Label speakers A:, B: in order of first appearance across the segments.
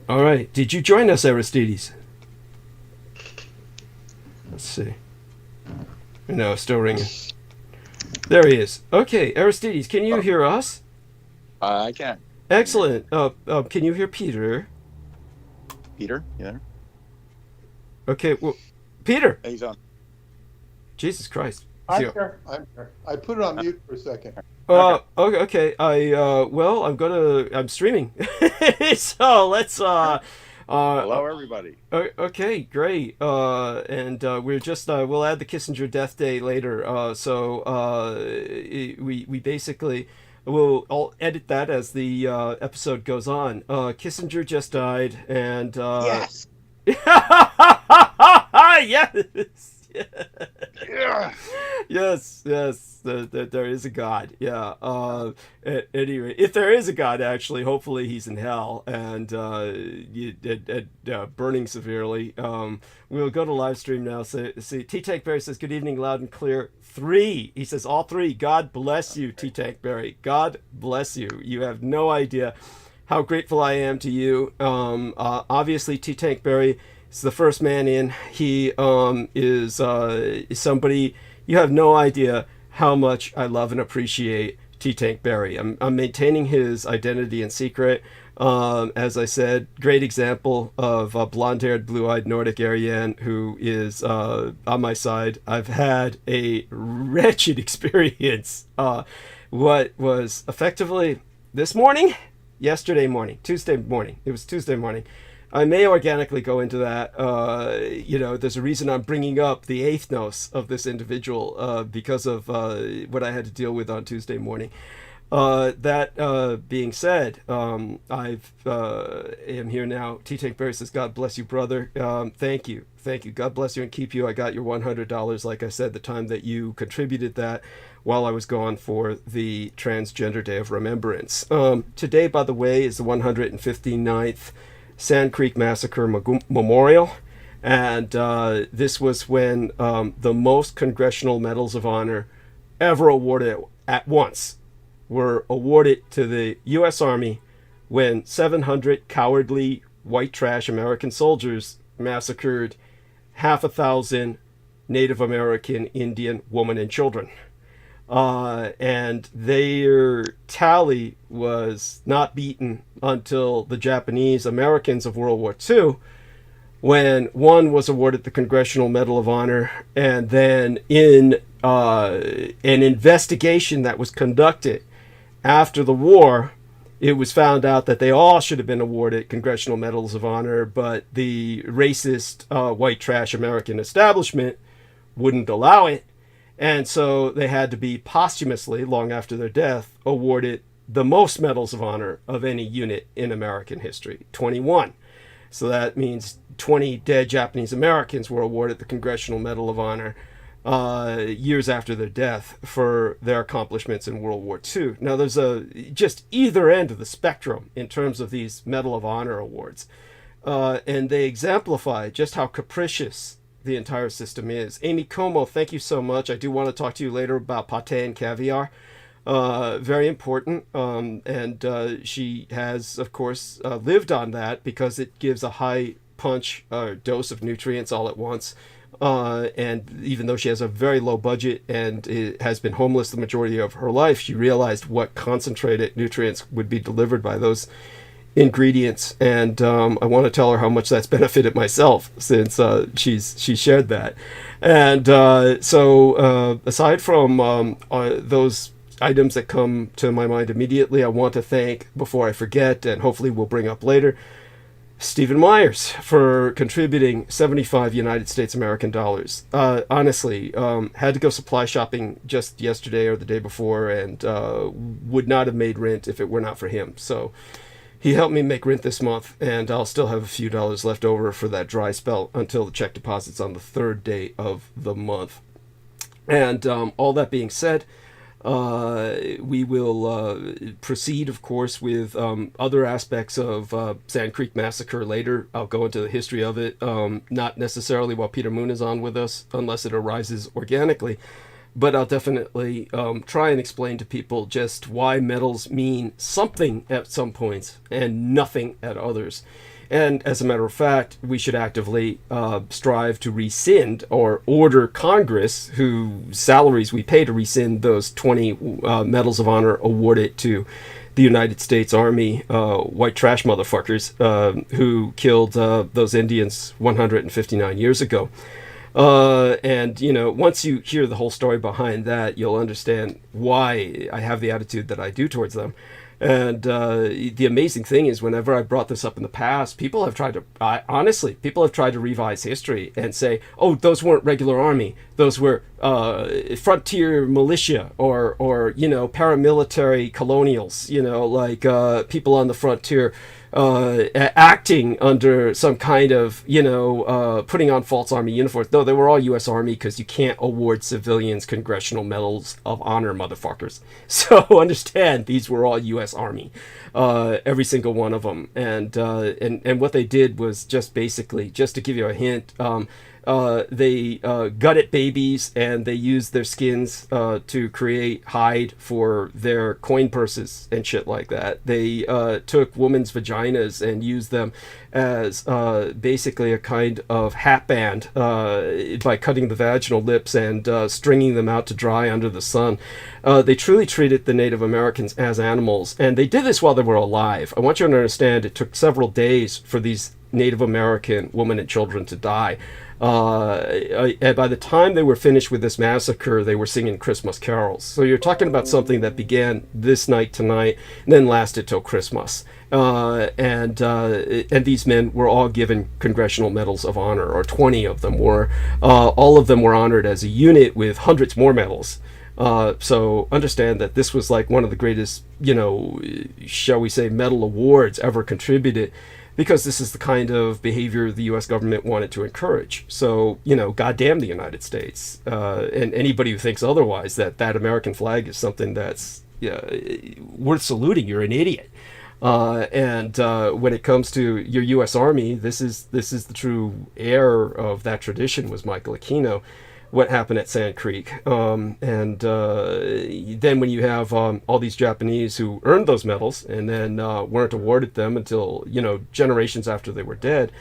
A: All right. Did you join us, Aristides? Let's see. No, still ringing. There he is. Okay, Aristides, can you
B: Oh,
A: hear us?
B: I can. I can hear you.
A: Excellent. Can you hear Peter?
B: Peter, you there?
A: Okay, well, Peter.
B: Hey, he's on.
A: Jesus Christ.
C: I'm
A: So,
C: here. I'm here. I put it on mute for a second.
B: Okay.
A: okay, okay. I'm streaming. So uh,
B: Hello, everybody.
A: okay, great. We're just we'll add the Kissinger death day later. We basically I'll edit that as the episode goes on. Kissinger just died, and
B: Yes.
A: yes.
B: Yeah.
A: Yes, yes, there is a God. Yeah. At any rate, if there is a God, actually, hopefully he's in hell and burning severely. We'll go to live stream now. So, see, T Tank Berry says, "Good evening, loud and clear." Three. He says, "All three. God bless you, T Tank Berry. God bless you. You have no idea how grateful I am to you. Obviously, T Tank Berry is the first man in. He is somebody you have no idea how much I love and appreciate T Tank Berry. I'm maintaining his identity in secret. As I said, great example of a blonde-haired, blue-eyed Nordic Aryan who is on my side. I've had a wretched experience. What was effectively this morning? Yesterday morning, Tuesday morning. It was Tuesday morning. I may organically go into that. There's a reason I'm bringing up the ethnos of this individual because of what I had to deal with on Tuesday morning. That being said, I've am here now. T Tank Berry says, "God bless you, brother." Thank you, thank you. God bless you and keep you. I got your $100. Like I said, the time that you contributed that while I was gone for the Transgender Day of Remembrance. Today, by the way, is the 159th Sand Creek Massacre Memorial. And this was when the most congressional medals of honor ever awarded at once were awarded to the U.S. Army when 700 cowardly white trash American soldiers massacred half a thousand Native American, Indian women and children. And their tally was not beaten until the Japanese Americans of World War II, when one was awarded the Congressional Medal of Honor, and then in an investigation that was conducted after the war, it was found out that they all should have been awarded Congressional Medals of Honor, but the racist white trash American establishment wouldn't allow it. And so they had to be posthumously, long after their death, awarded the most medals of honor of any unit in American history, 21. So that means 20 dead Japanese Americans were awarded the Congressional Medal of Honor years after their death for their accomplishments in World War II. Now, there's just either end of the spectrum in terms of these Medal of Honor awards. And they exemplify just how capricious the entire system is. Amy Como, thank you so much. I do want to talk to you later about pate and caviar. Very important. She has, of course, lived on that because it gives a high punch dose of nutrients all at once. And even though she has a very low budget and has been homeless the majority of her life, she realized what concentrated nutrients would be delivered by those ingredients, and I want to tell her how much that's benefited myself since she shared that. And aside from those items that come to my mind immediately, I want to thank, before I forget, and hopefully we'll bring up later, Stephen Myers for contributing 75 United States American dollars. Honestly, had to go supply shopping just yesterday or the day before, and would not have made rent if it were not for him. So he helped me make rent this month, and I'll still have a few dollars left over for that dry spell until the check deposit's on the third day of the month. And all that being said, we will proceed, of course, with other aspects of Sand Creek Massacre later. I'll go into the history of it, not necessarily while Peter Moon is on with us, unless it arises organically. but I'll definitely try and explain to people just why metals mean something at some points and nothing at others. And as a matter of fact, we should actively strive to rescind or order Congress, whose salaries we pay to rescind those 20 medals of honor awarded to the United States Army, white trash motherfuckers, who killed those Indians 159 years ago. And, you know, once you hear the whole story behind that, you'll understand why I have the attitude that I do towards them. And the amazing thing is, whenever I brought this up in the past, people have tried to, honestly, people have tried to revise history and say, oh, those weren't regular army. Those were frontier militia or you know, paramilitary colonials, you know, like people on the frontier acting under some kind of, you know, putting on false army uniforms. No, they were all U.S. Army, because you can't award civilians congressional medals of honor, motherfuckers. So understand, these were all U.S. Army, every single one of them. And what they did was just basically, just to give you a hint, they gutted babies, and they used their skins to create hide for their coin purses and shit like that. They took women's vaginas and used them as basically a kind of hat band by cutting the vaginal lips and stringing them out to dry under the sun. They truly treated the Native Americans as animals, and they did this while they were alive. I want you to understand, it took several days for these Native American women and children to die. And by the time they were finished with this massacre, they were singing Christmas carols. So you're talking about something that began this night tonight and then lasted till Christmas. And these men were all given congressional medals of honor, or 20 of them were. All of them were honored as a unit with hundreds more medals. So understand that this was like one of the greatest, you know, shall we say, medal awards ever contributed, because this is the kind of behavior the U.S. government wanted to encourage. So, you know, goddamn the United States. And anybody who thinks otherwise, that American flag is something that's worth saluting, you're an idiot. And when it comes to your U.S. Army, this is the true heir of that tradition, was Michael Aquino. What happened at Sand Creek. And then when you have all these Japanese who earned those medals and then weren't awarded them until, you know, generations after they were dead,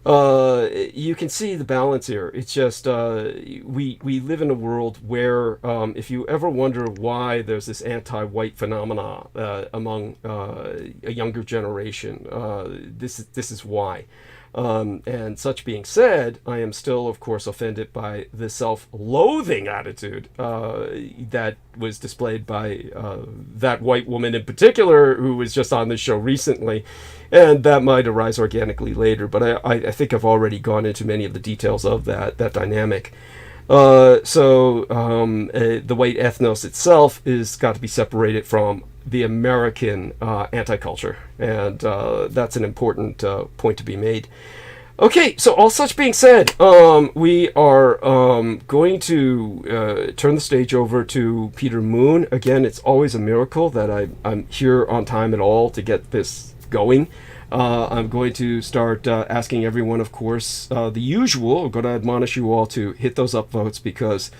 A: you can see the balance here. It's just we live in a world where if you ever wonder why there's this anti-white phenomena among a younger generation, this is why. And such being said, I am still, of course, offended by the self-loathing attitude that was displayed by that white woman in particular, who was just on this show recently, and that might arise organically later, but I think I've already gone into many of the details of that dynamic. So the white ethnos itself is got to be separated from the American anti-culture, and that's an important point to be made. Okay, so all such being said, we are going to turn the stage over to Peter Moon. Again, it's always a miracle that I'm here on time at all to get this going. I'm going to start asking everyone, of course, the usual. I'm going to admonish you all to hit those upvotes, because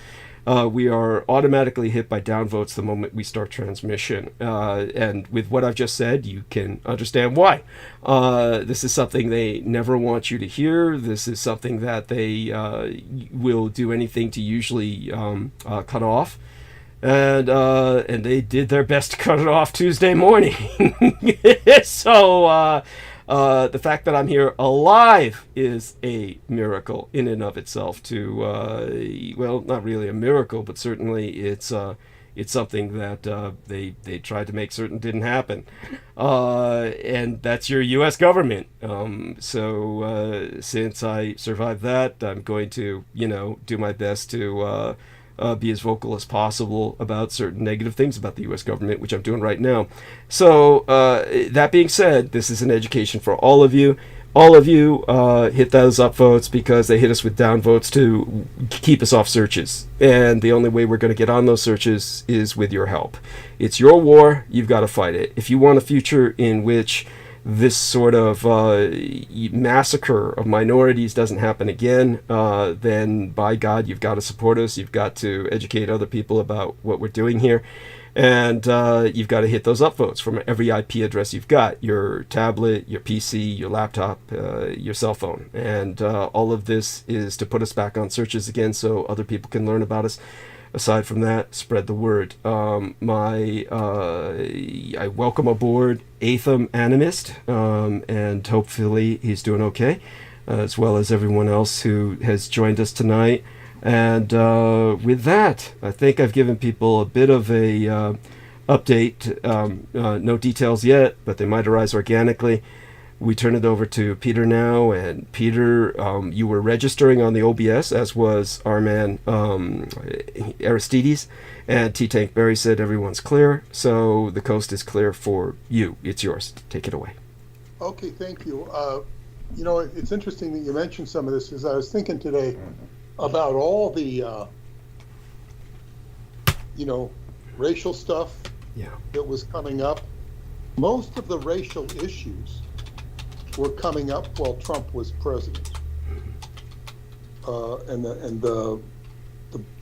A: we are automatically hit by downvotes the moment we start transmission. And with what I've just said, you can understand why. This is something they never want you to hear. This is something that they will do anything to usually cut off. And they did their best to cut it off Tuesday morning. So the fact that I'm here alive is a miracle in and of itself. Well, not really a miracle, but certainly it's something that they tried to make certain didn't happen. And that's your U.S. government. So since I survived that, I'm going to, do my best to be as vocal as possible about certain negative things about the U.S. government, which I'm doing right now. So that being said, this is an education for all of you. All of you hit those upvotes, because they hit us with downvotes to keep us off searches. And the only way we're going to get on those searches is with your help. It's your war. You've got to fight it. If you want a future in which this sort of massacre of minorities doesn't happen again, then by God, you've got to support us. You've got to educate other people about what we're doing here. And you've got to hit those upvotes from every IP address you've got, your tablet, your PC, your laptop, your cell phone. And all of this is to put us back on searches again so other people can learn about us. Aside from that, spread the word. I welcome aboard Atham Animist, and hopefully he's doing okay, as well as everyone else who has joined us tonight. And with that, I think I've given people a bit of a update. No details yet, but they might arise organically. We turn it over to Peter now, and Peter, you were registering on the OBS, as was our man Aristides, and T-Tank Barry said everyone's clear, so the coast is clear for you. It's yours. Take it away.
C: Okay, thank you. It's interesting that you mentioned some of this, because I was thinking today about all the, racial stuff that was coming up. Most of the racial issues were coming up while Trump was president, and the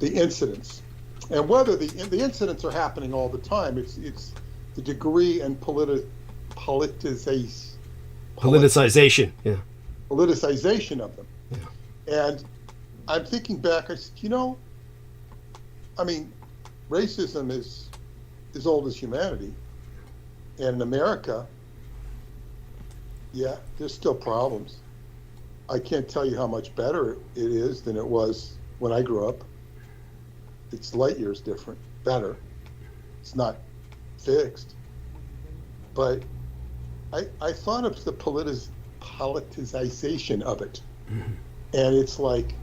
C: incidents, and whether the incidents are happening all the time. It's the degree and politicization,
A: yeah,
C: politicization of them.
A: Yeah.
C: And I'm thinking back. I said, racism is as old as humanity, and in America, yeah, there's still problems. I can't tell you how much better it is than it was when I grew up. It's light years different, better. It's not fixed. But I thought of the politicization of it. Mm-hmm. And it's like,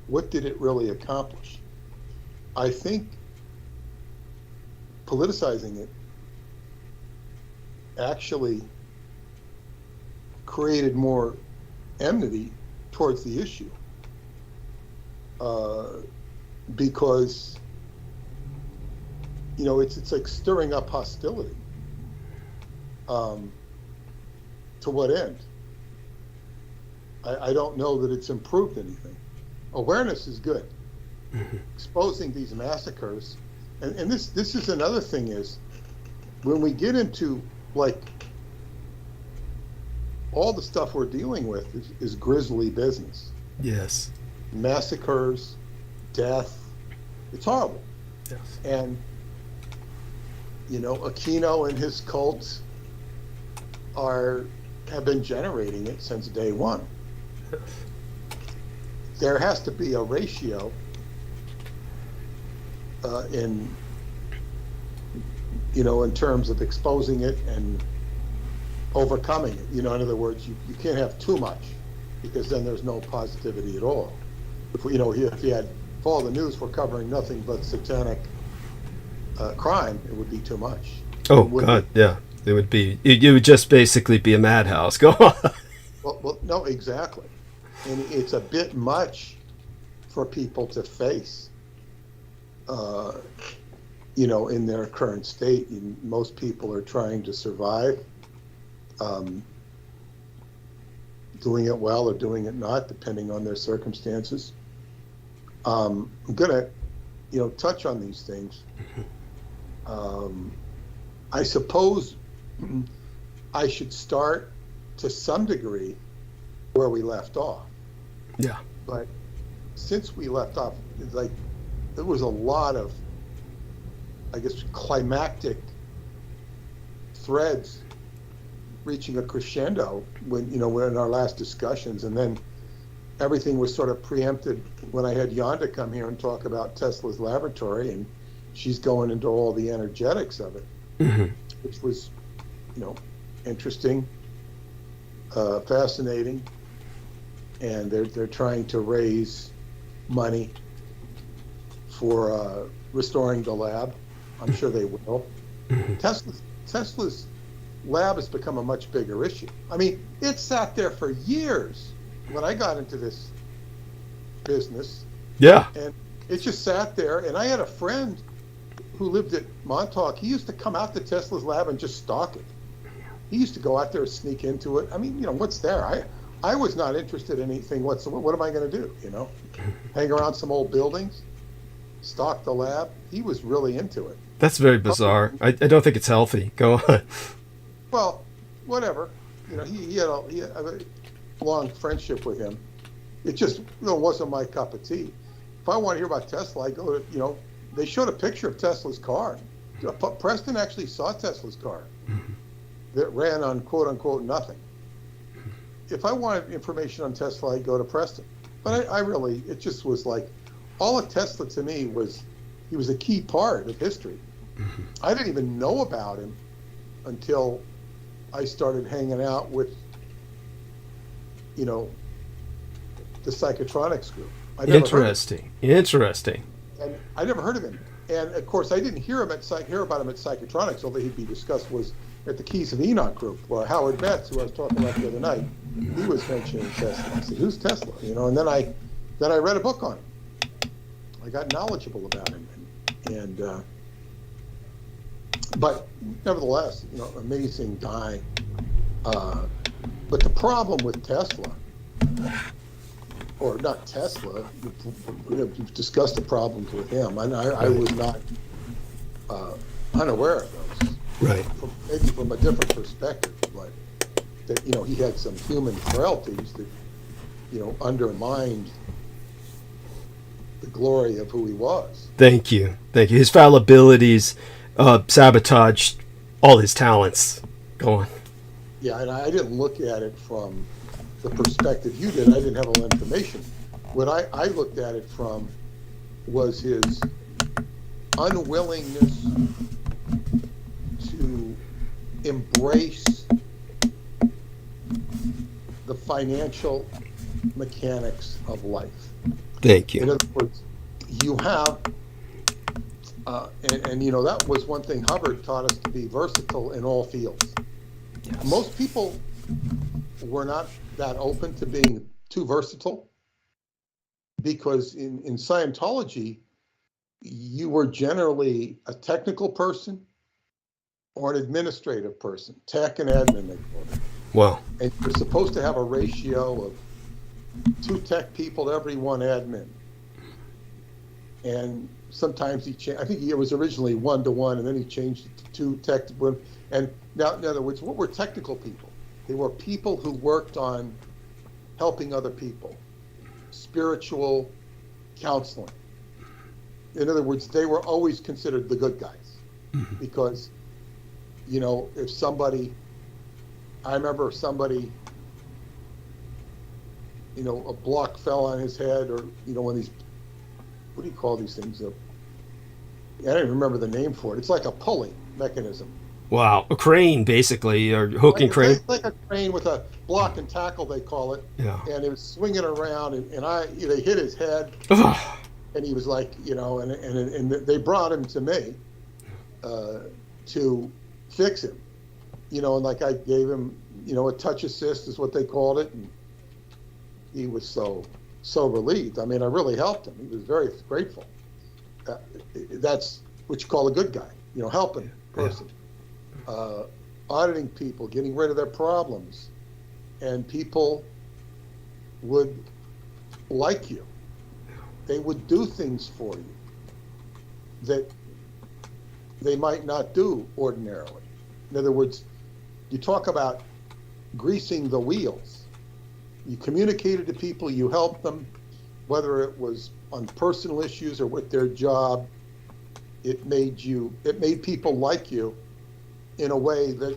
C: what did it really accomplish? I think politicizing it actually created more enmity towards the issue, because it's like stirring up hostility. To what end? I don't know that it's improved anything. Awareness is good. Mm-hmm. Exposing these massacres, and this is another thing, is when we get into like all the stuff we're dealing with is grisly business.
A: Yes.
C: Massacres, death. It's horrible.
A: Yes.
C: And Aquino and his cults have been generating it since day one. Yes. There has to be a ratio in terms of exposing it and overcoming it. In other words, you can't have too much, because then there's no positivity at all. If you had all the news were covering nothing but satanic crime, it would be too much.
A: Oh God, yeah, it would be. It would just basically be a madhouse. Go on.
C: Well, no, exactly, and it's a bit much for people to face. In their current state, most people are trying to survive, doing it well or doing it not, depending on their circumstances. I'm gonna, touch on these things. I suppose I should start to some degree where we left off.
A: Yeah.
C: But since we left off, it's like there was a lot of, I guess, climactic threads reaching a crescendo when we're in our last discussions, and then everything was sort of preempted when I had Yonda come here and talk about Tesla's laboratory, and she's going into all the energetics of it, mm-hmm. which was, interesting, fascinating, and they're trying to raise money for restoring the lab. I'm sure they will. Mm-hmm. Tesla's lab has become a much bigger issue. I mean, it sat there for years when I got into this business.
A: Yeah.
C: And it just sat there. And I had a friend who lived at Montauk. He used to come out to Tesla's lab and just stalk it. He used to go out there and sneak into it. I mean, what's there? I was not interested in anything whatsoever. What am I going to do? Hang around some old buildings, stalk the lab. He was really into it.
A: That's very bizarre. I don't think it's healthy. Go on.
C: Well, whatever. He had a long friendship with him. It just wasn't my cup of tea. If I want to hear about Tesla, I go to, they showed a picture of Tesla's car. Preston actually saw Tesla's car that ran on quote unquote nothing. If I wanted information on Tesla, I'd go to Preston. But it just was like, all of Tesla to me he was a key part of history. I didn't even know about him until I started hanging out with, the psychotronics group.
A: Interesting.
C: And I never heard of him. And of course, I didn't hear about him at Psychotronics, although he'd be discussed was at the Keys of Enoch group, where Howard Metz, who I was talking about the other night, he was mentioning Tesla. I said, "Who's Tesla?" And then I read a book on him. I got knowledgeable about him, but nevertheless, amazing guy. But the problem with Tesla, or not Tesla, we've discussed the problems with him, and I was not unaware of those.
A: Right.
C: Maybe from a different perspective, but that he had some human frailties that undermined the glory of who he was.
A: Thank you. His fallibilities sabotaged all his talents. Go on.
C: Yeah, and I didn't look at it from the perspective you did. I didn't have all the information. What I looked at it from was his unwillingness to embrace the financial mechanics of life.
A: Thank you.
C: In other words, you have, and that was one thing Hubbard taught us, to be versatile in all fields. Yes. Most people were not that open to being too versatile, because in Scientology, you were generally a technical person or an administrative person, tech and admin, they call it.
A: Wow.
C: And you're supposed to have a ratio of 2 tech people to every 1 admin. And sometimes he changed. I think it was originally 1-to-1, and then he changed it to 2 tech to 1. And now, in other words, what were technical people? They were people who worked on helping other people, spiritual counseling. In other words, they were always considered the good guys, because, if somebody, I remember somebody, a block fell on his head, or, one of these, what do you call these things? I don't even remember the name for it. It's like a pulley mechanism.
A: Wow, a crane, basically, or hook and crane.
C: It's like a crane with a block and tackle, they call it.
A: Yeah.
C: And it was swinging around, and they hit his head, and he was like, and they brought him to me to fix him, and like I gave him, a touch assist is what they called it, and he was so relieved. I mean, I really helped him. He was very grateful. That's what you call a good guy, helping person. Auditing people, getting rid of their problems, and people would like you. They would do things for you that they might not do ordinarily. In other words, you talk about greasing the wheels. You communicated to people, you helped them, whether it was on personal issues or with their job. It made people like you in a way that,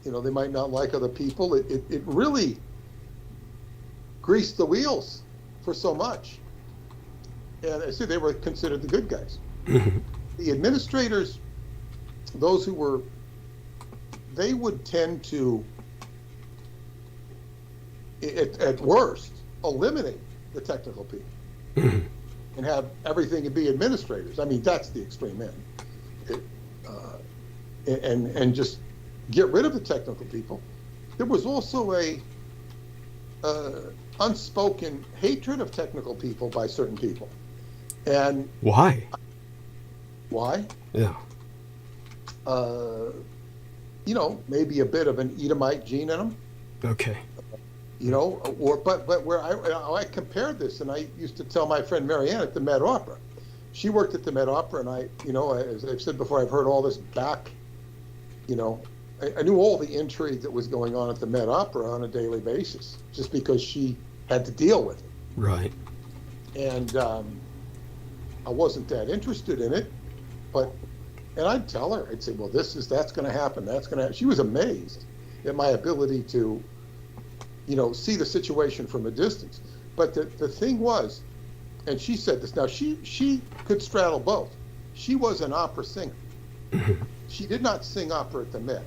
C: they might not like other people. It really greased the wheels for so much. And I said they were considered the good guys. The administrators, those who were, they would tend to, at worst, eliminate the technical people and have everything be administrators. I mean, that's the extreme end. And just get rid of the technical people. There was also a unspoken hatred of technical people by certain people. And
A: why?
C: Why?
A: Yeah.
C: maybe a bit of an Edomite gene in them.
A: Okay.
C: But where I compared this, and I used to tell my friend Marianne at the Met Opera. She worked at the Met Opera, and as I've said before, I've heard all this back, I knew all the intrigue that was going on at the Met Opera on a daily basis, just because she had to deal with it.
A: Right.
C: And I wasn't that interested in it, and I'd tell her, I'd say, well, that's going to happen, that's going to happen. She was amazed at my ability to, see the situation from a distance. But the thing was, and she said this, now she could straddle both. She was an opera singer. She did not sing opera at the Met.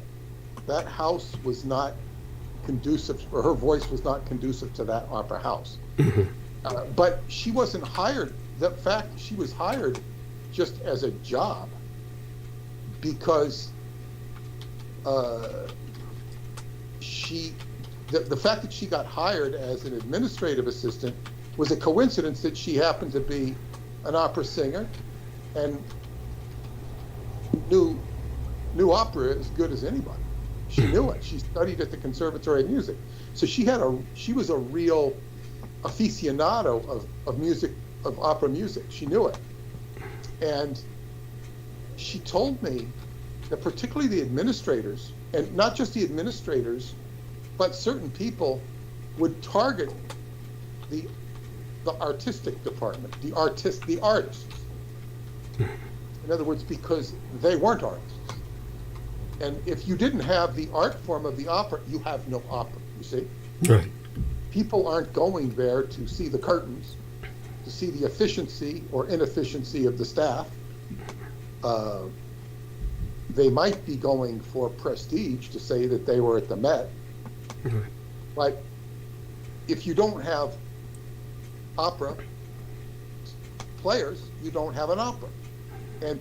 C: That house was not conducive, or her voice was not conducive to that opera house. But she wasn't hired. The fact she was hired just as a job, because the fact that she got hired as an administrative assistant was a coincidence that she happened to be an opera singer and knew opera as good as anybody. She knew it. She studied at the Conservatory of Music. So she was a real aficionado of music, of opera music. She knew it. And she told me that particularly the administrators, and not just the administrators, but certain people would target the artistic department, the artists. In other words, because they weren't artists. And if you didn't have the art form of the opera, you have no opera, you see?
A: Right.
C: People aren't going there to see the curtains, to see the efficiency or inefficiency of the staff. They might be going for prestige to say that they were at the Met.
A: Right.
C: But if you don't have opera players, you don't have an opera. And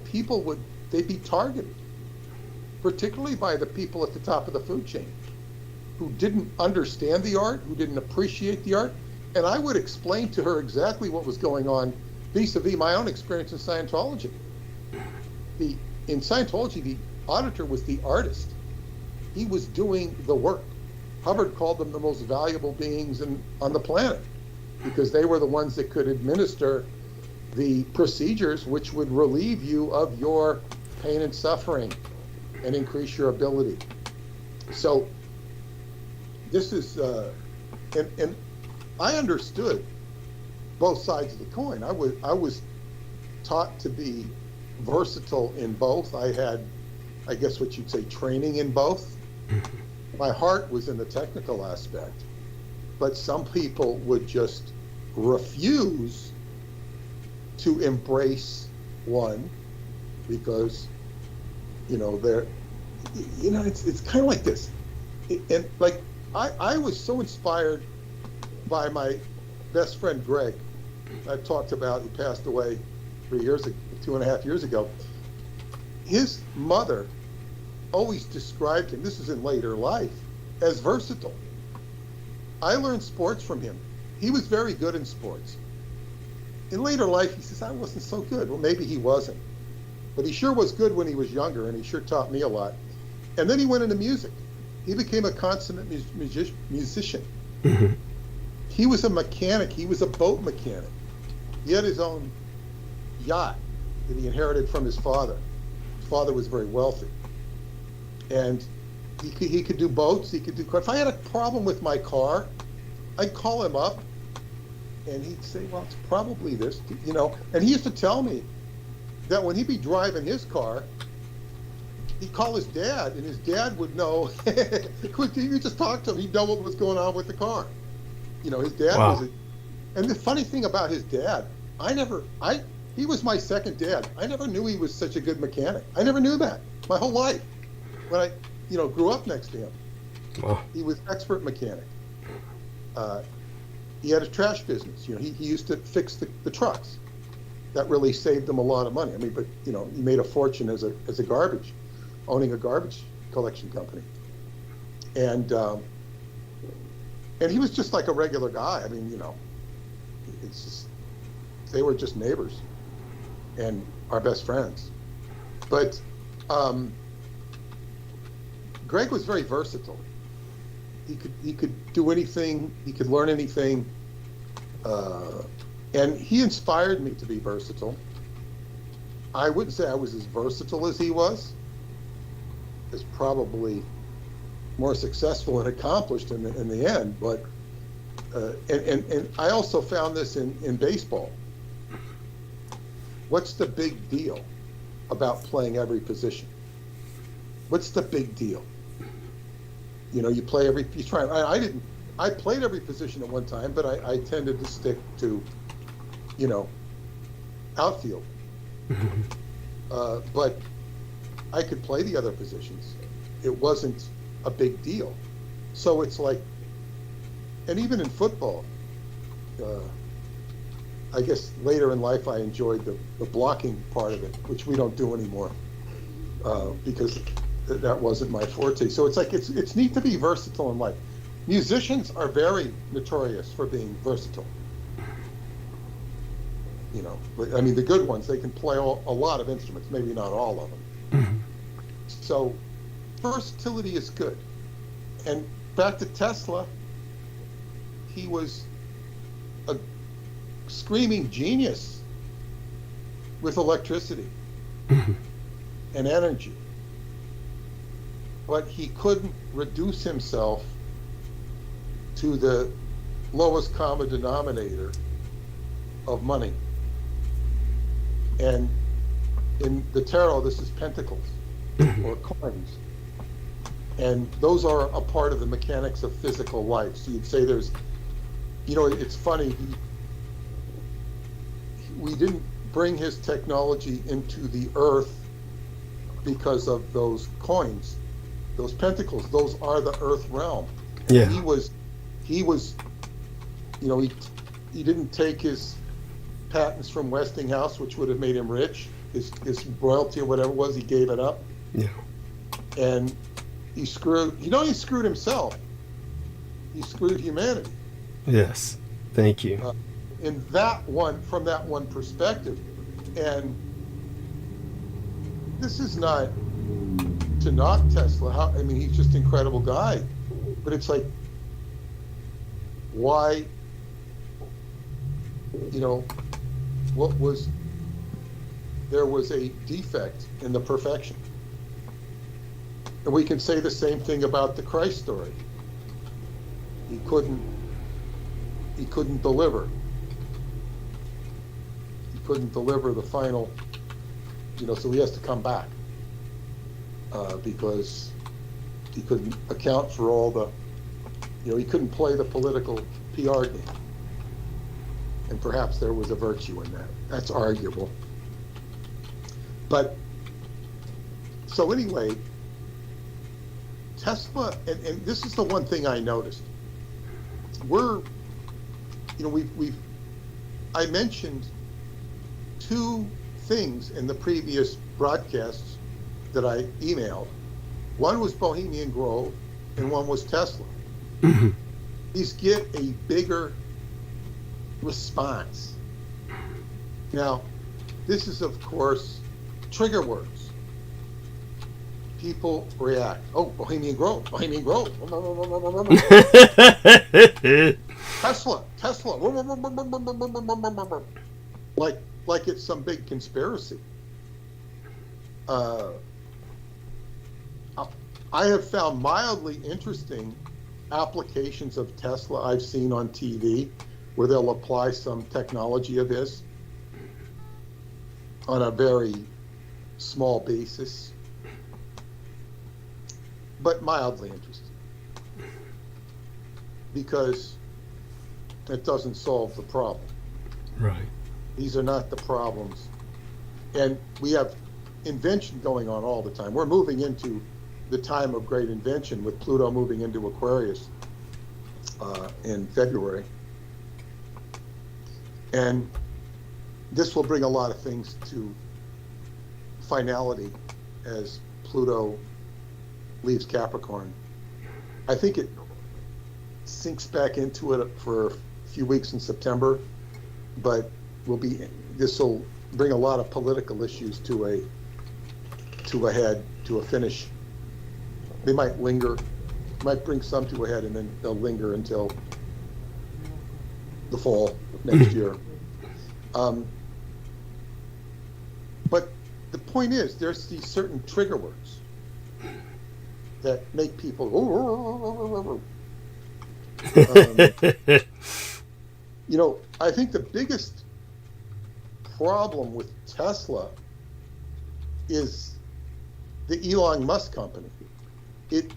C: they'd be targeted, particularly by the people at the top of the food chain who didn't understand the art, who didn't appreciate the art. And I would explain to her exactly what was going on vis-a-vis my own experience in Scientology. In Scientology, the auditor was the artist. He was doing the work. Hubbard called them the most valuable beings on the planet, because they were the ones that could administer the procedures which would relieve you of your pain and suffering and increase your ability. So this is, and I understood both sides of the coin. I was taught to be versatile in both. I had, I guess what you'd say, training in both. My heart was in the technical aspect, but some people would just refuse to embrace one because, they're, it's kind of like this. And like, I was so inspired by my best friend, Greg. I talked about, he passed away 2.5 years ago. His mother always described him, this is in later life, as versatile. I learned sports from him. He was very good in sports. In later life, he says, I wasn't so good. Well, maybe he wasn't. But he sure was good when he was younger, and he sure taught me a lot. And then he went into music. He became a consummate musician.
A: Mm-hmm.
C: He was a mechanic. He was a boat mechanic. He had his own yacht that he inherited from his father. His father was very wealthy. And he could do boats. He could do cars. If I had a problem with my car, I'd call him up, and he'd say, well, it's probably this, And he used to tell me that when he'd be driving his car, he'd call his dad, and his dad would know. You just talk to him, he'd know what was going on with the car. His dad was and the funny thing about his dad, he was my second dad. I never knew he was such a good mechanic. I never knew that my whole life. When I, grew up next to him, he was expert mechanic. He had a trash business. He used to fix the trucks. That really saved him a lot of money. I mean, but he made a fortune as a owning a garbage collection company. And he was just like a regular guy. I mean, it's just, they were just neighbors and our best friends. But Greg was very versatile. He could do anything. He could learn anything, and he inspired me to be versatile. I wouldn't say I was as versatile as he was. Is probably more successful and accomplished in the end. But and I also found this in baseball. What's the big deal about playing every position? What's the big deal? You know, you try. I played every position at one time, but I tended to stick to, outfield. But I could play the other positions. It wasn't a big deal. So it's like, and even in football, I guess later in life I enjoyed the blocking part of it, which we don't do anymore because that wasn't my forte. So it's like it's neat to be versatile in life. Musicians are very notorious for being versatile. I mean, the good ones, they can play a lot of instruments, maybe not all of them. So versatility is good. And back to Tesla, he was a screaming genius with electricity and energy. But he couldn't reduce himself to the lowest common denominator of money. And in the tarot, this is pentacles or coins. And those are a part of the mechanics of physical life. So you'd say there's, it's funny, we didn't bring his technology into the earth because of those coins, those pentacles. Those are the earth realm.
A: Yeah.
C: He was, he didn't take his patents from Westinghouse, which would have made him rich. His royalty or whatever it was, he gave it up.
A: Yeah.
C: And he screwed himself. He screwed humanity.
A: Yes. Thank you.
C: From that one perspective. And this is not to knock Tesla. He's just an incredible guy. But it's like, why, there was a defect in the perfection. And we can say the same thing about the Christ story. He couldn't deliver. He couldn't deliver the final, so he has to come back because he couldn't account for all the, he couldn't play the political PR game. And perhaps there was a virtue in that. That's arguable. But, so anyway, Tesla, and this is the one thing I noticed. I mentioned two things in the previous broadcasts that I emailed. One was Bohemian Grove, and one was Tesla. These get a bigger response. Now, this is, of course, trigger words. People react. Oh, Bohemian Grove. Tesla. Like it's some big conspiracy. I have found mildly interesting applications of Tesla I've seen on TV where they'll apply some technology of his on a very small basis, but mildly interesting because it doesn't solve the problem.
A: Right.
C: These are not the problems. And we have invention going on all the time. We're moving into the time of great invention with Pluto moving into Aquarius in February. And this will bring a lot of things to finality as Pluto leaves Capricorn. I think it sinks back into it for a few weeks in September, but this will bring a lot of political issues to a finish they might linger, might bring some to a head, and then they'll linger until the fall of next year. But the point is, there's these certain trigger words that make people I think the biggest problem with Tesla is the Elon Musk company. It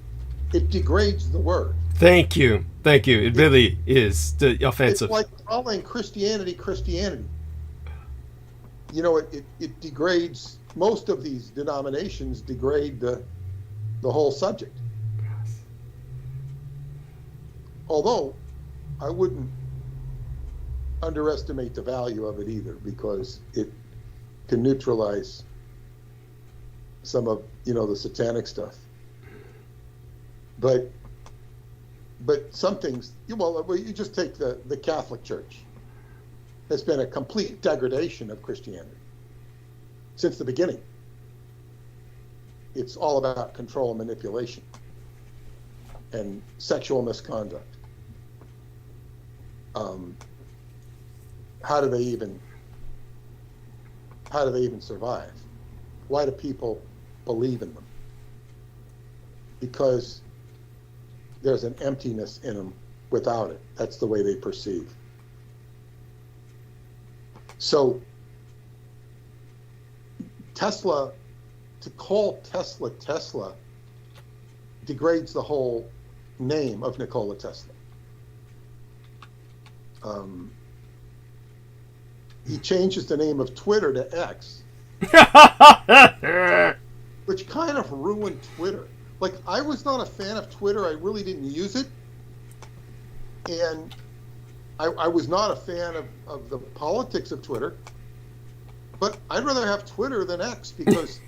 C: degrades the word.
A: Thank you. It really is offensive.
C: It's like calling Christianity. It degrades, most of these denominations degrade the whole subject. Although I wouldn't underestimate the value of it either, because it can neutralize some of the satanic stuff. But some things, you just take the Catholic Church. It's been a complete degradation of Christianity since the beginning. It's all about control and manipulation and sexual misconduct. How do they even survive? Why do people believe in them? Because there's an emptiness in them without it. That's the way they perceive. So Tesla, to call Tesla degrades the whole name of Nikola Tesla. He changes the name of Twitter to X, which kind of ruined Twitter. Like, I was not a fan of Twitter. I really didn't use it. And I was not a fan of the politics of Twitter. But I'd rather have Twitter than X because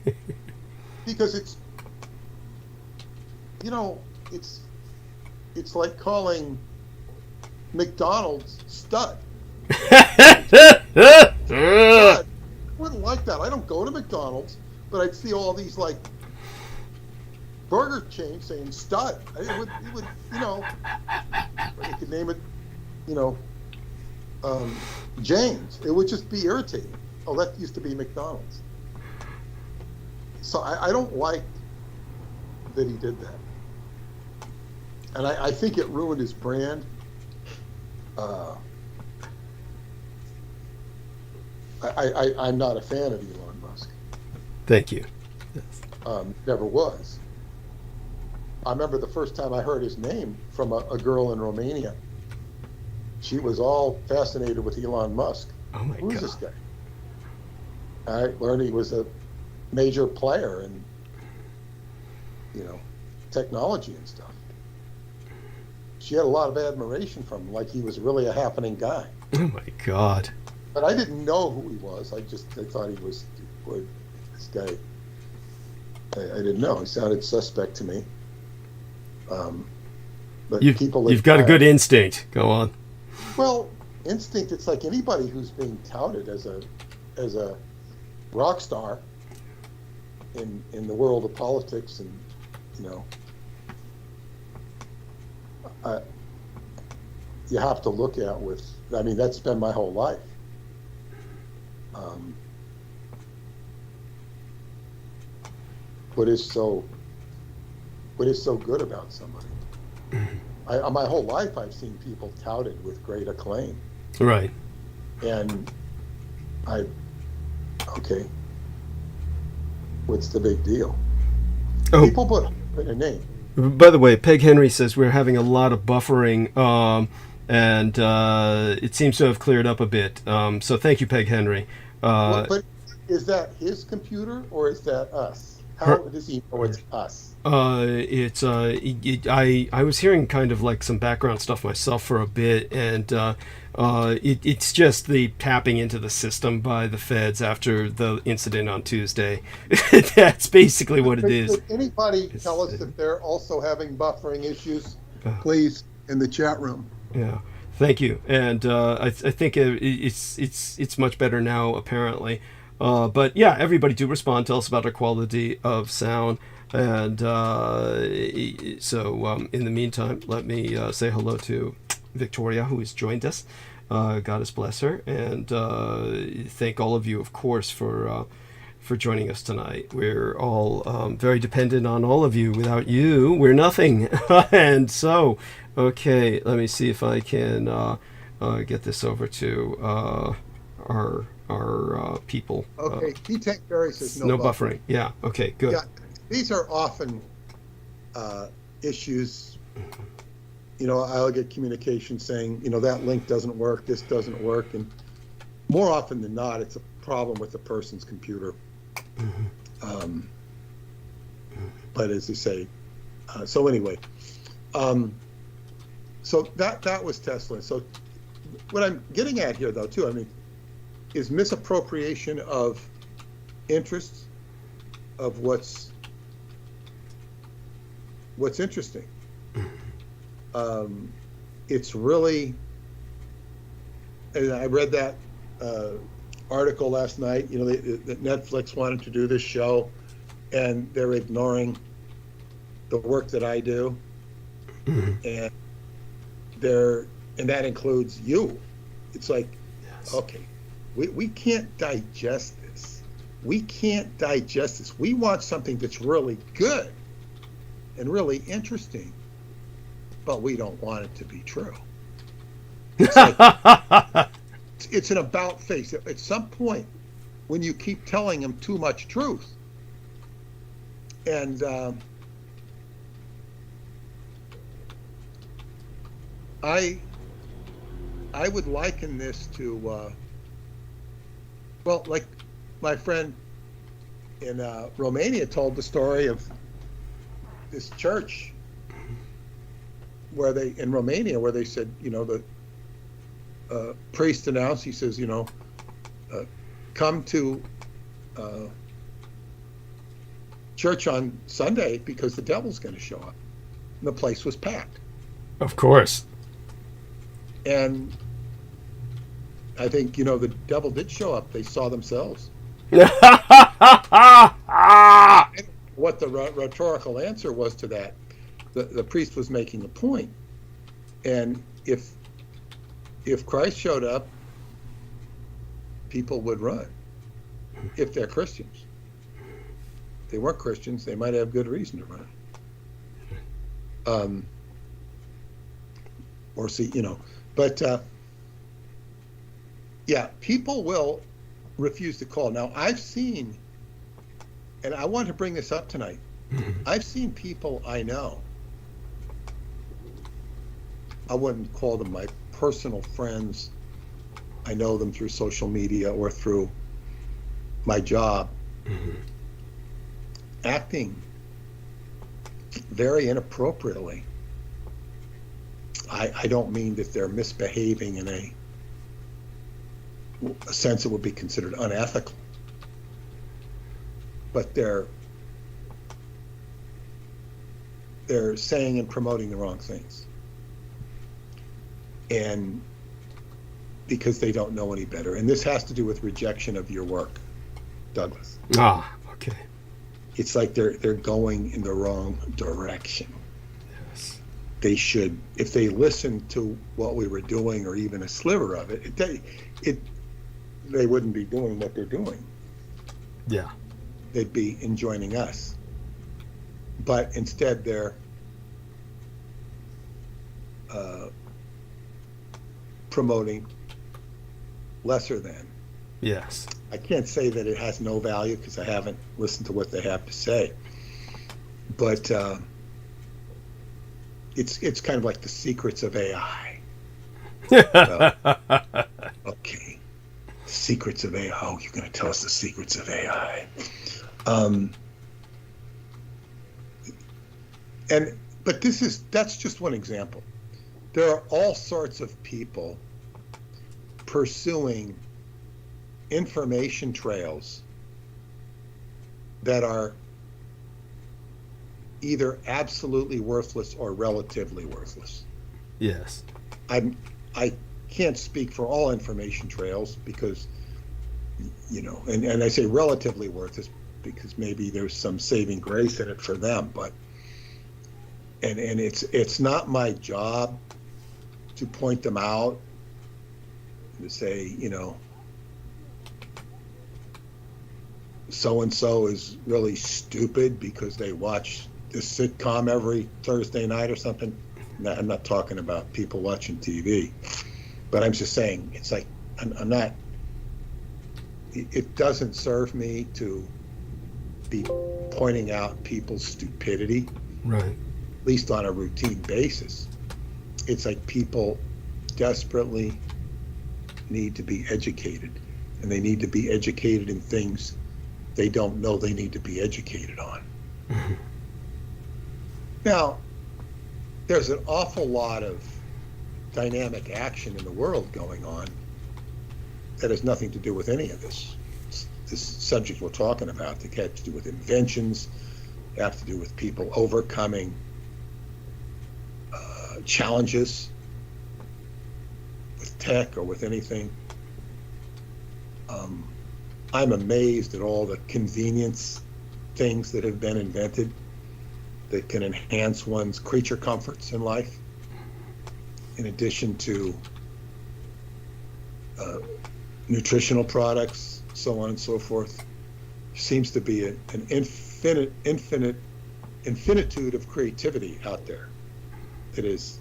C: it's, it's like calling McDonald's stud. I wouldn't like that. I don't go to McDonald's, but I'd see all these like burger chains saying stud. It would they could name it, James. It would just be irritating. Oh, that used to be McDonald's. So I don't like that he did that. And I think it ruined his brand. I'm not a fan of Elon Musk.
A: Thank you.
C: Never was. I remember the first time I heard his name from a girl in Romania. She was all fascinated with Elon Musk.
A: Oh my God.
C: Who's this guy? I learned he was a major player in, technology and stuff. She had a lot of admiration from him, like he was really a happening guy.
A: Oh my God.
C: But I didn't know who he was. I thought he was, boy, this guy. I didn't know. He sounded suspect to me. But
A: you've got a good instinct. Go on.
C: Well, instinct. It's like anybody who's being touted as a rock star in the world of politics, and you have to look at with. I mean, that's been my whole life. What is so good about somebody? My whole life I've seen people touted with great acclaim.
A: Right.
C: And okay, what's the big deal?
A: Oh.
C: People put in a name.
A: By the way, Peg Henry says we're having a lot of buffering, and it seems to have cleared up a bit. So thank you, Peg Henry.
C: But is that his computer or is that us? How does he know it's us?
A: I was hearing kind of like some background stuff myself for a bit, and it's just the tapping into the system by the feds after the incident on Tuesday. That's basically what it is.
C: Could anybody tell us if they're also having buffering issues? Please, in the chat room.
A: Yeah, thank you. And I think it's much better now, apparently. But yeah, everybody do respond. Tell us about our quality of sound. And so in the meantime, let me say hello to Victoria, who has joined us. Goddess bless her, and thank all of you, of course, for joining us tonight. We're all very dependent on all of you. Without you, we're nothing. And so, okay, let me see if I can get this over to our people.
C: Okay, T-Tech Barry says
A: no buffering. Yeah. Okay. Good.
C: Yeah, these are often issues. You know, I'll get communication saying, you know, that link doesn't work, this doesn't work, and more often than not, it's a problem with the person's computer. But as they say, so anyway, so that was Tesla. So what I'm getting at here, though, too, I mean, is misappropriation of interests of what's interesting. It's really, and I read that article last night, you know, that Netflix wanted to do this show and they're ignoring the work that I do. And that includes you. It's like, yes. Okay, we can't digest this. We can't digest this. We want something that's really good and really interesting, but we don't want it to be true. It's like, it's an about face. At some point, when you keep telling them too much truth, and I would liken this to, well, like my friend in Romania told the story of this church in Romania, where they said, you know, the priest announced, he says, you know, come to church on Sunday because the devil's going to show up. And the place was packed.
A: Of course.
C: And I think, you know, the devil did show up. They saw themselves. What the rhetorical answer was to that, the priest was making a point. And if Christ showed up, people would run if they're Christians. If they weren't Christians, they might have good reason to run. Or see, you know, but yeah, people will refuse to call. Now, I've seen, and I want to bring this up tonight, I've seen people I know, I wouldn't call them my personal friends, I know them through social media or through my job, acting very inappropriately. I don't mean that they're misbehaving in a sense that would be considered unethical, but they're saying and promoting the wrong things, and because they don't know any better. And this has to do with rejection of your work, Douglas.
A: Okay.
C: It's like they're going in the wrong direction.
A: Yes.
C: They should, if they listened to what we were doing, or even a sliver of it, they wouldn't be doing what they're doing.
A: Yeah.
C: They'd be enjoining us. But instead they're promoting lesser than.
A: Yes.
C: I can't say that it has no value because I haven't listened to what they have to say. But it's kind of like the secrets of AI. Okay. Secrets of AI. Oh, you're going to tell us the secrets of AI. But that's just one example. There are all sorts of people pursuing information trails that are either absolutely worthless or relatively worthless.
A: Yes.
C: I can't speak for all information trails because, you know, and I say relatively worthless because maybe there's some saving grace in it for them. But and it's not my job to point them out, to say, you know, so and so is really stupid because they watch this sitcom every Thursday night or something. No, I'm not talking about people watching TV, but I'm just saying, it's like, I'm not, it doesn't serve me to be pointing out people's stupidity,
A: right?
C: At least on a routine basis. It's like people desperately need to be educated, and they need to be educated in things they don't know they need to be educated on.
A: Mm-hmm.
C: Now, there's an awful lot of dynamic action in the world going on that has nothing to do with any of this. This subject we're talking about, that has to do with inventions, have to do with people overcoming challenges with tech or with anything. I'm amazed at all the convenience things that have been invented that can enhance one's creature comforts in life, in addition to nutritional products, so on and so forth. Seems to be an infinitude of creativity out there that is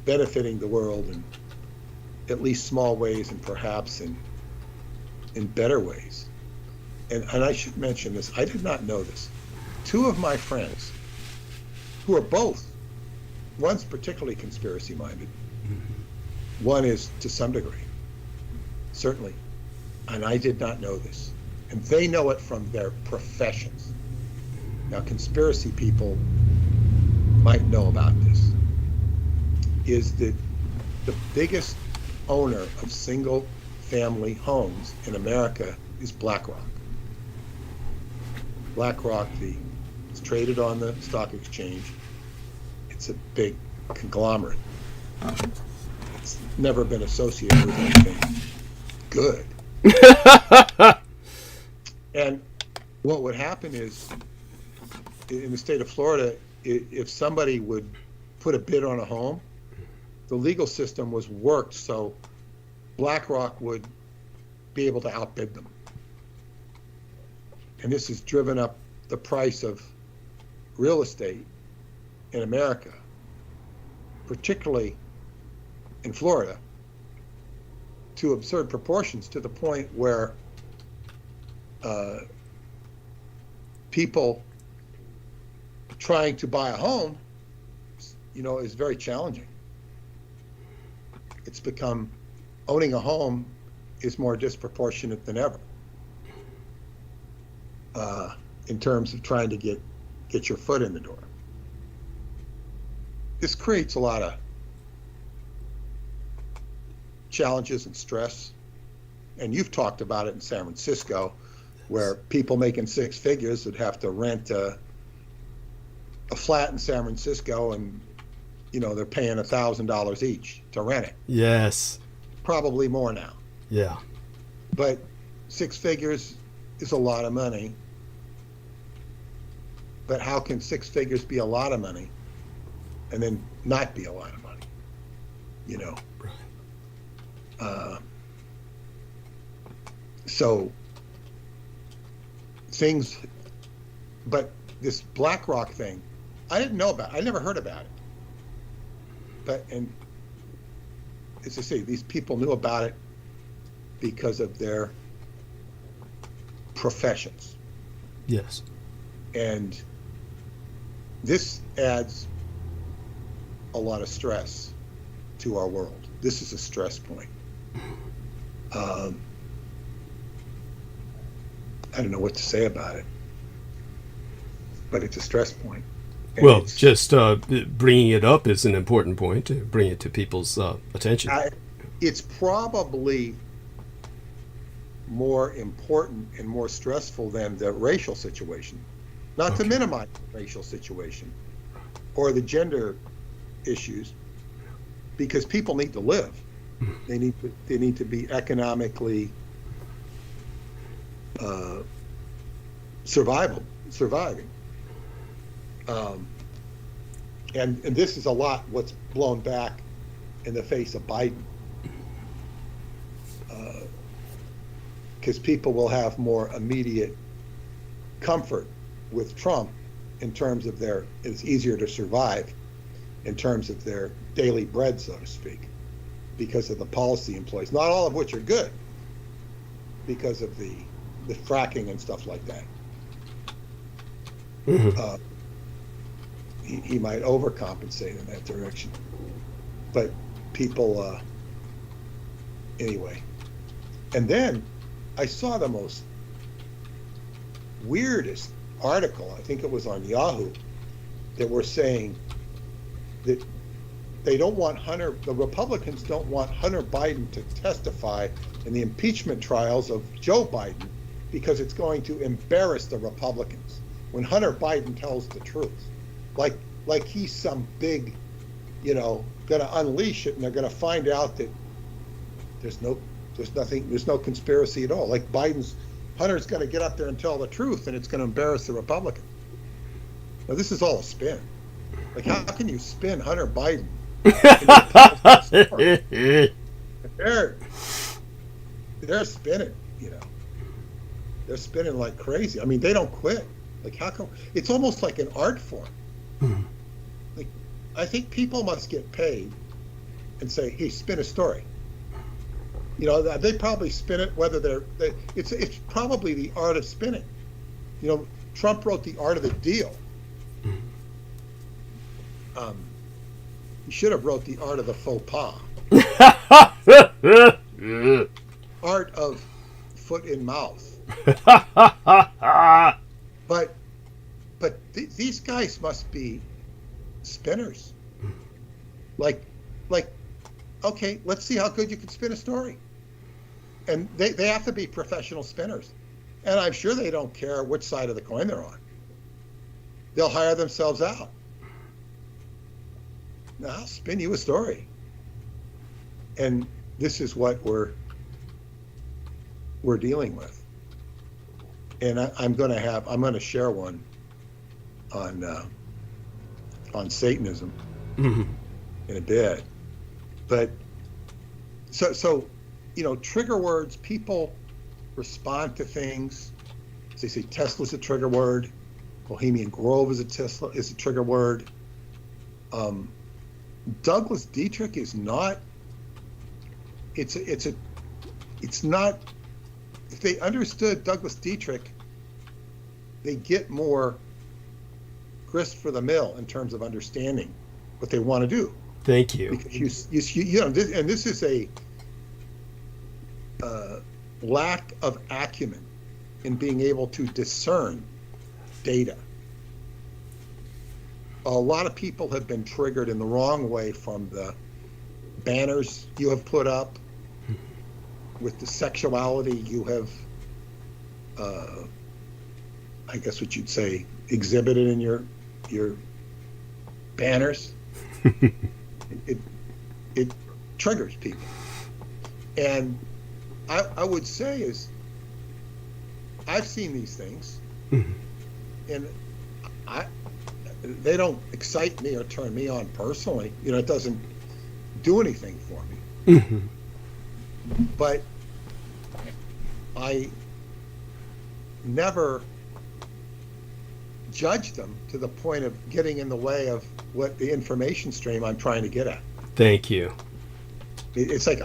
C: benefiting the world in at least small ways, and perhaps in better ways. And I should mention this, I did not know this. Two of my friends, who are both, one's particularly conspiracy minded, one is to some degree, certainly, and I did not know this. And they know it from their professions. Now, conspiracy people might know about this, is that the biggest owner of single family homes in America is BlackRock. BlackRock, it's traded on the stock exchange. It's a big conglomerate. It's never been associated with anything good. And what would happen is, in the state of Florida, if somebody would put a bid on a home, the legal system was worked so BlackRock would be able to outbid them. And this has driven up the price of real estate in America, particularly in Florida, to absurd proportions, to the point where people trying to buy a home, you know, is very challenging. It's become, owning a home is more disproportionate than ever in terms of trying to get your foot in the door. This creates a lot of challenges and stress, and you've talked about it in San Francisco, where people making six figures would have to rent a flat in San Francisco, and you know, they're paying $1,000 each to rent it.
A: Yes.
C: Probably more now.
A: Yeah.
C: But six figures is a lot of money. But how can six figures be a lot of money and then not be a lot of money? You know?
A: Right.
C: So things, but this BlackRock thing, I didn't know about. I never heard about it. But, and as I say, these people knew about it because of their professions.
A: Yes.
C: And this adds a lot of stress to our world. This is a stress point. I don't know what to say about it, but it's a stress point. And
A: well, just bringing it up is an important point, to bring it to people's attention.
C: It's probably more important and more stressful than the racial situation. Not to minimize the racial situation or the gender issues, because people need to live. They need to be economically surviving. And this is a lot what's blown back in the face of Biden. Because people will have more immediate comfort with Trump in terms of it's easier to survive in terms of their daily bread, so to speak, because of the policy in place. Not all of which are good, because of the fracking and stuff like that.
A: Mm-hmm.
C: He might overcompensate in that direction. But people, anyway. And then I saw the most weirdest article, I think it was on Yahoo, that were saying that they don't want the Republicans don't want Hunter Biden to testify in the impeachment trials of Joe Biden because it's going to embarrass the Republicans when Hunter Biden tells the truth. Like he's some big, going to unleash it, and they're going to find out that there's no conspiracy at all. Like Hunter's going to get up there and tell the truth, and it's going to embarrass the Republicans. Now this is all a spin. Like, how can you spin Hunter Biden? They're spinning, They're spinning like crazy. I mean, they don't quit. Like, how come? It's almost like an art form. Like, I think people must get paid and say, "Hey, spin a story." They probably spin it whether it's probably the art of spinning. Trump wrote The Art of the Deal. He should have wrote The Art of the Faux Pas. Art of foot in mouth. But these guys must be spinners. Like, okay, let's see how good you can spin a story. And they have to be professional spinners. And I'm sure they don't care which side of the coin they're on. They'll hire themselves out. Now, I'll spin you a story. And this is what we're dealing with. And I'm going to share one on Satanism in a bit. But so trigger words, people respond to things. They say Tesla's a trigger word. Bohemian Grove is a trigger word. Douglas Dietrich is not. It's not. If they understood Douglas Dietrich, they get more grist for the mill in terms of understanding what they want to do.
A: Thank you.
C: Because this is a lack of acumen in being able to discern data. A lot of people have been triggered in the wrong way from the banners you have put up, with the sexuality you have, I guess what you'd say, exhibited in your banners. It triggers people. And I would say is, I've seen these things, and they don't excite me or turn me on personally. It doesn't do anything for me. But I never judge them to the point of getting in the way of what the information stream I'm trying to get at.
A: Thank you.
C: It's like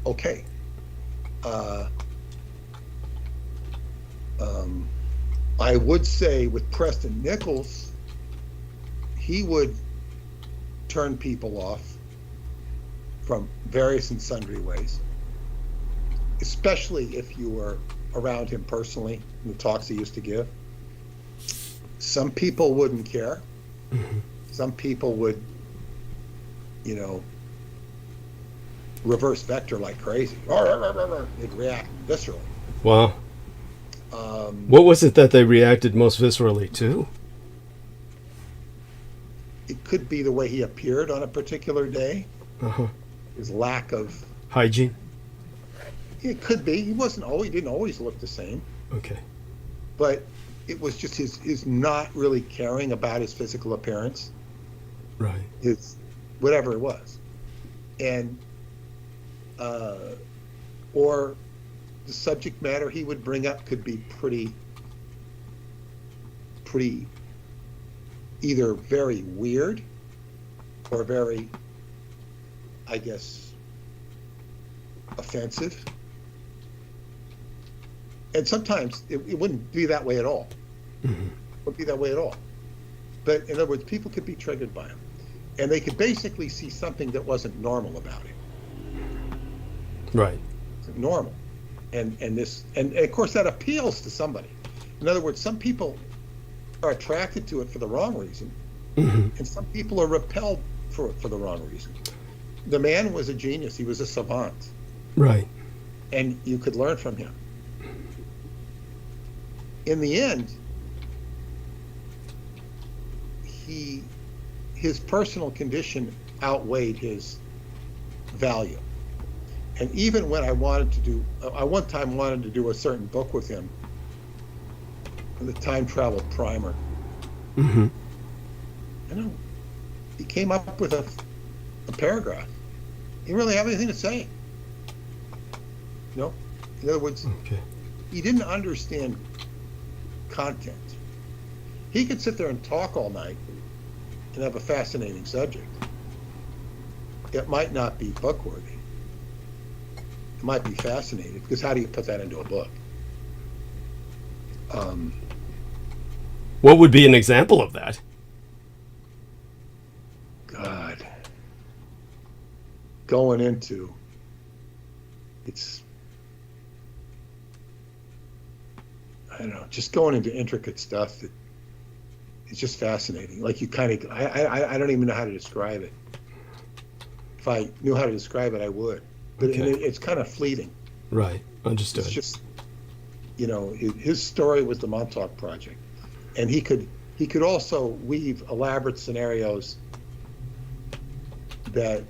C: okay. I would say with Preston Nichols, he would turn people off from various and sundry ways, especially if you were around him personally in the talks he used to give. Some people wouldn't care. Some people would, reverse vector like crazy. They'd react viscerally.
A: Wow. What was it that they reacted most viscerally to?
C: It could be the way he appeared on a particular day. His lack of
A: hygiene.
C: It could be. He didn't always look the same.
A: Okay.
C: But it was just his not really caring about his physical appearance,
A: Right.
C: his whatever it was, and or the subject matter he would bring up could be pretty either very weird or very, I guess, offensive. And sometimes it wouldn't be that way at all.
A: Mm-hmm.
C: It wouldn't be that way at all. But in other words, people could be triggered by him. And they could basically see something that wasn't normal about him.
A: Right.
C: Normal. And of course that appeals to somebody. In other words, some people are attracted to it for the wrong reason,
A: Mm-hmm.
C: and some people are repelled for the wrong reason. The man was a genius. He was a savant.
A: Right.
C: And you could learn from him. In the end, his personal condition outweighed his value. And even when I one time wanted to do a certain book with him, the time travel primer.
A: Mm-hmm.
C: I know. He came up with a paragraph. He didn't really have anything to say. In other words,
A: Okay.
C: he didn't understand content. He could sit there and talk all night and have a fascinating subject. It might not be book worthy. It might be fascinating, because how do you put that into a book?
A: What would be an example of that?
C: God. Going into I don't know, just going into intricate stuff that is just fascinating. Like you kind of, I don't even know how to describe it. If I knew how to describe it, I would. But
A: Okay.
C: it's kind of fleeting.
A: Right. Understood.
C: It's just, his story was the Montauk Project, and he could also weave elaborate scenarios that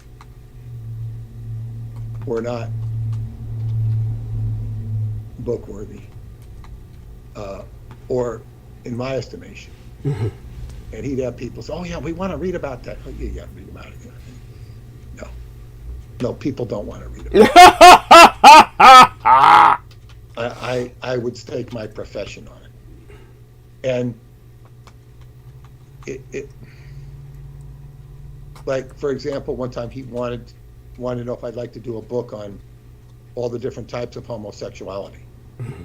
C: were not book worthy, or in my estimation.
A: Mm-hmm.
C: And he'd have people say, "Oh yeah, we want to read about that." Oh, you got to read about it. No, people don't want to read about it. I would stake my profession on it. And it like, for example, one time he wanted to know if I'd like to do a book on all the different types of homosexuality.
A: Mm-hmm.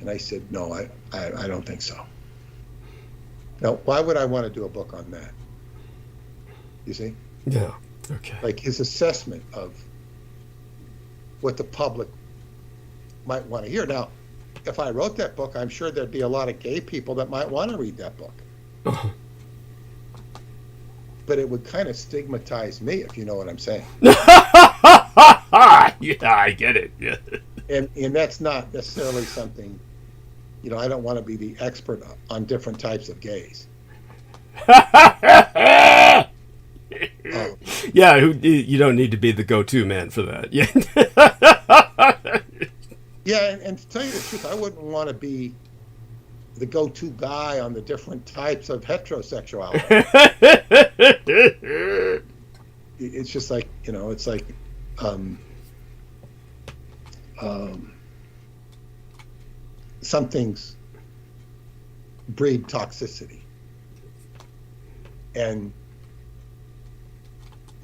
C: And I said, no, I don't think so. Now, why would I want to do a book on that? You see?
A: Yeah. Okay.
C: Like his assessment of what the public might want to hear. Now, if I wrote that book, I'm sure there'd be a lot of gay people that might want to read that book.
A: Uh-huh.
C: But it would kind of stigmatize me, if you know what I'm saying.
A: Yeah, I get it. Yeah.
C: And that's not necessarily something, I don't want to be the expert on different types of gays.
A: Yeah, you don't need to be the go-to man for that. Yeah.
C: Yeah, and to tell you the truth, I wouldn't want to be the go-to guy on the different types of heterosexuality. It's just like, it's like some things breed toxicity.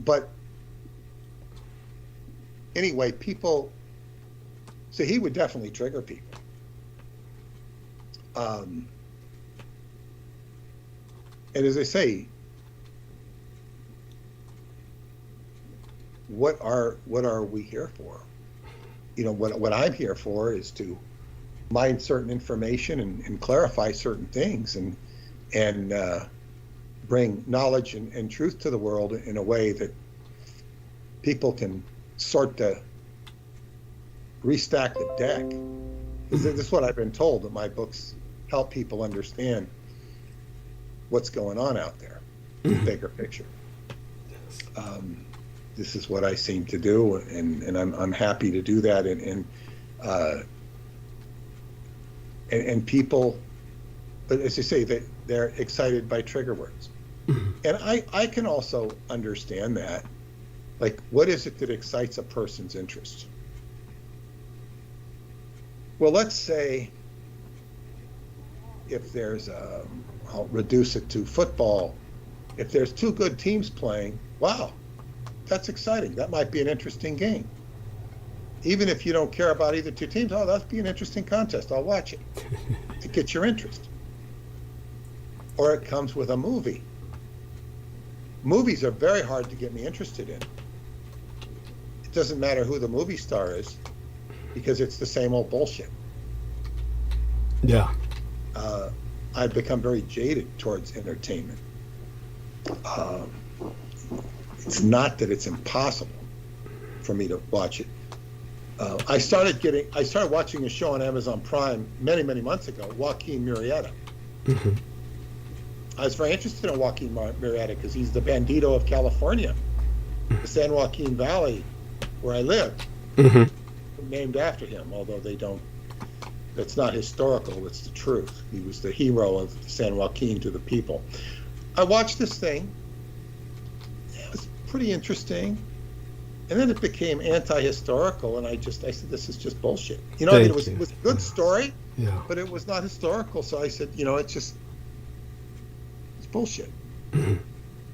C: But anyway, so he would definitely trigger people. And as I say, what are we here for? What I'm here for is to mine certain information and clarify certain things and bring knowledge and truth to the world in a way that people can sort to restack the deck. This is what I've been told, that my books help people understand what's going on out there, the bigger picture. This is what I seem to do, and I'm happy to do that. And people but as you say, they're excited by trigger words. And I can also understand that. Like, what is it that excites a person's interest? Well, let's say if there's I'll reduce it to football. If there's two good teams playing, wow, that's exciting. That might be an interesting game. Even if you don't care about either two teams, oh, that'd be an interesting contest. I'll watch it. It gets your interest. Or it comes with a movie. Movies are very hard to get me interested in. It doesn't matter who the movie star is, because it's the same old bullshit.
A: Yeah.
C: I've become very jaded towards entertainment. It's not that it's impossible for me to watch it. I started watching a show on Amazon Prime many, many months ago, Joaquin Murrieta.
A: Mm-hmm.
C: I was very interested in Joaquin Murrieta because he's the bandito of California, the San Joaquin Valley, where I live, named after him, although they don't. That's not historical, it's the truth. He was the hero of San Joaquin to the people. I watched this thing. It was pretty interesting. And then it became anti-historical, and I said, this is just bullshit. You know, it was a good story, but it was not historical. So I said, it's bullshit.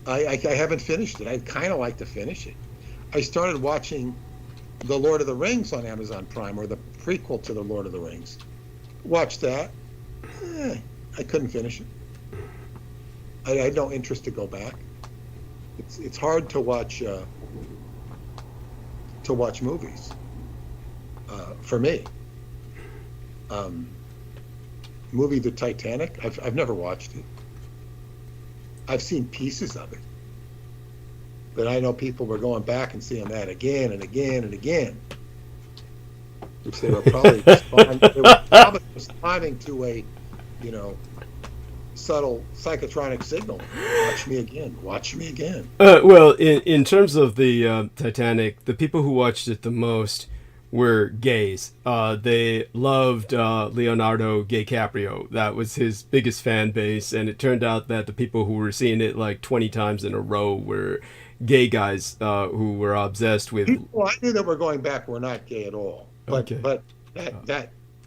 C: I haven't finished it. I'd kind of like to finish it. I started watching The Lord of the Rings on Amazon Prime, or the prequel to The Lord of the Rings. Watched that. I couldn't finish it. I had no interest to go back. It's hard to watch movies for me. Movie The Titanic. I've never watched it. I've seen pieces of it, but I know people were going back and seeing that again and again and again, which they were probably responding to a, subtle psychotronic signal. Watch me again. Watch me again.
A: Well, in terms of the Titanic, the people who watched it the most were gays. They loved Leonardo DiCaprio. That was his biggest fan base, and it turned out that the people who were seeing it like 20 times in a row were gay guys who were obsessed with.
C: People I knew that were going back were not gay at all. But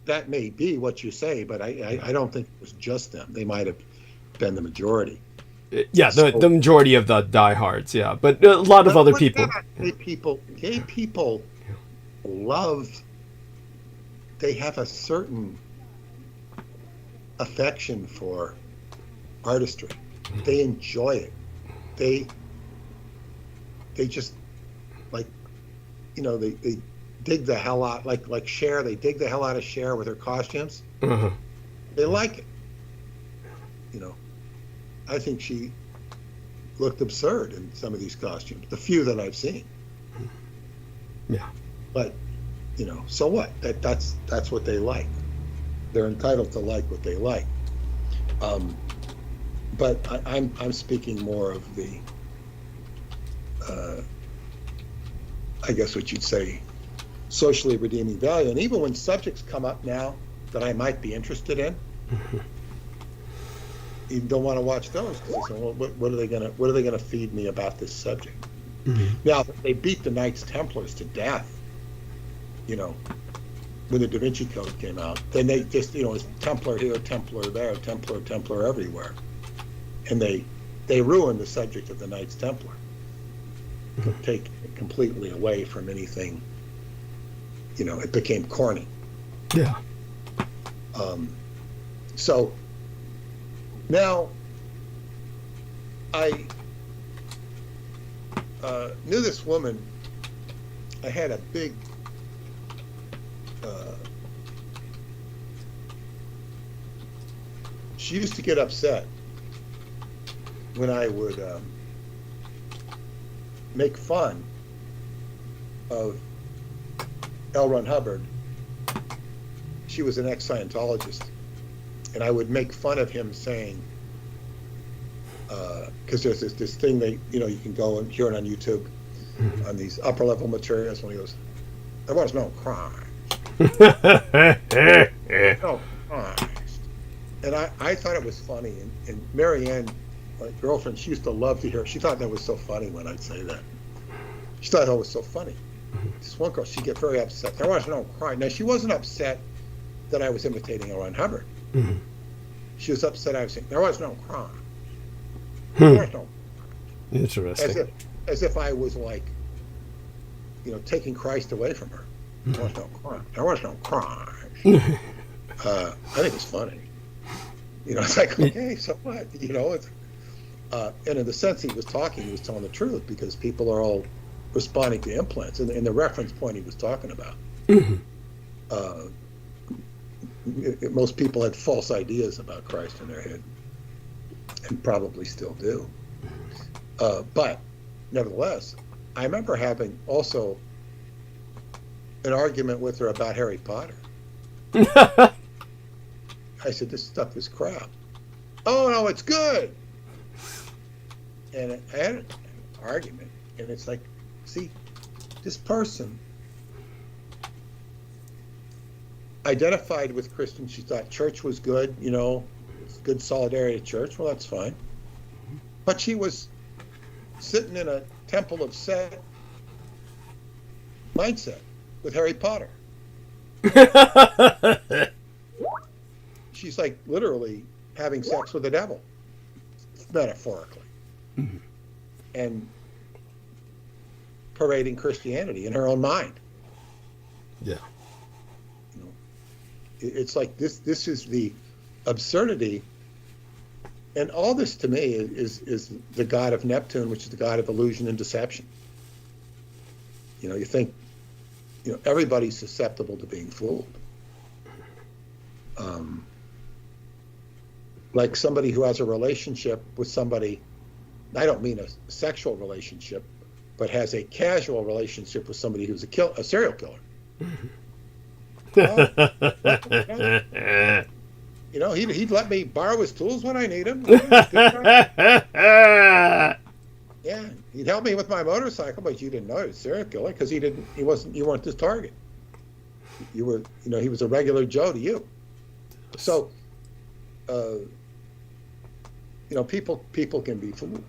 C: that may be what you say, but I don't think it was just them. They might have been the majority.
A: Yeah, the majority of the diehards. Yeah, but a lot of other people.
C: Gay people love. They have a certain affection for artistry. They enjoy it. They just like, they dig the hell out, like Cher. They dig the hell out of Cher with her costumes. They like it. I think she looked absurd in some of these costumes, the few that I've seen.
A: Yeah.
C: But, so what? That's what they like. They're entitled to like what they like. But I'm speaking more of the, I guess what you'd say, socially redeeming value. And even when subjects come up now that I might be interested in, you don't want to watch those because you say, well, what are they gonna feed me about this subject? Now they beat the Knights Templars to death. When the Da Vinci Code came out, then they just it's Templar here, Templar there, Templar everywhere, and they ruined the subject of the Knights Templar. Take it completely away from anything. It became corny.
A: Yeah.
C: So now I knew this woman. I had a big she used to get upset when I would make fun of L. Ron Hubbard. She was an ex-Scientologist, and I would make fun of him saying, because there's this thing that you can go and hear it on YouTube on these upper level materials when he goes, there was no crime. No crime. And I thought it was funny. And Marianne, my girlfriend, she used to love to hear. She thought that was so funny when I'd say that. She thought that was so funny. This one girl, she'd get very upset. There was no crying. Now, she wasn't upset that I was imitating Elon Hubbard.
A: Mm-hmm.
C: She was upset I was saying, there was no crying. There was no.
A: Interesting.
C: As if I was like, taking Christ away from her. There was no crying. There was no crying. I think it's funny. It's like, okay, so what? It's, and in the sense he was talking, he was telling the truth, because people are all responding to implants. And in the reference point he was talking about, most people had false ideas about Christ in their head, and probably still do. But nevertheless, I remember having also an argument with her about Harry Potter. I said, this stuff is crap. Oh, no, it's good. And I had an argument, and it's like, see, this person identified with Christians. She thought church was good, good solidarity at church. Well, that's fine. But she was sitting in a temple of set mindset with Harry Potter. She's like literally having sex with the devil, metaphorically, and parading Christianity in her own mind.
A: Yeah.
C: It's like this is the absurdity. And all this to me is the god of Neptune, which is the god of illusion and deception. You think, everybody's susceptible to being fooled. Like somebody who has a relationship with somebody, I don't mean a sexual relationship, but has a casual relationship with somebody who's a serial killer. He'd let me borrow his tools when I need them. Yeah, he'd help me with my motorcycle, but you didn't know he was a serial killer because you weren't his target. You were, he was a regular Joe to you. So, people can be fooled.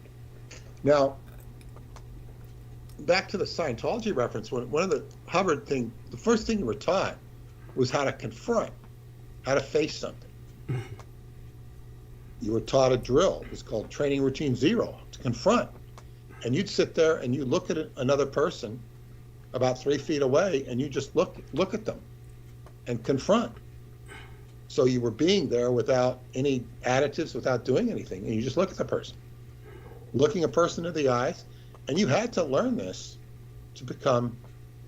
C: Now, back to the Scientology reference, one of the Hubbard thing, the first thing you were taught was how to confront, how to face something. You were taught a drill. It was called Training Routine Zero, to confront. And you'd sit there and you look at another person about 3 feet away, and you just look at them and confront. So you were being there without any additives, without doing anything, and you just look at the person, looking a person in the eyes. And you had to learn this to become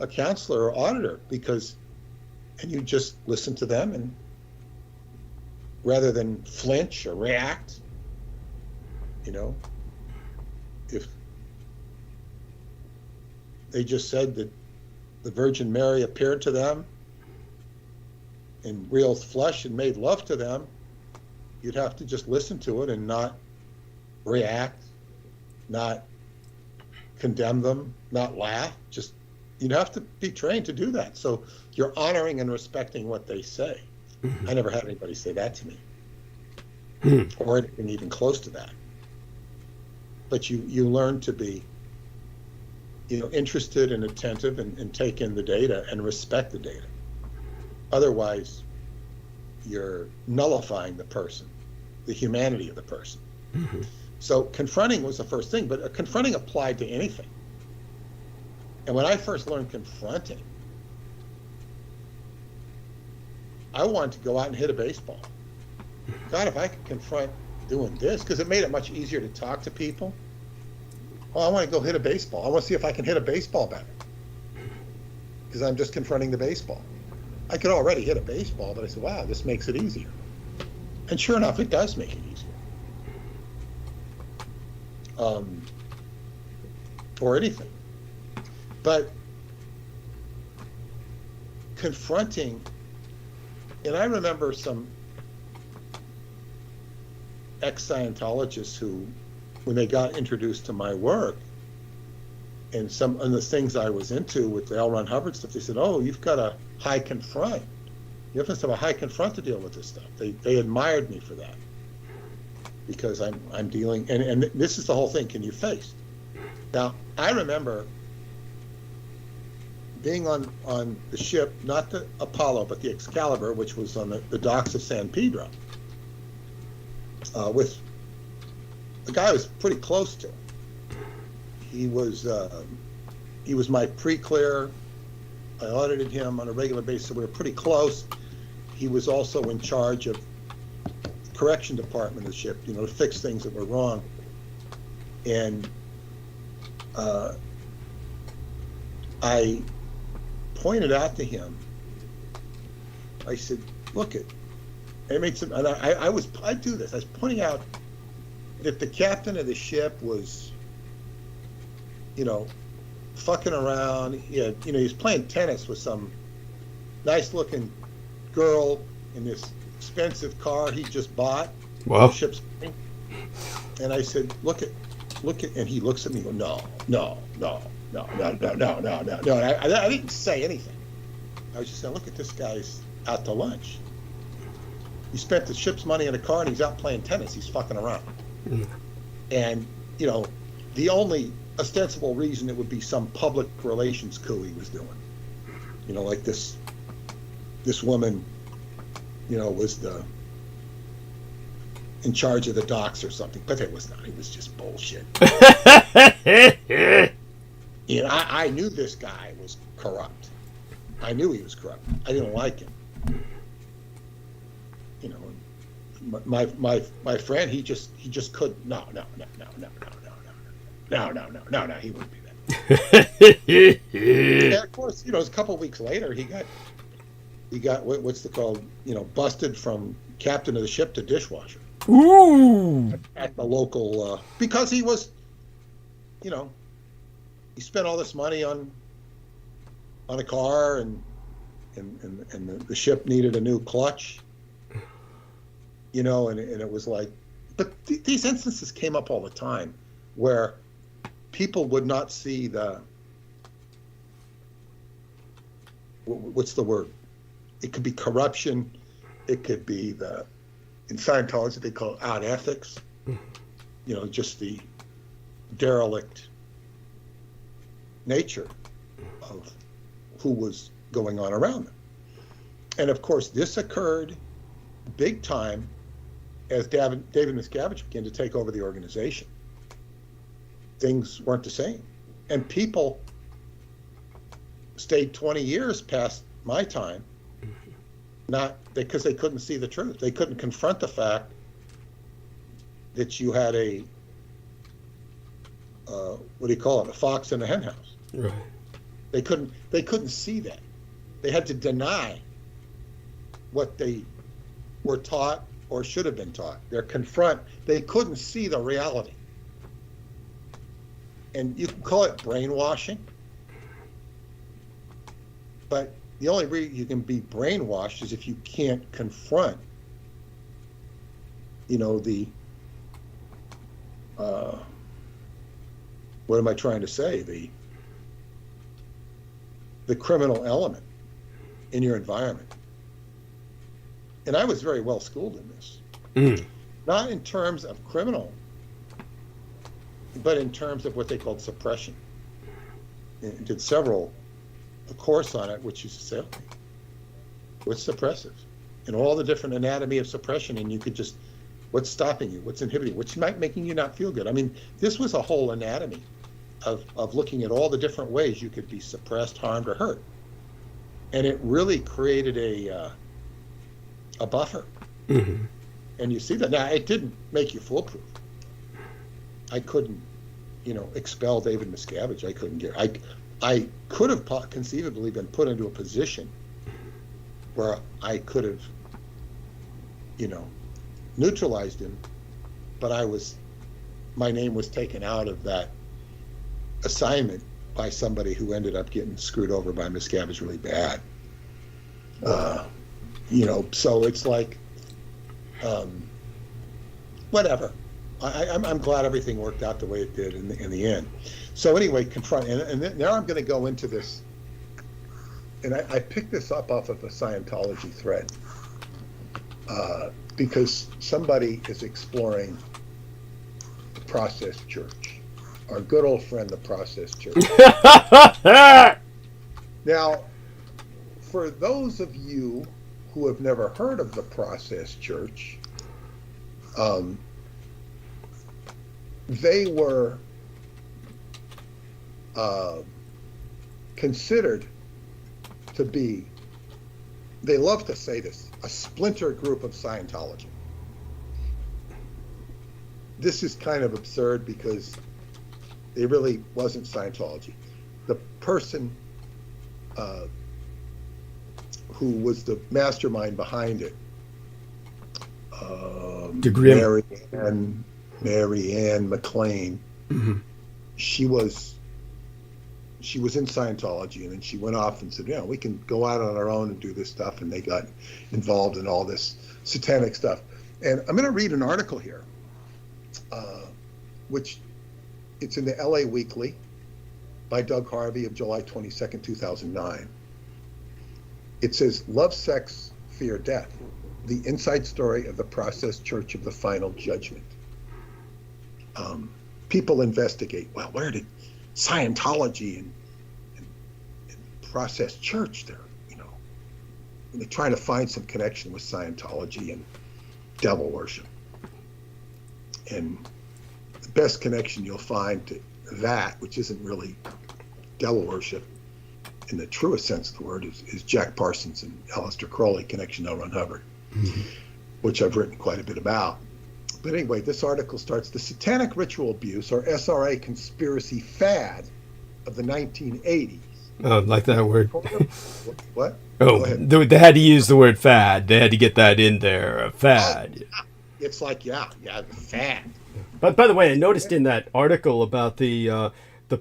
C: a counselor or auditor, and you just listen to them, and rather than flinch or react, if they just said that the Virgin Mary appeared to them in real flesh and made love to them, you'd have to just listen to it and not react, not condemn them, not laugh. You'd have to be trained to do that. So you're honoring and respecting what they say. I never had anybody say that to me, or anything even close to that. But you learn to be, interested and attentive, and take in the data and respect the data. Otherwise, you're nullifying the person, the humanity of the person. So confronting was the first thing, but confronting applied to anything. And when I first learned confronting, I wanted to go out and hit a baseball. God, if I could confront doing this, because it made it much easier to talk to people. Oh, I want to go hit a baseball. I want to see if I can hit a baseball better, because I'm just confronting the baseball. I could already hit a baseball, but I said, wow, this makes it easier. And sure enough, it does make it easier. Or anything. But confronting, and I remember some ex-Scientologists who, when they got introduced to my work and some of the things I was into with the L. Ron Hubbard stuff, they said, oh, you've got a high confront. You have to have a high confront to deal with this stuff. They admired me for that because I'm dealing, and this is the whole thing. Can you face? Now, I remember being on the ship, not the Apollo, but the Excalibur, which was on the docks of San Pedro, with a guy I was pretty close to. He was my pre-clear. I audited him on a regular basis, so we were pretty close. He was also in charge of the correction department of the ship, to fix things that were wrong. And I pointed out to him, I said, look it, I made some, and I do this, I was pointing out that if the captain of the ship was, fucking around, he's playing tennis with some nice looking girl in this expensive car he just bought.
A: Wow.
C: The ship's, and I said, look at, and he looks at me and goes, no. And I didn't say anything. I was just saying, look at this guy's out to lunch. He spent the ship's money in a car and he's out playing tennis. He's fucking around. And, the only ostensible reason it would be some public relations coup he was doing. Like this woman, was in charge of the docks or something, but it was not. It was just bullshit. I knew this guy was corrupt. I knew he was corrupt. I didn't like him. My friend, he just couldn't. No, he wouldn't be that. And of course, it was a couple of weeks later, he got what's the called, busted from captain of the ship to dishwasher.
A: Ooh.
C: At the local, because he was, he spent all this money on a car and the ship needed a new clutch, and it was like, but these instances came up all the time where people would not see what's the word? It could be corruption. It could be in Scientology, they call it out ethics, just the derelict nature of who was going on around them. And of course, this occurred big time as David Miscavige began to take over the organization. Things weren't the same. And people stayed 20 years past my time, not because they couldn't see the truth. They couldn't confront the fact that you had a a fox in a hen house.
A: Right. They
C: couldn't see that. They had to deny what they were taught or should have been taught. They couldn't see the reality. And you can call it brainwashing, but the only reason you can be brainwashed is if you can't confront, what am I trying to say? The criminal element in your environment. And I was very well schooled in this. Not in terms of criminal, but in terms of what they called suppression. And did a course on it, which is to say, okay, what's suppressive? And all the different anatomy of suppression, and you could just, what's stopping you? What's inhibiting? What's making you not feel good? I mean, this was a whole anatomy of looking at all the different ways you could be suppressed, harmed, or hurt. And it really created a buffer. Mm-hmm. And you see that. Now, it didn't make you foolproof. I couldn't, expel David Miscavige. I couldn't get. I could have conceivably been put into a position where I could have, neutralized him, but my name was taken out of that assignment by somebody who ended up getting screwed over by Miscavige really bad. So it's like, whatever. I'm glad everything worked out the way it did in the end. So anyway, confront, and now I'm going to go into this and I picked this up off of a Scientology thread because somebody is exploring the process church, our good old friend, the process church. Now, for those of you who have never heard of the process church, they were considered to be, they love to say this, a splinter group of Scientology. This is kind of absurd because it really wasn't Scientology. The person who was the mastermind behind it, Mary Ann McLean,
A: mm-hmm.
C: she was in Scientology, and then she went off and said, we can go out on our own and do this stuff, and they got involved in all this satanic stuff. And I'm going to read an article here, which it's in the LA Weekly by Doug Harvey of July 22nd, 2009. It says, Love, Sex, Fear, Death, the inside story of the process church of the final judgment. People investigate, well, where did Scientology and process church there, and they're trying to find some connection with Scientology and devil worship. And the best connection you'll find to that, which isn't really devil worship in the truest sense of the word, is Jack Parsons and Aleister Crowley, Connection L. Ron Hubbard,
A: mm-hmm.
C: which I've written quite a bit about. But anyway, this article starts, the satanic ritual abuse, or SRA conspiracy fad of the 1980s.
A: Oh, like that word.
C: What?
A: Oh, they had to use the word fad. They had to get that in there, fad.
C: Oh, yeah. It's like, the fad.
A: But by the way, I noticed in that article about the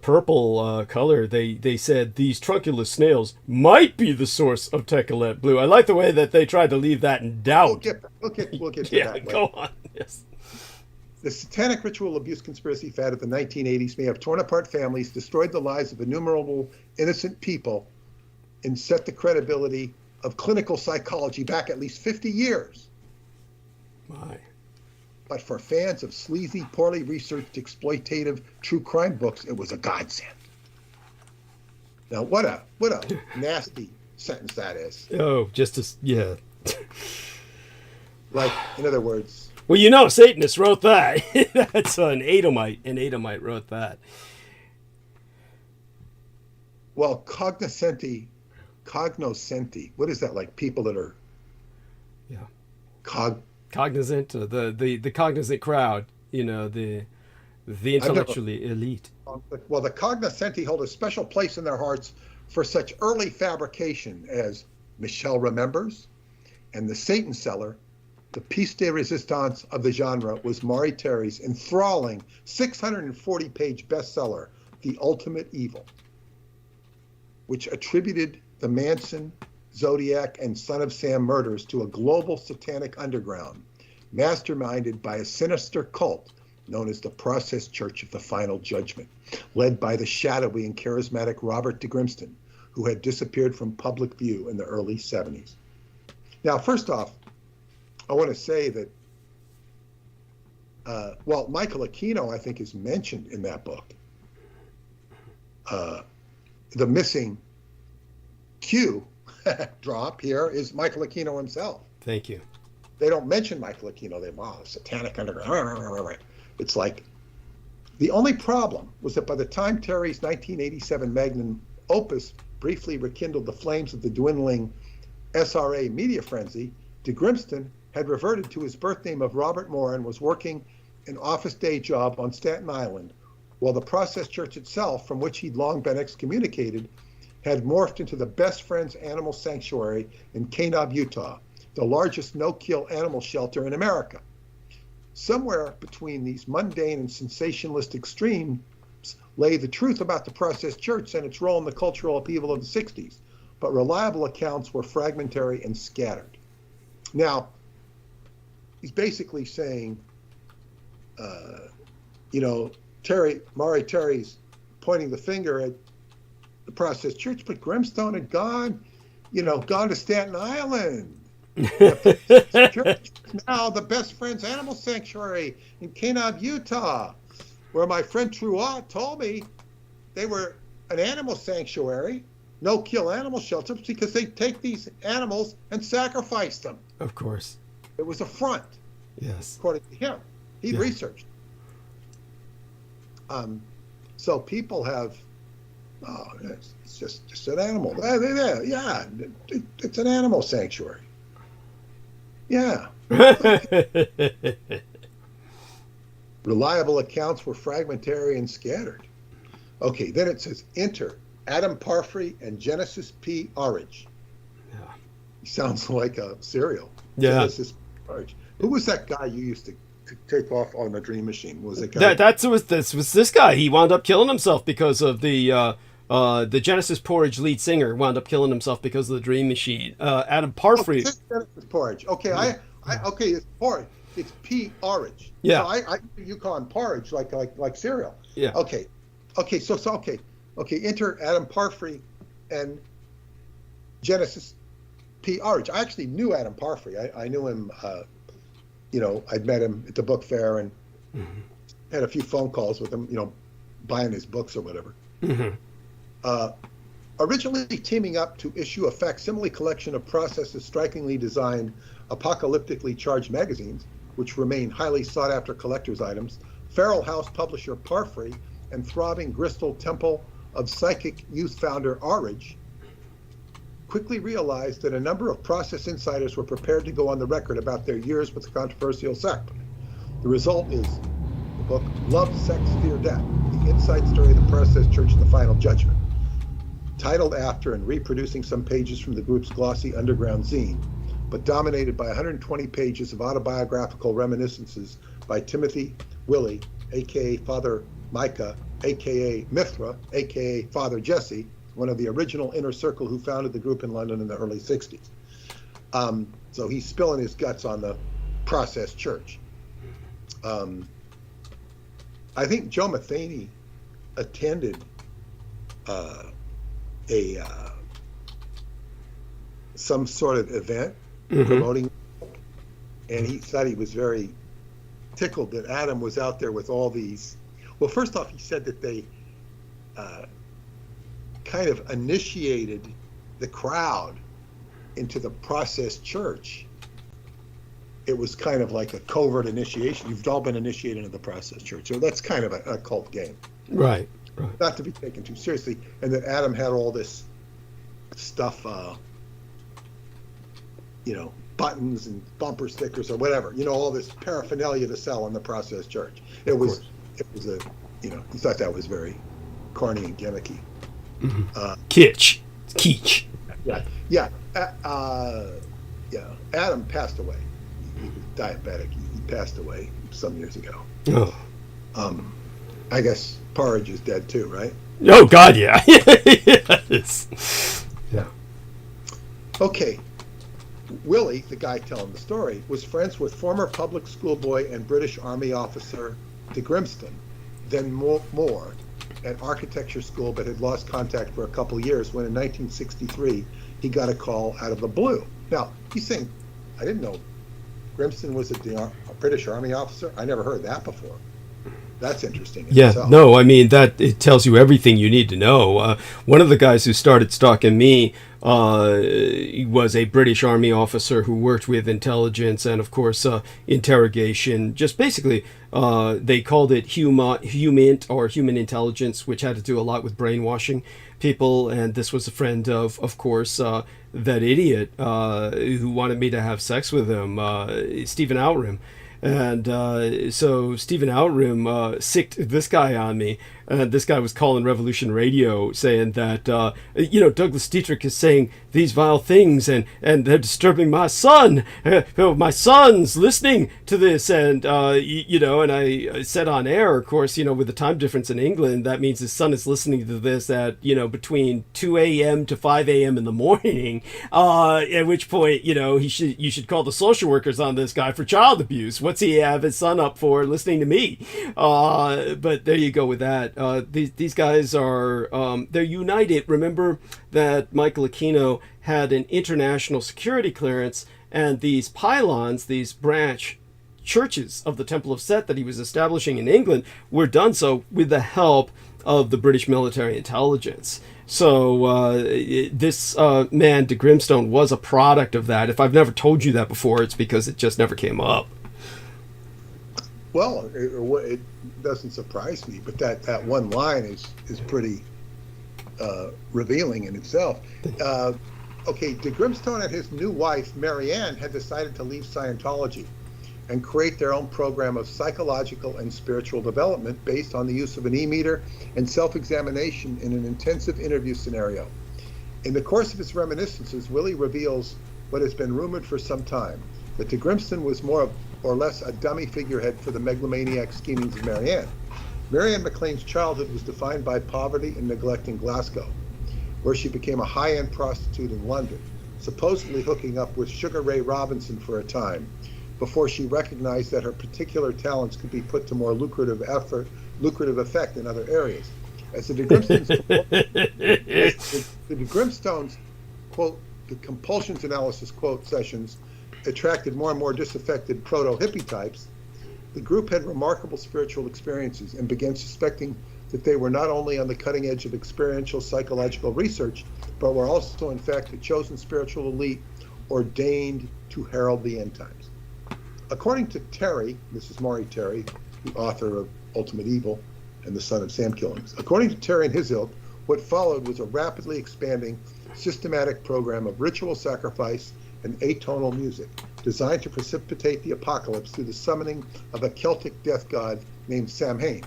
A: purple color, they said these trunculus snails might be the source of Tecalet blue. I like the way that they tried to leave that in doubt.
C: We'll get to
A: yeah,
C: that.
A: Go on. Yes.
C: The satanic ritual abuse conspiracy fad of the 1980s may have torn apart families, destroyed the lives of innumerable innocent people, and set the credibility of clinical psychology back at least 50 years.
A: My.
C: But for fans of sleazy, poorly researched, exploitative true crime books, it was a godsend. Now, what a nasty sentence that is.
A: Oh, yeah.
C: Like, in other words.
A: Well, Satanists wrote that. That's an Edomite. An Edomite wrote that.
C: Well, cognoscenti, what is that, like people that are
A: cognizant, the cognizant crowd, the intellectually elite.
C: Well, the cognoscenti hold a special place in their hearts for such early fabrication as Michelle Remembers, and the Satan Seller. The piece de resistance of the genre was Maury Terry's enthralling 640-page bestseller, The Ultimate Evil, which attributed the Manson, Zodiac, and Son of Sam murders to a global satanic underground, masterminded by a sinister cult known as the Process Church of the Final Judgment, led by the shadowy and charismatic Robert de Grimston, who had disappeared from public view in the early 70s. Now, first off, I want to say that, Michael Aquino, I think, is mentioned in that book. The missing Q drop here is Michael Aquino himself.
A: Thank you.
C: They don't mention Michael Aquino. Satanic underground. It's like, the only problem was that by the time Terry's 1987 magnum opus briefly rekindled the flames of the dwindling SRA media frenzy, de Grimston had reverted to his birth name of Robert Moore and was working an office day job on Staten Island, while the Process Church itself, from which he'd long been excommunicated, had morphed into the Best Friends Animal Sanctuary in Kanab, Utah, the largest no-kill animal shelter in America. Somewhere between these mundane and sensationalist extremes lay the truth about the Process Church and its role in the cultural upheaval of the 60s, but reliable accounts were fragmentary and scattered. Now, he's basically saying, Maury Terry's pointing the finger at the process church, but Grimstone had gone to Staten Island. The church is now the Best Friends Animal Sanctuary in Kanab, Utah, where my friend Truat told me they were an animal sanctuary, no-kill animal shelters, because they take these animals and sacrifice them.
A: Of course.
C: It was a front.
A: Yes.
C: According to him. He researched. So people have, it's just an animal. Yeah, it's an animal sanctuary. Yeah. Reliable accounts were fragmentary and scattered. Okay, then it says, enter Adam Parfrey and Genesis P. Orridge.
A: Yeah.
C: He sounds like a cereal.
A: Yeah.
C: Genesis P. Orridge. Who was that guy you used to take off on the Dream Machine? Was it guy?
A: This was this guy. He wound up killing himself because of the Genesis Porridge lead singer wound up killing himself because of the Dream Machine. Adam Parfrey.
C: Genesis Porridge. Okay, okay, it's Porridge. It's P. Orridge.
A: Yeah.
C: So you call him Porridge like cereal.
A: Yeah.
C: Okay. Enter Adam Parfrey and Genesis P. Orridge. I actually knew Adam Parfrey. I knew him. I'd met him at the book fair and had a few phone calls with him. Buying his books or whatever. Mm-hmm. Originally teaming up to issue a facsimile collection of processes strikingly designed, apocalyptically charged magazines, which remain highly sought-after collector's items, Feral House publisher Parfrey and throbbing Bristol Temple of Psychic Youth founder Orridge quickly realized that a number of process insiders were prepared to go on the record about their years with the controversial sect. The result is the book Love, Sex, Fear, Death, the inside story of the process church and the final judgment, titled after and reproducing some pages from the group's glossy underground zine, but dominated by 120 pages of autobiographical reminiscences by Timothy Willie, aka Father Micah, aka Mithra, aka Father Jesse, one of the original inner circle who founded the group in London in the early 60s. So he's spilling his guts on the process church. I think Joe Matheny attended some sort of event promoting, and he thought he was very tickled that Adam was out there with all these. Well, first off, he said that they kind of initiated the crowd into the process church. It was kind of like a covert initiation. You've all been initiated into the process church. So that's kind of a cult game.
A: Right.
C: Not to be taken too seriously. And that Adam had all this stuff, buttons and bumper stickers or whatever, all this paraphernalia to sell in the process church. It was a, he thought that was very corny and gimmicky.
A: Kitsch. Kitsch.
C: Yeah. Adam passed away. He was diabetic. He passed away some years ago.
A: Oh.
C: I guess Porridge is dead too, right?
A: Oh God, yeah. Yes. Yeah.
C: Okay. Willie, the guy telling the story, was friends with former public school boy and British Army officer de Grimston, then Moore, at architecture school, but had lost contact for a couple of years when in 1963 he got a call out of the blue. Now, he's saying, I didn't know Grimston was a British Army officer. I never heard that before. That's interesting.
A: No, I mean, that it tells you everything you need to know. One of the guys who started stalking me was a British Army officer who worked with intelligence and, of course, interrogation. Just basically, they called it human intelligence, which had to do a lot with brainwashing people. And this was a friend of course, that idiot who wanted me to have sex with him, Stephen Outram. And so Stephen Outram sicked this guy on me. And this guy was calling Revolution Radio saying that, Douglas Dietrich is saying these vile things and they're disturbing my son. My son's listening to this. And, and I said on air, of course, with the time difference in England, that means his son is listening to this at, between 2 a.m. to 5 a.m. in the morning. At which point, you should call the social workers on this guy for child abuse. What's he have his son up for listening to me? But there you go with that. that these guys are they're united. Remember that Michael Aquino had an international security clearance, and these pylons, these branch churches of the Temple of Set that he was establishing in England, were done so with the help of the British military intelligence. So this man, de Grimstone, was a product of that. If I've never told you that before, it's because it just never came up.
C: Well, it doesn't surprise me, but that one line is pretty revealing in itself. Okay, de Grimstone and his new wife, Marianne, had decided to leave Scientology and create their own program of psychological and spiritual development based on the use of an e-meter and self-examination in an intensive interview scenario. In the course of his reminiscences, Willie reveals what has been rumored for some time, that de Grimstone was more or less a dummy figurehead for the megalomaniac schemings of Marianne. Marianne McLean's childhood was defined by poverty and neglect in Glasgow, where she became a high-end prostitute in London, supposedly hooking up with Sugar Ray Robinson for a time, before she recognized that her particular talents could be put to more lucrative effect in other areas. As the de Grimstone's, quote, the compulsions analysis, quote, sessions attracted more and more disaffected proto-hippie types, the group had remarkable spiritual experiences and began suspecting that they were not only on the cutting edge of experiential psychological research, but were also, in fact, the chosen spiritual elite ordained to herald the end times. According to Terry, this is Maury Terry, the author of Ultimate Evil and the son of Sam Killings. According to Terry and his ilk, what followed was a rapidly expanding, systematic program of ritual sacrifice and atonal music designed to precipitate the apocalypse through the summoning of a Celtic death god named Samhain.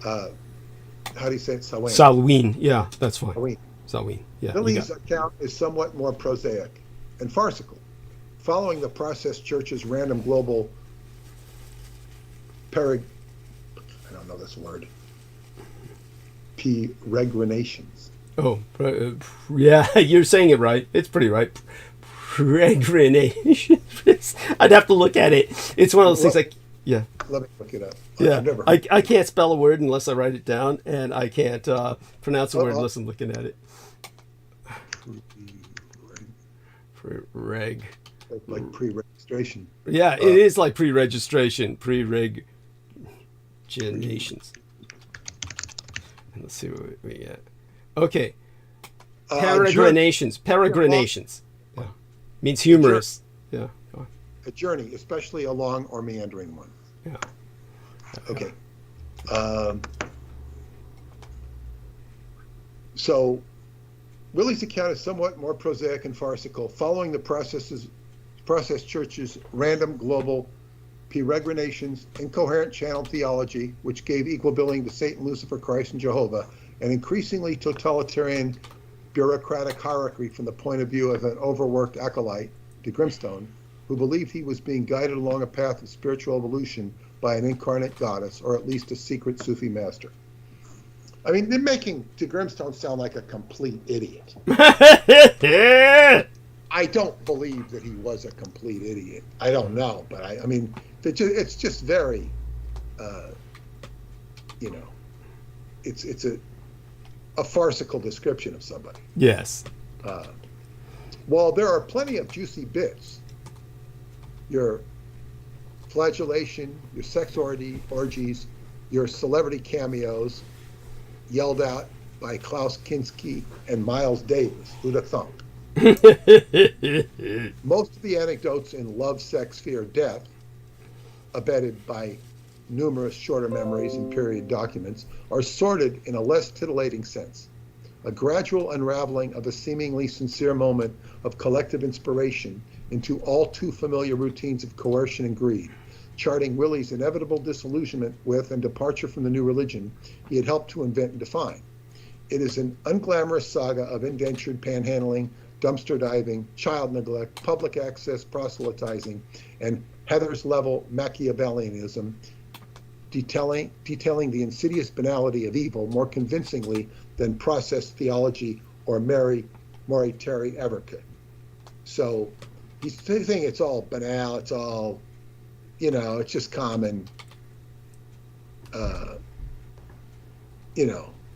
C: How do you say it? Samhain.
A: Samhain, yeah, that's fine.
C: Samhain.
A: Samhain, yeah.
C: Billy's account is somewhat more prosaic and farcical. Following the process church's random global I don't know this word, peregrinations.
A: Oh, yeah, you're saying it right. It's pretty right. Peregrinations. I'd have to look at it. It's one of those things like, yeah.
C: Let me look it up.
A: Yeah, I can't spell a word unless I write it down, and I can't pronounce a word unless I'm looking at it.
C: Like pre-registration.
A: Yeah, it is like pre-registration, pre-reginations. And let's see what we get. Okay. Peregrinations. Peregrinations. Yeah. Means humorous. Yeah. Go on.
C: A journey, especially a long or meandering one.
A: Yeah.
C: Okay. So Willie's account is somewhat more prosaic and farcical, following the process church's random global peregrinations, incoherent channel theology, which gave equal billing to Satan, Lucifer, Christ, and Jehovah, an increasingly totalitarian bureaucratic hierarchy from the point of view of an overworked acolyte, de Grimstone, who believed he was being guided along a path of spiritual evolution by an incarnate goddess, or at least a secret Sufi master. I mean, they're making de Grimstone sound like a complete idiot. I don't believe that he was a complete idiot. I don't know, but I mean, it's just very, it's a farcical description of somebody.
A: Yes.
C: While there are plenty of juicy bits, your flagellation, your sex orgies, your celebrity cameos, yelled out by Klaus Kinski and Miles Davis, who'd have thunk. Most of the anecdotes in love, sex, fear, death, abetted by numerous shorter memories and period documents, are sorted in a less titillating sense. A gradual unraveling of a seemingly sincere moment of collective inspiration into all too familiar routines of coercion and greed, charting Willie's inevitable disillusionment with and departure from the new religion he had helped to invent and define. It is an unglamorous saga of indentured panhandling, dumpster diving, child neglect, public access proselytizing, and Heather's level Machiavellianism, detailing the insidious banality of evil more convincingly than process theology or Maury Terry ever could. So he's saying it's all banal, it's all, it's just common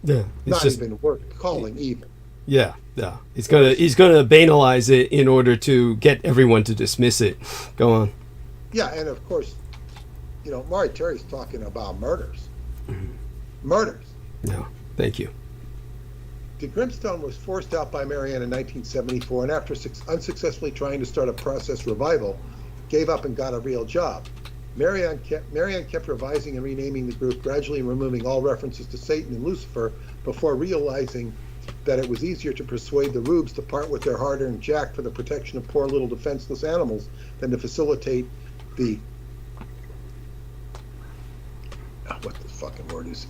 A: Yeah, it's
C: not
A: just
C: even worth calling evil.
A: yeah. He's gonna banalize it in order to get everyone to dismiss it. Go on.
C: Yeah, and of course, Maury Terry's talking about murders. Murders.
A: No, thank you.
C: De Grimstone was forced out by Marianne in 1974, and after unsuccessfully trying to start a process revival, gave up and got a real job. Marianne kept revising and renaming the group, gradually removing all references to Satan and Lucifer, before realizing that it was easier to persuade the rubes to part with their hard-earned jack for the protection of poor little defenseless animals than to facilitate the what the fucking word is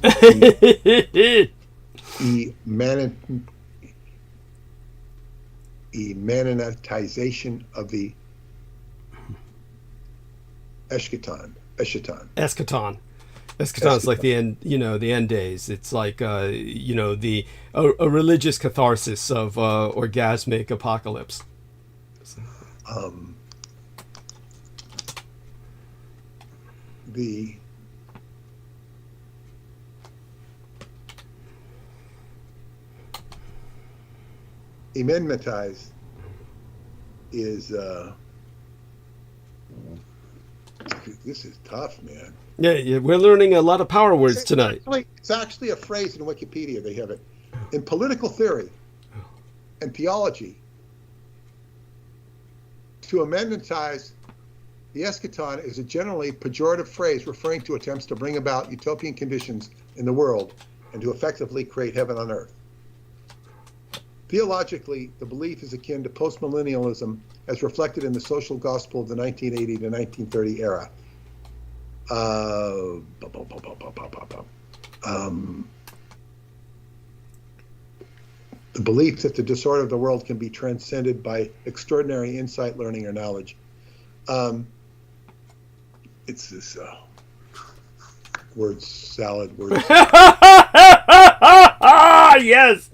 C: emanatization of the eschaton.
A: Eschaton is like the end, the end days. It's like, a religious catharsis of orgasmic apocalypse.
C: The emanatized is this is tough, man.
A: Yeah, we're learning a lot of power words tonight.
C: It's actually a phrase in Wikipedia. They have it in political theory and theology. To emanatize the eschaton is a generally pejorative phrase referring to attempts to bring about utopian conditions in the world and to effectively create heaven on earth. Theologically, the belief is akin to postmillennialism as reflected in the social gospel of the 1980 to 1930 era. The belief that the disorder of the world can be transcended by extraordinary insight, learning, or knowledge. It's this word salad.
A: Yes.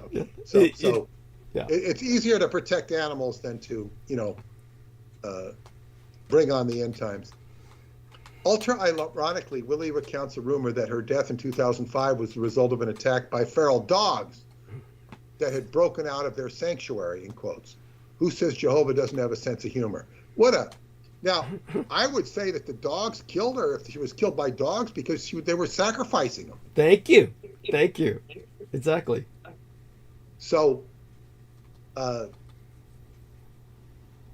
C: Okay. So yeah. It's easier to protect animals than to, bring on the end times. Ultra ironically, Willie recounts a rumor that her death in 2005 was the result of an attack by feral dogs that had broken out of their sanctuary, in quotes. Who says Jehovah doesn't have a sense of humor? Now, I would say that the dogs killed her if she was killed by dogs because they were sacrificing them.
A: Thank you. Exactly.
C: So,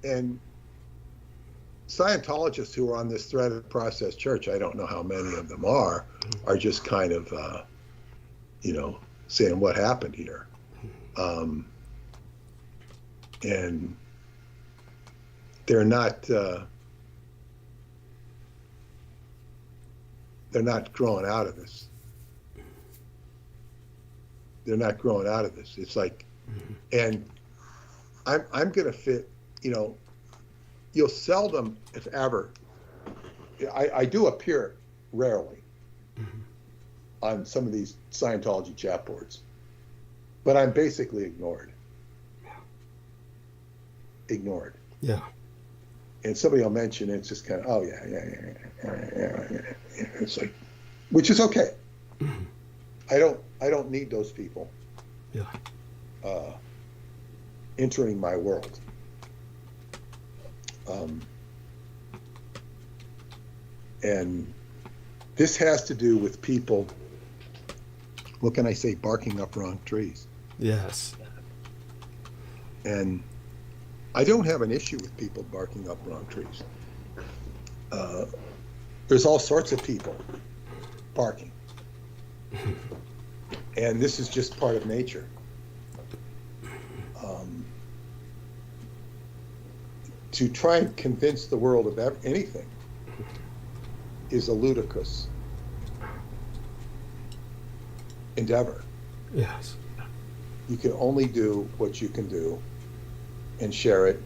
C: and Scientologists who are on this thread of process church, I don't know how many of them are just kind of, saying what happened here. And they're not growing out of this. They're not growing out of this. It's like, and I'm going to fit, you'll seldom, if ever, I do appear rarely on some of these Scientology chat boards, but I'm basically ignored.
A: Yeah.
C: And somebody will mention it, it's just kind of, oh yeah. It's like, which is okay. I don't need those people.
A: Yeah.
C: Entering my world. And this has to do with people, what can I say, barking up wrong trees.
A: Yes.
C: And I don't have an issue with people barking up wrong trees. There's all sorts of people barking. And this is just part of nature. To try and convince the world of anything is a ludicrous endeavor.
A: Yes.
C: You can only do what you can do and share it.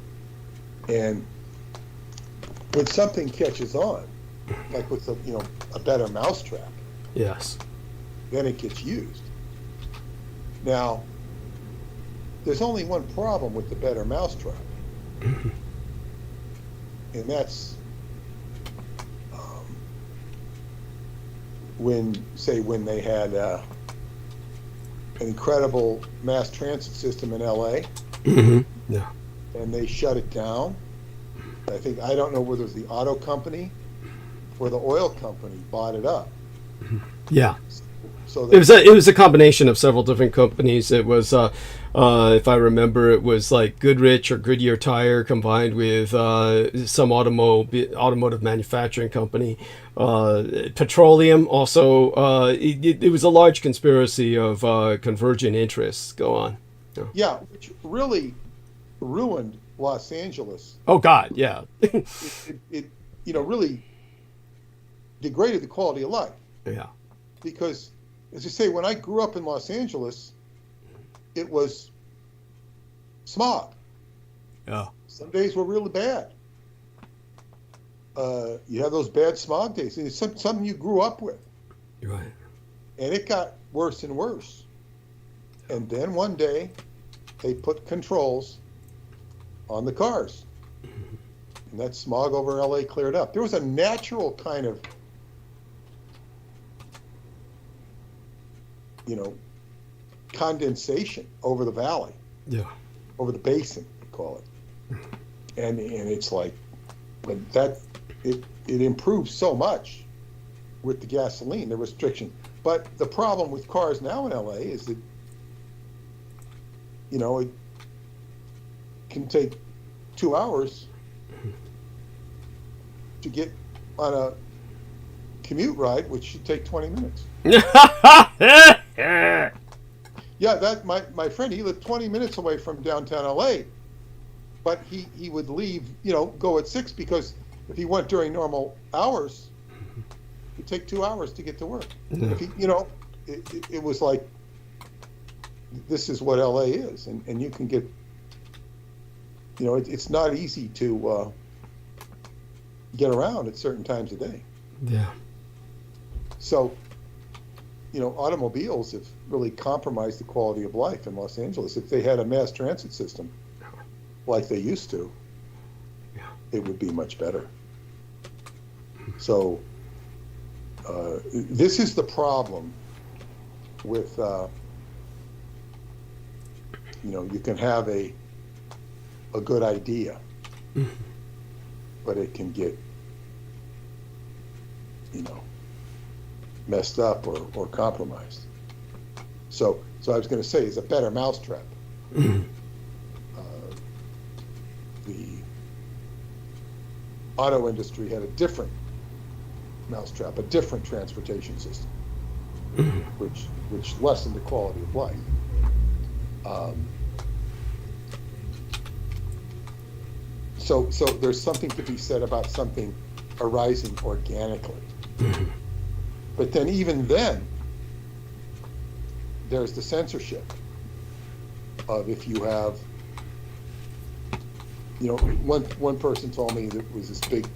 C: And when something catches on, like with a better mousetrap,
A: Yes.
C: then it gets used. Now, there's only one problem with the better mousetrap, and that's when they had an incredible mass transit system in LA,
A: Yeah.
C: and they shut it down. I don't know whether it was the auto company or the oil company bought it up.
A: Yeah.
C: So
A: It was a combination of several different companies. It was, if I remember, it was like Goodrich or Goodyear Tire combined with some automotive manufacturing company. Petroleum also. It was a large conspiracy of convergent interests. Go on.
C: yeah, which really ruined Los Angeles.
A: Oh God, yeah.
C: It really degraded the quality of life.
A: Yeah.
C: Because, as I say, when I grew up in Los Angeles, it was smog.
A: Yeah.
C: Some days were really bad. You have those bad smog days, and it's something you grew up with.
A: Right. And
C: it got worse and worse. And then one day, they put controls on the cars. And that smog over LA cleared up. There was a natural kind of, condensation over the valley.
A: Yeah.
C: Over the basin, we call it. And it's like, when it improved so much with the gasoline, the restriction. But the problem with cars now in LA is that, it can take 2 hours to get on a commute ride, which should take 20 minutes. Yeah, my friend, he lived 20 minutes away from downtown LA, but he would leave, go at 6, because if he went during normal hours, it'd take 2 hours to get to work.
A: Yeah.
C: If he, it was like, this is what LA is, and you can get, it's not easy to get around at certain times of day.
A: Yeah.
C: So, automobiles have really compromised the quality of life in Los Angeles. If they had a mass transit system like they used to, it would be much better. So, this is the problem with, you can have a good idea, but it can get, messed up or compromised. So I was going to say, it's a better mousetrap. The auto industry had a different mousetrap, a different transportation system, which lessened the quality of life. So there's something to be said about something arising organically. But then even then, there's the censorship of, if you have, one person told me there was this big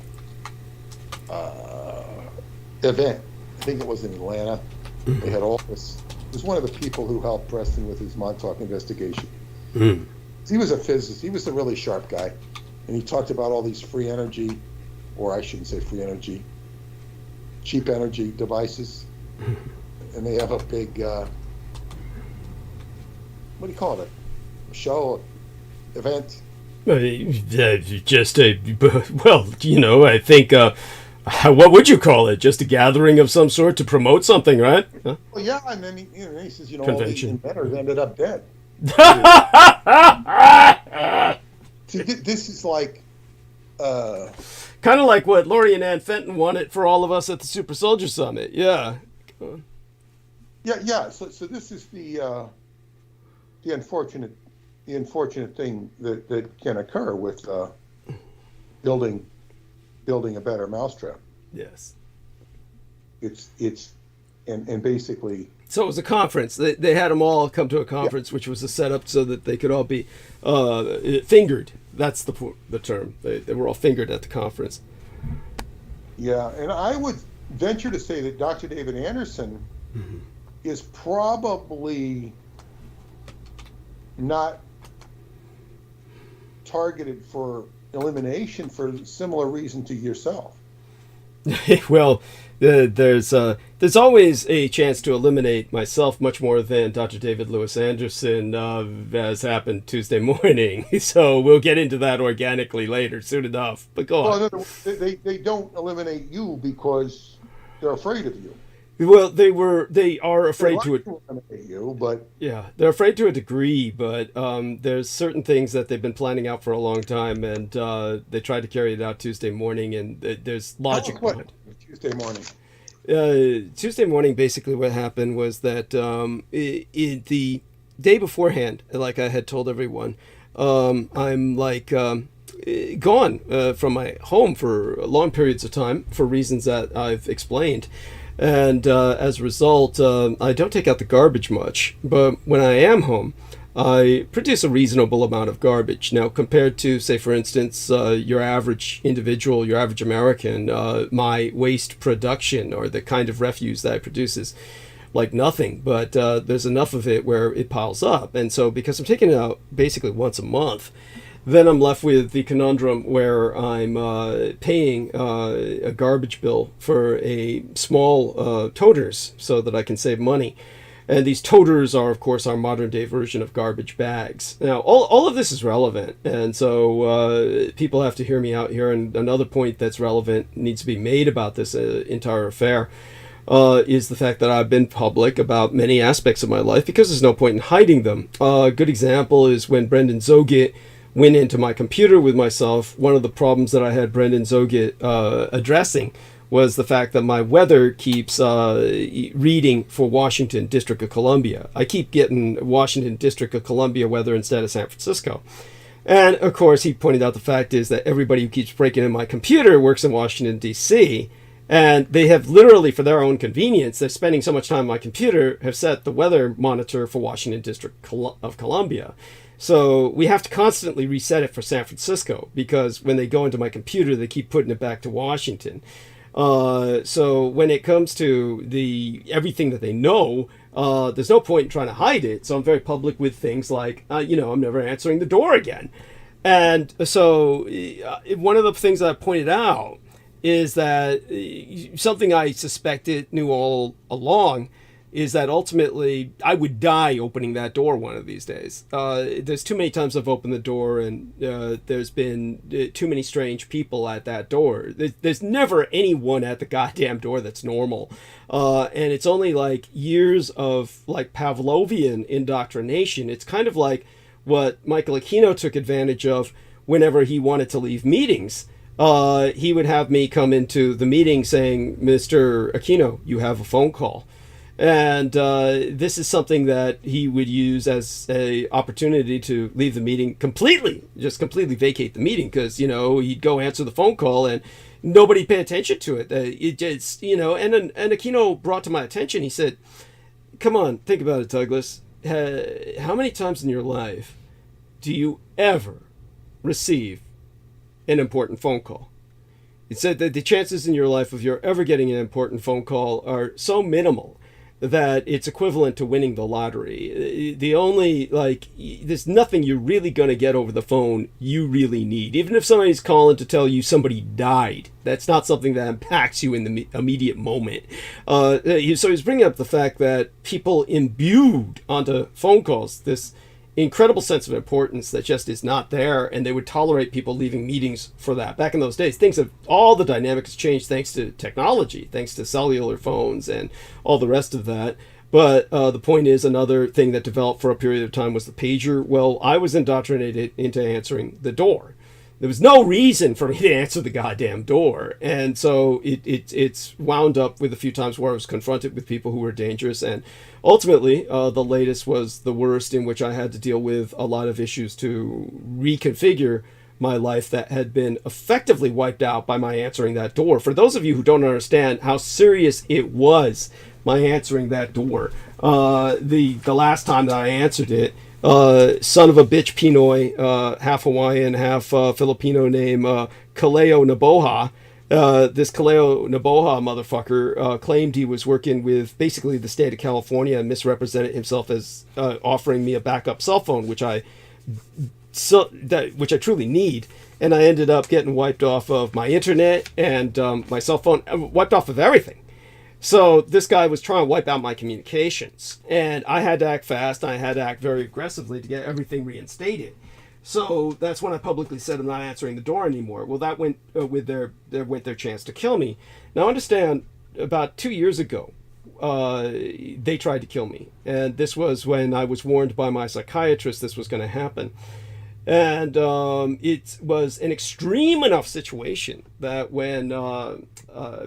C: event. I think it was in Atlanta. They had all this. It was one of the people who helped Preston with his Montauk investigation. He was a physicist. He was a really sharp guy. And he talked about all these free energy, or I shouldn't say free energy, cheap energy devices. And they have a big, what do you call it? A show, event?
A: Just a, I think, what would you call it? Just a gathering of some sort to promote something, right? Huh?
C: Well, yeah, and then he says, all
A: Convention.
C: these inventors ended up dead. See, this is like...
A: kind of like what Laurie and Ann Fenton wanted for all of us at the Super Soldier Summit. Yeah.
C: Yeah. So this is the unfortunate thing that can occur with building a better mousetrap.
A: Yes.
C: It's basically.
A: So it was a conference. They had them all come to a conference, which was a setup so that they could all be fingered. That's the term. They were all fingered at the conference.
C: Yeah, and I would venture to say that Dr. David Anderson is probably not targeted for elimination for a similar reason to yourself.
A: Well, there's there's always a chance to eliminate myself much more than Dr. David Lewis Anderson, as happened Tuesday morning. So we'll get into that organically later, soon enough. But go on.
C: Well, in other words, they don't eliminate you because they're afraid of you.
A: Well, they are afraid
C: They
A: to
C: eliminate you, but
A: yeah, they're afraid to a degree, but there's certain things that they've been planning out for a long time, and they tried to carry it out Tuesday morning, and there's logic
C: what
A: behind it.
C: Tuesday morning.
A: Tuesday morning, basically what happened was that the day beforehand, like I had told everyone, I'm like gone from my home for long periods of time for reasons that I've explained. And as a result, I don't take out the garbage much. But when I am home, I produce a reasonable amount of garbage. Now, compared to, say, for instance, your average individual, your average American, my waste production or the kind of refuse that I produce is like nothing. But there's enough of it where it piles up. And so because I'm taking it out basically once a month, then I'm left with the conundrum where I'm paying a garbage bill for a small toters so that I can save money. And these toters are, of course, our modern day version of garbage bags. Now, all of this is relevant. And so people have to hear me out here. And another point that's relevant needs to be made about this entire affair is the fact that I've been public about many aspects of my life because there's no point in hiding them. A good example is when Brendan Zogit went into my computer with myself. One of the problems that I had Brendan Zogit addressing was the fact that my weather keeps reading for Washington, District of Columbia. I keep getting Washington, District of Columbia weather instead of San Francisco. And, of course, he pointed out the fact is that everybody who keeps breaking in my computer works in Washington, D.C., and they have literally, for their own convenience, they're spending so much time on my computer, have set the weather monitor for Washington, District of Columbia. So we have to constantly reset it for San Francisco because when they go into my computer, they keep putting it back to Washington. So when it comes to everything that they know, there's no point in trying to hide it. So I'm very public with things like, I'm never answering the door again. And so one of the things that I pointed out is that something I suspected, knew all along, is that ultimately I would die opening that door one of these days. There's too many times I've opened the door and there's been too many strange people at that door. There's never anyone at the goddamn door that's normal. And it's only like years of like Pavlovian indoctrination. It's kind of like what Michael Aquino took advantage of whenever he wanted to leave meetings. He would have me come into the meeting saying, "Mr. Aquino, you have a phone call." And this is something that he would use as a opportunity to leave the meeting completely vacate the meeting because, he'd go answer the phone call and nobody pay attention to it. It just, and Aquino brought to my attention, he said, "Come on, think about it, Douglas. How many times in your life do you ever receive an important phone call?" It said that the chances in your life of you ever getting an important phone call are so minimal that it's equivalent to winning the lottery. The only, there's nothing you're really going to get over the phone you really need. Even if somebody's calling to tell you somebody died, that's not something that impacts you in the immediate moment. So he's bringing up the fact that people imbued onto phone calls this incredible sense of importance that just is not there, and they would tolerate people leaving meetings for that. Back in those days, all the dynamic has changed thanks to technology, thanks to cellular phones and all the rest of that. But the point is, another thing that developed for a period of time was the pager. Well, I was indoctrinated into answering the door. There was no reason for me to answer the goddamn door. And so it's wound up with a few times where I was confronted with people who were dangerous. And ultimately, the latest was the worst, in which I had to deal with a lot of issues to reconfigure my life that had been effectively wiped out by my answering that door. For those of you who don't understand how serious it was, my answering that door, the last time that I answered it, son of a bitch Pinoy, half Hawaiian, half Filipino name, Kaleo Naboha. This Kaleo Naboha motherfucker claimed he was working with basically the state of California and misrepresented himself as offering me a backup cell phone, which I truly need. And I ended up getting wiped off of my internet and my cell phone, wiped off of everything. So this guy was trying to wipe out my communications, and I had to act fast. I had to act very aggressively to get everything reinstated. So that's when I publicly said I'm not answering the door anymore. Well, that went with their chance to kill me. Now understand, about 2 years ago, they tried to kill me, and this was when I was warned by my psychiatrist this was going to happen. And it was an extreme enough situation that when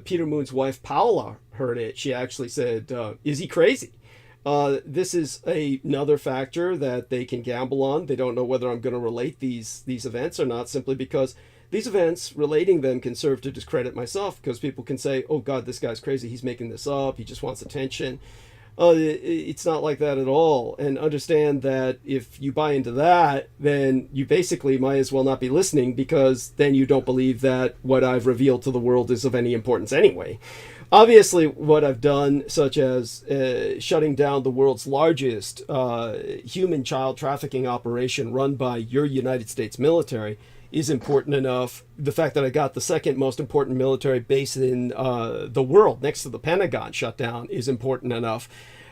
A: Peter Moon's wife Paula heard it, she actually said, is he crazy? This is another factor that they can gamble on. They don't know whether I'm going to relate these events or not, simply because these events, relating them, can serve to discredit myself, because people can say, oh God, this guy's crazy, he's making this up, he just wants attention. It's not like that at all. And understand that if you buy into that, then you basically might as well not be listening, because then you don't believe that what I've revealed to the world is of any importance anyway. Obviously, what I've done, such as shutting down the world's largest human child trafficking operation run by your United States military, is important enough. The fact that I got the second most important military base in the world next to the Pentagon shut down is important enough.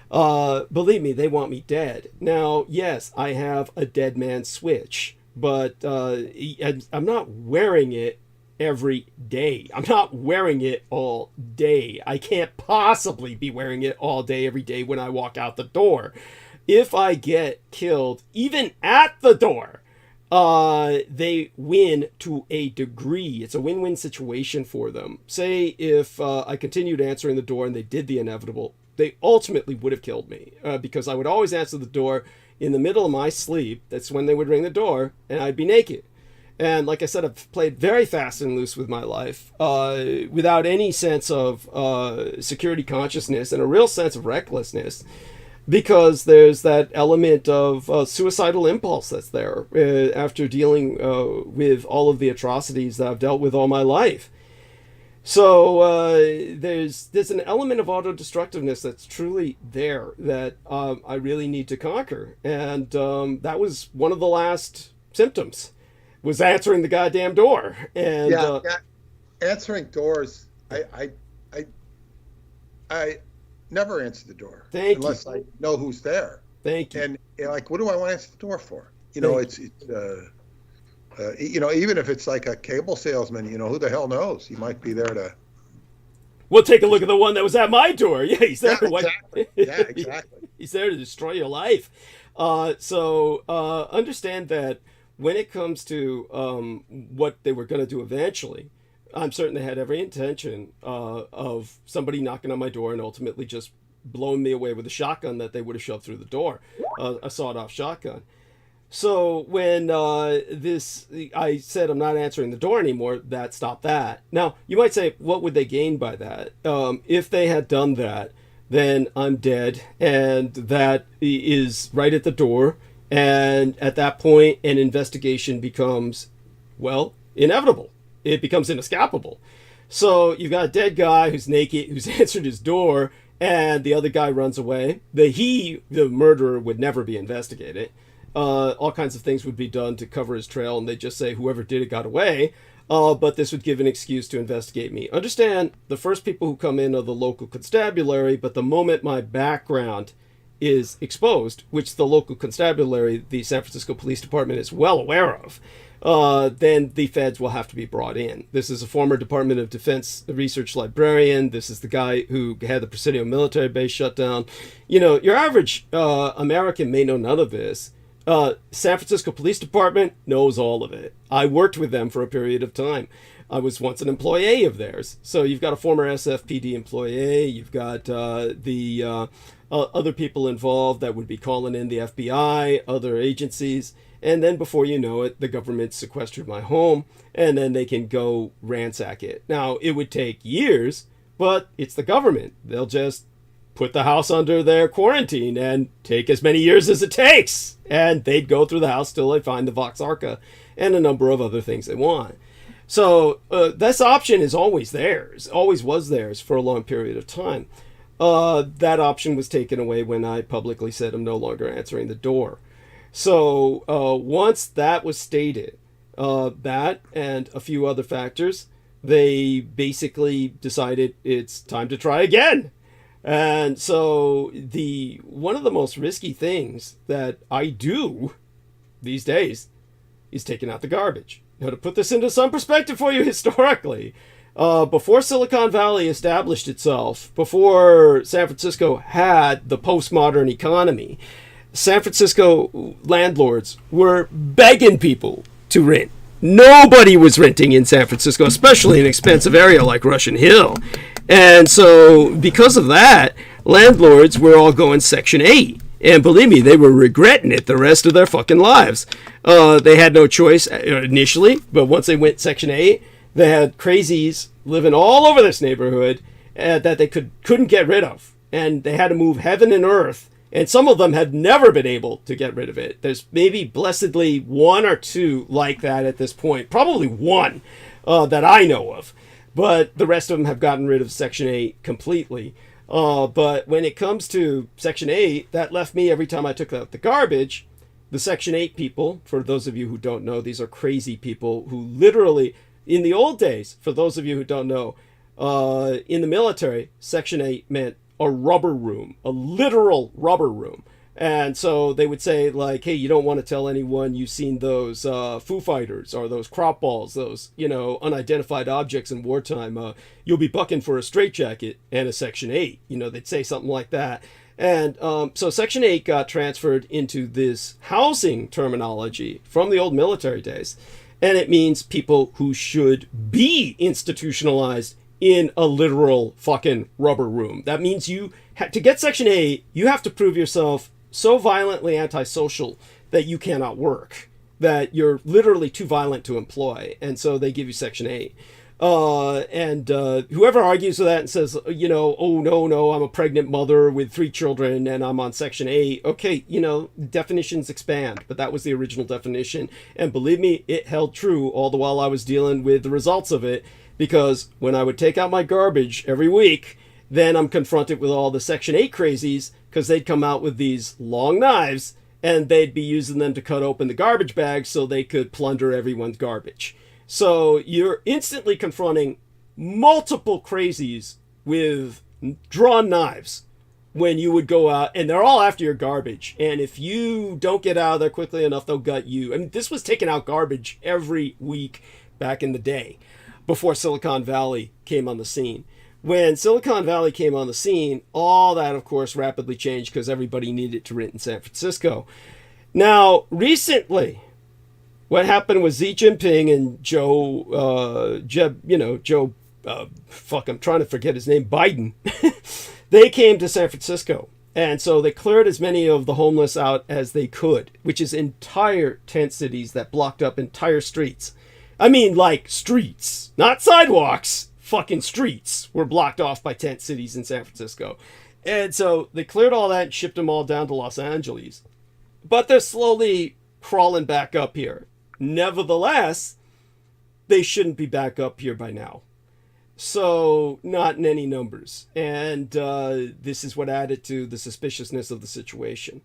A: Believe me, they want me dead. Now, yes, I have a dead man switch, but I'm not wearing it every day. I'm not wearing it all day. I can't possibly be wearing it all day every day when I walk out the door. If I get killed, even at the door, they win to a degree. It's a win-win situation for them. Say if I continued answering the door and they did the inevitable, they ultimately would have killed me, because I would always answer the door in the middle of my sleep. That's when they would ring the door, and I'd be naked. And like I said, I've played very fast and loose with my life, without any sense of security consciousness and a real sense of recklessness, because there's that element of suicidal impulse that's there after dealing with all of the atrocities that I've dealt with all my life. So there's an element of autodestructiveness that's truly there that I really need to conquer. And that was one of the last symptoms, was answering the goddamn door. And
C: yeah. Answering doors, I never answer the door unless I know who's there.
A: Thank you.
C: And like, what do I want to answer the door for? It's even if it's like a cable salesman, who the hell knows? He might be there to.
A: We'll take a look at the one that was at my door. Yeah, he's there.
C: Yeah, exactly. Yeah, exactly.
A: He's there to destroy your life. So understand that when it comes to what they were going to do eventually, I'm certain they had every intention of somebody knocking on my door and ultimately just blowing me away with a shotgun that they would have shoved through the door, a sawed-off shotgun. So when I said I'm not answering the door anymore, that stopped that. Now, you might say, what would they gain by that? If they had done that, then I'm dead, and that is right at the door. And at that point, an investigation becomes, well, inevitable. It becomes inescapable. So you've got a dead guy who's naked, who's answered his door, and the other guy runs away. The murderer, would never be investigated. All kinds of things would be done to cover his trail, and they just say whoever did it got away. But this would give an excuse to investigate me. Understand, the first people who come in are the local constabulary, but the moment my background is exposed, which the local constabulary, the San Francisco Police Department, is well aware of, then the feds will have to be brought in. This is a former Department of Defense research librarian. This is the guy who had the Presidio military base shut down. Your average American may know none of this. San Francisco Police Department knows all of it. I worked with them for a period of time. I was once an employee of theirs. So you've got a former SFPD employee. You've got the other people involved that would be calling in the FBI, other agencies. And then before you know it, the government sequestered my home, and then they can go ransack it. Now, it would take years, but it's the government. They'll just put the house under their quarantine and take as many years as it takes. And they'd go through the house till they find the Vox Arca and a number of other things they want. So this option is always theirs, always was theirs for a long period of time. That option was taken away when I publicly said I'm no longer answering the door. So once that was stated, that and a few other factors, they basically decided it's time to try again. And so one of the most risky things that I do these days is taking out the garbage. Now, to put this into some perspective for you historically, before Silicon Valley established itself, before San Francisco had the postmodern economy, San Francisco landlords were begging people to rent. Nobody was renting in San Francisco, especially an expensive area like Russian Hill. And so because of that, landlords were all going Section 8. And believe me, they were regretting it the rest of their fucking lives. They had no choice initially, but once they went Section 8, they had crazies living all over this neighborhood that they couldn't get rid of. And they had to move heaven and earth. And some of them had never been able to get rid of it. There's maybe blessedly one or two like that at this point. Probably one that I know of. But the rest of them have gotten rid of Section 8 completely. But when it comes to Section 8, that left me, every time I took out the garbage, the Section 8 people, for those of you who don't know, these are crazy people who literally, in the old days, for those of you who don't know, in the military, Section 8 meant a rubber room, a literal rubber room. And so they would say, like, hey, you don't want to tell anyone you've seen those Foo Fighters or those crop balls, those, unidentified objects in wartime. You'll be bucking for a straitjacket and a Section 8. They'd say something like that. And so Section 8 got transferred into this housing terminology from the old military days. And it means people who should be institutionalized in a literal fucking rubber room. That means to get Section 8, you have to prove yourself so violently antisocial that you cannot work, that you're literally too violent to employ. And so they give you Section 8. And whoever argues with that and says, oh, no, I'm a pregnant mother with 3 children and I'm on Section 8. Okay, definitions expand, but that was the original definition. And believe me, it held true all the while I was dealing with the results of it. Because when I would take out my garbage every week, then I'm confronted with all the Section 8 crazies, because they'd come out with these long knives and they'd be using them to cut open the garbage bags so they could plunder everyone's garbage. So you're instantly confronting multiple crazies with drawn knives when you would go out, and they're all after your garbage. And if you don't get out of there quickly enough, they'll gut you. I mean, this was taking out garbage every week back in the day, before Silicon Valley came on the scene. When Silicon Valley came on the scene, all that, of course, rapidly changed because everybody needed to rent in San Francisco. Now, recently, what happened was Xi Jinping and I'm trying to forget his name, Biden, they came to San Francisco. And so they cleared as many of the homeless out as they could, which is entire tent cities that blocked up entire streets. I mean, like streets, not sidewalks, fucking streets were blocked off by tent cities in San Francisco. And so they cleared all that and shipped them all down to Los Angeles. But they're slowly crawling back up here. Nevertheless, they shouldn't be back up here by now. So, not in any numbers. And this is what added to the suspiciousness of the situation.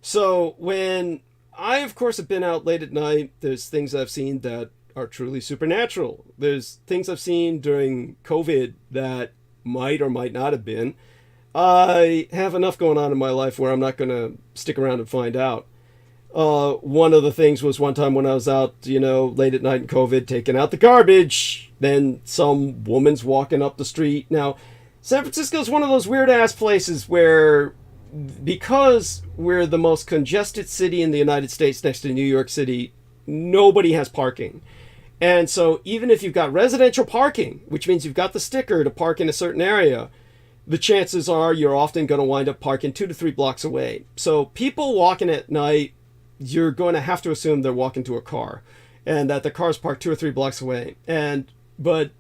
A: So, when I, of course, have been out late at night, there's things I've seen that are truly supernatural. There's things I've seen during COVID that might or might not have been. I have enough going on in my life where I'm not going to stick around and find out. One of the things was one time when I was out, late at night in COVID, taking out the garbage. Then some woman's walking up the street. Now, San Francisco is one of those weird-ass places where, because we're the most congested city in the United States next to New York City, nobody has parking. And so even if you've got residential parking, which means you've got the sticker to park in a certain area, the chances are you're often going to wind up parking 2 to 3 blocks away. So people walking at night, you're going to have to assume they're walking to a car and that the car's parked 2 or 3 blocks away. But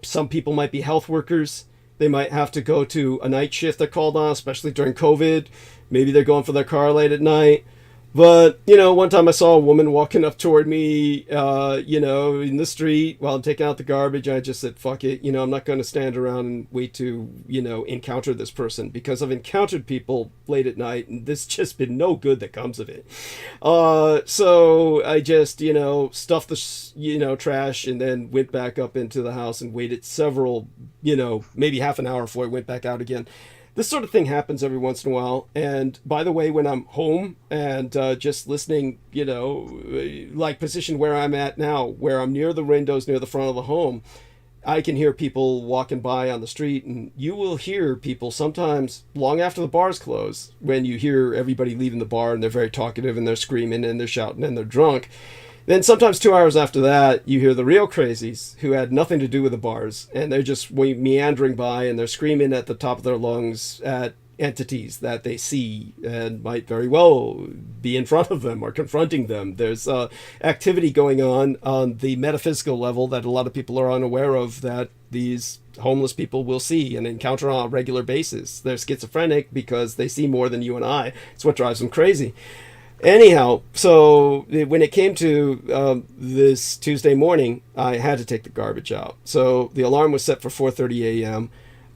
A: some people might be health workers. They might have to go to a night shift they're called on, especially during COVID. Maybe they're going for their car late at night. But, one time I saw a woman walking up toward me, in the street while I'm taking out the garbage. I just said, fuck it. I'm not going to stand around and wait to, encounter this person, because I've encountered people late at night and there's just been no good that comes of it. So I just, stuffed the, trash and then went back up into the house and waited several, maybe half an hour before I went back out again. This sort of thing happens every once in a while. And by the way, when I'm home and just listening, like position where I'm at now, where I'm near the windows, near the front of the home, I can hear people walking by on the street, and you will hear people sometimes long after the bars close, when you hear everybody leaving the bar and they're very talkative and they're screaming and they're shouting and they're drunk. Then sometimes 2 hours after that, you hear the real crazies who had nothing to do with the bars, and they're just meandering by and they're screaming at the top of their lungs at entities that they see and might very well be in front of them or confronting them. There's activity going on the metaphysical level that a lot of people are unaware of, that these homeless people will see and encounter on a regular basis. They're schizophrenic because they see more than you and I. It's what drives them crazy. Anyhow, so when it came to this Tuesday morning, I had to take the garbage out. So the alarm was set for 4:30 a.m.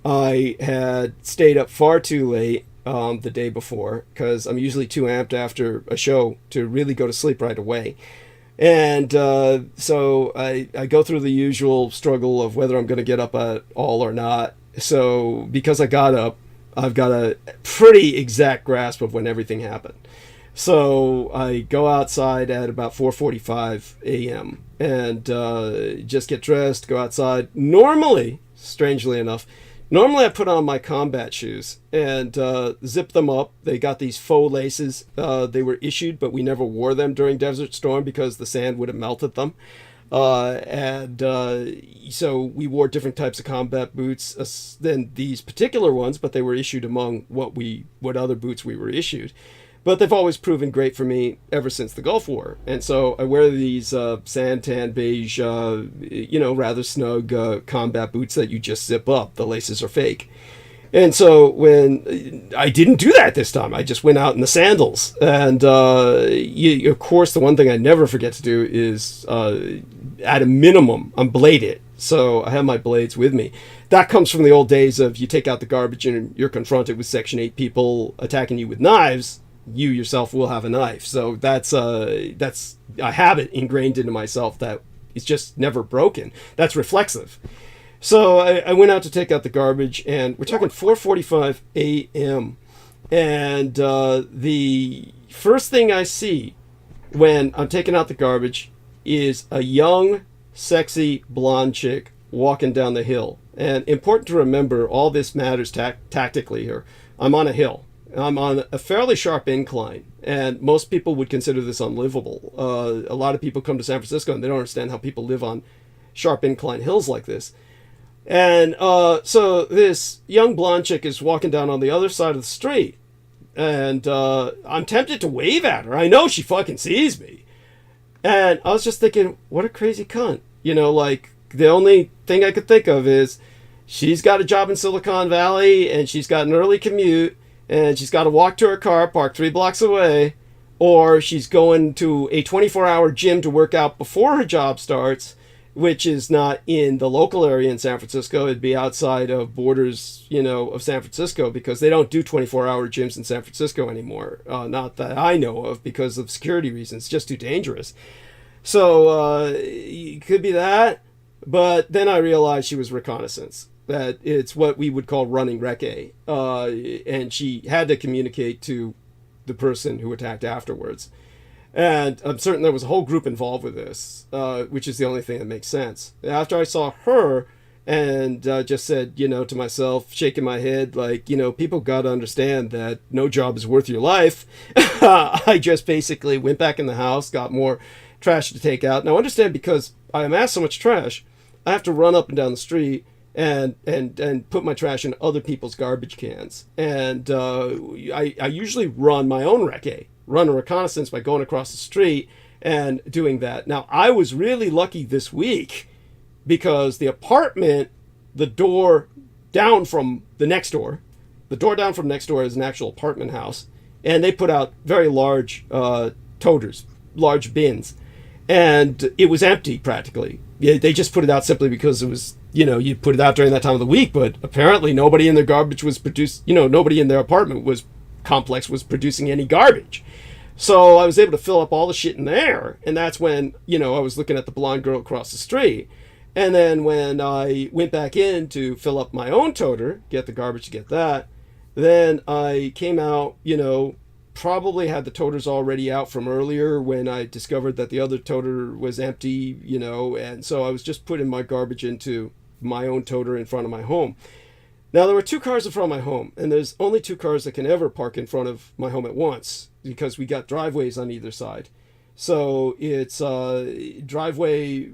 A: I had stayed up far too late the day before, because I'm usually too amped after a show to really go to sleep right away. And so I go through the usual struggle of whether I'm going to get up at all or not. So because I got up, I've got a pretty exact grasp of when everything happened. So I go outside at about 4:45 a.m. and just get dressed, go outside. Normally, strangely enough, I put on my combat shoes and zip them up. They got these faux laces. They were issued, but we never wore them during Desert Storm because the sand would have melted them. So we wore different types of combat boots than these particular ones, but they were issued among what other boots we were issued. But they've always proven great for me ever since the Gulf War. And so I wear these santan beige, rather snug combat boots that you just zip up. The laces are fake. And so when I didn't do that this time, I just went out in the sandals. And of course, the one thing I never forget to do is, at a minimum, unblade it. So I have my blades with me. That comes from the old days of you take out the garbage and you're confronted with Section 8 people attacking you with knives. You yourself will have a knife. So that's a habit ingrained into myself that is just never broken. That's reflexive. So I went out to take out the garbage, and we're talking 4:45 a.m. And the first thing I see when I'm taking out the garbage is a young, sexy, blonde chick walking down the hill. And important to remember, all this matters tactically here. I'm on a hill. I'm on a fairly sharp incline, and most people would consider this unlivable. A lot of people come to San Francisco and they don't understand how people live on sharp incline hills like this. And so this young blonde chick is walking down on the other side of the street, and I'm tempted to wave at her. I know she fucking sees me. And I was just thinking, what a crazy cunt. Like, the only thing I could think of is she's got a job in Silicon Valley, and she's got an early commute, and she's got to walk to her car parked 3 blocks away, or she's going to a 24-hour gym to work out before her job starts, which is not in the local area in San Francisco. It'd be outside of borders, of San Francisco, because they don't do 24-hour gyms in San Francisco anymore. Not that I know of, because of security reasons. It's just too dangerous. So it could be that. But then I realized she was reconnaissance. That it's what we would call running recce. And she had to communicate to the person who attacked afterwards. And I'm certain there was a whole group involved with this, which is the only thing that makes sense. After I saw her and just said, to myself, shaking my head, like, people got to understand that no job is worth your life. I just basically went back in the house, got more trash to take out. Now, understand, because I amassed so much trash, I have to run up and down the street and put my trash in other people's garbage cans. And I usually run my own recce. Run a reconnaissance by going across the street and doing that. Now, I was really lucky this week because the apartment, the door down from the door down from next door is an actual apartment house. and they put out very large toters, large bins, and it was empty practically. They just put it out simply because it was, you put it out during that time of the week, but apparently nobody in their garbage was nobody in their apartment complex was producing any garbage. So I was able to fill up all the shit in there, and that's when, I was looking at the blonde girl across the street. And then when I went back in to fill up my own toter, get the garbage to get that, then I came out, probably had the toters already out from earlier when I discovered that the other toter was empty, and so I was just putting my garbage into my own toter in front of my home. Now, there were 2 cars in front of my home, and there's only 2 cars that can ever park in front of my home at once because we got driveways on either side. So it's driveway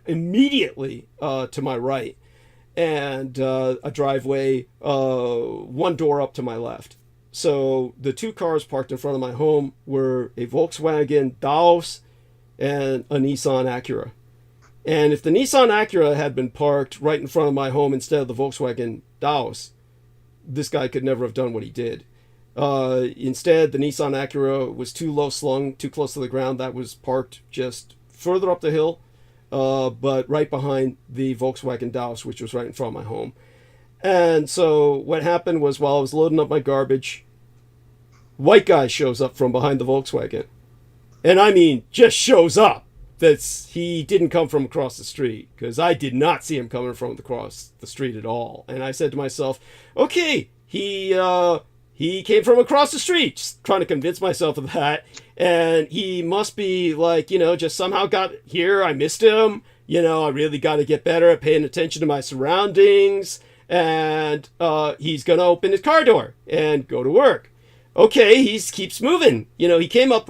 A: immediately to my right, and a driveway 1 door up to my left. So the 2 cars parked in front of my home were a Volkswagen Taos and a Nissan Acura. And if the Nissan Acura had been parked right in front of my home instead of the Volkswagen Taos, this guy could never have done what he did. Instead, the Nissan Acura was too low slung, too close to the ground. That was parked just further up the hill, but right behind the Volkswagen Taos, which was right in front of my home. And so what happened was, while I was loading up my garbage, white guy shows up from behind the Volkswagen. And I mean, just shows up. He didn't come from across the street, because I did not see him coming from across the street at all. And I said to myself, okay, he came from across the street, just trying to convince myself of that. And he must be just somehow got here. I missed him. I really got to get better at paying attention to my surroundings. And he's going to open his car door and go to work. Okay, he keeps moving. He came up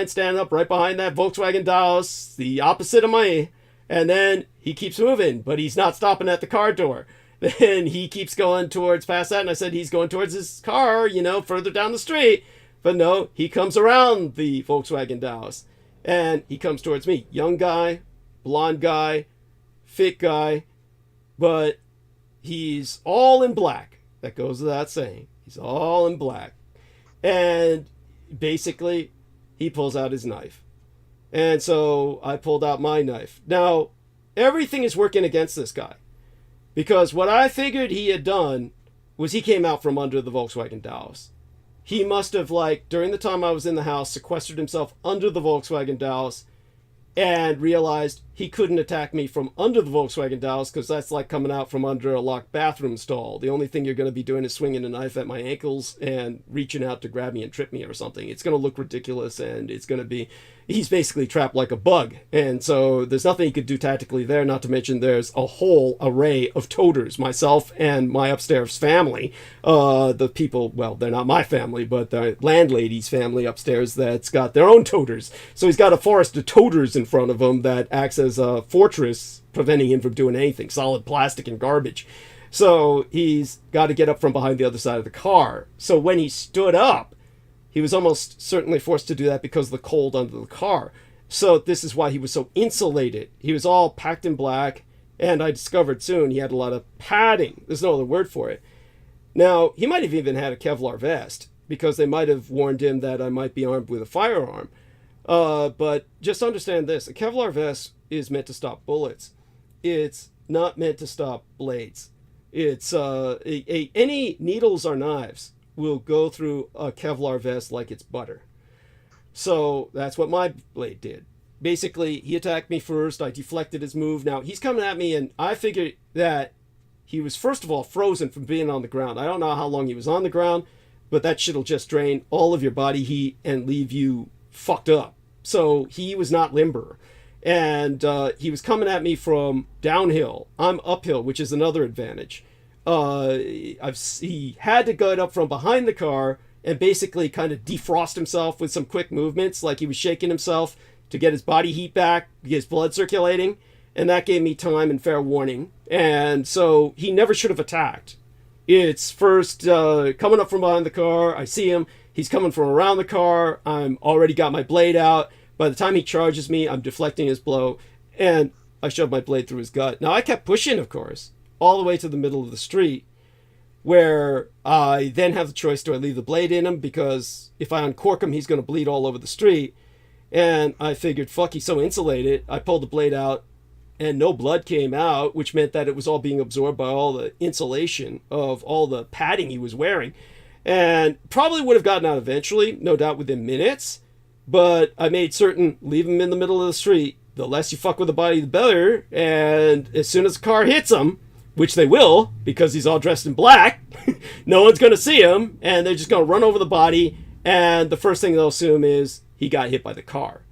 A: standing up right behind that Volkswagen Taos, the opposite of mine. And then he keeps moving, but he's not stopping at the car door. Then he keeps going past that, and I said he's going towards his car, further down the street. But no, he comes around the Volkswagen Taos, and he comes towards me. Young guy, blonde guy, fit guy, but he's all in black. That goes without saying. He's all in black. And basically, he pulls out his knife. And so I pulled out my knife. Now, everything is working against this guy. Because what I figured he had done was he came out from under the Volkswagen Taos. He must have, during the time I was in the house, sequestered himself under the Volkswagen Taos and realized he couldn't attack me from under the Volkswagen Taos, because that's like coming out from under a locked bathroom stall. The only thing you're going to be doing is swinging a knife at my ankles and reaching out to grab me and trip me or something. It's going to look ridiculous, and it's going to be... He's basically trapped like a bug. And so there's nothing he could do tactically there, not to mention there's a whole array of toters, myself and my upstairs family. The people, well, they're not my family, but the landlady's family upstairs that's got their own toters. So he's got a forest of toters in front of him that acts as a fortress, preventing him from doing anything, solid plastic and garbage. So he's got to get up from behind the other side of the car. So when he stood up, he was almost certainly forced to do that because of the cold under the car. So this is why he was so insulated. He was all packed in black, and I discovered soon he had a lot of padding. There's no other word for it. Now, he might have even had a Kevlar vest, because they might have warned him that I might be armed with a firearm. But just understand this. A Kevlar vest is meant to stop bullets. It's not meant to stop blades. It's any needles or knives will go through a Kevlar vest like it's butter. So that's what my blade did. Basically, he attacked me first. I deflected his move. Now, he's coming at me, and I figured that he was, first of all, frozen from being on the ground. I don't know how long he was on the ground, but that shit'll just drain all of your body heat and leave you fucked up. So he was not limber. And he was coming at me from downhill. I'm uphill, which is another advantage. He had to get up from behind the car and basically kind of defrost himself with some quick movements, like he was shaking himself to get his body heat back, get his blood circulating, and that gave me time and fair warning. And so he never should have attacked. It's first coming up from behind the car, I see him, he's coming from around the car, I'm already got my blade out. By the time he charges me, I'm deflecting his blow, and I shoved my blade through his gut. Now, I kept pushing, of course, all the way to the middle of the street, where I then have the choice, do I leave the blade in him? Because if I uncork him, he's going to bleed all over the street. And I figured, fuck, he's so insulated. I pulled the blade out and no blood came out, which meant that it was all being absorbed by all the insulation of all the padding he was wearing. And probably would have gotten out eventually, no doubt within minutes. But I made certain, leave him in the middle of the street. The less you fuck with the body, the better. And as soon as the car hits him, which they will, because he's all dressed in black, no one's going to see him, and they're just going to run over the body, and the first thing they'll assume is he got hit by the car.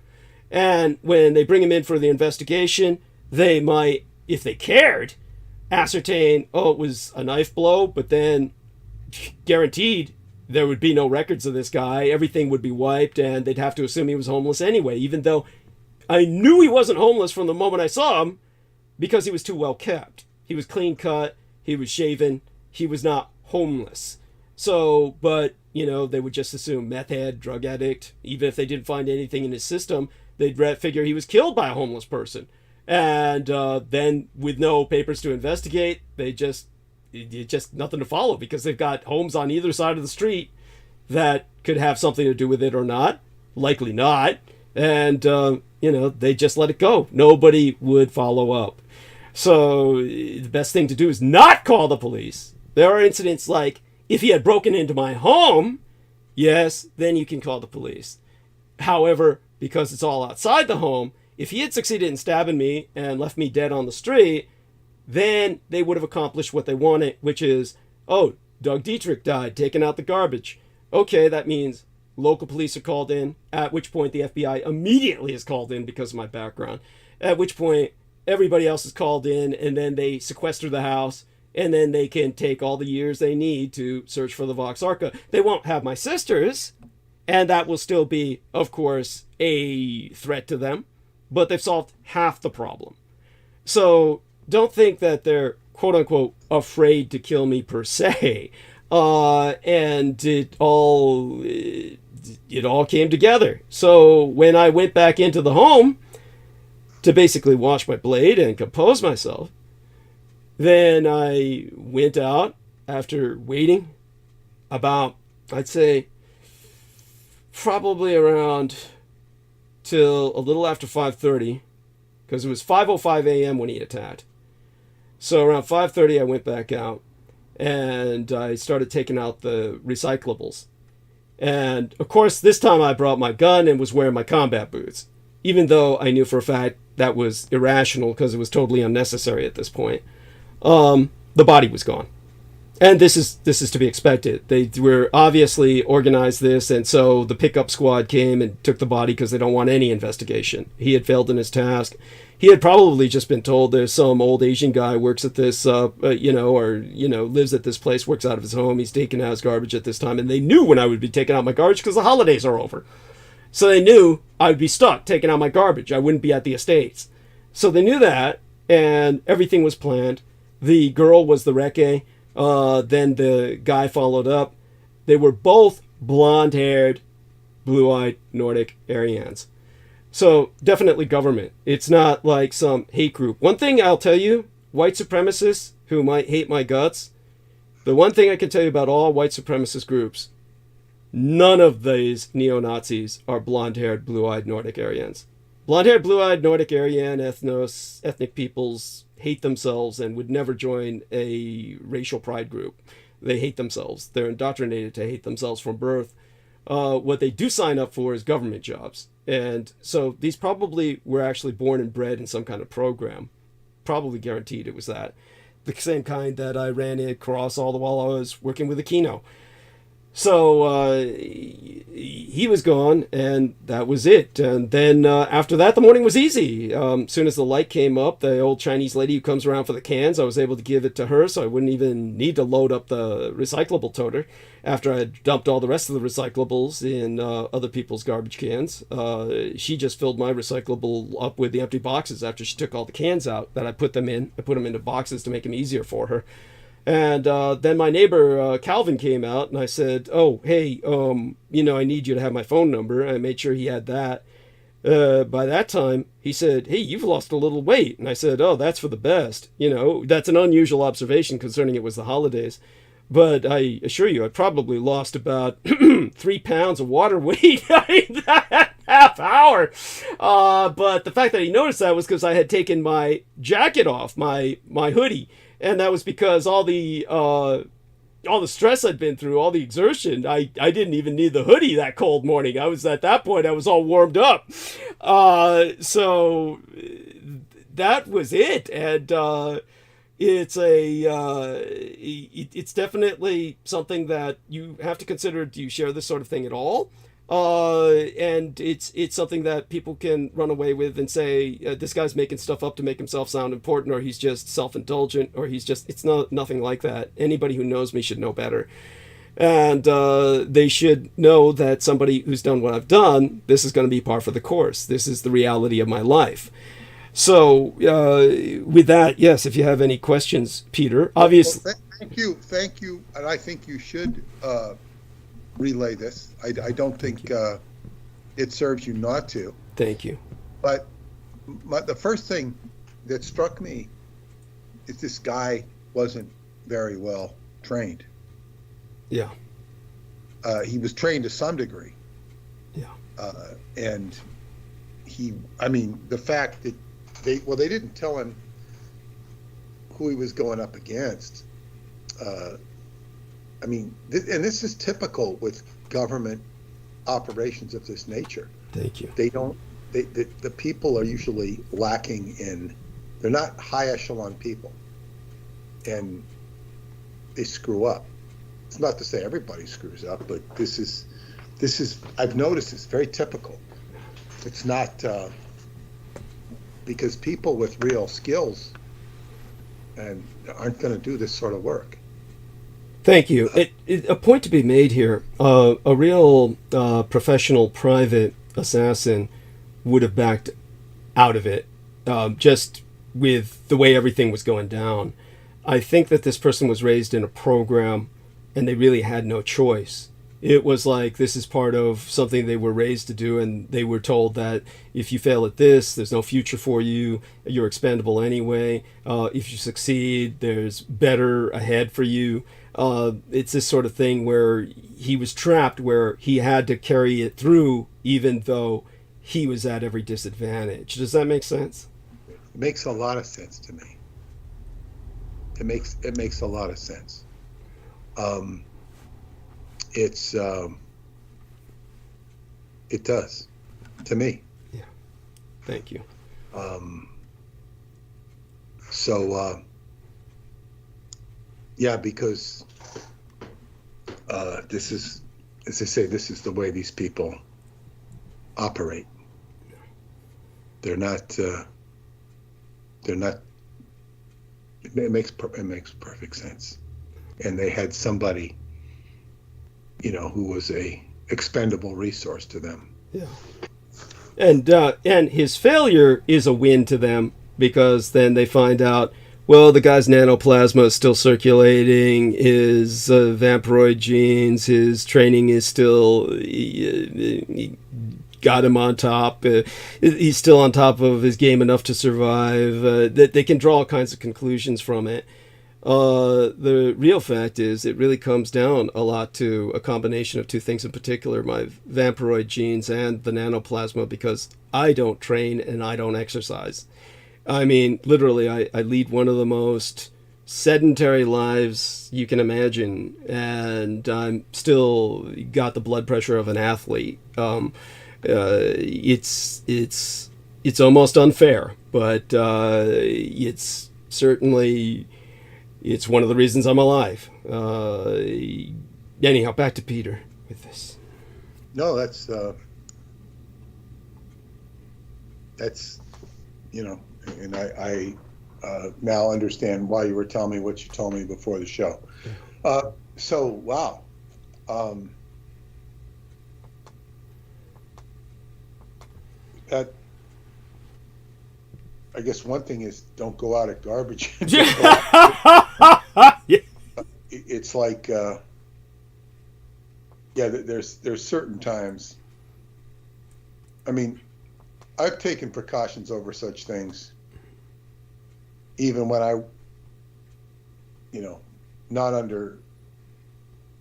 A: And when they bring him in for the investigation, they might, if they cared, ascertain, oh, it was a knife blow, but then guaranteed there would be no records of this guy. Everything would be wiped, and they'd have to assume he was homeless anyway, even though I knew he wasn't homeless from the moment I saw him because he was too well kept. He was clean cut, he was shaven, he was not homeless. So, but, they would just assume meth head, drug addict. Even if they didn't find anything in his system, they'd figure he was killed by a homeless person. And then with no papers to investigate, just nothing to follow because they've got homes on either side of the street that could have something to do with it or not. Likely not. And, they just let it go. Nobody would follow up. So the best thing to do is not call the police. There are incidents like, if he had broken into my home, yes, then you can call the police. However, because it's all outside the home, if he had succeeded in stabbing me and left me dead on the street, then they would have accomplished what they wanted, which is, oh, Doug Dietrich died, taking out the garbage. Okay, that means local police are called in, at which point the FBI immediately is called in because of my background, at which point everybody else is called in, and then they sequester the house, and then they can take all the years they need to search for the Vox Arca. They won't have my sisters, and that will still be, of course, a threat to them, but they've solved half the problem. So don't think that they're, quote-unquote, afraid to kill me per se. And it all came together. So when I went back into the home to basically wash my blade and compose myself, then I went out after waiting about, I'd say, probably around till a little after 5:30, because it was 5:05 a.m. when he attacked. So around 5:30 I went back out and I started taking out the recyclables. And of course this time I brought my gun and was wearing my combat boots, even though I knew for a fact that was irrational because it was totally unnecessary at this point. The body was gone. And this is to be expected. They were obviously organized this, and so the pickup squad came and took the body because they don't want any investigation. He had failed in his task. He had probably just been told there's some old Asian guy works at this, lives at this place, works out of his home. He's taking out his garbage at this time, and they knew when I would be taking out my garbage because the holidays are over. So they knew I would be stuck taking out my garbage. I wouldn't be at the estates. So they knew that, and everything was planned. The girl was the recce. Then the guy followed up. They were both blonde-haired, blue-eyed Nordic Aryans. So definitely government. It's not like some hate group. One thing I'll tell you, white supremacists who might hate my guts, the one thing I can tell you about all white supremacist groups, none of these neo-Nazis are blonde-haired, blue-eyed Nordic Aryans. Blonde-haired, blue-eyed Nordic Aryan ethnic peoples hate themselves and would never join a racial pride group. They hate themselves. They're indoctrinated to hate themselves from birth. What they do sign up for is government jobs. And so these probably were actually born and bred in some kind of program. Probably guaranteed it was that. The same kind that I ran across all the while I was working with Aquino. So he was gone, and that was it. And then after that, the morning was easy. As soon as the light came up, the old Chinese lady who comes around for the cans, I was able to give it to her, so I wouldn't even need to load up the recyclable toter after I had dumped all the rest of the recyclables in other people's garbage cans. She just filled my recyclable up with the empty boxes after she took all the cans out that I put them in. I put them into boxes to make them easier for her. And then my neighbor, Calvin, came out, and I said, oh, hey, I need you to have my phone number. I made sure he had that. By that time, he said, hey, you've lost a little weight. And I said, oh, that's for the best. That's an unusual observation concerning it was the holidays. But I assure you, I probably lost about 3 pounds of water weight in that half hour. But the fact that he noticed that was because I had taken my jacket off, my hoodie, and that was because all the stress I'd been through, all the exertion, I didn't even need the hoodie that cold morning. I was at that point, I was all warmed up. So that was it. And it's definitely something that you have to consider. Do you share this sort of thing at all? And it's something that people can run away with and say, this guy's making stuff up to make himself sound important, or he's just self-indulgent, or it's nothing like that. Anybody who knows me should know better. And they should know that somebody who's done what I've done, this is going to be par for the course. This is the reality of my life. So with that, yes, if you have any questions, Peter, obviously.
D: Well, thank you. And I think you should relay this. I don't think it serves you not to.
A: Thank you.
D: But the first thing that struck me is this guy wasn't very well trained.
A: Yeah.
D: He was trained to some degree.
A: Yeah.
D: And the fact that they didn't tell him who he was going up against. And this is typical with government operations of this nature.
A: Thank you.
D: The people are usually lacking they're not high echelon people, and they screw up. It's not to say everybody screws up, but this is I've noticed it's very typical. It's not because people with real skills and aren't going to do this sort of work.
A: Thank you. A point to be made here. A real professional private assassin would have backed out of it, just with the way everything was going down. I think that this person was raised in a program and they really had no choice. It was like, this is part of something they were raised to do, and they were told that if you fail at this, there's no future for you, you're expendable anyway. If you succeed, there's better ahead for you. It's this sort of thing where he was trapped, where he had to carry it through even though he was at every disadvantage. Does that make sense?
D: It makes a lot of sense to me. It makes a lot of sense. It does to me.
A: Yeah. Thank you.
D: Because this is, as I say, this is the way these people operate. They're not. It makes perfect sense. And they had somebody, who was a expendable resource to them.
A: Yeah. And his failure is a win to them, because then they find out, well, the guy's nanoplasma is still circulating, his vampiroid genes, his training is still, got him on top. He's still on top of his game enough to survive. They can draw all kinds of conclusions from it. The real fact is, it really comes down a lot to a combination of two things in particular: my vampiroid genes and the nanoplasma, because I don't train and I don't exercise. I mean, literally, I lead one of the most sedentary lives you can imagine, and I'm still got the blood pressure of an athlete. It's almost unfair, but it's certainly, it's one of the reasons I'm alive. Anyhow, back to Peter with this.
D: No, that's and I now understand why you were telling me what you told me before the show. So, wow. That, I guess one thing is, don't go out at garbage. It's like, there's certain times. I mean, I've taken precautions over such things, even when I, not under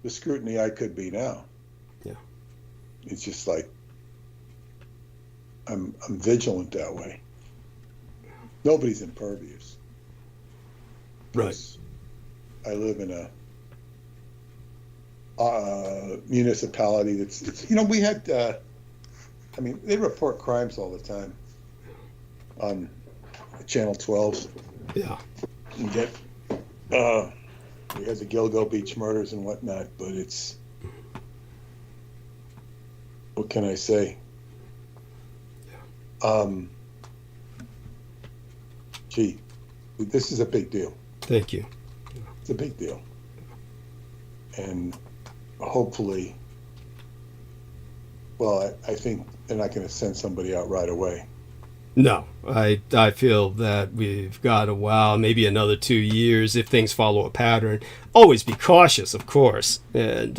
D: the scrutiny I could be now.
A: Yeah.
D: It's just like I'm vigilant that way. Nobody's impervious.
A: Right.
D: I live in a municipality that's we had they report crimes all the time on Channel 12.
A: Yeah.
D: You get has the Gilgo Beach murders and whatnot, but it's, what can I say? Gee, this is a big deal.
A: Thank you.
D: It's a big deal. And hopefully, well, I think they're not going to send somebody out right away.
A: No, I feel that we've got a while, maybe another 2 years if things follow a pattern. Always be cautious, of course, and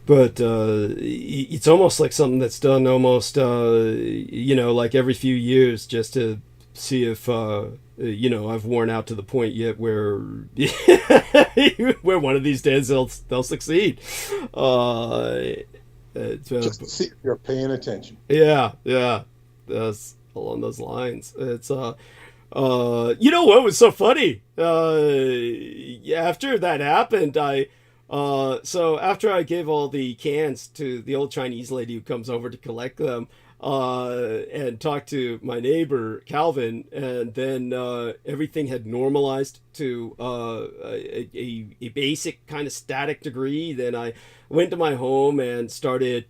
A: but it's almost like something that's done almost like every few years, just to see if I've worn out to the point yet where where one of these days they'll succeed.
D: Just to see if you're paying attention.
A: Yeah, that's along those lines. It's what was so funny? After that happened, so after I gave all the cans to the old Chinese lady who comes over to collect them, and talked to my neighbor Calvin, and then everything had normalized to a basic kind of static degree. Then I went to my home and started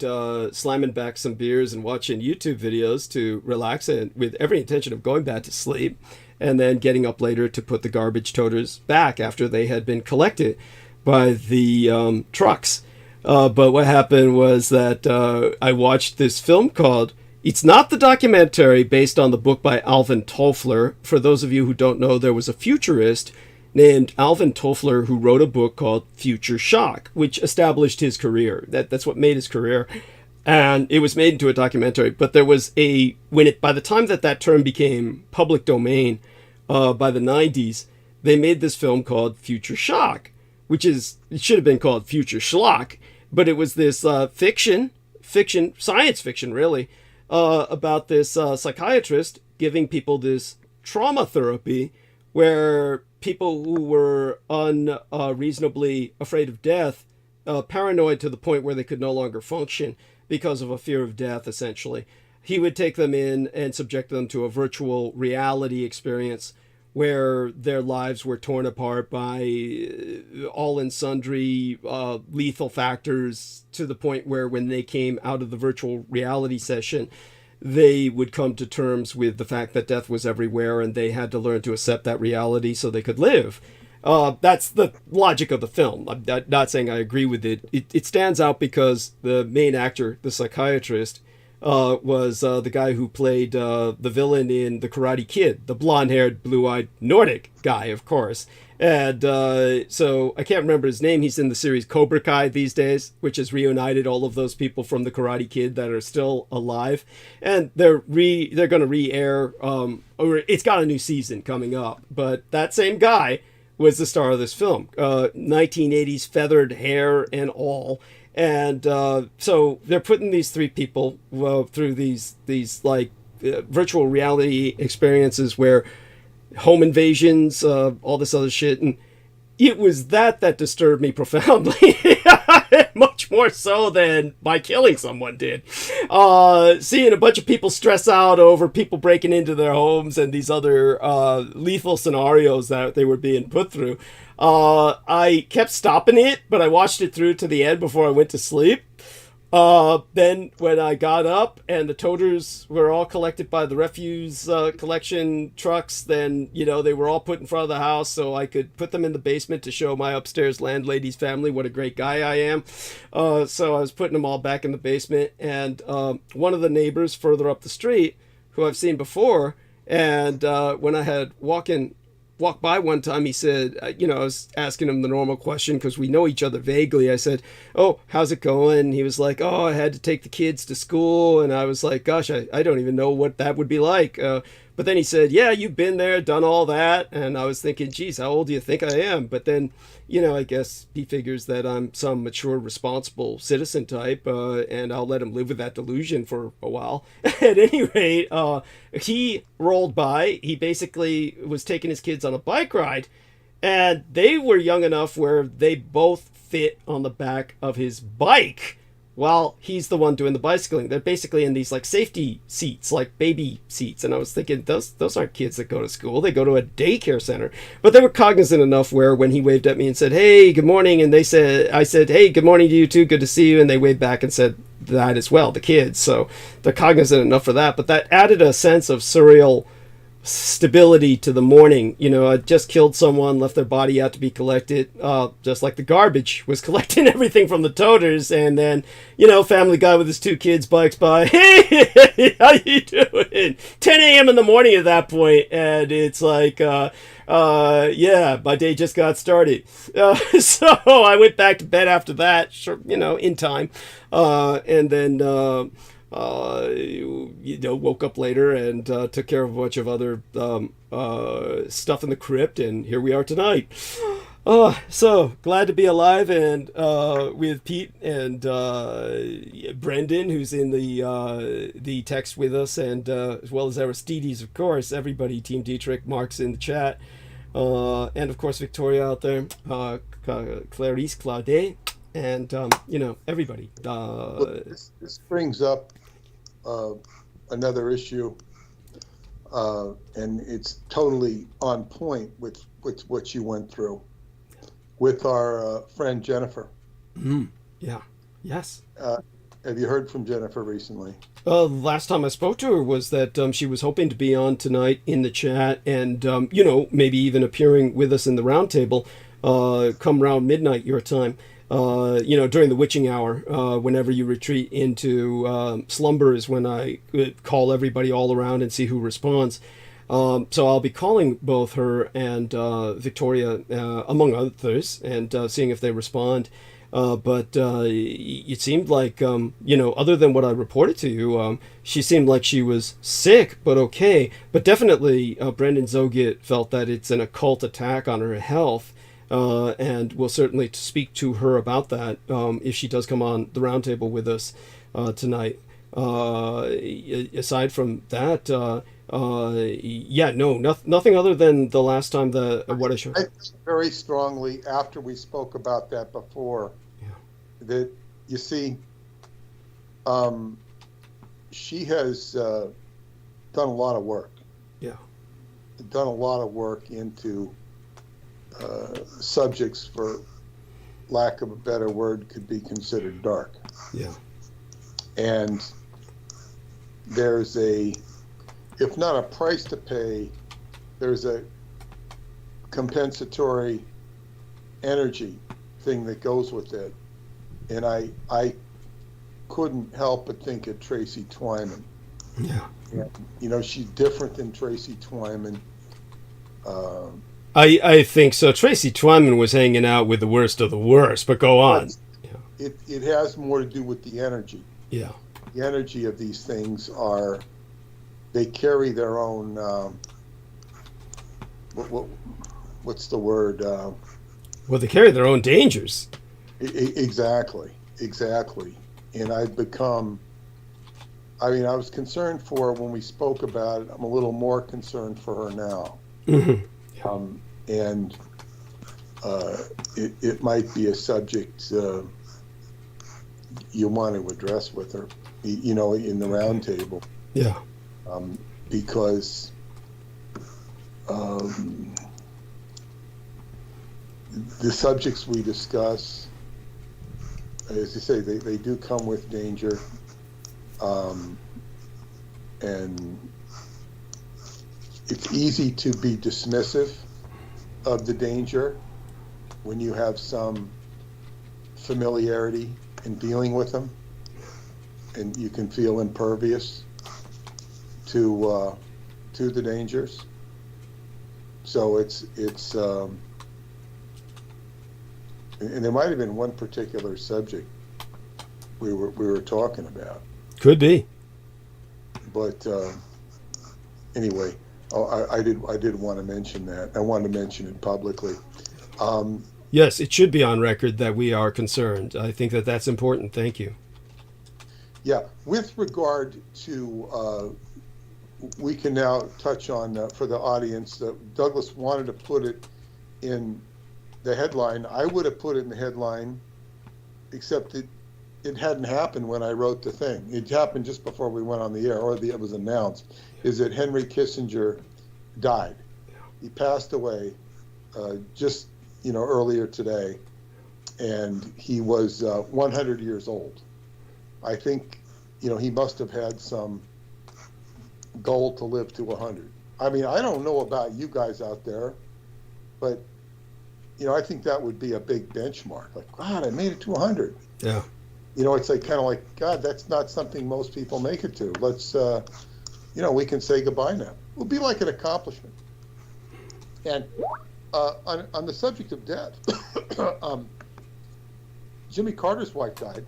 A: slamming back some beers and watching YouTube videos to relax, and with every intention of going back to sleep, and then getting up later to put the garbage toters back after they had been collected by the trucks. But what happened was that I watched this film called, it's not the documentary based on the book by Alvin Toffler. For those of you who don't know, there was a futurist named Alvin Toffler who wrote a book called Future Shock, which established his career. That's what made his career. And it was made into a documentary. But there was by the time that term became public domain by the 90s, they made this film called Future Shock, it should have been called Future Schlock. But it was this science fiction, really, about this psychiatrist giving people this trauma therapy where people who were unreasonably afraid of death, paranoid to the point where they could no longer function because of a fear of death, essentially, he would take them in and subject them to a virtual reality experience where their lives were torn apart by all and sundry lethal factors, to the point where when they came out of the virtual reality session, they would come to terms with the fact that death was everywhere and they had to learn to accept that reality so they could live. That's the logic of the film. I'm not saying I agree with it. It stands out because the main actor, the psychiatrist, was the guy who played the villain in The Karate Kid, the blonde-haired, blue-eyed Nordic guy, of course. And so I can't remember his name. He's in the series Cobra Kai these days, which has reunited all of those people from The Karate Kid that are still alive. And they're going to re-air, or it's got a new season coming up. But that same guy was the star of this film. 1980s feathered hair and all. And so they're putting these three people through these virtual reality experiences where home invasions, all this other shit. And it was that disturbed me profoundly, much more so than by killing someone did. Seeing a bunch of people stress out over people breaking into their homes and these other lethal scenarios that they were being put through. I kept stopping it, but I watched it through to the end before I went to sleep. Then when I got up and the toters were all collected by the refuse collection trucks, then, they were all put in front of the house so I could put them in the basement to show my upstairs landlady's family what a great guy I am. So I was putting them all back in the basement, and one of the neighbors further up the street, who I've seen before, and when I had walked by one time, he said, I was asking him the normal question because we know each other vaguely. I said, "Oh, how's it going?" He was like, "Oh, I had to take the kids to school." And I was like, "Gosh, I don't even know what that would be like." But then he said, yeah, you've been there, done all that. And I was thinking, geez, how old do you think I am? But then, I guess he figures that I'm some mature, responsible citizen type, and I'll let him live with that delusion for a while. At any rate, he rolled by. He basically was taking his kids on a bike ride, and they were young enough where they both fit on the back of his bike while he's the one doing the bicycling. They're basically in these like safety seats, like baby seats. And I was thinking, those aren't kids that go to school. They go to a daycare center. But they were cognizant enough where when he waved at me and said, hey, good morning. And I said, hey, good morning to you too. Good to see you. And they waved back and said that as well, the kids. So they're cognizant enough for that. But that added a sense of surreal stability to the morning. I just killed someone, left their body out to be collected, just like the garbage was collecting everything from the toters. And then, family guy with his 2 kids bikes by. Hey, how you doing? 10 a.m. in the morning at that point, and it's like, yeah, my day just got started. So I went back to bed after that, sure, in time, and then woke up later and took care of a bunch of other stuff in the crypt, and here we are tonight. So glad to be alive, and with Pete and Brendan, who's in the text with us, and as well as Aristides, of course, everybody, Team Dietrich, Mark's in the chat, and of course Victoria out there, Clarice, Claude, and everybody.
C: This brings up another issue, and it's totally on point with what you went through with our friend Jennifer.
A: Yeah. Yes.
C: Have you heard from Jennifer recently?
A: Last time I spoke to her was that she was hoping to be on tonight in the chat, and maybe even appearing with us in the roundtable come around midnight your time. During the witching hour, whenever you retreat into slumber is when I call everybody all around and see who responds. So I'll be calling both her and Victoria, among others, and seeing if they respond. But it seemed like, other than what I reported to you, she seemed like she was sick, but okay. But definitely Brendan Zogit felt that it's an occult attack on her health. And we'll certainly speak to her about that if she does come on the roundtable with us tonight. Aside from that, nothing other than the last time what I showed.
C: I very strongly, after we spoke about that before, that you see, she has done a lot of work.
A: Yeah,
C: done a lot of work into subjects, for lack of a better word, could be considered dark.
A: Yeah.
C: And there's if not a price to pay, there's a compensatory energy thing that goes with it. And I couldn't help but think of Tracy Twyman.
A: Yeah.
C: And, she's different than Tracy Twyman.
A: I think so. Tracy Twyman was hanging out with the worst of the worst, but go on.
C: It has more to do with the energy.
A: Yeah.
C: The energy of these things they carry their own, what's the word?
A: Well, they carry their own dangers.
C: Exactly. And I was concerned for her when we spoke about it. I'm a little more concerned for her now.
A: Mm-hmm.
C: And it might be a subject you want to address with her, in the roundtable.
A: Yeah.
C: Because the subjects we discuss, as you say, they do come with danger, and it's easy to be dismissive of the danger when you have some familiarity in dealing with them, and you can feel impervious to the dangers. So it's and there might have been one particular subject we were talking about.
A: Could be.
C: But anyway, Oh, I did want to mention that. I wanted to mention it publicly.
A: Yes, it should be on record that we are concerned. I think that that's important. Thank you.
C: Yeah, with regard to, we can now touch on, for the audience, Douglas wanted to put it in the headline. I would have put it in the headline, except it hadn't happened when I wrote the thing. It happened just before we went on the air, or it was announced, is that Henry Kissinger died. He passed away just earlier today, and he was 100 years old. I think he must have had some goal to live to 100. I mean, I don't know about you guys out there, but I think that would be a big benchmark. Like, God, I made it to 100.
A: Yeah.
C: It's like kind of like, God, that's not something most people make it to. Let's, we can say goodbye now. It would be like an accomplishment. And on the subject of death, Jimmy Carter's wife died,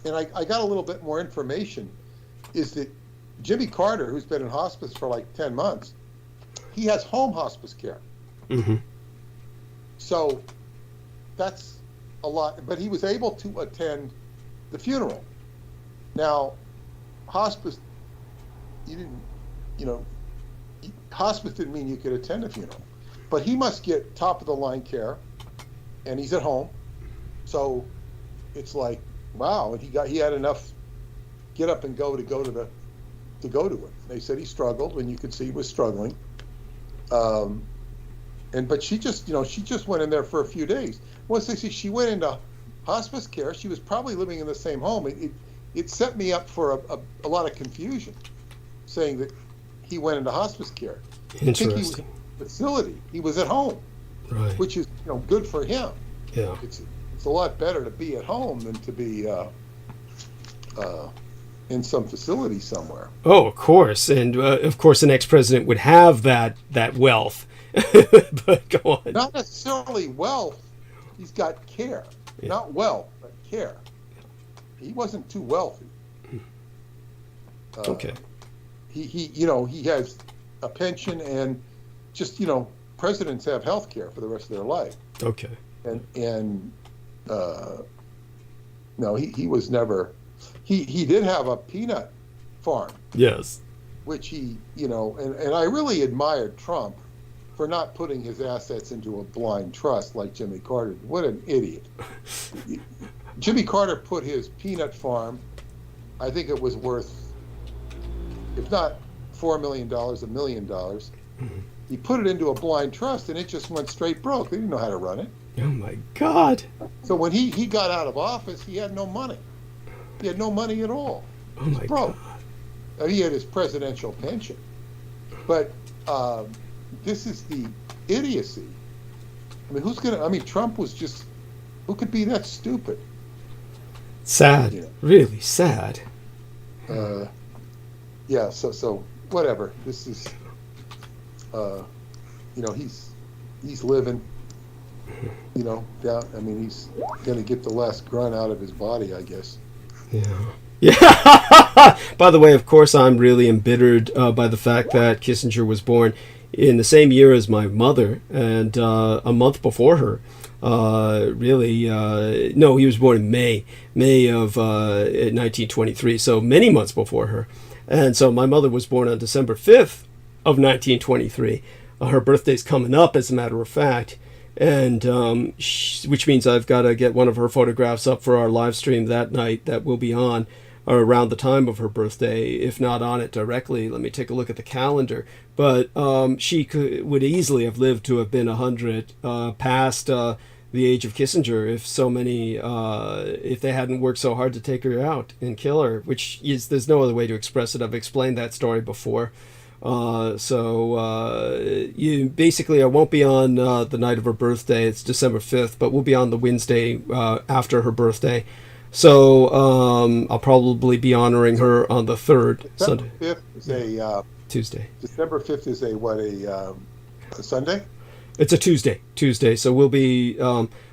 C: and I got a little bit more information. Is that Jimmy Carter, who's been in hospice for like 10 months, he has home hospice care.
A: Mm-hmm.
C: So that's a lot, but he was able to attend the funeral. Now, hospice, hospice didn't mean you could attend a funeral, but he must get top of the line care, and he's at home. So it's like, wow, and he had enough get up and go to it. They said he struggled, and you could see he was struggling. But she just went in there for a few days. Once they see she went into hospice care, she was probably living in the same home. It set me up for a lot of confusion, saying that he went into hospice care.
A: Interesting.
C: I think he was in a facility. He was at home,
A: right?
C: Which is good for him.
A: Yeah.
C: It's a lot better to be at home than to be in some facility somewhere.
A: Oh, of course, and of course, an ex-president would have that wealth. But go on.
C: Not necessarily wealth. He's got care, not wealth, but care. He wasn't too wealthy.
A: Okay.
C: He has a pension, and just presidents have health care for the rest of their life. Okay. And no, he was never. He did have a peanut farm.
A: Yes.
C: Which he, and I really admired Trump for not putting his assets into a blind trust like Jimmy Carter. What an idiot. Jimmy Carter put his peanut farm, I think it was worth, if not $4 million, $1 million. Mm-hmm. He put it into a blind trust, and it just went straight broke. They didn't know how to run it.
A: Oh, my God.
C: So when he got out of office, he had no money. He had no money at all.
A: Oh, my
C: broke.
A: God.
C: He had his presidential pension. But this is the idiocy. I mean, Trump was just, who could be that stupid?
A: Sad. Really sad.
C: Yeah, so whatever. This is, he's living, down. I mean, he's going to get the last grunt out of his body, I guess.
A: Yeah. By the way, of course, I'm really embittered by the fact that Kissinger was born in the same year as my mother, and a month before her. No, he was born in May of 1923, so many months before her. And so my mother was born on December 5th of 1923. Her birthday's coming up, as a matter of fact. And which means I've got to get one of her photographs up for our live stream that night that will be on around the time of her birthday, if not on it directly. Let me take a look at the calendar. But she would easily have lived to have been 100 past the age of Kissinger if they hadn't worked so hard to take her out and kill her, there's no other way to express it. I've explained that story before. Basically I won't be on the night of her birthday. It's December 5th, but we'll be on the Wednesday after her birthday. So I'll probably be honoring her on the 3rd.
C: December 5th is a
A: Tuesday.
C: December 5th is a Sunday?
A: It's a Tuesday. So we'll be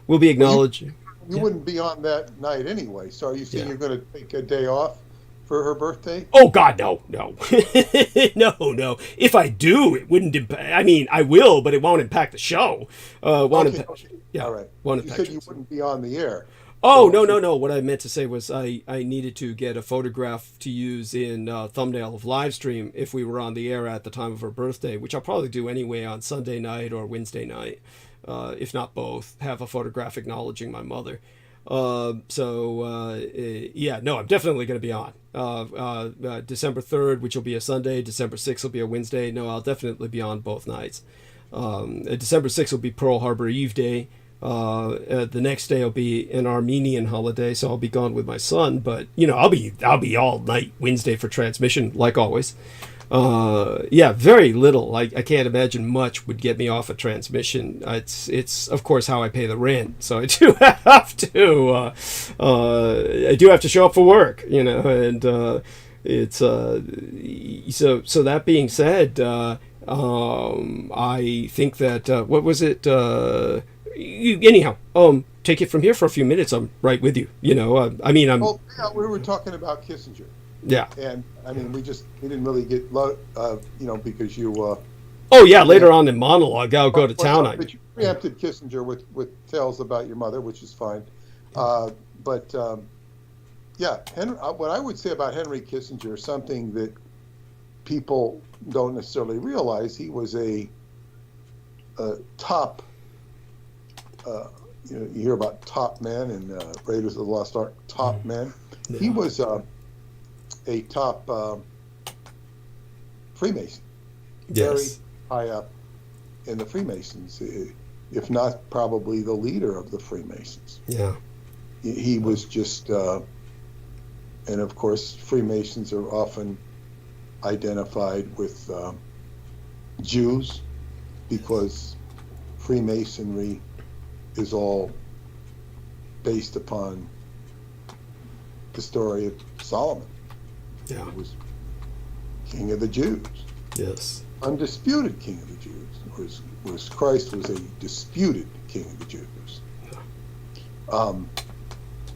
A: acknowledging.
C: You wouldn't be on that night anyway. So are you saying you're going to take a day off for her birthday?
A: Oh God, no. No. If I do, it wouldn't impact. I mean, I will, but it won't impact the show. Won't
C: Okay,
A: impact.
C: okay.
A: Yeah.
C: All right.
A: Won't
C: You
A: impact
C: said you
A: shows.
C: wouldn't be on the air.
A: Oh,
C: So-
A: no. What I meant to say was I needed to get a photograph to use in thumbnail of live stream if we were on the air at the time of her birthday, which I'll probably do anyway on Sunday night or Wednesday night, if not both. Have a photograph acknowledging my mother. I'm definitely going to be on. December 3rd, which will be a Sunday. December 6th will be a Wednesday. No, I'll definitely be on both nights. December 6th will be Pearl Harbor Eve Day. The next day will be an Armenian holiday, so I'll be gone with my son. But I'll be all night Wednesday for transmission, like always. Very little. I can't imagine much would get me off a transmission. It's of course how I pay the rent, so I do have to. I do have to show up for work, and it's so that being said, I think that what was it? Anyhow, take it from here for a few minutes. I'm right with you. I'm.
C: Well, yeah, we were talking about Kissinger.
A: Yeah.
C: And I mean, we didn't really get, because you.
A: Oh yeah, later on in monologue, I'll go to town on
C: But you preempted Kissinger with tales about your mother, which is fine. What I would say about Henry Kissinger is something that people don't necessarily realize. He was a top. You hear about top men and Raiders of the Lost Ark. Top men.
A: Yeah.
C: He was a top Freemason. Very
A: Yes.
C: high up in the Freemasons, if not probably the leader of the Freemasons.
A: Yeah.
C: He was just, and of course, Freemasons are often identified with Jews because Freemasonry is all based upon the story of Solomon.
A: Yeah.
C: Who was king of the Jews.
A: Yes.
C: Undisputed king of the Jews, whereas Christ was a disputed king of the Jews.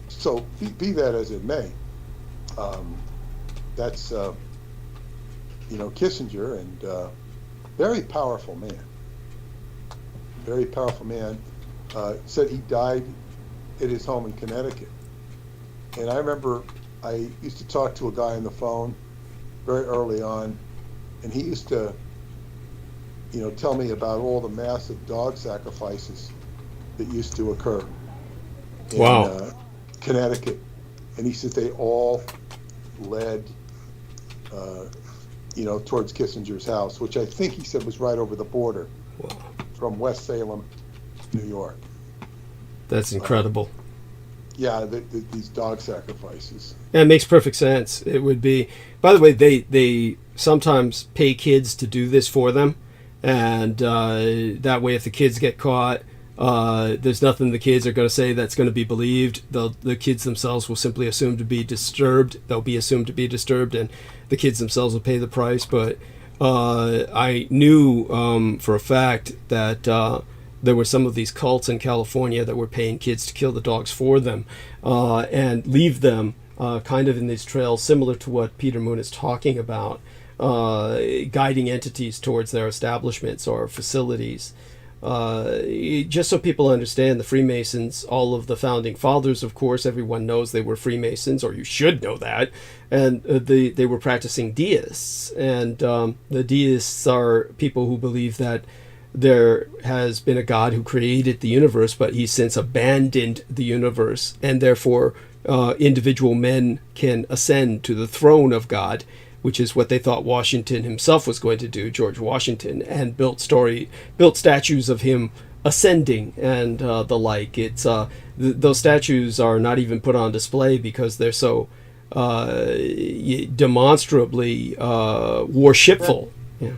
C: So be that as it may, that's Kissinger, and very powerful man. Very powerful man. Said he died at his home in Connecticut, and I remember I used to talk to a guy on the phone very early on, and he used to, tell me about all the massive dog sacrifices that used to occur in Connecticut. And he said they all led, towards Kissinger's house, which I think he said was right over the border from West Salem, New York.
A: That's incredible.
C: These dog sacrifices.
A: Yeah, it makes perfect sense. It would be. By the way, they sometimes pay kids to do this for them, and that way, if the kids get caught, there's nothing the kids are going to say that's going to be believed. The kids themselves will simply assume to be disturbed. They'll be assumed to be disturbed, and the kids themselves will pay the price. But I knew for a fact that there were some of these cults in California that were paying kids to kill the dogs for them and leave them kind of in these trails similar to what Peter Moon is talking about, guiding entities towards their establishments or facilities. Just so people understand, the Freemasons, all of the founding fathers, of course, everyone knows they were Freemasons, or you should know that, and they were practicing deists. And the deists are people who believe that there has been a God who created the universe, but he's since abandoned the universe, and therefore individual men can ascend to the throne of God, which is what they thought Washington himself was going to do, George Washington, and built statues of him ascending and the like. It's those statues are not even put on display because they're so demonstrably worshipful. Yeah,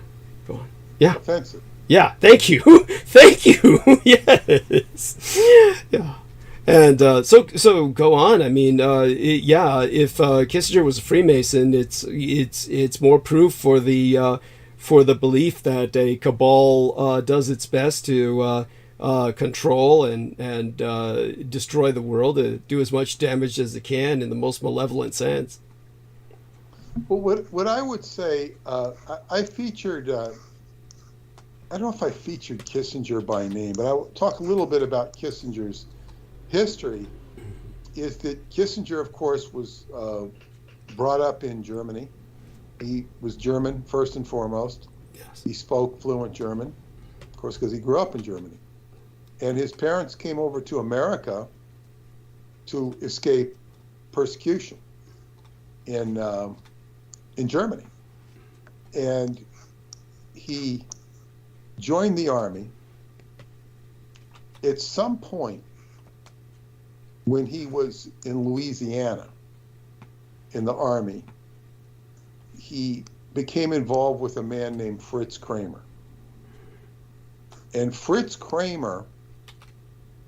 A: go on. Yeah.
C: Offensive.
A: Yeah, thank you. Thank you. Yes. Yeah. And so go on. I mean, if Kissinger was a Freemason, it's more proof for the belief that a cabal does its best to control and destroy the world, to do as much damage as it can in the most malevolent sense.
C: Well, what I would say, I featured, I don't know if I featured Kissinger by name, but I will talk a little bit about Kissinger's history. Is that Kissinger, of course, was brought up in Germany. He was German first and foremost.
A: Yes.
C: He spoke fluent German, of course, because he grew up in Germany. And his parents came over to America to escape persecution in Germany. And he joined the army. At some point, when he was in Louisiana in the army, he became involved with a man named Fritz Kramer. And Fritz Kramer,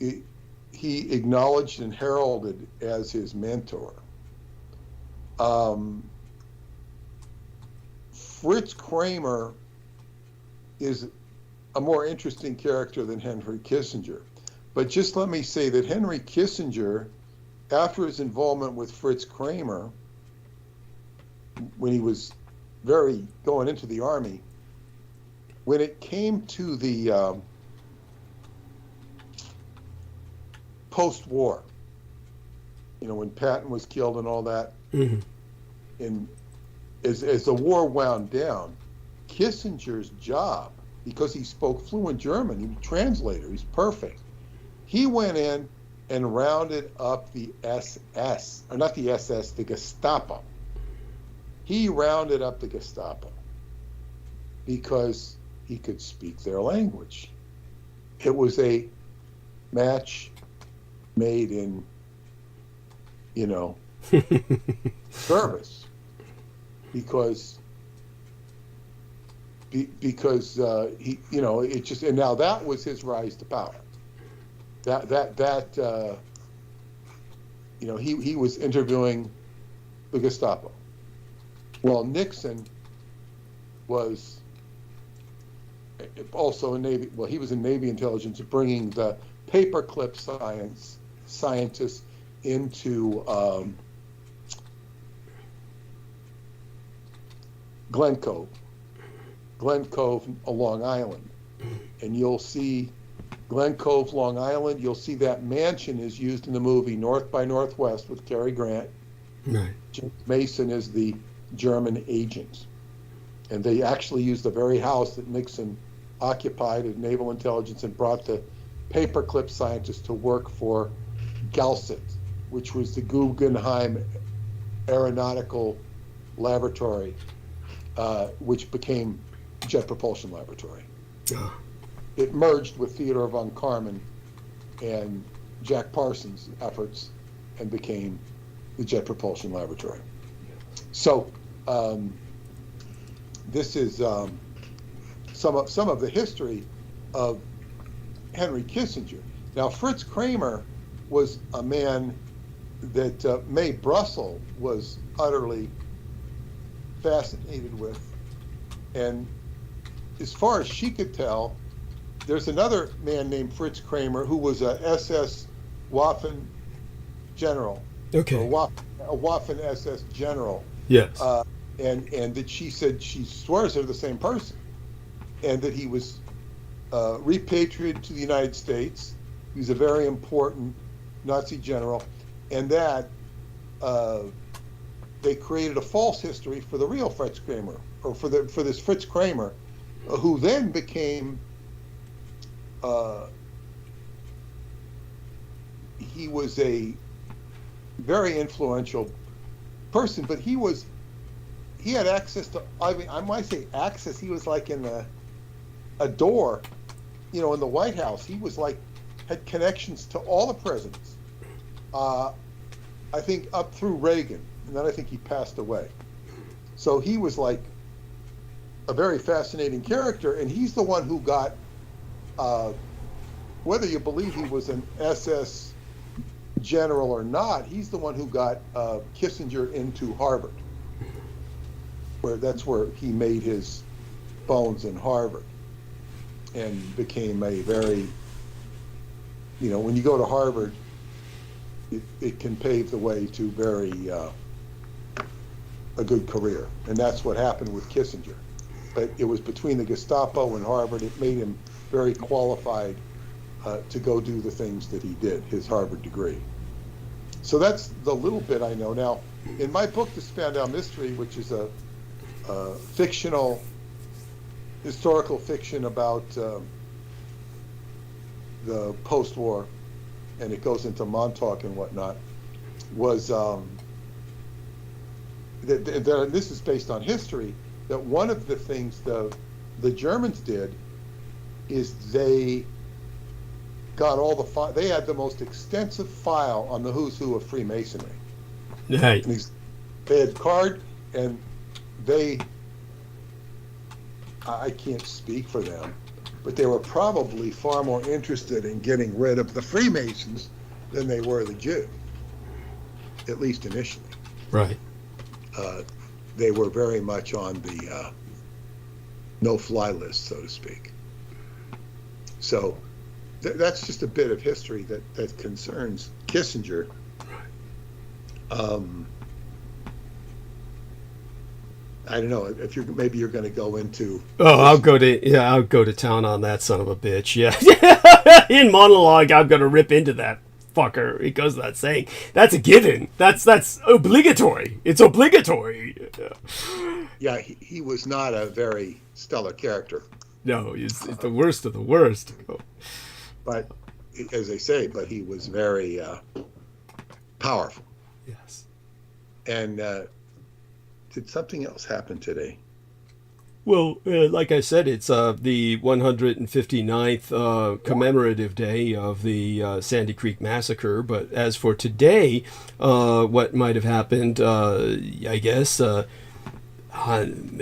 C: he acknowledged and heralded as his mentor. Fritz Kramer is a more interesting character than Henry Kissinger. But just let me say that Henry Kissinger, after his involvement with Fritz Kramer, when he was going into the army, when it came to the post-war, when Patton was killed and all that, and as the war wound down, Kissinger's job, because he spoke fluent German, he was a translator, he's perfect. He went in and rounded up the SS, or not the SS, the Gestapo. He rounded up the Gestapo because he could speak their language. It was a match made in, service, because he, it just, and now that was his rise to power. He was interviewing the Gestapo. Well, Nixon was also in Navy. Well, he was in Navy intelligence, bringing the paperclip scientists into Glen Cove, Long Island, and you'll see Glen Cove, Long Island. You'll see that mansion is used in the movie North by Northwest with Cary Grant.
A: Right.
C: James Mason is the German agent, and they actually used the very house that Nixon occupied as naval intelligence and brought the paperclip scientists to work for Galset, which was the Guggenheim Aeronautical Laboratory, which became Jet Propulsion Laboratory. It merged with Theodore von Karman and Jack Parsons' efforts and became the Jet Propulsion Laboratory. So this is some of the history of Henry Kissinger. Now, Fritz Kramer was a man that Mae Brussel was utterly fascinated with. And as far as she could tell, there's another man named Fritz Kramer who was a SS Waffen general.
A: Okay.
C: A Waffen SS general.
A: Yes.
C: And that she said she swears they're the same person. And that he was repatriated to the United States. He was a very important Nazi general. And that they created a false history for the real Fritz Kramer, or for this Fritz Kramer, who then became he was a very influential person, but he had access to, I might say access, he was like in a door, in the White House. He was had connections to all the presidents, I think up through Reagan, and then I think he passed away. So he was like a very fascinating character, and he's the one who got, whether you believe he was an SS general or not, he's the one who got Kissinger into Harvard, that's where he made his bones in Harvard, and became a very, when you go to Harvard, it can pave the way to very a good career. And that's what happened with Kissinger. But it was between the Gestapo and Harvard, it made him very qualified to go do the things that he did, his Harvard degree. So that's the little bit I know. Now, in my book, The Spandau Mystery, which is a fictional, historical fiction about the post-war, and it goes into Montauk and whatnot, was, this is based on history, that one of the things the Germans did is they got all they had the most extensive file on the who's who of Freemasonry.
A: Right.
C: And they had card, and I can't speak for them, but they were probably far more interested in getting rid of the Freemasons than they were the Jews, at least initially.
A: Right.
C: They were very much on the no-fly list, so to speak. So that's just a bit of history that concerns Kissinger. I don't know if maybe you're going to go into.
A: Oh, I'll go to town on that son of a bitch. Yeah, in monologue, I'm going to rip into that fucker because that's saying that's a given. That's obligatory. It's obligatory.
C: Yeah, he was not a very stellar character.
A: No, he's the worst of the worst.
C: But as they say, but he was very powerful.
A: Yes.
C: And did something else happen today?
A: Well, like I said, it's the 159th commemorative day of the Sandy Creek Massacre. But as for today, what might have happened, I guess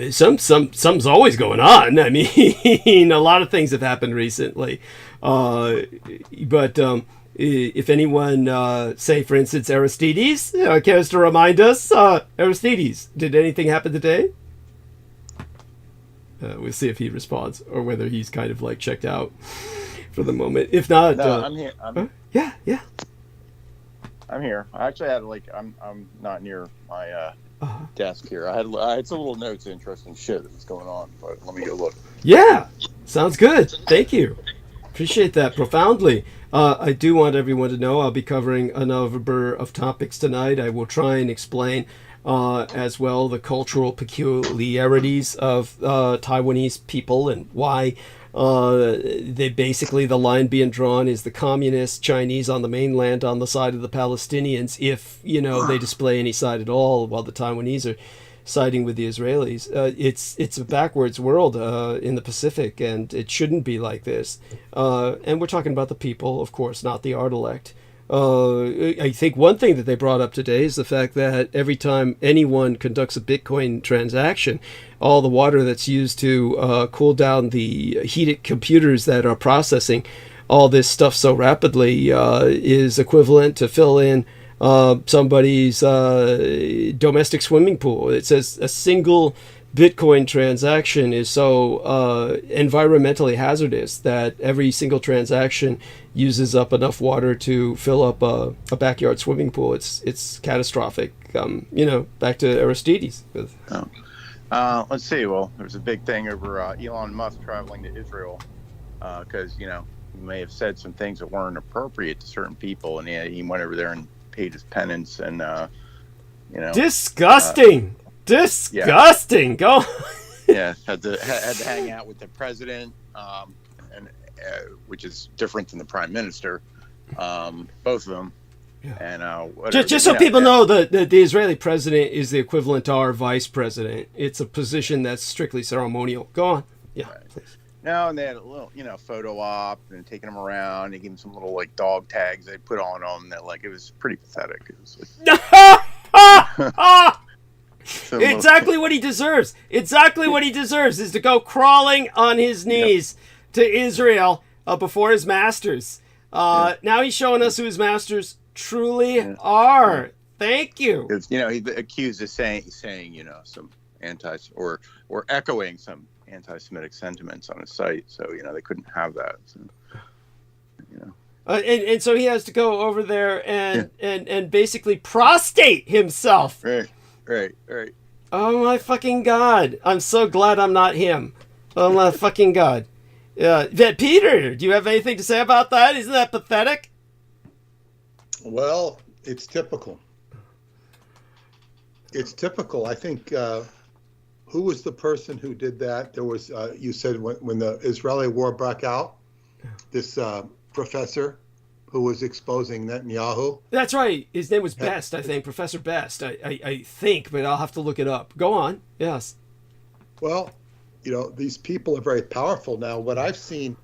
A: something's always going on. I mean, a lot of things have happened recently. But if anyone, say for instance, Aristides, cares to remind us, Aristides, did anything happen today? We'll see if he responds or whether he's kind of like checked out for the moment. If not,
B: no, I'm here.
A: Yeah.
B: I'm here. I actually had I'm not near my desk here. I had some little notes, interesting shit that was going on, but let me go look.
A: Yeah, sounds good. Thank you. Appreciate that profoundly. I do want everyone to know I'll be covering a number of topics tonight. I will try and explain as well the cultural peculiarities of Taiwanese people and why they basically, the line being drawn is the communist Chinese on the mainland on the side of the Palestinians, if they display any side at all, while the Taiwanese are siding with the Israelis. It's a backwards world in the Pacific, and it shouldn't be like this. And we're talking about the people, of course, not the art elect. I think one thing that they brought up today is the fact that every time anyone conducts a Bitcoin transaction, all the water that's used to cool down the heated computers that are processing all this stuff so rapidly is equivalent to fill in somebody's domestic swimming pool. It says a single Bitcoin transaction is so environmentally hazardous that every single transaction uses up enough water to fill up a backyard swimming pool. It's catastrophic. Back to Aristides.
B: Let's see. Well, there's a big thing over Elon Musk traveling to Israel because he may have said some things that weren't appropriate to certain people, and he went over there and paid his penance, and
A: disgusting. Disgusting.
B: Yeah.
A: Go.
B: Yeah, had to hang out with the president, and which is different than the prime minister. Both of them.
A: Yeah.
B: And
A: just so people know, the Israeli president is the equivalent to our vice president. It's a position that's strictly ceremonial. Go on. Yeah,
B: right.
A: Please.
B: No, and they had a little, photo op and taking them around. They gave them some little dog tags they put on them. That it was pretty pathetic. It was
A: exactly what he deserves. Exactly what he deserves is to go crawling on his knees to Israel before his masters. Now he's showing us who his masters truly are. Thank you.
B: He accused of saying some or echoing some anti-Semitic sentiments on his site, so they couldn't have that. So,
A: and so he has to go over there and basically prostate himself.
B: Right.
A: Oh my fucking God. I'm so glad I'm not him. Oh my fucking God. Yeah. Peter, do you have anything to say about that? Isn't that pathetic?
D: Well, it's typical. It's typical. I think, who was the person who did that? There was, you said when the Israeli war broke out, this professor who was exposing Netanyahu.
A: That's right. His name was Best, I think. Professor Best, I think, but I'll have to look it up. Go on. Yes.
D: Well, these people are very powerful now. What I've seen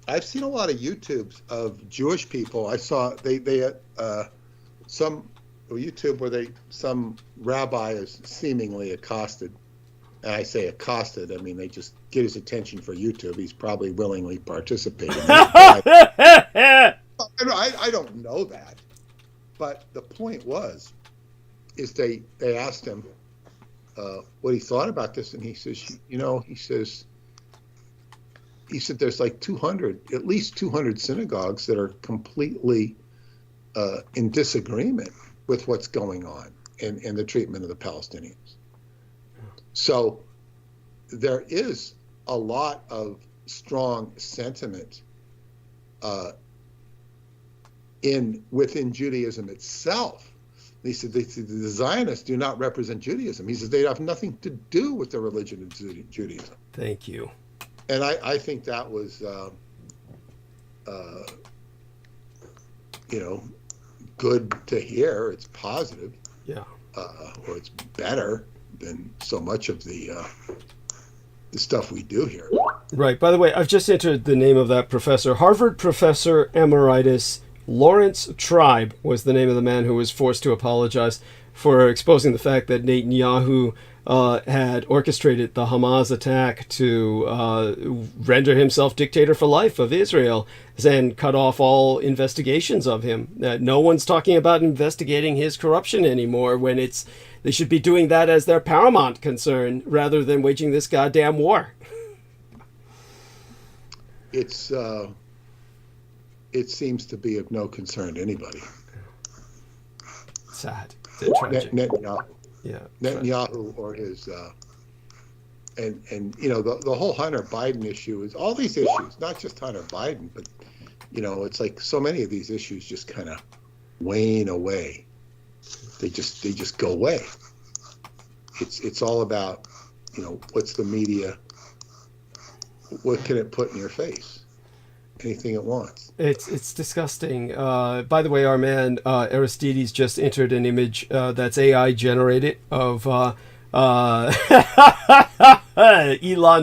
D: a lot of YouTubes of Jewish people. I saw some YouTube where some rabbi is seemingly accosted. And I say accosted, I mean they just get his attention for YouTube. He's probably willingly participating. I don't know that, but the point is they asked him what he thought about this, and he says, he said there's like at least 200 synagogues that are completely in disagreement with what's going on in the treatment of the Palestinians. So there is a lot of strong sentiment within Judaism itself. He said the Zionists do not represent Judaism. He says they have nothing to do with the religion of Judaism.
A: Thank you.
D: And I think that was, good to hear. It's positive.
A: Yeah.
D: Or it's better than so much of the stuff we do here.
A: Right. By the way, I've just entered the name of that professor. Harvard professor emeritus Lawrence Tribe was the name of the man who was forced to apologize for exposing the fact that Netanyahu had orchestrated the Hamas attack to render himself dictator for life of Israel and cut off all investigations of him. No one's talking about investigating his corruption anymore when they should be doing that as their paramount concern rather than waging this goddamn war.
D: It seems to be of no concern to anybody.
A: Sad. Tragic.
D: Netanyahu.
A: Yeah.
D: Netanyahu or his and the whole Hunter Biden issue is all these issues, not just Hunter Biden, but it's like so many of these issues just kind of wane away. They just go away. It's all about what's the media, what can it put in your face? Anything it wants.
A: It's disgusting. By the way, our man Aristides just entered an image that's AI generated of Elon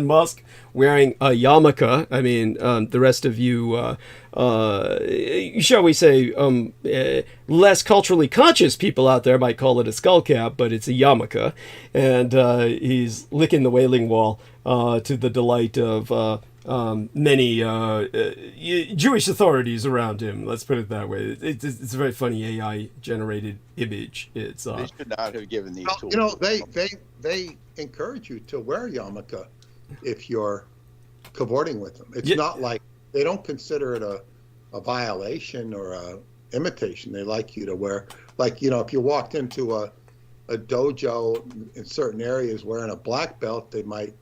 A: Musk wearing a yarmulke. I mean, the rest of you, shall we say, less culturally conscious people out there might call it a skull cap, but it's a yarmulke, and he's licking the Wailing Wall to the delight of many Jewish authorities around him. Let's put it that way. It's a very funny AI-generated image.
B: They should not have given these tools.
D: They encourage you to wear yarmulke if you're cavorting with them. It's not like they don't consider it a violation or a imitation. They like you to wear, if you walked into a dojo in certain areas wearing a black belt, they might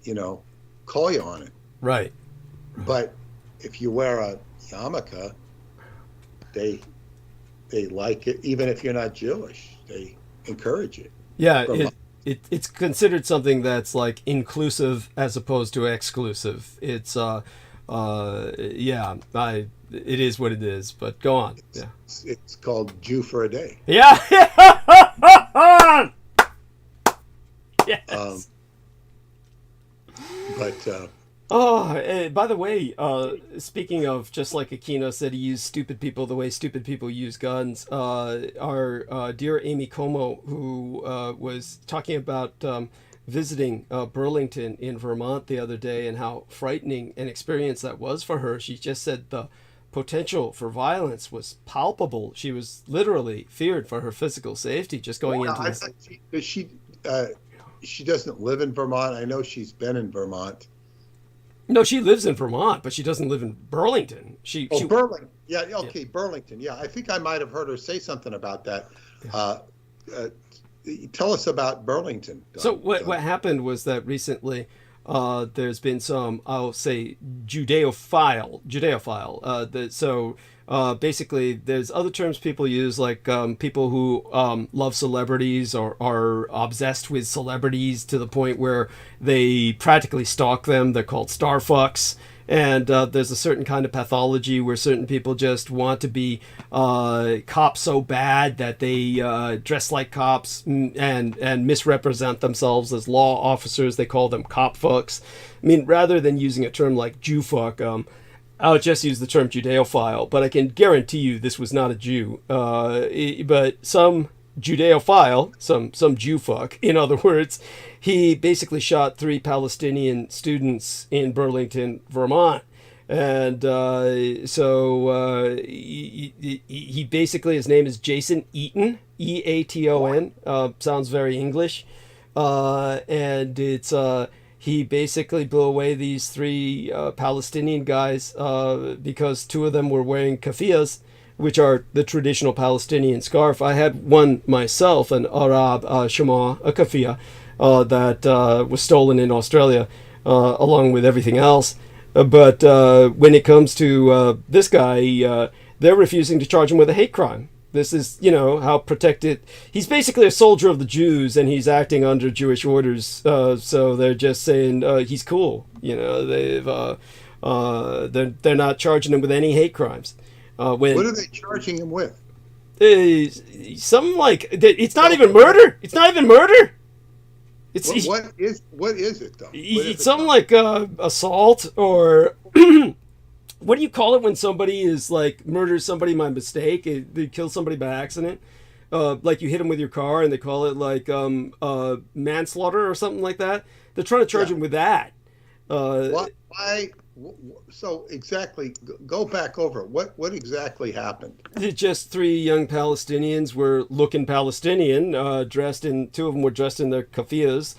D: call you on it.
A: Right.
D: But if you wear a yarmulke, they like it. Even if you're not Jewish, they encourage it.
A: Yeah, it's considered something that's like inclusive as opposed to exclusive. It's it is what it is. But go on.
D: It's called Jew for a day.
A: Yeah. Yes. By the way, speaking of, just like Aquino said, he used stupid people the way stupid people use guns. Our dear Amy Como, who was talking about visiting Burlington in Vermont the other day and how frightening an experience that was for her. She just said the potential for violence was palpable. She was literally feared for her physical safety just going into this.
D: She doesn't live in Vermont. I know she's been in Vermont.
A: No, she lives in Vermont, but she doesn't live in Burlington.
D: Burlington. Yeah, okay, yeah. Burlington. Yeah, I think I might have heard her say something about that. tell us about Burlington.
A: So what happened was that recently there's been some, I'll say, Judeophile. Basically, there's other terms people use, like people who love celebrities or are obsessed with celebrities to the point where they practically stalk them. They're called star fucks. And there's a certain kind of pathology where certain people just want to be cops so bad that they dress like cops and misrepresent themselves as law officers. They call them cop fucks. I mean, rather than using a term like Jew fuck, I'll just use the term Judeophile, but I can guarantee you this was not a Jew. But some Judeophile, some Jew fuck, in other words, he basically shot 3 Palestinian students in Burlington, Vermont. And he basically, his name is Jason Eaton, Eaton, sounds very English. And it's... he basically blew away these 3 Palestinian guys because 2 of them were wearing keffiyehs, which are the traditional Palestinian scarf. I had one myself, an Arab shema, a keffiyeh, that was stolen in Australia, along with everything else. But when it comes to this guy, they're refusing to charge him with a hate crime. This is, how protected... He's basically a soldier of the Jews, and he's acting under Jewish orders. So they're just saying he's cool. They're not charging him with any hate crimes.
D: What are they charging him with?
A: Something like... It's not even murder. It's not even murder.
D: What is it, though?
A: It's something like assault or... What do you call it when somebody is like murders somebody by mistake? They kill somebody by accident. Like you hit them with your car, and they call it like manslaughter or something like that. They're trying to charge him with that.
D: Why? So exactly, go back over it. What exactly happened?
A: Just 3 young Palestinians were looking Palestinian, dressed in. 2 of them were dressed in their keffiyehs.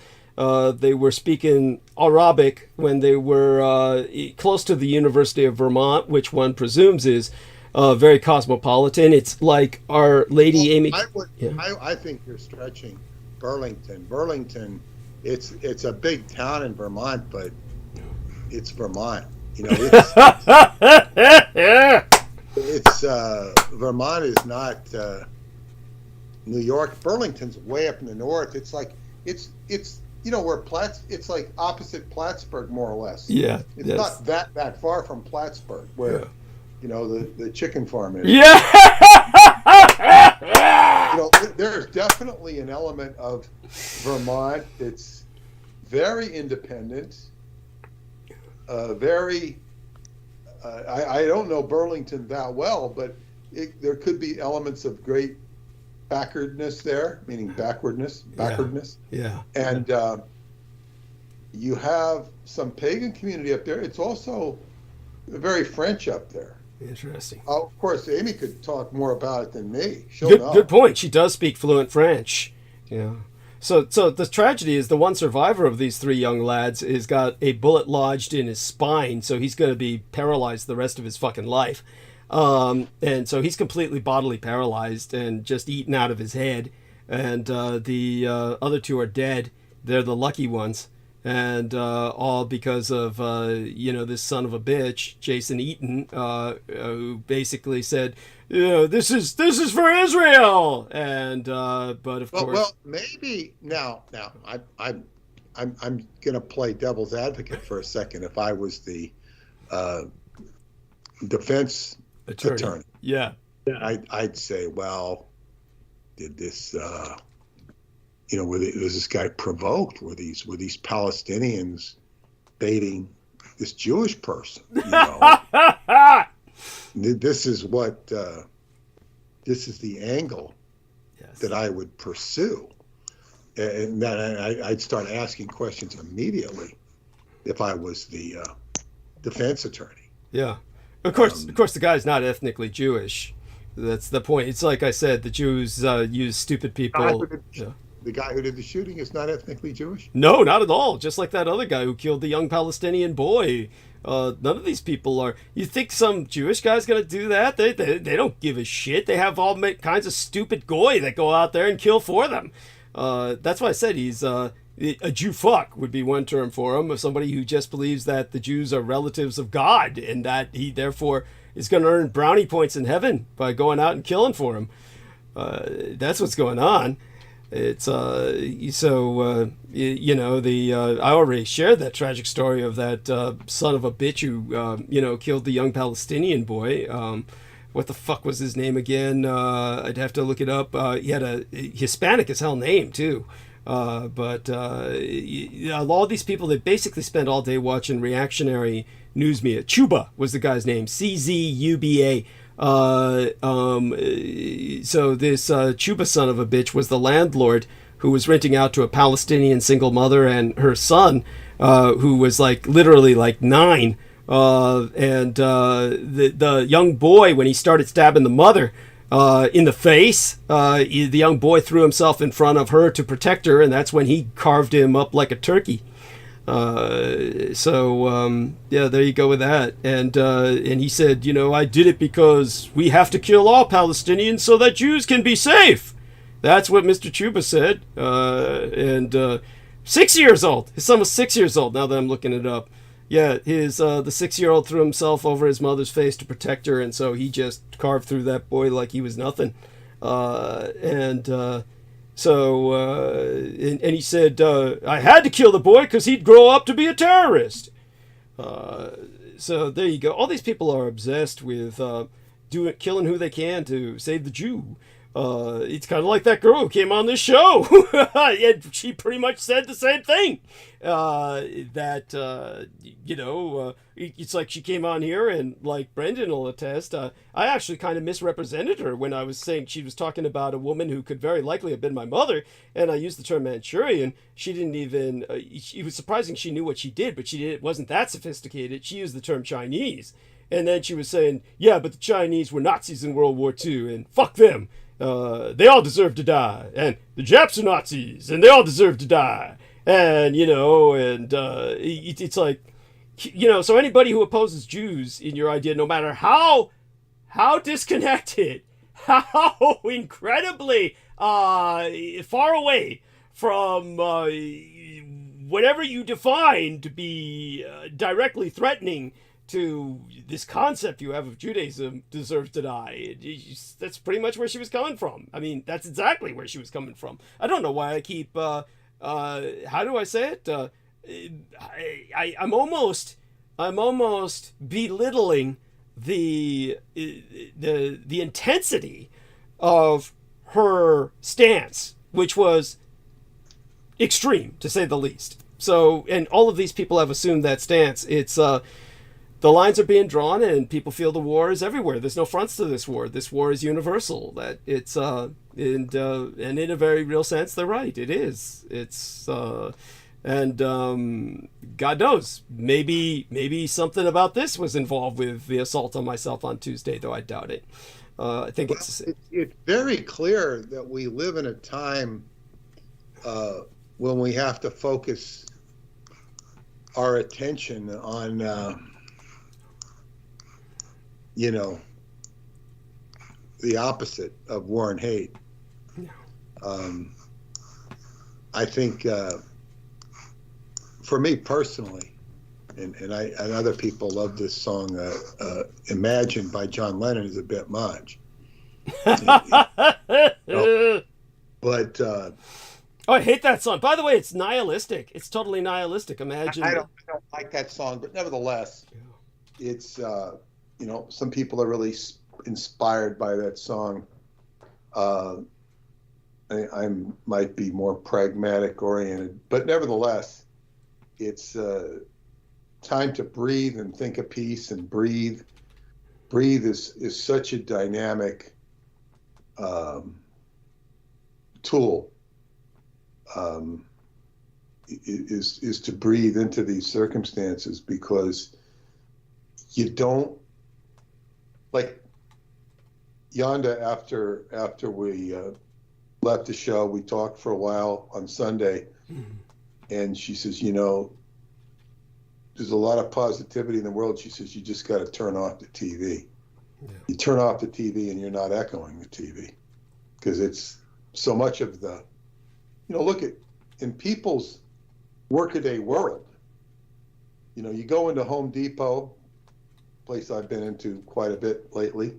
A: They were speaking Arabic when they were close to the University of Vermont, which one presumes is very cosmopolitan. It's like Our Lady Amy.
D: I think you're stretching Burlington. Burlington, it's a big town in Vermont, but it's Vermont. Vermont is not New York. Burlington's way up in the north. It's like it's where it's like opposite Plattsburgh, more or less.
A: Yeah,
D: it's not that far from Plattsburgh, where the chicken farm is.
A: Yeah.
D: There's definitely an element of Vermont. It's very independent. I don't know Burlington that well, but there could be elements of great backwardness there, meaning backwardness.
A: Yeah.
D: And you have some pagan community up there. It's also very French up there.
A: Interesting.
D: Of course, Amy could talk more about it than me. Good
A: point. She does speak fluent French. Yeah. So the tragedy is the one survivor of these 3 young lads has got a bullet lodged in his spine, so he's going to be paralyzed the rest of his fucking life. And so he's completely bodily paralyzed and just eaten out of his head. And the other 2 are dead. They're the lucky ones. And all because of, this son of a bitch, Jason Eaton, who basically said, this is for Israel. And but of course,
D: well, maybe now I'm going to play devil's advocate for a second. If I was the defense attorney, I'd say, well, did this was this guy provoked? Were these Palestinians baiting this Jewish person? This is the angle that I would pursue, and then I'd start asking questions immediately if I was the defense attorney.
A: Yeah, of course, the guy's not ethnically Jewish. That's the point. It's like I said, the Jews use stupid people.
D: The guy who did the shooting is not ethnically Jewish?
A: No, not at all. Just like that other guy who killed the young Palestinian boy. None of these people are... You think some Jewish guy's going to do that? They don't give a shit. They have all kinds of stupid goy that go out there and kill for them. That's why I said he's a Jew fuck would be one term for him, or somebody who just believes that the Jews are relatives of God and that he therefore is going to earn brownie points in heaven by going out and killing for him. That's what's going on. It's you know, I already shared that tragic story of that son of a bitch who killed the young Palestinian boy. What the fuck was his name again? I'd have to look it up. He had a Hispanic as hell name too. But a lot of these people, they basically spend all day watching reactionary news media. Chuba was the guy's name, CZUBA. So this Chuba son of a bitch was the landlord who was renting out to a Palestinian single mother and her son, who was like literally like 9. The young boy, when he started stabbing the mother in the face, the young boy threw himself in front of her to protect her, and that's when he carved him up like a turkey. Yeah, there you go with that. And he said, I did it because we have to kill all Palestinians so that Jews can be safe. That's what Mr. Chuba said. 6 years old. His son was 6 years old, now that I'm looking it up. Yeah, the 6-year-old threw himself over his mother's face to protect her, and so he just carved through that boy like he was nothing. And he said, I had to kill the boy because he'd grow up to be a terrorist. So there you go. All these people are obsessed with killing who they can to save the Jew. It's kind of like that girl who came on this show. And she pretty much said the same thing. It's like she came on here, and like Brendan will attest, I actually kind of misrepresented her when I was saying she was talking about a woman who could very likely have been my mother, and I used the term Manchurian. She didn't even, it was surprising she knew what she did, but it wasn't that sophisticated. She used the term Chinese. And then she was saying, yeah, but the Chinese were Nazis in World War II, and fuck them. They all deserve to die. And the Japs are Nazis, and they all deserve to die. And, it's like, so anybody who opposes Jews in your idea, no matter how disconnected, how incredibly far away from whatever you define to be directly threatening to this concept you have of Judaism, deserves to die. That's pretty much where she was coming from. I mean, that's exactly where she was coming from. I don't know why I keep, how do I say it? I'm almost belittling the intensity of her stance, which was extreme, to say the least. So, and all of these people have assumed that stance. It's, the lines are being drawn, and people feel the war is everywhere. There's no fronts to this war. This war is universal. That it's and in a very real sense, they're right. It is. It's God knows. Maybe something about this was involved with the assault on myself on Tuesday, though I doubt it. I think it's
D: very clear that we live in a time when we have to focus our attention on. The opposite of war and hate. I think for me personally, and other people love this song, Imagine by John Lennon is a bit much. But
A: I hate that song. By the way, it's nihilistic. It's totally nihilistic. Imagine.
D: I don't like that song, but nevertheless, it's some people are really inspired by that song. I might be more pragmatic oriented, but nevertheless, it's time to breathe and think of peace and breathe. Breathe is such a dynamic tool. Is to breathe into these circumstances, because you don't, like Yonda, after we left the show, we talked for a while on Sunday, and she says, there's a lot of positivity in the world. She says, you just got to turn off the TV. Yeah. You turn off the TV and you're not echoing the TV, because it's so much of the
C: look at in people's workaday world. You go into Home Depot, place I've been into quite a bit lately,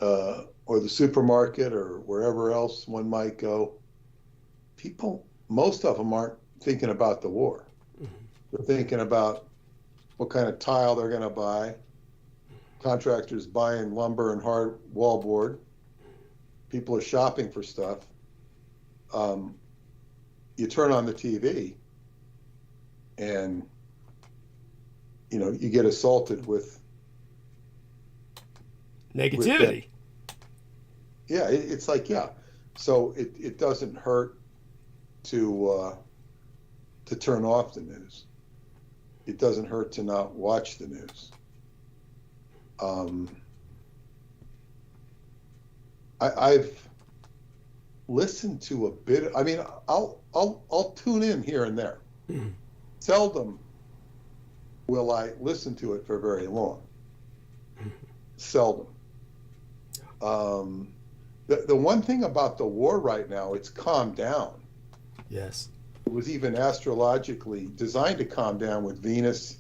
C: or the supermarket or wherever else one might go. People, most of them aren't thinking about the war. They're thinking about what kind of tile they're going to buy. Contractors buying lumber and hard wallboard. People are shopping for stuff. You turn on the TV and, you get assaulted with
A: negativity.
C: Yeah, it's like, yeah. So it doesn't hurt to turn off the news. It doesn't hurt to not watch the news. I've listened to a bit. I mean, I'll tune in here and there. Seldom will I listen to it for very long. Seldom. The one thing about the war right now, it's calmed down.
A: Yes.
C: It was even astrologically designed to calm down with Venus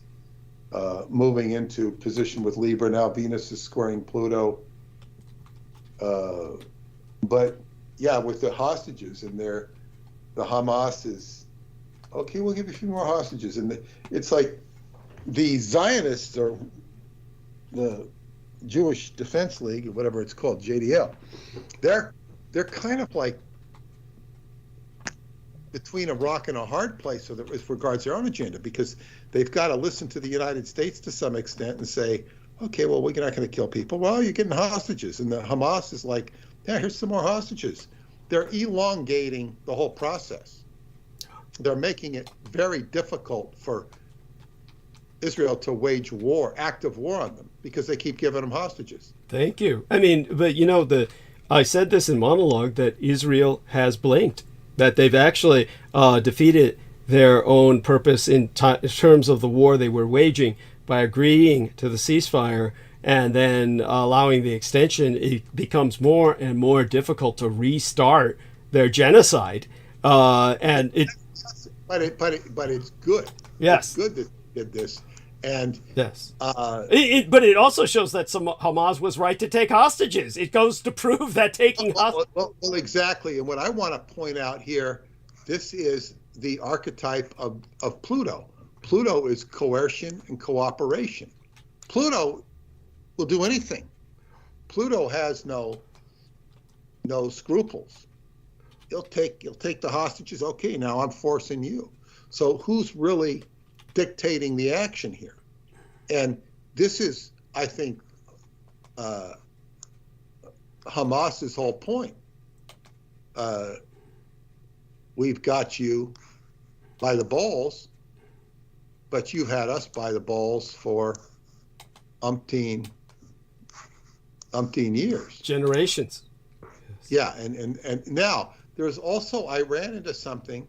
C: moving into position with Libra. Now Venus is squaring Pluto. But yeah, with the hostages and the Hamas is, okay, we'll give you a few more hostages. And it's like the Zionists, or the Jewish Defense League, or whatever it's called, JDL, they're kind of like between a rock and a hard place as regards their own agenda, because they've got to listen to the United States to some extent and say, okay, well, we're not going to kill people. Well, you're getting hostages. And the Hamas is like, yeah, here's some more hostages. They're elongating the whole process. They're making it very difficult for Israel to wage war, active war on them, because they keep giving them hostages.
A: Thank you. I mean, but I said this in monologue, that Israel has blinked, that they've actually defeated their own purpose in terms of the war they were waging by agreeing to the ceasefire and then allowing the extension. It becomes more and more difficult to restart their genocide, but it's
C: good.
A: Yes,
C: it's good that they did this. And
A: yes, but it also shows that Hamas was right to take hostages. It goes to prove that taking hostages.
C: Well, exactly. And what I want to point out here, this is the archetype of Pluto. Pluto is coercion and cooperation. Pluto will do anything. Pluto has no scruples. He'll take the hostages. Okay, now I'm forcing you. So who's really dictating the action here? And this is, I think, Hamas's whole point. We've got you by the balls, but you've had us by the balls for umpteen years.
A: Generations.
C: Yeah, and now there's also, I ran into something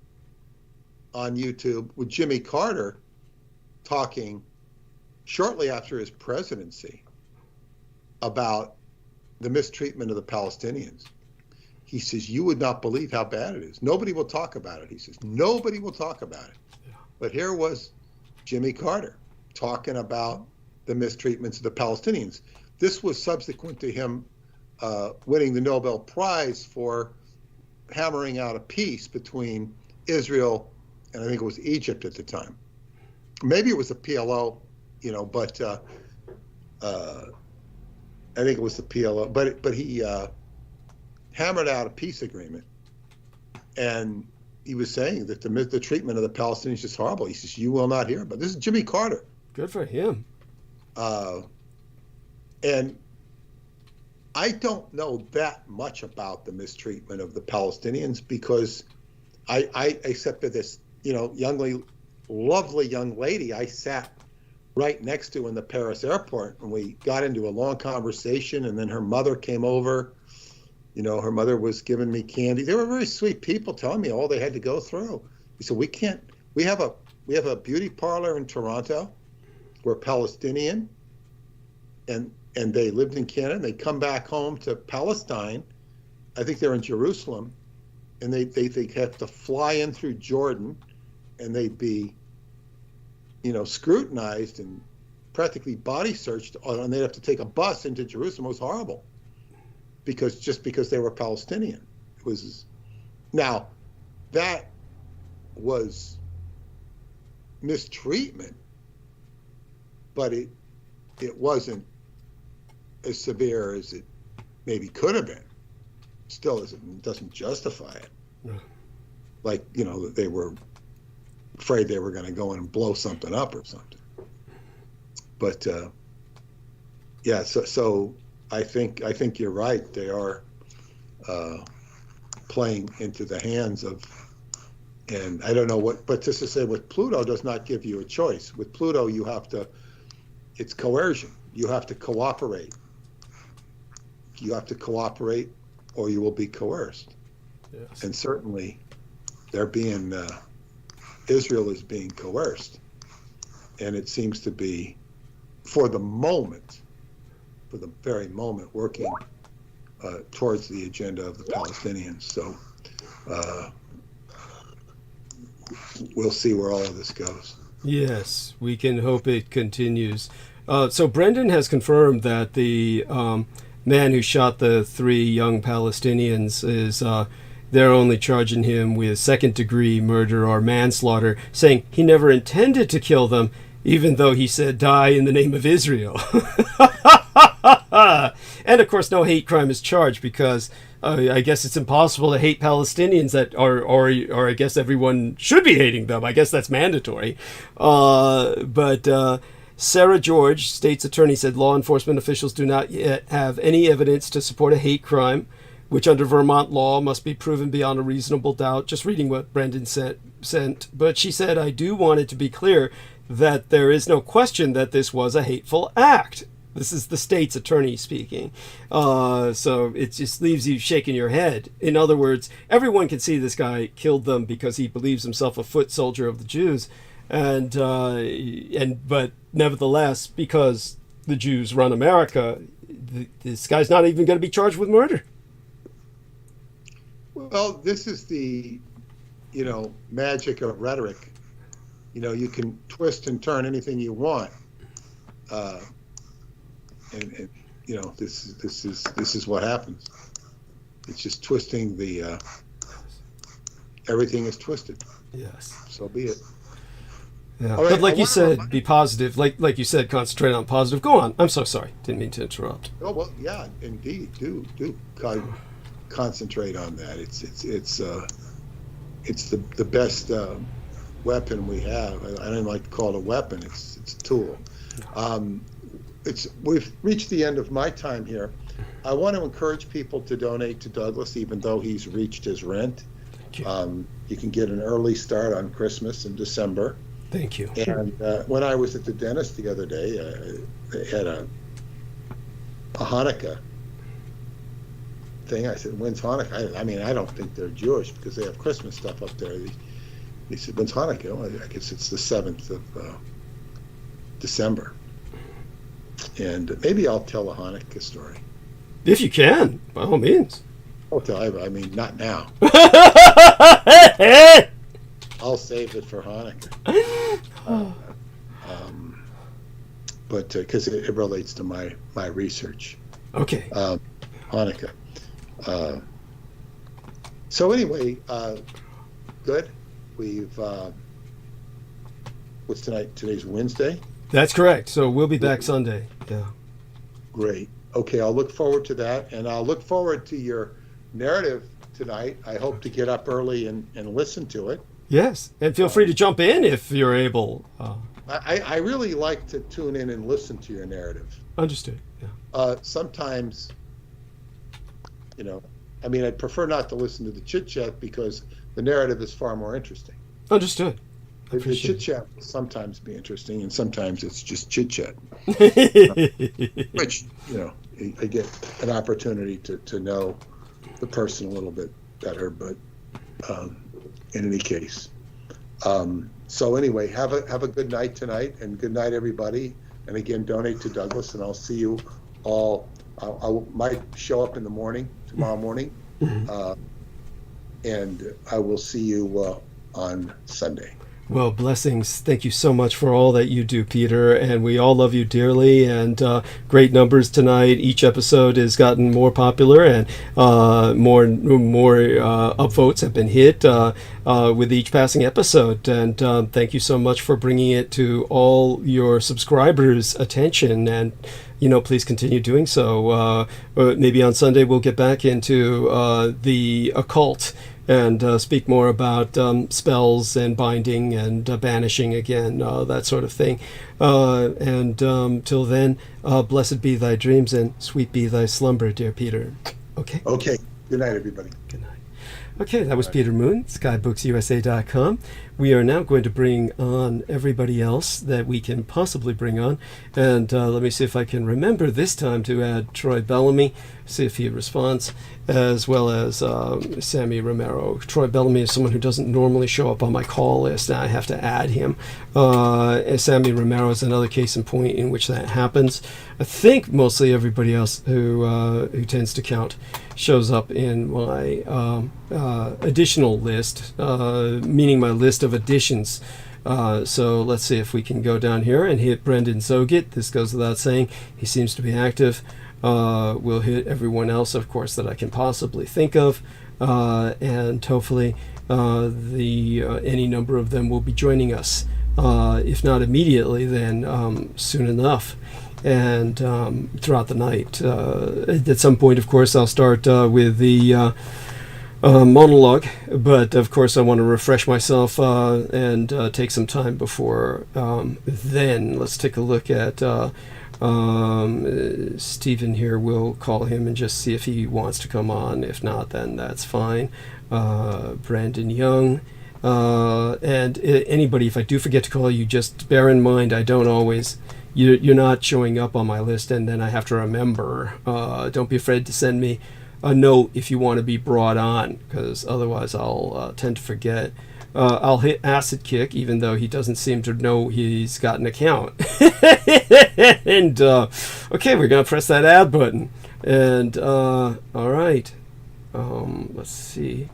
C: on YouTube with Jimmy Carter talking shortly after his presidency about the mistreatment of the Palestinians. He says, you would not believe how bad it is. Nobody will talk about it. He says, nobody will talk about it. Yeah. But here was Jimmy Carter talking about the mistreatments of the Palestinians. This was subsequent to him winning the Nobel Prize for hammering out a peace between Israel and I think it was Egypt at the time. Maybe it was the PLO, but I think it was the PLO. But he hammered out a peace agreement, and he was saying that the treatment of the Palestinians is horrible. He says, "You will not hear about this." Is Jimmy Carter.
A: Good for him.
C: And I don't know that much about the mistreatment of the Palestinians because I except for this, lovely young lady I sat right next to in the Paris airport, and we got into a long conversation, and then her mother came over. Her mother was giving me candy. They were very sweet people telling me all they had to go through. So we have a beauty parlor in Toronto. We're Palestinian, and they lived in Canada. They come back home to Palestine. I think they're in Jerusalem,
D: and they have to fly in through Jordan, and they'd be, scrutinized and practically body searched, and they'd have to take a bus into Jerusalem. It was horrible, because they were Palestinian. It was, now that was mistreatment, but it wasn't as severe as it maybe could have been. Still doesn't justify it.
A: No.
D: Like, they were afraid they were going to go in and blow something up or something. But yeah, so I think you're right. They are playing into the hands of, and I don't know what, but just to say, with Pluto does not give you a choice. With Pluto, it's coercion. You have to cooperate. You have to cooperate, or you will be coerced.
A: Yes.
D: And certainly, Israel is being coerced, and it seems to be, for the very moment, working towards the agenda of the Palestinians. So we'll see where all of this goes.
A: Yes, we can hope it continues. So Brendan has confirmed that the man who shot the 3 young Palestinians they're only charging him with second-degree murder or manslaughter, saying he never intended to kill them, even though he said die in the name of Israel. And of course, no hate crime is charged, because I guess it's impossible to hate Palestinians, or I guess everyone should be hating them. I guess that's mandatory. But Sarah George, state's attorney, said law enforcement officials do not yet have any evidence to support a hate crime, which under Vermont law must be proven beyond a reasonable doubt. Just reading what Brendan sent. But she said, I do want it to be clear that there is no question that this was a hateful act. This is the state's attorney speaking. So it just leaves you shaking your head. In other words, everyone can see this guy killed them because he believes himself a foot soldier of the Jews. But nevertheless, because the Jews run America, this guy's not even going to be charged with murder.
D: Well, this is the, magic of rhetoric. You can twist and turn anything you want, and this is what happens. It's just twisting the. Everything is twisted.
A: Yes.
D: So be it.
A: Yeah.
D: Right,
A: but like you said, be positive. Like you said, concentrate on positive. Go on. I'm so sorry. Didn't mean to interrupt.
D: Oh well, yeah, indeed. Do concentrate on that. It's the best weapon we have. I don't like to call it a weapon. It's a tool. We've reached the end of my time here. I want to encourage people to donate to Douglas, even though he's reached his rent. You can get an early start on Christmas in December.
A: Thank you.
D: And when I was at the dentist the other day, they had a Hanukkah thing. I said, when's Hanukkah? I don't think they're Jewish because they have Christmas stuff up there. They said, when's Hanukkah? Well, I guess it's the 7th of December. And maybe I'll tell a Hanukkah story.
A: If you can, by all means.
D: Not now. I'll save it for Hanukkah. But because it relates to my research.
A: Okay.
D: Hanukkah. So anyway, good. We've what's tonight? Today's Wednesday.
A: That's correct. So we'll be back Sunday. Yeah.
D: Great. Okay, I'll look forward to that, and I'll look forward to your narrative tonight. I hope to get up early and listen to it.
A: Yes, and feel free to jump in if you're able.
D: I really like to tune in and listen to your narrative.
A: Understood. Yeah.
D: Sometimes, I'd prefer not to listen to the chit chat because the narrative is far more interesting.
A: Understood.
D: The chit chat will sometimes be interesting, and sometimes it's just chit chat. Which I get an opportunity to know the person a little bit better, but in any case. So anyway, have a good night tonight, and good night everybody. And again, donate to Douglas, and I'll see you all. I might show up in the morning tomorrow morning, and I will see you on Sunday.
A: Well, blessings. Thank you so much for all that you do, Peter. And we all love you dearly. And great numbers tonight. Each episode has gotten more popular, and more upvotes have been hit with each passing episode. And thank you so much for bringing it to all your subscribers' attention. And please continue doing so. Maybe on Sunday we'll get back into the occult and speak more about spells and binding and banishing again, that sort of thing. And till then, blessed be thy dreams and sweet be thy slumber, dear Peter. Okay?
D: Okay. Good night, everybody.
A: Good night. Okay, that was Peter Moon, skybooks.usa.com. We are now going to bring on everybody else that we can possibly bring on. And let me see if I can remember this time to add Troy Bellamy, see if he responds, as well as Sammy Romero. Troy Bellamy is someone who doesn't normally show up on my call list, and I have to add him. And Sammy Romero is another case in point in which that happens. I think mostly everybody else who tends to count shows up in my additional list, meaning my list of additions. So let's see if we can go down here and hit Brendan Zogit. This goes without saying. He seems to be active. We'll hit everyone else, of course, that I can possibly think of. And hopefully any number of them will be joining us. If not immediately, then soon enough. And throughout the night. At some point, of course, I'll start with the monologue, but of course I want to refresh myself and take some time before then. Let's take a look at Stephen here. We'll call him and just see if he wants to come on. If not, then that's fine. Brandon Young. And anybody, if I do forget to call you, just bear in mind I don't always... You're not showing up on my list, and then I have to remember. Don't be afraid to send me a note if you want to be brought on, because otherwise I'll tend to forget. I'll hit Acid Kick, even though he doesn't seem to know he's got an account. And, okay, we're going to press that add button. And, all right. Let's see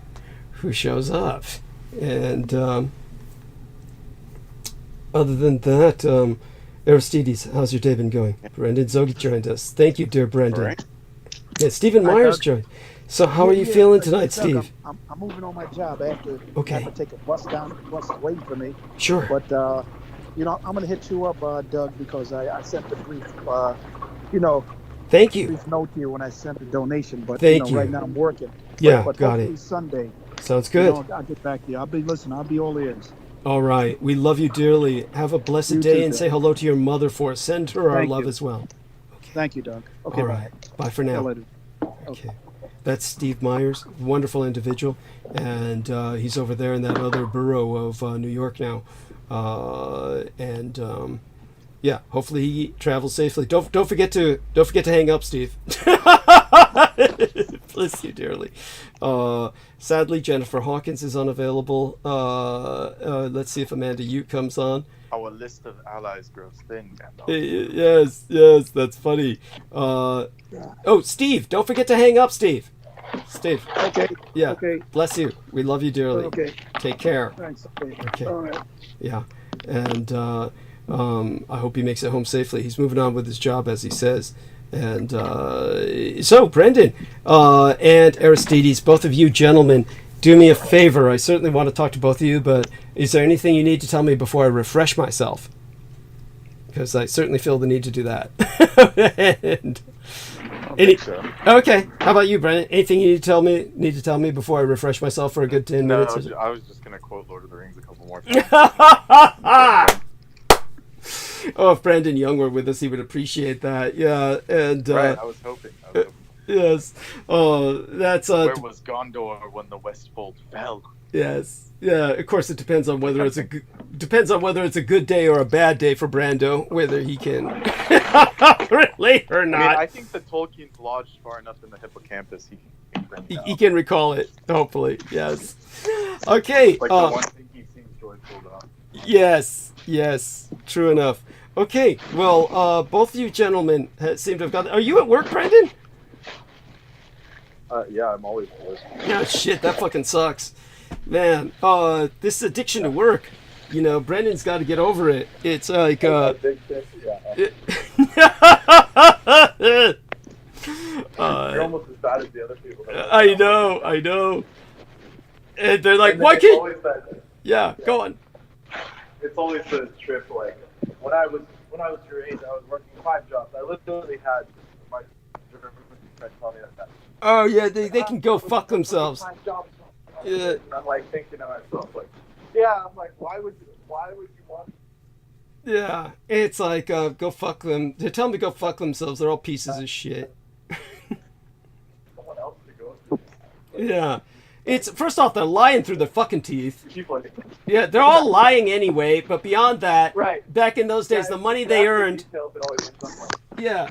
A: who shows up. And other than that... Aristides, how's your day been going? Brendan Zogit joined us. Thank you, dear Brendan.
B: Right.
A: Yeah, Stephen Myers joined. So how are you feeling tonight,
E: Doug,
A: Steve?
E: I'm moving on my job after
A: Okay.
E: I have to take a bus down. The bus is waiting for me.
A: Sure.
E: But, I'm going to hit you up, Doug, because I sent the brief,
A: Thank you.
E: brief note to you when I sent the donation. But,
A: Thank you.
E: right now I'm working.
A: Yeah,
E: but
A: got
E: hopefully
A: it.
E: Sunday,
A: Sounds good.
E: I'll get back to you. I'll be all ears.
A: All right. We love you dearly. Have a blessed
E: You
A: day
E: too,
A: and
E: Doug.
A: say hello to your mother for us. Send her our
E: Thank
A: love
E: you.
A: as well.
E: Thank you, Doug. Okay,
A: All
E: bye.
A: right. Bye for
E: See you
A: now.
E: later.
A: Okay. That's Steve Myers, wonderful individual, and he's over there in that other borough of New York now. Yeah, hopefully he travels safely. Don't forget to hang up, Steve. Bless you dearly. Sadly, Jennifer Hawkins is unavailable. Let's see if Amanda Ute comes on.
F: Our list of allies grows thin.
A: Yes, that's funny. Oh, Steve, don't forget to hang up, Steve. Steve.
E: Okay.
A: Yeah.
E: Okay.
A: Bless you. We love you dearly.
E: Okay.
A: Take care.
E: Thanks. Okay.
A: Okay.
E: All right.
A: Yeah. And I hope he makes it home safely. He's moving on with his job, as he says. And so, Brendan and Aristides, both of you gentlemen, do me a favor. I certainly want to talk to both of you, but is there anything you need to tell me before I refresh myself? Because I certainly feel the need to do that. And
F: So.
A: okay. How about you, Brendan? Anything you need to tell me before I refresh myself for a good 10
F: No,
A: minutes?
F: I was just gonna quote Lord of the Rings a couple more times.
A: Oh, if Brandon Young were with us, he would appreciate that. Yeah, and
F: Right, I was hoping.
A: yes. Oh, that's
F: Where was Gondor when the Westfold fell?
A: yes. Yeah, of course, it depends on whether it's a good day or a bad day for Brando, whether he can relate or
F: I mean,
A: not.
F: I think that Tolkien's lodged far enough in the hippocampus he can bring it
A: He
F: out.
A: can recall it, hopefully. Yes. Okay.
F: Like the one thing he seems joyful about.
A: Yes. True enough. Okay. Well, both of you gentlemen seem to have got. Are you at work, Brendan?
F: Yeah, I'm always bored.
A: Yeah, shit, that fucking sucks. Man, this addiction to work, you know, Brendan's got to get over it. It's like,
F: Big thing, yeah. You're almost as bad as the other people.
A: I know. And they're like,
F: And then
A: why
F: it's
A: can't...
F: always that,
A: Yeah, go on.
F: it's always the trip, like, when I was your age, I was working 5 jobs. I literally had my friend tell me that.
A: Oh, yeah, they can go fuck themselves.
F: 5 jobs.
A: Yeah.
F: And I'm like thinking to myself, like, yeah, I'm like, why would you want?
A: Yeah, it's like, go fuck them. They tell them to go fuck themselves. They're all pieces of shit.
F: Someone else to go through.
A: Yeah. It's, first off, they're lying through their fucking teeth.
F: People like,
A: Yeah, they're all lying anyway, but beyond that,
F: right.
A: back in those days, the money they earned,
F: Details, it always ends up like,
A: yeah,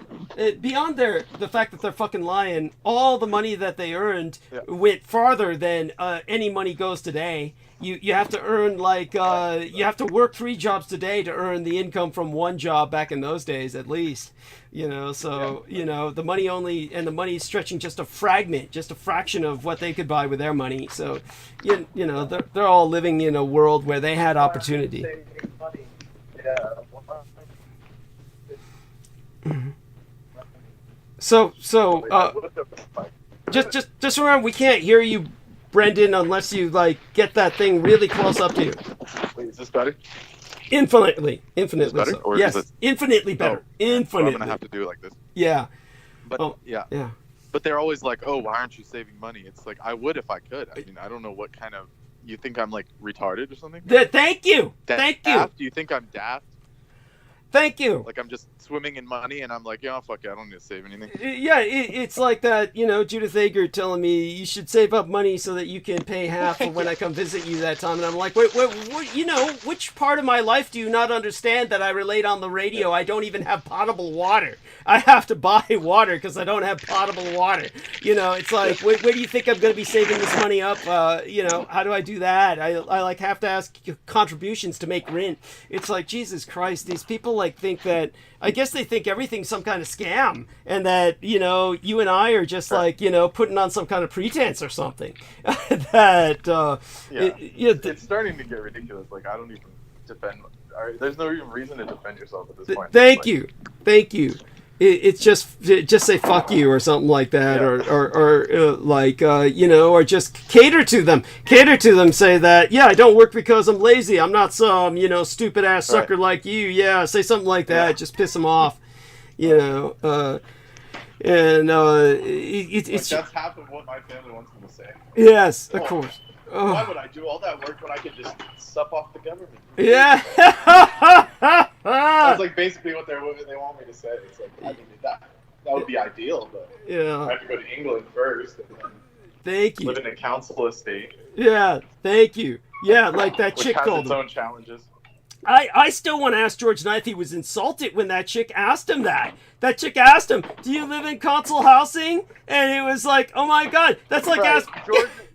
A: beyond the fact that they're fucking lying, all the money that they earned went farther than any money goes today. You have to earn like you have to work 3 jobs today to earn the income from 1 job back in those days at least. You know, so you know the money is stretching just a fragment, just a fraction of what they could buy with their money. So you know they're all living in a world where they had opportunity.
F: saving money. Yeah.
A: So just remember, we can't hear you, Brendan, unless you like get that thing really close up to you.
B: Wait, is this better?
A: Infinitely
B: better?
A: so.
B: Or
A: Yes,
B: is it...
A: infinitely better.
B: So I'm
A: Infinitely.
B: gonna have to do it like this.
A: Yeah.
B: But
A: Yeah.
B: But they're always like, oh, why aren't you saving money? It's like, I would if I could. I mean, I don't know what kind of... You think I'm like retarded or something?
A: Thank you. Thank you.
B: Daft? Do you think I'm daft?
A: Thank you.
B: Like I'm just swimming in money and I'm like, yeah, fuck it, I don't need to save anything.
A: Yeah, it's like that, you know, Judith Ager telling me you should save up money so that you can pay half for when I come visit you that time. And I'm like, wait, you know, which part of my life do you not understand that I relate on the radio? I don't even have potable water. I have to buy water because I don't have potable water. You know, it's like, where do you think I'm going to be saving this money up? You know, how do I do that? I like have to ask contributions to make rent. It's like, Jesus Christ, these people like think that, I guess they think everything's some kind of scam and that, you know, you and I are just like, you know, putting on some kind of pretense or something. That,
F: It's starting to get ridiculous. Like, I don't even defend. There's no even reason to defend yourself at this point.
A: Thank you. It's just say fuck you or something like that, or like you know, or just cater to them. Say that I don't work because I'm lazy. I'm not some stupid ass sucker like you. Yeah, say something like that. Just piss them off. You know, and it's
F: that's half of what my family wants me to say.
A: Yes, of course. Oh.
F: Why would I do all that work when I could just sup off the government?
A: Yeah.
F: That's like basically what they want me to say. It's like, I mean, that would be ideal, but I have to go to England first and then
A: thank you.
F: live in a council estate.
A: Yeah, thank you. Yeah, like that
F: which
A: chick
F: has
A: told
F: its
A: him.
F: own challenges.
A: I still want to ask George Knight if he was insulted when that chick asked him that. That chick asked him, "Do you live in council housing?" And it was like, "Oh my God, that's like asking."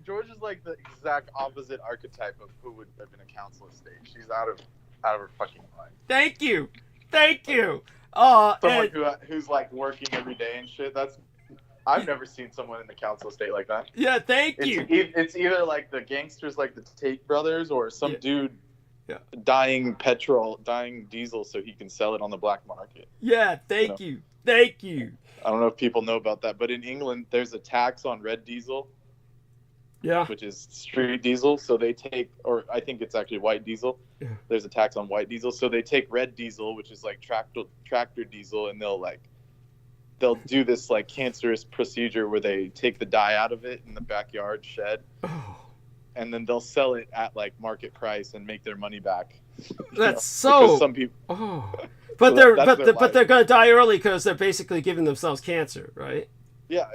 F: George is like the exact opposite archetype of who would live in a council estate. She's out of her fucking mind.
A: Thank you.
F: Someone who's like working every day and shit. I've never seen someone in the council estate like that.
A: Yeah, thank you.
F: It's either like the gangsters, like the Tate brothers, or some dude dying diesel so he can sell it on the black market.
A: Yeah, thank you.
F: I don't know if people know about that, but in England there's a tax on red diesel.
A: Yeah.
F: Which is street diesel. So they take, or I think it's actually white diesel.
A: Yeah.
F: There's a tax on white diesel. So they take red diesel, which is like tractor diesel, and they'll do this like cancerous procedure where they take the dye out of it in the backyard shed.
A: Oh.
F: And then they'll sell it at like market price and make their money back.
A: That's so.
F: Because some people.
A: Oh. But they're gonna die early because they're basically giving themselves cancer, right?
F: Yeah.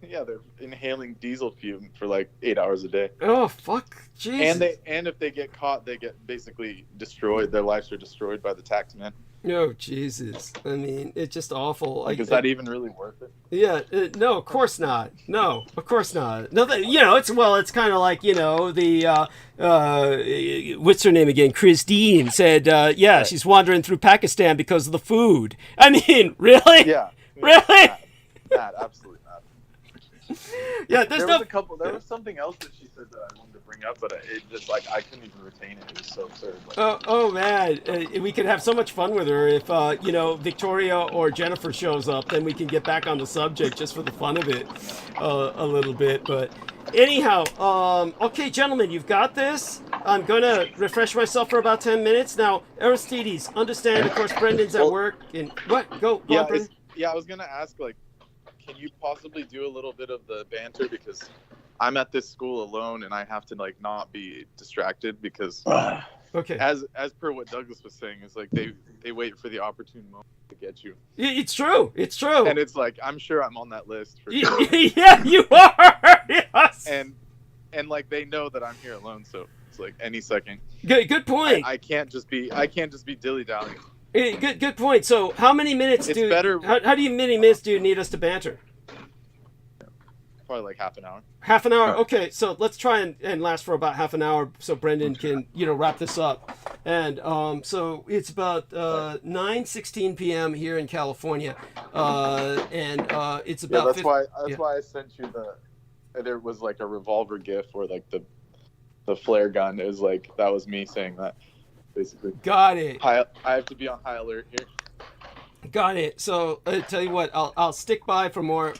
F: They're inhaling diesel fume for like 8 hours a day.
A: Oh fuck, Jesus.
F: And if they get caught, they get basically destroyed. Their lives are destroyed by the tax man.
A: Oh Jesus! I mean, it's just awful.
F: Like, is that even really worth it?
A: Yeah, no, of course not. No, of course not. No, it's kind of like the what's her name again? Christine said, she's wandering through Pakistan because of the food. I mean, really?
F: Yeah.
A: Really?
F: Not absolutely not.
A: Yeah, there's
F: There
A: no.
F: was a couple. There was something else that she said that I wanted to bring up, but it just like I couldn't even retain it. It was so absurd. Like,
A: Oh man, we could have so much fun with her if Victoria or Jennifer shows up. Then we can get back on the subject just for the fun of it, a little bit. But anyhow, okay, gentlemen, you've got this. I'm gonna refresh myself for about 10 minutes now. Aristides, understand? Of course, Brendan's at
F: Well,
A: work. And what? Go
F: yeah,
A: on, Brendan.
F: I was gonna ask, like, can you possibly do a little bit of the banter, because I'm at this school alone and I have to like not be distracted, because
A: Okay.
F: as per what Douglas was saying, it's like they wait for the opportune moment to get you,
A: It's true. It's true.
F: and it's like I'm sure I'm on that list for sure.
A: Yeah, you are. Yes.
F: and like they know that I'm here alone, so it's like any second.
A: Good point.
F: I can't just be dilly dallying.
A: Good point. So, how many minutes
F: It's
A: do
F: better-
A: how many minutes do you need us to banter?
F: Probably like half an hour.
A: Half an hour. Okay, so let's try and last for about half an hour, so Brendan can wrap this up. And so it's about 9:16 p.m. here in California, and it's
F: Yeah,
A: about
F: that's
A: 50
F: why
A: yeah.
F: I sent you there was like a revolver gif or like the flare gun. It was like that was me saying that, basically.
A: Got it.
F: I have to be on high alert here.
A: Got it. So I tell you what, I'll stick by for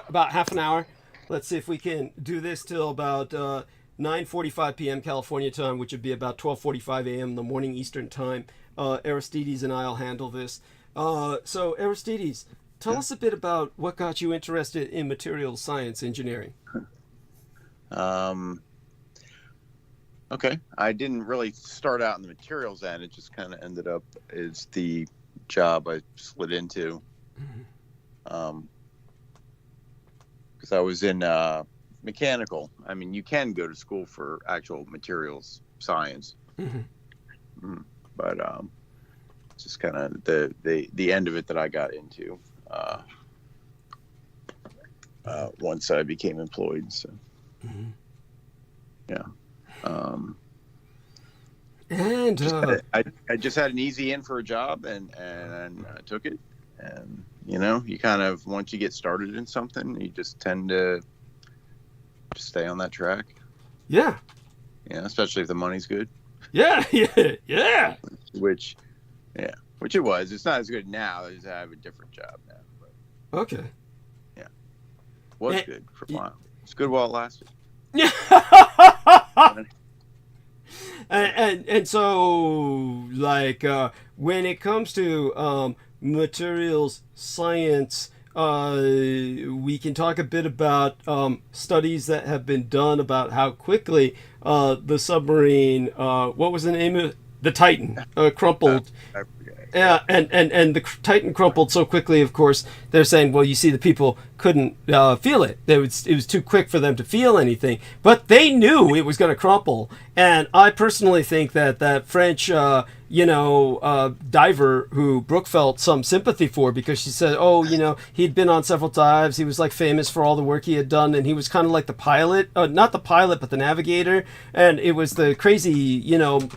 A: about half an hour. Let's see if we can do this till about 9:45 p.m. California time, which would be about 12:45 a.m. in the morning Eastern time. Aristides and I'll handle this. So Aristides, tell us a bit about what got you interested in materials science engineering.
B: Okay. I didn't really start out in the materials end. It just kind of ended up as the job I slid into. Because I was in mechanical. I mean, you can go to school for actual materials science. But it's just kind of the end of it that I got into once I became employed. So, yeah.
A: And
B: I just had an easy in for a job and I took it. And, you kind of, once you get started in something, you just tend to just stay on that track.
A: yeah.
B: Especially if the money's good.
A: Yeah.
B: Which it was. It's not as good now as I have a different job now. But
A: Okay.
B: it was
A: Eh,
B: good for a while. It's good while it lasted.
A: And so, like, when it comes to materials science, we can talk a bit about studies that have been done about how quickly the submarine, what was the name of it? The Titan, crumpled.
B: I forget.
A: Yeah, and the Titan crumpled so quickly, of course, they're saying, well, you see, the people couldn't feel it. It was too quick for them to feel anything. But they knew it was going to crumple. And I personally think that French, diver who Brooke felt some sympathy for, because she said, he'd been on several dives. He was like famous for all the work he had done. And he was kind of like the pilot, not the pilot, but the navigator. And it was the crazy,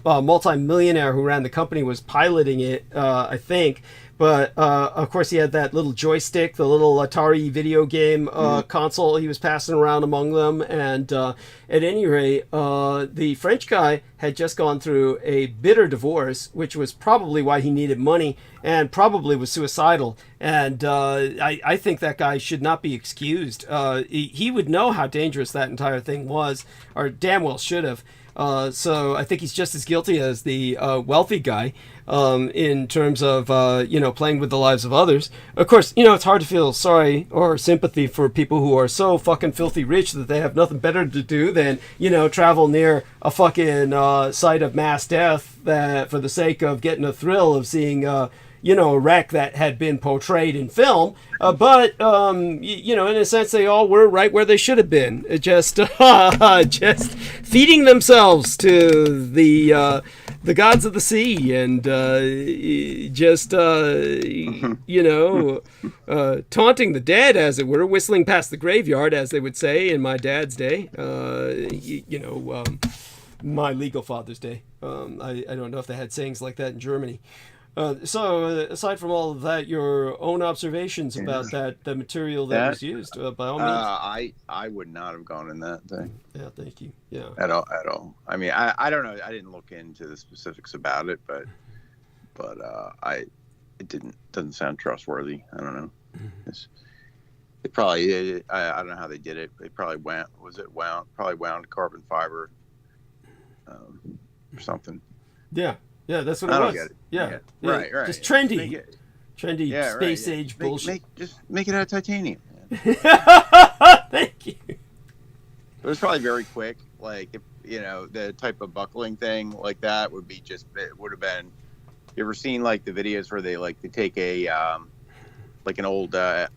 A: multi-millionaire who ran the company was piloting it, I think. But, of course, he had that little joystick, the little Atari video game console he was passing around among them. And at any rate, the French guy had just gone through a bitter divorce, which was probably why he needed money and probably was suicidal. And I think that guy should not be excused. He would know how dangerous that entire thing was, or damn well should have. So I think he's just as guilty as the wealthy guy in terms of, playing with the lives of others. Of course, it's hard to feel sorry or sympathy for people who are so fucking filthy rich that they have nothing better to do than, travel near a fucking site of mass death that for the sake of getting a thrill of seeing, a wreck that had been portrayed in film. But in a sense, they all were right where they should have been. Just feeding themselves to the gods of the sea and taunting the dead, as it were, whistling past the graveyard, as they would say in my dad's day. My legal father's day. I don't know if they had sayings like that in Germany. So aside from all of that, your own observations about the material that was used, by all means.
B: I would not have gone in that thing.
A: Yeah, thank you. Yeah.
B: At all. I mean, I don't know. I didn't look into the specifics about it, but it doesn't sound trustworthy. I don't know. It probably, I don't know how they did it. They probably wound carbon fiber, or something.
A: Yeah, that's what
B: I
A: it
B: don't
A: was.
B: get it.
A: Yeah.
B: Right.
A: Just trendy, space age bullshit.
B: Just make it out of titanium.
A: Thank you.
B: It was probably very quick. Like, if, the type of buckling thing like that would have been. You ever seen like the videos where they take a like an old a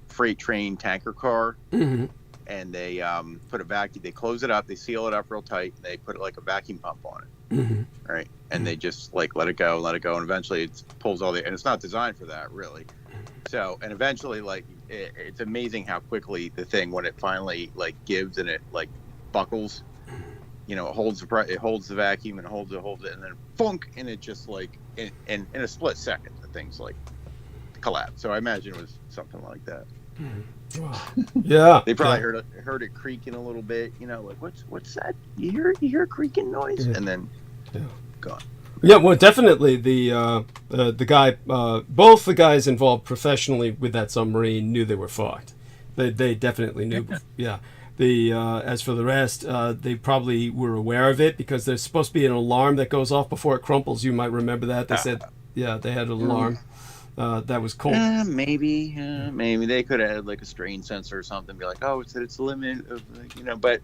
B: freight train tanker car,
A: Mm-hmm.
B: and they put a vacuum. They close it up. They seal it up real tight. And they put like a vacuum pump on it,
A: Mm-hmm.
B: right? And they just let it go, and eventually it pulls all the. And it's not designed for that, really. So, and eventually, it's amazing how quickly the thing, when it finally gives and it buckles, it holds the vacuum and holds it, and then funk, and it just in a split second, the thing's collapse. So I imagine it was something like that.
A: Yeah.
B: They probably heard it creaking a little bit, what's that? You hear a creaking noise?
A: Yeah.
B: And then gone.
A: Yeah, well, definitely the guy, both the guys involved professionally with that submarine knew they were fucked. They definitely knew. Yeah. As for the rest, they probably were aware of it because there's supposed to be an alarm that goes off before it crumples. You might remember that. They said, they had an alarm. That was cold.
B: Maybe they could have had a strain sensor or something. Be like, oh, it's the limit of, But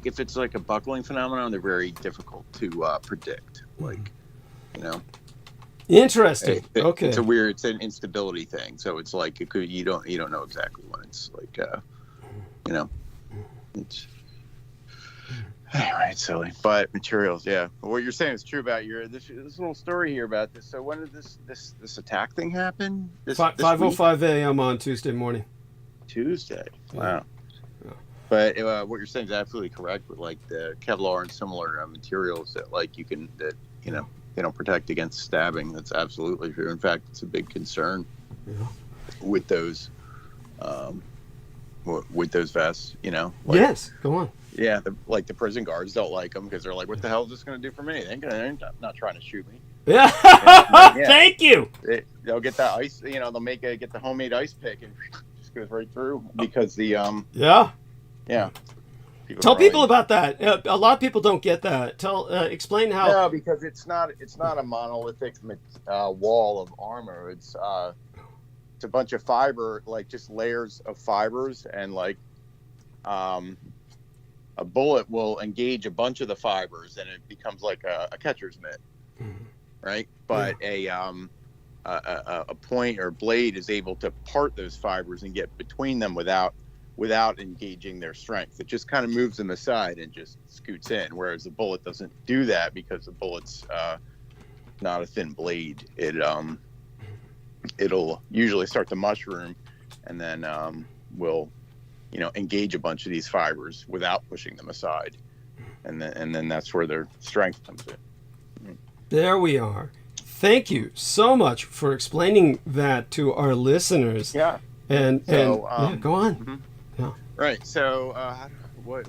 B: if it's a buckling phenomenon, they're very difficult to predict.
A: Interesting. Okay.
B: It's an instability thing. So it's you don't know exactly when it's it's. Anyway, it's silly, but materials, yeah. What you're saying is true about this little story here about this. So when did this attack thing happen?
A: 5:05 a.m. on Tuesday morning.
B: Tuesday. Wow. Yeah. But what you're saying is absolutely correct with the Kevlar and similar materials that they don't protect against stabbing. That's absolutely true. In fact, it's a big concern with those vests.
A: Yes. Go on.
B: Yeah, the prison guards don't like them because they're like, "What the hell is this going to do for me? They're not trying to shoot me."
A: Yeah. Thank you.
B: They'll get that ice. They'll get the homemade ice pick and just goes right through because the
A: Yeah. Tell people about that. A lot of people don't get that. Explain how.
B: No, because it's not a monolithic wall of armor. It's a bunch of fiber, just layers of fibers, and a bullet will engage a bunch of the fibers, and it becomes like a catcher's mitt, right? But a point or blade is able to part those fibers and get between them without engaging their strength. It just kind of moves them aside and just scoots in, whereas the bullet doesn't do that because the bullet's not a thin blade. It'll usually start to mushroom and then will engage a bunch of these fibers without pushing them aside, and then that's where their strength comes in.
A: There we are. Thank you so much for explaining that to our listeners.
B: Yeah.
A: And go on.
B: Mm-hmm.
A: Yeah.
B: Right. So what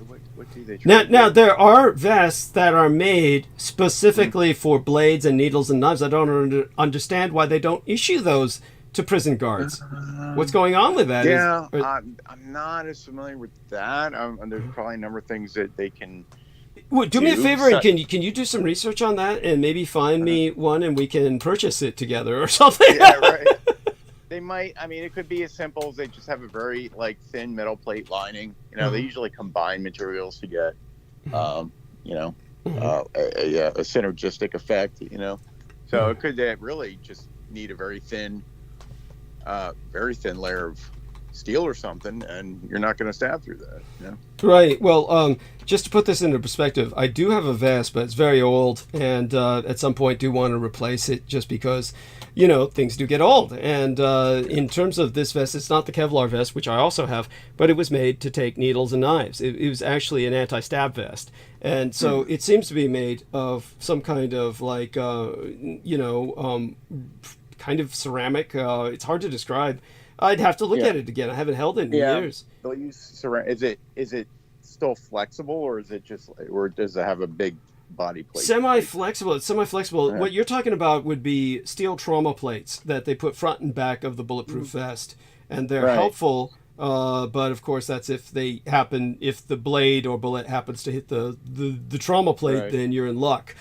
B: do they try
A: now there are vests that are made specifically for blades and needles and knives. I don't understand why they don't issue those to prison guards. What's going on with that?
B: Yeah, I'm not as familiar with that. There's probably a number of things that they can
A: do me a favor, and can you do some research on that and maybe find me one and we can purchase it together or something?
B: Yeah, right. They might. I mean, it could be as simple as they just have a very thin metal plate lining. They usually combine materials to get, a synergistic effect. So it could really just need a very thin layer steel or something, and you're not going to stab through that. You know?
A: Right. Well, just to put this into perspective, I do have a vest, but it's very old, and at some point do want to replace it just because, you know, things do get old. And in terms of this vest, it's not the Kevlar vest, which I also have, but it was made to take needles and knives. It was actually an anti-stab vest. And so it seems to be made of some kind of like, you know, kind of ceramic. It's hard to describe. I'd have to look at it again. I haven't held it in years.
B: They'll use is it still flexible, or is it just, or does it have a big body plate?
A: Semi-flexible. It's semi-flexible.
B: Yeah.
A: What you're talking about would be steel trauma plates that they put front and back of the bulletproof vest, and they're helpful. But of course, that's if the blade or bullet happens to hit the trauma plate, then you're in luck.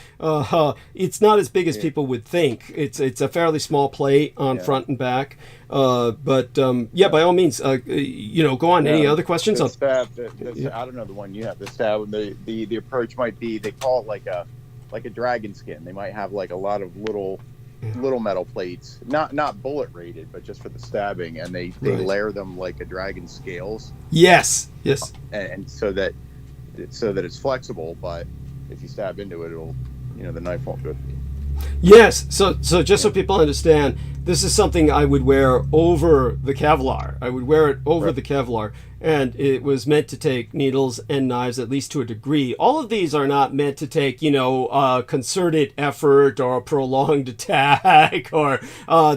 A: It's not as big as people would think. It's a fairly small plate on front and back. But by all means, you know, go on. Any other questions?
B: The stab, I don't know the one you have. The stab, the approach might be, they call it like a dragon skin. They might have like a lot of little metal plates, not bullet rated, but just for the stabbing, and they layer them like a dragon scales. Yes. And so that it's flexible, but if you stab into it, it'll, you know, the knife won't go through.
A: Yes. So just so people understand, this is something I would wear over the Kevlar. I would wear it over the Kevlar, and it was meant to take needles and knives, at least to a degree. All of these are not meant to take, you know, concerted effort or a prolonged attack, or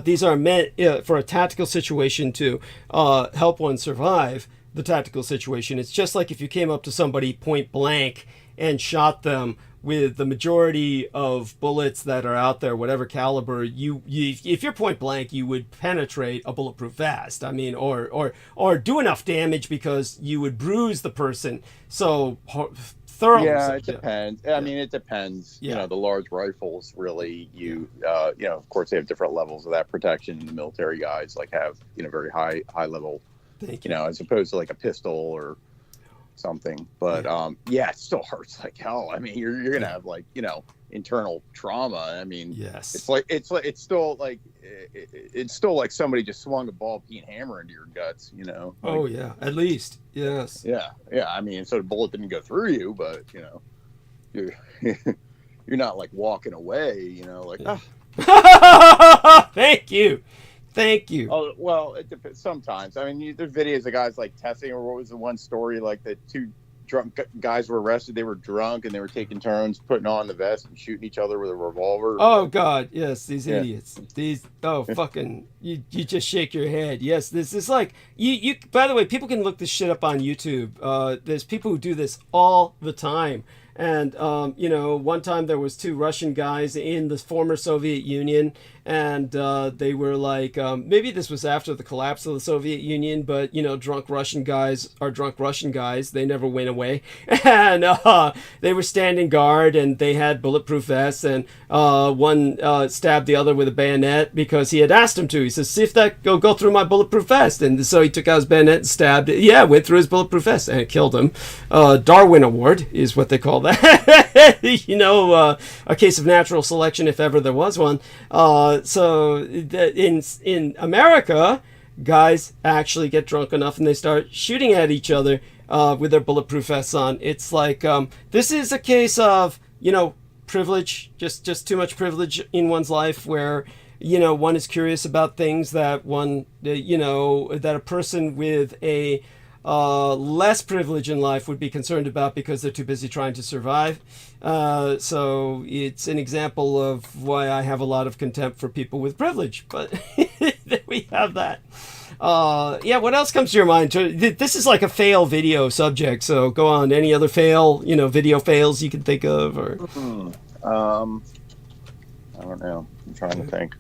A: these are meant for a tactical situation to help one survive the tactical situation. It's just like if you came up to somebody point blank and shot them with the majority of bullets that are out there, whatever caliber, you if you're point blank, you would penetrate a bulletproof vest. I mean, or do enough damage because you would bruise the person so thoroughly.
B: Yeah, it depends. I mean, it depends. You know, the large rifles really, you know, of course they have different levels of that protection. The military guys like have, you know, very high level, you know, as opposed to like a pistol or something. But it still hurts like hell. I mean, you're gonna have, like, you know, internal trauma. I mean, it's still like somebody just swung a ball-peen hammer into your guts, you know. Like,
A: at least. Yes.
B: Yeah. I mean, so the bullet didn't go through you, but, you know, you're not like walking away, you know, like
A: Thank you.
B: Oh, well, it depends. Sometimes. I mean, there's videos of guys like testing, or what was the one story, like the two drunk guys were arrested. They were drunk and they were taking turns putting on the vest and shooting each other with a revolver.
A: Oh God, yes, these idiots. These fucking you just shake your head. Yes, this is like you by the way, people can look this shit up on YouTube. There's people who do this all the time. And, you know, one time there was two Russian guys in the former Soviet Union, and they were like, maybe this was after the collapse of the Soviet Union, but, you know, drunk Russian guys are drunk Russian guys. They never went away. And they were standing guard, and they had bulletproof vests, and one stabbed the other with a bayonet because he had asked him to. He says, see if that go through my bulletproof vest. And so he took out his bayonet and stabbed it. Yeah, went through his bulletproof vest, and it killed him. Darwin Award is what they call that. You know, a case of natural selection, if ever there was one. So in America, guys actually get drunk enough and they start shooting at each other with their bulletproof vests on. It's like this is a case of, you know, privilege, just too much privilege in one's life, where, you know, one is curious about things that one, you know, that a person with a less privilege in life would be concerned about because they're too busy trying to survive. So it's an example of why I have a lot of contempt for people with privilege. But we have that. What else comes to your mind? This is like a fail video subject, so go on. Any other fail, you know, video fails you can think of? Or
B: I don't know. I'm trying to think.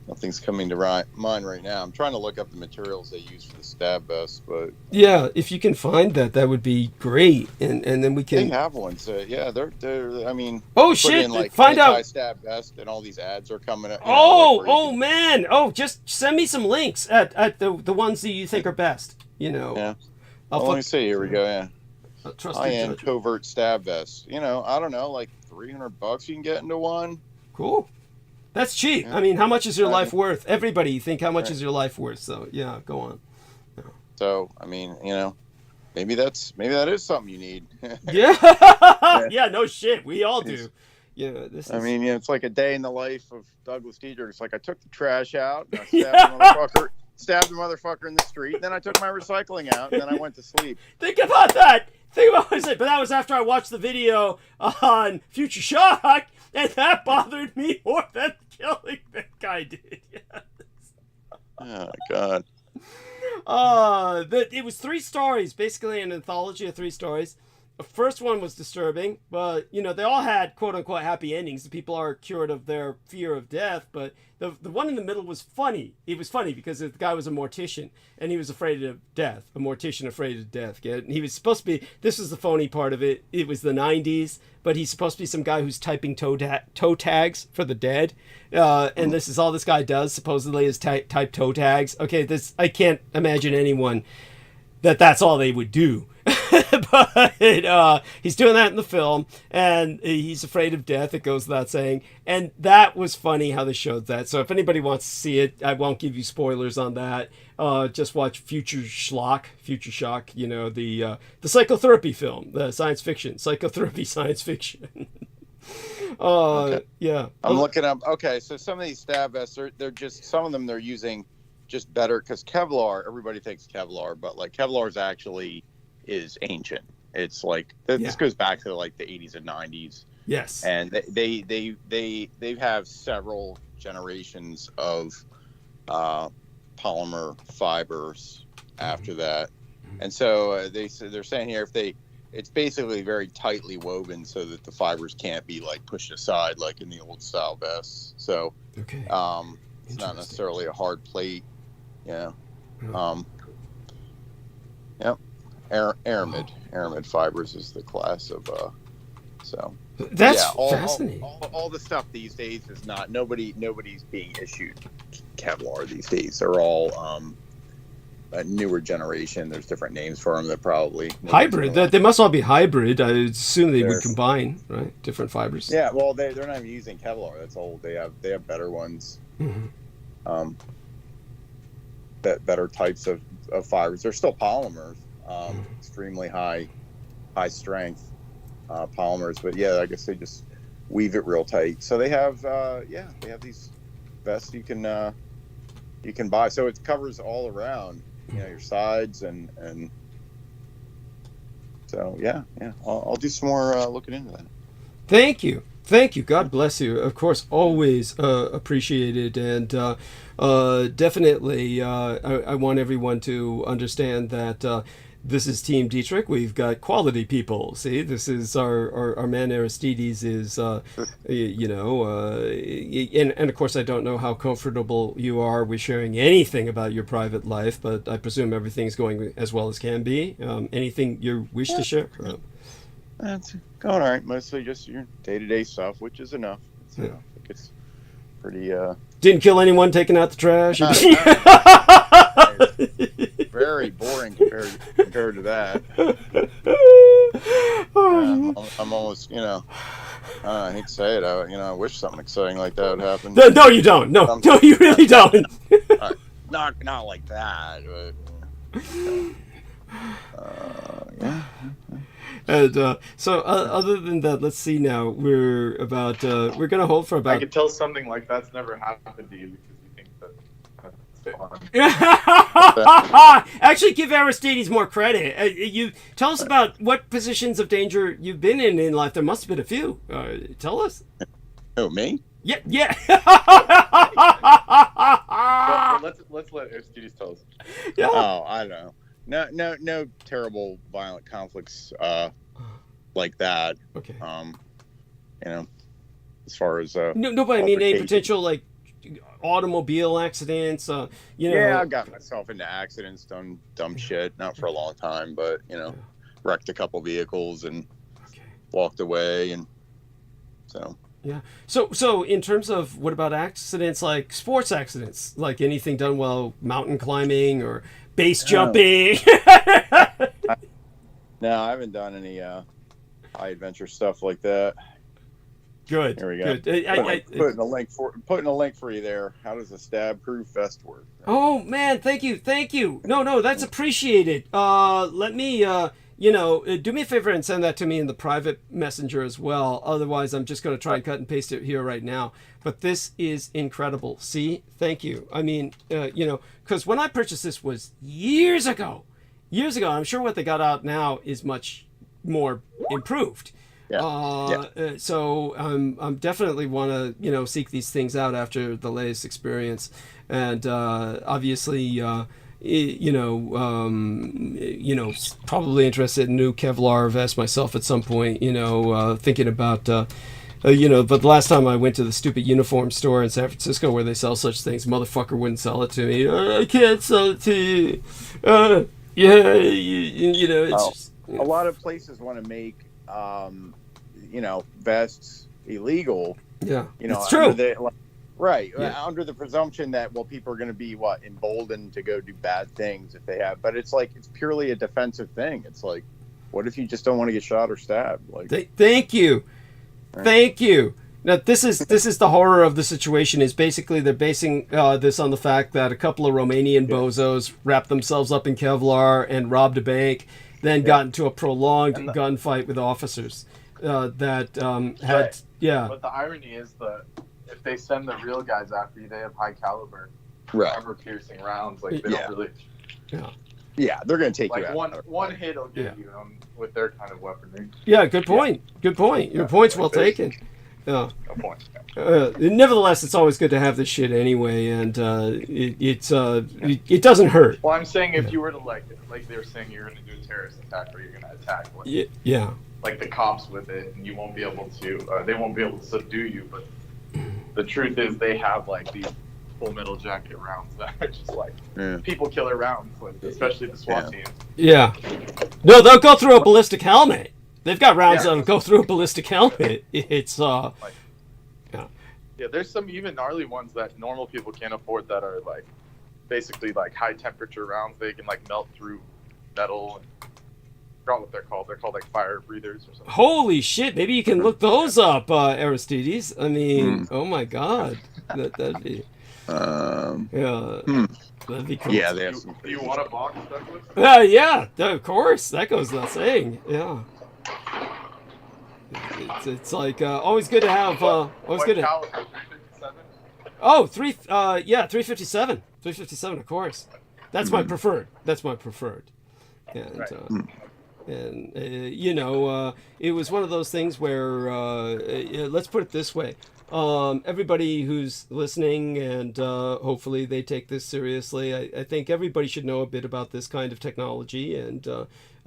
B: Nothing's coming to mind right now. I'm trying to look up the materials they use for the stab vest, but
A: yeah, if you can find that would be great, and then we can.
B: They have one, so yeah, they're. I mean,
A: oh shit!
B: In, like,
A: find out
B: stab vest, and all these ads are coming up.
A: Man! Oh, just send me some links at the ones that you think are best. You know.
B: Yeah. Let me see. Here we go. Yeah. High-end covert stab vest. You know, I don't know, like $300 you can get into one.
A: Cool. That's cheap.
B: Yeah.
A: I mean, how much is your life
B: mean,
A: worth? Everybody, you think how much
B: right.
A: is your life worth? So yeah, go on.
B: So I mean, maybe that is something you need.
A: Yeah, yeah, no shit. We all do. Yeah, this is.
B: I mean, it's like a day in the life of Douglas Diedrich. It's like I took the trash out, and I stabbed the motherfucker in the street. Then I took my recycling out, and then I went to sleep.
A: Think about that. Think about it. But that was after I watched the video on Future Shock, and that bothered me more than killing that guy did. Yes.
B: Oh God.
A: It was 3 stories, basically an anthology of 3 stories. The first one was disturbing, but they all had quote unquote happy endings. The people are cured of their fear of death, but the one in the middle was funny. It was funny because the guy was a mortician and he was afraid of death. A mortician afraid of death. And he was supposed to be. This was the phony part of it. It was the 90s, but he's supposed to be some guy who's typing toe tags for the dead. And this is all this guy does supposedly is type toe tags. Okay, I can't imagine anyone that's all they would do. But he's doing that in the film, and he's afraid of death. It goes without saying, and that was funny how they showed that. So if anybody wants to see it, I won't give you spoilers on that. Just watch Future Shock. The psychotherapy film, the science fiction psychotherapy science fiction.
B: Okay.
A: Yeah,
B: I'm looking up. Okay, so some of these stab vests, they're just some of them they're using just better because Kevlar. Everybody thinks Kevlar, but like Kevlar's actually is ancient. It's like this goes back to like the 80s and 90s.
A: Yes,
B: and they have several generations of polymer fibers after that, and so they're saying here it's basically very tightly woven so that the fibers can't be like pushed aside like in the old style vests. So
A: okay,
B: it's not necessarily a hard plate. Yeah. Yep. Aramid fibers is the class of so
A: that's fascinating.
B: All the stuff these days is not nobody's being issued Kevlar these days. They're all a newer generation. There's different names for them that probably
A: hybrid. They must all be hybrid. I assume they would combine, right? Different fibers.
B: Yeah, well they're not even using Kevlar. That's old. They have better ones.
A: Mm-hmm.
B: Better types of fibers. They're still polymers. Extremely high strength polymers, but yeah, I guess they just weave it real tight. So they have they have these vests you can buy. So it covers all around, your sides and so yeah. I'll do some more looking into that.
A: Thank you. God bless you. Of course, always appreciated, and definitely I want everyone to understand that this is Team Dietrich. We've got quality people. See, this is our man Aristides is, and of course I don't know how comfortable you are with sharing anything about your private life, but I presume everything's going as well as can be. Anything you wish to share?
B: That's going all right. Mostly just your day-to-day stuff, which is enough. I think it's pretty.
A: Didn't kill anyone taking out the trash.
B: Very boring compared to that. I'm almost, I hate to say it. I wish something exciting like that would happen.
A: No, you don't. No, you really don't.
B: Not like that. But, yeah.
A: And so, other than that, let's see. Now we're gonna hold for about.
F: I could tell something like that's never happened to you because you think that's fun.
A: Actually, give Aristides more credit. You tell us about what positions of danger you've been in life. There must have been a few. Tell us.
B: Oh, me?
A: Yeah.
F: Well, let's let Aristides tell us.
B: Yeah. Oh, I don't know. No terrible violent conflicts like that.
A: Okay.
B: As far as
A: no, but I mean a potential like automobile accidents.
B: Yeah, I got myself into accidents, done dumb shit, not for a long time, but wrecked a couple vehicles and walked away, and so.
A: Yeah. So in terms of what about accidents like sports accidents, like anything done while mountain climbing or base jumping?
B: No, I haven't done any high adventure stuff like that.
A: Good.
B: Here we go.
A: Good.
B: Putting a link for you there. How does a stab-proof vest work?
A: Oh man, thank you. No, that's appreciated. Let me, do me a favor and send that to me in the private messenger as well. Otherwise, I'm just going to try and cut and paste it here right now. But this is incredible. See, thank you. I mean, because when I purchased this was years ago. I'm sure what they got out now is much more improved. So I'm definitely want to seek these things out after the latest experience, and obviously probably interested in new Kevlar vest myself at some point. Thinking about but the last time I went to the stupid uniform store in San Francisco where they sell such things, motherfucker wouldn't sell it to me. I can't sell it to you. It's just,
B: a lot of places want to make vests illegal.
A: Yeah, it's
B: true.
A: Right.
B: Under the presumption that people are going to be emboldened to go do bad things if they have, but it's purely a defensive thing. It's like, what if you just don't want to get shot or stabbed?
A: Thank you. Now this is the horror of the situation. Is basically they're basing this on the fact that a couple of Romanian bozos wrapped themselves up in Kevlar and robbed a bank, then got into a prolonged gunfight with officers But
F: the irony is that if they send the real guys after you, they have high caliber, armor-piercing rounds. They don't really.
B: Yeah, they're going to take you
F: out. One hit will get you with their kind of weaponry.
A: Yeah, good point. Your point's well taken. Yeah.
F: No point.
A: Nevertheless, it's always good to have this shit anyway, and it doesn't hurt.
F: Well, I'm saying if you were to like they were saying you're going to do a terrorist attack or you're going to attack like the cops with it, and you won't be able to. They won't be able to subdue you. But the truth is, they have these Full Metal Jacket rounds that are just people killer rounds, especially the SWAT teams.
A: Yeah. No, they'll go through a ballistic helmet. They've got rounds that'll go through a ballistic helmet. It's
F: there's some even gnarly ones that normal people can't afford that are basically high temperature rounds. They can melt through metal. And I forgot what they're called. They're called fire breathers or something.
A: Holy shit! Maybe you can look those up, Aristides. I mean, oh my god, that'd be. That'd be cool.
B: Yeah, they have some.
F: Do you want a box, Douglas?
A: Yeah, of course. That goes without saying. Yeah. It's always good to have. Always good to.
F: Caliber, 357?
A: Oh, 357. 357, of course. That's my preferred. And it was one of those things where let's put it this way. Everybody who's listening, and hopefully they take this seriously, I think everybody should know a bit about this kind of technology, and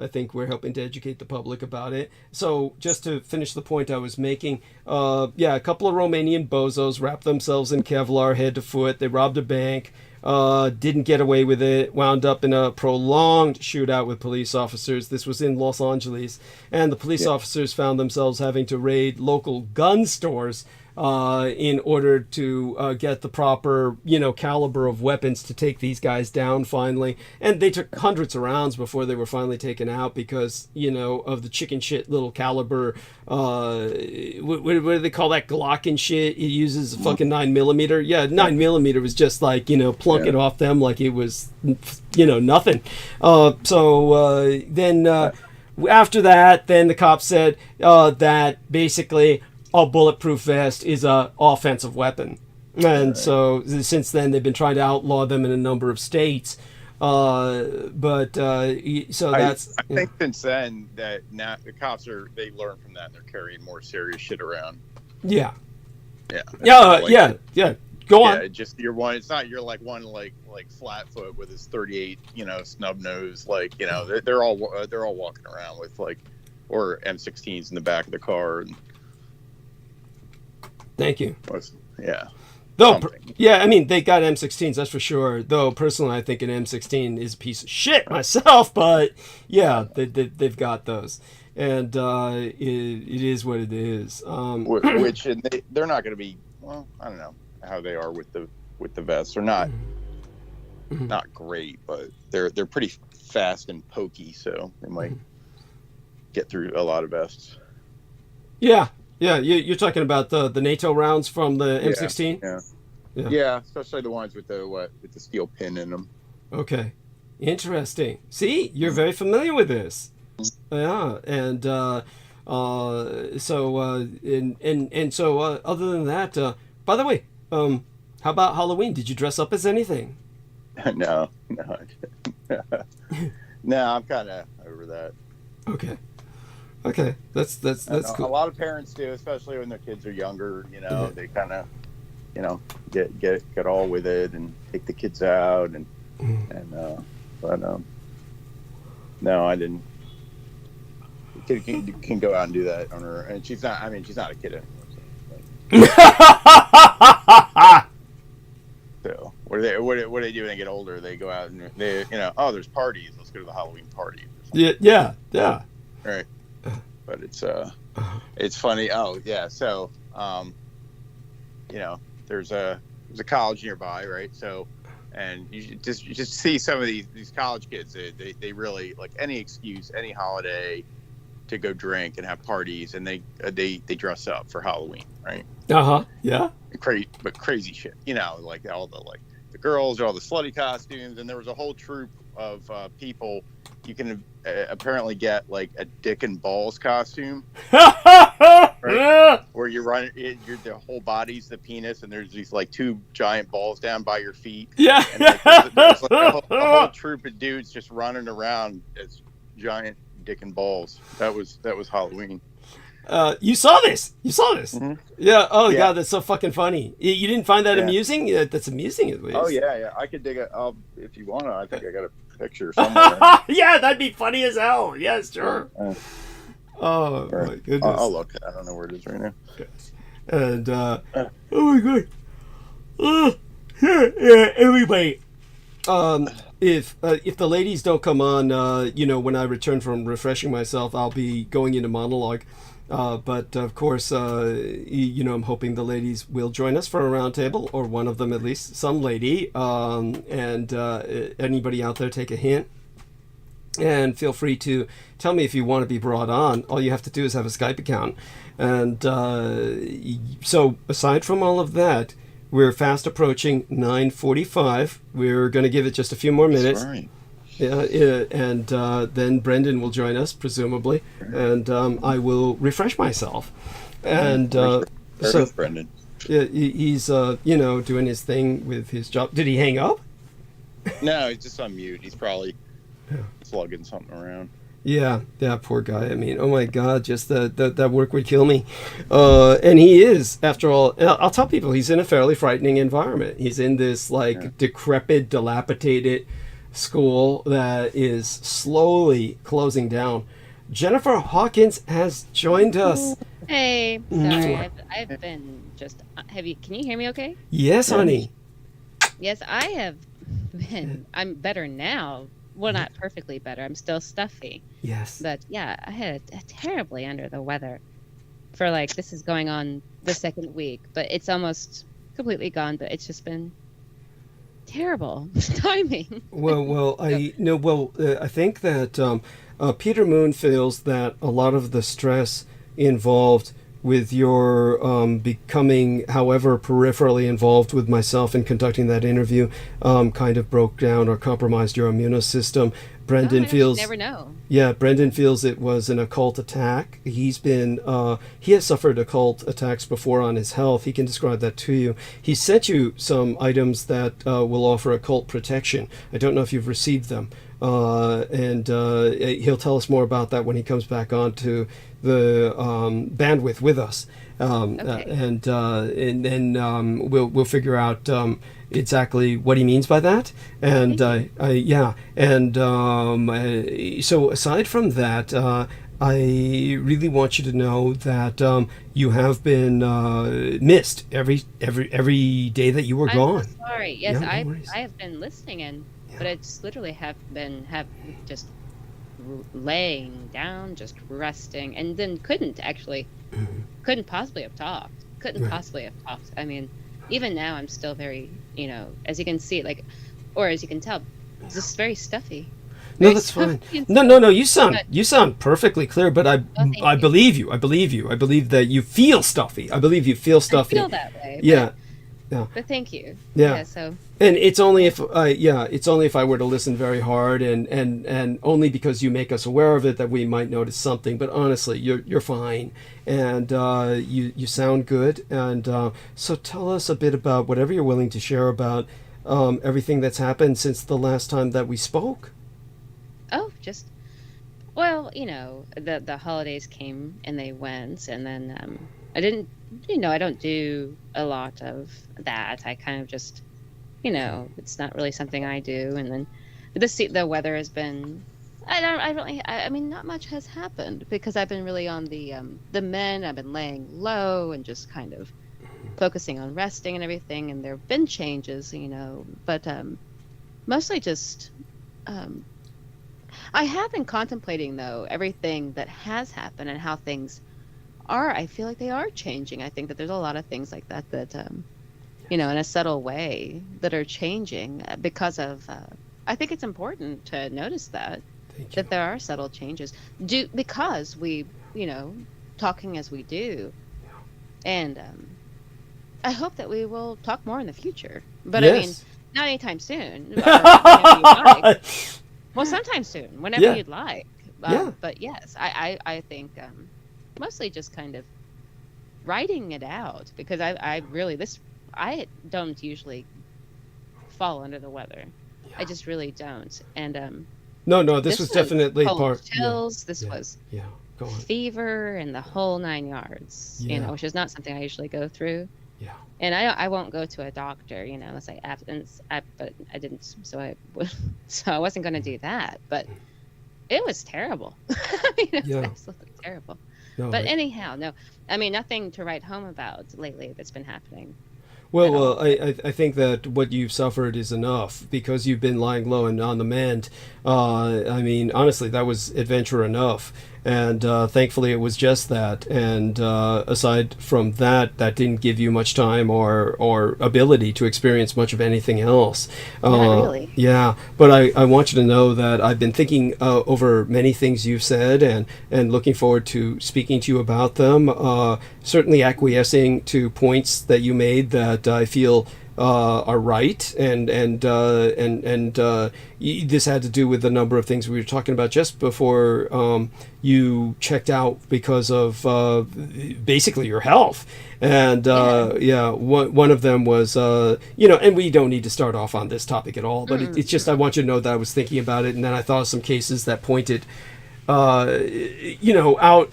A: I think we're helping to educate the public about it. So just to finish the point I was making, a couple of Romanian bozos wrapped themselves in Kevlar head to foot. They robbed a bank, didn't get away with it, wound up in a prolonged shootout with police officers. This was in Los Angeles, and the police officers found themselves having to raid local gun stores in order to get the proper, caliber of weapons to take these guys down finally. And they took hundreds of rounds before they were finally taken out because, of the chicken shit little caliber. What do they call that? Glock and shit. It uses a fucking 9mm. Yeah, 9mm was just plunk it off them like it was, nothing. Then after that, then the cops said that basically a bulletproof vest is a offensive weapon, and so since then they've been trying to outlaw them in a number of states. I think
B: since then that now the cops they learn from that and they're carrying more serious shit around.
A: Yeah.
B: Go on. Yeah, just you're one. It's not you're one Flatfoot with his 38, snub nose. They're all walking around with or M16s in the back of the car. And,
A: thank you.
B: Though,
A: I mean, they got M16s, that's for sure. Though, personally, I think an M16 is a piece of shit myself, but yeah, they've got those. And it is what it is.
B: Which they're not going to be, well, I don't know how they are with the vests. They're not great, but they're pretty fast and pokey, so they might get through a lot of vests.
A: Yeah. Yeah, you're talking about the NATO rounds from the M16.
B: Yeah, especially the ones with the steel pin in them.
A: Okay, interesting. See, you're very familiar with this. Yeah, and so other than that, by the way, how about Halloween? Did you dress up as anything?
B: No, no, I'm kind of over that.
A: Okay, that's cool.
B: A lot of parents do, especially when their kids are younger. They kind of, get all with it and take the kids out but no, I didn't. The kid can go out and do that on her, and she's not. I mean, she's not a kid anymore. So what do they do when they get older? They go out and they, there's parties. Let's go to the Halloween party.
A: Yeah.
B: Right. But it's funny. Oh yeah. So, there's a college nearby, right? So, and you just see some of these college kids. They really like any excuse, any holiday to go drink and have parties, and they dress up for Halloween, right?
A: Yeah.
B: Crazy shit, like all the girls, all the slutty costumes, and there was a whole troop of people. You can apparently get like a dick and balls costume, right? Where you run the whole body's the penis, and there's these like two giant balls down by your feet.
A: Yeah,
B: and there's like a whole troop of dudes just running around as giant dick and balls. That was Halloween.
A: You saw this. Mm-hmm. Yeah. Oh God, that's so fucking funny. You didn't find that amusing? Yeah, that's amusing at least.
B: Oh yeah. I could dig it. If you want to. I think I got a picture somewhere.
A: Yeah, that'd be funny as hell. Yes, sure. Oh my goodness.
B: I'll look. I don't know where it is right now.
A: And oh my God. Everybody. If the ladies don't come on, when I return from refreshing myself, I'll be going into monologue. But of course, I'm hoping the ladies will join us for a round table, or one of them at least, some lady. And anybody out there, take a hint. And feel free to tell me if you want to be brought on. All you have to do is have a Skype account. And so aside from all of that, we're fast approaching 9:45. We're going to give it just a few more minutes.
B: Right.
A: Yeah, and then Brendan will join us, presumably, and I will refresh myself. And so
B: Brendan.
A: Yeah, he's doing his thing with his job. Did he hang up?
B: No, he's just on mute. He's probably slugging something around.
A: Yeah, poor guy. I mean, oh my God, just that work would kill me. And he is, after all, I'll tell people, he's in a fairly frightening environment. He's in this decrepit, dilapidated school that is slowly closing down. Jennifer Hawkins has joined us.
G: Hey, sorry, I've been just. Can you hear me? Okay.
A: Yes, honey.
G: Yes, I have been. I'm better now. Well, not perfectly better. I'm still stuffy.
A: Yes.
G: But yeah, I had a terribly under the weather for this is going on the second week, but it's almost completely gone. But it's just been terrible timing.
A: I think that Peter Moon feels that a lot of the stress involved with your becoming, however peripherally involved with myself in conducting that interview, kind of broke down or compromised your immune system. Brendan feels.
G: Never know.
A: Yeah, Brendan feels it was an occult attack. He has suffered occult attacks before on his health. He can describe that to you. He sent you some items that will offer occult protection. I don't know if you've received them. And he'll tell us more about that when he comes back onto the bandwidth with us.
G: Okay.
A: And then we'll figure out exactly what he means by that. And so aside from that, I really want you to know that you have been missed every day that you were gone.
G: So sorry. Yes,
A: Yeah, no worries.
G: I have been listening in, but I just literally have just laying down, just resting, and then couldn't possibly have talked. Possibly have talked. I mean, even now I'm still very, as you can see, or as you can tell, just very stuffy.
A: No, that's fine. No. You sound perfectly clear. But I believe you. I believe you. I believe that you feel stuffy. I believe you feel stuffy.
G: I feel that way.
A: Yeah.
G: But thank you.
A: Yeah.
G: So.
A: And it's only if I were to listen very hard, and only because you make us aware of it that we might notice something. But honestly, you're fine, and you sound good. And so tell us a bit about whatever you're willing to share about everything that's happened since the last time that we spoke.
G: Oh, well, the holidays came and they went, and then I didn't, I don't do a lot of that. I kind of just, it's not really something I do. And then the weather has been, I mean, not much has happened because I've been really on the men. I've been laying low and just kind of focusing on resting and everything. And there have been changes, but mostly just, I have been contemplating, though, everything that has happened and how things are. I feel like they are changing. I think that there's a lot of things like that in a subtle way that are changing because of, I think it's important to notice that there are subtle changes because we, talking as we do. And I hope that we will talk more in the future. But
A: yes.
G: I mean, not anytime soon. Or well, sometime soon, whenever you'd like. But yes, I think mostly just kind of writing it out because I don't usually fall under the weather. I just really don't. And
A: no, this was definitely
G: cold chills. This was
A: go on.
G: Fever and the whole 9 yards. Which is not something I usually go through.
A: Yeah.
G: And I won't go to a doctor, unless but I didn't, so I wasn't going to do that. But it was terrible. I mean, it was absolutely terrible.
A: No,
G: but anyhow, no, I mean, nothing to write home about lately that's been happening.
A: Well, I think that what you've suffered is enough because you've been lying low and on the mend. I mean, honestly, that was adventure enough. And thankfully, it was just that. And aside from that, that didn't give you much time or ability to experience much of anything else.
G: Not really.
A: Yeah, but I want you to know that I've been thinking over many things you've said and looking forward to speaking to you about them. Certainly acquiescing to points that you made that I feel are right, and this had to do with the number of things we were talking about just before you checked out because of basically your health. And one of them was and we don't need to start off on this topic at all, but it's just I want you to know that I was thinking about it, and then I thought of some cases that pointed out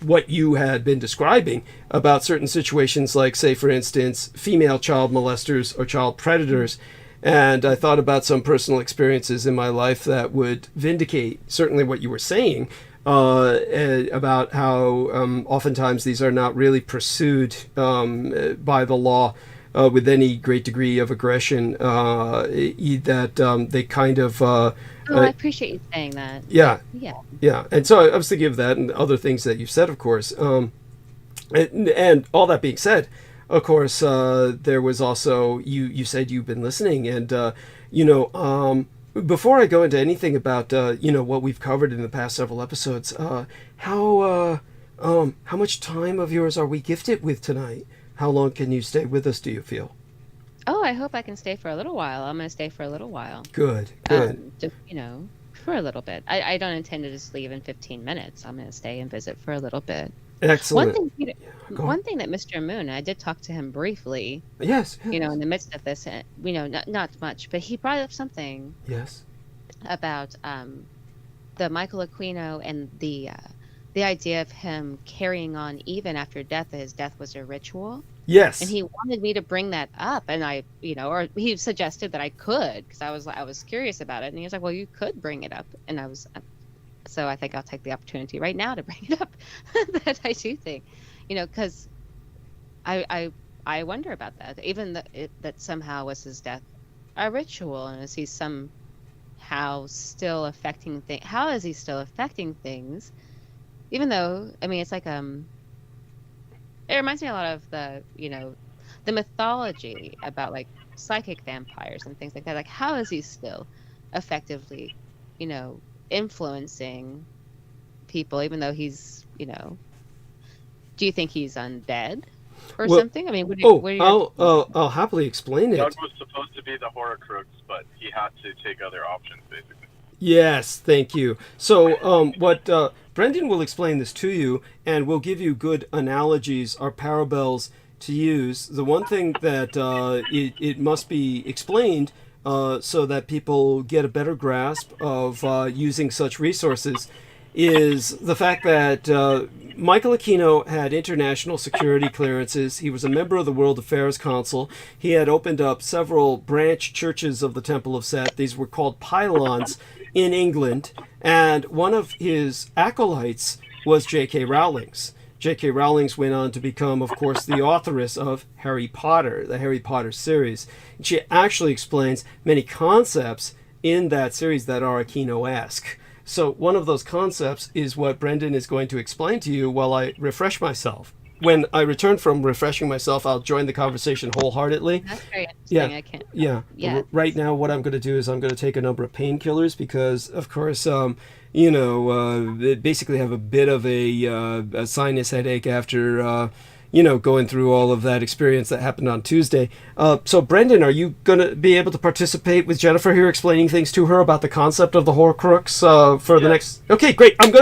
A: what you had been describing about certain situations, like, say, for instance, female child molesters or child predators. And I thought about some personal experiences in my life that would vindicate certainly what you were saying about how oftentimes these are not really pursued by the law with any great degree of aggression, that they kind of...
G: I appreciate you saying that.
A: Yeah. And so I was thinking of that and other things that you've said, of course. And all that being said, of course, there was also, you said you've been listening. And, before I go into anything about, what we've covered in the past several episodes, how much time of yours are we gifted with tonight? How long can you stay with us, do you feel?
G: Oh, I hope I can stay for a little while. I'm going to stay for a little while.
A: Good.
G: Just, for a little bit. I don't intend to just leave in 15 minutes. I'm going to stay and visit for a little bit.
A: Excellent.
G: One thing that Mr. Moon, I did talk to him briefly.
A: Yes.
G: In the midst of this, not much, but he brought up something.
A: Yes.
G: About the Michael Aquino and the idea of him carrying on even after death. That his death was a ritual.
A: Yes.
G: And he wanted me to bring that up, and I, or he suggested that I could, because I was curious about it, and he was like, "Well, you could bring it up," and I was, so I think I'll take the opportunity right now to bring it up. That I do think, because I wonder about that. Even that somehow was his death a ritual, and is he somehow still affecting things? How is he still affecting things? Even though, I mean, it's like it reminds me a lot of the mythology about like psychic vampires and things like that. Like, how is he still effectively influencing people, even though he's, do you think he's undead or something? I mean,
A: I'll happily explain it.
F: Doug was supposed to be the Horcrux, but he had to take other options, basically.
A: Yes, thank you. So what Brendan will explain this to you, and will give you good analogies or parables to use. The one thing that it must be explained so that people get a better grasp of using such resources is the fact that Michael Aquino had international security clearances. He was a member of the World Affairs Council. He had opened up several branch churches of the Temple of Set. These were called pylons in England. And one of his acolytes was J.K. Rowling's. J.K. Rowling's went on to become, of course, the authoress of Harry Potter, the Harry Potter series. And she actually explains many concepts in that series that are Aquino-esque. So one of those concepts is what Brendan is going to explain to you while I refresh myself. When I return from refreshing myself, I'll join the conversation wholeheartedly.
G: That's very interesting. I can't.
A: Yeah. Right now, what I'm going to do is I'm going to take a number of painkillers because, of course, they basically have a bit of a sinus headache after, going through all of that experience that happened on Tuesday. So, Brendan, are you going to be able to participate with Jennifer here, explaining things to her about the concept of the Horcrux for the next? Okay, great. I
F: made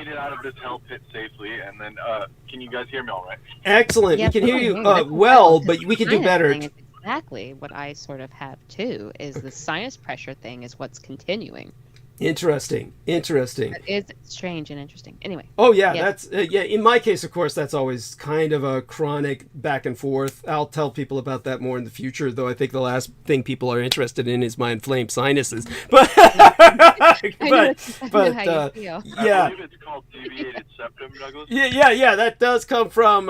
F: it out of this hell pit safely, and then can you guys hear me all right?
A: Excellent. We can hear you well, but we can do better.
G: It's exactly what I sort of have too. Is the sinus pressure thing is what's continuing.
A: Interesting.
G: It is strange and interesting. Anyway.
A: Oh yeah, that's in my case, of course, that's always kind of a chronic back and forth. I'll tell people about that more in the future, though. I think the last thing people are interested in is my inflamed sinuses. But
F: I believe it's called deviated septum, Douglas.
A: Yeah. That does come from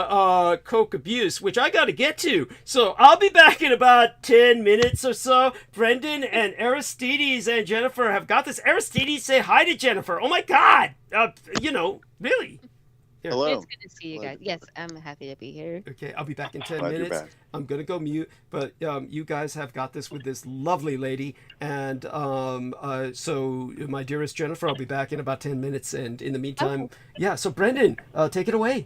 A: coke abuse, which I got to get to. So I'll be back in about 10 minutes or so. Brendan and Aristides and Jennifer have got this. Aristides, say hi to Jennifer. Oh my God! Really.
B: Yeah. Hello.
G: It's good to see you guys. Yes, I'm happy to be here.
A: Okay, I'll be back in 10 minutes. I'm gonna go mute, but you guys have got this with this lovely lady, and so my dearest Jennifer, I'll be back in about 10 minutes, and in the meantime, So Brendan, take it away.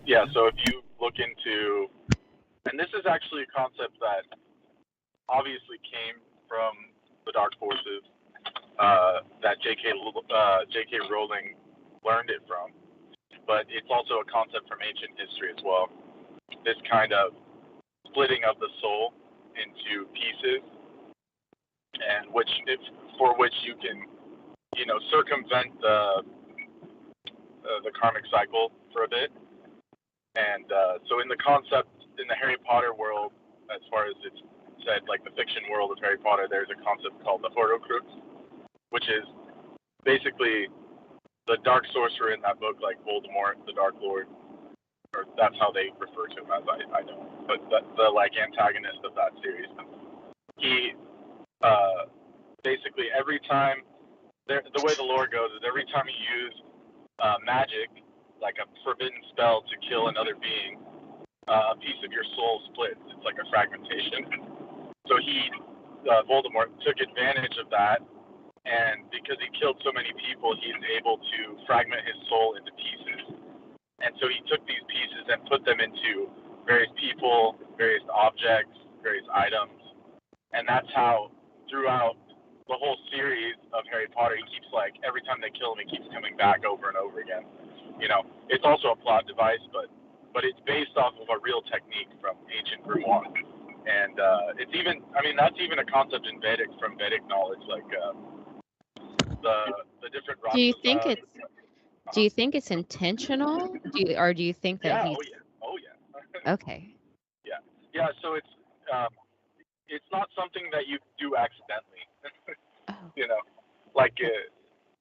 F: Yeah. So if you look into, and this is actually a concept that obviously came from the dark forces that J.K. Rowling learned it from, but it's also a concept from ancient history as well. This kind of splitting of the soul into pieces, and for which you can, circumvent the karmic cycle for a bit. And so in the concept in the Harry Potter world, as far as it's said, like the fiction world of Harry Potter, there's a concept called the Horcrux, which is basically the dark sorcerer in that book, like Voldemort, the Dark Lord, or that's how they refer to him as, I know, but the antagonist of that series. He basically every time, the way the lore goes is every time you use magic, like a forbidden spell to kill another being, a piece of your soul splits. It's like a fragmentation. So Voldemort took advantage of that, and because he killed so many people, he's able to fragment his soul into pieces. And so he took these pieces and put them into various people, various objects, various items. And that's how, throughout the whole series of Harry Potter, he keeps, every time they kill him, he keeps coming back over and over again. It's also a plot device, but it's based off of a real technique from ancient grimoire. And it's even, that's even a concept in Vedic, from Vedic knowledge, the different rocks.
G: Do you think it's intentional? Or do you think that he's...
F: Oh yeah.
G: Okay.
F: Yeah. So it's not something that you do accidentally.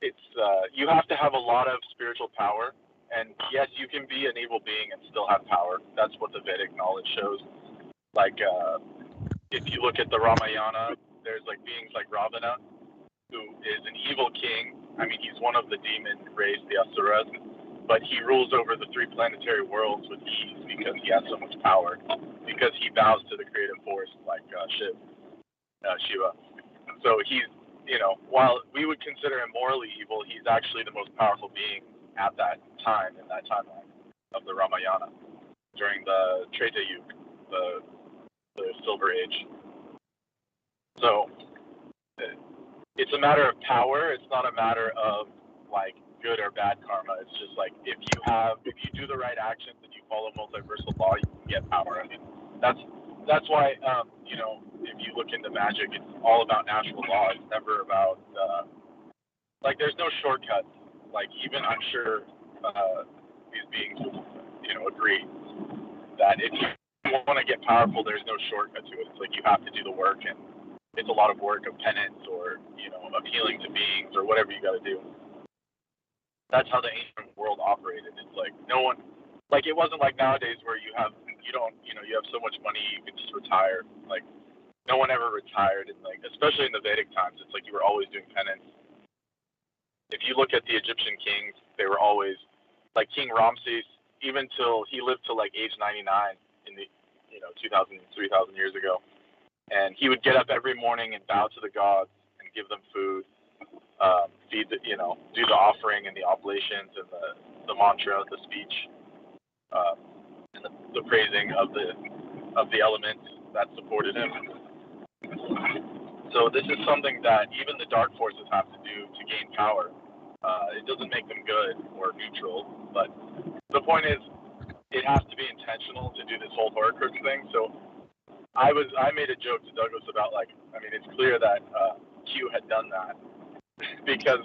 F: It's you have to have a lot of spiritual power, and yes, you can be an evil being and still have power. That's what the Vedic knowledge shows. If you look at the Ramayana, there's beings like Ravana, who is an evil king. He's one of the demon race, the Asuras, but he rules over the 3 planetary worlds with ease because he has so much power, because he bows to the creative force like Shiva. So So he's, while we would consider him morally evil, he's actually the most powerful being at that time, in that timeline of the Ramayana, during the Treta Yuga, the Silver Age. So it's a matter of power. It's not a matter of like good or bad karma. It's just like if you do the right actions and you follow multiversal law, you can get power. I mean, that's why if you look into magic, it's all about natural law. It's never about there's no shortcuts. Like even I'm sure these beings will agree that if you want to get powerful, there's no shortcut to it. It's like you have to do the work, and it's a lot of work of penance or appealing to beings or whatever you got to do. That's how the ancient world operated. It's like no one, like it wasn't like nowadays where you have so much money you can just retire. Like no one ever retired, and like especially in the Vedic times, it's like you were always doing penance. If you look at the Egyptian kings, they were always like King Ramses, even till he lived to like age 99 in the 2,000, 3,000 years ago, and he would get up every morning and bow to the gods and give them food, feed the do the offering and the oblations and the mantra, the speech, and the praising of the elements that supported him. So this is something that even the dark forces have to do to gain power. It doesn't make them good or neutral, but the point is, it has to be intentional to do this whole Horcrux thing. So I made a joke to Douglas about it's clear that Q had done that because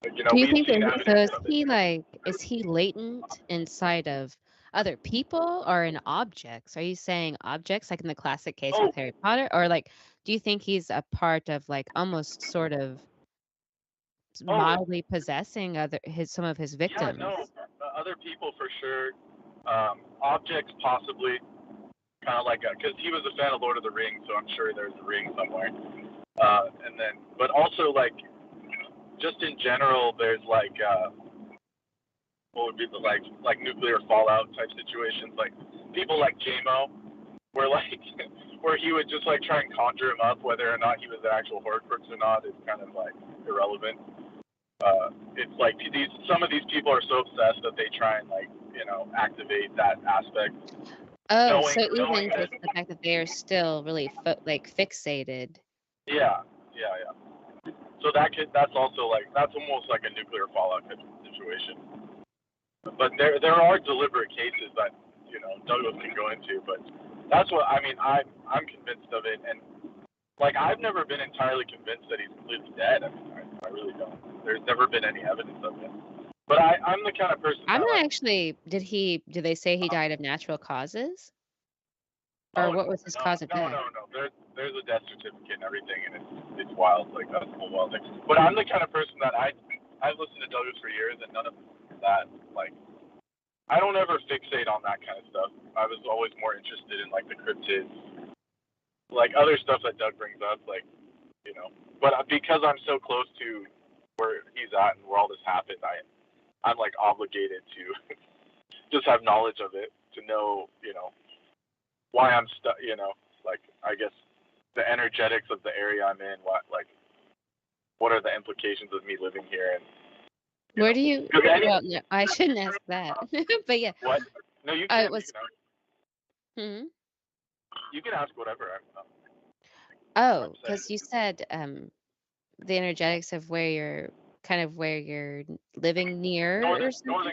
G: Do you think
F: seen
G: that, so
F: evidence
G: is he latent inside of other people or in objects? Are you saying objects like in the classic case with Harry Potter, or like do you think he's a part of like almost sort of mildly possessing some of his victims?
F: Yeah, no, other people for sure. Objects possibly, kind of like because he was a fan of Lord of the Rings, so I'm sure there's a ring somewhere. But also like just in general, there's like what would be the like nuclear fallout type situations, like people like JMO, where where he would just like try and conjure him up, whether or not he was the actual Horcrux or not is kind of like irrelevant. It's like some of these people are so obsessed that they try and activate that aspect.
G: Oh, so even just the fact that they are still really fixated.
F: Yeah. So that's also that's almost like a nuclear fallout type of situation. But there are deliberate cases that Douglas can go into, but that's what I'm convinced of it, and I've never been entirely convinced that he's completely dead. I really don't. There's never been any evidence of it. But I'm the kind of person.
G: I'm not actually. Did they say he died of natural causes? Or what was his cause of death?
F: No. There's a death certificate and everything, and it's wild. Like that's a whole wild thing. But I'm the kind of person that I've listened to Douglas for years, and none of that I don't ever fixate on that kind of stuff. I was always more interested in the cryptids, other stuff that Doug brings up, But because I'm so close to where he's at and where all this happened, I'm obligated to just have knowledge of it, to know why I'm stuck. I guess the energetics of the area I'm in. What are the implications of me living here? And
G: where do you? Well, no, I shouldn't ask that. But yeah.
F: What? No, you can.
G: You
F: can ask whatever.
G: Oh, because you said the energetics of where you're living near.
F: Northern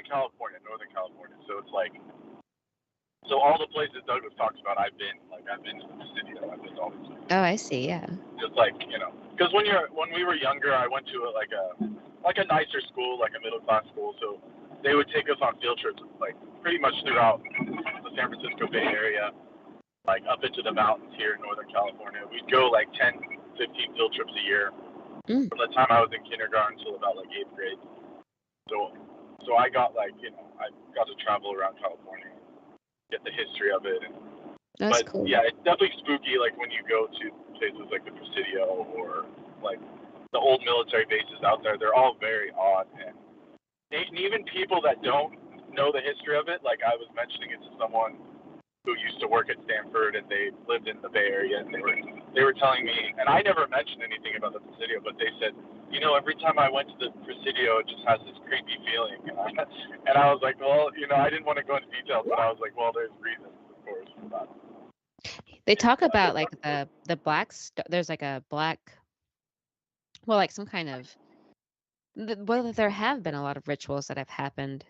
F: California. So it's so all the places Douglas talks about, I've been to the Presidio. I've been to all these places.
G: Oh, I see. Yeah.
F: Just because when we were younger, I went to a nicer school, a middle class school. So they would take us on field trips, pretty much throughout the San Francisco Bay Area, up into the mountains here in Northern California. We'd go 10, 15 field trips a year from the time I was in kindergarten until about 8th grade. So I got I got to travel around California, get the history of it.
G: That's cool.
F: Yeah, it's definitely spooky. When you go to places like the Presidio or the old military bases out there, they're all very odd, and even people that don't know the history of it, I was mentioning it to someone who used to work at Stanford, and they lived in the Bay Area, and they were telling me, and I never mentioned anything about the Presidio, but they said, you know, every time I went to the Presidio, it just has this creepy feeling, and I was like, well, you know, I didn't want to go into details, but I was like, well, there's reasons, of course, for that.
G: They talk about like the black there's like a black, well, like some kind of, well, there have been a lot of rituals that have happened,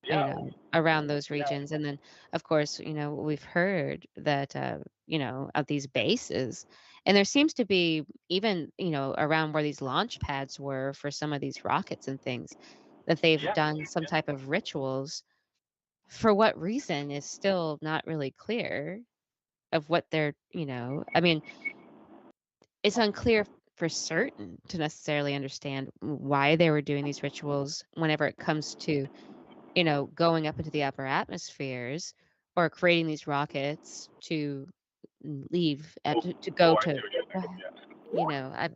G: you know, around those regions. And then, of course, you know, we've heard that, you know, of these bases. And there seems to be even, you know, around where these launch pads were for some of these rockets and things, that they've done some type of rituals. For what reason is still not really clear of what they're, you know, I mean, it's unclear for certain to necessarily understand why they were doing these rituals whenever it comes to, you know, going up into the upper atmospheres or creating these rockets to leave to go to, you know,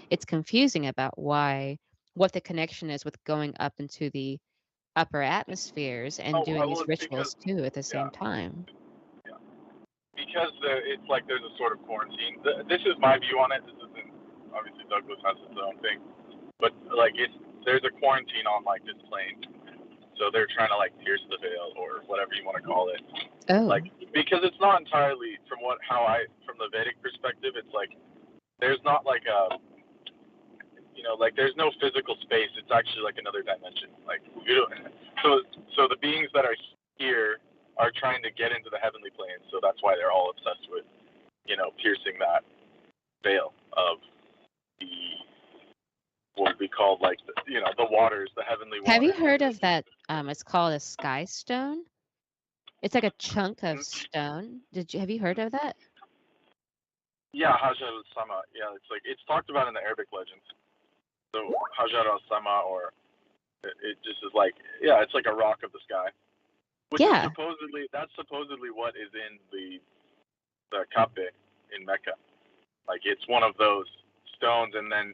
G: it's confusing about what the connection is with going up into the upper atmospheres and doing these rituals too at the same time.
F: Because it's like there's a sort of quarantine. This is my view on it. This isn't, obviously Douglas has his own thing, but like there's a quarantine on like this plane, so they're trying to like pierce the veil or whatever you want to call it.
G: Oh.
F: Like because it's not entirely from the Vedic perspective, it's like there's not like a, you know, like there's no physical space. It's actually like another dimension. Like so the beings that are here are trying to get into the heavenly planes, so that's why they're all obsessed with, you know, piercing that veil of the, what would be called like the, you know, the waters, the heavenly waters.
G: Have you heard of that? It's called a sky stone. It's like a chunk of stone. Have you heard of that?
F: Yeah, Hajar al-Sama. Yeah, it's like it's talked about in the Arabic legends. So Hajar al-Sama, or it just is like, yeah, it's like a rock of the sky. Which is that's supposedly what is in the Kaaba in Mecca. Like it's one of those stones, and then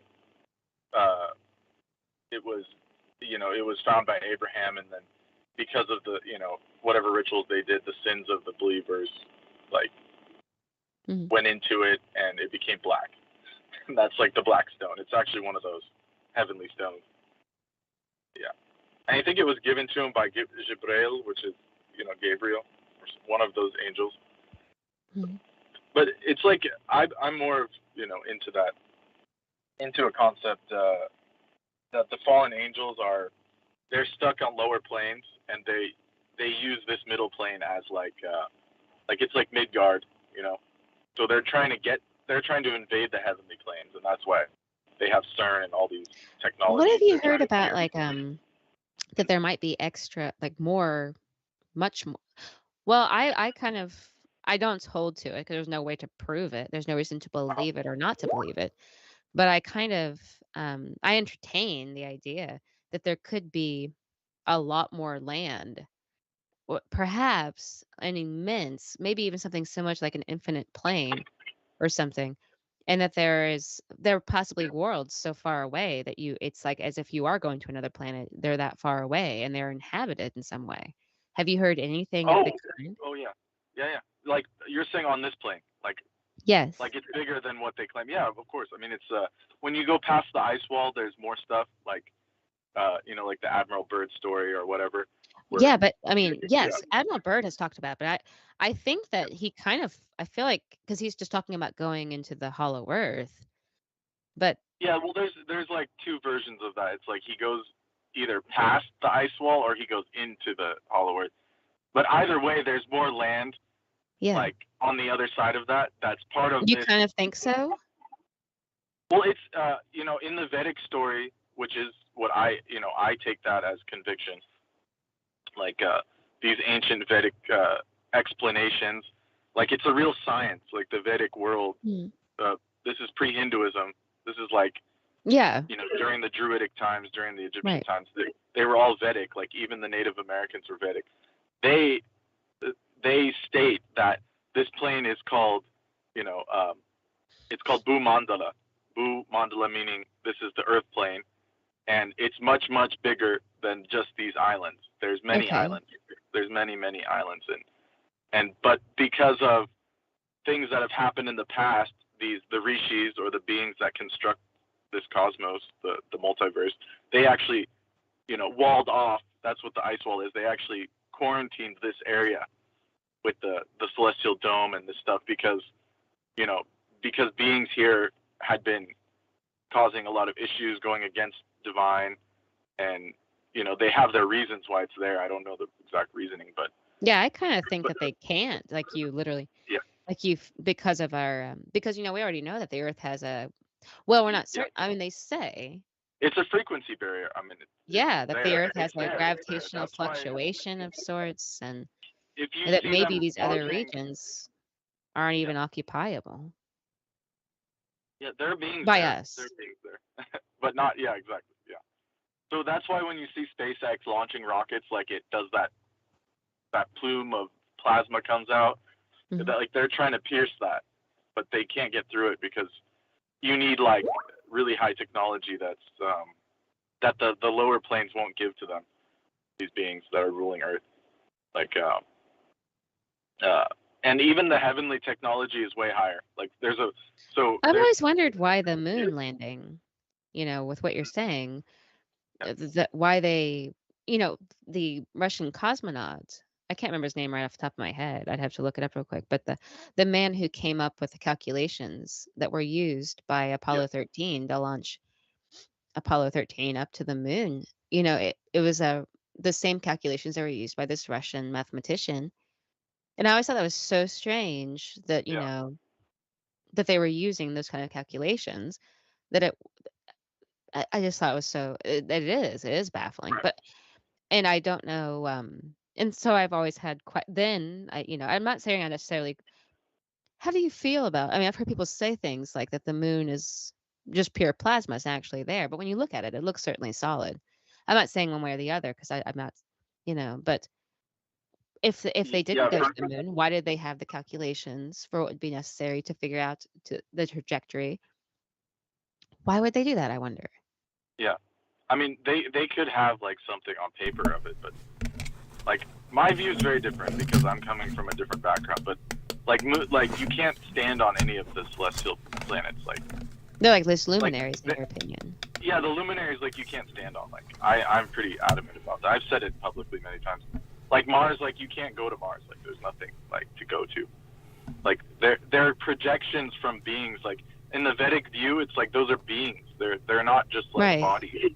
F: it was, you know, it was found by Abraham, and then because of the, you know, whatever rituals they did, the sins of the believers like went into it, and it became black. And that's like the black stone. It's actually one of those heavenly stones. Yeah, and I think it was given to him by Jibril, which is, you know, Gabriel, one of those angels. But it's like I'm more of, you know, into a concept that the fallen angels they're stuck on lower planes, and they use this middle plane as like it's like Midgard, you know. So they're trying to invade the heavenly planes, and that's why they have CERN and all these technologies.
G: What have you heard about like that there might be extra, like much more? Well, I kind of, I don't hold to it because there's no way to prove it. There's no reason to believe it or not to believe it. But I kind of, I entertain the idea that there could be a lot more land, or perhaps an immense, maybe even something so much like an infinite plane or something. And that there are possibly worlds so far away that it's like as if you are going to another planet. They're that far away and they're inhabited in some way. Have you heard anything of the kind?
F: Oh yeah. Like you're saying on this plane, like
G: yes,
F: like it's bigger than what they claim. Yeah, of course. I mean, it's when you go past the ice wall, there's more stuff like you know, like the Admiral Byrd story or whatever.
G: Yeah, but I mean, yes, Admiral Byrd has talked about it, but I think that he kind of, I feel like, because he's just talking about going into the hollow earth. But
F: yeah, well, there's like two versions of that. It's like he goes either past the ice wall or he goes into the hollow earth. But either way, there's more land.
G: Yeah.
F: Like on the other side of that, that's part of.
G: You kind of think so?
F: Well, it's you know, in the Vedic story, which is what I take that as conviction. Like these ancient Vedic explanations, like it's a real science. Like the Vedic world, this is pre-Hinduism. This is like,
G: yeah,
F: you know, during the Druidic times, during the Egyptian times, they were all Vedic. Like even the Native Americans were Vedic. They state that this plane is called, you know, it's called Bhumandala. Bhumandala meaning this is the Earth plane, and it's much, much bigger than just these islands. There's many islands. There's many, many islands, But because of things that have happened in the past, the rishis, or the beings that construct this cosmos, the multiverse, they actually, walled off. That's what the ice wall is. They actually quarantined this area with the celestial dome and this stuff because beings here had been causing a lot of issues, going against divine, and they have their reasons why it's there. I don't know the exact reasoning, but
G: Yeah, I kind of think that they can't. Like you literally,
F: yeah,
G: like because of our, because we already know that the Earth has a. Well, we're not certain. I mean, they say.
F: It's a frequency barrier. I mean,
G: Yeah, that the Earth has
F: It's
G: a
F: there.
G: gravitational
F: That's why
G: fluctuation of sorts, and
F: if you
G: that
F: see
G: maybe
F: them
G: these other
F: launching,
G: regions aren't even occupiable
F: yeah, there are beings
G: by
F: there.
G: us.
F: There are beings there, but not. Yeah, exactly. Yeah. So that's why when you see SpaceX launching rockets, like it does that plume of plasma comes out,
G: Mhm.
F: that like they're trying to pierce that, but they can't get through it because you need like really high technology that the lower planes won't give to them. These beings that are ruling Earth, like and even the heavenly technology is way higher. Like I've
G: always wondered why the moon landing, with what you're saying,
F: Yeah.
G: that why they, the Russian cosmonaut, I can't remember his name right off the top of my head. I'd have to look it up real quick. But the man who came up with the calculations that were used by Apollo 13 to launch Apollo 13 up to the moon, it was the same calculations that were used by this Russian mathematician. And I always thought that was so strange that, that they were using those kind of calculations, that I just thought it was that it is baffling.
F: Right.
G: But, and I don't know, and so I've always had I'm not saying I necessarily, how do you feel about, I mean, I've heard people say things like that the moon is just pure plasma, it's actually there. But when you look at it, it looks certainly solid. I'm not saying one way or the other because I'm not, but if they didn't go to the moon, why did they have the calculations for what would be necessary to figure out the trajectory? Why would they do that, I wonder?
F: Yeah, I mean they could have like something on paper of it, but like my view is very different because I'm coming from a different background. But like you can't stand on any of the celestial planets. Like
G: they're like these luminaries, in your opinion.
F: Yeah, the luminaries, like you can't stand on. Like I'm pretty adamant about that. I've said it publicly many times. Like Mars, like you can't go to Mars. Like there's nothing like to go to. Like they're projections from beings. Like in the Vedic view, it's like those are beings. They're not just like
G: Right.
F: bodies.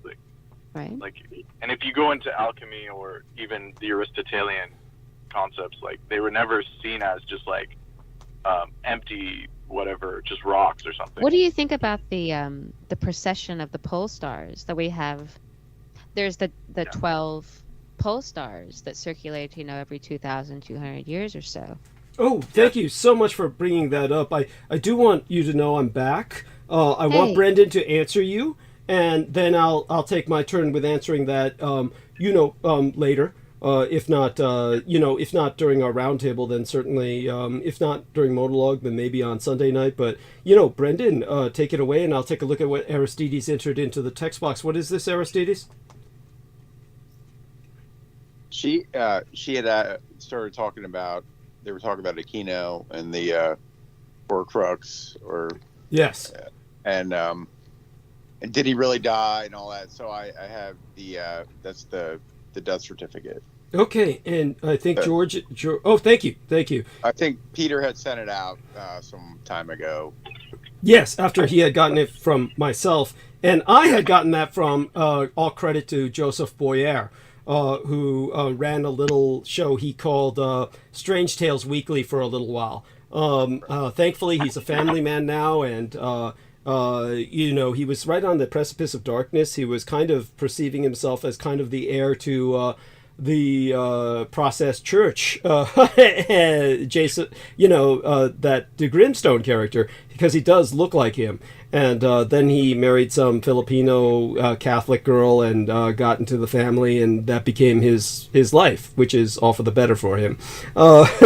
G: Right.
F: Like, and if you go into alchemy or even the Aristotelian concepts, like they were never seen as just like empty whatever, just rocks or something.
G: What do you think about the precession of the pole stars that we have? There's the 12 pole stars that circulate, every 2,200 years or so.
A: Oh, thank you so much for bringing that up. I do want you to know I'm back. I want Brendan to answer you, and then I'll take my turn with answering that. Later. If not during our roundtable, then certainly. If not during monologue, then maybe on Sunday night. But Brendan, take it away, and I'll take a look at what Aristides entered into the text box. What is this, Aristides?
B: She had started talking about. They were talking about Aquino and the Horcrux, or
A: yes,
B: and did he really die and all that? So I have that's the death certificate.
A: Okay, and I think George. Oh, thank you.
B: I think Peter had sent it out some time ago.
A: Yes, after he had gotten it from myself, and I had gotten that from. All credit to Joseph Boyer, who ran a little show he called Strange Tales Weekly for a little while. Thankfully, he's a family man now, and he was right on the precipice of darkness. He was kind of perceiving himself as kind of the heir to the processed church, Jason, that De Grimstone character, because he does look like him. And then he married some Filipino Catholic girl and got into the family, and that became his life, which is all for the better for him.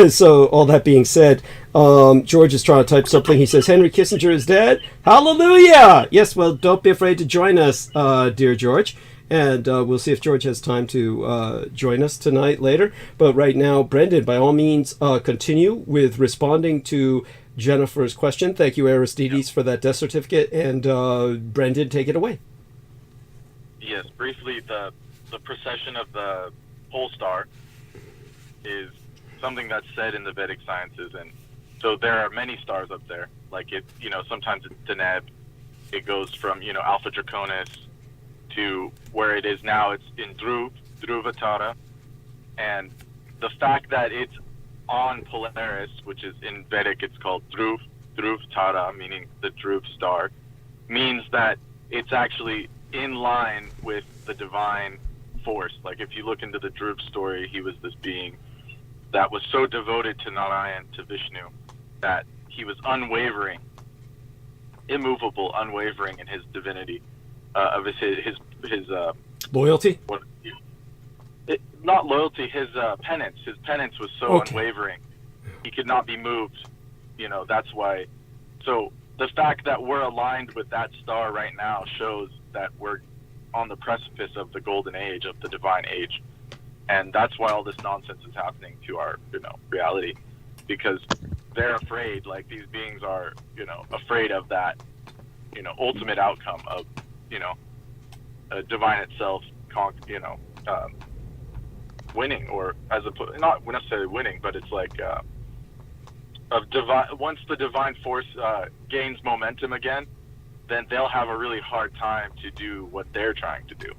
A: So all that being said, George is trying to type something. He says, Henry Kissinger is dead. Hallelujah! Yes, well, don't be afraid to join us, dear George. and we'll see if George has time to join us tonight later. But right now, Brendan, by all means, continue with responding to Jennifer's question. Thank you, Aristides, for that death certificate, and Brendan, take it away.
H: Yes, briefly, the precession of the pole star is something that's said in the Vedic sciences, and so there are many stars up there. Like it, sometimes it's Deneb. It goes from Alpha Draconis to where it is now. It's in Dhruva Tara, and the fact that it's on Polaris, which is in Vedic, it's called Dhruv Tara, meaning the Dhruv star, means that it's actually in line with the divine force. Like if you look into the Dhruv story, he was this being that was so devoted to Narayan, to Vishnu, that he was unwavering, immovable, unwavering in his divinity, of his
A: loyalty.
H: Not loyalty, his penance. His penance was so unwavering, he could not be moved. That's why. So the fact that we're aligned with that star right now shows that we're on the precipice of the golden age, of the divine age. And that's why all this nonsense is happening to our, reality, because they're afraid, like these beings are, afraid of that, ultimate outcome of, divine itself, winning, or not necessarily winning, but it's like, of divine. Once the divine force gains momentum again, then they'll have a really hard time to do what they're trying to do.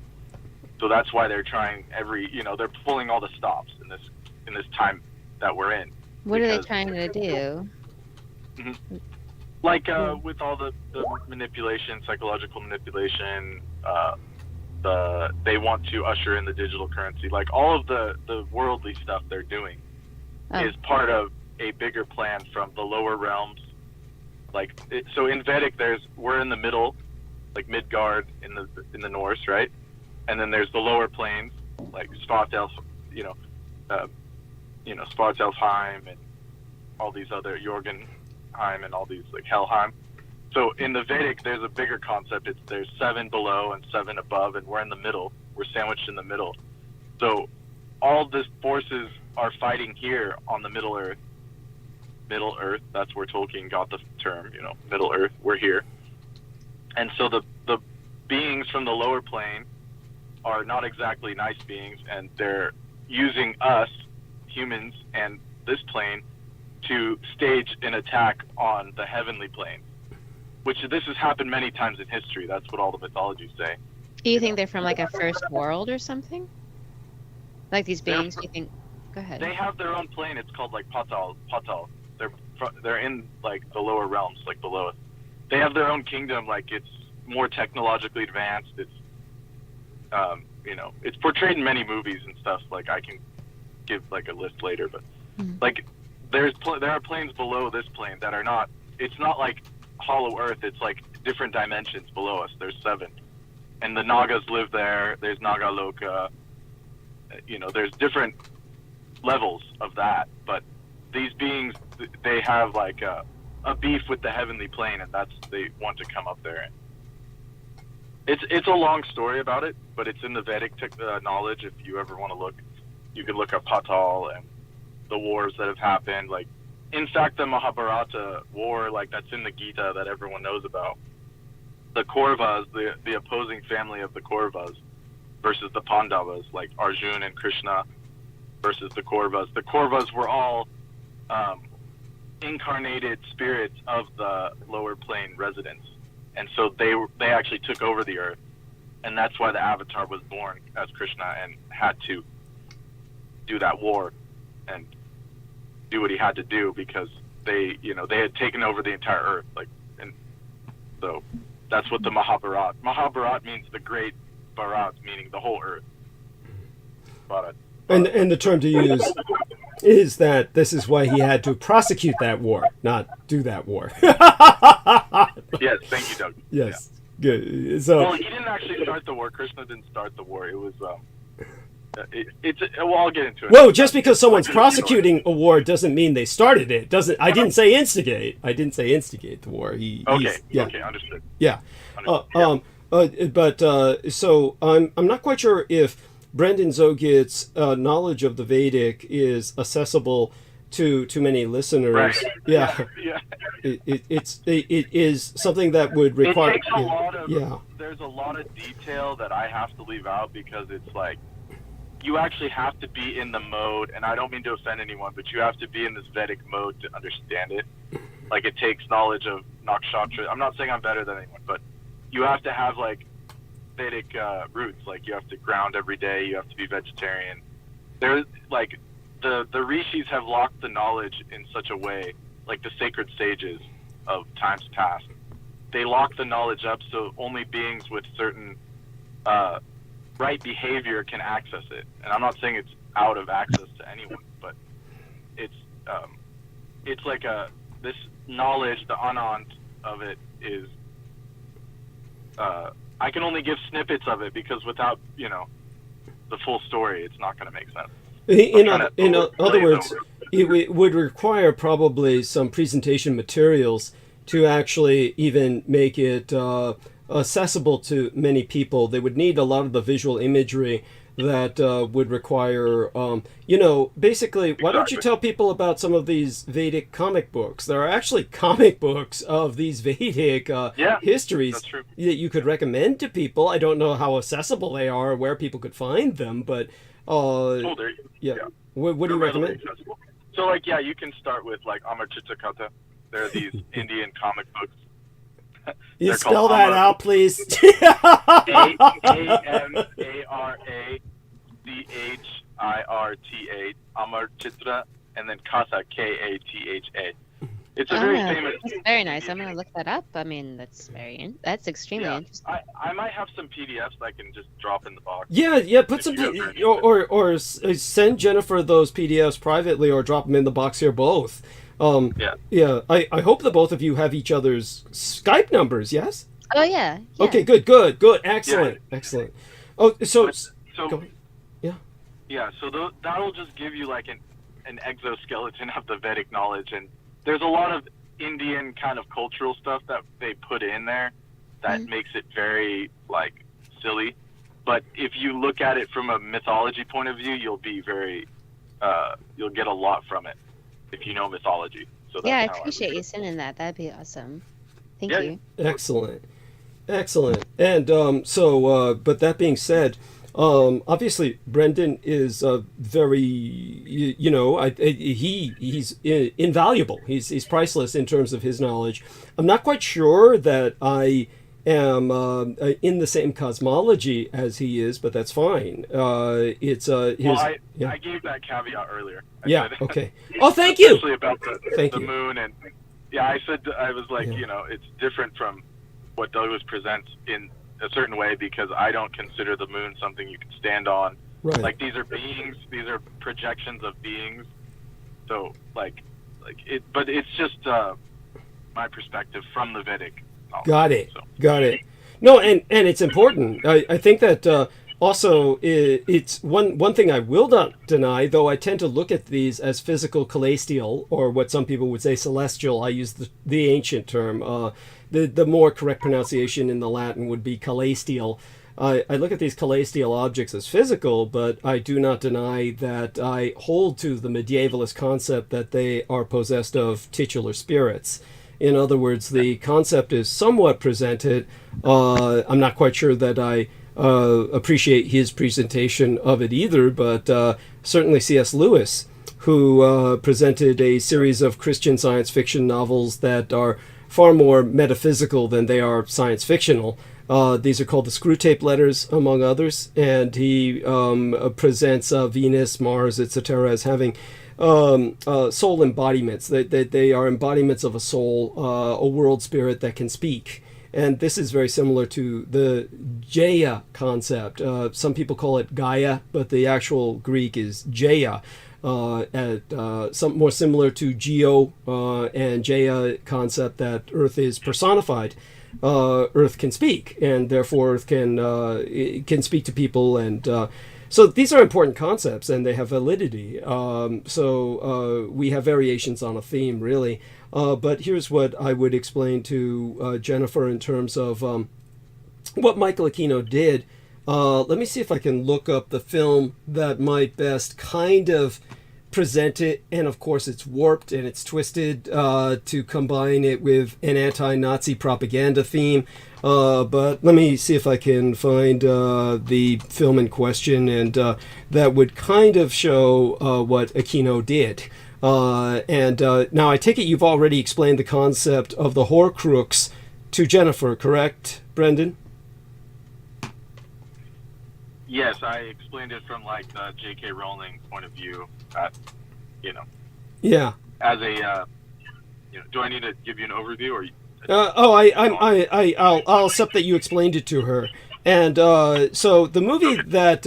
H: So that's why they're trying they're pulling all the stops in this time that we're in.
G: What are they trying to do?
H: Mm-hmm. Like with all the manipulation, psychological manipulation, they want to usher in the digital currency. Like all of the worldly stuff they're doing is part of a bigger plan from the lower realms. So in Vedic, we're in the middle, like Midgard in the Norse, right? And then there's the lower planes, like Svartalf, Svartalfheim and all these other Jorgenheim and all these like Helheim. So in the Vedic, there's a bigger concept. There's 7 below and 7 above, and we're in the middle. We're sandwiched in the middle. So all these forces are fighting here on the Middle Earth. Middle Earth, that's where Tolkien got the term, Middle Earth, we're here. And so the beings from the lower plane are not exactly nice beings, and they're using us, humans, and this plane to stage an attack on the heavenly plane, which this has happened many times in history. That's what all the mythologies say.
G: Do you think they're from like a first world or something? Like these beings, do you think? Go ahead.
H: They have their own plane. It's called like Patal. They're in like the lower realms, like below us. They have their own kingdom. Like it's more technologically advanced. It's it's portrayed in many movies and stuff. Like I can give like a list later, but like there are planes below this plane that are not. It's not like Hollow Earth. It's like different dimensions below us. There's 7, and the Nagas live there. There's Nagaloka. There's different levels of that, but these beings, they have like a beef with the heavenly plane, and they want to come up there. It's a long story about it, but it's in the Vedic knowledge. If you ever want to look, you could look up Patal and the wars that have happened. Like, in fact, the Mahabharata war, like that's in the Gita that everyone knows about. The Kauravas, the opposing family of the Kauravas, versus the Pandavas, like Arjun and Krishna versus the Kauravas. The Kauravas were all incarnated spirits of the lower plane residents, and so they actually took over the earth, and that's why the Avatar was born as Krishna and had to do that war and do what he had to do, because they had taken over the entire earth, like, and so that's what the Mahabharat means, the great Bharat, meaning the whole earth.
A: And the term to use is that this is why he had to prosecute that war, not do that war.
H: Yes, thank you, Doug.
A: Yes, yeah. Good. So,
H: well, he didn't actually start the war. Krishna didn't start the war. It was well, I'll get into it.
A: Whoa, just because someone's prosecuting a war doesn't mean they started it. I didn't say instigate. I didn't say instigate the war.
H: Okay, understood.
A: Yeah.
H: Understood.
A: So I'm not quite sure if Brendan Zogit's knowledge of the Vedic is accessible to many listeners.
H: Right.
A: Yeah.
H: Yeah.
A: It is something that would require.
H: It takes a lot of.
A: Yeah.
H: There's a lot of detail that I have to leave out because it's like you actually have to be in the mode, and I don't mean to offend anyone, but you have to be in this Vedic mode to understand it. Like it takes knowledge of nakshatra. I'm not saying I'm better than anyone, but you have to have like Vedic roots. Like you have to ground every day. You have to be vegetarian. There's like the rishis have locked the knowledge in such a way, like the sacred sages of times past. They lock the knowledge up so only beings with certain right behavior can access it. And I'm not saying it's out of access to anyone, but it's like this knowledge, the anant of it is. I can only give snippets of it because without the full story, it's not going to make sense.
A: In other words, it would require probably some presentation materials to actually even make it accessible to many people. They would need a lot of the visual imagery that would require, basically, why don't you tell people about some of these Vedic comic books? There are actually comic books of these Vedic histories that you could recommend to people. I don't know how accessible they are or where people could find them, but what do you recommend?
H: So, you can start with, Amarchita Katha. There are these Indian comic books.
A: You spell that out, please.
H: Amarchitra, Amarchitra, and then Katha, Katha. It's a very famous.
G: Very nice. I'm gonna look that up. I mean, that's that's extremely interesting.
H: I might have some PDFs I can just drop in the box.
A: Yeah. Put some or send Jennifer those PDFs privately, or drop them in the box here. Both. I hope the both of you have each other's Skype numbers. Yes.
G: Oh yeah.
A: Okay. Good. Excellent. Oh, so
H: that'll just give you like an exoskeleton of the Vedic knowledge, and there's a lot of Indian kind of cultural stuff that they put in there that makes it very silly. But if you look at it from a mythology point of view, you'll be very you'll get a lot from it if you know mythology. So
G: I appreciate you sending that. That'd be awesome. Thank you.
A: Excellent. And but that being said, obviously Brendan is very, he's invaluable. He's priceless in terms of his knowledge. I'm not quite sure that I am in the same cosmology as he is, but that's fine. I gave
H: that caveat earlier.
A: Okay. Oh, thank you.
H: Especially about the moon, and I said I was like, it's different from what Douglas presents in a certain way because I don't consider the moon something you can stand on.
A: Right.
H: Like these are beings, these are projections of beings. So but it's just my perspective from the Vedic.
A: Got it. No, and it's important. I think that also it's one thing I will not deny, though I tend to look at these as physical celestial, or what some people would say celestial. I use the ancient term. The more correct pronunciation in the Latin would be celestial. I look at these celestial objects as physical, but I do not deny that I hold to the medievalist concept that they are possessed of titular spirits. In other words, the concept is somewhat presented. I'm not quite sure that I appreciate his presentation of it either, but certainly C.S. Lewis, who presented a series of Christian science fiction novels that are far more metaphysical than they are science fictional. These are called the Screwtape Letters, among others, and he presents Venus, Mars, etc. as having soul embodiments. They are embodiments of a soul, a world spirit that can speak. And this is very similar to the Jaya concept. Some people call it Gaia, but the actual Greek is Jaya. Some more similar to Geo and Jaya concept that Earth is personified. Earth can speak, and therefore Earth can speak to people, and so these are important concepts, and they have validity. So we have variations on a theme, really. But here's what I would explain to Jennifer in terms of what Michael Aquino did. Let me see if I can look up the film that might best kind of present it. And of course, it's warped and it's twisted to combine it with an anti-Nazi propaganda theme. But let me see if I can find the film in question, and that would kind of show what Aquino did. And now I take it you've already explained the concept of the Horcrux to Jennifer, correct, Brendan?
H: Yes, I explained it from like the J.K. Rowling point of view.
A: Yeah.
H: As a, do I need to give you an overview or?
A: I'll accept that you explained it to her. And so the movie that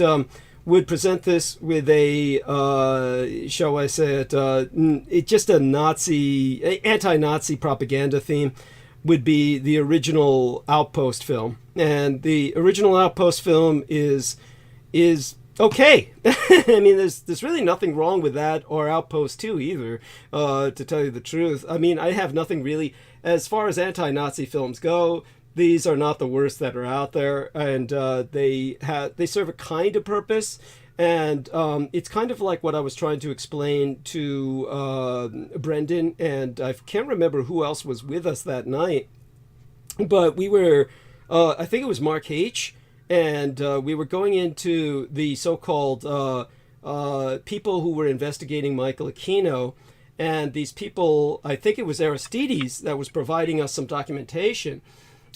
A: would present this with a, shall I say it, just a anti-Nazi propaganda theme would be the original Outpost film. And the original Outpost film is okay. I mean, there's really nothing wrong with that or Outpost 2 either, to tell you the truth. I mean, I have nothing really, as far as anti-Nazi films go, these are not the worst that are out there, and they serve a kind of purpose, and it's kind of like what I was trying to explain to Brendan, and I can't remember who else was with us that night, but we were, I think it was Mark H., and we were going into the so-called people who were investigating Michael Aquino, and these people, I think it was Aristides that was providing us some documentation,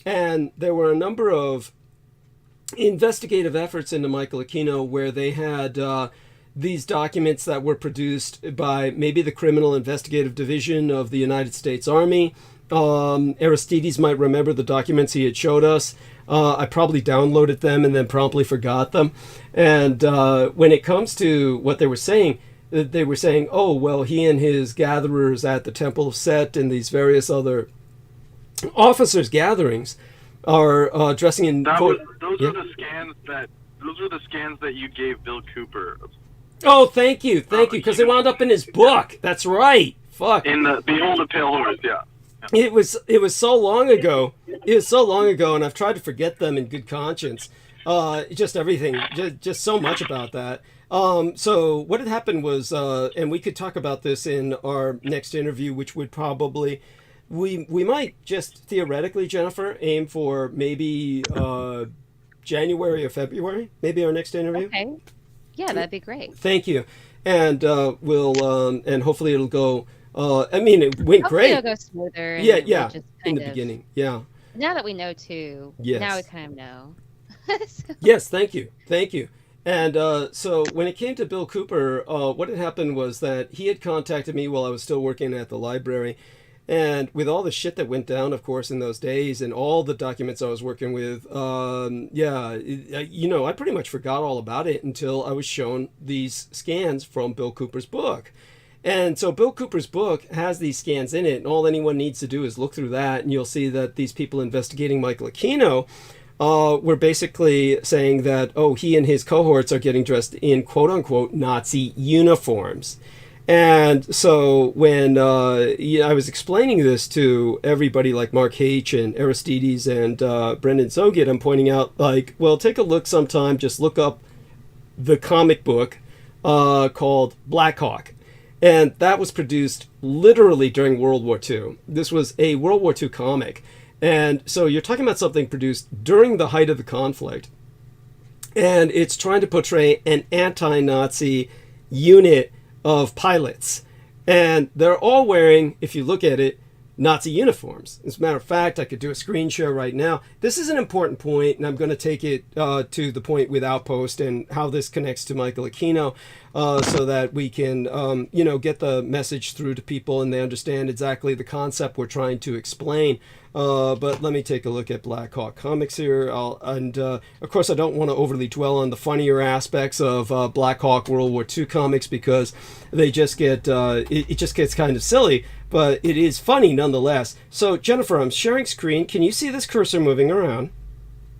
A: and there were a number of investigative efforts into Michael Aquino where they had these documents that were produced by maybe the Criminal Investigative Division of the United States Army. Aristides might remember the documents he had showed us. I probably downloaded them and then promptly forgot them. And when it comes to what they were saying, oh, well, he and his gatherers at the Temple of Set and these various other officers' gatherings are dressing in...
H: Those were the scans that you gave Bill Cooper.
A: Oh, thank you, because they wound up in his book. That's right. Fuck.
H: In the Behold the Pale Horse, yeah.
A: It was so long ago. And I've tried to forget them in good conscience. Just everything, just so much about that. So what had happened was, and we could talk about this in our next interview, which would probably, we might just theoretically, Jennifer, aim for maybe January or February, maybe our next interview.
G: Okay. Yeah, that'd be great.
A: Thank you. And we'll, and hopefully it'll go. I mean, it went great.
G: It'll go smoother. And
A: yeah.
G: Just
A: In the beginning, yeah.
G: Now that we know too.
A: Yes.
G: Now we kind of know. So.
A: Yes, thank you. And so when it came to Bill Cooper, what had happened was that he had contacted me while I was still working at the library. And with all the shit that went down, of course, in those days and all the documents I was working with, I pretty much forgot all about it until I was shown these scans from Bill Cooper's book. And so Bill Cooper's book has these scans in it, and all anyone needs to do is look through that, and you'll see that these people investigating Michael Aquino were basically saying that, oh, he and his cohorts are getting dressed in quote-unquote Nazi uniforms. And so when I was explaining this to everybody like Mark H. and Aristides and Brendan Zogit, I'm pointing out, like, well, take a look sometime, just look up the comic book called Black Hawk. And that was produced literally during World War II. This was a World War II comic. And so you're talking about something produced during the height of the conflict. And it's trying to portray an anti-Nazi unit of pilots. And they're all wearing, if you look at it, Nazi uniforms. As a matter of fact, I could do a screen share right now. This is an important point, and I'm going to take it to the point with Outpost and how this connects to Michael Aquino, so that we can, get the message through to people and they understand exactly the concept we're trying to explain. But let me take a look at Black Hawk Comics here. Of course, I don't want to overly dwell on the funnier aspects of Black Hawk World War II comics because they just get, it just gets kind of silly. But it is funny nonetheless. So, Jennifer, I'm sharing screen. Can you see this cursor moving around?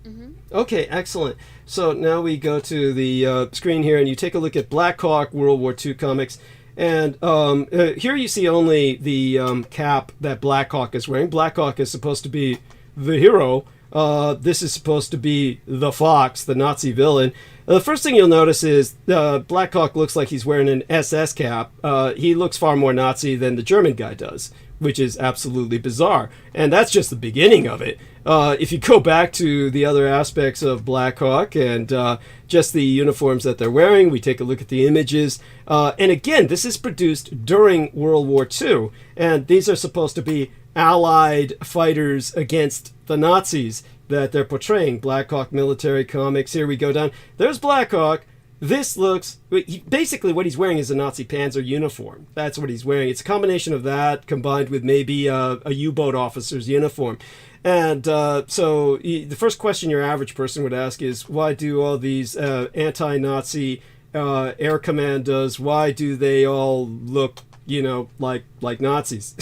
G: Mm-hmm.
A: Okay, excellent. So now we go to the screen here, and you take a look at Black Hawk World War II comics. And here you see only the cap that Black Hawk is wearing. Black Hawk is supposed to be the hero this is supposed to be the Fox, the Nazi villain. The first thing you'll notice is Black Hawk looks like he's wearing an SS cap. He looks far more Nazi than the German guy does, which is absolutely bizarre. And that's just the beginning of it. If you go back to the other aspects of Black Hawk and just the uniforms that they're wearing, we take a look at the images. And again, this is produced during World War II. And these are supposed to be Allied fighters against the Nazis that they're portraying. Black Hawk military comics. Here we go down. There's Black Hawk. This looks... Basically, what he's wearing is a Nazi Panzer uniform. That's what he's wearing. It's a combination of that combined with maybe a U-boat officer's uniform. And so the first question your average person would ask is, why do all these anti-Nazi air commandos, why do they all look, like Nazis?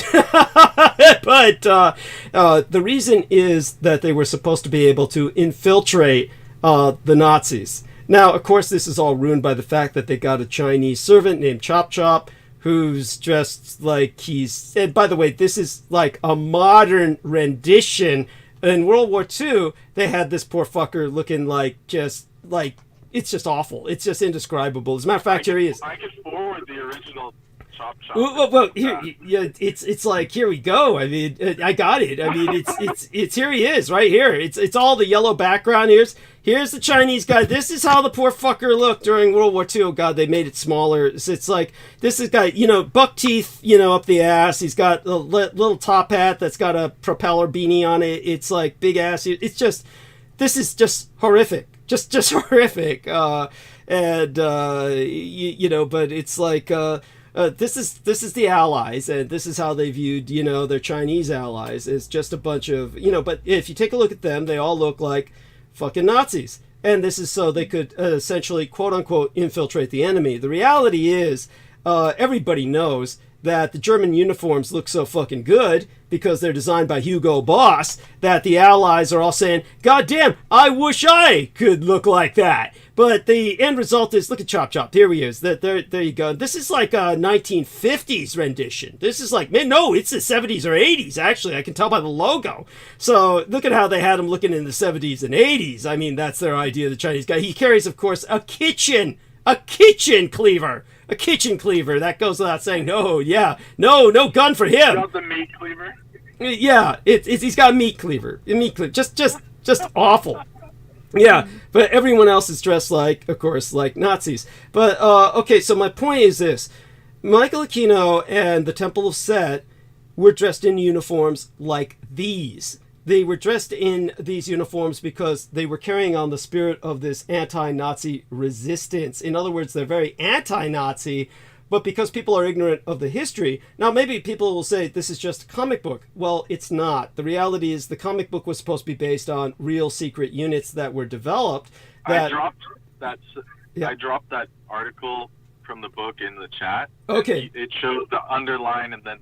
A: But the reason is that they were supposed to be able to infiltrate the Nazis. Now, of course, this is all ruined by the fact that they got a Chinese servant named Chop Chop, who's just like he's... And by the way, this is like a modern rendition. In World War II, they had this poor fucker looking like it's just awful. It's just indescribable. As a matter of fact, here he is.
H: I can forward the original Chop Chop.
A: Well, here, yeah, it's like, here we go. I mean, I got it. I mean, it's here he is, right here. It's all the yellow background. Here's the Chinese guy. This is how the poor fucker looked during World War II. Oh, God, they made it smaller. It's like, this is guy, buck teeth, up the ass. He's got a little top hat that's got a propeller beanie on it. It's like big ass. It's just, this is just horrific. Just horrific. But it's like, this is the Allies, and this is how they viewed, their Chinese allies. It's just a bunch of, but if you take a look at them, they all look like fucking Nazis. And this is so they could essentially, quote unquote, infiltrate the enemy. The reality is, everybody knows that the German uniforms look so fucking good because they're designed by Hugo Boss that the Allies are all saying, God damn, I wish I could look like that. But the end result is, look at Chop Chop. Here he is. There you go. This is like a 1950s rendition. This is like, man, no, it's the 70s or 80s, actually. I can tell by the logo. So look at how they had him looking in the 70s and 80s. I mean, that's their idea of the Chinese guy. He carries, of course, a kitchen cleaver. A kitchen cleaver. That goes without saying. No gun for him.
H: Got the meat cleaver?
A: Yeah, he's got a meat cleaver. Just awful. Yeah, but everyone else is dressed like, of course, like Nazis. But, okay, so my point is this. Michael Aquino and the Temple of Set were dressed in uniforms like these. They were dressed in these uniforms because they were carrying on the spirit of this anti-Nazi resistance. In other words, they're very anti-Nazi, but because people are ignorant of the history. Now, maybe people will say this is just a comic book. Well, it's not. The reality is the comic book was supposed to be based on real secret units that were developed.
H: I dropped that article from the book in the chat.
A: Okay.
H: It shows the underline and then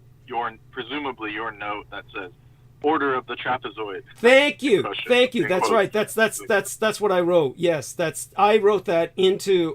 H: presumably your note that says Order of the Trapezoid.
A: Thank you. That's right. That's what I wrote. Yes, I wrote that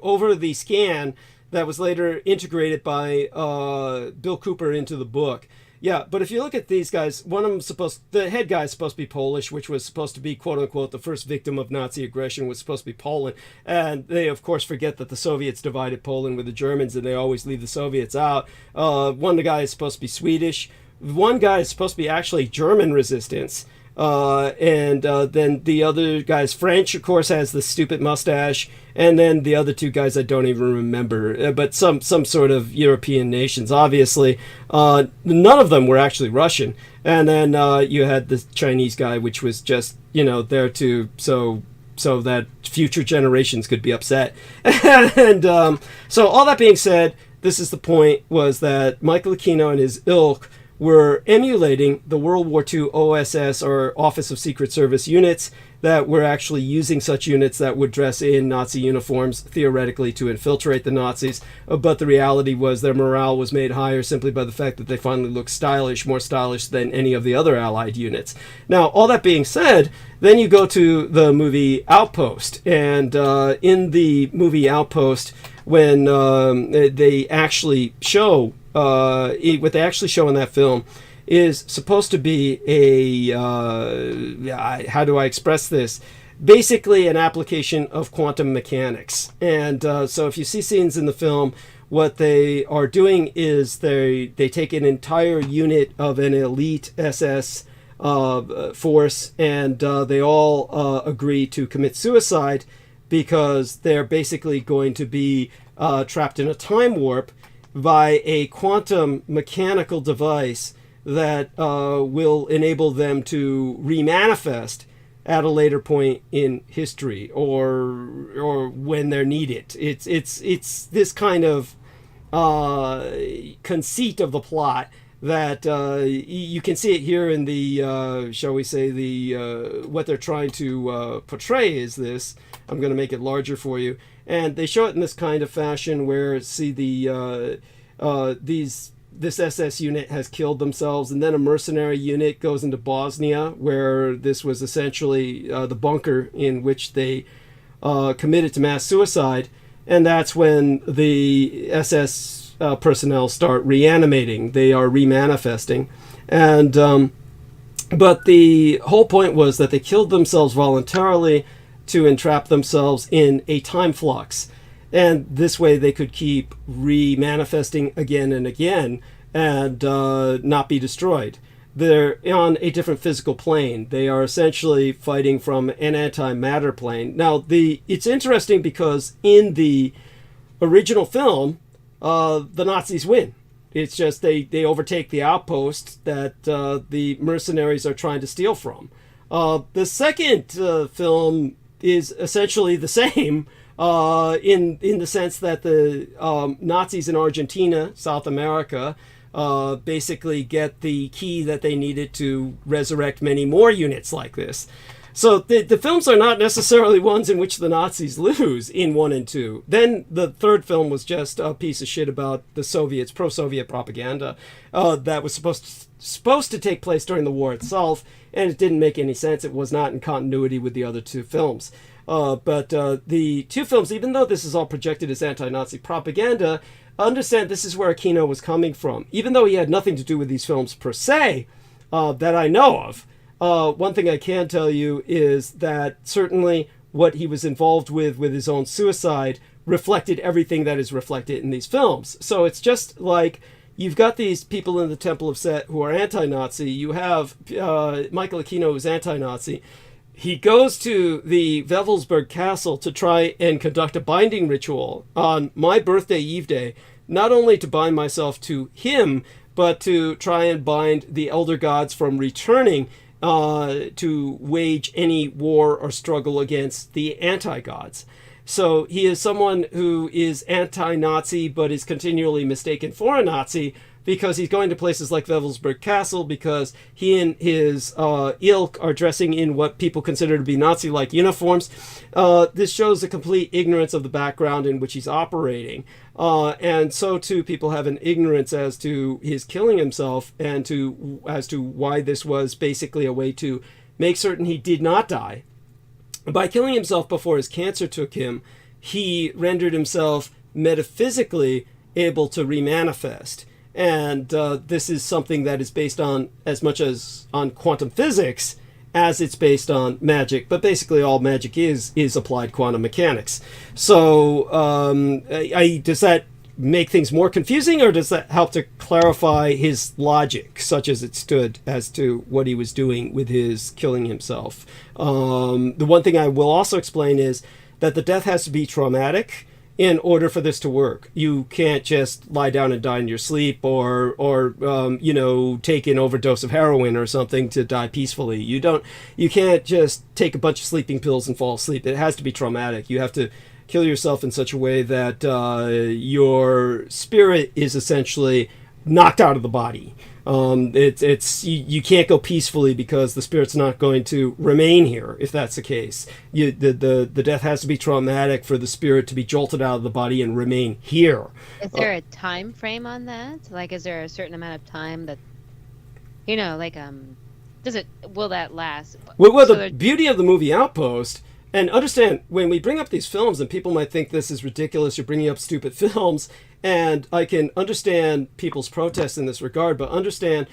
A: over the scan that was later integrated by Bill Cooper into the book. Yeah, but if you look at these guys, the head guy is supposed to be Polish, which was supposed to be, quote unquote, the first victim of Nazi aggression was supposed to be Poland. And they, of course, forget that the Soviets divided Poland with the Germans, and they always leave the Soviets out. One of the guys is supposed to be Swedish. One guy is supposed to be actually German resistance. And then the other guy's French, of course, has the stupid mustache. And then the other two guys I don't even remember, but some sort of European nations, obviously. None of them were actually Russian. And then you had the Chinese guy, which was just, there to so that future generations could be upset. And so all that being said, this is the point, was that Michael Aquino and his ilk were emulating the World War II OSS, or Office of Secret Service units, that were actually using such units that would dress in Nazi uniforms, theoretically, to infiltrate the Nazis. But the reality was their morale was made higher simply by the fact that they finally looked stylish, more stylish than any of the other Allied units. Now, all that being said, then you go to the movie Outpost. And in the movie Outpost, when they actually show what they actually show in that film is supposed to be how do I express this? Basically an application of quantum mechanics. And so if you see scenes in the film, what they are doing is they take an entire unit of an elite SS force, and they all agree to commit suicide because they're basically going to be trapped in a time warp by a quantum mechanical device that will enable them to remanifest at a later point in history or when they're needed. It's this kind of conceit of the plot that you can see it here in the shall we say the what they're trying to portray is this. I'm going to make it larger for you, and they show it in this kind of fashion where see the this SS unit has killed themselves, and then a mercenary unit goes into Bosnia, where this was essentially the bunker in which they committed to mass suicide, and that's when the SS personnel start reanimating. They are remanifesting, and but the whole point was that they killed themselves voluntarily to entrap themselves in a time flux. And this way they could keep re-manifesting again and again and not be destroyed. They're on a different physical plane. They are essentially fighting from an antimatter plane. Now, it's interesting because in the original film, the Nazis win. It's just they overtake the outpost that the mercenaries are trying to steal from. The second film is essentially the same. In the sense that the Nazis in Argentina, South America, basically get the key that they needed to resurrect many more units like this. So the films are not necessarily ones in which the Nazis lose in 1 and 2. Then the third film was just a piece of shit about the Soviets, pro-Soviet propaganda that was supposed to take place during the war itself, and it didn't make any sense. It was not in continuity with the other two films. But the two films, even though this is all projected as anti-Nazi propaganda, understand this is where Aquino was coming from. Even though he had nothing to do with these films per se, that I know of, one thing I can tell you is that certainly what he was involved with his own suicide reflected everything that is reflected in these films. So it's just like you've got these people in the Temple of Set who are anti-Nazi. You have Michael Aquino, who's anti-Nazi. He goes to the Wewelsburg Castle to try and conduct a binding ritual on my birthday Eve Day, not only to bind myself to him, but to try and bind the elder gods from returning to wage any war or struggle against the anti-gods. So he is someone who is anti-Nazi but is continually mistaken for a Nazi, because he's going to places like Wewelsburg Castle, because he and his ilk are dressing in what people consider to be Nazi-like uniforms. This shows a complete ignorance of the background in which he's operating. And so, too, people have an ignorance as to his killing himself and as to why this was basically a way to make certain he did not die. By killing himself before his cancer took him, he rendered himself metaphysically able to remanifest. And this is something that is based on as much as on quantum physics as it's based on magic. But basically all magic is applied quantum mechanics. So does that make things more confusing, or does that help to clarify his logic, such as it stood, as to what he was doing with his killing himself? The one thing I will also explain is that the death has to be traumatic in order for this to work. You can't just lie down and die in your sleep, or take an overdose of heroin or something to die peacefully. You can't just take a bunch of sleeping pills and fall asleep. It has to be traumatic. You have to kill yourself in such a way that your spirit is essentially knocked out of the body. You can't go peacefully because the spirit's not going to remain here if that's the case. The death has to be traumatic for the spirit to be jolted out of the body and remain here.
G: Is there a time frame on that? Like, is there a certain amount of time that, will that last?
A: Well, the beauty of the movie Outpost, And understand, when we bring up these films, and people might think this is ridiculous, you're bringing up stupid films, and I can understand people's protests in this regard, but understand,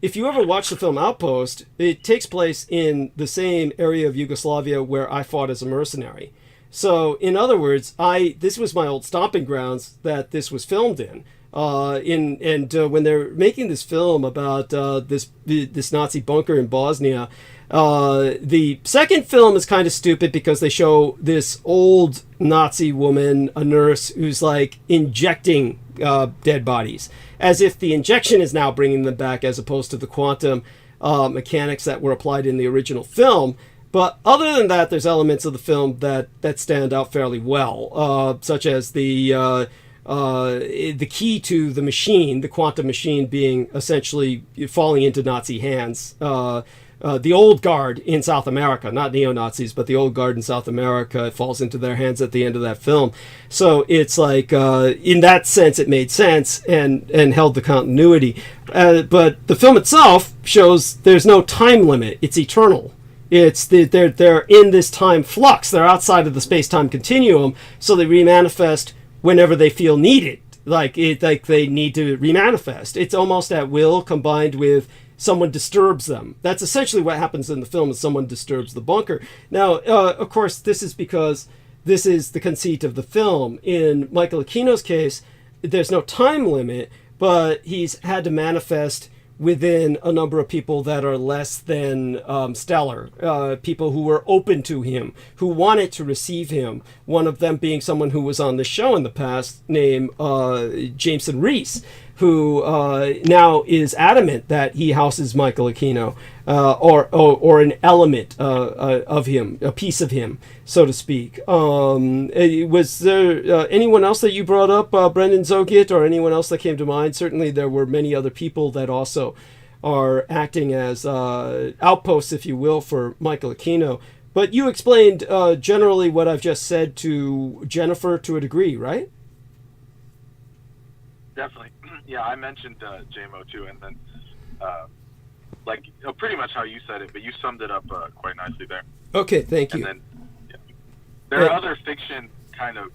A: if you ever watch the film Outpost, it takes place in the same area of Yugoslavia where I fought as a mercenary. So, in other words, this was my old stomping grounds that this was filmed in. When they're making this film about this Nazi bunker in Bosnia, the second film is kind of stupid because they show this old Nazi woman, a nurse, who's like injecting dead bodies, as if the injection is now bringing them back, as opposed to the quantum mechanics that were applied in the original film. But other than that, there's elements of the film that stand out fairly well, such as the key to the machine, the quantum machine, being essentially falling into Nazi hands. The old guard in South America, not neo-Nazis, but the old guard in South America, falls into their hands at the end of that film. So it's like, in that sense, it made sense and held the continuity. But the film itself shows there's no time limit. It's eternal. They're in this time flux. They're outside of the space-time continuum, so they remanifest whenever they feel needed. Like they need to remanifest. It's almost at will, combined with someone disturbs them. That's essentially what happens in the film, is someone disturbs the bunker. Now, of course, this is because this is the conceit of the film. In Michael Aquino's case, there's no time limit, but he's had to manifest within a number of people that are less than stellar, people who were open to him, who wanted to receive him. One of them being someone who was on the show in the past, named Jameson Reese, who now is adamant that he houses Michael Aquino, or an element of him, a piece of him, so to speak. Was there anyone else that you brought up, Brendan Zogit, or anyone else that came to mind? Certainly there were many other people that also are acting as outposts, if you will, for Michael Aquino. But you explained generally what I've just said to Jennifer to a degree, right?
H: Definitely. Yeah, I mentioned JMO too, and then pretty much how you said it, but you summed it up quite nicely there.
A: Okay, thank you.
H: And then there are other fiction kind of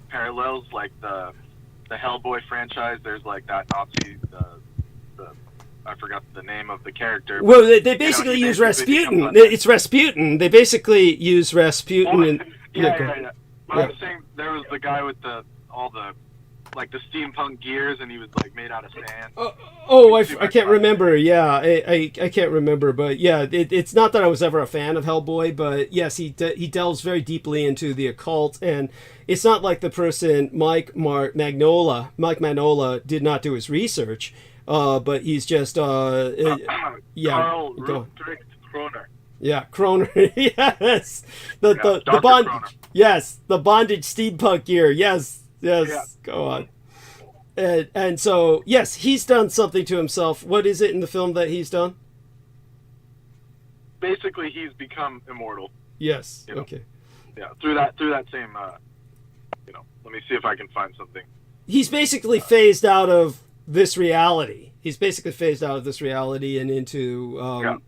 H: parallels, like the Hellboy franchise. There's like that Nazi, I forgot the name of the character.
A: Well, they basically use Rasputin. It's Rasputin. They basically use Rasputin.
H: Yeah. But I was saying there was the guy with all the steampunk gears, and he was like made out of sand.
A: I can't remember. Yeah, I can't remember. But yeah, it's not that I was ever a fan of Hellboy, but yes, he delves very deeply into the occult, and it's not like the person Mike Magnola did not do his research, but he's just
H: Carl Rudrick Kroner.
A: Yeah, Kroner. Yes, the bond. Kroner. Yes, the bondage steampunk gear. Yes. Yeah. Go on. And so, yes, he's done something to himself. What is it in the film that he's done?
H: Basically, he's become immortal.
A: Yes. Okay.
H: Yeah, through that same, let me see if I can find something.
A: He's basically phased out of this reality. He's basically phased out of this reality and into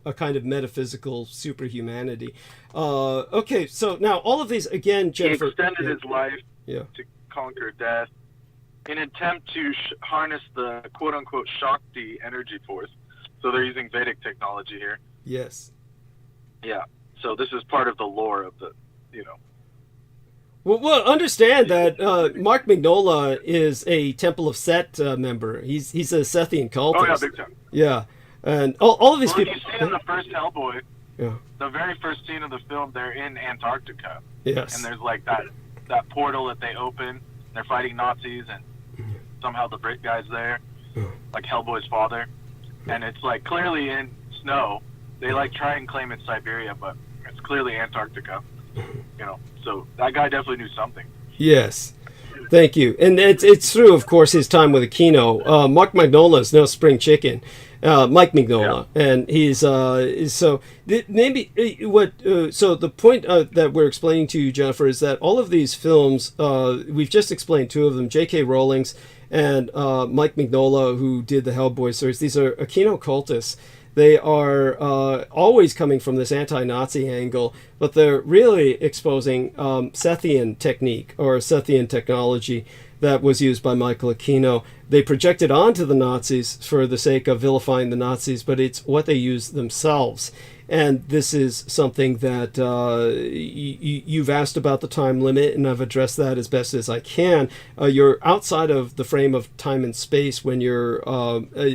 A: a kind of metaphysical superhumanity. Okay, so now all of these, again, Jennifer...
H: He extended his life to conquer death in an attempt to harness the quote-unquote Shakti energy force. So they're using Vedic technology here.
A: Yes.
H: Yeah. So this is part of the lore of the,
A: Well, understand that Mark Mignola is a Temple of Set member. He's a Sethian cultist.
H: Oh, yeah, big time.
A: Yeah. And all of these people...
H: You see in the first Hellboy, the very first scene of the film, they're in Antarctica.
A: Yes.
H: And there's like that portal that they open. They're fighting Nazis, and somehow the Brit guy's there, like Hellboy's father. And it's like clearly in snow. They like try and claim it's Siberia, but it's clearly Antarctica. So that guy definitely knew something.
A: Yes. Thank you. And it's through, of course, his time with Aquino. Mark Mignola is no spring chicken. Mike Mignola, and he's so maybe so the point that we're explaining to you, Jennifer, is that all of these films, we've just explained two of them, J.K. Rowling's and Mike Mignola, who did the Hellboy series. These are Aquino cultists They are always coming from this anti-Nazi angle, but they're really exposing Sethian technique or Sethian technology that was used by Michael Aquino. They project it onto the Nazis for the sake of vilifying the Nazis, but it's what they use themselves. And this is something that you've asked about the time limit, and I've addressed that as best as I can. You're outside of the frame of time and space when you're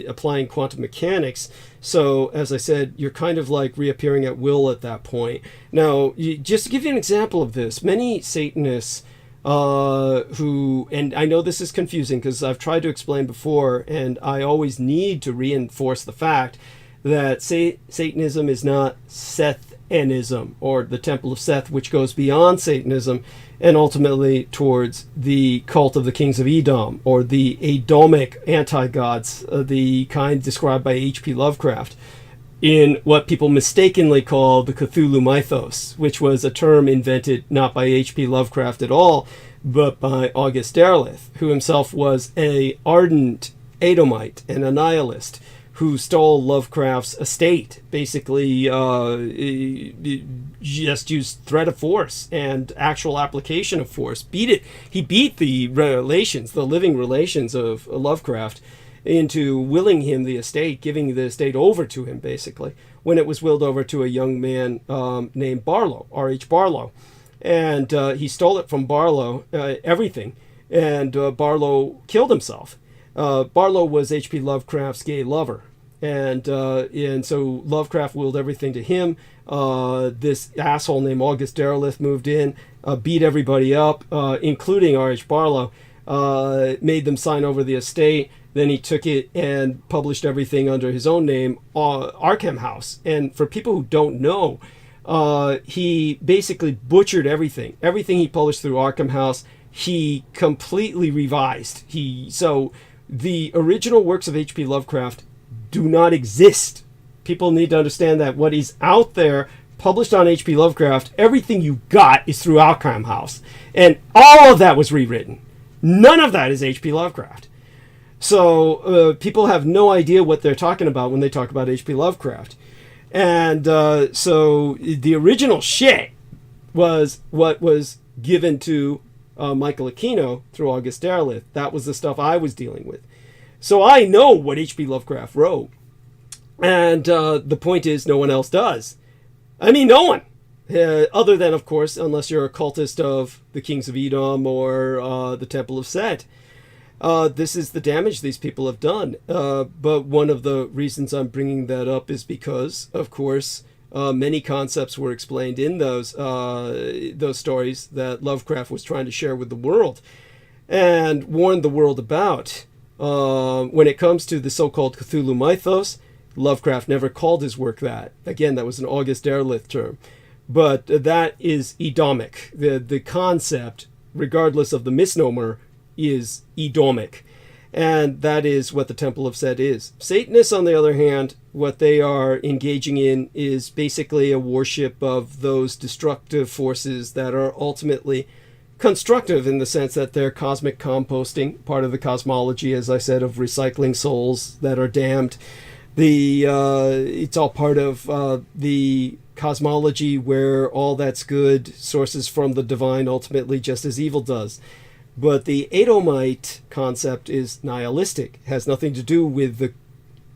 A: applying quantum mechanics. So, as I said, you're kind of like reappearing at will at that point. Now, just to give you an example of this, many Satanists who, and I know this is confusing because I've tried to explain before, and I always need to reinforce the fact that Satanism is not Sethanism, or the Temple of Seth, which goes beyond Satanism and ultimately towards the cult of the kings of Edom, or the Edomic anti-gods, the kind described by H.P. Lovecraft in what people mistakenly call the Cthulhu mythos, which was a term invented not by H.P. Lovecraft at all, but by August Derleth, who himself was an ardent Edomite and a nihilist who stole Lovecraft's estate, basically just used threat of force and actual application of force. He beat the relations, the living relations of Lovecraft into willing him the estate, giving the estate over to him, basically, when it was willed over to a young man named Barlow, R.H. Barlow. And he stole it from Barlow, everything, and Barlow killed himself. Barlow was H.P. Lovecraft's gay lover, and so Lovecraft willed everything to him. This asshole named August Derleth moved in, beat everybody up, including R.H. Barlow, made them sign over the estate. Then he took it and published everything under his own name, Arkham House. And for people who don't know, he basically butchered everything. Everything he published through Arkham House, he completely revised. So the original works of H.P. Lovecraft do not exist. People need to understand that what is out there, published on H.P. Lovecraft, everything you got is through Arkham House. And all of that was rewritten. None of that is H.P. Lovecraft. So people have no idea what they're talking about when they talk about H.P. Lovecraft. And so the original shit was what was given to Michael Aquino through August Derleth. That was the stuff I was dealing with. So I know what H.P. Lovecraft wrote. And the point is, no one else does. I mean, no one. Other than, of course, unless you're a cultist of the Kings of Edom or the Temple of Set. This is the damage these people have done. But one of the reasons I'm bringing that up is because, of course, many concepts were explained in those stories that Lovecraft was trying to share with the world and warned the world about. When it comes to the so-called Cthulhu mythos, Lovecraft never called his work that. Again, that was an August Derleth term. But that is Edomic. The concept, regardless of the misnomer, is Edomic. And that is what the Temple of Set is. Satanists, on the other hand, what they are engaging in is basically a worship of those destructive forces that are ultimately constructive, in the sense that they're cosmic composting, part of the cosmology, as I said, of recycling souls that are damned. It's all part of the cosmology where all that's good sources from the divine, ultimately, just as evil does. But the Edomite concept is nihilistic, has nothing to do with the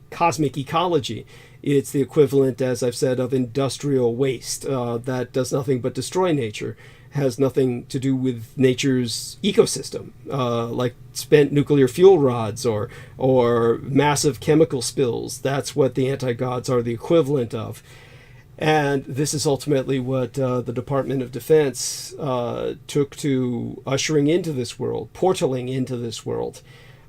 A: cosmic ecology. It's the equivalent, as I've said, of industrial waste that does nothing but destroy nature, has nothing to do with nature's ecosystem, like spent nuclear fuel rods or massive chemical spills. That's what the anti-gods are the equivalent of. And this is ultimately what the Department of Defense took to ushering into this world, portaling into this world.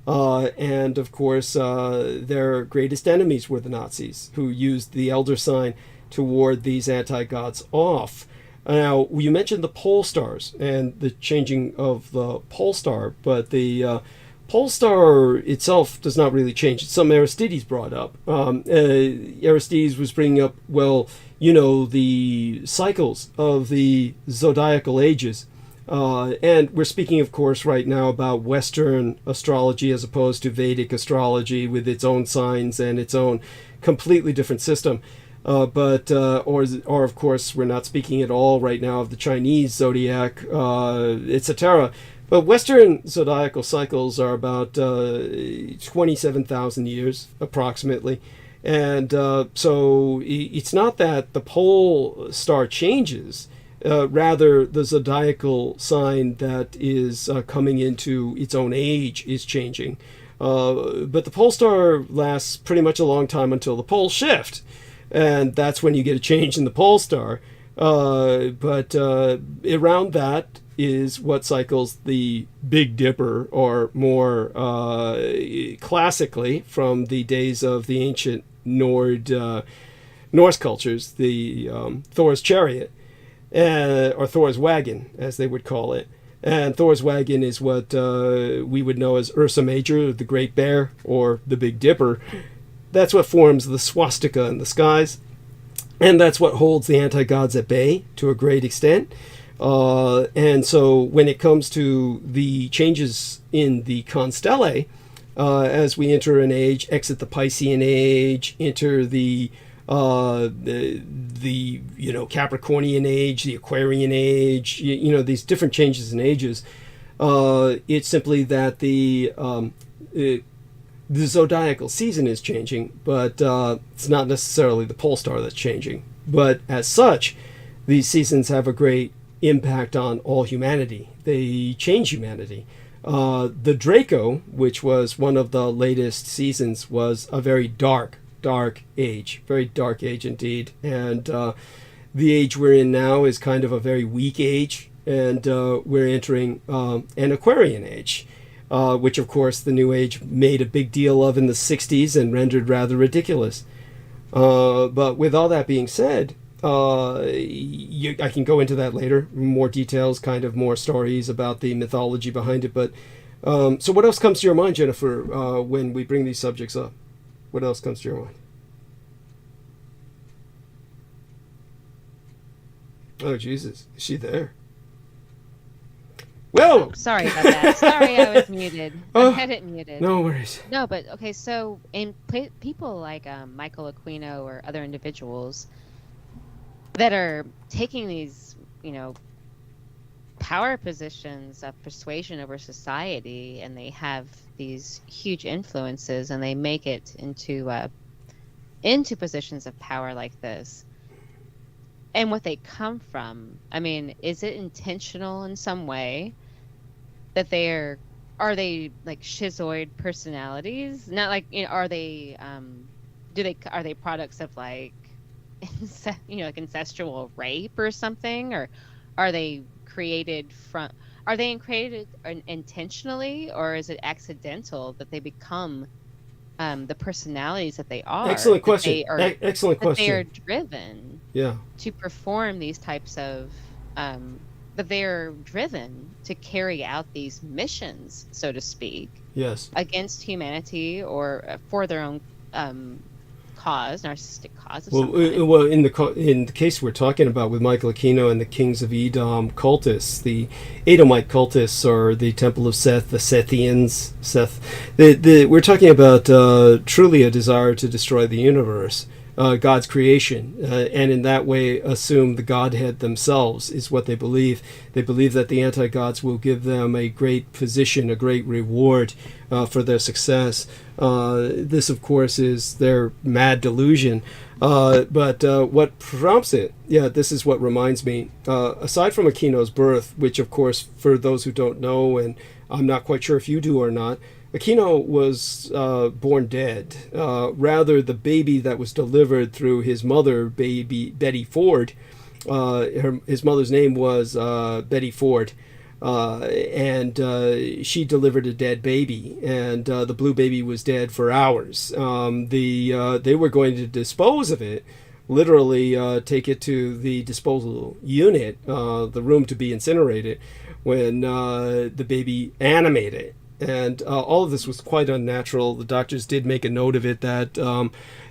A: And of course, their greatest enemies were the Nazis, who used the Elder Sign to ward these anti-gods off. Now, you mentioned the pole stars and the changing of the pole star, but the pole star itself does not really change. It's something Aristides brought up. Aristides was bringing up, well, the cycles of the zodiacal ages And we're speaking, of course, right now about Western astrology as opposed to Vedic astrology with its own signs and its own completely different system. Or of course, we're not speaking at all right now of the Chinese zodiac, etc. But Western zodiacal cycles are about 27,000 years, approximately. And so it's not that the pole star changes. Rather, the zodiacal sign that is coming into its own age is changing. But the pole star lasts pretty much a long time until the poles shift. And that's when you get a change in the pole star. But around that is what cycles the Big Dipper, or more classically from the days of the ancient Norse cultures, the Thor's chariot, or Thor's wagon, as they would call it. And Thor's wagon is what we would know as Ursa Major, the Great Bear, or the Big Dipper. That's what forms the swastika in the skies. And that's what holds the anti-gods at bay to a great extent. And so when it comes to the changes in the constellae, as we enter an age, exit the Piscean age, enter the Capricornian age, the Aquarian age, these different changes in ages, it's simply that the zodiacal season is changing, but it's not necessarily the pole star that's changing. But as such, these seasons have a great impact on all humanity. They change humanity. The Draco, which was one of the latest seasons, was a very dark age, very dark age indeed. And the age we're in now is kind of a very weak age, and we're entering an Aquarian age. Which, of course, the New Age made a big deal of in the 60s and rendered rather ridiculous. But with all that being said, I can go into that later, more details, kind of more stories about the mythology behind it. But so what else comes to your mind, Jennifer, when we bring these subjects up? What else comes to your mind? Oh, Jesus. Is she there? Whoa!
G: Oh, sorry about that. Sorry, I was muted. I had it muted.
A: No worries.
G: No, but okay. So, in people like Michael Aquino or other individuals that are taking these, power positions of persuasion over society, and they have these huge influences, and they make it into positions of power like this. And what they come from, I mean, is it intentional in some way that are they like schizoid personalities? Not like, are they products of like, like incestual rape or something? Or are they created intentionally, or is it accidental that they become the personalities that they are?
A: Excellent question. Excellent question.
G: They are driven to perform these types of that they are driven to carry out these missions, so to speak, against humanity or for their own narcissistic cause of some kind.
A: Well, in the case we're talking about with Michael Aquino and the Kings of Edom cultists, the Edomite cultists, or the Temple of Seth, the Sethians, we're talking about truly a desire to destroy the universe, God's creation, and in that way assume the Godhead themselves is what they believe. They believe that the anti-gods will give them a great position, a great reward for their success. This, of course, is their mad delusion. But what prompts it, this is what reminds me, aside from Aquino's birth, which, of course, for those who don't know, and I'm not quite sure if you do or not, Aquino was born dead. Rather, the baby that was delivered through his mother, Betty Ford, his mother's name was Betty Ford, and she delivered a dead baby, and the blue baby was dead for hours. They were going to dispose of it, literally take it to the disposal unit, the room to be incinerated, when the baby animated. And all of this was quite unnatural. The doctors did make a note of it that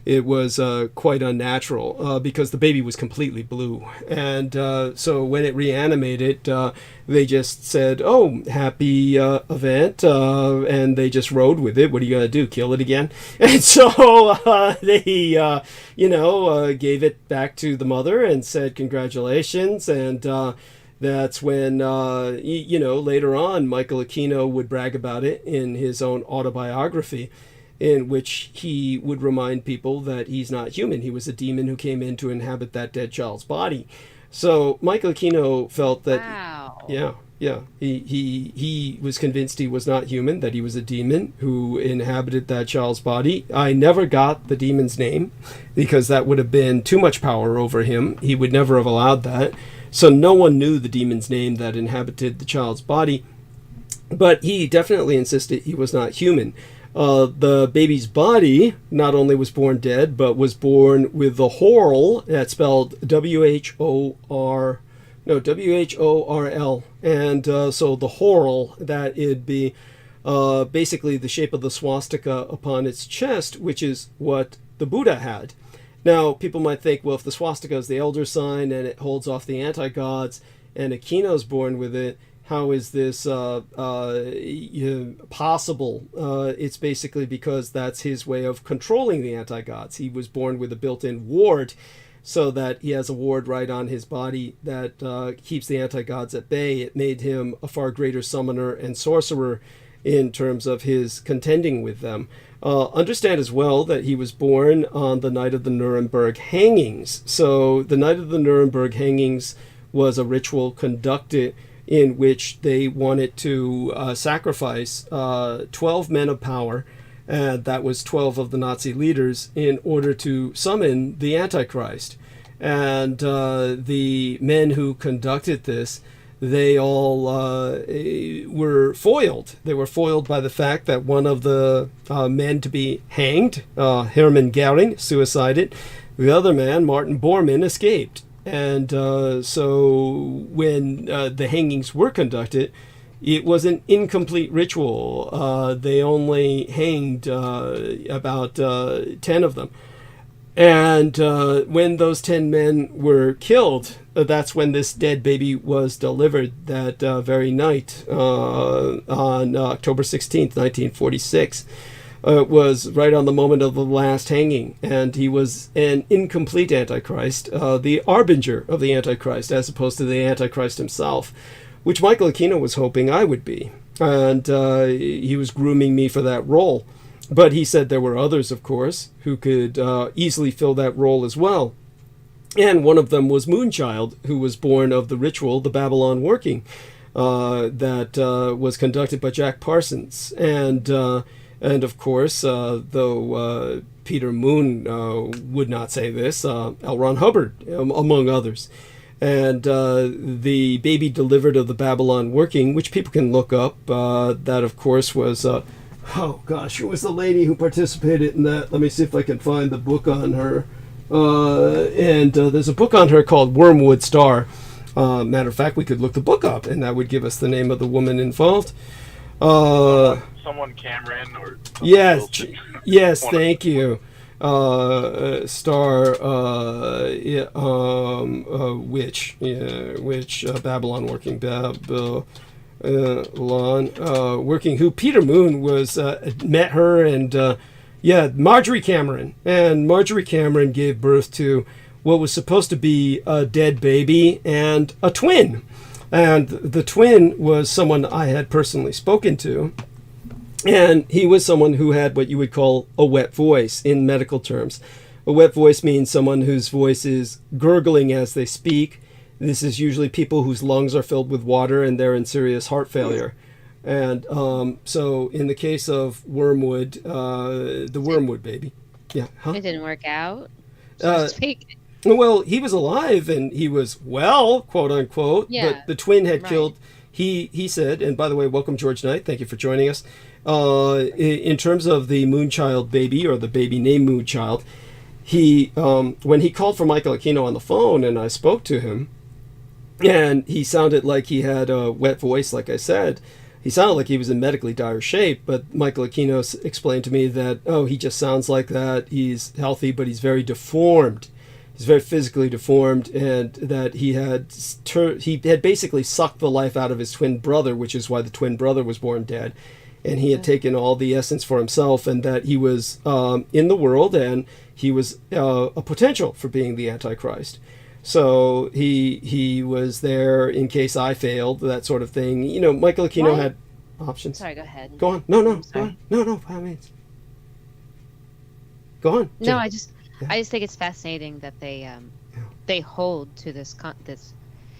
A: it was quite unnatural because the baby was completely blue. And so when it reanimated, they just said, "Oh, happy event," and they just rode with it. What are you going to do, kill it again? And so they, gave it back to the mother and said, "Congratulations." And that's when, later on, Michael Aquino would brag about it in his own autobiography, in which he would remind people that he's not human. He was a demon who came in to inhabit that dead child's body. So Michael Aquino felt that,
G: wow.
A: he was convinced he was not human, that he was a demon who inhabited that child's body. I never got the demon's name because that would have been too much power over him. He would never have allowed that. So no one knew the demon's name that inhabited the child's body. But he definitely insisted he was not human. The baby's body not only was born dead, but was born with the whorl, that's spelled W-H-O-R-L. And so the whorl, that it'd be basically the shape of the swastika upon its chest, which is what the Buddha had. Now, people might think, well, if the swastika is the elder sign and it holds off the anti-gods, and Aquino's born with it, how is this possible? It's basically because that's his way of controlling the anti-gods. He was born with a built-in ward, so that he has a ward right on his body that keeps the anti-gods at bay. It made him a far greater summoner and sorcerer in terms of his contending with them. Understand as well that he was born on the night of the Nuremberg hangings. So the night of the Nuremberg hangings was a ritual conducted in which they wanted to sacrifice 12 men of power, and that was 12 of the Nazi leaders, in order to summon the Antichrist. And the men who conducted this, they all were foiled. They were foiled by the fact that one of the men to be hanged, Hermann Goering, suicided. The other man, Martin Bormann, escaped. And so when the hangings were conducted, it was an incomplete ritual. They only hanged about 10 of them. And when those 10 men were killed, that's when this dead baby was delivered that very night on October 16th, 1946. It was right on the moment of the last hanging, and he was an incomplete Antichrist, the harbinger of the Antichrist, as opposed to the Antichrist himself, which Michael Aquino was hoping I would be. And he was grooming me for that role. But he said there were others, of course, who could easily fill that role as well. And one of them was Moonchild, who was born of the ritual, the Babylon working, that was conducted by Jack Parsons. And of course, though Peter Moon would not say this, L. Ron Hubbard, among others. And the baby delivered of the Babylon working, which people can look up, that, of course, was... oh gosh, who was the lady who participated in that? Let me see if I can find the book on her. And there's a book on her called Wormwood Star. Matter of fact, we could look the book up, and that would give us the name of the woman involved.
H: Someone Cameron or
A: yes, yes, thank you. Star witch, Babylon working, Babylon working, who Peter Moon was met her, and Marjorie Cameron. And Marjorie Cameron gave birth to what was supposed to be a dead baby and a twin. And the twin was someone I had personally spoken to. And he was someone who had what you would call a wet voice in medical terms. A wet voice means someone whose voice is gurgling as they speak. This is usually people whose lungs are filled with water and they're in serious heart failure. And so in the case of Wormwood, the Wormwood baby. Yeah. Huh?
G: It didn't work out. So to speak.
A: Well, he was alive and he was well, quote unquote.
G: Yeah,
A: but the twin had
G: right.
A: killed. He said, and by the way, welcome George Knight. Thank you for joining us. In terms of the Moonchild baby, or the baby named Moonchild, he when he called for Michael Aquino on the phone and I spoke to him, and he sounded like he had a wet voice, like I said, he sounded like he was in medically dire shape, but Michael Aquino explained to me that, he just sounds like that. He's healthy, but he's very deformed. He's very physically deformed, and that he had basically sucked the life out of his twin brother, which is why the twin brother was born dead. And he had taken all the essence for himself, and that he was in the world, and he was a potential for being the Antichrist. So he was there in case I failed, that sort of thing. Michael Aquino had options.
G: Sorry, go ahead.
A: Go on. No, go on. No, by all means. Go on.
G: No, I just think it's fascinating that they hold to this.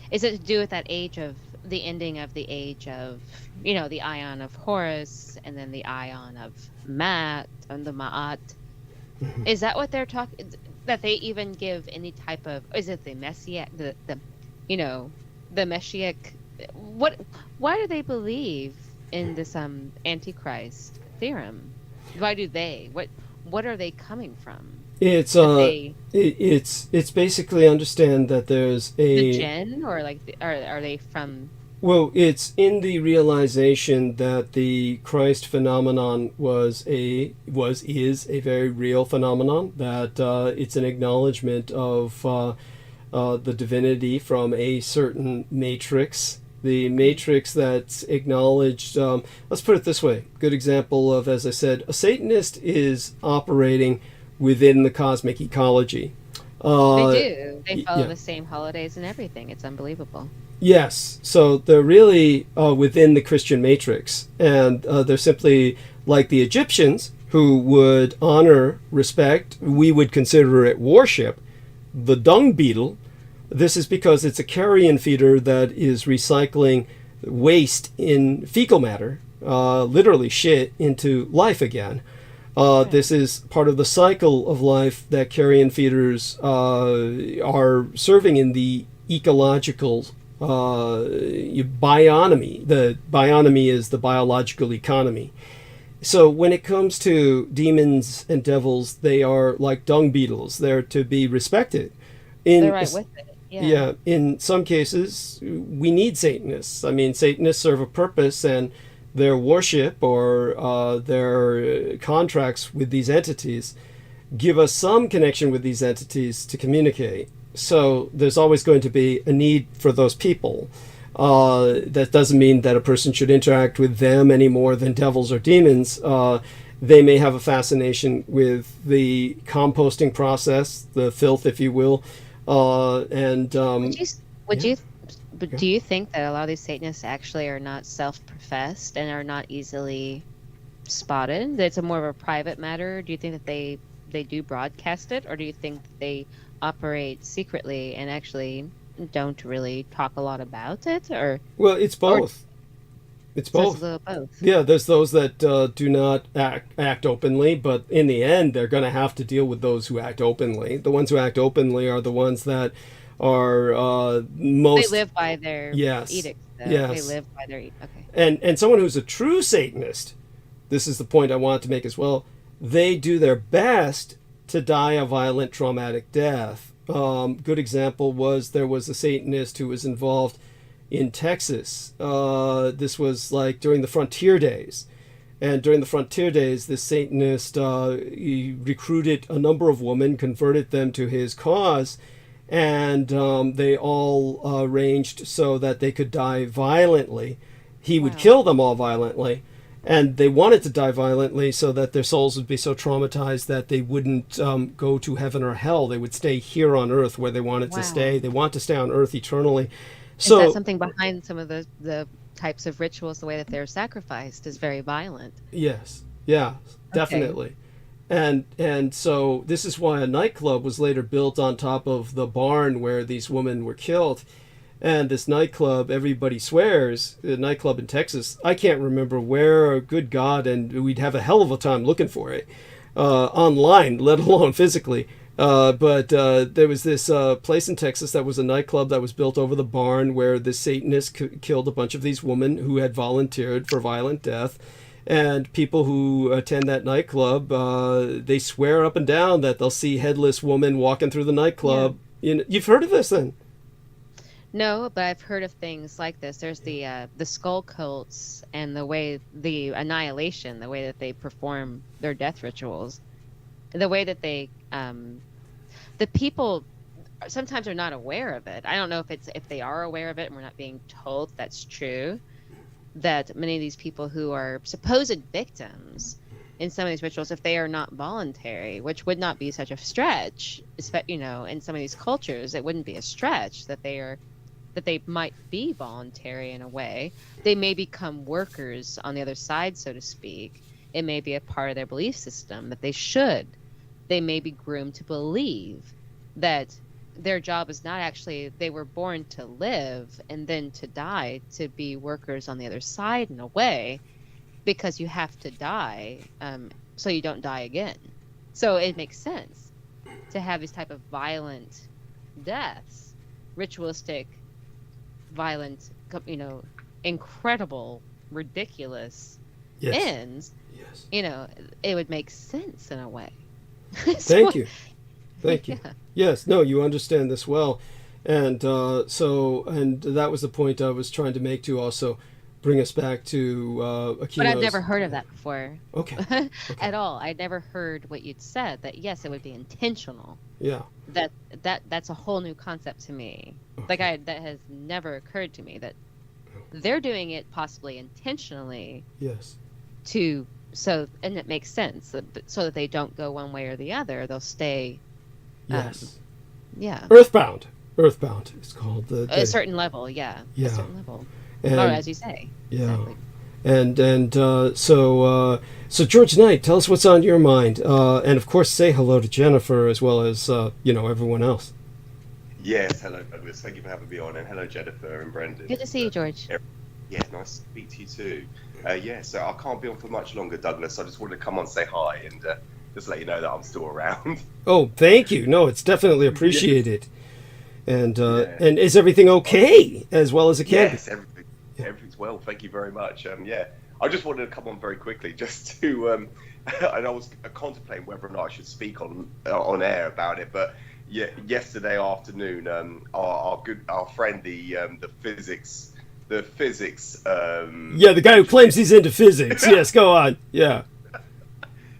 G: Is it to do with that age of the ending of the age of, the Ion of Horus, and then the Ion of Maat and the Ma'at?
A: Mm-hmm.
G: Is that what they're talking? That they even give any type of? Is it the Messiah? The Messiah? What? Why do they believe in this Antichrist theorem? Why do they? What are they coming from?
A: It's it's basically understand that there's
G: the jinn, or are they from?
A: Well, it's in the realization that the Christ phenomenon is a very real phenomenon, that it's an acknowledgement of the divinity from a certain matrix. The matrix that's acknowledged, let's put it this way, good example of, as I said, a Satanist is operating within the cosmic ecology.
G: They do. They follow the same holidays and everything. It's unbelievable.
A: Yes, so they're really within the Christian matrix, and they're simply like the Egyptians, who would honor, respect, we would consider it worship, the dung beetle. This is because it's a carrion feeder that is recycling waste in fecal matter, literally shit, into life again. This is part of the cycle of life that carrion feeders are serving in the ecological bionomy. The bionomy is the biological economy. So when it comes to demons and devils, they are like dung beetles. They're to be respected.
G: They're right with it.
A: Yeah, in some cases, we need Satanists. I mean, Satanists serve a purpose, and their worship or their contracts with these entities give us some connection with these entities to communicate. So there's always going to be a need for those people. That doesn't mean that a person should interact with them any more than devils or demons. They may have a fascination with the composting process, the filth, if you will.
G: Do you think that a lot of these Satanists actually are not self-professed and are not easily spotted? That it's more of a private matter? Do you think that they do broadcast it, or do you think that they operate secretly and actually don't really talk a lot about it? Or
A: well, it's both. It's both.
G: Both.
A: Yeah, there's those that do not act openly, but in the end, they're going to have to deal with those who act openly. The ones who act openly are the ones that are most.
G: They live by their edicts. Though.
A: Yes.
G: They live by their okay.
A: And someone who's a true Satanist, this is the point I want to make as well. They do their best to die a violent, traumatic death. Good example was there was a Satanist who was involved in Texas. This was like during the frontier days. And during the frontier days, this Satanist he recruited a number of women, converted them to his cause, and they all arranged so that they could die violently. He would kill them all violently. And they wanted to die violently so that their souls would be so traumatized that they wouldn't go to heaven or hell. They would stay here on earth where they wanted to stay. They want to stay on earth eternally. So,
G: is that something behind some of the types of rituals? The way that they're sacrificed is very violent.
A: Yes. Yeah, definitely. Okay. And so this is why a nightclub was later built on top of the barn where these women were killed. And this nightclub, everybody swears, the nightclub in Texas, I can't remember where, good God, and we'd have a hell of a time looking for it online, let alone physically. But there was this place in Texas that was a nightclub that was built over the barn where the Satanist killed a bunch of these women who had volunteered for violent death. And people who attend that nightclub, they swear up and down that they'll see headless woman walking through the nightclub. You've heard of this then?
G: No, but I've heard of things like this. There's the skull cults and the annihilation, the way that they perform their death rituals, the way that the people sometimes are not aware of it. I don't know if they are aware of it and we're not being told that's true, that many of these people who are supposed victims in some of these rituals, if they are not voluntary, which would not be such a stretch, in some of these cultures, it wouldn't be a stretch that they might be voluntary in a way. They may become workers on the other side, so to speak. It may be a part of their belief system that they should. They may be groomed to believe that their job is not actually, they were born to live and then to die, to be workers on the other side in a way, because you have to die so you don't die again. So it makes sense to have these type of violent deaths, ritualistic, violent, incredible, ridiculous ends.
A: Yes.
G: It would make sense in a way.
A: Thank you. Thank you.
G: Yeah.
A: Yes, no, you understand this well. And and that was the point I was trying to make, to also bring us back to Aquino's.
G: But I've never heard of that before.
A: Okay.
G: At all. I'd never heard what you'd said, that yes, it would be intentional.
A: Yeah.
G: That's a whole new concept to me.
A: Okay.
G: That has never occurred to me, that they're doing it possibly intentionally.
A: Yes.
G: And it makes sense, so that they don't go one way or the other. They'll stay.
A: Yes.
G: Yeah.
A: Earthbound. It's called
G: a certain level. Yeah.
A: Yeah.
G: A certain level.
A: And,
G: as you say.
A: Yeah.
G: Exactly.
A: And so George Knight, tell us what's on your mind, and of course say hello to Jennifer as well as everyone else.
I: Yes, hello Douglas. Thank you for having me on, and hello Jennifer and Brendan.
G: Good to see you, George.
I: Yeah, nice to speak to you too. So I can't be on for much longer, Douglas. I just wanted to come on, say hi, and just let you know that I'm still around.
A: Oh, thank you. No, it's definitely appreciated. And is everything okay as well as it can?
I: Yes, everything's well. Thank you very much. I just wanted to come on very quickly just to, and I was contemplating whether or not I should speak on air about it, but yesterday afternoon, our friend, the physics. The guy who claims he's into physics. Yes, go on. Yeah.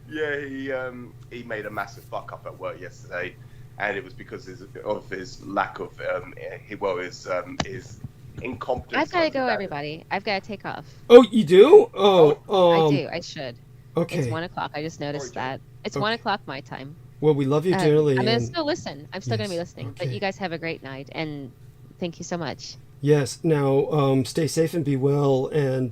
I: Yeah, he made a massive fuck up at work yesterday, and it was because of his lack of his incompetence.
G: I've got to go, everybody. I've got to take off.
A: Oh, you do?
G: I do. I should.
A: Okay.
G: It's 1:00. I just noticed that. It's 1:00 my time.
A: Well, we love you dearly.
G: I'm going to still listen. I'm still going to be listening.
A: Okay.
G: But you guys have a great night, and thank you so much.
A: Yes. Now, stay safe and be well, and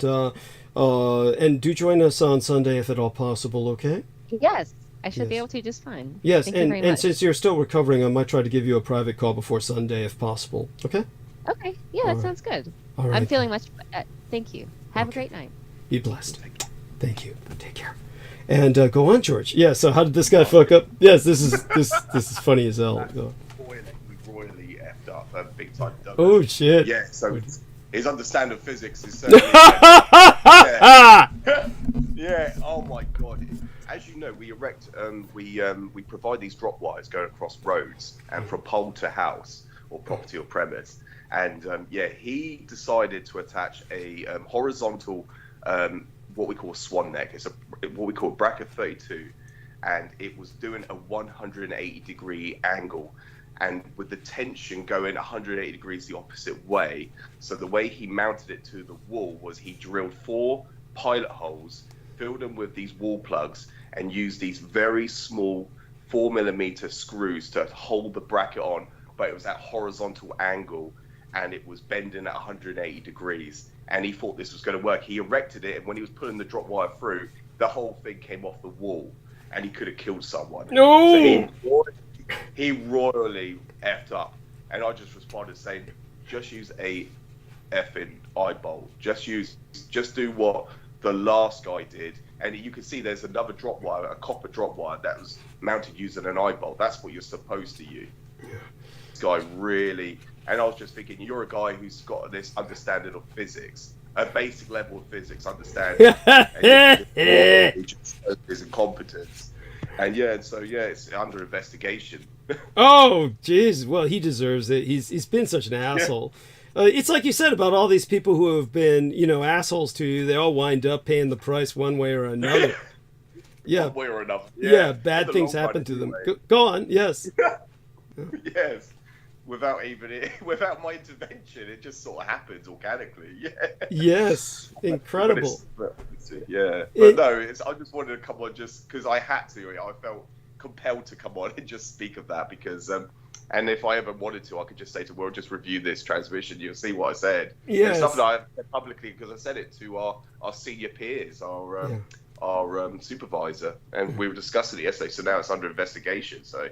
A: do join us on Sunday if at all possible. Okay.
G: Yes, I should be able to just fine.
A: Yes,
G: thank you very much.
A: since you're still recovering, I might try to give you a private call before Sunday if possible. Okay.
G: Okay. Yeah, that sounds good.
A: All right.
G: I'm feeling much. Thank you. Have a great night.
A: Be blessed. Thank you. Take care. And go on, George. Yeah. So how did this guy fuck up? Yes, this is funny as hell.
I: We royally effed up, big time. Douglas.
A: Oh shit.
I: Yeah. So his understanding of physics is certainly. Yeah. Oh my god. As you know, we erect, we provide these drop wires going across roads and from pole to house or property or premise. And he decided to attach a horizontal, what we call swan neck. It's what we call bracket 32, and it was doing a 180-degree angle, and with the tension going 180 degrees the opposite way. So the way he mounted it to the wall was he drilled 4 pilot holes, filled them with these wall plugs, and used these very small 4mm screws to hold the bracket on, but it was at horizontal angle and it was bending at 180 degrees. And he thought this was going to work. He erected it, and when he was pulling the drop wire through, the whole thing came off the wall, and he could have killed someone.
A: No!
I: So he royally effed up, and I just responded saying, just use a effing eyeball. Just do what the last guy did. And you can see there's another drop wire, a copper drop wire that was mounted using an eyeball. That's what you're supposed to use. Yeah. This guy really, and I was just thinking, you're a guy who's got this understanding of physics, a basic level of physics understanding, and his incompetence. And it's under investigation.
A: Oh, jeez. Well, he deserves it. He's been such an asshole. It's like you said about all these people who have been, assholes to you. They all wind up paying the price one way or another. Yeah.
I: One way or another.
A: Yeah, bad things happen to them. Go on. Yes.
I: Yes. Without my intervention, it just sort of happens organically. Yeah.
A: Yes. Incredible.
I: But no, I just wanted to come on just because I had to. I felt compelled to come on and just speak of that because, and if I ever wanted to, I could just say to the world, just review this transmission. You'll see what I said.
A: Yes.
I: It's something I said publicly because I said it to our senior peers, our supervisor, and we were discussing it yesterday. So now it's under investigation. So.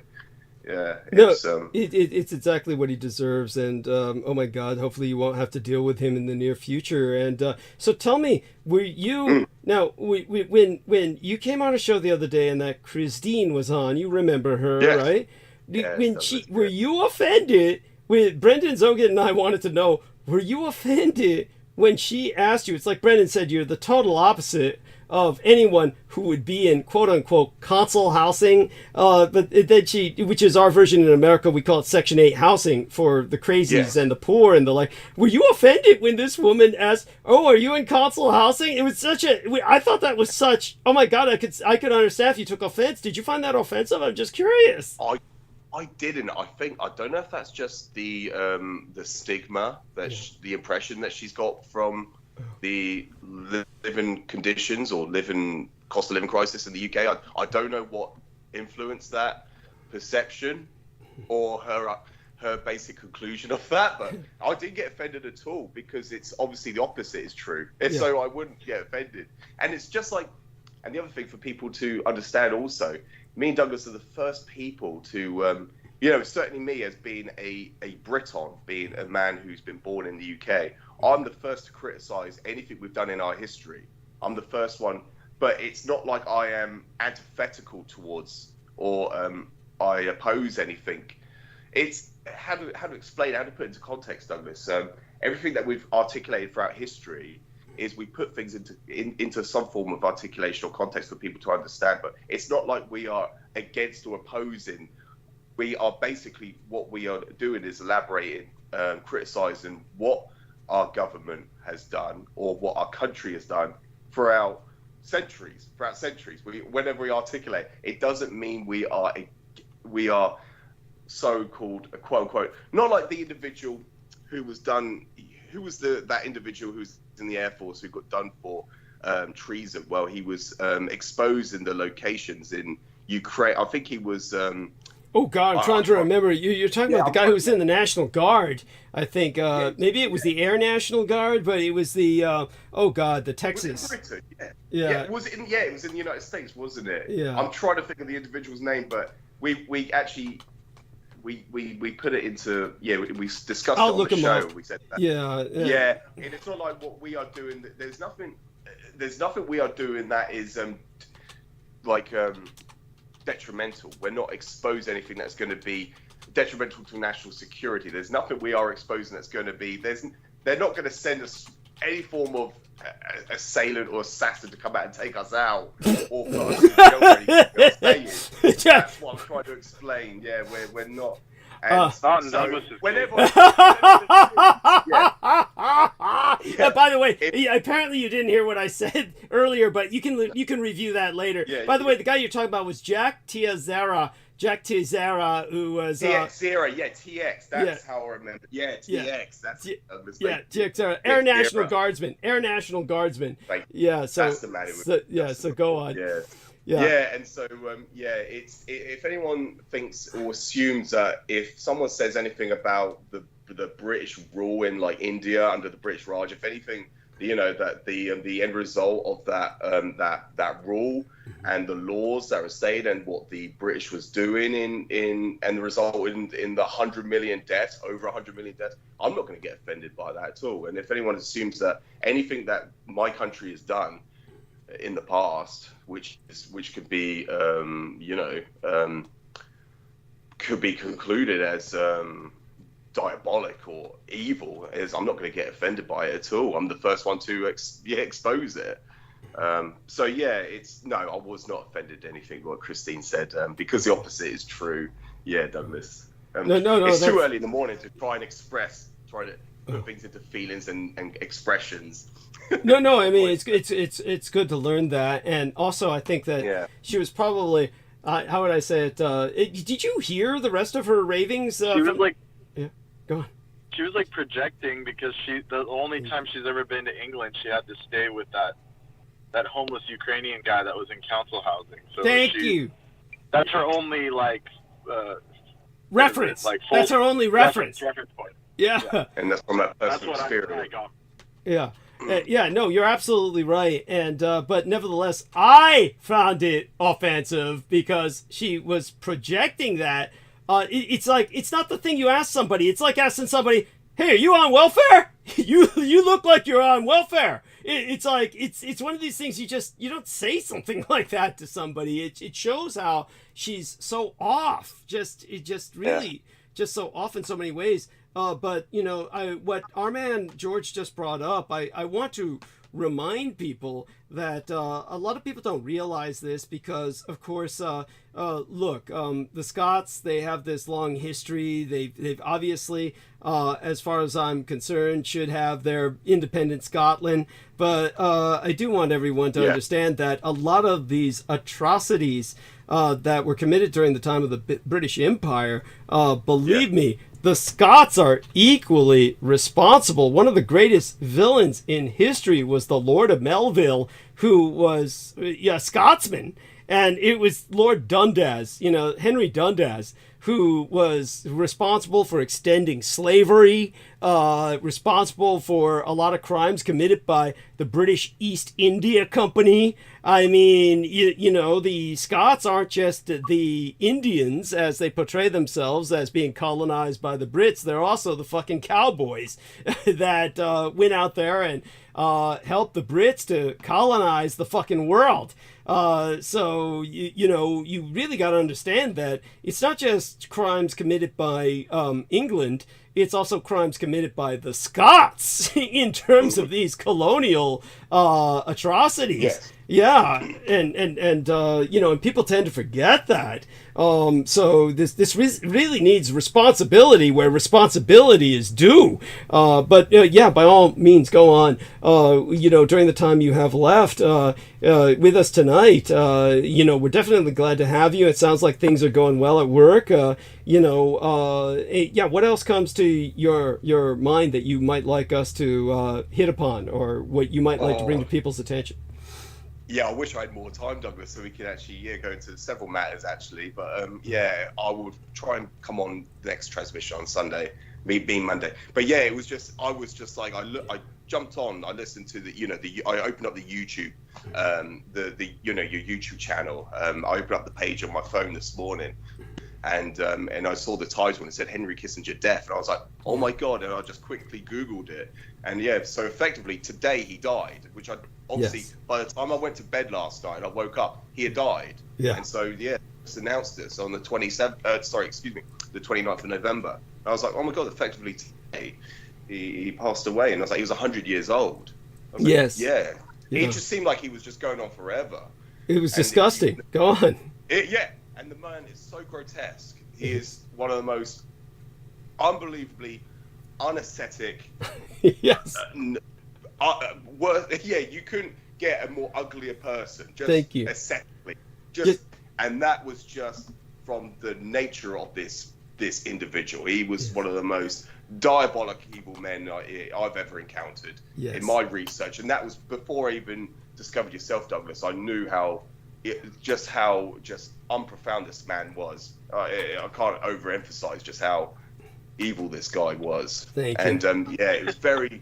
I: Yeah,
A: it's exactly what he deserves, and oh my God, hopefully you won't have to deal with him in the near future. And so tell me, were you now when you came on a show the other day and that Christine was on? You remember her, right?
I: Yes,
A: were you offended? When Brendan Zogan and I wanted to know, were you offended when she asked you? It's like Brendan said, you're the total opposite of anyone who would be in quote unquote console housing, but then which is our version in America, we call it Section 8 housing for the crazies and the poor and the like. Were you offended when this woman asked, "Oh, are you in console housing?" It was I thought that was such. Oh my God, I could understand if you took offense. Did you find that offensive? I'm just curious.
I: I didn't. I don't know if that's just the stigma that the impression that she's got from the living conditions or cost of living crisis in the UK. I don't know what influenced that perception or her basic conclusion of that, but I didn't get offended at all because it's obviously the opposite is true. And so I wouldn't get offended. And it's just like, and the other thing for people to understand also, me and Douglas are the first people to, certainly me as being a Briton, being a man who's been born in the UK, I'm the first to criticize anything we've done in our history. I'm the first one, but it's not like I am antithetical towards or I oppose anything. It's how to explain, how to put into context, Douglas. Everything that we've articulated throughout history is we put things into some form of articulation or context for people to understand, but it's not like we are against or opposing. We are basically, what we are doing is elaborating, criticizing what our government has done or what our country has done throughout centuries. Whenever we articulate, it doesn't mean we are so-called quote unquote, not like the individual that individual who's in the Air Force who got done for treason. Well, he was exposing the locations in Ukraine. I think he was.
A: Oh God, I'm trying to remember. You're talking about the guy who was in the National Guard. I think maybe it was the Air National Guard, but it was the the Texas.
I: Was it Britain? It was in the United States, wasn't it?
A: Yeah.
I: I'm trying to think of the individual's name, but we actually put it into we discussed it on the show. We said that. Yeah, and it's not like what we are doing. There's nothing we are doing that is detrimental. We're not exposing anything that's going to be detrimental to national security. There's nothing we are exposing that's going to be. They're not going to send us any form of assailant or assassin to come out and take us out or put us in jail or anything. That's what I'm trying to explain. Yeah, we're not. And
A: by the way, apparently you didn't hear what I said earlier, but you can review that later. By the way, the guy you're talking about was Jack Teixeira, who was
I: TX. That's how I remember. TX. That's a mistake.
A: TX. Air National Guardsman. Yeah. So
I: that's the man.
A: So go on.
I: Yeah, and so it's if anyone thinks or assumes that if someone says anything about the British rule in like India under the British Raj, if anything, that the end result of that rule and the laws that were stated and what the British was doing in and the result in the 100 million deaths, over 100 million deaths, I'm not going to get offended by that at all. And if anyone assumes that anything that my country has done in the past, which could be could be concluded as diabolic or evil, I'm not going to get offended by it at all. I'm the first one to expose it. I was not offended at anything what Christine said, because the opposite is true. Yeah, Douglas.
A: No,
I: it's
A: that's...
I: too early in the morning to try to put things into feelings and expressions.
A: No. I mean, it's good to learn that, and also I think that she was probably how would I say it? Did you hear the rest of her ravings?
H: She was like,
A: yeah, go on.
H: She was like projecting because the only time she's ever been to England, she had to stay with that homeless Ukrainian guy that was in council housing. So
A: Thank you.
H: That's her only
A: reference. That's her only reference.
H: Reference point.
A: Yeah.
I: And that's from that personal experience.
A: Yeah. No, you're absolutely right. And but nevertheless, I found it offensive because she was projecting that. It's like, it's not the thing you ask somebody. It's like asking somebody, "Hey, are you on welfare? You look like you're on welfare." It's like, it's one of these things you don't say something like that to somebody. It shows how she's so off. Just so off in so many ways. But what our man George just brought up, I want to remind people that a lot of people don't realize this because, of course, look, the Scots, they have this long history. They've obviously, as far as I'm concerned, should have their independent Scotland. But I do want everyone to understand that a lot of these atrocities that were committed during the time of the British Empire, believe me, the Scots are equally responsible. One of the greatest villains in history was the Lord of Melville, who was a Scotsman. And it was Lord Dundas, Henry Dundas, who was responsible for extending slavery, responsible for a lot of crimes committed by the British East India Company. I mean, the Scots aren't just the Indians as they portray themselves as being colonized by the Brits. They're also the fucking cowboys that went out there and helped the Brits to colonize the fucking world. So you really got to understand that it's not just crimes committed by England, it's also crimes committed by the Scots in terms of these colonial atrocities.
I: Yes.
A: Yeah, and people tend to forget that. So this really needs responsibility where responsibility is due. But by all means, go on. During the time you have left with us tonight, we're definitely glad to have you. It sounds like things are going well at work. What else comes to your mind that you might like us to hit upon, or what you might like to bring to people's attention?
I: Yeah, I wish I had more time, Douglas, so we could actually go into several matters, actually. But I would try and come on the next transmission on Sunday, being Monday. But yeah, I was just like, I jumped on, I listened to I opened up the YouTube, your YouTube channel. I opened up the page on my phone this morning, and I saw the title and it said Henry Kissinger death, and I was like, oh my God, and I just quickly Googled it, and so effectively today he died, which I obviously by the time I went to bed last night and I woke up, he had died. And so just announced this on the 27th, the 29th of November. And I was like, oh my God, effectively today he passed away, and I was like, he was 100 years old.
A: Yes.
I: Like, it just seemed like he was just going on forever.
A: It was disgusting. Go on.
I: And the man is so grotesque. He is one of the most unbelievably unesthetic.
A: Yes.
I: You couldn't get a more uglier person. Just
A: Thank you.
I: Aesthetically. And that was just from the nature of this individual. He was one of the most diabolic evil men I've ever encountered in my research. And that was before I even discovered yourself, Douglas. I knew how unprofound this man was. I can't overemphasize just how evil this guy was.
A: Thank you.
I: And it was very.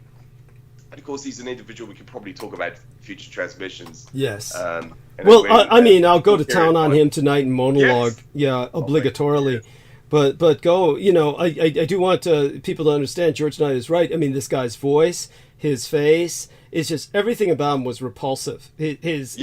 I: And of course, he's an individual we could probably talk about future transmissions.
A: Yes. I'll go to town on him tonight in monologue.
I: Yes.
A: Yeah, obligatorily. But go. I do want people to understand. George Knight is right. I mean, this guy's voice, his face. It's just everything about him was repulsive. His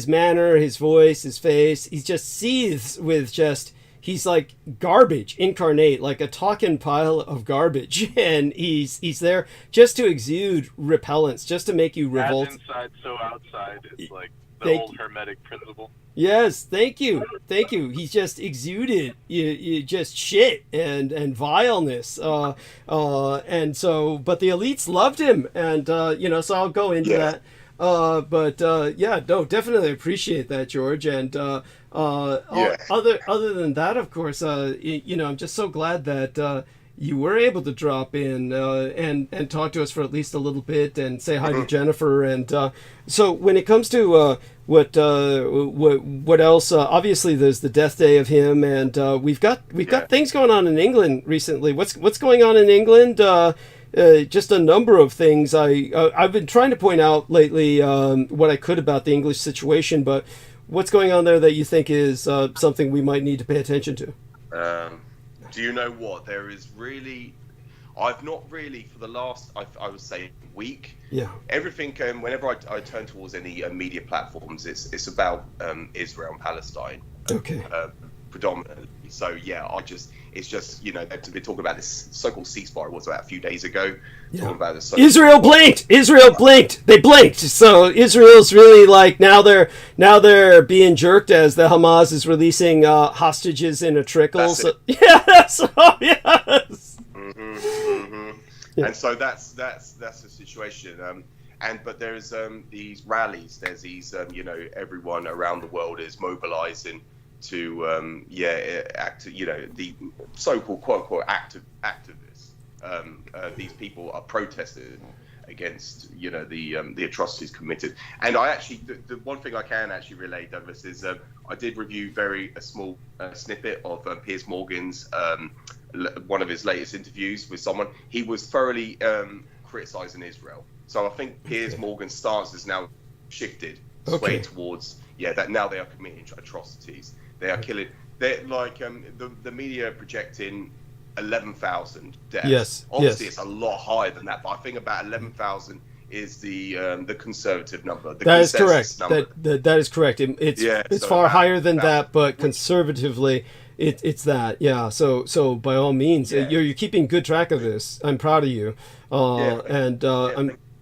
A: manner, his voice, his face. He just seethes with just. He's like garbage incarnate, like a talking pile of garbage, and he's there just to exude repellence, just to make you revolt.
H: As inside, so outside. It's like The old Hermetic principle.
A: Yes, thank you. He's just exuded you just shit and vileness, and so, but the elites loved him, and so I'll go into that. Yeah, no, definitely appreciate that, George, and other than that, of course, I'm just so glad that you were able to drop in and talk to us for at least a little bit and say hi to Jennifer. And so when it comes to what else? Obviously, there's the death day of him, and we've got things going on in England recently. What's going on in England? Just a number of things. I've been trying to point out lately what I could about the English situation, but what's going on there that you think is something we might need to pay attention to?
I: Do you know what? There is really, I've not really, for the last, I would say, week.
A: Yeah. Everything,
I: whenever I turn towards any media platforms, it's about Israel and Palestine.
A: Okay.
I: Predominantly. So yeah, it's just they've been talking about this so-called ceasefire. Was about a few days ago.
A: Yeah.
I: Talking about this.
A: Israel blinked. They blinked. So Israel's really like now they're being jerked as the Hamas is releasing hostages in a trickle. So, yes. Oh, yes.
I: Yeah. And so that's the situation. But there's these rallies. There's these everyone around the world is mobilizing to the so-called quote-unquote activists. These people are protesting against the atrocities committed. And I actually the one thing I can actually relay, Douglas, is I did review a small snippet of Piers Morgan's one of his latest interviews with someone. He was thoroughly criticizing Israel. So I think Piers Morgan's stance has now shifted, swayed towards that now they are committing atrocities. They are killing. They're like the media projecting 11,000 deaths.
A: Yes.
I: Obviously, it's a lot higher than that, but I think about 11,000 is the conservative number.
A: That is correct. That is correct. It's far higher than that, but conservatively, it's that. Yeah. So by all means, you're keeping good track of this. I'm proud of you.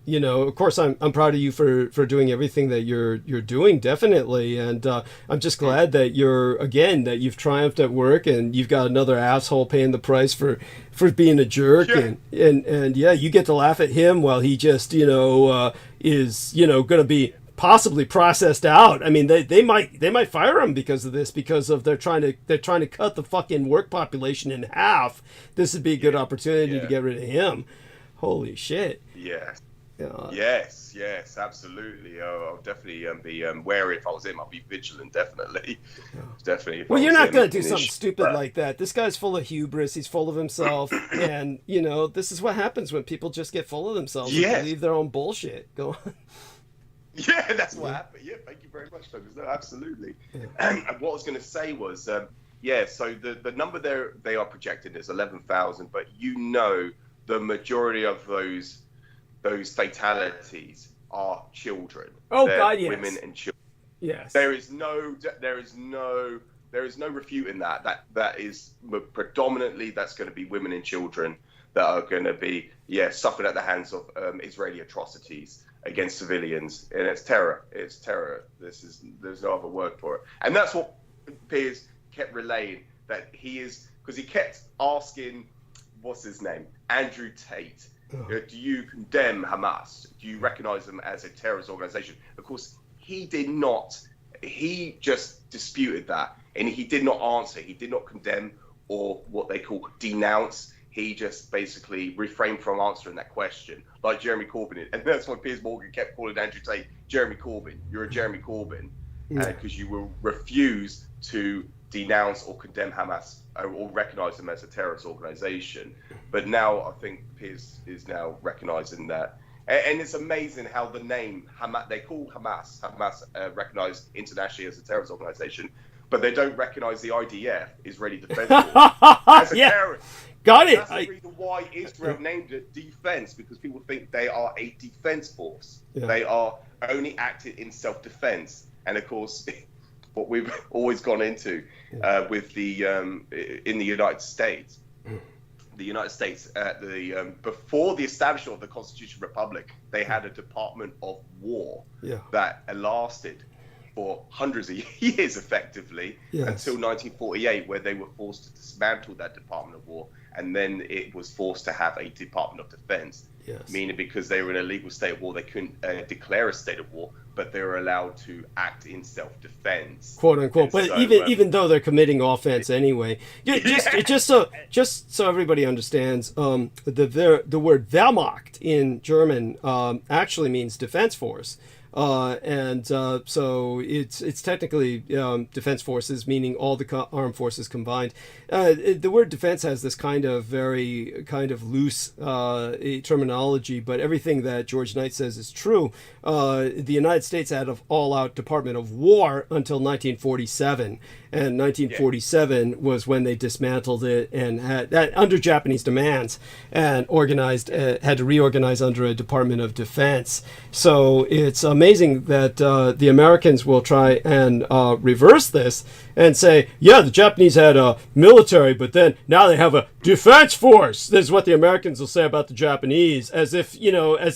A: Of course, I'm proud of you for doing everything that you're doing, definitely, and I'm just glad that that you've triumphed at work and you've got another asshole paying the price for being a jerk, and you get to laugh at him while he just is going to be possibly processed out. I mean, they might fire him because of this, because of they're trying to cut the fucking work population in half. This would be a good opportunity to get rid of him. Holy shit.
I: Yeah. Yes, absolutely. I'll definitely be wary. If I was him, I'll be vigilant, definitely. Definitely.
A: Well, you're not going to do something stupid like that. This guy's full of hubris. He's full of himself. And, this is what happens when people just get full of themselves and believe their own bullshit. Go on.
I: Yeah, that's what happened. Yeah, thank you very much, Douglas. No, absolutely. And what I was going to say was, so the number they are projecting is 11,000, but the majority of those fatalities are children.
A: Oh, God, yes.
I: Women and children.
A: Yes.
I: There is no refuting that. That is predominantly that's going to be women and children that are going to be suffering at the hands of Israeli atrocities against civilians, and it's terror. It's terror. There's no other word for it. And that's what Piers kept relaying, that he is, because he kept asking, what's his name, Andrew Tate. Do you condemn Hamas? Do you recognize them as a terrorist organization? Of course, he did not. He just disputed that, and he did not answer. He did not condemn or what they call denounce. He just basically refrained from answering that question, like Jeremy Corbyn. And that's why Piers Morgan kept calling Andrew Tate Jeremy Corbyn. You're a Jeremy Corbyn, because you will refuse to denounce or condemn Hamas or recognize them as a terrorist organization. But now I think Piers is now recognizing that. And it's amazing how the name Hamas, they call Hamas recognized internationally as a terrorist organization, but they don't recognize the IDF, Israeli Defense Force, as a terrorist.
A: Got it.
I: That's the reason why Israel named it defense, because people think they are a defense force. Yeah. They are only acting in self-defense. And of course, what we've always gone into with the in the United States, before the establishment of the Constitutional Republic, they had a Department of War that lasted for hundreds of years, effectively,
A: Yes.
I: until 1948, where they were forced to dismantle that Department of War, and then it was forced to have a Department of Defense.
A: Yes.
I: Meaning because they were in a legal state of war, they couldn't declare a state of war, but they were allowed to act in self-defense,
A: quote unquote. But
I: so,
A: even though they're committing offense anyway, just so everybody understands, the word Wehrmacht in German actually means defense force. So it's technically defense forces, meaning all the armed forces combined. The word defense has this very loose terminology, but everything that George Knight says is true. The United States had an all-out Department of War until 1947, and 1947 was when they dismantled it and had that under Japanese demands and had to reorganize under a Department of Defense. So it's amazing that the Americans will try and reverse this and say, yeah, the Japanese had a military, but then now they have a defense force. This is what the Americans will say about the Japanese, as if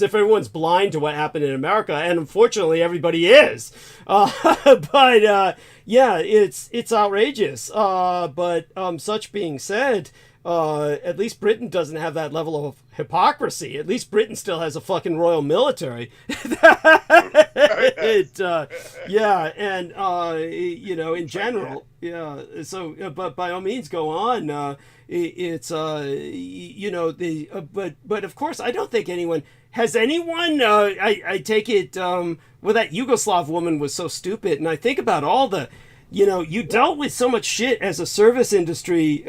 A: everyone's blind to what happened in America, and unfortunately everybody is. Yeah, it's outrageous. But such being said, at least Britain doesn't have that level of hypocrisy. At least Britain still has a fucking royal military. In general, yeah. So, but by all means, go on. But of course, I don't think anyone has anyone. I take it. Well, that Yugoslav woman was so stupid, and I think about all the. You dealt with so much shit as a service industry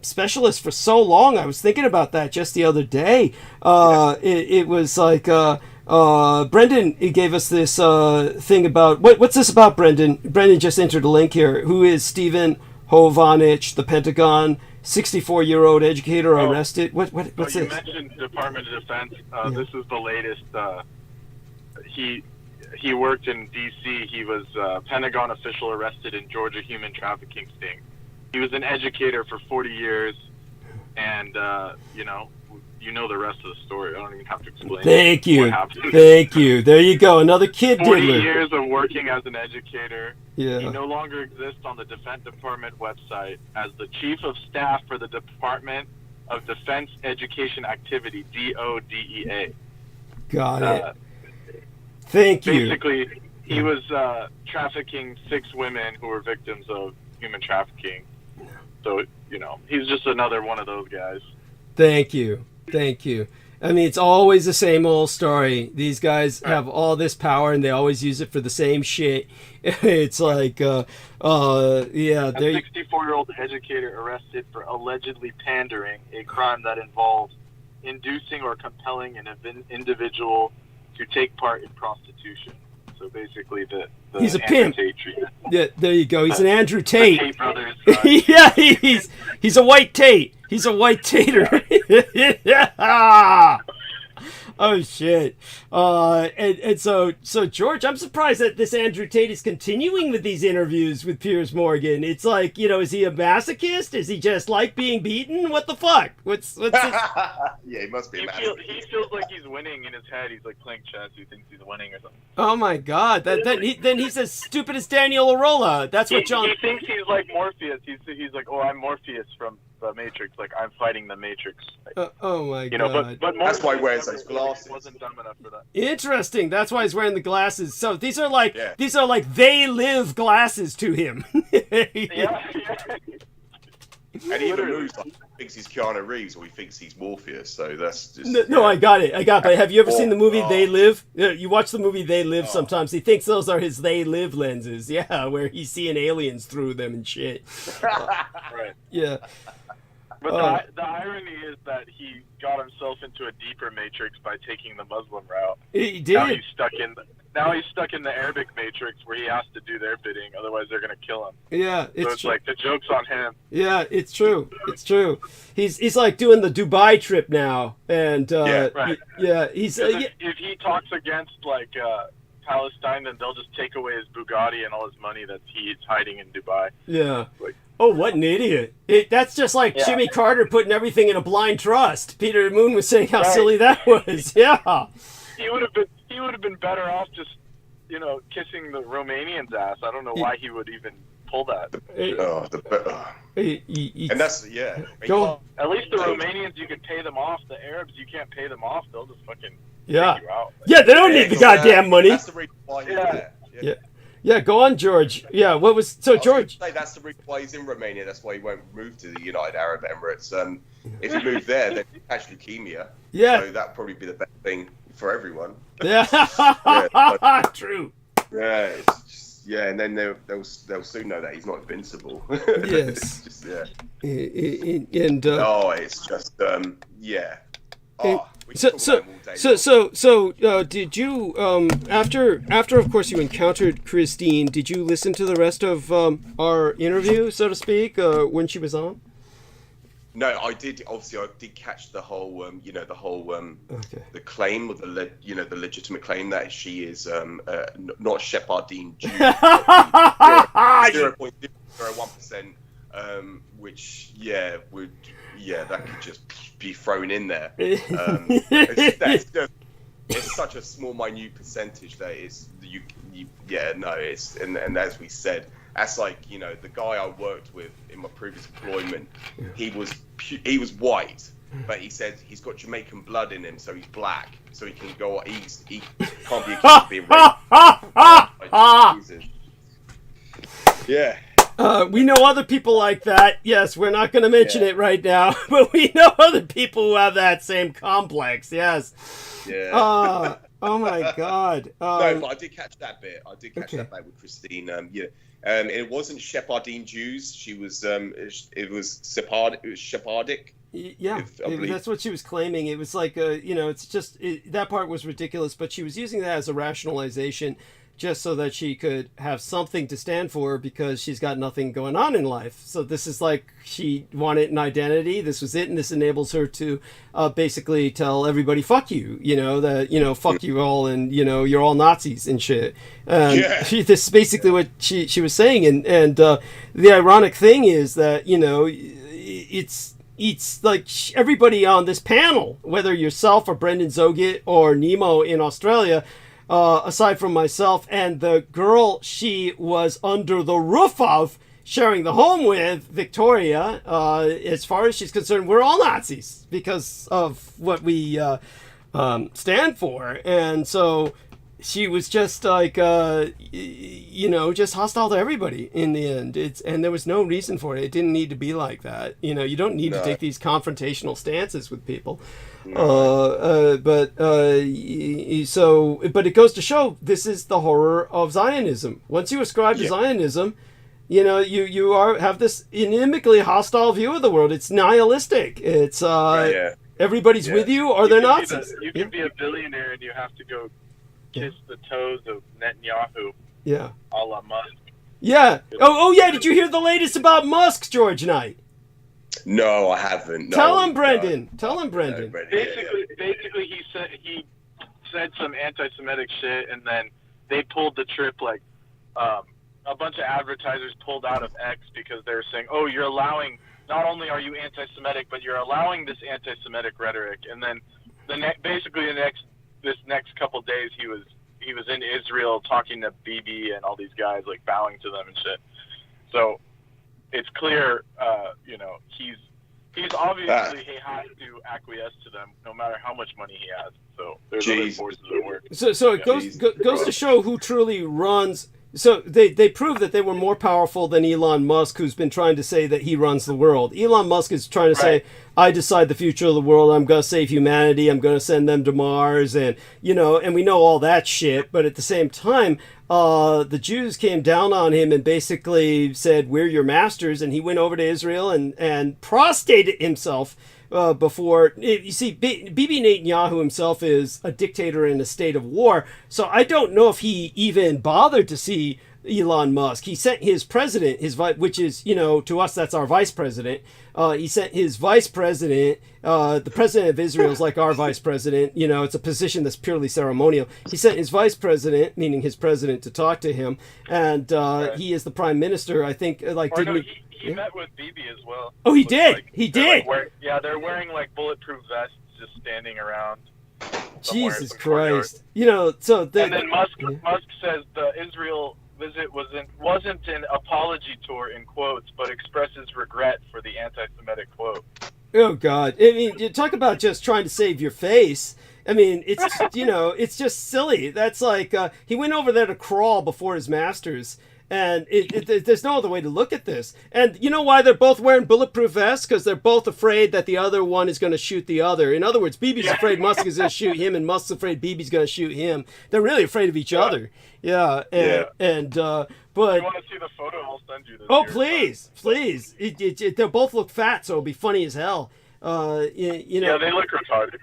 A: specialist for so long. I was thinking about that just the other day. It was like Brendan gave us this thing about what's this about, Brendan? Brendan just entered a link here. Who is Stephen Hovanich, the Pentagon, 64-year-old educator arrested? What's this?
H: You mentioned Department of Defense. This is the latest. He worked in D.C. He was a Pentagon official arrested in Georgia human trafficking sting. He was an educator for 40 years, and you know the rest of the story. I don't even have to explain.
A: Thank you.
H: What happened.
A: Thank you. There you go. Another kid
H: 40
A: diddler.
H: years of working as an educator.
A: Yeah.
H: He no longer exists on the Defense Department website as the Chief of Staff for the Department of Defense Education Activity, DODEA.
A: Got it. Thank you.
H: Basically, he was trafficking 6 women who were victims of human trafficking. So, he's just another one of those guys.
A: Thank you. I mean, it's always the same old story. These guys have all this power, and they always use it for the same shit. It's like,
H: A 64-year-old educator arrested for allegedly pandering, a crime that involves inducing or compelling an individual to take part in prostitution. So basically,
A: he's a
H: Andrew
A: pimp.
H: Tate treatment.
A: Yeah, there you go. He's an Andrew Tate.
H: The Tate brothers.
A: Yeah, he's a white Tate. He's a white tater. Yeah. Oh shit. And so George, I'm surprised that this Andrew Tate is continuing with these interviews with Piers Morgan. It's like, is he a masochist? Is he just like being beaten? What the fuck? What's this?
I: Yeah, he must be a masochist.
H: He feels like he's winning in his head. He's like playing chess. He thinks he's winning or something.
A: Oh my god. Then he's as stupid as Daniel Arola. That's what John.
H: He thinks he's like Morpheus. He's like, I'm Morpheus from the Matrix. Like, I'm fighting the Matrix.
A: Oh my god.
H: But
I: that's why he wears those glasses.
H: Wasn't dumb enough for that.
A: Interesting. That's why he's wearing the glasses. So these are like they live glasses to him.
H: Yeah.
I: And he even moves like he thinks he's Keanu Reeves or he thinks he's Morpheus. So that's just.
A: No, I got it. But have you ever seen the movie They Live? You watch the movie They Live sometimes. He thinks those are his They Live lenses. Yeah, where he's seeing aliens through them and shit.
H: Right.
A: Yeah.
H: But the irony is that he got himself into a deeper matrix by taking the Muslim route.
A: He did.
H: Now he's stuck in the Arabic matrix where he has to do their bidding, otherwise they're gonna kill him.
A: Yeah,
H: it's like the joke's on him.
A: Yeah, it's true. It's true. He's like doing the Dubai trip now, and he's
H: if he talks against like Palestine, then they'll just take away his Bugatti and all his money that he's hiding in Dubai.
A: Yeah. Oh, what an idiot. That's just like Jimmy Carter putting everything in a blind trust. Peter Moon was saying how silly that was. Yeah.
H: He would have been better off just kissing the Romanians' ass. I don't know why he would even pull that.
I: And that's
H: At least the Romanians, you could pay them off. The Arabs, you can't pay them off. They'll just fucking take you out.
A: Yeah, they don't need the goddamn money.
I: That's the reason why he's there.
A: Yeah, go on, George. Yeah, what was George?
I: That's the reason why he's in Romania. That's why he won't move to the United Arab Emirates. If he moved there, then he'd catch leukemia.
A: Yeah.
I: So that'd probably be the best thing for everyone.
A: Yeah. True.
I: Yeah. It's just, and then they'll soon know that he's not invincible.
A: Yes.
I: It's just, it's just
A: So did you after of course you encountered Christine, did you listen to the rest of our interview, so to speak, when she was on?
I: No, I did. Obviously, I did catch the whole, the claim, or the legitimate claim that she is not Shepardine Jew, 0.001%, which that could just be thrown in there. It's such a small, minute percentage that and as we said, that's like, the guy I worked with in my previous employment, he was white, but he said he's got Jamaican blood in him, so he's black, so he can go east. He can't be accused of being racist. Yeah.
A: We know other people like that. Yes, we're not going to mention it right now, but we know other people who have that same complex. Yes.
I: Yeah.
A: Oh my God.
I: No, but I did catch that bit. That bit with Christine. It wasn't Shepardine Jews. She was. It was Sephardic.
A: Yeah, that's what she was claiming. It was like, it's just that part was ridiculous, but she was using that as a rationalization, just so that she could have something to stand for, because she's got nothing going on in life. So this is like, she wanted an identity. This was it, and this enables her to basically tell everybody, fuck you, fuck you all, and, you're all Nazis and shit. This is basically what she was saying. And the ironic thing is that, it's like everybody on this panel, whether yourself or Brendan Zoget or Nemo in Australia, aside from myself and the girl she was under the roof of, sharing the home with, Victoria, as far as she's concerned, we're all Nazis because of what we stand for. And so she was just like, just hostile to everybody in the end. And there was no reason for it. It didn't need to be like that. You don't need to take these confrontational stances with people. But it goes to show this is the horror of Zionism. Once you ascribe to Zionism, you have this inimically hostile view of the world. It's nihilistic. It's everybody's with you, or they're Nazis.
H: You can be a billionaire and you have to go kiss the toes of Netanyahu.
A: Yeah.
H: A la Musk.
A: Yeah. Oh yeah. Did you hear the latest about Musk, George Knight?
I: No, I haven't. No,
A: Tell him, Brendan. Tell him, Brendan.
H: Basically, he said some anti-Semitic shit, and then they pulled the trip. Like, a bunch of advertisers pulled out of X because they were saying, "Oh, you're allowing. Not only are you anti-Semitic, but you're allowing this anti-Semitic rhetoric." And then this next couple days, he was in Israel talking to Bibi and all these guys, like bowing to them and shit. So it's clear, he's obviously he has to acquiesce to them no matter how much money he has. So there's other forces at work.
A: So it goes to show who truly runs. So they prove that they were more powerful than Elon Musk, who's been trying to say that he runs the world. Elon Musk is trying to say, I decide the future of the world. I'm going to save humanity. I'm going to send them to Mars. And, and we know all that shit. But at the same time, the Jews came down on him and basically said, we're your masters. And he went over to Israel and prostrated himself before. You see, Bibi Netanyahu himself is a dictator in a state of war. So I don't know if he even bothered to see Elon Musk. He sent his president, which is, to us, that's our vice president. He sent his vice president, the president of Israel is like our vice president. It's a position that's purely ceremonial. He sent his vice president, meaning his president, to talk to him. And he is the prime minister, I think,
H: He met with Bibi as well.
A: Oh, he did. He did.
H: They're wearing like bulletproof vests, just standing around.
F: somewhere.
A: Jesus
F: some courtyard.
A: Christ. You know, so
F: And then Musk says the Israel visit wasn't an apology tour in quotes, but expresses regret for the anti-Semitic quote.
A: Oh God! I mean, you talk about just trying to save your face. I mean, it's it's just silly. That's like he went over there to crawl before his masters, and there's no other way to look at this. And you know why they're both wearing bulletproof vests? Because they're both afraid that the other one is going to shoot the other. In other words, Bibi's afraid Musk is going to shoot him, and Musk's afraid Bibi's going to shoot him. They're really afraid of each other. Yeah, but
F: If you want to see the photo, I'll send you this.
A: oh, please. They both look fat, so it'll be funny as hell.
F: Yeah, they look retarded.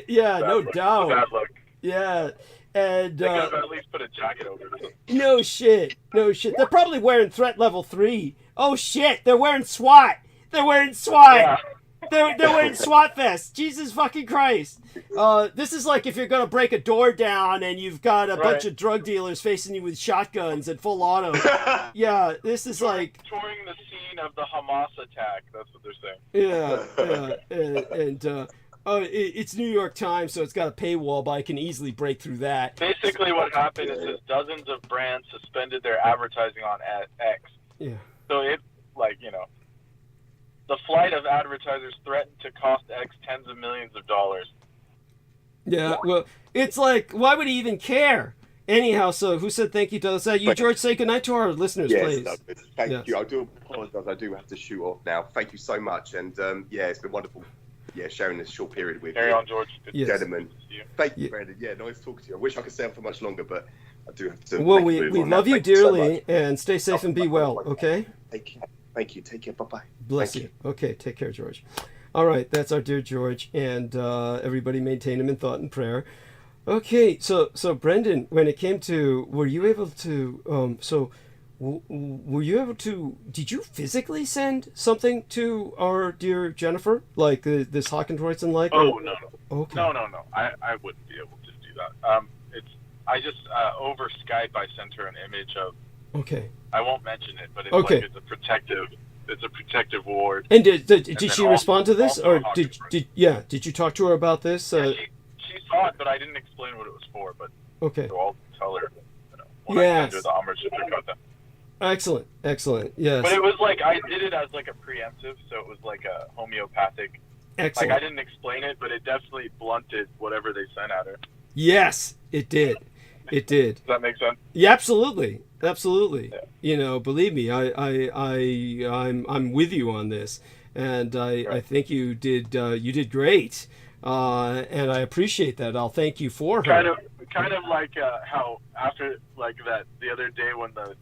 A: Yeah, no
F: look.
A: doubt.
F: Bad look.
A: Yeah, and
F: They could have at least put a jacket over them.
A: no shit. They're probably wearing threat level 3. Oh shit, they're wearing SWAT.
F: Yeah.
A: They're wearing SWAT vests. Jesus fucking Christ. This is like if you're gonna break a door down and you've got a bunch of drug dealers facing you with shotguns and full auto. Yeah, this is like
F: touring the scene of the Hamas attack. That's what they're saying.
A: Yeah, it's New York Times, so it's got a paywall, but I can easily break through that.
F: Basically, what happened is that dozens of brands suspended their advertising on X.
A: Yeah.
F: So it, the flight of advertisers threatened to cost X tens of millions of dollars.
A: Yeah, well, it's like, why would he even care? Anyhow, so who said thank you to us? You, George, say goodnight to our listeners, please.
I: Thank you. I do apologise. I do have to shoot off now. Thank you so much. And it's been wonderful sharing this short period with
F: Carry
I: you.
F: on, George. Good
I: gentlemen. Thank you, Brandon. Yeah, nice talking to you. I wish I could stay on for much longer, but I do have to.
A: Well, we love you dearly, and stay safe and be well, okay?
I: Thank you. Take care. Bye-bye.
A: Bless you. Okay, take care, George. All right, that's our dear George, and everybody maintain him in thought and prayer. Okay, so Brendan, when it came to, were you able to, did you physically send something to our dear Jennifer, like this Hawkins and like?
F: Oh, no.
A: Okay.
F: No. I wouldn't be able to do that. I just over Skype I sent her an image of.
A: Okay.
F: I won't mention it, but it's
A: okay.
F: It's a protective ward.
A: And did she respond to this, or did you talk to her about this?
F: She saw it, but I didn't explain what it was for. But
A: okay.
F: So I'll tell her. When I send her the ownership content.
A: Excellent. Yes.
F: But it was like I did it as like a preemptive, so it was like a homeopathic.
A: Excellent.
F: Like I didn't explain it, but it definitely blunted whatever they sent at her.
A: Yes, it did. It did.
F: Does that make sense?
A: Yeah, absolutely.
F: Yeah.
A: Believe me, I'm with you on this, and I think you did great, and I appreciate that. I'll thank you for her.
F: Kind of like how after like that the other day when that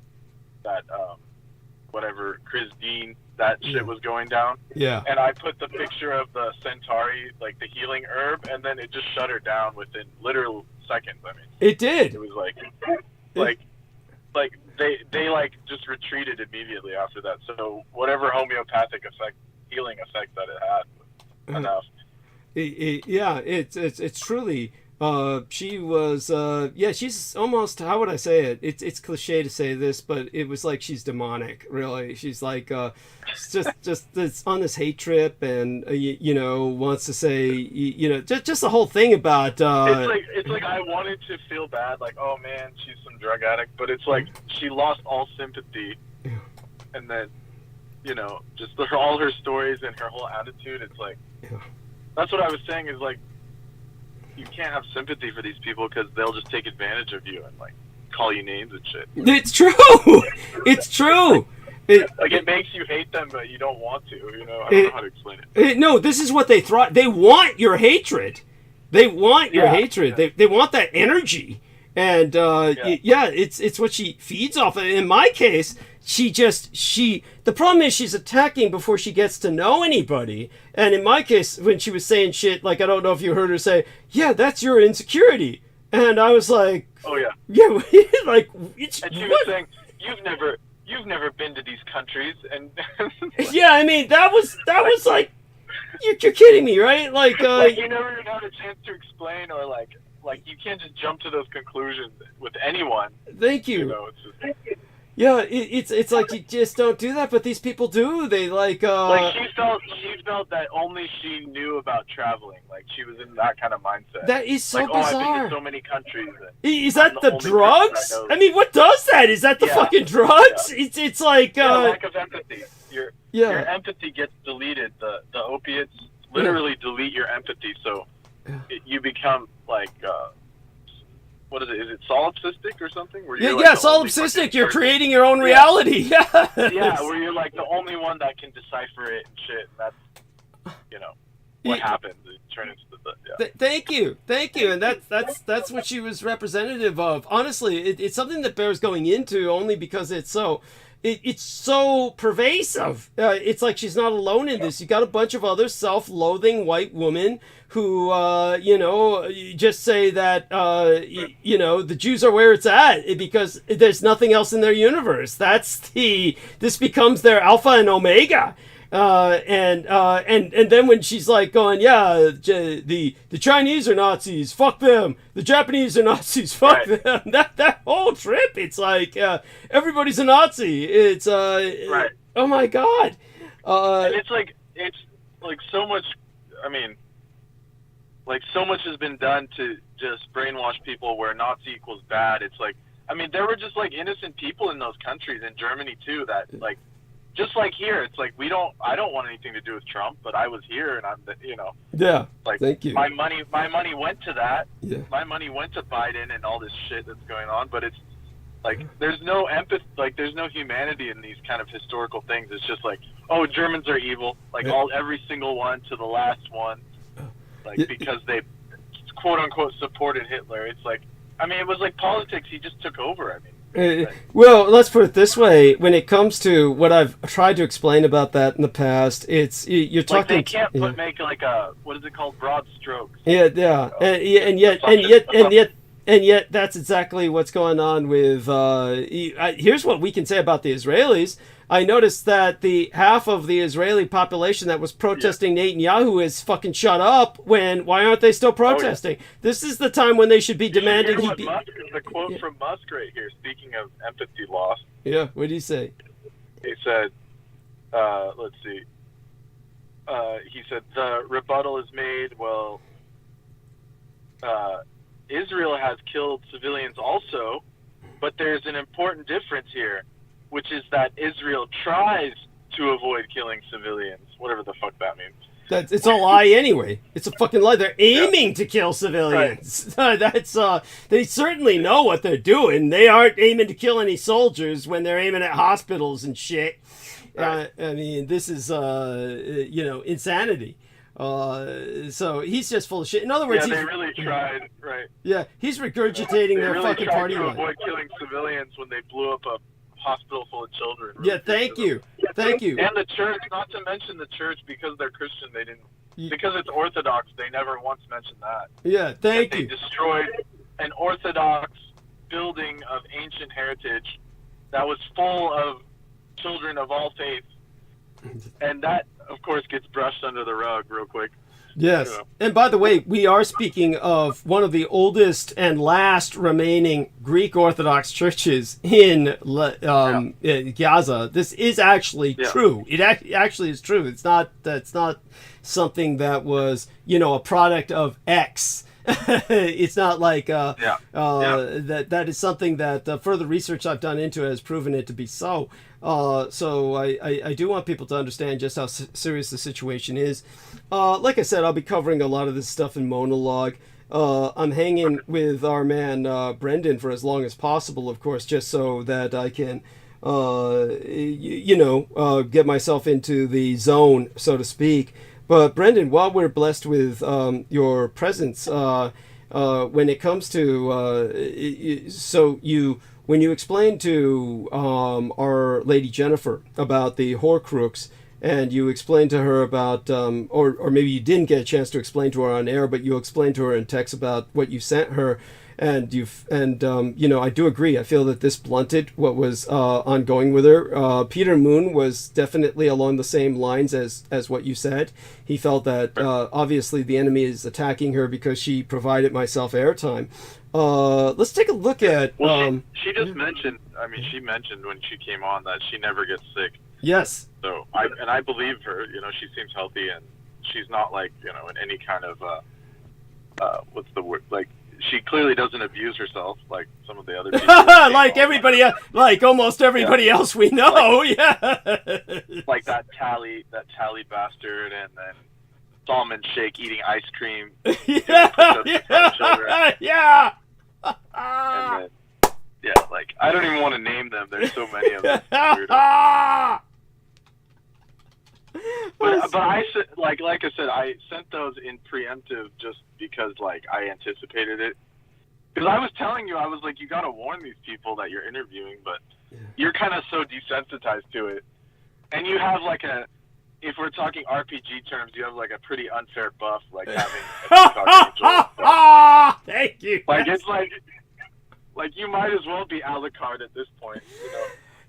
F: Chris Dean shit was going down.
A: Yeah.
F: And I put the picture of the Centauri, like the healing herb, and then it just shut her down within literal seconds. I mean,
A: it did.
F: It was like they like just retreated immediately after that. So whatever homeopathic healing effect that it had was enough.
A: It's truly. She was, she's almost, how would I say it? It's cliche to say this, but it was like she's demonic, really. She's like, just it's on this hate trip and, wants to say, just the whole thing about,
F: it's like I wanted to feel bad, like, oh man, she's some drug addict, but it's like she lost all sympathy. And then, just all her stories and her whole attitude, it's like, that's what I was saying is like, you can't have sympathy for these people because they'll just take advantage of you and like call you names and shit.
A: It's true. It's true.
F: It makes you hate them, but you don't want to. I don't know how to explain it.
A: No, this is what they thought. They want your hatred. They want your hatred. Yeah. They want that energy. And it's what she feeds off of. In my case, the problem is she's attacking before she gets to know anybody. And in my case, when she was saying shit, like, I don't know if you heard her say, yeah, that's your insecurity. And I was like,
F: oh yeah.
A: Yeah, like, it's,
F: and she was saying, you've never been to these countries. And
A: yeah, I mean, that was like, you're kidding me, right? Like
F: you never even had a chance to explain or like you can't just jump to those conclusions with anyone.
A: Thank you.
F: It's just...
A: Yeah, it's like you just don't do that, but these people do. They like
H: she felt that only she knew about traveling. Like she was in that kind of mindset.
A: That is so
H: bizarre.
A: bizarre.
H: I've been to so many countries.
A: Is that the drugs? I mean, what does that? Is that the fucking drugs? Yeah. It's like
H: lack of empathy. Your empathy gets deleted. The opiates literally delete your empathy, so you become like. What is it? Is it solipsistic or something? Where you're
A: solipsistic. You're creating your own reality. Yeah.
H: Yeah, where you're like the only one that can decipher it and shit. And that's, what happens. It turns into the.
A: Thank you, and that's what she was representative of. Honestly, it's something that bears going into only because it's so. It's so pervasive. It's like she's not alone in this. You got a bunch of other self-loathing white women who, just say that, the Jews are where it's at because there's nothing else in their universe. This becomes their alpha and omega. And then when she's like going, the Chinese are Nazis, fuck them. The Japanese are Nazis, fuck them. That whole trip, it's like everybody's a Nazi. It's oh my god.
H: And it's like so much. I mean, like so much has been done to just brainwash people where Nazi equals bad. It's like, I mean, there were just like innocent people in those countries, in Germany too, that like. Just like here, it's like I don't want anything to do with Trump, but I was here and I'm,
A: Yeah.
H: Like
A: thank you.
H: My money went to that.
A: Yeah.
H: My money went to Biden and all this shit that's going on, but it's like there's no empathy, like there's no humanity in these kind of historical things. It's just like, oh, Germans are evil, like every single one to the last one, like because they quote unquote supported Hitler. It's like, I mean, it was like politics. He just took over. I mean.
A: Well, let's put it this way. When it comes to what I've tried to explain about that in the past, you're talking.
H: Like they can't make like a, what is it called, broad strokes.
A: Yeah. And yet, that's exactly what's going on with. Here's what we can say about the Israelis. I noticed that the half of the Israeli population that was protesting Netanyahu is fucking shut up. Why aren't they still protesting? This is the time when they should be demanding.
H: The quote from Musk right here. Speaking of empathy loss.
A: Yeah, what did he say?
H: He said, let's see. He said the rebuttal is made. Well, Israel has killed civilians also, but there's an important difference here, which is that Israel tries to avoid killing civilians, whatever the fuck that means.
A: It's a lie anyway. It's a fucking lie. They're aiming to kill civilians. Right. They certainly know what they're doing. They aren't aiming to kill any soldiers when they're aiming at hospitals and shit. Right. I mean, this is insanity. So he's just full of shit. In other words,
H: they really tried, right?
A: Yeah, he's regurgitating their
H: really
A: fucking party line.
H: They avoid killing civilians when they blew up a hospital full of children.
A: Yeah, thank you.
H: And the church, not to mention the church, because they're Christian, they didn't. Because it's Orthodox, they never once mentioned that.
A: Yeah, thank you.
H: They destroyed an Orthodox building of ancient heritage that was full of children of all faiths, and that, of course, gets brushed under the rug real quick.
A: Yes. And by the way, we are speaking of one of the oldest and last remaining Greek Orthodox churches in Gaza. This is actually true. It actually is true. It's not something that was, a product of X. It's not like that is something that further research I've done into it has proven it to be so. So I do want people to understand just how serious the situation is. Like I said, I'll be covering a lot of this stuff in monologue. I'm hanging with our man Brendan for as long as possible, of course, just so that I can, get myself into the zone, so to speak. But Brendan, while we're blessed with your presence, when it comes to when you explain to Our Lady Jennifer about the Horcrux, and you explain to her about, or maybe you didn't get a chance to explain to her on air, but you explained to her in text about what you sent her, and I do agree. I feel that this blunted what was ongoing with her. Peter Moon was definitely along the same lines as what you said. He felt that obviously the enemy is attacking her because she provided myself airtime. Let's take a look at.
H: Well, she just mentioned. I mean, she mentioned when she came on that she never gets sick.
A: Yes.
H: So I believe her. She seems healthy and she's not like in any kind of what's the word, like she clearly doesn't abuse herself like some of the other people.
A: Like everybody else, like almost everybody else we know.
H: Like that tally bastard, and then Solomon Shake eating ice cream.
A: Yeah.
H: And then, like I don't even want to name them. There's so many of them. But I said, like I said, I sent those in preemptive just because like I anticipated it. Because I was telling you, I was like, you got to warn these people that you're interviewing, but you're kind of so desensitized to it, and you have like if we're talking RPG terms, you have like a pretty unfair buff, like having a
A: Thank you.
H: Like it's like you might as well be Alucard at this point,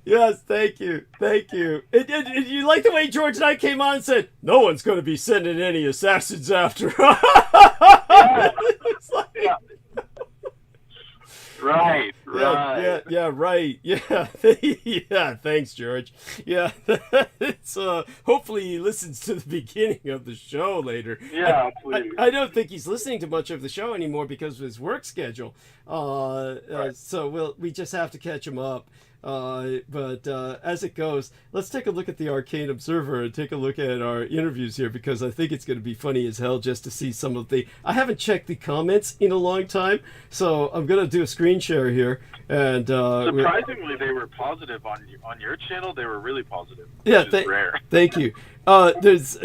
A: Yes, thank you. You like the way George and I came on and said, no one's going to be sending any assassins after us.
H: Yeah. Right.
A: Yeah, right. Yeah. Yeah, thanks, George. Yeah. It's hopefully he listens to the beginning of the show later.
H: Yeah, please.
A: I don't think he's listening to much of the show anymore because of his work schedule. So we just have to catch him up. But as it goes, let's take a look at the Arcane Observer and take a look at our interviews here, because I think it's going to be funny as hell just to see some of the... I haven't checked the comments in a long time, so I'm going to do a screen share here. And
H: surprisingly, they were positive on your channel. They were really positive.
A: Yeah,
H: which is rare.
A: Thank you. There's,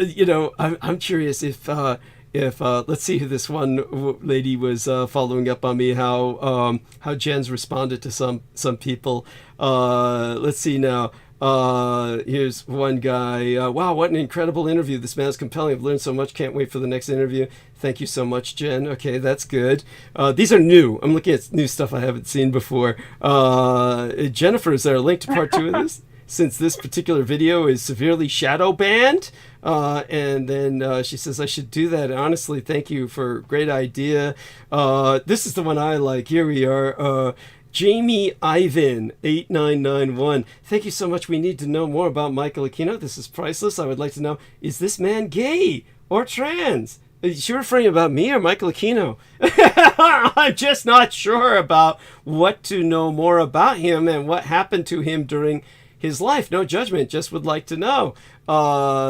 A: I'm curious if let's see who this one lady was following up on me, how Jen's responded to some people. Let's see now. Here's one guy. Wow, what an incredible interview. This man's compelling. I've learned so much. Can't wait for the next interview. Thank you so much, Jen. Okay, that's good. These are new. I'm looking at new stuff I haven't seen before. Jennifer, is there a link to part 2 of this? Since this particular video is severely shadow banned. And then she says, I should do that. Honestly, thank you for a great idea. This is the one I like. Here we are. Jamie Ivan 8991. Thank you so much. We need to know more about Michael Aquino. This is priceless. I would like to know, is this man gay or trans? Is she referring about me or Michael Aquino? I'm just not sure about what to know more about him and what happened to him during his life. No judgment, just would like to know.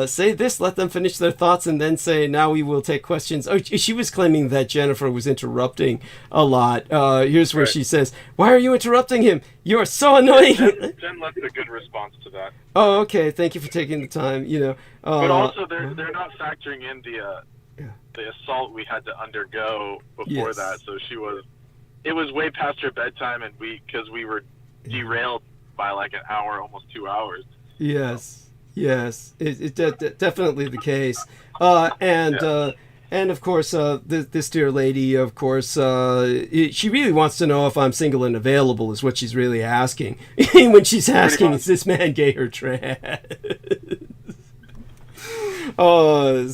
A: Say this, let them finish their thoughts, and then say, now we will take questions. Oh, she was claiming that Jennifer was interrupting a lot. Here's where she says, why are you interrupting him? You are so annoying.
H: Jen left a good response to that.
A: Oh, okay. Thank you for taking the time.
H: But also, they're not factoring in the assault we had to undergo before that. So it was way past her bedtime, and because we were derailed by like an hour, almost 2 hours.
A: Yes, it's definitely the case. And of course, this dear lady, of course, she really wants to know if I'm single and available, is what she's really asking. When she's asking, is this man gay or trans?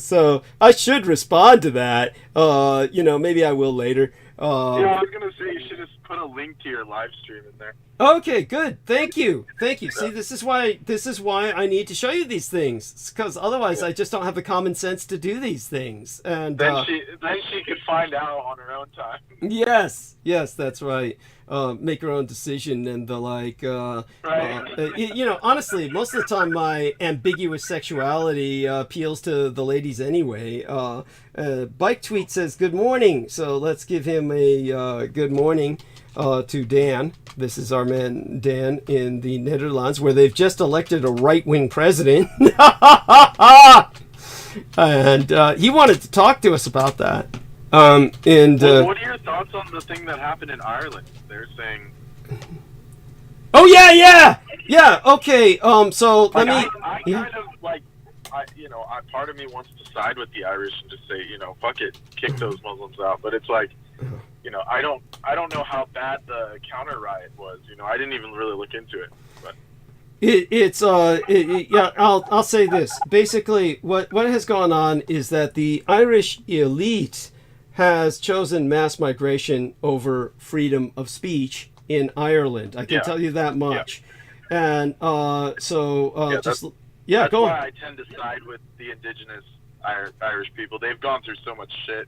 A: So I should respond to that. Maybe I will later.
H: I was gonna say you should just put a link to your live stream in there.
A: Okay, good. Thank you. See, this is why I need to show you these things, because otherwise I just don't have the common sense to do these things. And
H: then she could find out on her own time.
A: Yes, that's right. Make her own decision and the like. Right. Honestly, most of the time my ambiguous sexuality appeals to the ladies anyway. Bike Tweet says good morning, so let's give him a good morning. To Dan. This is our man Dan in the Netherlands, where they've just elected a right-wing president. And he wanted to talk to us about that. What
H: are your thoughts on the thing that happened in Ireland? They're saying...
A: Oh, yeah, okay, so let me...
H: I kind of, like, part of me wants to side with the Irish and just say, fuck it, kick those Muslims out. But it's like... I don't know how bad the counter riot was. I didn't even really look into it. But
A: I'll say this. Basically, what has gone on is that the Irish elite has chosen mass migration over freedom of speech in Ireland. I can tell you that much. Yeah. And
H: that's
A: go
H: why
A: on.
H: I tend to side with the indigenous Irish people. They've gone through so much shit,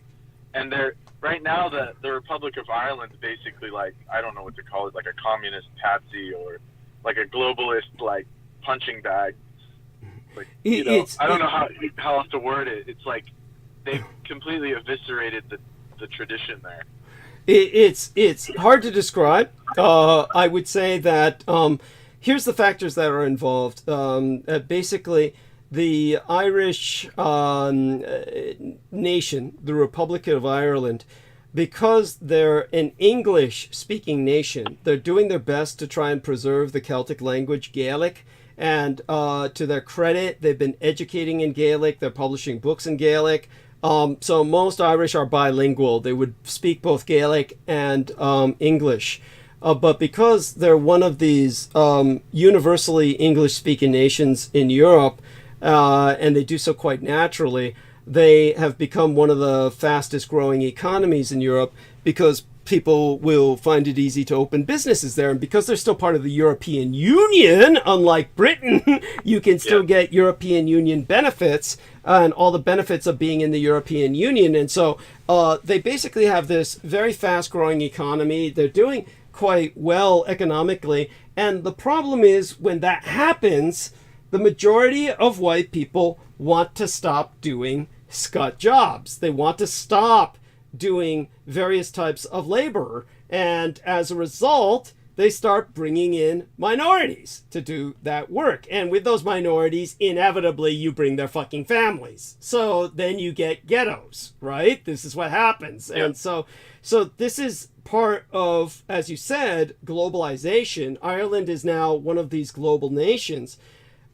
H: and they're right now the Republic of Ireland is basically like, I don't know what to call it, like a communist patsy or like a globalist like punching bag. Like, I don't know how else to word it. It's like they've completely eviscerated the tradition there.
A: It's hard to describe. I would say that here's the factors that are involved. Basically, the Irish nation, the Republic of Ireland, because they're an English-speaking nation, they're doing their best to try and preserve the Celtic language, Gaelic. And to their credit, they've been educating in Gaelic. They're publishing books in Gaelic. So most Irish are bilingual. They would speak both Gaelic and English. But because they're one of these universally English-speaking nations in Europe, and they do so quite naturally, they have become one of the fastest-growing economies in Europe because people will find it easy to open businesses there. And because they're still part of the European Union, unlike Britain, you can still get European Union benefits and all the benefits of being in the European Union. And so they basically have this very fast-growing economy. They're doing quite well economically. And the problem is when that happens, the majority of white people want to stop doing scut jobs. They want to stop doing various types of labor, and as a result they start bringing in minorities to do that work, and with those minorities inevitably you bring their fucking families, so then you get ghettos, right? This is what happens. And so this is part of, as you said, globalization. Ireland is now one of these global nations.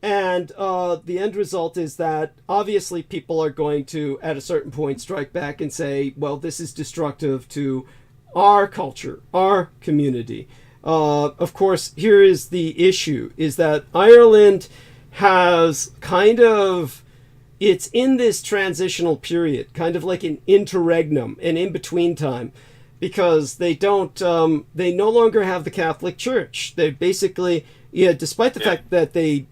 A: And the end result is that obviously people are going to, at a certain point, strike back and say, well, this is destructive to our culture, our community. Of course, here is the issue, is that Ireland has it's in this transitional period, kind of like an interregnum, an in-between time, because they no longer have the Catholic Church. They basically... despite the fact that they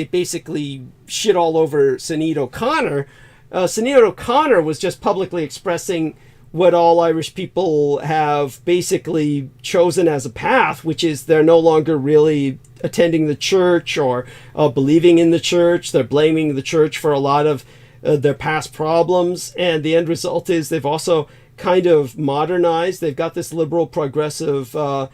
A: basically shit all over Sinead O'Connor, Sinead O'Connor was just publicly expressing what all Irish people have basically chosen as a path, which is they're no longer really attending the church or believing in the church. They're blaming the church for a lot of their past problems. And the end result is they've also kind of modernized. They've got this liberal progressive arc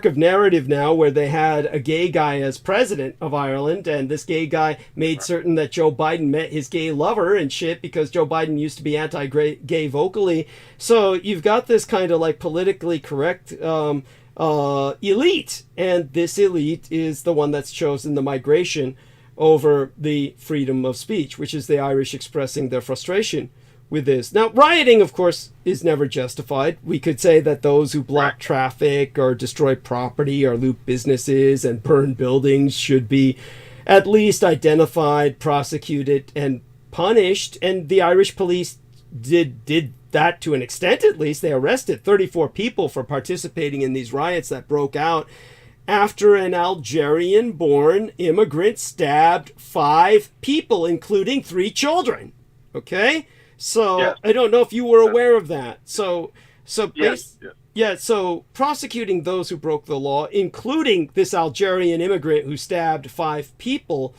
A: of narrative now where they had a gay guy as president of Ireland, and this gay guy made certain that Joe Biden met his gay lover and shit because Joe Biden used to be anti-gay vocally. So you've got this kind of like politically correct elite, and this elite is the one that's chosen the migration over the freedom of speech, which is the Irish expressing their frustration with this. Now, rioting, of course, is never justified. We could say that those who block traffic or destroy property or loot businesses and burn buildings should be at least identified, prosecuted, and punished. And the Irish police did that to an extent, at least. They arrested 34 people for participating in these riots that broke out after an Algerian-born immigrant stabbed 5 people, including 3 children. Okay? So I don't know if you were aware of that. So prosecuting those who broke the law, including this Algerian immigrant who stabbed 5 people,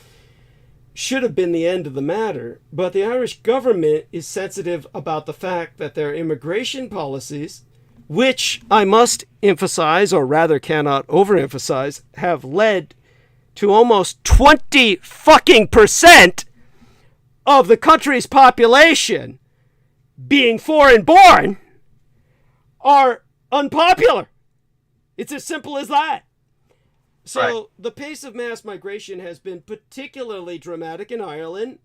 A: should have been the end of the matter. But the Irish government is sensitive about the fact that their immigration policies, which I must emphasize, or rather cannot overemphasize, have led to almost 20% of the country's population being foreign born, are unpopular. It's as simple as that. So the pace of mass migration has been particularly dramatic in Ireland,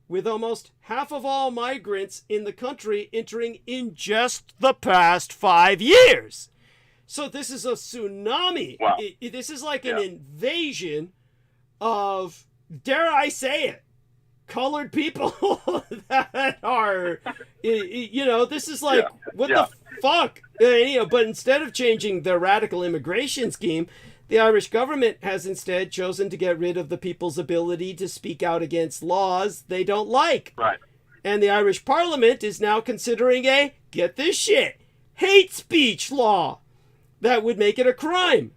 A: with almost half of all migrants in the country entering in just the past 5 years. So this is a tsunami.
H: Wow.
A: This is like an invasion of, dare I say it, colored people that are, this is like, what the fuck? But instead of changing the radical immigration scheme, the Irish government has instead chosen to get rid of the people's ability to speak out against laws they don't like.
H: Right.
A: And the Irish Parliament is now considering a, get this shit, hate speech law that would make it a crime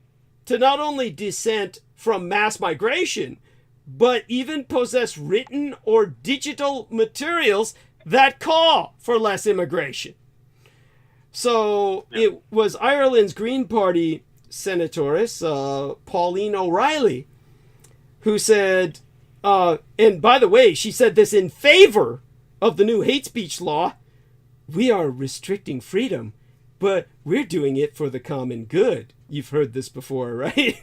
A: to not only dissent from mass migration, but even possess written or digital materials that call for less immigration. So it was Ireland's Green Party senatoress, Pauline O'Reilly, who said, and by the way, she said this in favor of the new hate speech law, we are restricting freedom, but we're doing it for the common good. You've heard this before, right?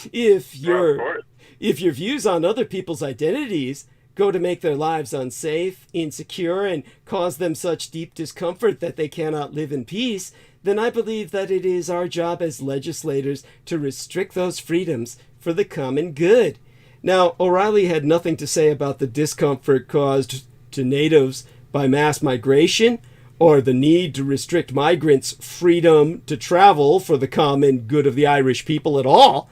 A: If your views on other people's identities go to make their lives unsafe, insecure, and cause them such deep discomfort that they cannot live in peace, then I believe that it is our job as legislators to restrict those freedoms for the common good. Now, O'Reilly had nothing to say about the discomfort caused to natives by mass migration, or the need to restrict migrants' freedom to travel for the common good of the Irish people at all.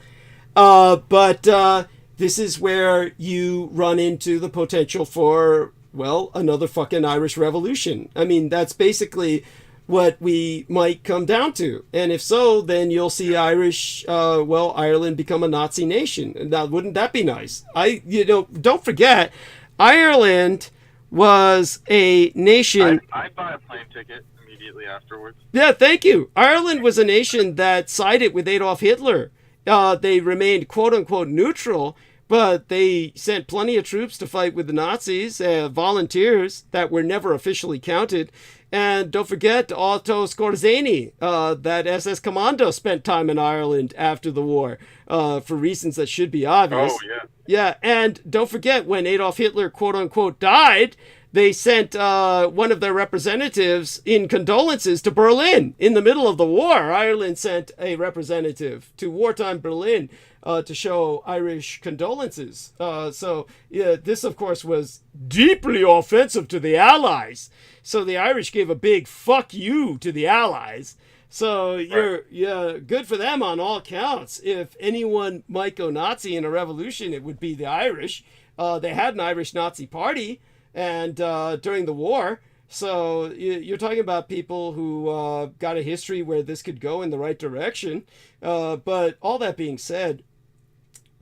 A: But this is where you run into the potential for, well, another fucking Irish revolution. I mean, that's basically what we might come down to. And if so, then you'll see Ireland become a Nazi nation. Now, wouldn't that be nice? Don't forget, Ireland was a nation.
H: I'd buy a plane ticket immediately afterwards.
A: Yeah, thank you. Ireland was a nation that sided with Adolf Hitler. They remained quote unquote neutral, but they sent plenty of troops to fight with the Nazis, volunteers that were never officially counted. And don't forget Otto Skorzeny, that SS commando, spent time in Ireland after the war for reasons that should be obvious.
H: Oh, yeah.
A: Yeah, and don't forget when Adolf Hitler, quote unquote, died, they sent one of their representatives in condolences to Berlin. In the middle of the war, Ireland sent a representative to wartime Berlin to show Irish condolences. This, of course, was deeply offensive to the Allies. So the Irish gave a big fuck you to the Allies. So good for them on all counts. If anyone might go Nazi in a revolution, it would be the Irish. They had an Irish Nazi party, and during the war. So you're talking about people who got a history where this could go in the right direction. But all that being said,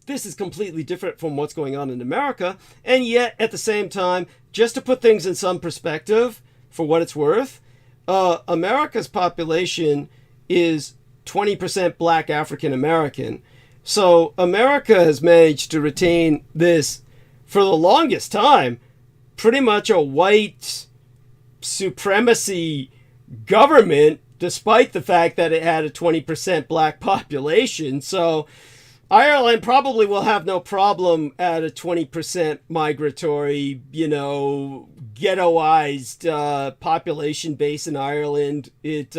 A: this is completely different from what's going on in America. And yet, at the same time, just to put things in some perspective, for what it's worth, America's population is 20% Black African American. So America has managed to retain this, for the longest time, pretty much a white supremacy government, despite the fact that it had a 20% Black population. So Ireland probably will have no problem at a 20% migratory, ghettoized population base in Ireland. It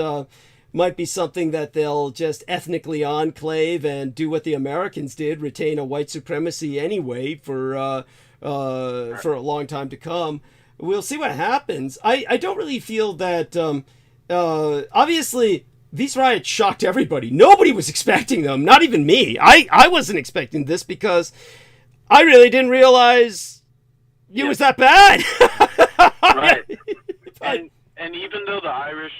A: might be something that they'll just ethnically enclave and do what the Americans did, retain a white supremacy anyway for a long time to come. We'll see what happens. I don't really feel that, obviously, these riots shocked everybody. Nobody was expecting them, not even me. I wasn't expecting this because I really didn't realize it was that bad.
H: Right. And even though the Irish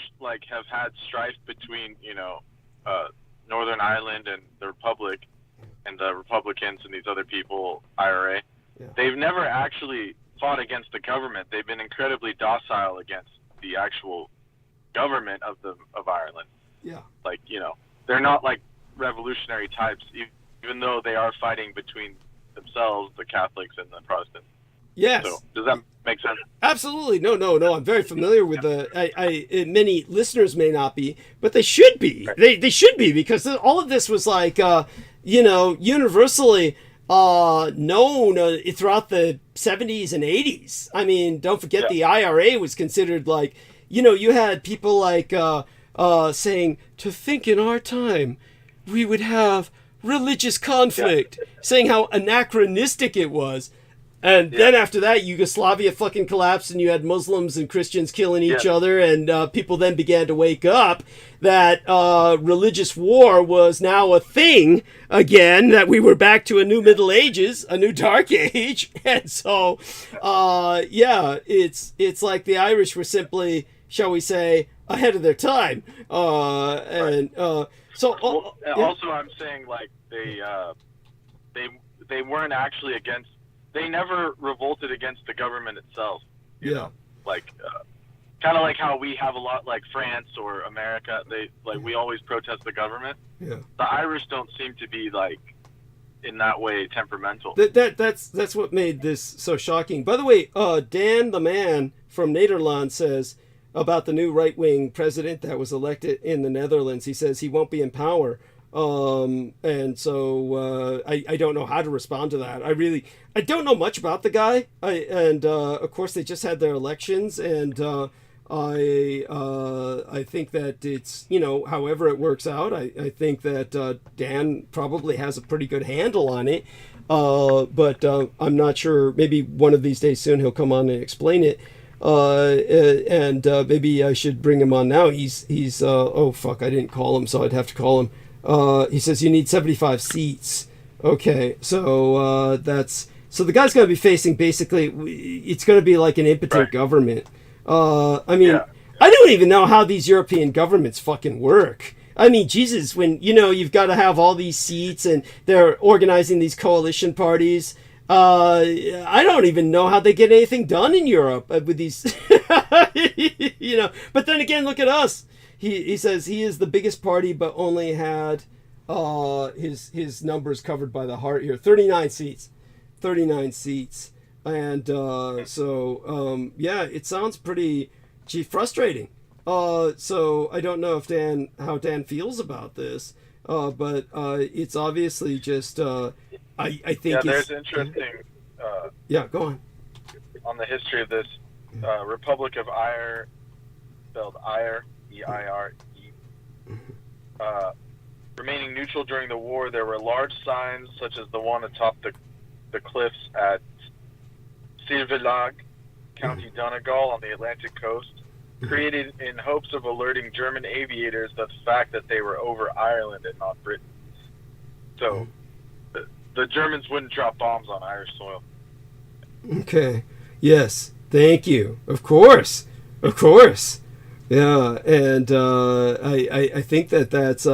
H: have had strife between Northern Ireland and the Republic and the Republicans and these other people, IRA, they've never actually fought against the government. They've been incredibly docile against the actual government of Ireland.
A: Yeah.
H: They're not revolutionary types, even though they are fighting between themselves, the Catholics and the Protestants.
A: Yes.
H: So, does that make sense?
A: Absolutely. No. I'm very familiar with many listeners may not be, but they should be. Right. They should be, because all of this was universally known throughout the 70s and 80s. I mean, don't forget the IRA was considered like, you had people like saying, to think in our time we would have religious conflict, saying how anachronistic it was. And then after that, Yugoslavia fucking collapsed, and you had Muslims and Christians killing each other, and people then began to wake up that religious war was now a thing again, that we were back to a new Middle Ages, a new Dark Age. And so, it's like the Irish were simply, shall we say, ahead of their time. Also,
H: I'm saying, like, they weren't actually against. They never revolted against the government itself. You know? Like, kind of like how we have a lot, like France or America. We always protest the government.
A: Yeah.
H: The Irish don't seem to be like in that way temperamental.
A: That's what made this so shocking. By the way, Dan the Man from Nederland says about the new right-wing president that was elected in the Netherlands. He says he won't be in power. And so I don't know how to respond to that. I don't know much about the guy. Of course they just had their elections, and I think that it's, however it works out, I think that Dan probably has a pretty good handle on it. But I'm not sure. Maybe one of these days soon he'll come on and explain it. Maybe I should bring him on now. He's oh fuck, I didn't call him, so I'd have to call him. He says you need 75 seats. Okay, so so the guy's going to be facing, basically, it's going to be like an impotent government. I don't even know how these European governments fucking work. I mean, Jesus, when, you've got to have all these seats and they're organizing these coalition parties. I don't even know how they get anything done in Europe with these, But then again, look at us. He says he is the biggest party, but only had his numbers covered by the heart here. 39 seats. And it sounds pretty frustrating. So I don't know how Dan feels about this, but it's obviously just I think
H: there's interesting.
A: Go on.
H: On the history of this, Republic of Ire, spelled Ire. E-I-R-E. Remaining neutral during the war, there were large signs such as the one atop the cliffs at Sirvelag, County Donegal on the Atlantic coast, created in hopes of alerting German aviators of the fact that they were over Ireland and not Britain. So the Germans wouldn't drop bombs on Irish soil.
A: Okay. Yes. Thank you. Of course. Yeah, and I think that's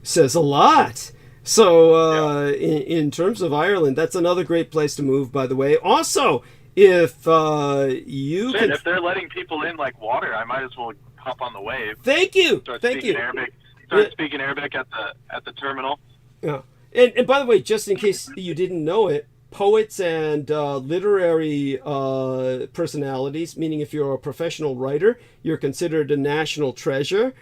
A: says a lot. So in terms of Ireland, that's another great place to move. By the way, also if
H: if they're letting people in like water, I might as well hop on the wave.
A: Thank you.
H: Start speaking Arabic at the terminal.
A: Yeah, and by the way, just in case you didn't know it, poets and literary personalities, meaning if you're a professional writer, you're considered a national treasure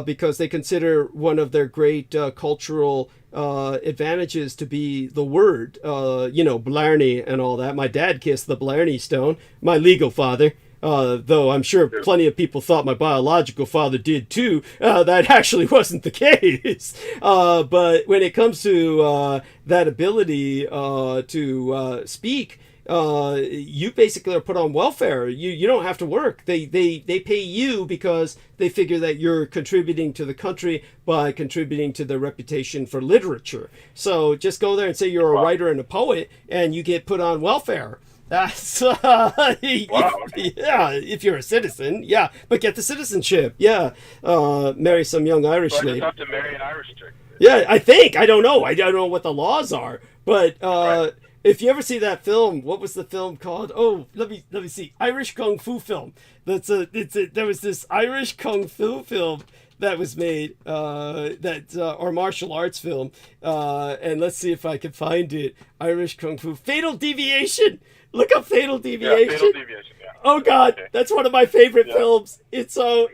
A: because they consider one of their great cultural advantages to be the word, Blarney and all that. My dad kissed the Blarney Stone, my legal father. Though I'm sure plenty of people thought my biological father did too. That actually wasn't the case. But when it comes to that ability to speak, you basically are put on welfare. You don't have to work. They pay you because they figure that you're contributing to the country by contributing to their reputation for literature. So just go there and say you're a writer and a poet, and you get put on welfare. That's if you're a citizen, but get the citizenship, marry some young Irish lady.
H: So I just have to marry an Irish chick.
A: I don't know what the laws are, but if you ever see that film, what was the film called? Oh, let me see, Irish Kung Fu film. There was this Irish Kung Fu film that was made, or martial arts film, and let's see if I can find it. Irish Kung Fu, Fatal Deviation. Look up Fatal Deviation.
H: Fatal Deviation. Yeah.
A: Oh God, okay. That's one of my favorite films. It's so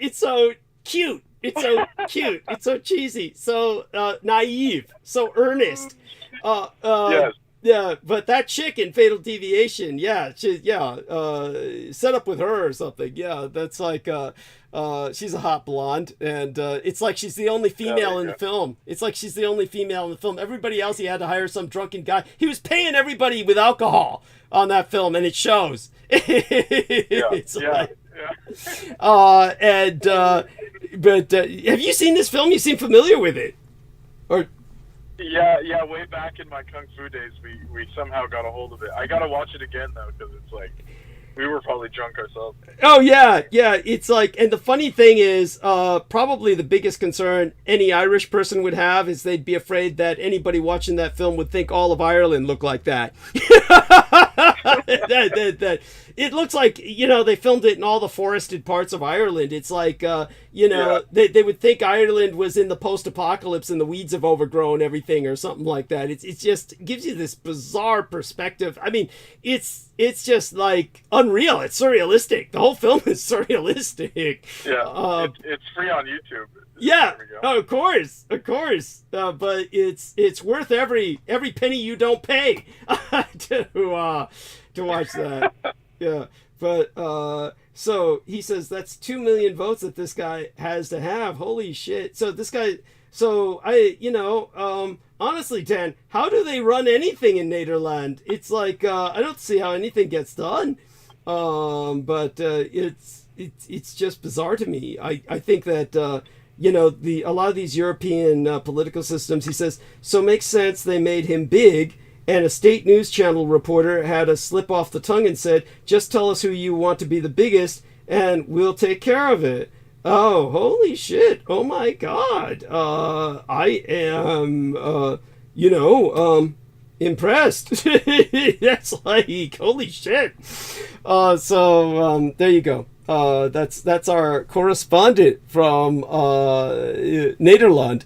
A: cute. It's so cute. It's so cheesy. So naive. So earnest.
H: Yes.
A: Yeah, but that chick in Fatal Deviation, set up with her or something. Yeah, that's like, she's a hot blonde, and it's like she's the only female in the film. It's like she's the only female in the film. Everybody else, he had to hire some drunken guy. He was paying everybody with alcohol on that film, and it shows. But have you seen this film? You seem familiar with it, or?
H: Yeah, way back in my Kung Fu days, we somehow got a hold of it. I gotta watch it again, though, because it's like, we were probably drunk ourselves.
A: Oh, yeah, it's like, and the funny thing is, probably the biggest concern any Irish person would have is they'd be afraid that anybody watching that film would think all of Ireland looked like that. It looks like, they filmed it in all the forested parts of Ireland. It's like, they would think Ireland was in the post-apocalypse and the weeds have overgrown everything or something like that. It just gives you this bizarre perspective. I mean, it's just like unreal. It's surrealistic. The whole film is surrealistic.
H: Yeah, it's free on YouTube.
A: Yeah, of course. But it's worth every penny you don't pay to watch that. Yeah, but so he says that's 2 million votes that this guy has to have. Holy shit! So this guy, honestly, Dan, how do they run anything in Nederland? It's like I don't see how anything gets done. But it's just bizarre to me. I think that a lot of these European political systems, he says, so makes sense they made him big. And a state news channel reporter had a slip off the tongue and said, just tell us who you want to be the biggest and we'll take care of it. Oh, holy shit. Oh my God. I am, impressed. That's like, holy shit. So there you go. That's our correspondent from Nederland,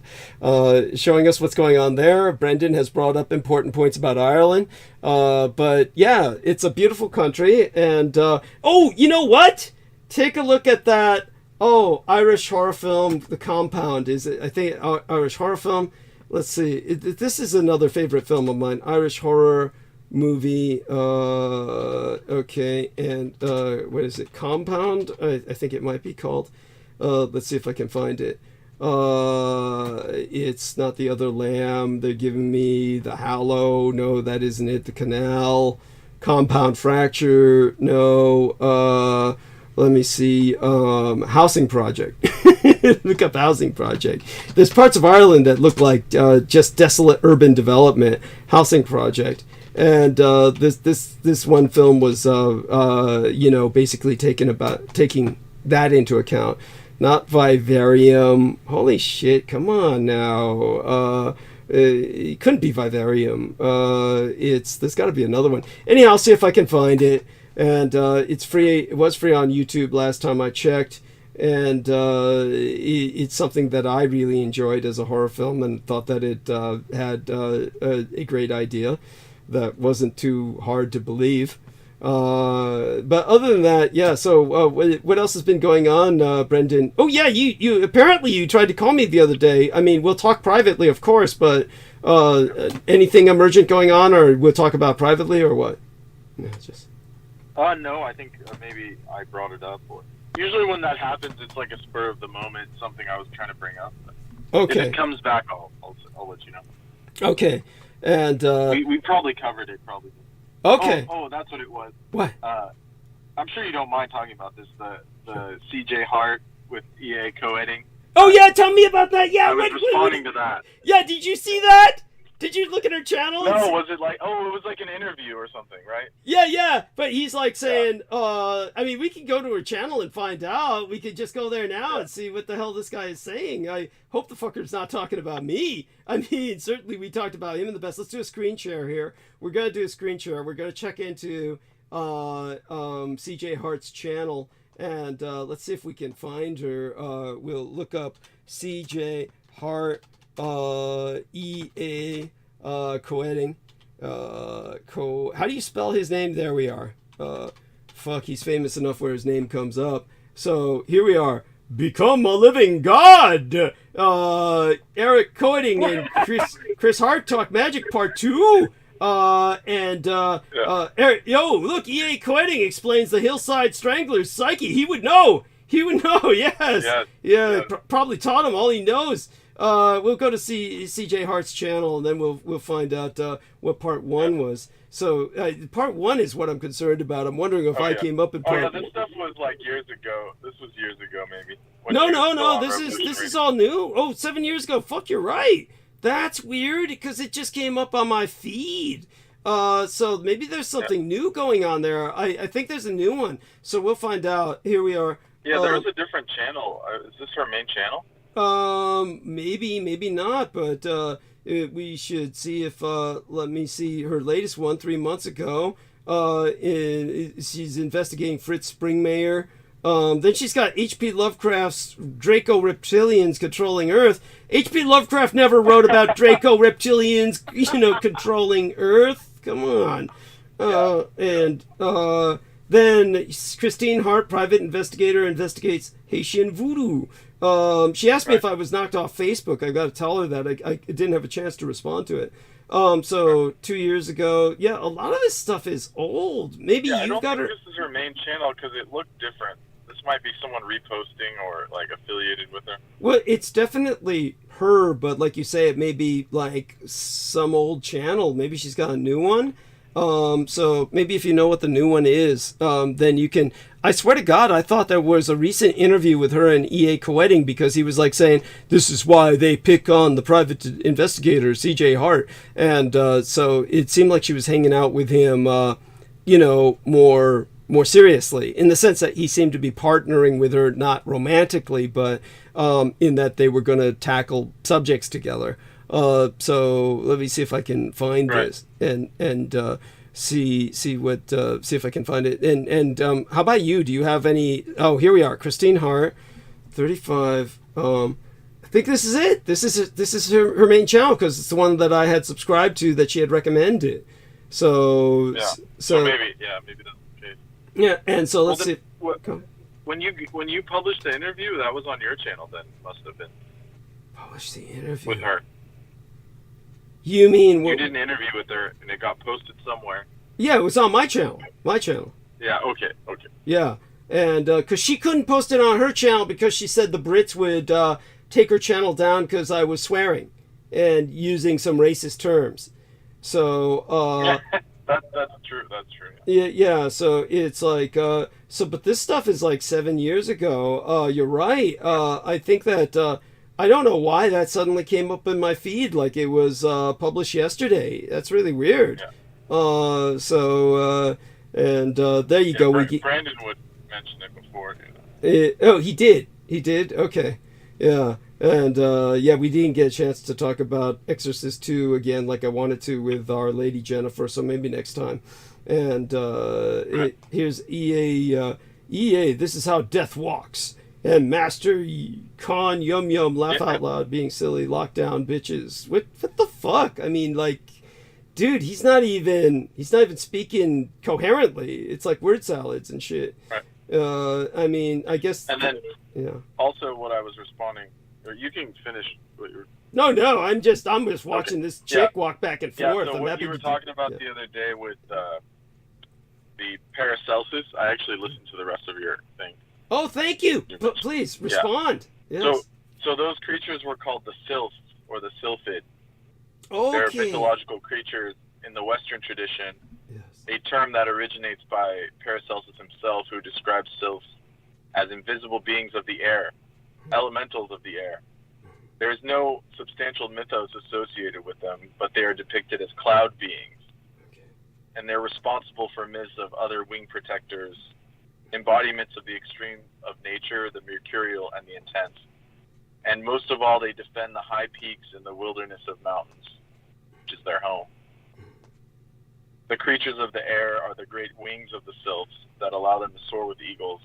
A: showing us what's going on there. Brendan has brought up important points about Ireland, but yeah, it's a beautiful country. And oh, you know what? Take a look at that. Oh, Irish horror film, The Compound. Is it? I think Irish horror film. Let's see. This is another favorite film of mine. Irish horror movie. Okay, and what is it? Compound? I think it might be called. Let's see if I can find it. It's not The Other Lamb. They're giving me The Hallow. No, that isn't it. The Canal. Compound Fracture. No. Let me see. Housing Project. Look up Housing Project. There's parts of Ireland that look like just desolate urban development. Housing Project. And this one film was basically taking that into account. Not Vivarium. Holy shit! Come on now. It couldn't be Vivarium. There's got to be another one. Anyhow, I'll see if I can find it. And it's free. It was free on YouTube last time I checked. And it's something that I really enjoyed as a horror film and thought that it had a great idea that wasn't too hard to believe. But other than that, yeah, so what else has been going on, Brendan? Oh, yeah, you apparently you tried to call me the other day. I mean, we'll talk privately, of course, but anything emergent going on, or we'll talk about privately, or what? No,
H: no, I think maybe I brought it up. Usually when that happens, it's like a spur of the moment, something I was trying to bring up.
A: Okay.
H: If it comes back, I'll let you know.
A: Okay. And
H: we probably covered it, probably.
A: Okay.
H: Oh, that's what it was.
A: What?
H: I'm sure you don't mind talking about this. The CJ Hart with EA co-editing.
A: Oh yeah, tell me about that. Yeah,
H: I was responding to that.
A: Yeah, did you see that? Did you look at her channel?
H: No, was it like? Oh, it was like an interview or something, right?
A: Yeah. But he's like saying, I mean, we could go to her channel and find out. We could just go there now and see what the hell this guy is saying. I hope the fucker's not talking about me. I mean, certainly we talked about him in the best. Let's do a screen share here. We're gonna do a screen share. We're gonna check into CJ Hart's channel and let's see if we can find her. We'll look up CJ Hart. EA co-editing. How do you spell his name? There we are. He's famous enough where his name comes up. So here we are. Become a living god. Eric co-editing and Chris Hart Talk Magic Part 2. Eric, yo, look, E.A. Quetting explains the Hillside Strangler's psyche. He would know. Yes. Yeah. Probably taught him all he knows. We'll go to C.J. Hart's channel, and then we'll find out what part 1 was. So part 1 is what I'm concerned about. I'm wondering if I came up in part.
H: Oh yeah, this stuff was like years ago. This was years ago, maybe.
A: No. This is all new. Oh, 7 years ago. Fuck, you're right. That's weird because it just came up on my feed. So maybe there's something new going on there. I think there's a new one. So we'll find out. Here we are.
H: Yeah, there was a different channel. Is this her main channel?
A: Maybe not, but we should see if let me see her latest one 3 months ago. She's investigating Fritz Springmeier. Then she's got H.P. Lovecraft's Draco reptilians controlling Earth. H.P. Lovecraft never wrote about Draco reptilians, controlling Earth. Come on. Then Christine Hart, private investigator, investigates Haitian voodoo. She asked me if I was knocked off Facebook. I got to tell her that I didn't have a chance to respond to it. So 2 years ago, a lot of this stuff is old. Maybe you've got her.
H: This is her main channel because it looked different. This might be someone reposting or like affiliated with her.
A: Well, it's definitely her, but like you say, it may be like some old channel. Maybe she's got a new one. So maybe if you know what the new one is, then you can. I swear to God, I thought there was a recent interview with her and E.A. Quetting because he was like saying, this is why they pick on the private investigator, C.J. Hart. And so it seemed like she was hanging out with him, more seriously, in the sense that he seemed to be partnering with her, not romantically, but in that they were going to tackle subjects together. So let me see if I can find this and see if I can find it. And how about you? Do you have any? Oh, here we are. Christine Hart, 35. I think this is it. This is her main channel because it's the one that I had subscribed to that she had recommended. So
H: maybe that's the case.
A: Yeah, and so let's see.
H: When you published the interview, that was on your channel. Then must have been.
A: Published the interview
H: with her.
A: You mean
H: you did an interview with her and it got posted somewhere?
A: Yeah, it was on my channel.
H: Yeah. Okay.
A: Yeah, and because she couldn't post it on her channel because she said the Brits would take her channel down because I was swearing and using some racist terms. So
H: that's true.
A: Yeah. So it's like but this stuff is like 7 years ago. You're right. I think that. I don't know why that suddenly came up in my feed like it was published yesterday. That's really weird. Yeah. There you go.
H: Brandon would mention it before.
A: He did. Okay. Yeah. And we didn't get a chance to talk about Exorcist 2 again like I wanted to with Our Lady Jennifer, so maybe next time. And here's EA. This is how death walks. And Master Con Yum Yum laugh out loud, being silly, lockdown bitches. What the fuck? I mean, like, dude, he's not even speaking coherently. It's like word salads and shit.
H: Right.
A: I mean, I guess.
H: And then, also, what I was responding, or you can finish what you're.
A: No, I'm just watching this chick walk back and forth.
H: Yeah. So what you were talking about the other day with the Paracelsus, I actually listened to the rest of your thing.
A: Oh, thank you. Please respond.
H: Yeah. Yes. So those creatures were called the sylphs or the sylphid.
A: Okay.
H: They're mythological creatures in the Western tradition. Yes. A term that originates by Paracelsus himself, who describes sylphs as invisible beings of the air, elementals of the air. There is no substantial mythos associated with them, but they are depicted as cloud beings. Okay. And they're responsible for myths of other wing protectors, embodiments of the extreme of nature, the mercurial and the intense. And most of all, they defend the high peaks in the wilderness of mountains, which is their home. The creatures of the air are the great wings of the sylphs that allow them to soar with eagles.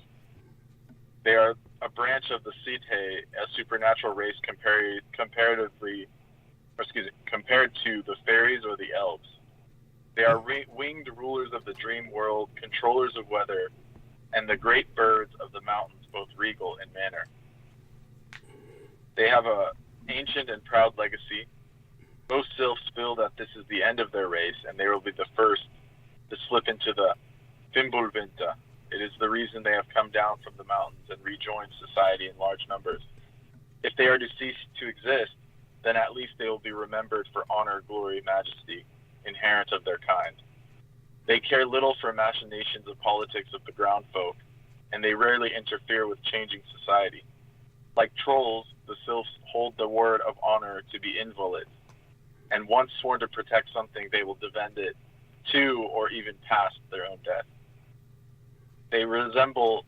H: They are a branch of the Sithe, a supernatural race compared to the fairies or the elves. They are winged rulers of the dream world, controllers of weather, and the great birds of the mountains, both regal in manner. They have a ancient and proud legacy. Most sylphs feel that this is the end of their race, and they will be the first to slip into the Fimbulvinta. It is the reason they have come down from the mountains and rejoined society in large numbers. If they are to cease to exist, then at least they will be remembered for honor, glory, majesty, inherent of their kind. They care little for machinations of politics of the ground folk, and they rarely interfere with changing society. Like trolls, the sylphs hold the word of honor to be inviolate, and once sworn to protect something, they will defend it to or even past their own death. They resemble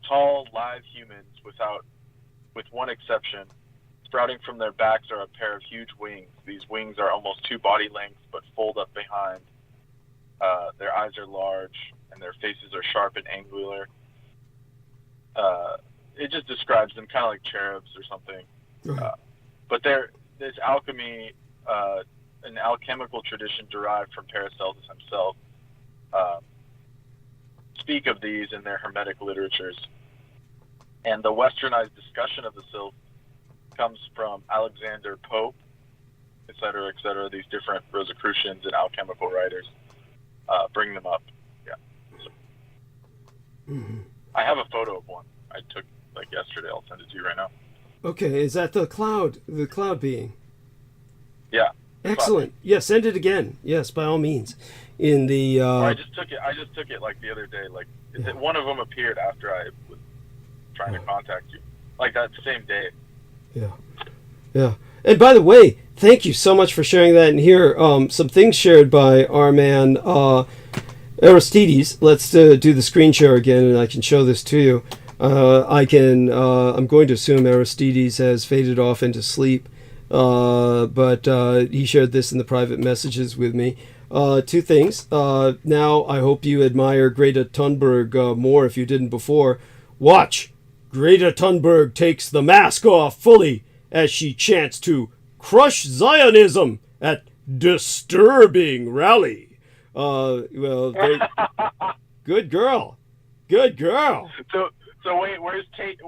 H: tall, live humans with one exception. Sprouting from their backs are a pair of huge wings. These wings are almost 2 body lengths, but fold up behind. Their eyes are large, and their faces are sharp and angular. It just describes them kind of like cherubs or something. But there's alchemy, an alchemical tradition derived from Paracelsus himself, speak of these in their Hermetic literatures. And the westernized discussion of the sylph comes from Alexander Pope, etc., etc., these different Rosicrucians and alchemical writers bring them up. Yeah. So, I have a photo of one I took like yesterday. I'll send it to you right now.
A: Okay, is that the cloud being?
H: Yeah.
A: Excellent. Yeah, send it again. Yes, by all means. In the
H: I just took it like the other day. Like one of them appeared after I was trying to contact you, like that same day.
A: Yeah. And by the way, thank you so much for sharing that. And here, some things shared by our man Aristides. Let's do the screen share again, and I can show this to you. I'm going to assume Aristides has faded off into sleep, but he shared this in the private messages with me. 2 things. Now, I hope you admire Greta Thunberg more if you didn't before. Watch! Greta Thunberg takes the mask off fully as she chants to crush Zionism at disturbing rally. Good girl.
H: So wait, where's Tate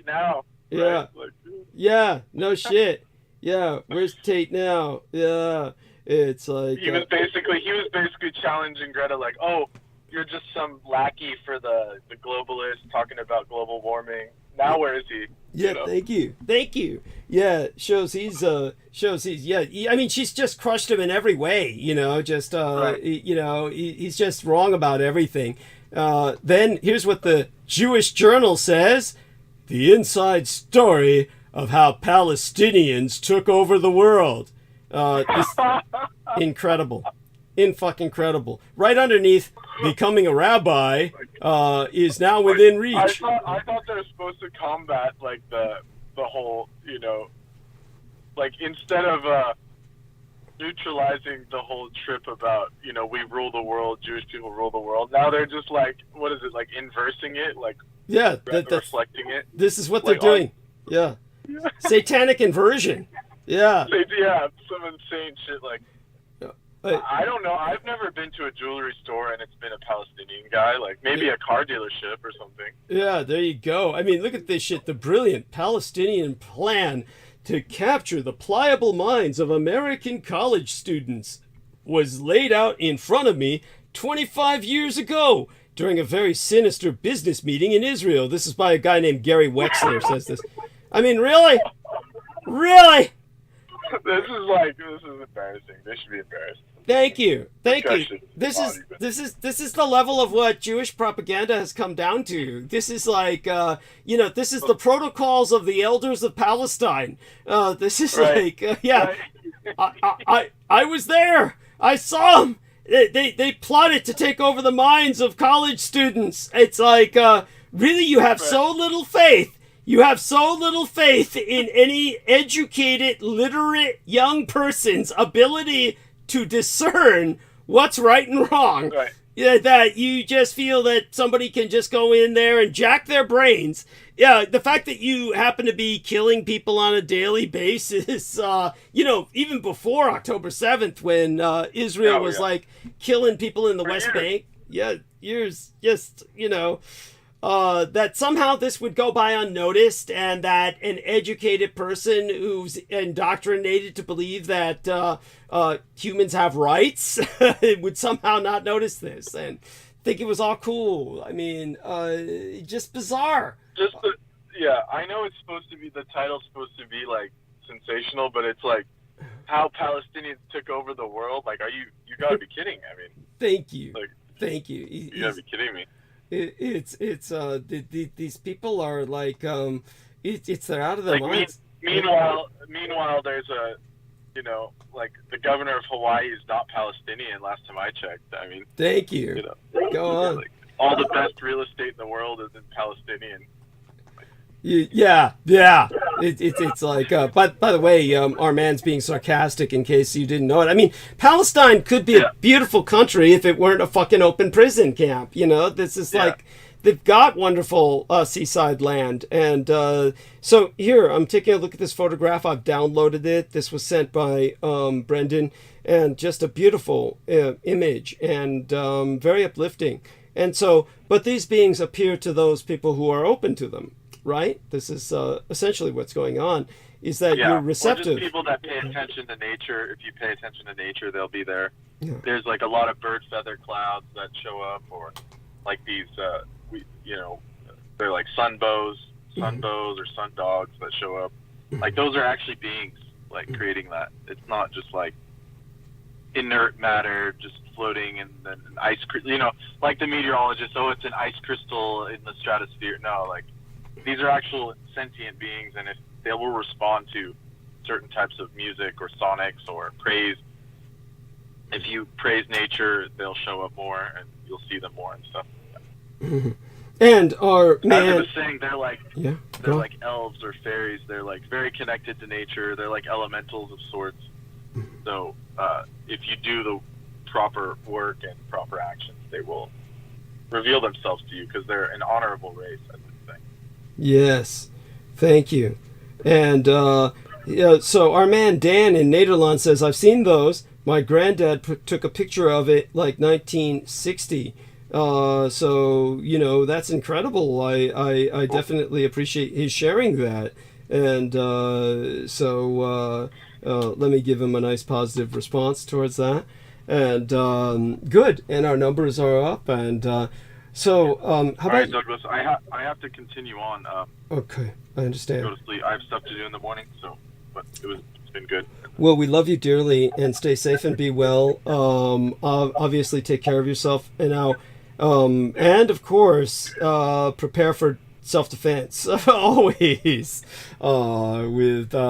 H: now?
A: Yeah.
H: Right?
A: Yeah, no shit. Yeah, where's Tate now? Yeah. It's like
H: he was basically challenging Greta, like, oh, you're just some lackey for the globalists talking about global warming. Now where is he?
A: Yeah, thank you. Yeah, shows he's yeah. I mean, she's just crushed him in every way. Right. He's just wrong about everything. Then here's what the Jewish Journal says: the inside story of how Palestinians took over the world. Incredible. In-fucking-credible. Right underneath, becoming a rabbi is now within reach.
H: I thought they were supposed to combat, like, the whole, like, instead of neutralizing the whole trip about, we rule the world, Jewish people rule the world, now they're just, like, what is it, like, inversing it? Like,
A: yeah,
H: reflecting it?
A: This is what they're doing. Yeah. Satanic inversion. Yeah.
H: Yeah, some insane shit like. I don't know. I've never been to a jewelry store and it's been a Palestinian guy. Like maybe a car dealership or something.
A: Yeah, there you go. I mean, look at this shit. The brilliant Palestinian plan to capture the pliable minds of American college students was laid out in front of me 25 years ago during a very sinister business meeting in Israel. This is by a guy named Gary Wexler says this. I mean, really? Really?
H: This is embarrassing. They should be embarrassed.
A: Thank you. This is the level of what Jewish propaganda has come down to. This is like, this is the protocols of the elders of Palestine. This is right. Right. I was there. I saw them. They plotted to take over the minds of college students. It's like, really, you have so little faith. You have so little faith in any educated, literate young person's ability to discern what's right and wrong.
H: Right.
A: Yeah, that you just feel that somebody can just go in there and jack their brains. Yeah, the fact that you happen to be killing people on a daily basis, even before October 7th when Israel was like killing people in the West Bank. Yeah, years, just, that somehow this would go by unnoticed, and that an educated person who's indoctrinated to believe that humans have rights would somehow not notice this and think it was all cool. I mean, just bizarre.
H: Yeah, I know it's supposed to be, the title's supposed to be like sensational, but it's like how Palestinians took over the world. Like, you gotta be kidding. I mean,
A: thank you.
H: Like,
A: thank you.
H: You gotta be kidding me.
A: These people are like, they're out of their minds.
H: Meanwhile, there's like the governor of Hawaii is not Palestinian. Last time I checked, I mean.
A: Thank you. Go on.
H: Like, all the best real estate in the world is in Palestinian.
A: Yeah. It's like, by the way, our man's being sarcastic in case you didn't know it. I mean, Palestine could be a beautiful country if it weren't a fucking open prison camp. This is like, they've got wonderful seaside land. And so here, I'm taking a look at this photograph. I've downloaded it. This was sent by Brendan, and just a beautiful image and very uplifting. And so, but these beings appear to those people who are open to them. Right? This is essentially what's going on, is that you're receptive.
H: Or just people that pay attention to nature. If you pay attention to nature, they'll be there.
A: Yeah.
H: There's like a lot of bird feather clouds that show up, or like these, they're like sunbows or sun dogs that show up. Like, those are actually beings, like, creating that. It's not just like inert matter just floating in an ice crystal, like the meteorologist, it's an ice crystal in the stratosphere. No, like, these are actual sentient beings, and if they will respond to certain types of music or sonics or praise. If you praise nature, they'll show up more, and you'll see them more and stuff.
A: Mm-hmm. And our man,
H: as I was saying, they're like like elves or fairies. They're like very connected to nature. They're like elementals of sorts. So if you do the proper work and proper actions, they will reveal themselves to you, because they're an honorable race, I would say.
A: Yes, thank you. And so our man Dan in Nederland says, I've seen those. My granddad took a picture of it like 1960. So, that's incredible. I definitely appreciate his sharing that. And let me give him a nice positive response towards that. And good. And our numbers are up. And how about... All
H: right, Douglas, I have to continue on.
A: Okay, I understand.
H: Go to sleep. I have stuff to do in the morning, but it's been good.
A: Well, we love you dearly, and stay safe and be well. Obviously, take care of yourself. And now, and of course, prepare for self-defense always.
H: Definitely.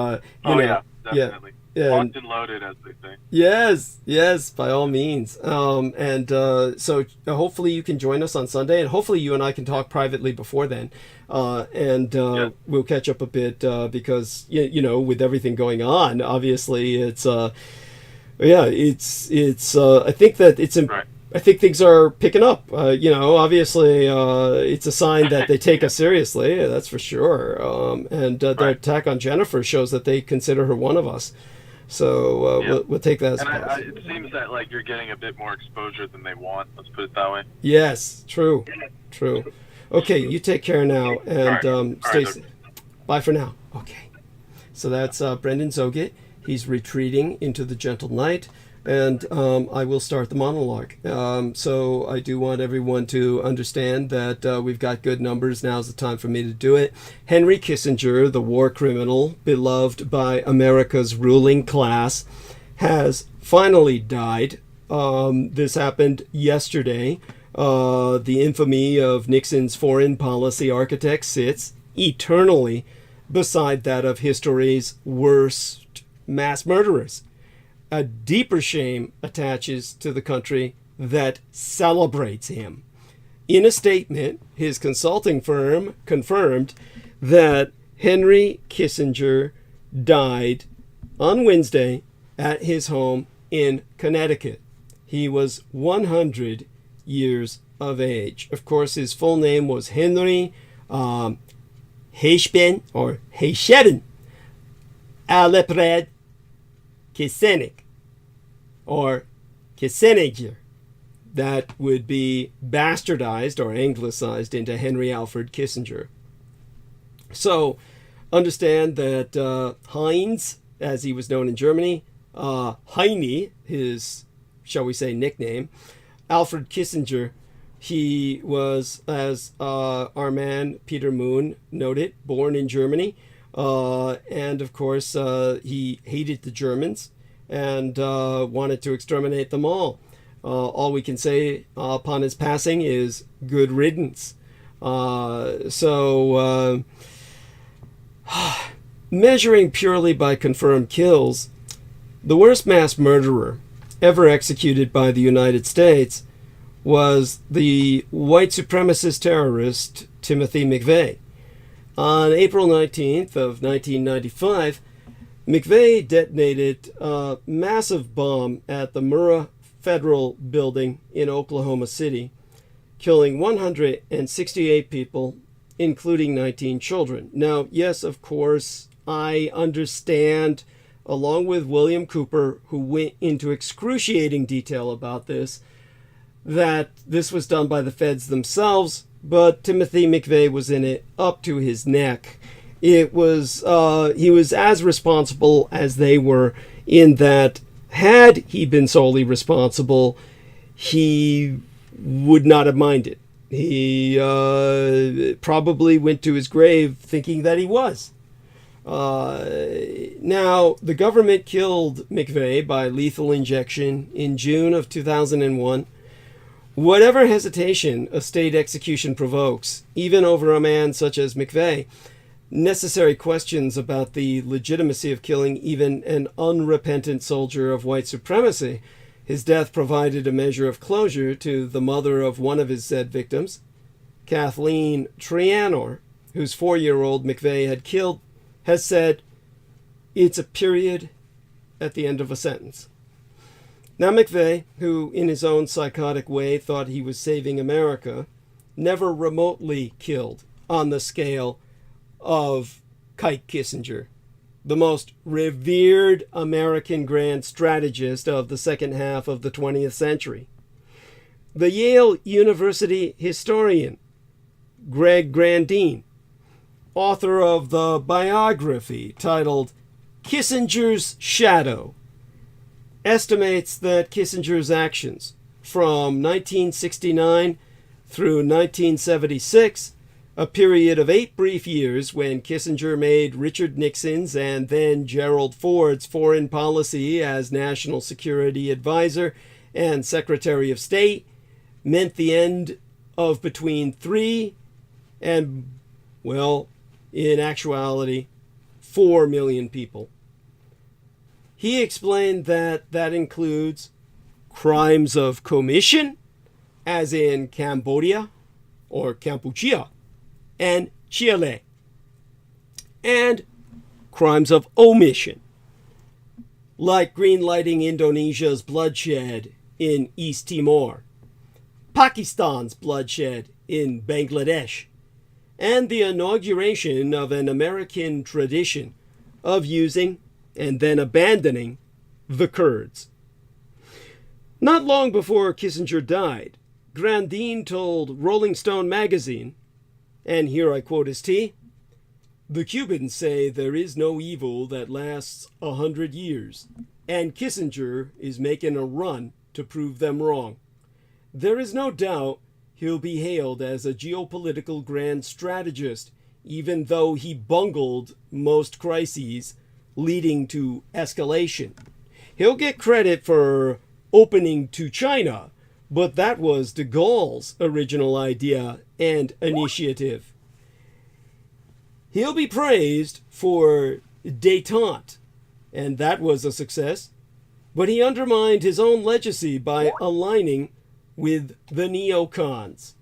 H: Locked and loaded, as they say.
A: Yes, by all means. So hopefully you can join us on Sunday, and hopefully you and I can talk privately before then. We'll catch up a bit because with everything going on, obviously it's I think that it's
H: right.
A: I think things are picking up. Obviously, it's a sign that they take us seriously. That's for sure. Their attack on Jennifer shows that they consider her one of us. So we'll take that as positive.
H: It seems that like you're getting a bit more exposure than they want. Let's put it that way.
A: Yes, true. Okay, you take care now, and stay safe. Bye for now. Okay. So that's Brendan Zogit. He's retreating into the gentle night. And I will start the monologue. So I do want everyone to understand that we've got good numbers. Now's the time for me to do it. Henry Kissinger, the war criminal, beloved by America's ruling class, has finally died. This happened yesterday. The infamy of Nixon's foreign policy architect sits eternally beside that of history's worst mass murderers. A deeper shame attaches to the country that celebrates him. In a statement, his consulting firm confirmed that Henry Kissinger died on Wednesday at his home in Connecticut. He was 100 years of age. Of course, his full name was Henry Heishben or Heisheben Alepred Kissinger or Kissinger. that would be bastardized or anglicized into Henry Alfred Kissinger. So understand that Heinz, as he was known in Germany, Heine, his, shall we say, nickname, Alfred Kissinger, he was, as our man Peter Moon noted, born in Germany. And of course, he hated the Germans and wanted to exterminate them all. All we can say upon his passing is good riddance. Measuring purely by confirmed kills, the worst mass murderer ever executed by the United States was the white supremacist terrorist Timothy McVeigh. On April 19th of 1995, McVeigh detonated a massive bomb at the Murrah Federal Building in Oklahoma City, killing 168 people, including 19 children. Now, yes, of course, I understand, along with William Cooper, who went into excruciating detail about this, that this was done by the feds themselves, but Timothy McVeigh was in it up to his neck. It was he was as responsible as they were, in that had he been solely responsible, he would not have minded. He probably went to his grave thinking that he was. Now, the government killed McVeigh by lethal injection in June of 2001. Whatever hesitation a state execution provokes, even over a man such as McVeigh, necessary questions about the legitimacy of killing even an unrepentant soldier of white supremacy. His death provided a measure of closure to the mother of one of his said victims, Kathleen Trianor, whose 4-year-old McVeigh had killed, has said, "It's a period at the end of a sentence." Now McVeigh, who in his own psychotic way thought he was saving America, never remotely killed on the scale of Kite Kissinger, the most revered American grand strategist of the second half of the 20th century. The Yale University historian Greg Grandin, author of the biography titled Kissinger's Shadow, estimates that Kissinger's actions from 1969 through 1976, a period of 8 brief years when Kissinger made Richard Nixon's and then Gerald Ford's foreign policy as National Security Advisor and Secretary of State, meant the end of between 3 and, well, in actuality, 4 million people. He explained that that includes crimes of commission, as in Cambodia or Kampuchea and Chile, and crimes of omission, like greenlighting Indonesia's bloodshed in East Timor, Pakistan's bloodshed in Bangladesh, and the inauguration of an American tradition of using and then abandoning the Kurds. Not long before Kissinger died, Grandin told Rolling Stone magazine, and here I quote his T, "The Cubans say there is no evil that lasts 100 years, and Kissinger is making a run to prove them wrong. There is no doubt he'll be hailed as a geopolitical grand strategist, even though he bungled most crises leading to escalation. He'll get credit for opening to China, but that was de Gaulle's original idea and initiative. He'll be praised for détente, and that was a success, but he undermined his own legacy by aligning with the neocons.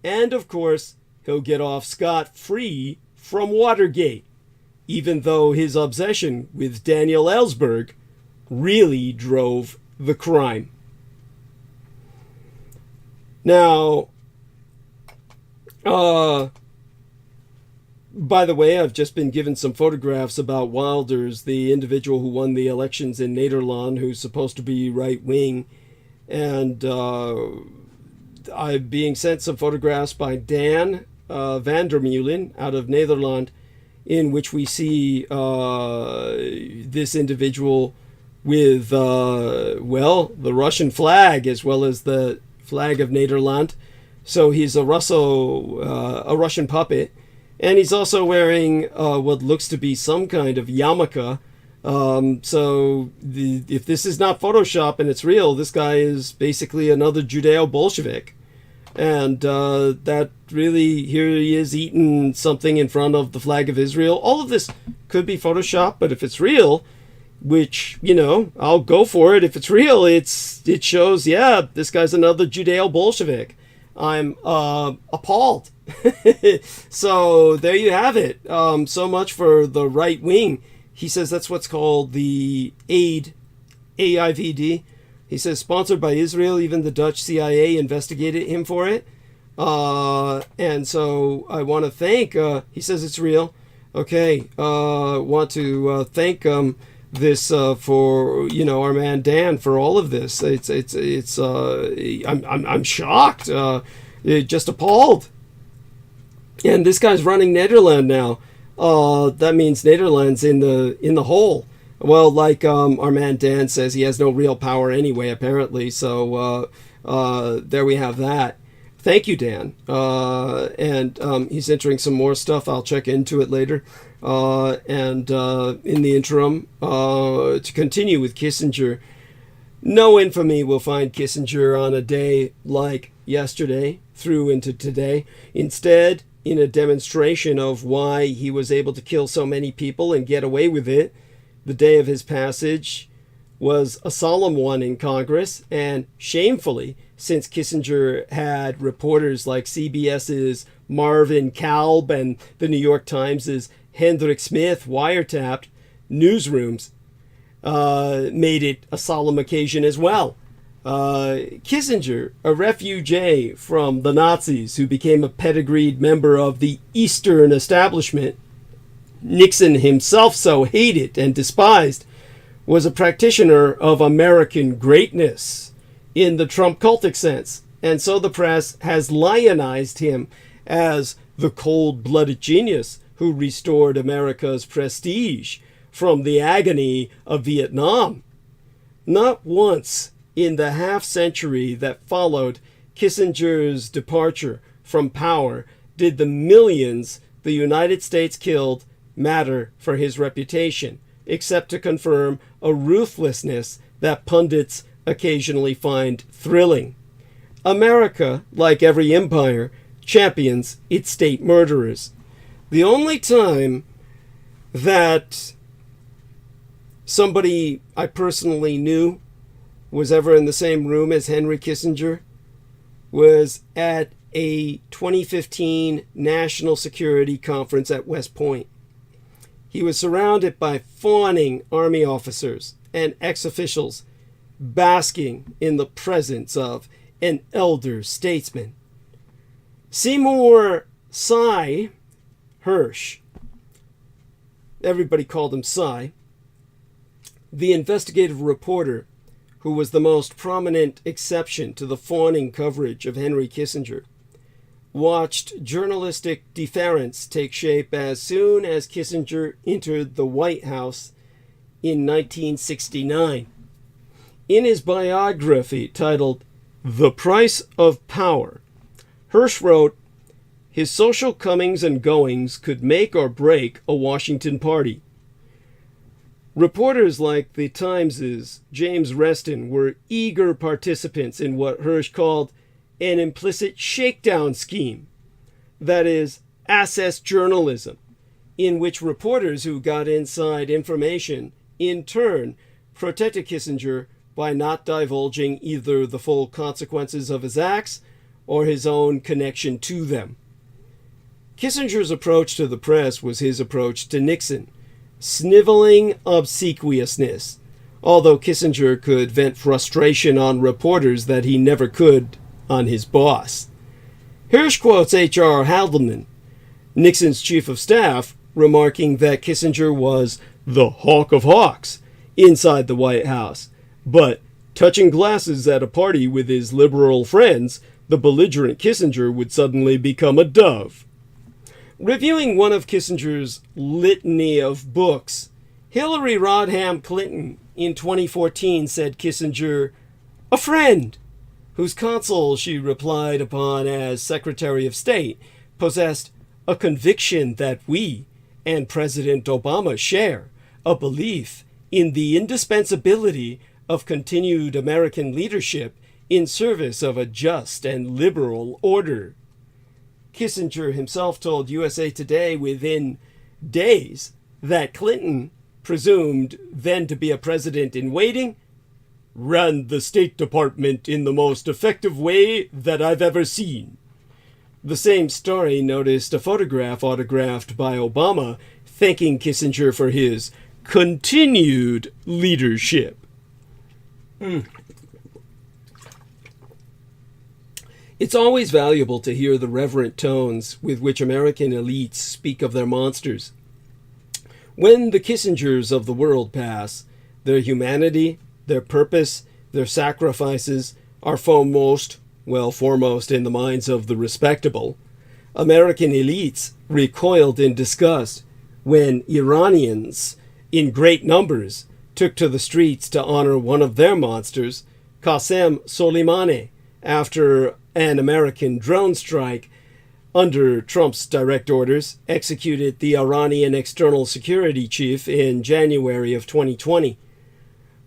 A: And of course, he'll get off scot-free from Watergate, even though his obsession with Daniel Ellsberg really drove the crime. Now, by the way, I've just been given some photographs about Wilders, the individual who won the elections in Nederland, who's supposed to be right-wing. And I'm being sent some photographs by Dan Vandermeulen out of Netherlands, in which we see this individual with, the Russian flag as well as the flag of Nederland. So he's a Russian puppet. And he's also wearing what looks to be some kind of yarmulke. If this is not Photoshop and it's real, this guy is basically another Judeo-Bolshevik. And that really, here he is eating something in front of the flag of Israel. All of this could be Photoshop, but if it's real, which, I'll go for it. If it's real, it shows, this guy's another Judeo-Bolshevik. I'm appalled. So there you have it. So much for the right wing. He says that's what's called the AIVD. He says, sponsored by Israel, even the Dutch CIA investigated him for it. And so I want to thank, he says it's real. Okay, want to thank this for, our man Dan for all of this. I'm shocked, just appalled. And this guy's running Netherlands now. That means Netherlands in the hole. Well, like our man Dan says, he has no real power anyway, apparently. So there we have that. Thank you, Dan. And he's entering some more stuff. I'll check into it later. And in the interim, to continue with Kissinger, no infamy will find Kissinger on a day like yesterday through into today. Instead, in a demonstration of why he was able to kill so many people and get away with it, the day of his passage was a solemn one in Congress, and shamefully, since Kissinger had reporters like CBS's Marvin Kalb and the New York Times' Hendrik Smith wiretapped, newsrooms made it a solemn occasion as well. Kissinger, a refugee from the Nazis who became a pedigreed member of the Eastern establishment Nixon himself so hated and despised, was a practitioner of American greatness in the Trump cultic sense. And so the press has lionized him as the cold-blooded genius who restored America's prestige from the agony of Vietnam. Not once in the half-century that followed Kissinger's departure from power did the millions the United States killed matter for his reputation, except to confirm a ruthlessness that pundits occasionally find thrilling. America, like every empire, champions its state murderers. The only time that somebody I personally knew was ever in the same room as Henry Kissinger was at a 2015 National Security Conference at West Point. He was surrounded by fawning Army officers and ex-officials, basking in the presence of an elder statesman. Seymour Cy Hirsch, everybody called him Cy, the investigative reporter who was the most prominent exception to the fawning coverage of Henry Kissinger, watched journalistic deference take shape as soon as Kissinger entered the White House in 1969. In his biography titled The Price of Power, Hirsch wrote, "His social comings and goings could make or break a Washington party." Reporters like the Times' James Reston were eager participants in what Hirsch called an implicit shakedown scheme, that is, access journalism, in which reporters who got inside information in turn protected Kissinger by not divulging either the full consequences of his acts or his own connection to them. Kissinger's approach to the press was his approach to Nixon, sniveling obsequiousness, although Kissinger could vent frustration on reporters that he never could on his boss. Hirsch quotes H.R. Haldeman, Nixon's chief of staff, remarking that Kissinger was the hawk of hawks inside the White House, but touching glasses at a party with his liberal friends, the belligerent Kissinger would suddenly become a dove. Reviewing one of Kissinger's litany of books, Hillary Rodham Clinton in 2014 said Kissinger, "A friend," whose counsel she replied upon as Secretary of State, possessed a conviction that we and President Obama share, a belief in the indispensability of continued American leadership in service of a just and liberal order. Kissinger himself told USA Today within days that Clinton, presumed then to be a president in waiting, ran the State Department in the most effective way that I've ever seen. The same story noticed a photograph autographed by Obama thanking Kissinger for his continued leadership. It's always valuable to hear the reverent tones with which American elites speak of their monsters. When the Kissingers of the world pass, their humanity, their purpose, their sacrifices are foremost in the minds of the respectable. American elites recoiled in disgust when Iranians, in great numbers, took to the streets to honor one of their monsters, Qasem Soleimani, after an American drone strike under Trump's direct orders executed the Iranian external security chief in January of 2020.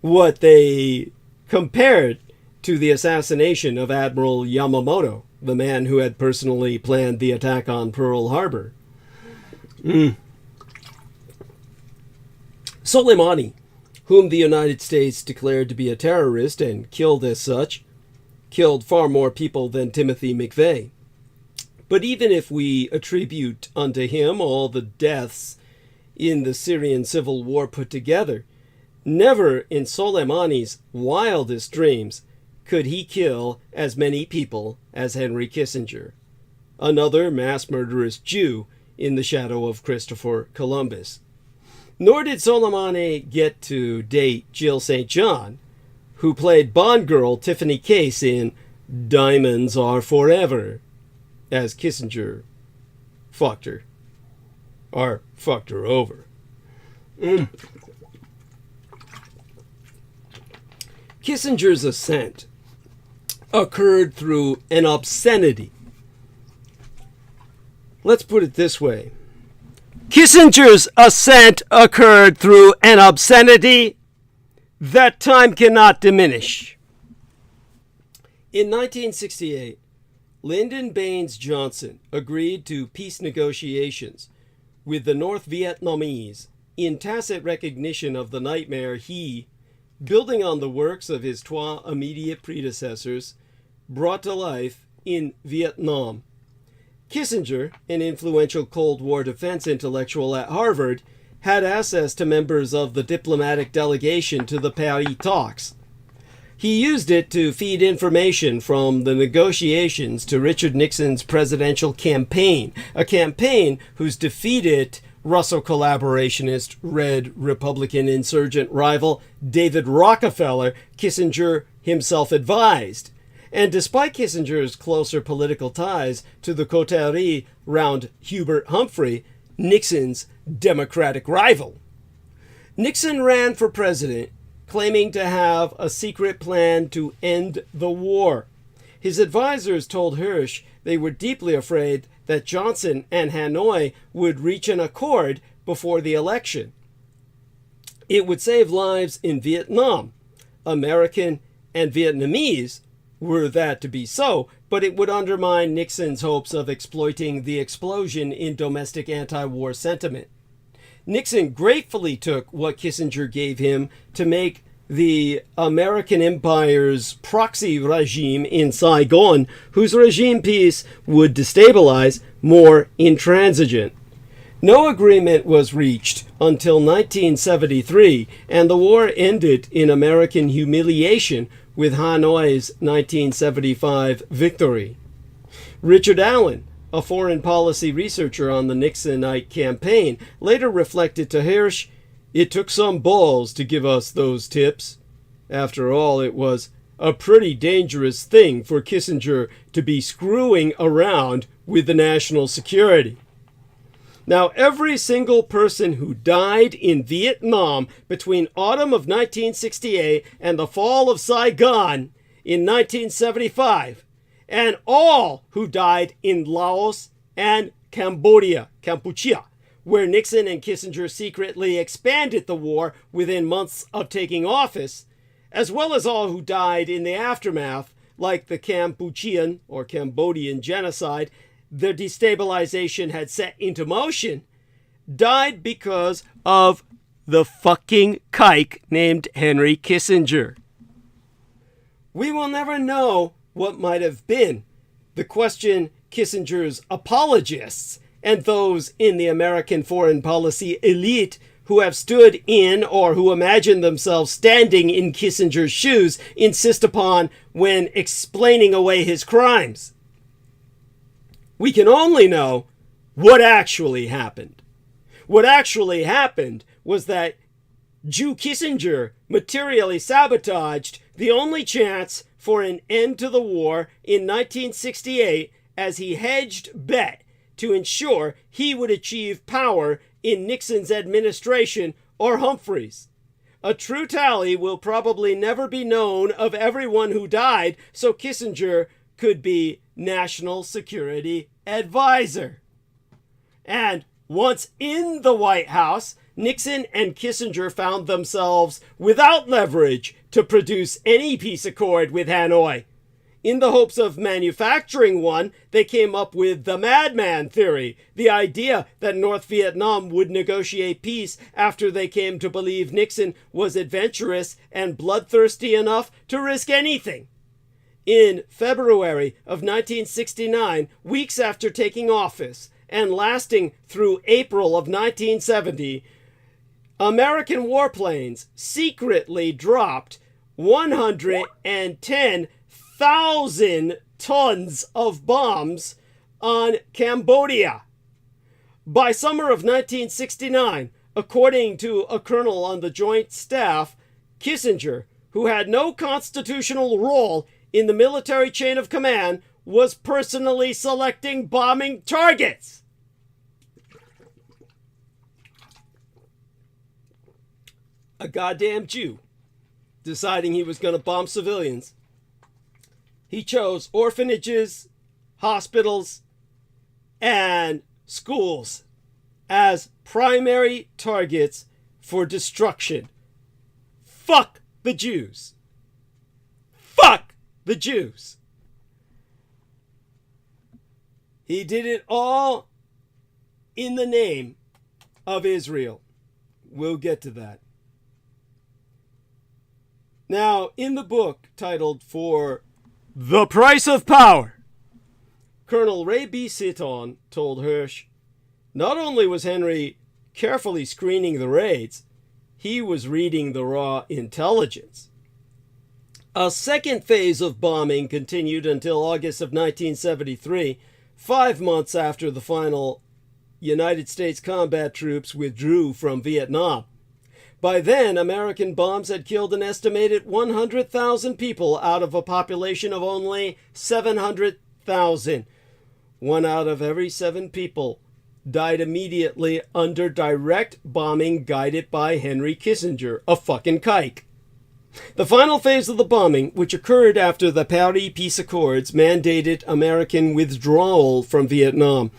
A: What they compared to the assassination of Admiral Yamamoto, the man who had personally planned the attack on Pearl Harbor. Soleimani, whom the United States declared to be a terrorist and killed as such, killed far more people than Timothy McVeigh. But even if we attribute unto him all the deaths in the Syrian civil war put together, never in Soleimani's wildest dreams could he kill as many people as Henry Kissinger, another mass murderous Jew in the shadow of Christopher Columbus. Nor did Soleimani get to date Jill St. John, who played Bond girl Tiffany Case in Diamonds Are Forever, as Kissinger fucked her. Or fucked her over. Kissinger's ascent occurred through an obscenity. Let's put it this way. Kissinger's ascent occurred through an obscenity that time cannot diminish. In 1968, Lyndon Baines Johnson agreed to peace negotiations with the North Vietnamese in tacit recognition of the nightmare he, building on the works of his trois immediate predecessors, brought to life in Vietnam. Kissinger, an influential Cold War defense intellectual at Harvard, had access to members of the diplomatic delegation to the Paris talks. He used it to feed information from the negotiations to Richard Nixon's presidential campaign, a campaign whose defeated Russo collaborationist Red Republican insurgent rival David Rockefeller Kissinger himself advised. And despite Kissinger's closer political ties to the coterie round Hubert Humphrey, Nixon's Democratic rival, Nixon ran for president, claiming to have a secret plan to end the war. His advisors told Hirsch they were deeply afraid that Johnson and Hanoi would reach an accord before the election. It would save lives in Vietnam. American and Vietnamese were that to be so, but it would undermine Nixon's hopes of exploiting the explosion in domestic anti-war sentiment. Nixon gratefully took what Kissinger gave him to make the American Empire's proxy regime in Saigon, whose regime peace would destabilize, more intransigent. No agreement was reached until 1973, and the war ended in American humiliation with Hanoi's 1975 victory. Richard Allen, a foreign policy researcher on the Nixonite campaign, later reflected to Hirsch, "It took some balls to give us those tips." After all, it was a pretty dangerous thing for Kissinger to be screwing around with the national security. Now, every single person who died in Vietnam between autumn of 1968 and the fall of Saigon in 1975, and all who died in Laos and Cambodia, where Nixon and Kissinger secretly expanded the war within months of taking office, as well as all who died in the aftermath, like the Cambodian genocide their destabilization had set into motion, died because of the fucking kike named Henry Kissinger. We will never know what might have been. The question Kissinger's apologists and those in the American foreign policy elite who have stood in or who imagine themselves standing in Kissinger's shoes insist upon when explaining away his crimes. We can only know what actually happened. What actually happened was that Jew Kissinger materially sabotaged the only chance for an end to the war in 1968 as he hedged bet to ensure he would achieve power in Nixon's administration or Humphrey's. A true tally will probably never be known of everyone who died, so Kissinger could be National Security Advisor. And once in the White House, Nixon and Kissinger found themselves without leverage to produce any peace accord with Hanoi. In the hopes of manufacturing one, they came up with the madman theory, the idea that North Vietnam would negotiate peace after they came to believe Nixon was adventurous and bloodthirsty enough to risk anything. In February of 1969, weeks after taking office, and lasting through April of 1970, American warplanes secretly dropped 110,000 tons of bombs on Cambodia. By summer of 1969, according to a colonel on the Joint Staff, Kissinger, who had no constitutional role in the military chain of command, was personally selecting bombing targets. A goddamn Jew deciding he was going to bomb civilians. He chose orphanages, hospitals, and schools as primary targets for destruction. Fuck the Jews. Fuck the Jews. He did it all in the name of Israel. We'll get to that. Now, in the book titled For the Price of Power, Colonel Ray B. Seaton told Hirsch, not only was Henry carefully screening the raids, he was reading the raw intelligence. A second phase of bombing continued until August of 1973, 5 months after the final United States combat troops withdrew from Vietnam. By then, American bombs had killed an estimated 100,000 people out of a population of only 700,000. 1 out of every 7 people died immediately under direct bombing guided by Henry Kissinger, a fucking kike. The final phase of the bombing, which occurred after the Paris Peace Accords mandated American withdrawal from Vietnam,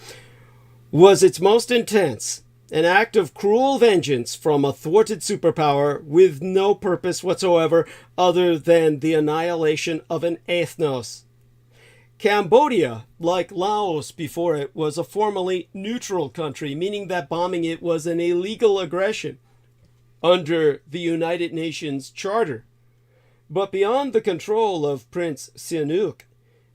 A: was its most intense. An act of cruel vengeance from a thwarted superpower with no purpose whatsoever other than the annihilation of an ethnos. Cambodia, like Laos before it, was a formally neutral country, meaning that bombing it was an illegal aggression under the United Nations Charter. But beyond the control of Prince Sihanouk,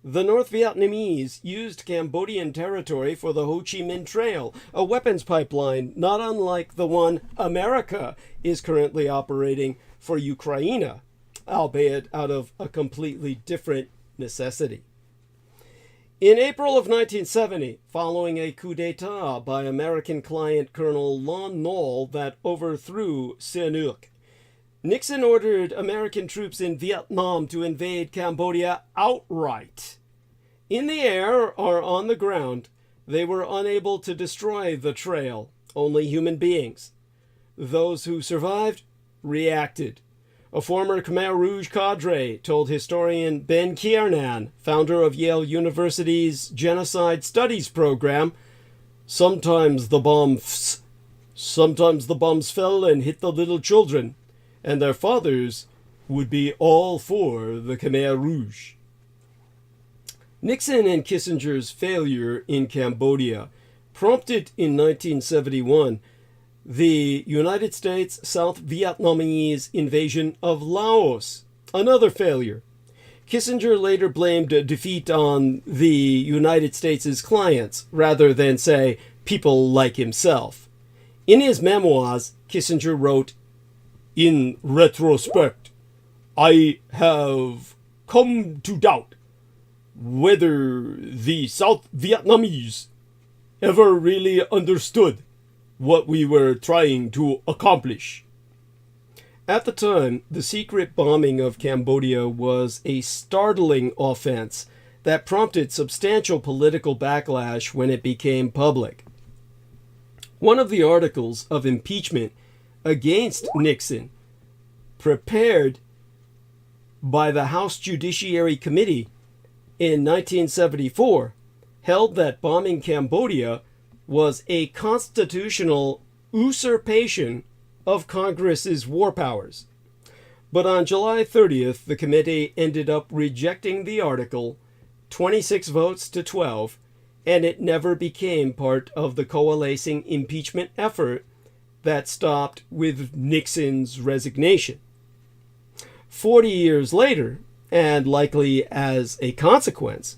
A: the North Vietnamese used Cambodian territory for the Ho Chi Minh Trail, a weapons pipeline not unlike the one America is currently operating for Ukraine, albeit out of a completely different necessity. In April of 1970, following a coup d'etat by American client Colonel Lon Nol that overthrew Sihanouk, Nixon ordered American troops in Vietnam to invade Cambodia outright. In the air or on the ground, they were unable to destroy the trail, only human beings. Those who survived reacted. A former Khmer Rouge cadre told historian Ben Kiernan, founder of Yale University's Genocide Studies program, sometimes the bombs fell and hit the little children, and their fathers would be all for the Khmer Rouge. Nixon and Kissinger's failure in Cambodia prompted in 1971 the United States South Vietnamese invasion of Laos, another failure. Kissinger later blamed defeat on the United States' clients rather than, say, people like himself. In his memoirs, Kissinger wrote, "In retrospect, I have come to doubt whether the South Vietnamese ever really understood what we were trying to accomplish." At the time, the secret bombing of Cambodia was a startling offense that prompted substantial political backlash when it became public. One of the articles of impeachment against Nixon, prepared by the House Judiciary Committee in 1974, held that bombing Cambodia was a constitutional usurpation of Congress's war powers. But on July 30th, the committee ended up rejecting the article, 26 votes to 12, and it never became part of the coalescing impeachment effort that stopped with Nixon's resignation. 40 years later, and likely as a consequence,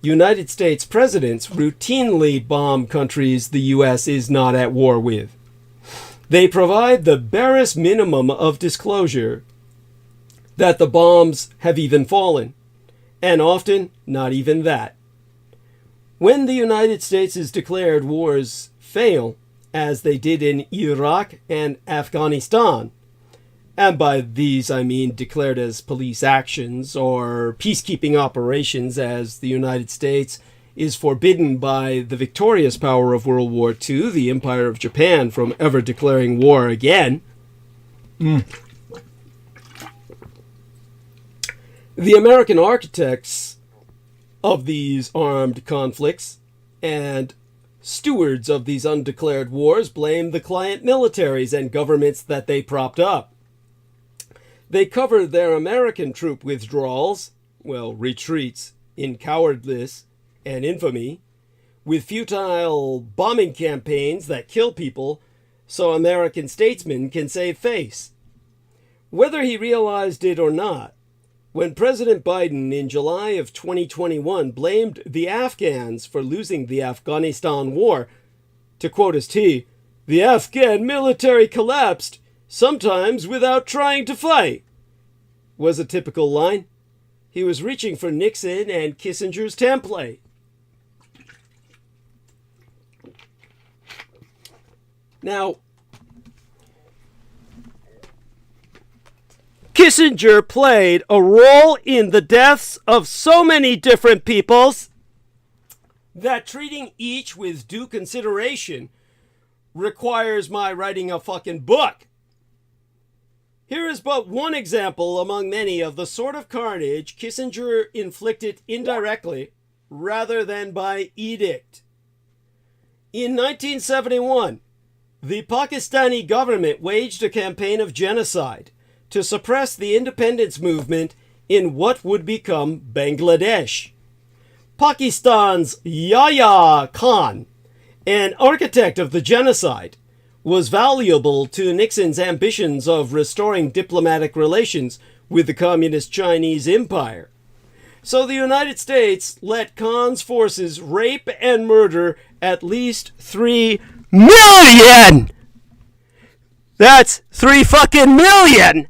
A: United States presidents routinely bomb countries the U.S. is not at war with. They provide the barest minimum of disclosure that the bombs have even fallen, and often not even that. When the United States' declared wars fail, as they did in Iraq and Afghanistan, and by these I mean declared as police actions or peacekeeping operations, as the United States is forbidden by the victorious power of World War II, the Empire of Japan, from ever declaring war again. The American architects of these armed conflicts and stewards of these undeclared wars blame the client militaries and governments that they propped up. They covered their American troop withdrawals, retreats, in cowardice and infamy, with futile bombing campaigns that kill people so American statesmen can save face. Whether he realized it or not, when President Biden in July of 2021 blamed the Afghans for losing the Afghanistan war, to quote his T, "The Afghan military collapsed, sometimes without trying to fight," was a typical line. He was reaching for Nixon and Kissinger's template. Now, Kissinger played a role in the deaths of so many different peoples that treating each with due consideration requires my writing a fucking book. Here is but one example among many of the sort of carnage Kissinger inflicted indirectly rather than by edict. In 1971, the Pakistani government waged a campaign of genocide to suppress the independence movement in what would become Bangladesh. Pakistan's Yahya Khan, an architect of the genocide, was valuable to Nixon's ambitions of restoring diplomatic relations with the communist Chinese Empire. So the United States let Khan's forces rape and murder at least 3 million! That's 3 fucking million!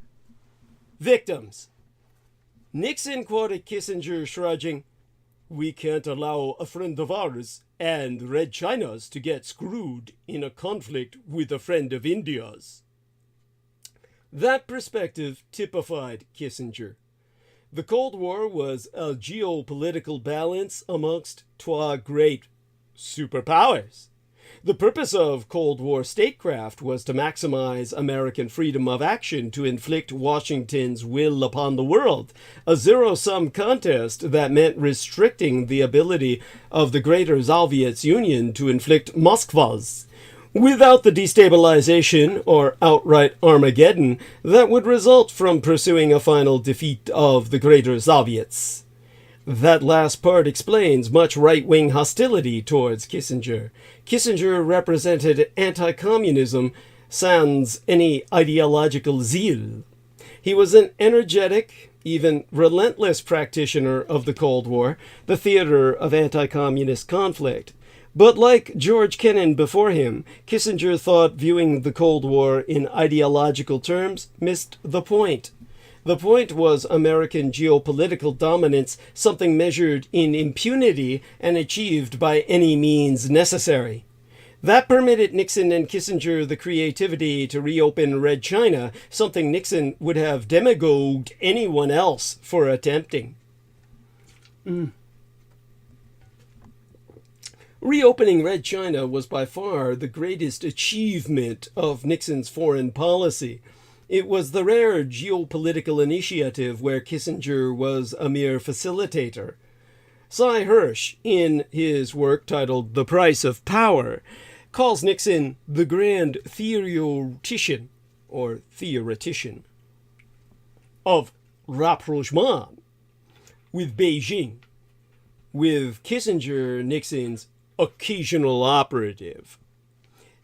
A: Victims. Nixon quoted Kissinger shrugging, "We can't allow a friend of ours and Red China's to get screwed in a conflict with a friend of India's." That perspective typified Kissinger. The Cold War was a geopolitical balance amongst twa great superpowers. The purpose of Cold War statecraft was to maximize American freedom of action to inflict Washington's will upon the world, a zero-sum contest that meant restricting the ability of the Greater Soviet Union to inflict Moskvas, without the destabilization or outright Armageddon that would result from pursuing a final defeat of the Greater Soviets. That last part explains much right-wing hostility towards Kissinger. Kissinger represented anti-communism sans any ideological zeal. He was an energetic, even relentless practitioner of the Cold War, the theater of anti-communist conflict. But like George Kennan before him, Kissinger thought viewing the Cold War in ideological terms missed the point. The point was American geopolitical dominance, something measured in impunity and achieved by any means necessary. That permitted Nixon and Kissinger the creativity to reopen Red China, something Nixon would have demagogued anyone else for attempting. Reopening Red China was by far the greatest achievement of Nixon's foreign policy. It was the rare geopolitical initiative where Kissinger was a mere facilitator. Cy Hirsch, in his work titled The Price of Power, calls Nixon the grand theoretician, or theoretician, of rapprochement with Beijing, with Kissinger Nixon's occasional operative.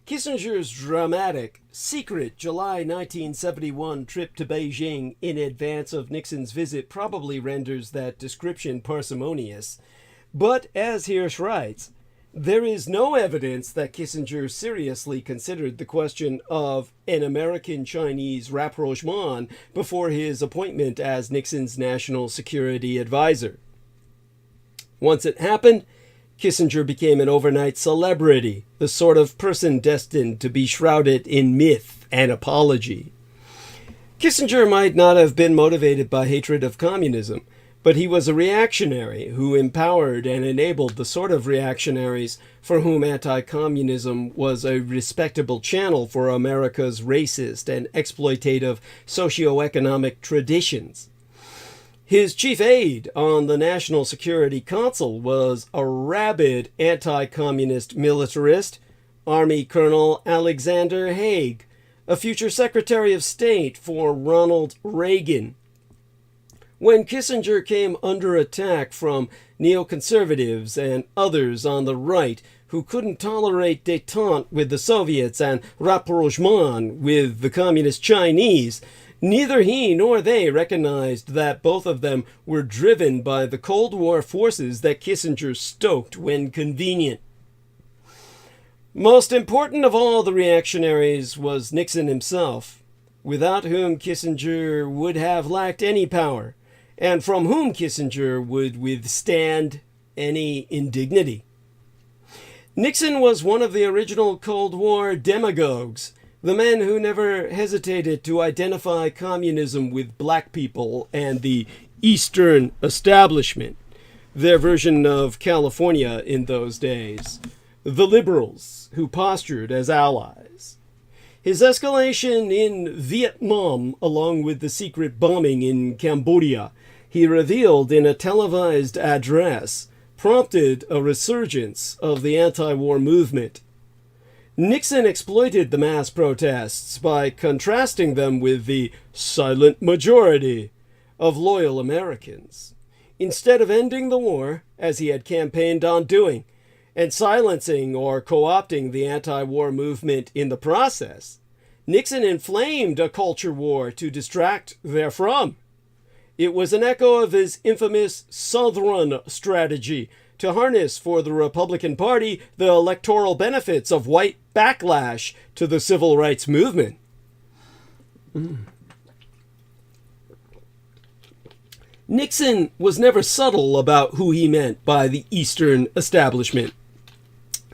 A: Kissinger's dramatic, secret July 1971 trip to Beijing in advance of Nixon's visit probably renders that description parsimonious. But, as Hirsch writes, there is no evidence that Kissinger seriously considered the question of an American-Chinese rapprochement before his appointment as Nixon's national security advisor. Once it happened, Kissinger became an overnight celebrity, the sort of person destined to be shrouded in myth and apology. Kissinger might not have been motivated by hatred of communism, but he was a reactionary who empowered and enabled the sort of reactionaries for whom anti-communism was a respectable channel for America's racist and exploitative socioeconomic traditions. His chief aide on the National Security Council was a rabid anti-communist militarist, Army Colonel Alexander Haig, a future Secretary of State for Ronald Reagan. When Kissinger came under attack from neoconservatives and others on the right who couldn't tolerate détente with the Soviets and rapprochement with the Communist Chinese, neither he nor they recognized that both of them were driven by the Cold War forces that Kissinger stoked when convenient. Most important of all the reactionaries was Nixon himself, without whom Kissinger would have lacked any power, and from whom Kissinger would withstand any indignity. Nixon was one of the original Cold War demagogues, the men who never hesitated to identify communism with black people and the Eastern establishment, their version of California in those days, the liberals who postured as allies. His escalation in Vietnam, along with the secret bombing in Cambodia, he revealed in a televised address, prompted a resurgence of the anti-war movement. Nixon exploited the mass protests by contrasting them with the silent majority of loyal Americans. Instead of ending the war, as he had campaigned on doing, and silencing or co-opting the anti-war movement in the process, Nixon inflamed a culture war to distract therefrom. It was an echo of his infamous Southern strategy to harness for the Republican Party the electoral benefits of white backlash to the civil rights movement. Nixon was never subtle about who he meant by the Eastern establishment.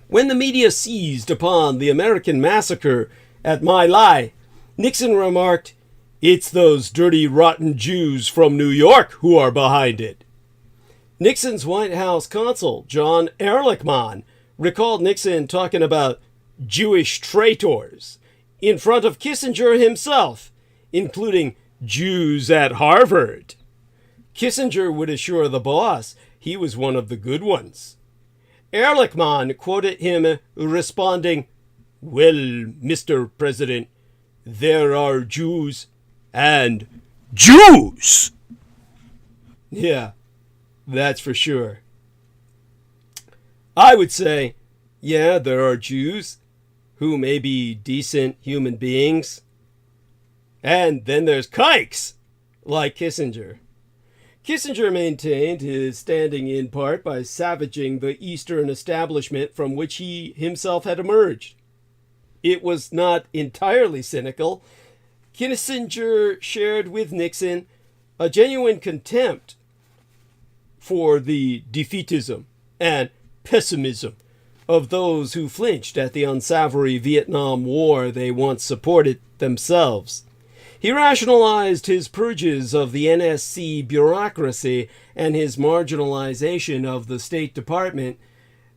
A: When the media seized upon the American massacre at My Lai, Nixon remarked, It's those dirty, rotten Jews from New York who are behind it. Nixon's White House counsel, John Ehrlichman, recalled Nixon talking about Jewish traitors in front of Kissinger himself, including Jews at Harvard. Kissinger would assure the boss he was one of the good ones. Ehrlichman quoted him responding, "Well, Mr. President, there are Jews and Jews." Yeah, that's for sure. I would say, yeah, there are Jews who may be decent human beings. And then there's kikes, like Kissinger. Kissinger maintained his standing in part by savaging the Eastern establishment from which he himself had emerged. It was not entirely cynical. Kissinger shared with Nixon a genuine contempt for the defeatism and pessimism of those who flinched at the unsavory Vietnam War they once supported themselves. He rationalized his purges of the NSC bureaucracy and his marginalization of the State Department,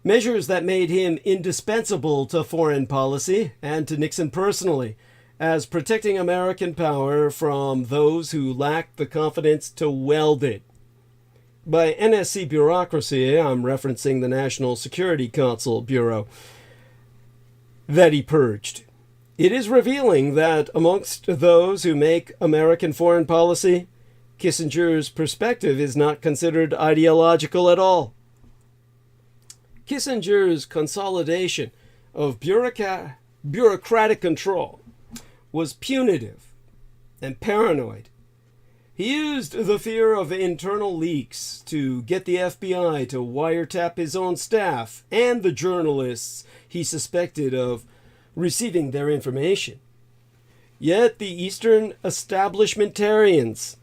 A: measures that made him indispensable to foreign policy and to Nixon personally, as protecting American power from those who lacked the confidence to weld it. By NSC bureaucracy, I'm referencing the National Security Council Bureau that he purged. It is revealing that amongst those who make American foreign policy, Kissinger's perspective is not considered ideological at all. Kissinger's consolidation of bureaucratic control was punitive and paranoid. He used the fear of internal leaks to get the FBI to wiretap his own staff and the journalists he suspected of receiving their information. Yet the Eastern establishmentarians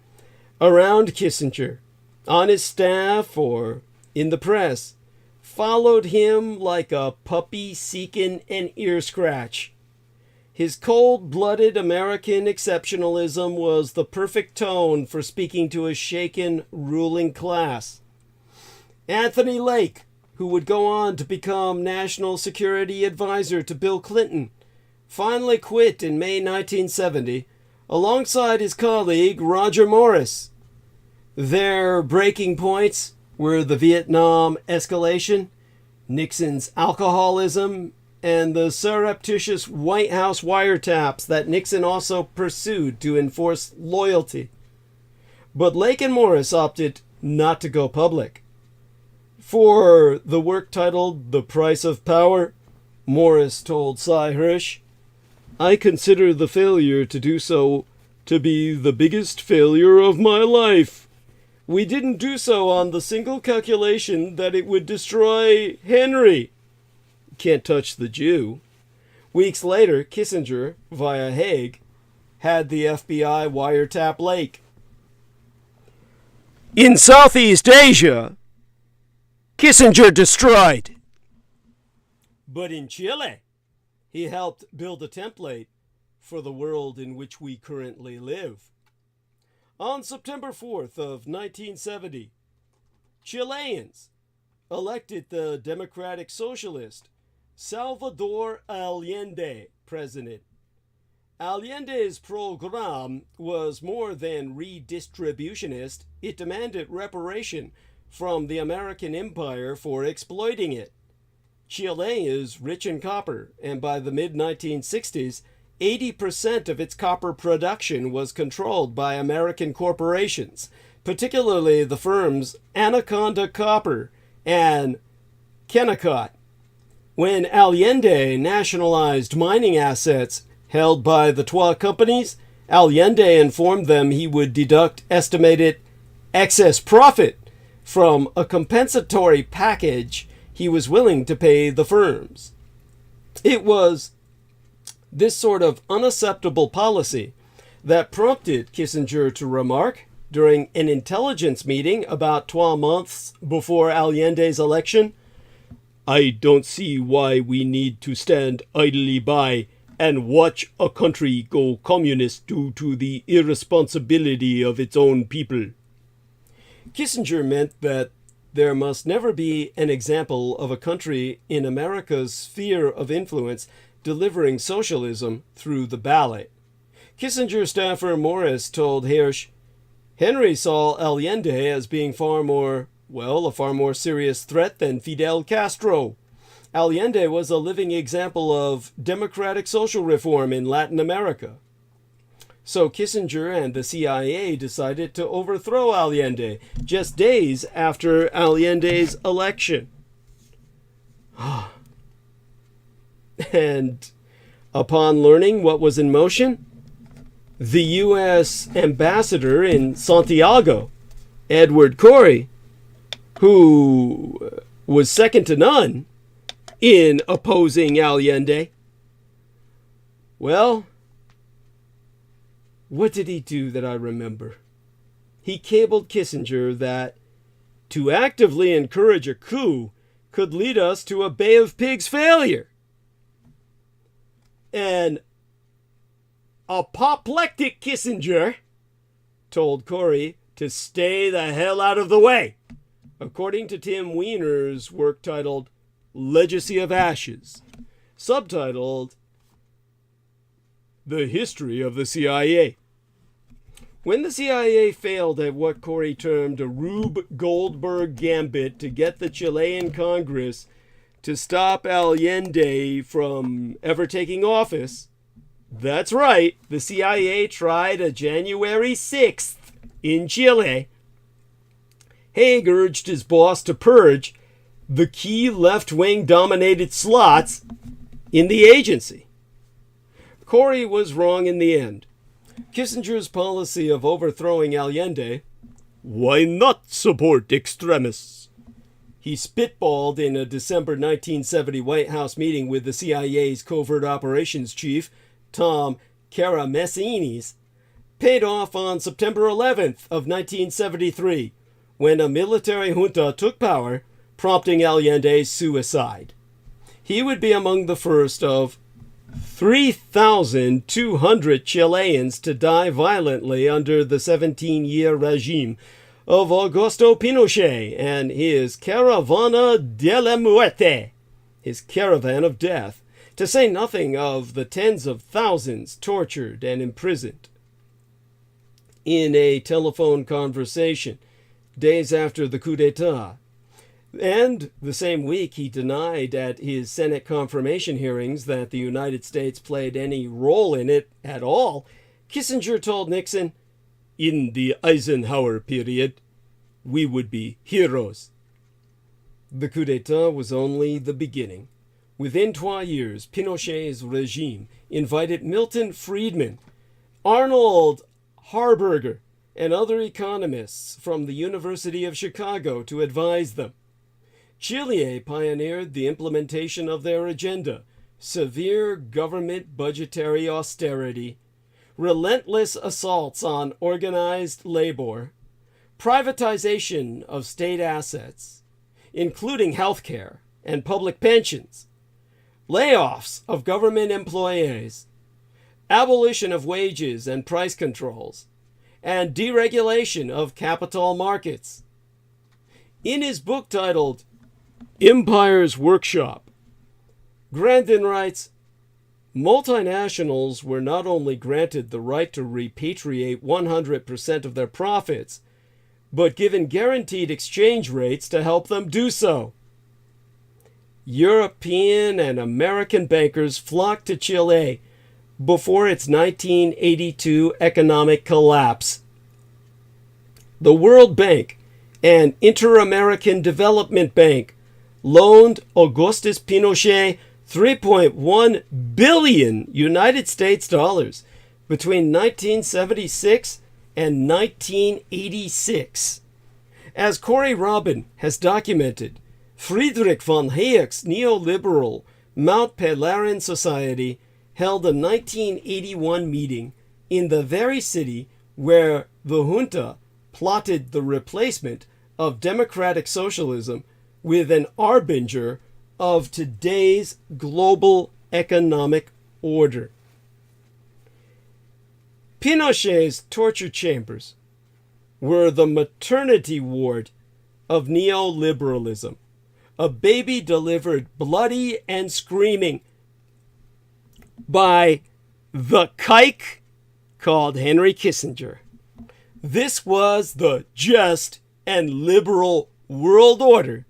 A: around Kissinger, on his staff or in the press, followed him like a puppy seeking an ear scratch. His cold-blooded American exceptionalism was the perfect tone for speaking to a shaken ruling class. Anthony Lake, who would go on to become National Security Advisor to Bill Clinton, finally quit in May 1970 alongside his colleague Roger Morris. Their breaking points were the Vietnam escalation, Nixon's alcoholism, and the surreptitious White House wiretaps that Nixon also pursued to enforce loyalty. But Lake and Morris opted not to go public. For the work titled The Price of Power, Morris told Cy Hirsch, "I consider the failure to do so to be the biggest failure of my life. We didn't do so on the single calculation that it would destroy Henry. Can't touch the Jew." Weeks later, Kissinger, via Hague, had the FBI wiretap Lake. In Southeast Asia, Kissinger destroyed. But in Chile, he helped build a template for the world in which we currently live. On September 4th of 1970, Chileans elected the democratic socialist Salvador Allende president. Allende's program was more than redistributionist. It demanded reparation from the American empire for exploiting it. Chile is rich in copper, and by the mid-1960s, 80% of its copper production was controlled by American corporations, particularly the firms Anaconda Copper and Kennecott. When Allende nationalized mining assets held by the Trois companies, Allende informed them he would deduct estimated excess profit from a compensatory package he was willing to pay the firms. It was this sort of unacceptable policy that prompted Kissinger to remark during an intelligence meeting about 12 months before Allende's election, "I don't see why we need to stand idly by and watch a country go communist due to the irresponsibility of its own people. Kissinger meant that there must never be an example of a country in America's sphere of influence delivering socialism through the ballot. Kissinger staffer Morris told Hirsch, Henry saw Allende as being a far more serious threat than Fidel Castro. Allende was a living example of democratic social reform in Latin America. So Kissinger and the CIA decided to overthrow Allende just days after Allende's election. And upon learning what was in motion, the U.S. ambassador in Santiago, Edward Corey, who was second to none in opposing Allende, well, what did he do that I remember? He cabled Kissinger that to actively encourage a coup could lead us to a Bay of Pigs failure. And apoplectic Kissinger told Corey to stay the hell out of the way, according to Tim Weiner's work titled Legacy of Ashes, subtitled The History of the CIA. When the CIA failed at what Corey termed a Rube Goldberg gambit to get the Chilean Congress to stop Allende from ever taking office, that's right, the CIA tried a January 6th in Chile. Haig urged his boss to purge the key left-wing dominated slots in the agency. Corey was wrong in the end. Kissinger's policy of overthrowing Allende, why not support extremists? He spitballed in a December 1970 White House meeting with the CIA's covert operations chief, Tom Karamessinis, paid off on September 11th of 1973, when a military junta took power, prompting Allende's suicide. He would be among the first of 3,200 Chileans to die violently under the 17-year regime of Augusto Pinochet and his Caravana de la Muerte, his caravan of death, to say nothing of the tens of thousands tortured and imprisoned. In a telephone conversation days after the coup d'etat, and the same week he denied at his Senate confirmation hearings that the United States played any role in it at all, Kissinger told Nixon, in the Eisenhower period, we would be heroes. The coup d'etat was only the beginning. Within 2 years, Pinochet's regime invited Milton Friedman, Arnold Harberger, and other economists from the University of Chicago to advise them. Chile pioneered the implementation of their agenda: severe government budgetary austerity, relentless assaults on organized labor, privatization of state assets, including health care and public pensions, layoffs of government employees, abolition of wages and price controls, and deregulation of capital markets. In his book titled Empire's Workshop, Grandin writes, multinationals were not only granted the right to repatriate 100% of their profits, but given guaranteed exchange rates to help them do so. European and American bankers flocked to Chile before its 1982 economic collapse. The World Bank and Inter-American Development Bank loaned Augustus Pinochet $3.1 billion United States dollars between 1976 and 1986. As Corey Robin has documented, Friedrich von Hayek's neoliberal Mount Pelerin Society held a 1981 meeting in the very city where the junta plotted the replacement of democratic socialism with an harbinger of today's global economic order. Pinochet's torture chambers were the maternity ward of neoliberalism. A baby delivered bloody and screaming by the kike called Henry Kissinger. This was the just and liberal world order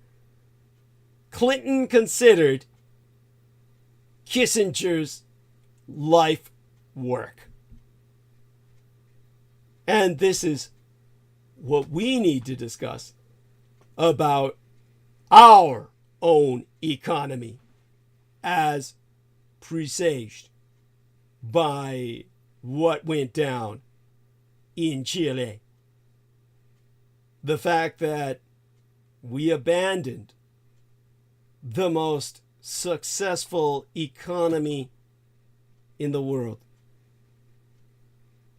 A: Clinton considered Kissinger's life work. And this is what we need to discuss about our own economy as presaged by what went down in Chile. The fact that we abandoned the most successful economy in the world.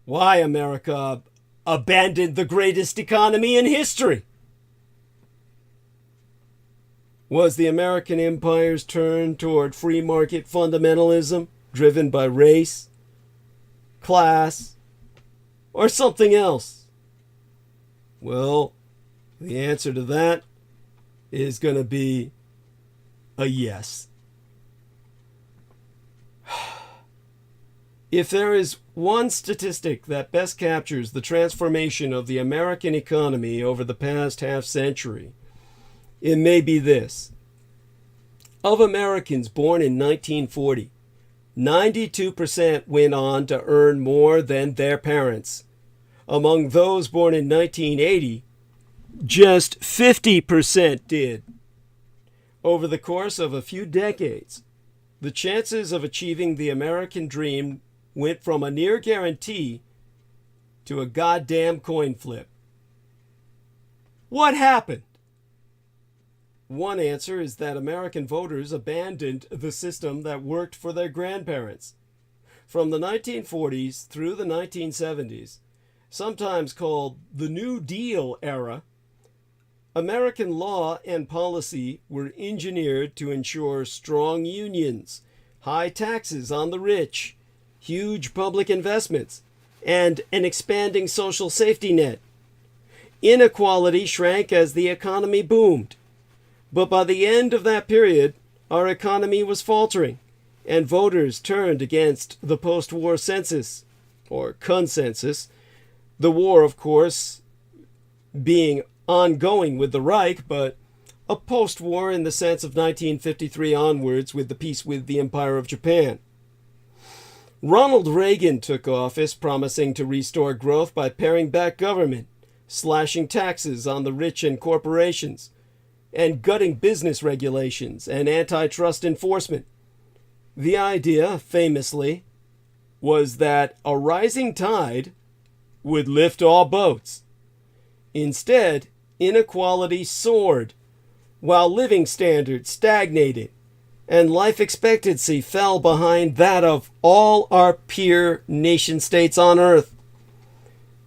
A: Why America abandoned the greatest economy in history. Was the American empire's turn toward free market fundamentalism driven by race, class, or something else? Well, the answer to that is going to be a yes. If there is one statistic that best captures the transformation of the American economy over the past half century, it may be this. Of Americans born in 1940, 92% went on to earn more than their parents. Among those born in 1980, just 50% did. Over the course of a few decades, the chances of achieving the American dream went from a near guarantee to a goddamn coin flip. What happened? One answer is that American voters abandoned the system that worked for their grandparents. From the 1940s through the 1970s, sometimes called the New Deal era, American law and policy were engineered to ensure strong unions, high taxes on the rich, huge public investments, and an expanding social safety net. Inequality shrank as the economy boomed. But by the end of that period, our economy was faltering, and voters turned against the post-war census, or consensus. The war, of course, being ongoing with the Reich, but a post-war in the sense of 1953 onwards with the peace with the Empire of Japan. Ronald Reagan took office promising to restore growth by paring back government, slashing taxes on the rich and corporations, and gutting business regulations and antitrust enforcement. The idea, famously, was that a rising tide would lift all boats. Instead, inequality soared, while living standards stagnated, and life expectancy fell behind that of all our peer nation-states on Earth.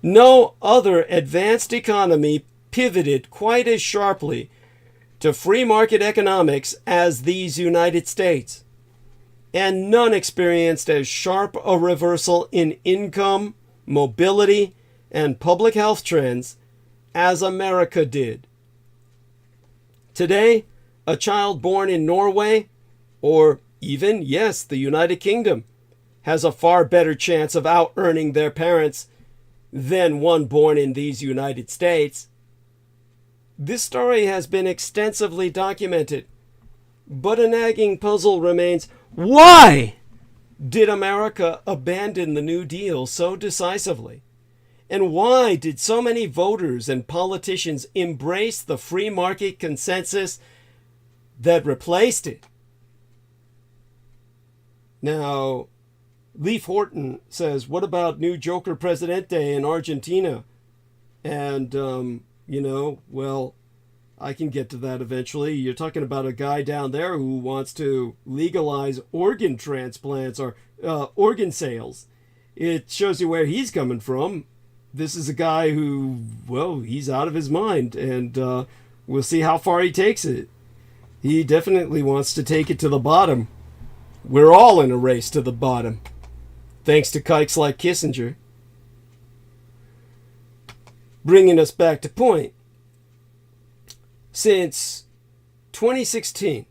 A: No other advanced economy pivoted quite as sharply to free market economics as these United States, and none experienced as sharp a reversal in income, mobility, and public health trends as America did. Today, a child born in Norway, or even, yes, the United Kingdom, has a far better chance of out-earning their parents than one born in these United States. This story has been extensively documented, but a nagging puzzle remains. Why did America abandon the New Deal so decisively? And why did so many voters and politicians embrace the free market consensus that replaced it? Now, Leif Horton says, what about new Joker Presidente in Argentina? And, well, I can get to that eventually. You're talking about a guy down there who wants to legalize organ transplants or organ sales. It shows you where he's coming from. This is a guy who, well, he's out of his mind, and we'll see how far he takes it. He definitely wants to take it to the bottom We're all in a race to the bottom, thanks to kikes like Kissinger. Bringing us back to point. Since 2016,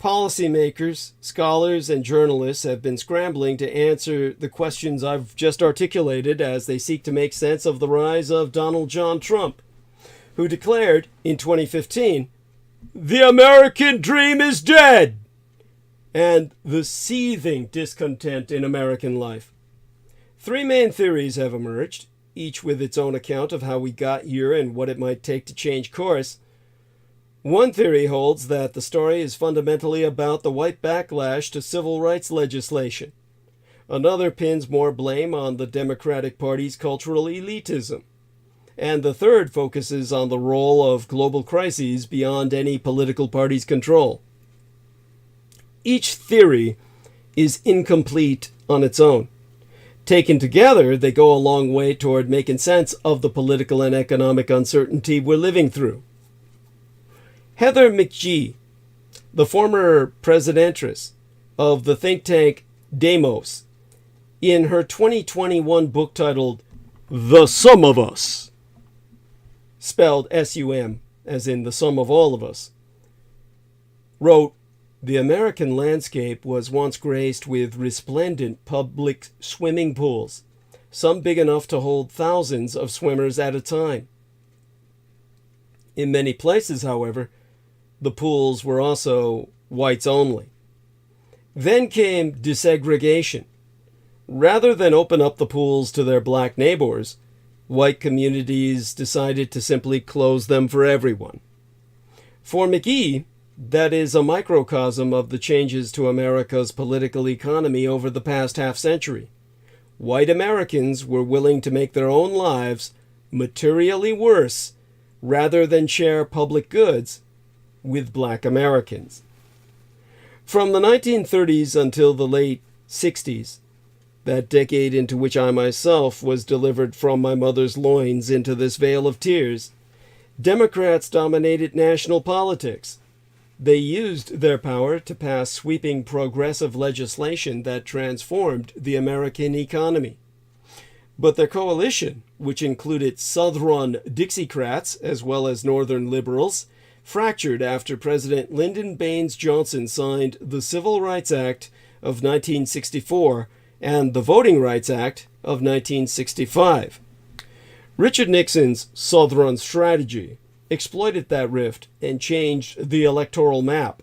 A: policymakers, scholars, and journalists have been scrambling to answer the questions I've just articulated as they seek to make sense of the rise of Donald John Trump, who declared in 2015, "The American dream is dead," and the seething discontent in American life. Three main theories have emerged, each with its own account of how we got here and what it might take to change course. One theory holds that the story is fundamentally about the white backlash to civil rights legislation. Another pins more blame on the Democratic Party's cultural elitism. And the third focuses on the role of global crises beyond any political party's control. Each theory is incomplete on its own. Taken together, they go a long way toward making sense of the political and economic uncertainty we're living through. Heather McGhee, the former presidentress of the think tank Demos, in her 2021 book titled The Sum of Us, spelled S-U-M, as in the sum of all of us, wrote, "The American landscape was once graced with resplendent public swimming pools, some big enough to hold thousands of swimmers at a time. In many places, however, the pools were also whites only. Then came desegregation. Rather than open up the pools to their black neighbors, white communities decided to simply close them for everyone. For McGee, that is a microcosm of the changes to America's political economy over the past half-century. White Americans were willing to make their own lives materially worse rather than share public goods with black Americans. From the 1930s until the late 60s, that decade into which I myself was delivered from my mother's loins into this vale of tears, Democrats dominated national politics. They used their power to pass sweeping progressive legislation that transformed the American economy. But their coalition, which included Southern Dixiecrats as well as Northern liberals, fractured after President Lyndon Baines Johnson signed the Civil Rights Act of 1964 and the Voting Rights Act of 1965. Richard Nixon's Southern strategy exploited that rift and changed the electoral map.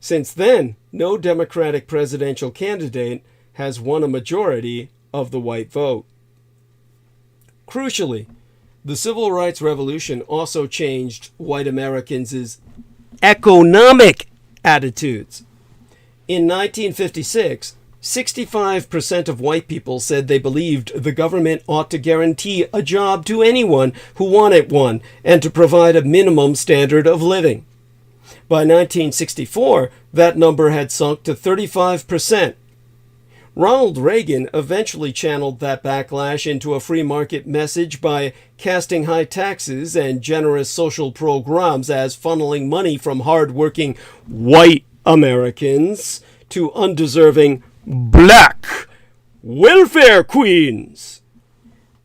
A: Since then, no Democratic presidential candidate has won a majority of the white vote. Crucially, the Civil Rights Revolution also changed white Americans' economic attitudes. In 1956, 65% of white people said they believed the government ought to guarantee a job to anyone who wanted one and to provide a minimum standard of living. By 1964, that number had sunk to 35%. Ronald Reagan eventually channeled that backlash into a free market message by casting high taxes and generous social programs as funneling money from hard-working white Americans to undeserving black welfare queens.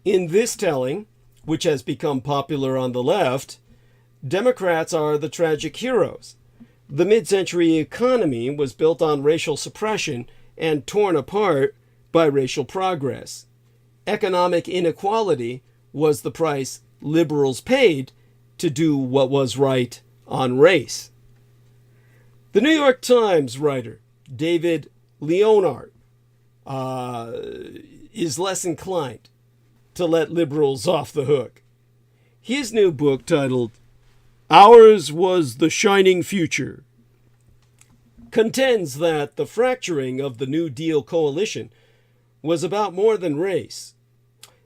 A: In this telling, which has become popular on the left, Democrats are the tragic heroes. The mid-century economy was built on racial suppression and torn apart by racial progress. Economic inequality was the price liberals paid to do what was right on race. The New York Times writer David Leonhardt is less inclined to let liberals off the hook. His new book, titled "Ours Was the Shining Future," contends that the fracturing of the New Deal coalition was about more than race.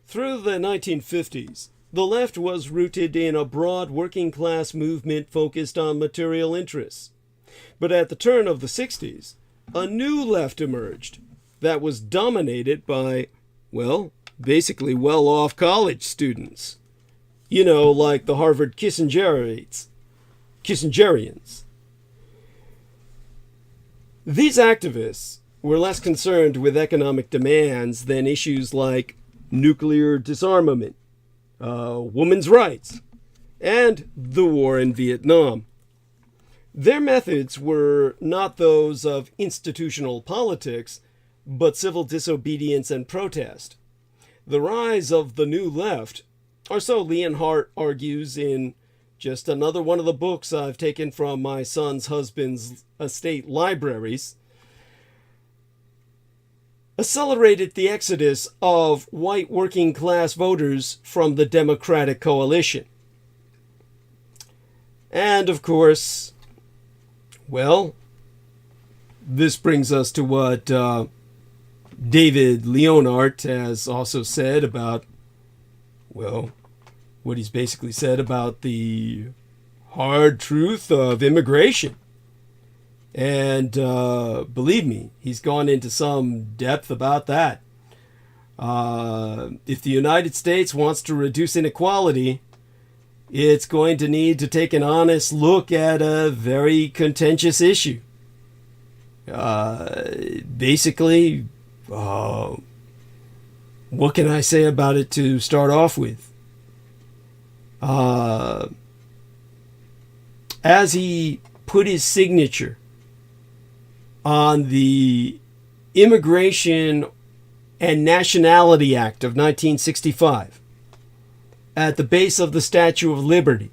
A: Through the 1950s, the left was rooted in a broad working-class movement focused on material interests. But at the turn of the 60s, a new left emerged that was dominated by, well, basically well-off college students. You know, like the Harvard Kissingerians. These activists were less concerned with economic demands than issues like nuclear disarmament, women's rights, and the war in Vietnam. Their methods were not those of institutional politics, but civil disobedience and protest. The rise of the New Left, or so Leonhardt argues in just another one of the books I've taken from my son's husband's estate libraries, accelerated the exodus of white working class voters from the Democratic coalition. And of course, well, this brings us to what David Leonhardt has also said about, well, what he's basically said about the hard truth of immigration. And believe me, he's gone into some depth about that. If the United States wants to reduce inequality, it's going to need to take an honest look at a very contentious issue. Basically, what can I say about it to start off with? As he put his signature on the Immigration and Nationality Act of 1965 at the base of the Statue of Liberty,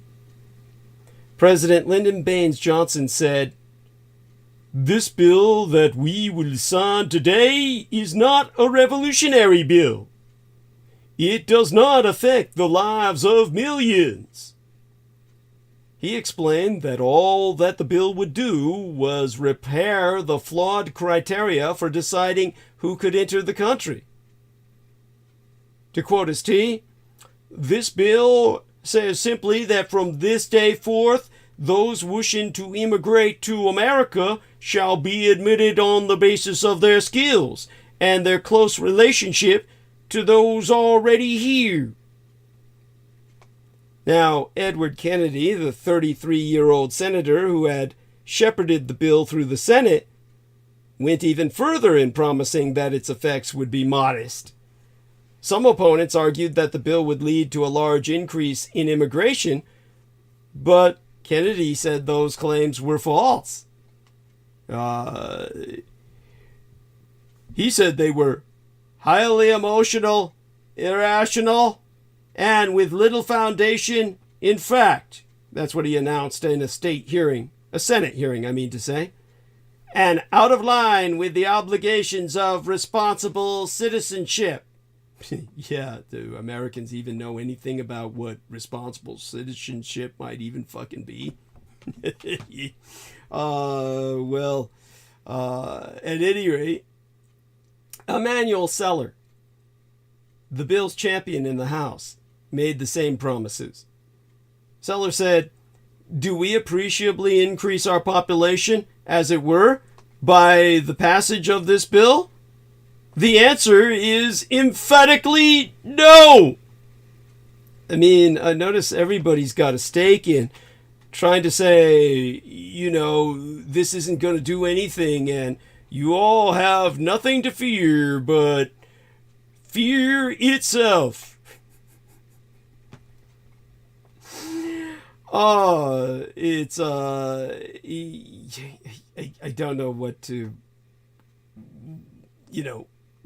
A: President Lyndon Baines Johnson said, "This bill that we will sign today is not a revolutionary bill. It does not affect the lives of millions." He explained that all that the bill would do was repair the flawed criteria for deciding who could enter the country. To quote his T, "This bill says simply that from this day forth, those wishing to immigrate to America shall be admitted on the basis of their skills and their close relationship to those already here." Now, Edward Kennedy, the 33-year-old senator who had shepherded the bill through the Senate, went even further in promising that its effects would be modest. Some opponents argued that the bill would lead to a large increase in immigration, but Kennedy said those claims were false. He said they were highly emotional, irrational, and with little foundation in fact. That's what he announced in a Senate hearing, I mean to say. And out of line with the obligations of responsible citizenship. Yeah, do Americans even know anything about what responsible citizenship might even fucking be? At any rate, Emanuel Seller, the bill's champion in the House, made the same promises. Seller said, "Do we appreciably increase our population, as it were, by the passage of this bill? The answer is emphatically no." I mean, I notice everybody's got a stake in trying to say, this isn't going to do anything, and you all have nothing to fear but fear itself. It's I don't know what to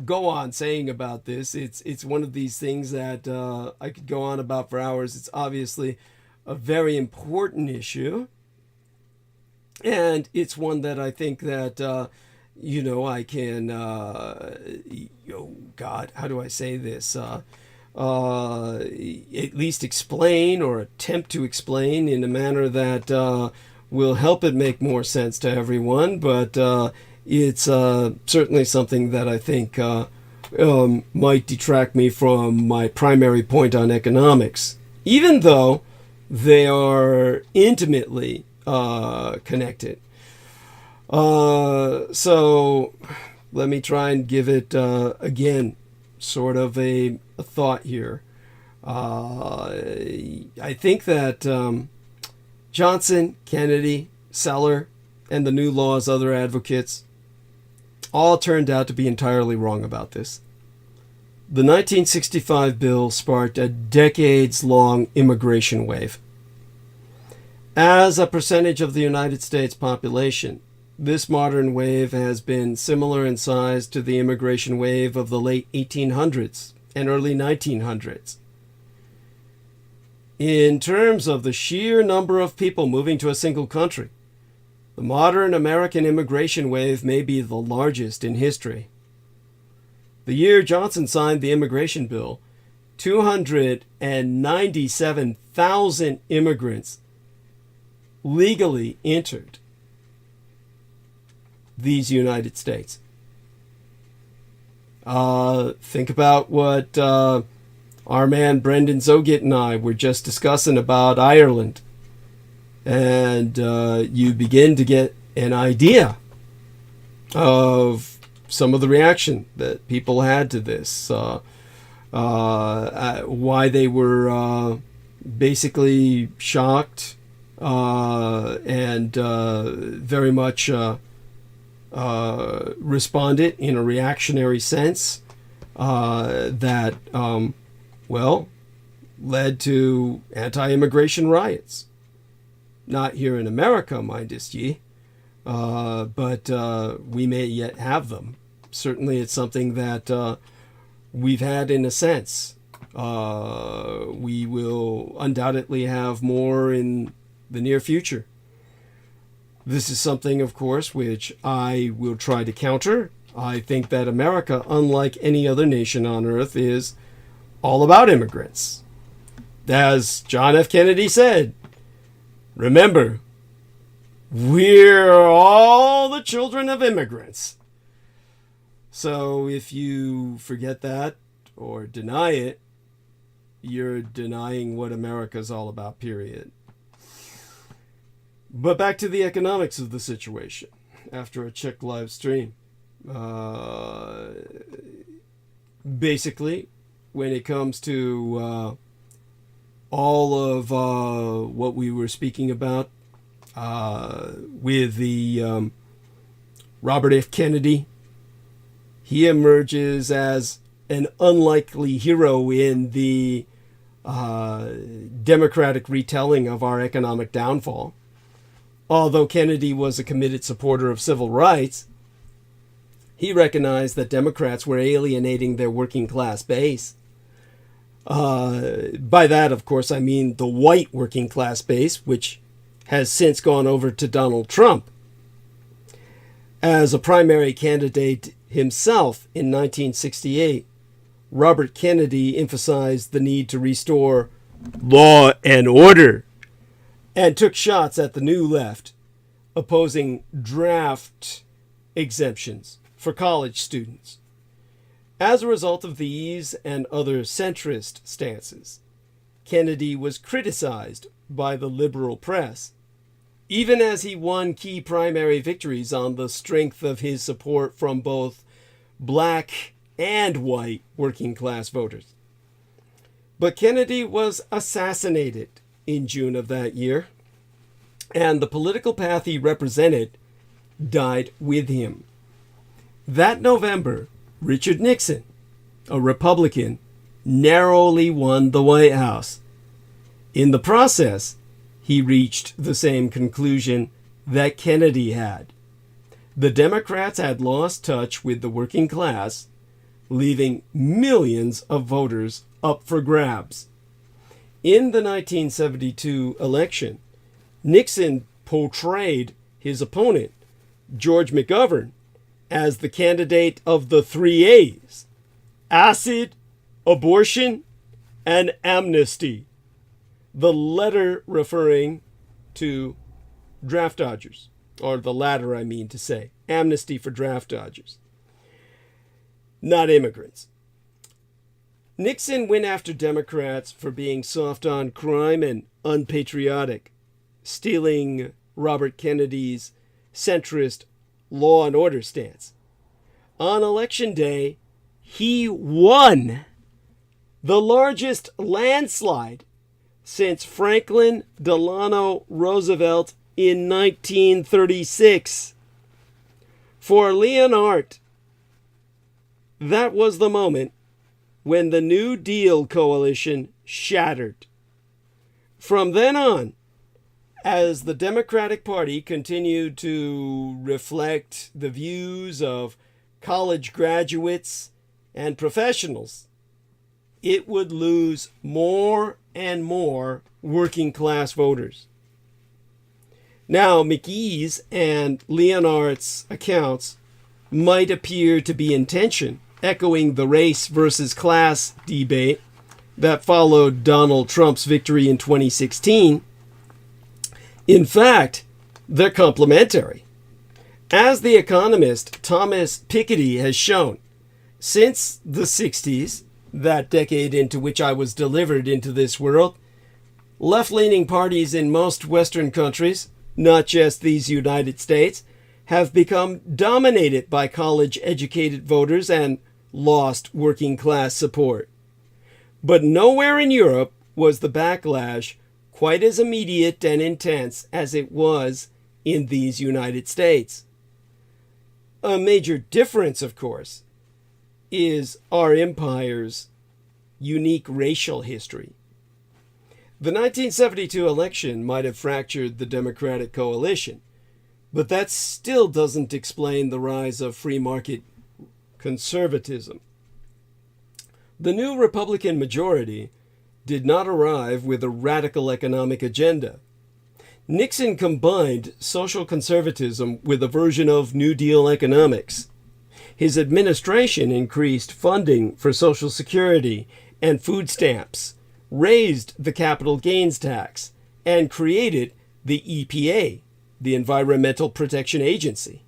A: go on saying about this. It's one of these things that I could go on about for hours. It's obviously a very important issue, and it's one that I think that I can God, how do I say this? At least explain or attempt to explain in a manner that will help it make more sense to everyone. But it's certainly something that I think might detract me from my primary point on economics, even though they are intimately connected. So let me try and give it, again, sort of a thought here. I think that Johnson, Kennedy, Seller, and the New Law's other advocates all turned out to be entirely wrong about this. The 1965 bill sparked a decades-long immigration wave. As a percentage of the United States population, this modern wave has been similar in size to the immigration wave of the late 1800s and early 1900s. In terms of the sheer number of people moving to a single country, the modern American immigration wave may be the largest in history. The year Johnson signed the immigration bill, 297,000 immigrants legally entered these United States. Think about what our man Brendan Zoget and I were just discussing about Ireland. And you begin to get an idea of some of the reaction that people had to this, why they were basically shocked and very much responded in a reactionary sense that, led to anti-immigration riots. Not here in America, mindest ye, but we may yet have them. Certainly it's something that we've had in a sense. We will undoubtedly have more in the near future. This is something, of course, which I will try to counter. I think that America, unlike any other nation on earth, is all about immigrants. As John F. Kennedy said, remember, we're all the children of immigrants. So if you forget that or deny it, you're denying what America's all about, period. But back to the economics of the situation after a Czech live stream. Basically, when it comes to all of what we were speaking about with the Robert F. Kennedy, he emerges as an unlikely hero in the democratic retelling of our economic downfall. Although Kennedy was a committed supporter of civil rights, he recognized that Democrats were alienating their working class base. By that, of course, I mean the white working class base, which has since gone over to Donald Trump. As a primary candidate himself in 1968, Robert Kennedy emphasized the need to restore law and order and took shots at the New Left, opposing draft exemptions for college students. As a result of these and other centrist stances, Kennedy was criticized by the liberal press, even as he won key primary victories on the strength of his support from both black and white working class voters. But Kennedy was assassinated in June of that year, and the political path he represented died with him. That November, Richard Nixon, a Republican, narrowly won the White House. In the process, he reached the same conclusion that Kennedy had. The Democrats had lost touch with the working class, leaving millions of voters up for grabs. In the 1972 election, Nixon portrayed his opponent, George McGovern, as the candidate of the 3 A's: acid, abortion, and amnesty. The letter referring to draft dodgers, or the latter, I mean to say, amnesty for draft dodgers, not immigrants. Nixon went after Democrats for being soft on crime and unpatriotic, stealing Robert Kennedy's centrist law and order stance. On election day, he won the largest landslide since Franklin Delano Roosevelt in 1936. For Leonhardt, that was the moment when the New Deal coalition shattered. From then on, as the Democratic Party continued to reflect the views of college graduates and professionals, it would lose more and more working class voters. Now, McGee's and Leonhardt's accounts might appear to be in tension, echoing the race versus class debate that followed Donald Trump's victory in 2016. In fact, they're complementary. As the economist Thomas Piketty has shown, since the 60s, that decade into which I was delivered into this world, left-leaning parties in most Western countries, not just these United States, have become dominated by college-educated voters and lost working-class support. But nowhere in Europe was the backlash quite as immediate and intense as it was in these United States. A major difference, of course, is our empire's unique racial history. The 1972 election might have fractured the Democratic coalition, but that still doesn't explain the rise of free market conservatism. The new Republican majority did not arrive with a radical economic agenda. Nixon combined social conservatism with a version of New Deal economics. His administration increased funding for Social Security and food stamps, raised the capital gains tax, and created the EPA, the Environmental Protection Agency.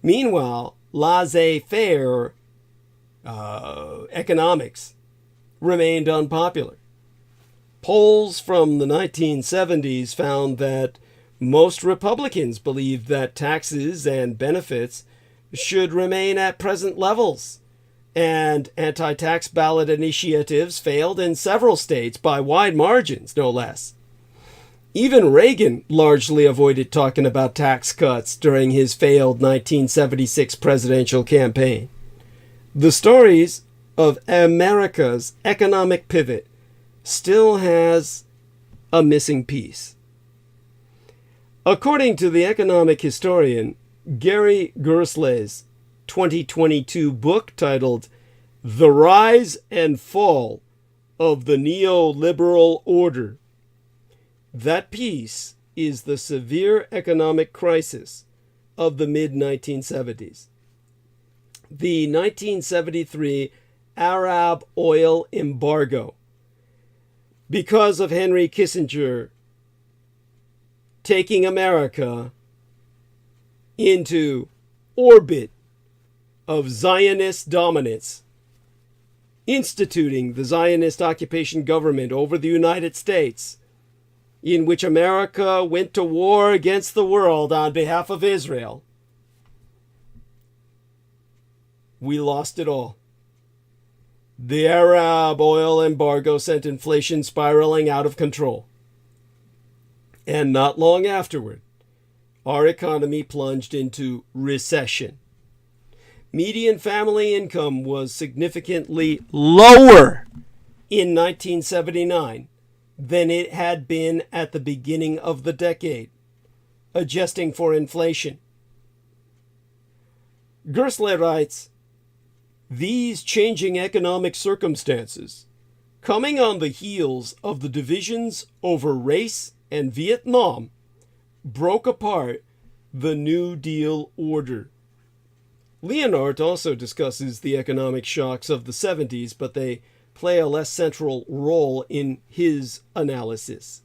A: Meanwhile, laissez-faire economics remained unpopular. Polls from the 1970s found that most Republicans believed that taxes and benefits should remain at present levels, and anti-tax ballot initiatives failed in several states by wide margins, no less. Even Reagan largely avoided talking about tax cuts during his failed 1976 presidential campaign. The stories of America's economic pivot still has a missing piece. According to the economic historian Gary Gerstley's 2022 book titled The Rise and Fall of the Neoliberal Order, that piece is the severe economic crisis of the mid-1970s. The 1973 Arab oil embargo, because of Henry Kissinger taking America into orbit of Zionist dominance, instituting the Zionist occupation government over the United States, in which America went to war against the world on behalf of Israel. We lost it all. The Arab oil embargo sent inflation spiraling out of control. And not long afterward, our economy plunged into recession. Median family income was significantly lower in 1979 than it had been at the beginning of the decade, adjusting for inflation. Gerstley writes, these changing economic circumstances, coming on the heels of the divisions over race and Vietnam, broke apart the New Deal order. Leonhardt also discusses the economic shocks of the 70s, but they play a less central role in his analysis.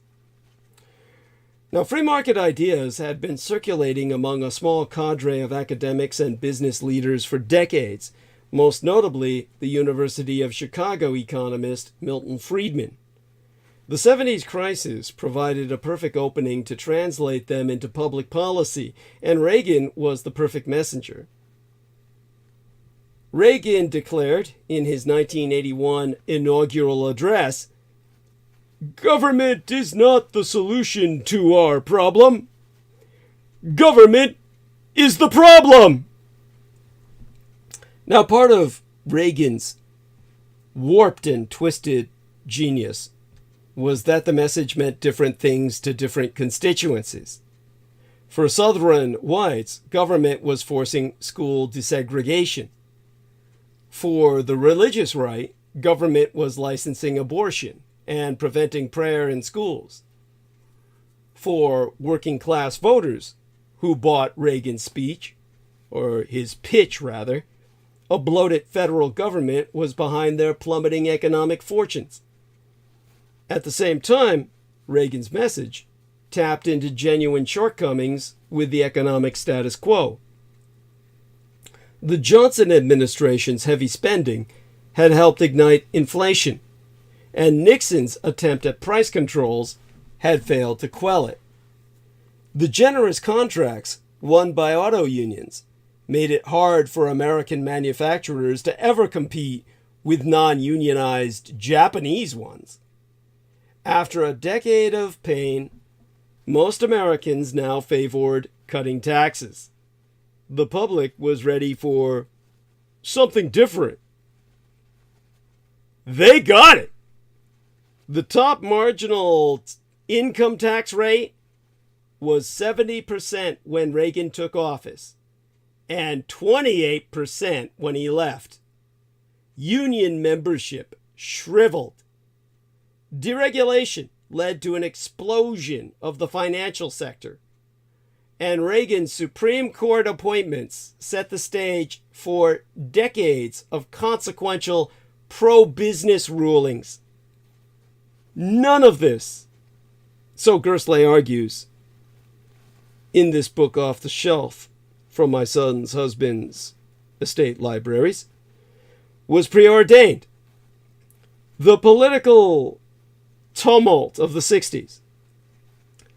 A: Now, free market ideas had been circulating among a small cadre of academics and business leaders for decades, most notably the University of Chicago economist Milton Friedman. The 70s crisis provided a perfect opening to translate them into public policy, and Reagan was the perfect messenger. Reagan declared in his 1981 inaugural address, "Government is not the solution to our problem. Government is the problem." Now, part of Reagan's warped and twisted genius was that the message meant different things to different constituencies. For Southern whites, government was forcing school desegregation. For the religious right, government was licensing abortion and preventing prayer in schools. For working class voters who bought Reagan's speech, or his pitch rather, a bloated federal government was behind their plummeting economic fortunes. At the same time, Reagan's message tapped into genuine shortcomings with the economic status quo. The Johnson administration's heavy spending had helped ignite inflation, and Nixon's attempt at price controls had failed to quell it. The generous contracts won by auto unions made it hard for American manufacturers to ever compete with non-unionized Japanese ones. After a decade of pain, most Americans now favored cutting taxes. The public was ready for something different. They got it! The top marginal income tax rate was 70% when Reagan took office, and 28% when he left. Union membership shriveled. Deregulation led to an explosion of the financial sector, and Reagan's Supreme Court appointments set the stage for decades of consequential pro-business rulings. None of this, so Gersley argues in this book off the shelf from my son's husband's estate libraries, was preordained. The political tumult of the 60s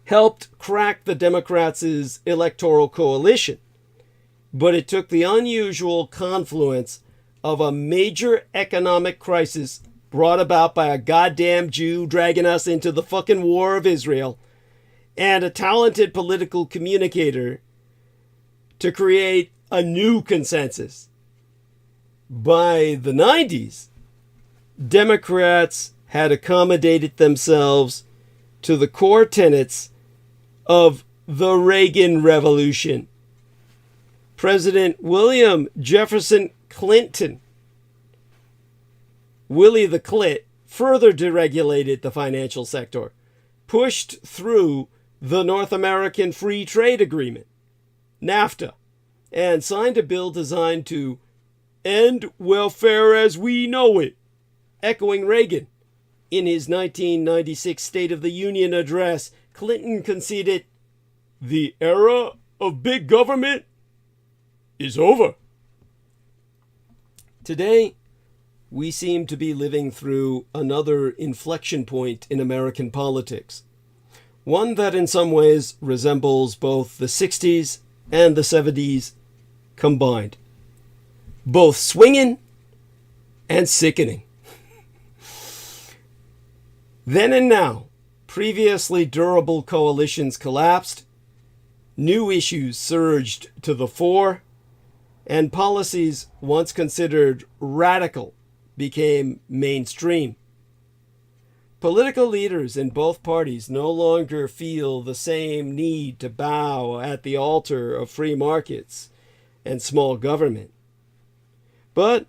A: helped crack the Democrats' electoral coalition, but it took the unusual confluence of a major economic crisis brought about by a goddamn Jew dragging us into the fucking war of Israel and a talented political communicator to create a new consensus. By the 90s, Democrats had accommodated themselves to the core tenets of the Reagan Revolution. President William Jefferson Clinton, Willie the Clit, further deregulated the financial sector, pushed through the North American Free Trade Agreement, NAFTA, and signed a bill designed to end welfare as we know it, echoing Reagan. In his 1996 State of the Union address, Clinton conceded, "The era of big government is over." Today, we seem to be living through another inflection point in American politics, one that in some ways resembles both the 60s and the 70s combined, both swinging and sickening. Then and now, previously durable coalitions collapsed, new issues surged to the fore, and policies once considered radical became mainstream. Political leaders in both parties no longer feel the same need to bow at the altar of free markets and small government. But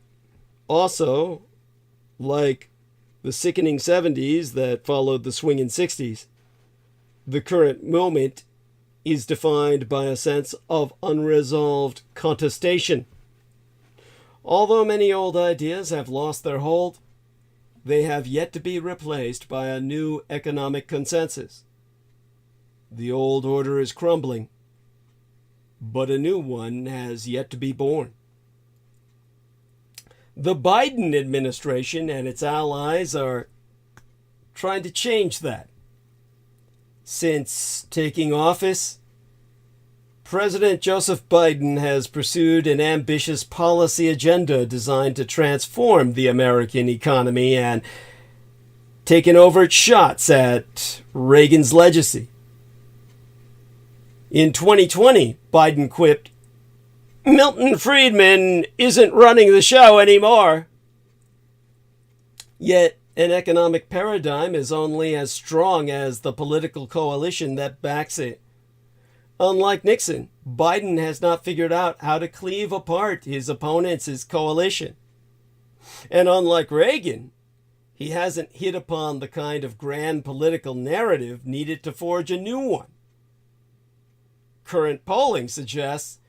A: also, like the sickening 70s that followed the swinging 60s, the current moment is defined by a sense of unresolved contestation. Although many old ideas have lost their hold, they have yet to be replaced by a new economic consensus. The old order is crumbling, but a new one has yet to be born. The Biden administration and its allies are trying to change that. Since taking office, President Joseph Biden has pursued an ambitious policy agenda designed to transform the American economy and taken overt shots at Reagan's legacy. In 2020, Biden quipped, Milton Friedman isn't running the show anymore. Yet an economic paradigm is only as strong as the political coalition that backs it. Unlike Nixon, Biden has not figured out how to cleave apart his opponents' his coalition. And unlike Reagan, he hasn't hit upon the kind of grand political narrative needed to forge a new one. Current polling suggests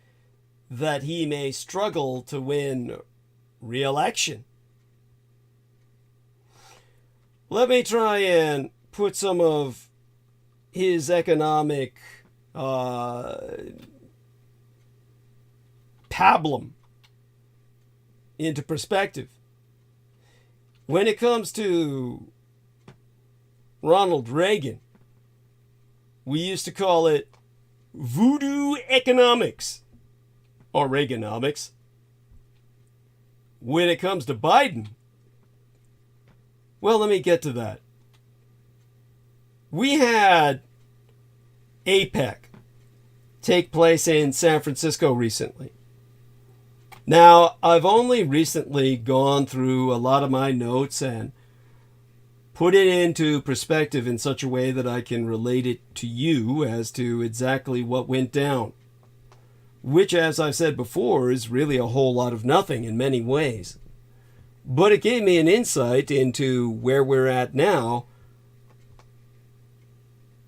A: that he may struggle to win re-election. Let me try and put some of his economic pablum into perspective. When it comes to Ronald Reagan, we used to call it voodoo economics or Reaganomics. When it comes to Biden, well, let me get to that. We had APEC take place in San Francisco recently. Now, I've only recently gone through a lot of my notes and put it into perspective in such a way that I can relate it to you as to exactly what went down, which, as I've said before, is really a whole lot of nothing in many ways. But it gave me an insight into where we're at now.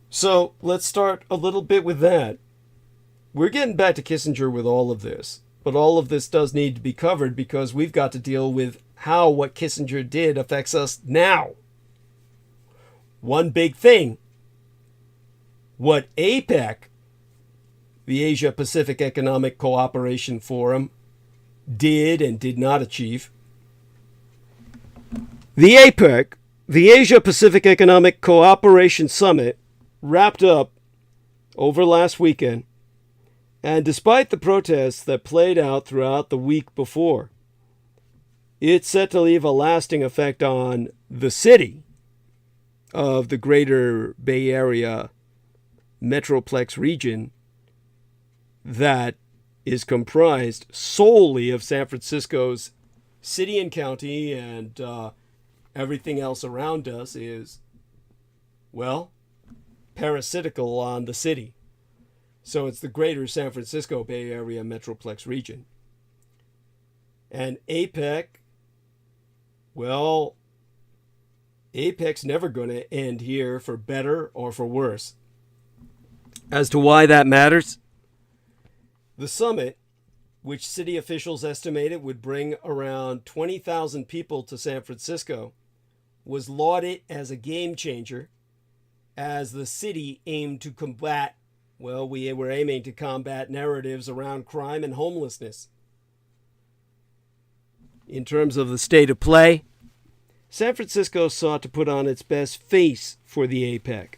A: So let's start a little bit with that. We're getting back to Kissinger with all of this, but all of this does need to be covered because we've got to deal with how what Kissinger did affects us now. One big thing, what APEC, the Asia Pacific Economic Cooperation Forum, did and did not achieve. The APEC, the Asia Pacific Economic Cooperation Summit, wrapped up over last weekend, and despite the protests that played out throughout the week before, it's set to leave a lasting effect on the city of the greater Bay Area Metroplex region that is comprised solely of San Francisco's city and county, and everything else around us is, well, parasitical on the city. So it's the greater San Francisco Bay Area Metroplex region. And APEC, well, APEC's never going to end here for better or for worse. As to why that matters, the summit, which city officials estimated would bring around 20,000 people to San Francisco, was lauded as a game changer as the city aimed to combat, well, we were aiming to combat narratives around crime and homelessness. In terms of the state of play, San Francisco sought to put on its best face for the APEC.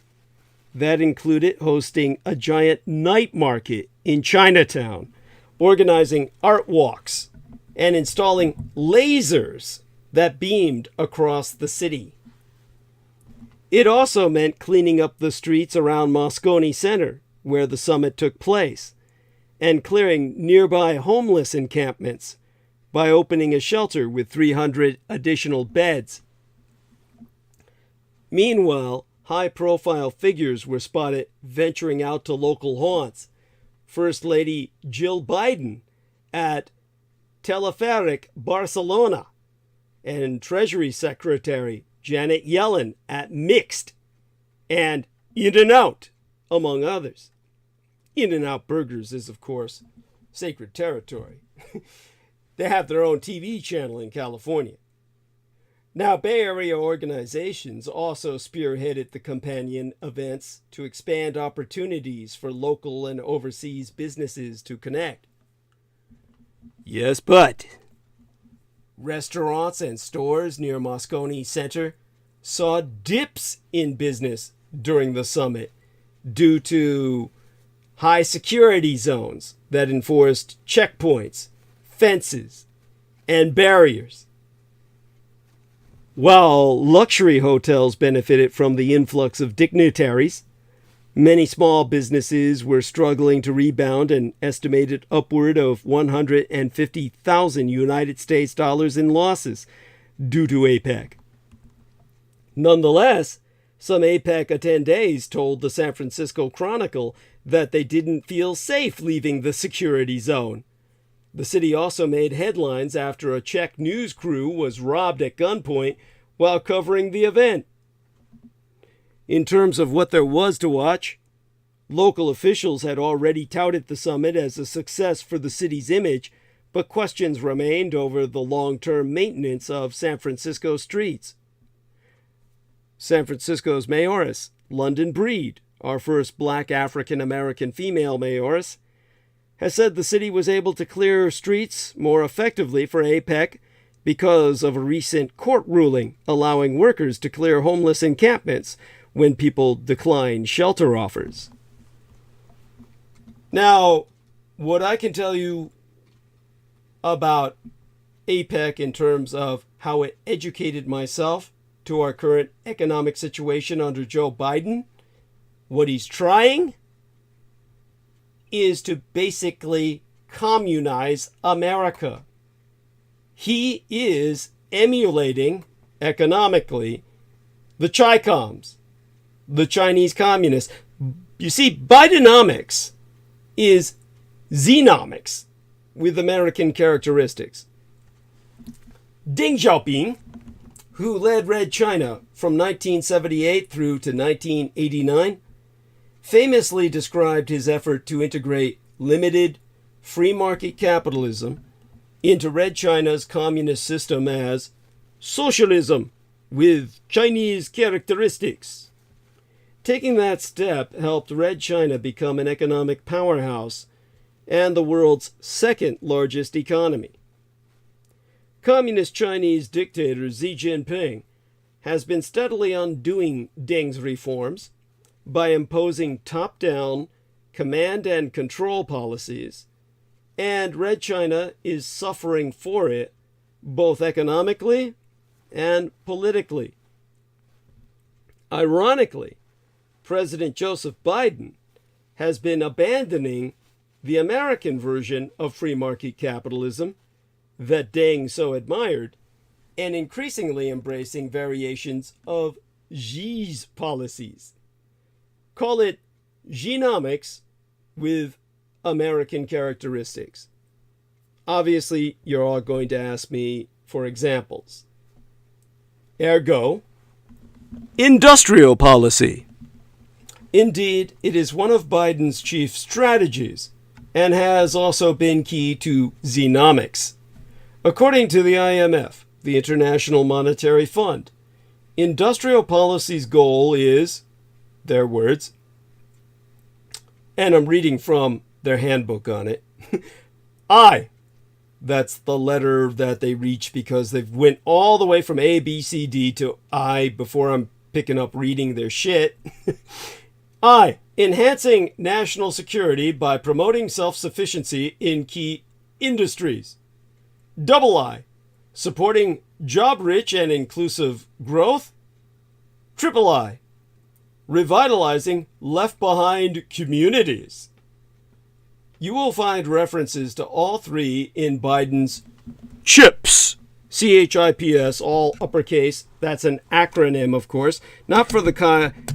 A: That included hosting a giant night market in Chinatown, organizing art walks, and installing lasers that beamed across the city. It also meant cleaning up the streets around Moscone Center, where the summit took place, and clearing nearby homeless encampments by opening a shelter with 300 additional beds. Meanwhile, high-profile figures were spotted venturing out to local haunts. First Lady Jill Biden at Teleferic Barcelona, and Treasury Secretary Janet Yellen at Mixed, and In-N-Out, among others. In-N-Out Burgers is, of course, sacred territory. They have their own TV channel in California. Now, Bay Area organizations also spearheaded the companion events to expand opportunities for local and overseas businesses to connect. Yes, but restaurants and stores near Moscone Center saw dips in business during the summit due to high security zones that enforced checkpoints, fences, and barriers. While luxury hotels benefited from the influx of dignitaries, Many small businesses were struggling to rebound, and estimated upward of 150,000 United States dollars in losses due to APEC. Nonetheless, some APEC attendees told the San Francisco Chronicle that they didn't feel safe leaving the security zone. The city also made headlines after a Czech news crew was robbed at gunpoint while covering the event. In terms of what there was to watch, local officials had already touted the summit as a success for the city's image, but questions remained over the long-term maintenance of San Francisco streets. San Francisco's mayoress, London Breed, our first black African-American female mayoress, has said the city was able to clear streets more effectively for APEC because of a recent court ruling allowing workers to clear homeless encampments when people decline shelter offers. Now, what I can tell you about APEC in terms of how it educated myself to our current economic situation under Joe Biden, what he's trying is to basically communize America. He is emulating economically the Chi-Coms, the Chinese communists. You see, Bidenomics is Xenomics with American characteristics. Deng Xiaoping, who led Red China from 1978 through to 1989, famously described his effort to integrate limited free market capitalism into Red China's communist system as socialism with Chinese characteristics. Taking that step helped Red China become an economic powerhouse and the world's second largest economy. Communist Chinese dictator Xi Jinping has been steadily undoing Deng's reforms by imposing top-down command and control policies, and Red China is suffering for it both economically and politically. Ironically, President Joseph Biden has been abandoning the American version of free market capitalism that Deng so admired, and increasingly embracing variations of Xi's policies. Call it Xenomics with American characteristics. Obviously, you're all going to ask me for examples. Ergo, industrial policy. Indeed, it is one of Biden's chief strategies and has also been key to Xenomics. According to the IMF, the International Monetary Fund, industrial policy's goal is, their words, and I'm reading from their handbook on it, that's the letter that they reach because they've went all the way from A, B, C, D to I before I'm picking up reading their shit. Enhancing national security by promoting self-sufficiency in key industries. I, supporting job-rich and inclusive growth. I, revitalizing left-behind communities. You will find references to all three in Biden's CHIPS, CHIPS, all uppercase. That's an acronym, of course, not for the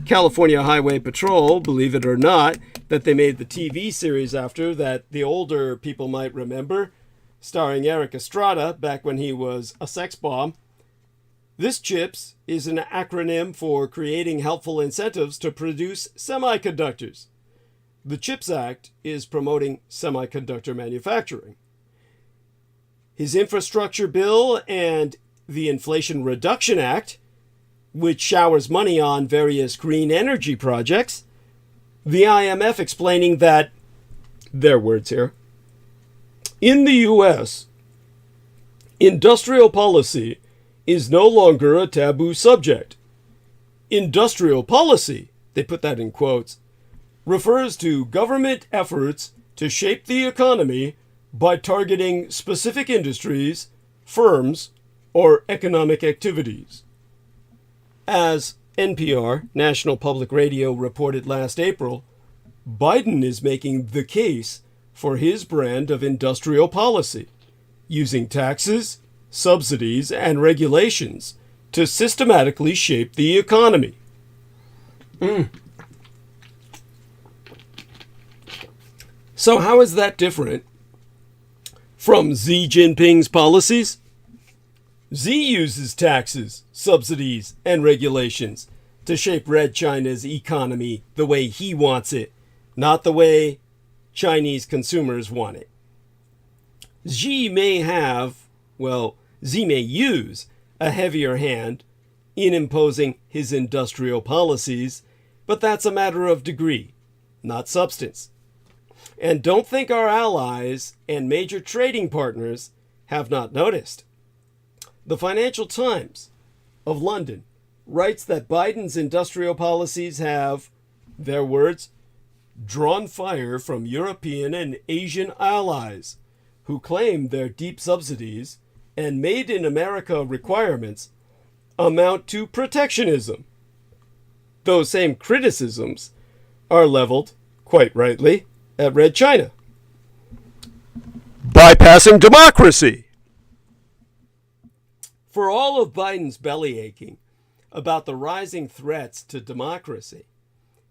A: California Highway Patrol, believe it or not, that they made the TV series after that the older people might remember, starring Eric Estrada back when he was a sex bomb. This CHIPS is an acronym for creating helpful incentives to produce semiconductors. The CHIPS Act is promoting semiconductor manufacturing. His infrastructure bill and the Inflation Reduction Act, which showers money on various green energy projects. The IMF explaining that, their words here, in the U.S., industrial policy is no longer a taboo subject. Industrial policy, they put that in quotes, refers to government efforts to shape the economy by targeting specific industries, firms, or economic activities. As NPR, National Public Radio, reported last April, Biden is making the case for his brand of industrial policy, using taxes, subsidies, and regulations to systematically shape the economy. So how is that different from Xi Jinping's policies? Xi uses taxes, subsidies, and regulations to shape Red China's economy the way he wants it, not the way Chinese consumers want it. Xi may use a heavier hand in imposing his industrial policies, but that's a matter of degree, not substance. And don't think our allies and major trading partners have not noticed. The Financial Times of London writes that Biden's industrial policies have, their words, drawn fire from European and Asian allies who claim their deep subsidies and made in America requirements amount to protectionism. Those same criticisms are leveled, quite rightly, at Red China. Bypassing democracy. For all of Biden's bellyaching about the rising threats to democracy,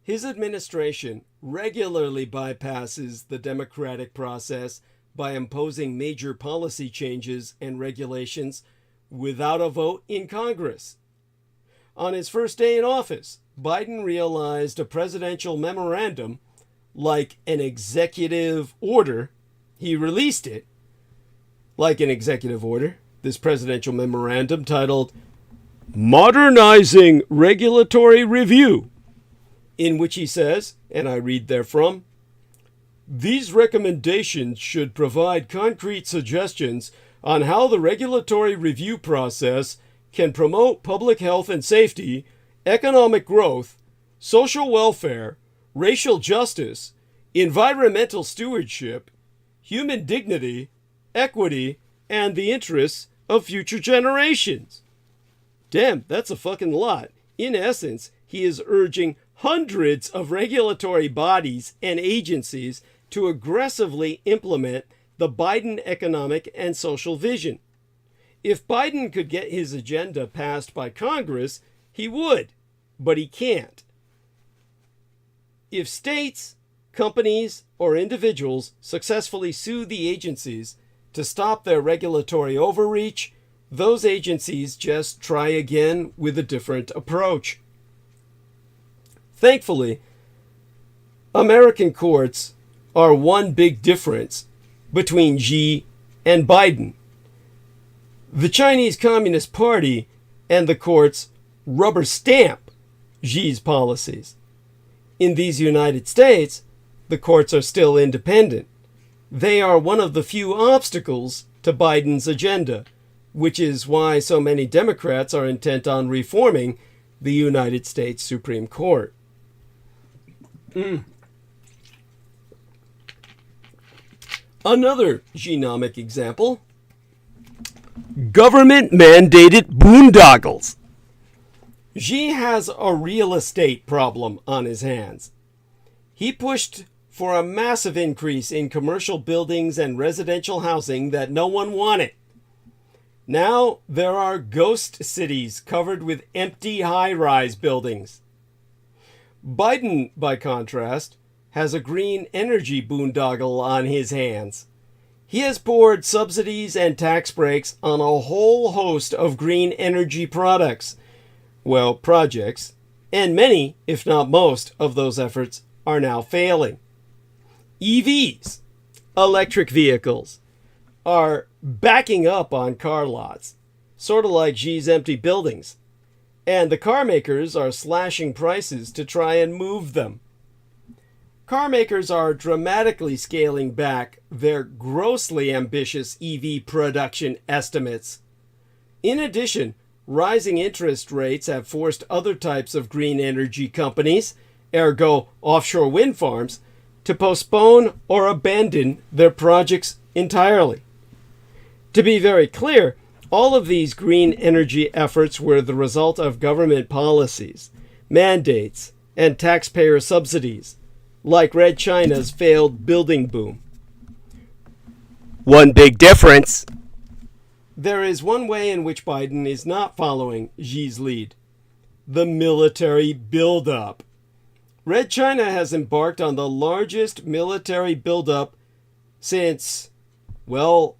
A: his administration regularly bypasses the democratic process by imposing major policy changes and regulations without a vote in Congress. On his first day in office, Biden realized a presidential memorandum, like an executive order, he released it like an executive order, this presidential memorandum titled Modernizing Regulatory Review, in which he says, and I read therefrom, these recommendations should provide concrete suggestions on how the regulatory review process can promote public health and safety, economic growth, social welfare, racial justice, environmental stewardship, human dignity, equity, and the interests of future generations. Damn, that's a fucking lot. In essence, he is urging hundreds of regulatory bodies and agencies to aggressively implement the Biden economic and social vision. If Biden could get his agenda passed by Congress, he would, but he can't. If states, companies, or individuals successfully sue the agencies to stop their regulatory overreach, those agencies just try again with a different approach. Thankfully, American courts are one big difference between Xi and Biden. The Chinese Communist Party and the courts rubber stamp Xi's policies. In these United States, the courts are still independent. They are one of the few obstacles to Biden's agenda, which is why so many Democrats are intent on reforming the United States Supreme Court. Another genomic example, government-mandated boondoggles. Xi has a real estate problem on his hands. He pushed for a massive increase in commercial buildings and residential housing that no one wanted. Now there are ghost cities covered with empty high-rise buildings. Biden, by contrast, has a green energy boondoggle on his hands. He has poured subsidies and tax breaks on a whole host of green energy projects, and many, if not most, of those efforts are now failing. EVs, electric vehicles, are backing up on car lots, sort of like Xi's empty buildings, and the car makers are slashing prices to try and move them. Car makers are dramatically scaling back their grossly ambitious EV production estimates. In addition, rising interest rates have forced other types of green energy companies, ergo offshore wind farms, to postpone or abandon their projects entirely. To be very clear, all of these green energy efforts were the result of government policies, mandates, and taxpayer subsidies, like Red China's failed building boom. One big difference. There is one way in which Biden is not following Xi's lead: the military buildup. Red China has embarked on the largest military buildup since, well,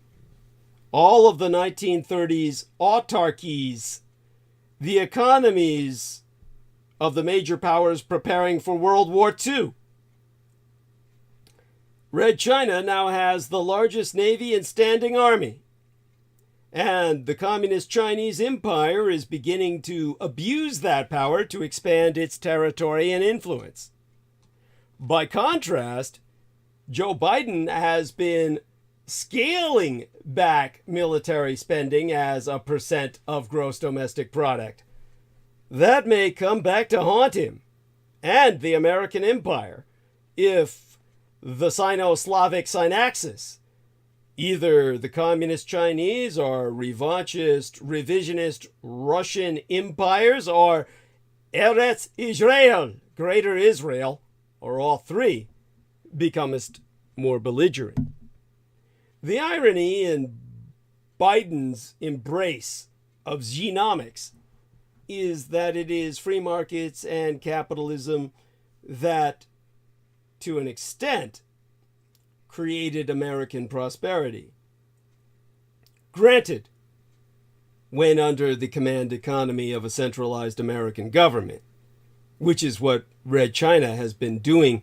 A: all of the 1930s autarkies, the economies of the major powers preparing for World War II. Red China now has the largest navy and standing army. And the Communist Chinese Empire is beginning to abuse that power to expand its territory and influence. By contrast, Joe Biden has been scaling back military spending as a percent of gross domestic product. That may come back to haunt him and the American empire if the Sino-Slavic synaxis, either the Communist Chinese or revanchist, revisionist Russian empires or Eretz Israel, Greater Israel, or all three, becomest more belligerent. The irony in Biden's embrace of Xenomics is that it is free markets and capitalism that, to an extent, created American prosperity. Granted, when under the command economy of a centralized American government, which is what Red China has been doing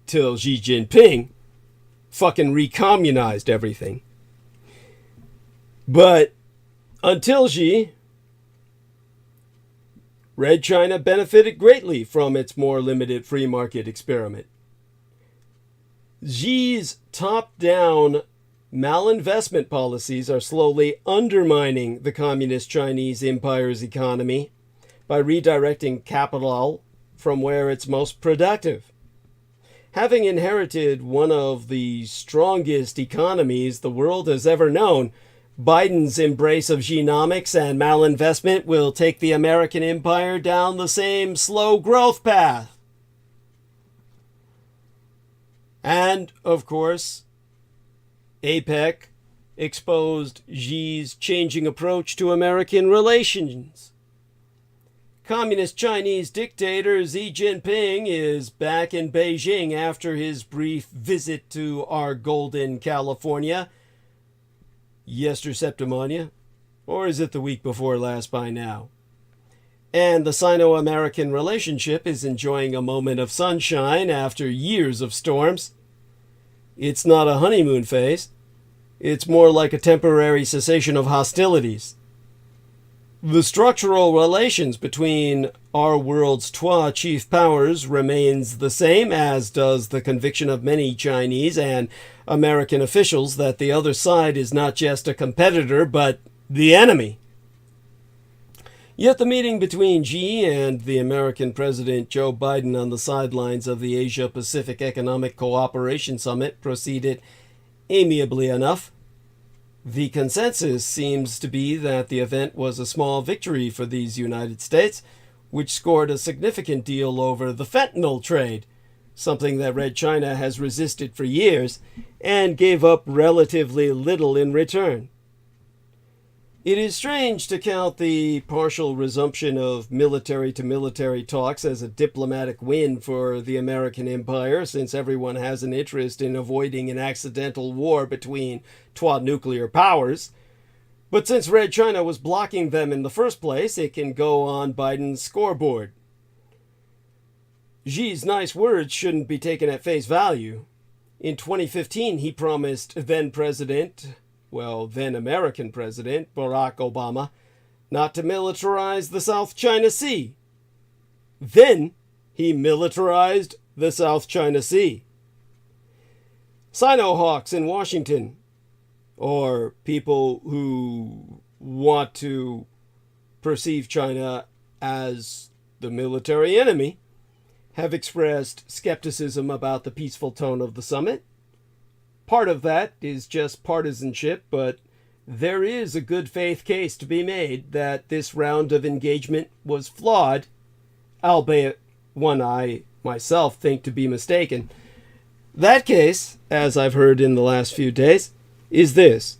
A: till Xi Jinping fucking recommunized everything. But until Xi, Red China benefited greatly from its more limited free market experiment. Xi's top-down malinvestment policies are slowly undermining the Communist Chinese Empire's economy by redirecting capital from where it's most productive. Having inherited one of the strongest economies the world has ever known, Biden's embrace of Xenomics and malinvestment will take the American empire down the same slow growth path. And, of course, APEC exposed Xi's changing approach to American relations. Communist Chinese dictator Xi Jinping is back in Beijing after his brief visit to our golden California, yesterday, or is it the week before last by now? And the Sino-American relationship is enjoying a moment of sunshine after years of storms. It's not a honeymoon phase. It's more like a temporary cessation of hostilities. The structural relations between our world's trois chief powers remains the same, as does the conviction of many Chinese and American officials that the other side is not just a competitor, but the enemy. Yet the meeting between Xi and the American President Joe Biden on the sidelines of the Asia-Pacific Economic Cooperation Summit proceeded amiably enough. The consensus seems to be that the event was a small victory for these United States, which scored a significant deal over the fentanyl trade, something that Red China has resisted for years, and gave up relatively little in return. It is strange to count the partial resumption of military-to-military talks as a diplomatic win for the American empire, since everyone has an interest in avoiding an accidental war between trois nuclear powers. But since Red China was blocking them in the first place, it can go on Biden's scoreboard. Xi's nice words shouldn't be taken at face value. In 2015, he promised then American President Barack Obama not to militarize the South China Sea. Then he militarized the South China Sea. Sino-hawks in Washington, or people who want to perceive China as the military enemy, have expressed skepticism about the peaceful tone of the summit. Part of that is just partisanship, but there is a good faith case to be made that this round of engagement was flawed albeit one I myself think to be mistaken. That case, as I've heard in the last few days, is this.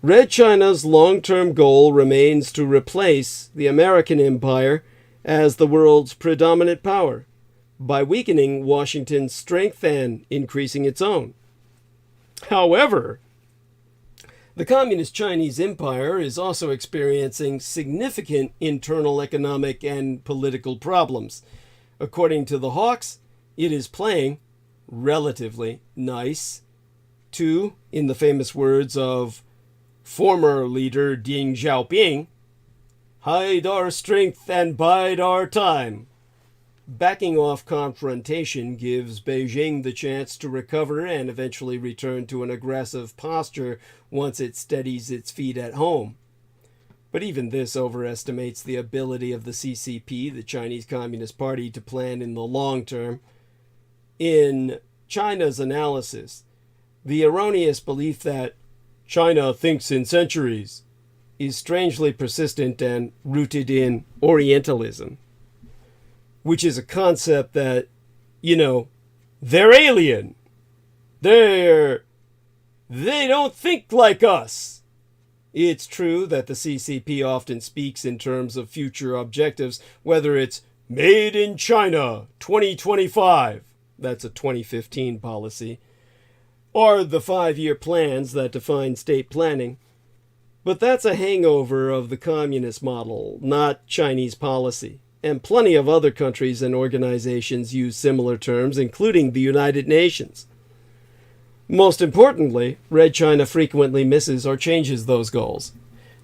A: Red China's long-term goal remains to replace the American empire as the world's predominant power by weakening Washington's strength and increasing its own. However, the Communist Chinese Empire is also experiencing significant internal economic and political problems. According to the Hawks, it is playing relatively nice to, in the famous words of former leader Deng Xiaoping, hide our strength and bide our time. Backing off confrontation gives Beijing the chance to recover and eventually return to an aggressive posture once it steadies its feet at home. But even this overestimates the ability of the CCP, the Chinese Communist Party, to plan in the long term. In China's analysis, the erroneous belief that China thinks in centuries is strangely persistent and rooted in Orientalism, which is a concept that, they're alien. They don't think like us. It's true that the CCP often speaks in terms of future objectives, whether it's made in China 2025, that's a 2015 policy, or the 5-year plans that define state planning. But that's a hangover of the communist model, not Chinese policy. And plenty of other countries and organizations use similar terms, including the United Nations. Most importantly, Red China frequently misses or changes those goals.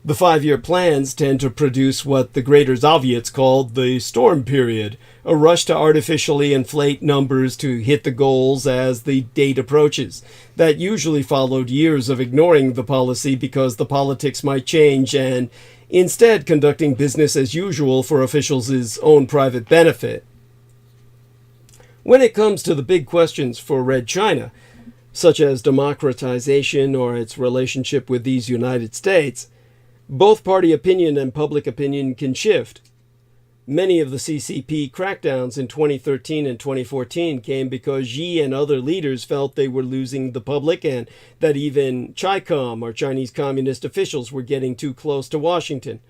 A: The 5-year plans tend to produce what the Greater Soviets called the storm period, a rush to artificially inflate numbers to hit the goals as the date approaches. That usually followed years of ignoring the policy because the politics might change and instead conducting business as usual for officials' own private benefit. When it comes to the big questions for Red China, such as democratization or its relationship with these United States, both party opinion and public opinion can shift. Many of the CCP crackdowns in 2013 and 2014 came because Xi and other leaders felt they were losing the public and that even CHICOM, or Chinese Communist officials, were getting too close to Washington.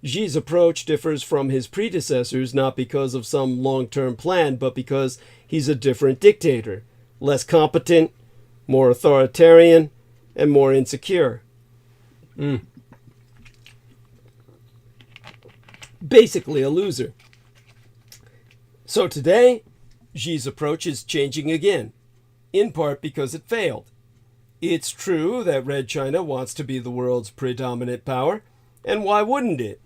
A: Xi's approach differs from his predecessors not because of some long-term plan, but because he's a different dictator, less competent, more authoritarian, and more insecure. Basically a loser. So today, Xi's approach is changing again, in part because it failed. It's true that Red China wants to be the world's predominant power, and why wouldn't it?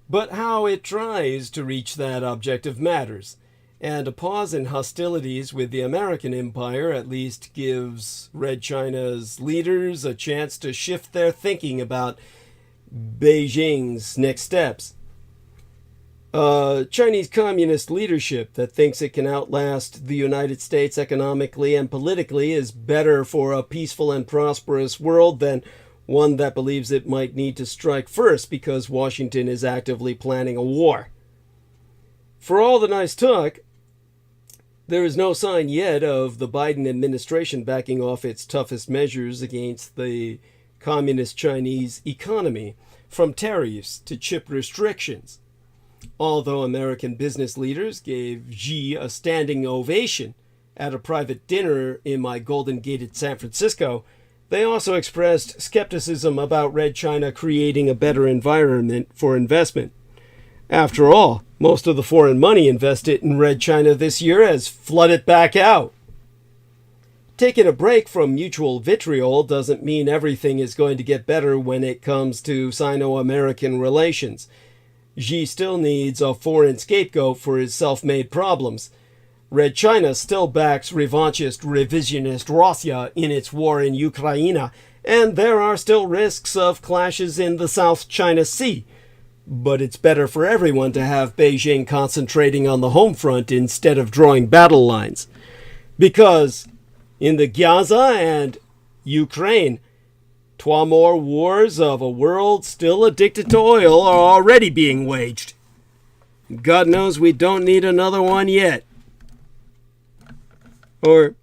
A: But how it tries to reach that objective matters, and a pause in hostilities with the American empire at least gives Red China's leaders a chance to shift their thinking about Beijing's next steps. Chinese communist leadership that thinks it can outlast the United States economically and politically is better for a peaceful and prosperous world than one that believes it might need to strike first because Washington is actively planning a war. For all the nice talk, there is no sign yet of the Biden administration backing off its toughest measures against the communist Chinese economy, from tariffs to chip restrictions. Although American business leaders gave Xi a standing ovation at a private dinner in my Golden Gated San Francisco, they also expressed skepticism about Red China creating a better environment for investment. After all, most of the foreign money invested in Red China this year has flooded back out. Taking a break from mutual vitriol doesn't mean everything is going to get better when it comes to Sino-American relations. Xi still needs a foreign scapegoat for his self-made problems. Red China still backs revanchist, revisionist Russia in its war in Ukraine, and there are still risks of clashes in the South China Sea. But it's better for everyone to have Beijing concentrating on the home front instead of drawing battle lines. Because in the Gaza and Ukraine, 2 more wars of a world still addicted to oil are already being waged. God knows we don't need another one yet. Or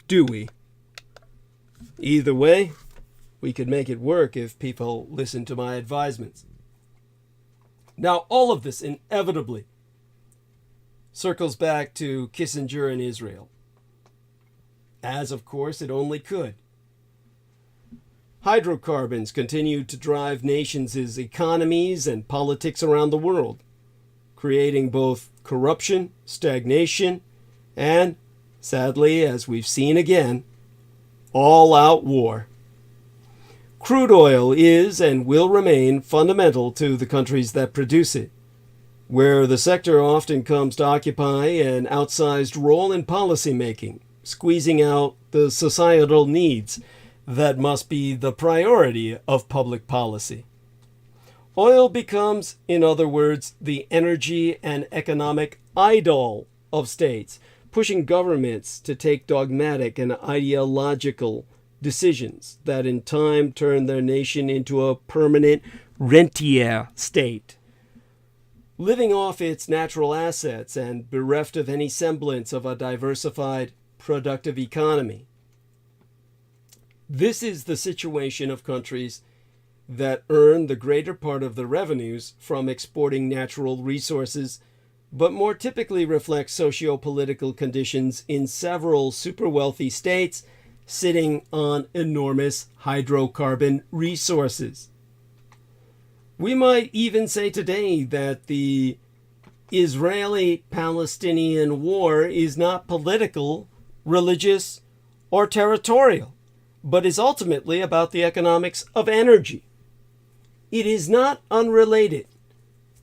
A: do we? Either way, we could make it work if people listen to my advisements. Now, all of this inevitably circles back to Kissinger and Israel, as of course it only could. Hydrocarbons continue to drive nations' economies and politics around the world, creating both corruption, stagnation, and, sadly, as we've seen again, all-out war. Crude oil is and will remain fundamental to the countries that produce it, where the sector often comes to occupy an outsized role in policymaking, squeezing out the societal needs that must be the priority of public policy. Oil becomes, in other words, the energy and economic idol of states, pushing governments to take dogmatic and ideological decisions that in time turn their nation into a permanent rentier state, living off its natural assets and bereft of any semblance of a diversified, productive economy. This is the situation of countries that earn the greater part of the revenues from exporting natural resources, but more typically reflect socio-political conditions in several super-wealthy states sitting on enormous hydrocarbon resources. We might even say today that the Israeli-Palestinian war is not political, religious, or territorial, but is ultimately about the economics of energy. It is not unrelated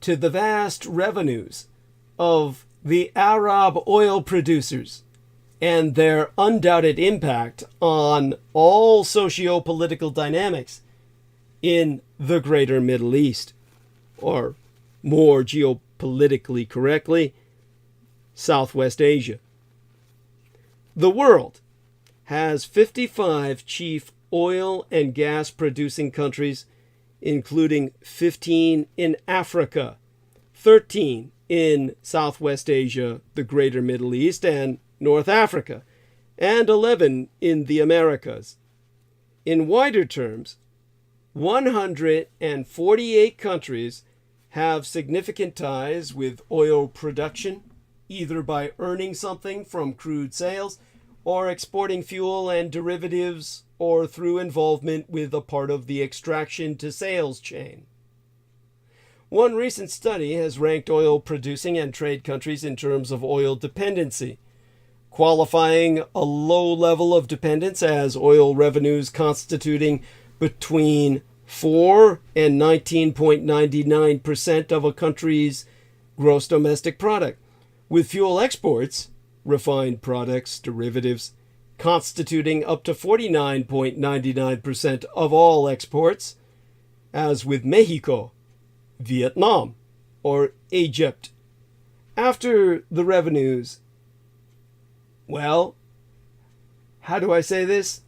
A: to the vast revenues of the Arab oil producers and their undoubted impact on all socio-political dynamics in the greater Middle East, or more geopolitically correctly, Southwest Asia. The world has 55 chief oil and gas producing countries, including 15 in Africa, 13 in Southwest Asia, the greater Middle East, and North Africa, and 11 in the Americas. In wider terms, 148 countries have significant ties with oil production, either by earning something from crude sales, or exporting fuel and derivatives, or through involvement with a part of the extraction to sales chain. One recent study has ranked oil-producing and trade countries in terms of oil dependency, qualifying a low level of dependence as oil revenues constituting between 4 and 19.99% of a country's gross domestic product, with fuel exports, refined products, derivatives, constituting up to 49.99% of all exports, as with Mexico, Vietnam, or Egypt. After the revenues, well, how do I say this?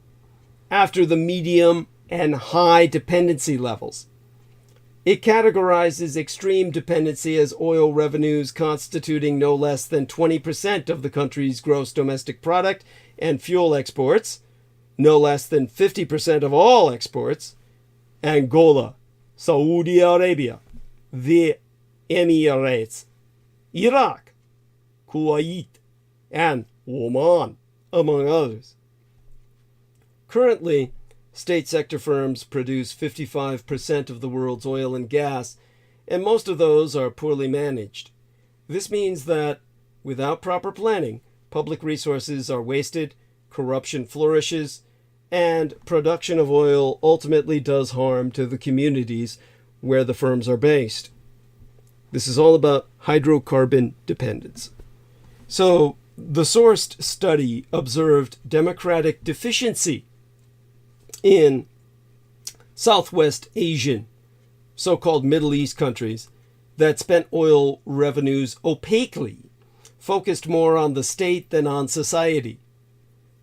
A: After the medium and high dependency levels. It categorizes extreme dependency as oil revenues constituting no less than 20% of the country's gross domestic product, and fuel exports, no less than 50% of all exports. Angola, Saudi Arabia, the Emirates, Iraq, Kuwait, and Oman, among others. Currently, state sector firms produce 55% of the world's oil and gas, and most of those are poorly managed. This means that, without proper planning, public resources are wasted, corruption flourishes, and production of oil ultimately does harm to the communities where the firms are based. This is all about hydrocarbon dependence. So, the sourced study observed democratic deficiency in Southwest Asian, so-called Middle East countries that spent oil revenues opaquely, focused more on the state than on society.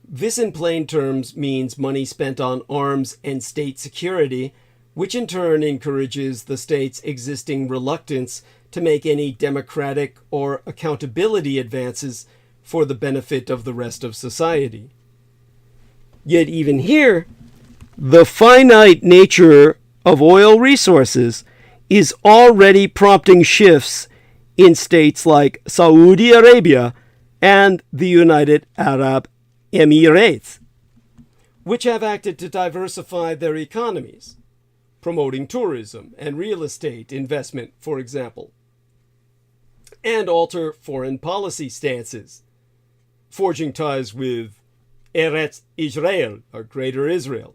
A: This in plain terms means money spent on arms and state security, which in turn encourages the state's existing reluctance to make any democratic or accountability advances for the benefit of the rest of society. Yet even here, the finite nature of oil resources is already prompting shifts in states like Saudi Arabia and the United Arab Emirates, which have acted to diversify their economies, promoting tourism and real estate investment, for example, and alter foreign policy stances, forging ties with Eretz Israel, or Greater Israel,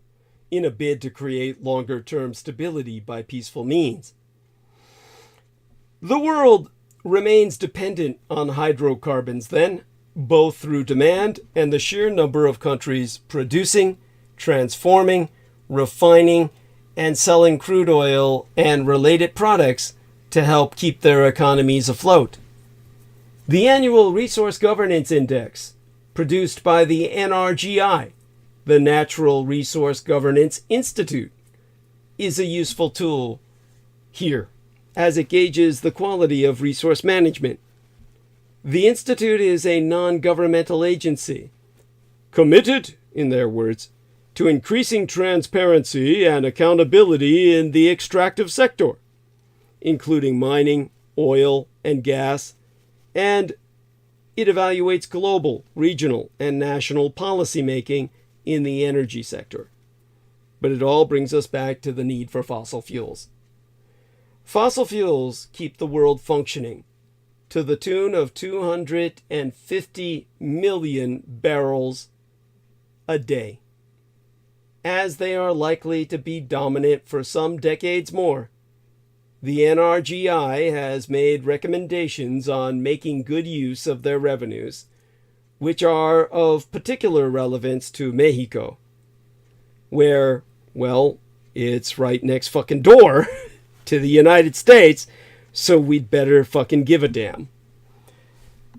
A: in a bid to create longer-term stability by peaceful means. The world remains dependent on hydrocarbons then, both through demand and the sheer number of countries producing, transforming, refining, and selling crude oil and related products to help keep their economies afloat. The annual Resource Governance Index, produced by the NRGI, the Natural Resource Governance Institute, is a useful tool here, as it gauges the quality of resource management. The Institute is a non-governmental agency, committed, in their words, to increasing transparency and accountability in the extractive sector, including mining, oil, and gas, and it evaluates global, regional, and national policymaking in the energy sector. But it all brings us back to the need for fossil fuels. Fossil fuels keep the world functioning to the tune of 250 million barrels a day, as they are likely to be dominant for some decades more. The NRGI has made recommendations on making good use of their revenues, which are of particular relevance to Mexico, where, well, it's right next fucking door to the United States, so we'd better fucking give a damn.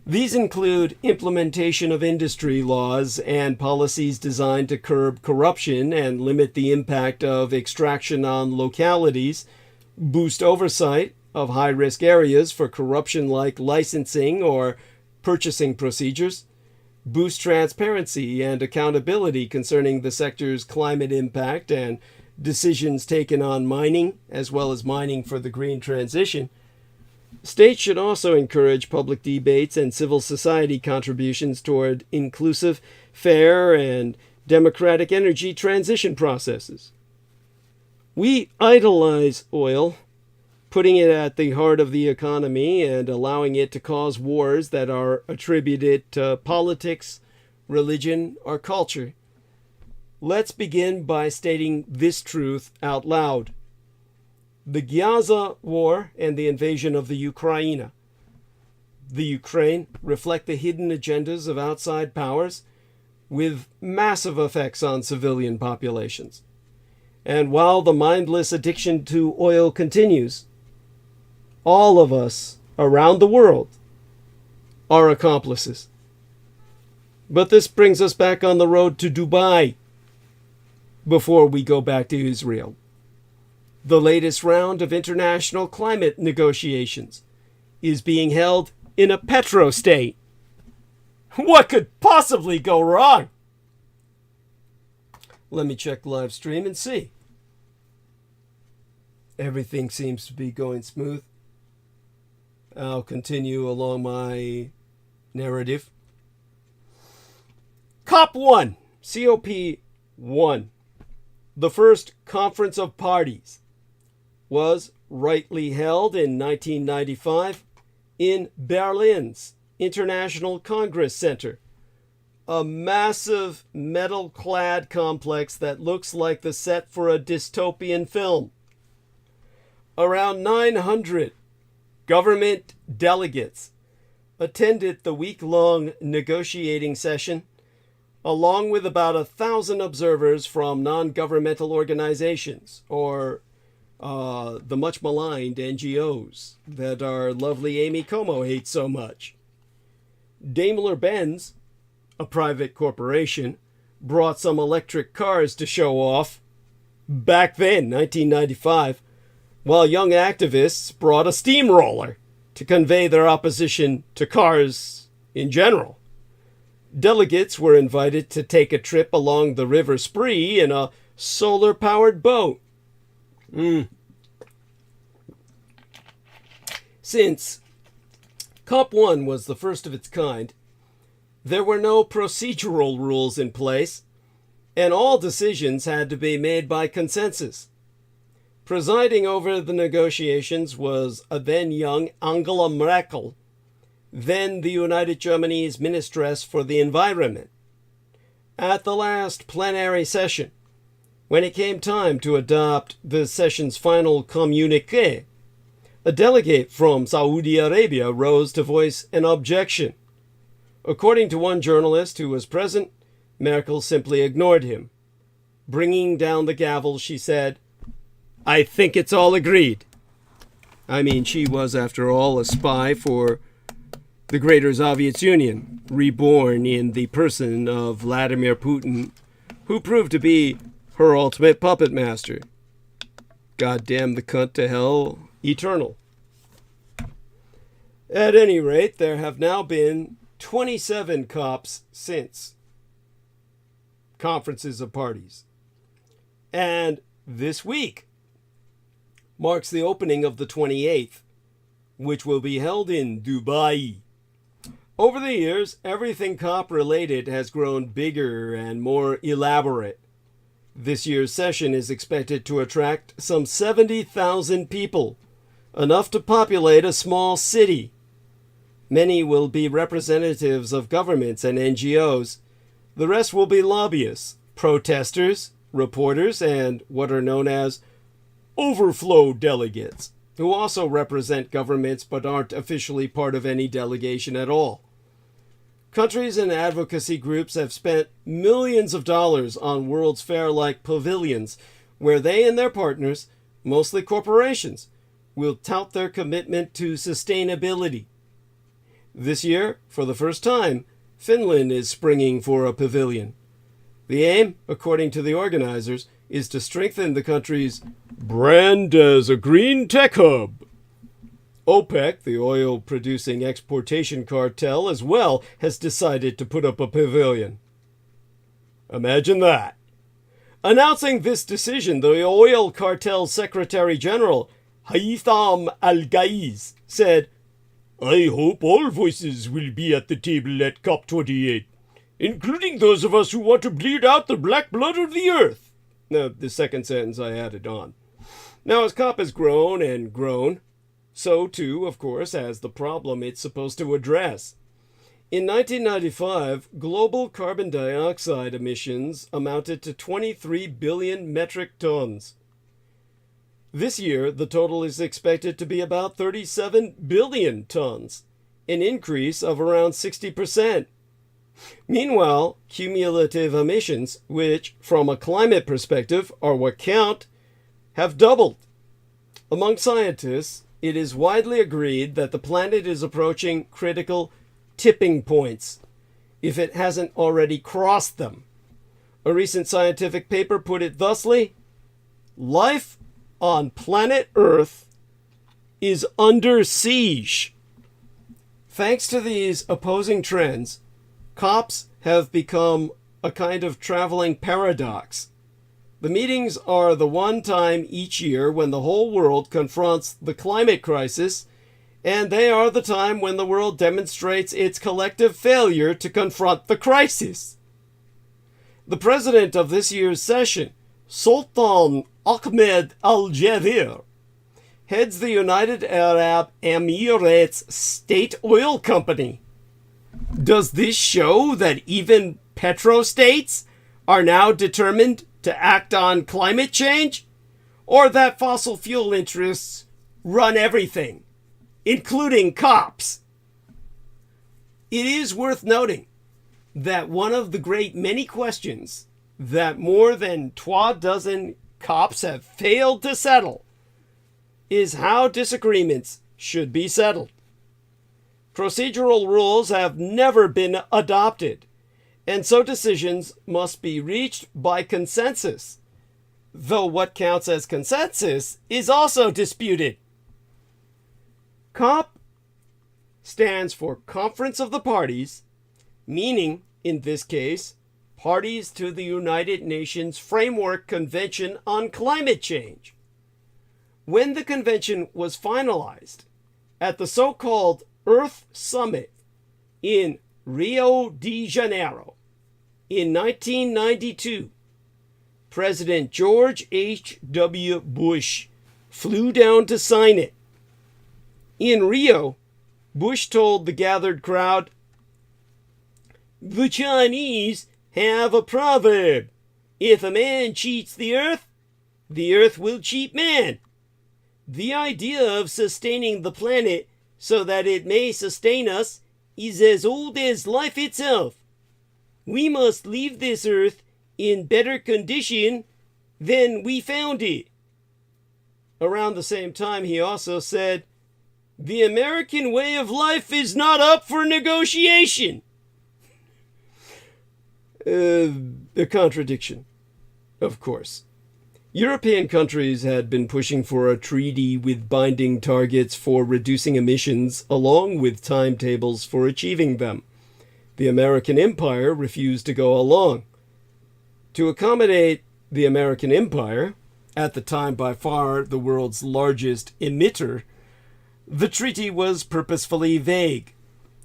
A: These include implementation of industry laws and policies designed to curb corruption and limit the impact of extraction on localities, boost oversight of high-risk areas for corruption-like licensing or purchasing procedures, boost transparency and accountability concerning the sector's climate impact and decisions taken on mining, as well as mining for the green transition. States should also encourage public debates and civil society contributions toward inclusive, fair, and democratic energy transition processes. We idolize oil, putting it at the heart of the economy and allowing it to cause wars that are attributed to politics, religion, or culture. Let's begin by stating this truth out loud. The Gaza war and the invasion of the Ukraine reflect the hidden agendas of outside powers with massive effects on civilian populations. And while the mindless addiction to oil continues, all of us around the world are accomplices. But this brings us back on the road to Dubai before we go back to Israel. The latest round of international climate negotiations is being held in a petrostate. What could possibly go wrong? Let me check live stream and see. Everything seems to be going smooth. I'll continue along my narrative. COP1, COP1, the first conference of parties, was rightly held in 1995 in Berlin's International Congress Center, a massive metal-clad complex that looks like the set for a dystopian film. Around 900 government delegates attended the week-long negotiating session, along with about 1,000 observers from non-governmental organizations, or the much-maligned NGOs that our lovely Amy Como hates so much. Daimler-Benz, a private corporation, brought some electric cars to show off back then, 1995, while young activists brought a steamroller to convey their opposition to cars in general. Delegates were invited to take a trip along the River Spree in a solar-powered boat. Since COP1 was the first of its kind, there were no procedural rules in place, and all decisions had to be made by consensus. Presiding over the negotiations was a then young Angela Merkel, then the United Germany's Ministress for the Environment. At the last plenary session, when it came time to adopt the session's final communiqué, a delegate from Saudi Arabia rose to voice an objection. According to one journalist who was present, Merkel simply ignored him. Bringing down the gavel, she said, "I think it's all agreed." I mean, she was, after all, a spy for the Greater Soviet Union, reborn in the person of Vladimir Putin, who proved to be her ultimate puppet master. Goddamn the cunt to hell, eternal. At any rate, there have now been 27 COPs since. Conferences of parties. And this week marks the opening of the 28th, which will be held in Dubai. Over the years, everything COP related has grown bigger and more elaborate. This year's session is expected to attract some 70,000 people, enough to populate a small city. Many will be representatives of governments and NGOs. The rest will be lobbyists, protesters, reporters, and what are known as overflow delegates, who also represent governments but aren't officially part of any delegation at all. Countries and advocacy groups have spent millions of dollars on World's Fair-like pavilions, where they and their partners, mostly corporations, will tout their commitment to sustainability. This year, for the first time, Finland is springing for a pavilion. The aim, according to the organizers, is to strengthen the country's brand as a green tech hub. OPEC, the oil-producing exportation cartel, as well, has decided to put up a pavilion. Imagine that. Announcing this decision, the oil cartel Secretary General, Haytham Al-Ghaiz, said, "I hope all voices will be at the table at COP28, including those of us who want to bleed out the black blood of the earth." Now, the second sentence I added on. Now, as COP has grown and grown, so too, of course, has the problem it's supposed to address. In 1995, global carbon dioxide emissions amounted to 23 billion metric tons. This year, the total is expected to be about 37 billion tons, an increase of around 60%. Meanwhile, cumulative emissions, which, from a climate perspective, are what count, have doubled. Among scientists, it is widely agreed that the planet is approaching critical tipping points, if it hasn't already crossed them. A recent scientific paper put it thusly: life on planet Earth is under siege. Thanks to these opposing trends, COPs have become a kind of traveling paradox. The meetings are the one time each year when the whole world confronts the climate crisis, and they are the time when the world demonstrates its collective failure to confront the crisis. The president of this year's session, Sultan Ahmed Al-Jaber, heads the United Arab Emirates State Oil Company. Does this show that even petrostates are now determined to act on climate change? Or that fossil fuel interests run everything, including COPs? It is worth noting that one of the great many questions that more than 12 COPs have failed to settle is how disagreements should be settled. Procedural rules have never been adopted, and so decisions must be reached by consensus, though what counts as consensus is also disputed. COP stands for Conference of the Parties, meaning, in this case, parties to the United Nations Framework Convention on Climate Change. When the convention was finalized at the so-called Earth Summit in Rio de Janeiro in 1992, President George H.W. Bush flew down to sign it. In Rio, Bush told the gathered crowd, "The Chinese have a proverb. If a man cheats the earth will cheat man. The idea of sustaining the planet so that it may sustain us is as old as life itself. We must leave this earth in better condition than we found it." Around the same time, he also said, "The American way of life is not up for negotiation." A contradiction, of course. European countries had been pushing for a treaty with binding targets for reducing emissions along with timetables for achieving them. The American empire refused to go along. To accommodate the American empire, at the time by far the world's largest emitter, the treaty was purposefully vague.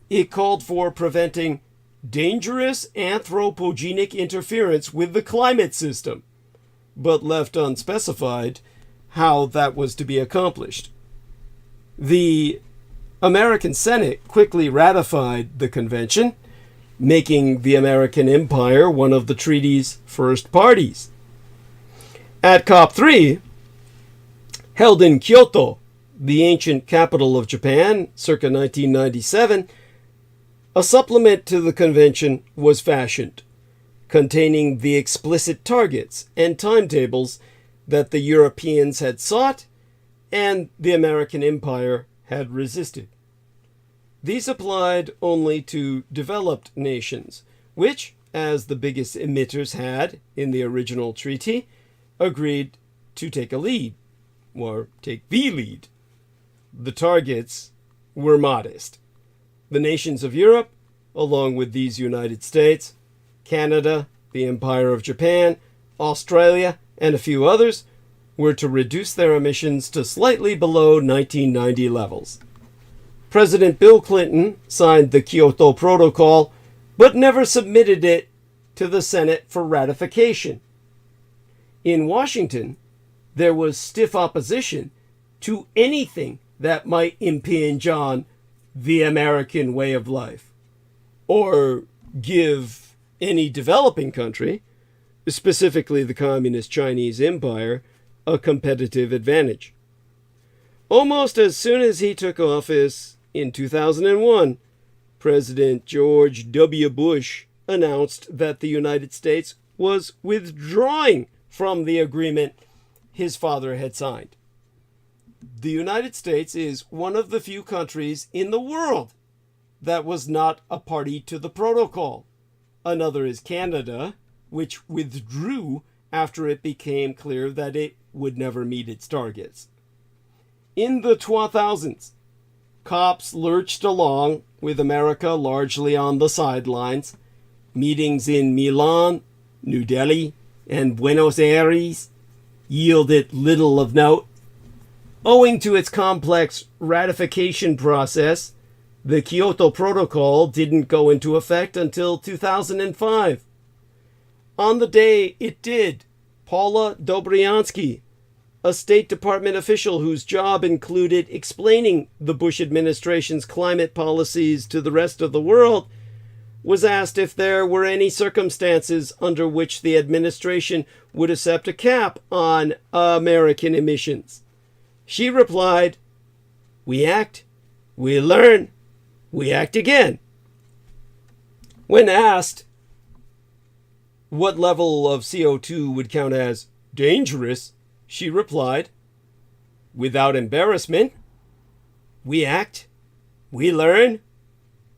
A: It called for preventing dangerous anthropogenic interference with the climate system, but left unspecified how that was to be accomplished. The American Senate quickly ratified the convention, making the American empire one of the treaty's first parties. At COP3, held in Kyoto, the ancient capital of Japan, circa 1997, a supplement to the convention was fashioned, containing the explicit targets and timetables that the Europeans had sought and the American empire had resisted. These applied only to developed nations, which, as the biggest emitters had in the original treaty, agreed to take a lead, or take the lead. The targets were modest. The nations of Europe, along with these United States, Canada, the Empire of Japan, Australia, and a few others, were to reduce their emissions to slightly below 1990 levels. President Bill Clinton signed the Kyoto Protocol, but never submitted it to the Senate for ratification. In Washington, there was stiff opposition to anything that might impinge on the American way of life, or give any developing country, specifically the Communist Chinese Empire, a competitive advantage. Almost as soon as he took office in 2001, President George W. Bush announced that the United States was withdrawing from the agreement his father had signed. The United States is one of the few countries in the world that was not a party to the protocol. Another is Canada, which withdrew after it became clear that it would never meet its targets. In the 2000s, COPs lurched along, with America largely on the sidelines. Meetings in Milan, New Delhi, and Buenos Aires yielded little of note. Owing to its complex ratification process, the Kyoto Protocol didn't go into effect until 2005. On the day it did, Paula Dobriansky, a State Department official whose job included explaining the Bush administration's climate policies to the rest of the world, was asked if there were any circumstances under which the administration would accept a cap on American emissions. She replied, "We act, we learn, we act again." When asked what level of CO2 would count as dangerous, she replied, without embarrassment, "We act, we learn,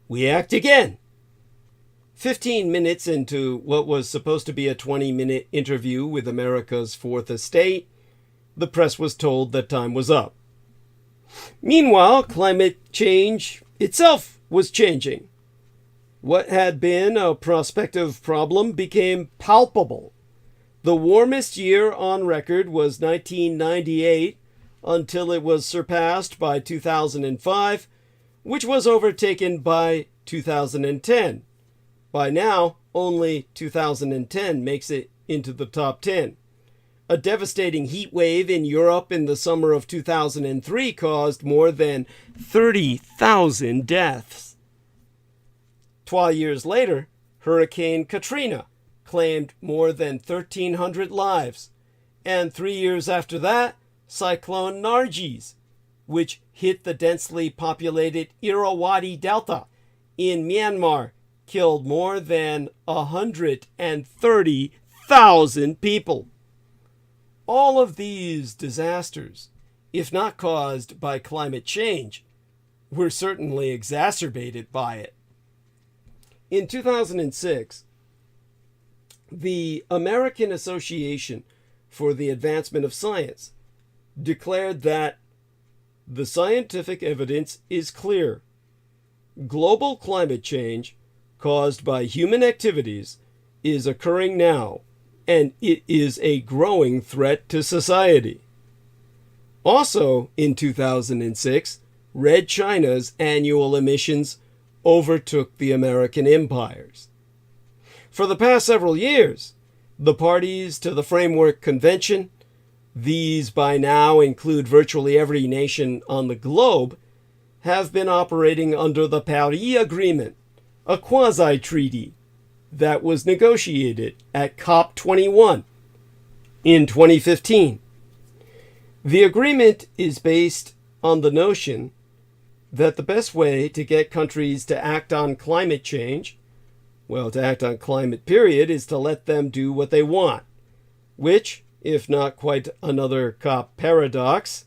A: we act again." 15 minutes into what was supposed to be a 20-minute interview with America's fourth estate, the press was told that time was up. Meanwhile, climate change itself was changing. What had been a prospective problem became palpable. The warmest year on record was 1998, until it was surpassed by 2005, which was overtaken by 2010. By now, only 2010 makes it into the top 10. A devastating heat wave in Europe in the summer of 2003 caused more than 30,000 deaths. 12 years later, Hurricane Katrina claimed more than 1,300 lives. And 3 years after that, Cyclone Nargis, which hit the densely populated Irrawaddy Delta in Myanmar, killed more than 130,000 people. All of these disasters, if not caused by climate change, were certainly exacerbated by it. In 2006, the American Association for the Advancement of Science declared that the scientific evidence is clear. Global climate change caused by human activities is occurring now, and it is a growing threat to society. Also, in 2006, Red China's annual emissions overtook the American empires. For the past several years, the parties to the Framework Convention, these by now include virtually every nation on the globe, have been operating under the Paris Agreement, a quasi-treaty that was negotiated at COP21 in 2015. The agreement is based on the notion that the best way to get countries to act on climate change, well, to act on climate period, is to let them do what they want, which, if not quite another COP paradox,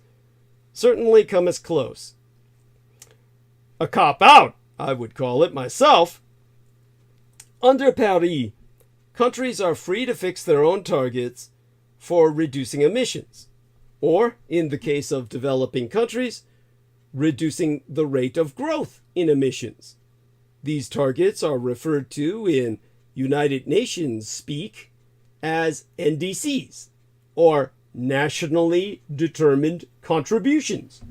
A: certainly come as close. A cop-out, I would call it myself. Under Paris, countries are free to fix their own targets for reducing emissions, or, in the case of developing countries, reducing the rate of growth in emissions. These targets are referred to in United Nations speak as NDCs, or nationally determined contributions.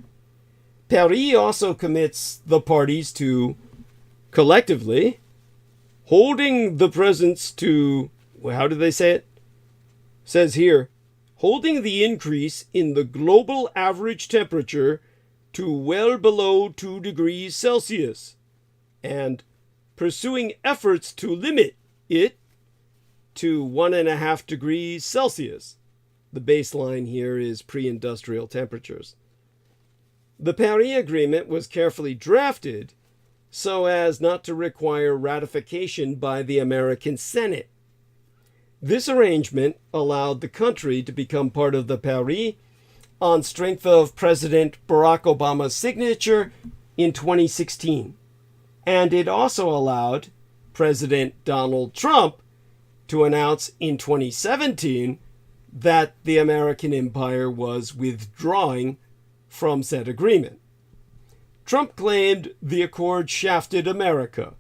A: Paris also commits the parties to, collectively, holding the presence to, how do they say it? Says here, holding the increase in the global average temperature to well below 2 degrees Celsius, and pursuing efforts to limit it to 1.5 degrees Celsius. The baseline here is pre-industrial temperatures. The Paris Agreement was carefully drafted so as not to require ratification by the American Senate. This arrangement allowed the country to become part of the Paris on strength of President Barack Obama's signature in 2016. And it also allowed President Donald Trump to announce in 2017 that the American empire was withdrawing from said agreement. Trump claimed the accord shafted America,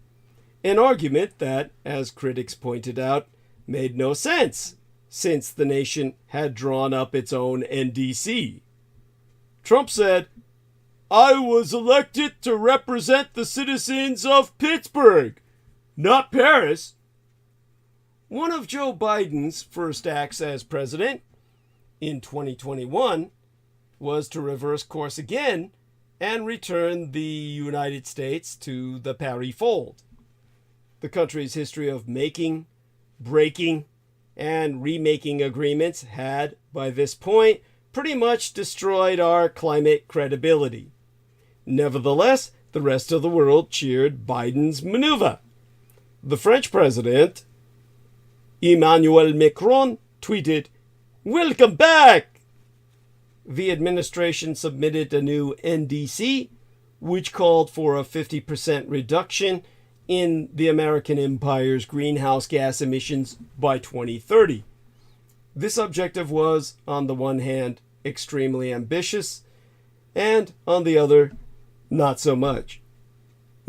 A: an argument that, as critics pointed out, made no sense since the nation had drawn up its own NDC. Trump said, "I was elected to represent the citizens of Pittsburgh, not Paris." One of Joe Biden's first acts as president in 2021 was to reverse course again and return the United States to the Paris fold. The country's history of making, breaking, and remaking agreements had, by this point, pretty much destroyed our climate credibility. Nevertheless, the rest of the world cheered Biden's maneuver. The French president, Emmanuel Macron, tweeted, "Welcome back!" The administration submitted a new NDC, which called for a 50% reduction in the American empire's greenhouse gas emissions by 2030. This objective was, on the one hand, extremely ambitious, and on the other, not so much.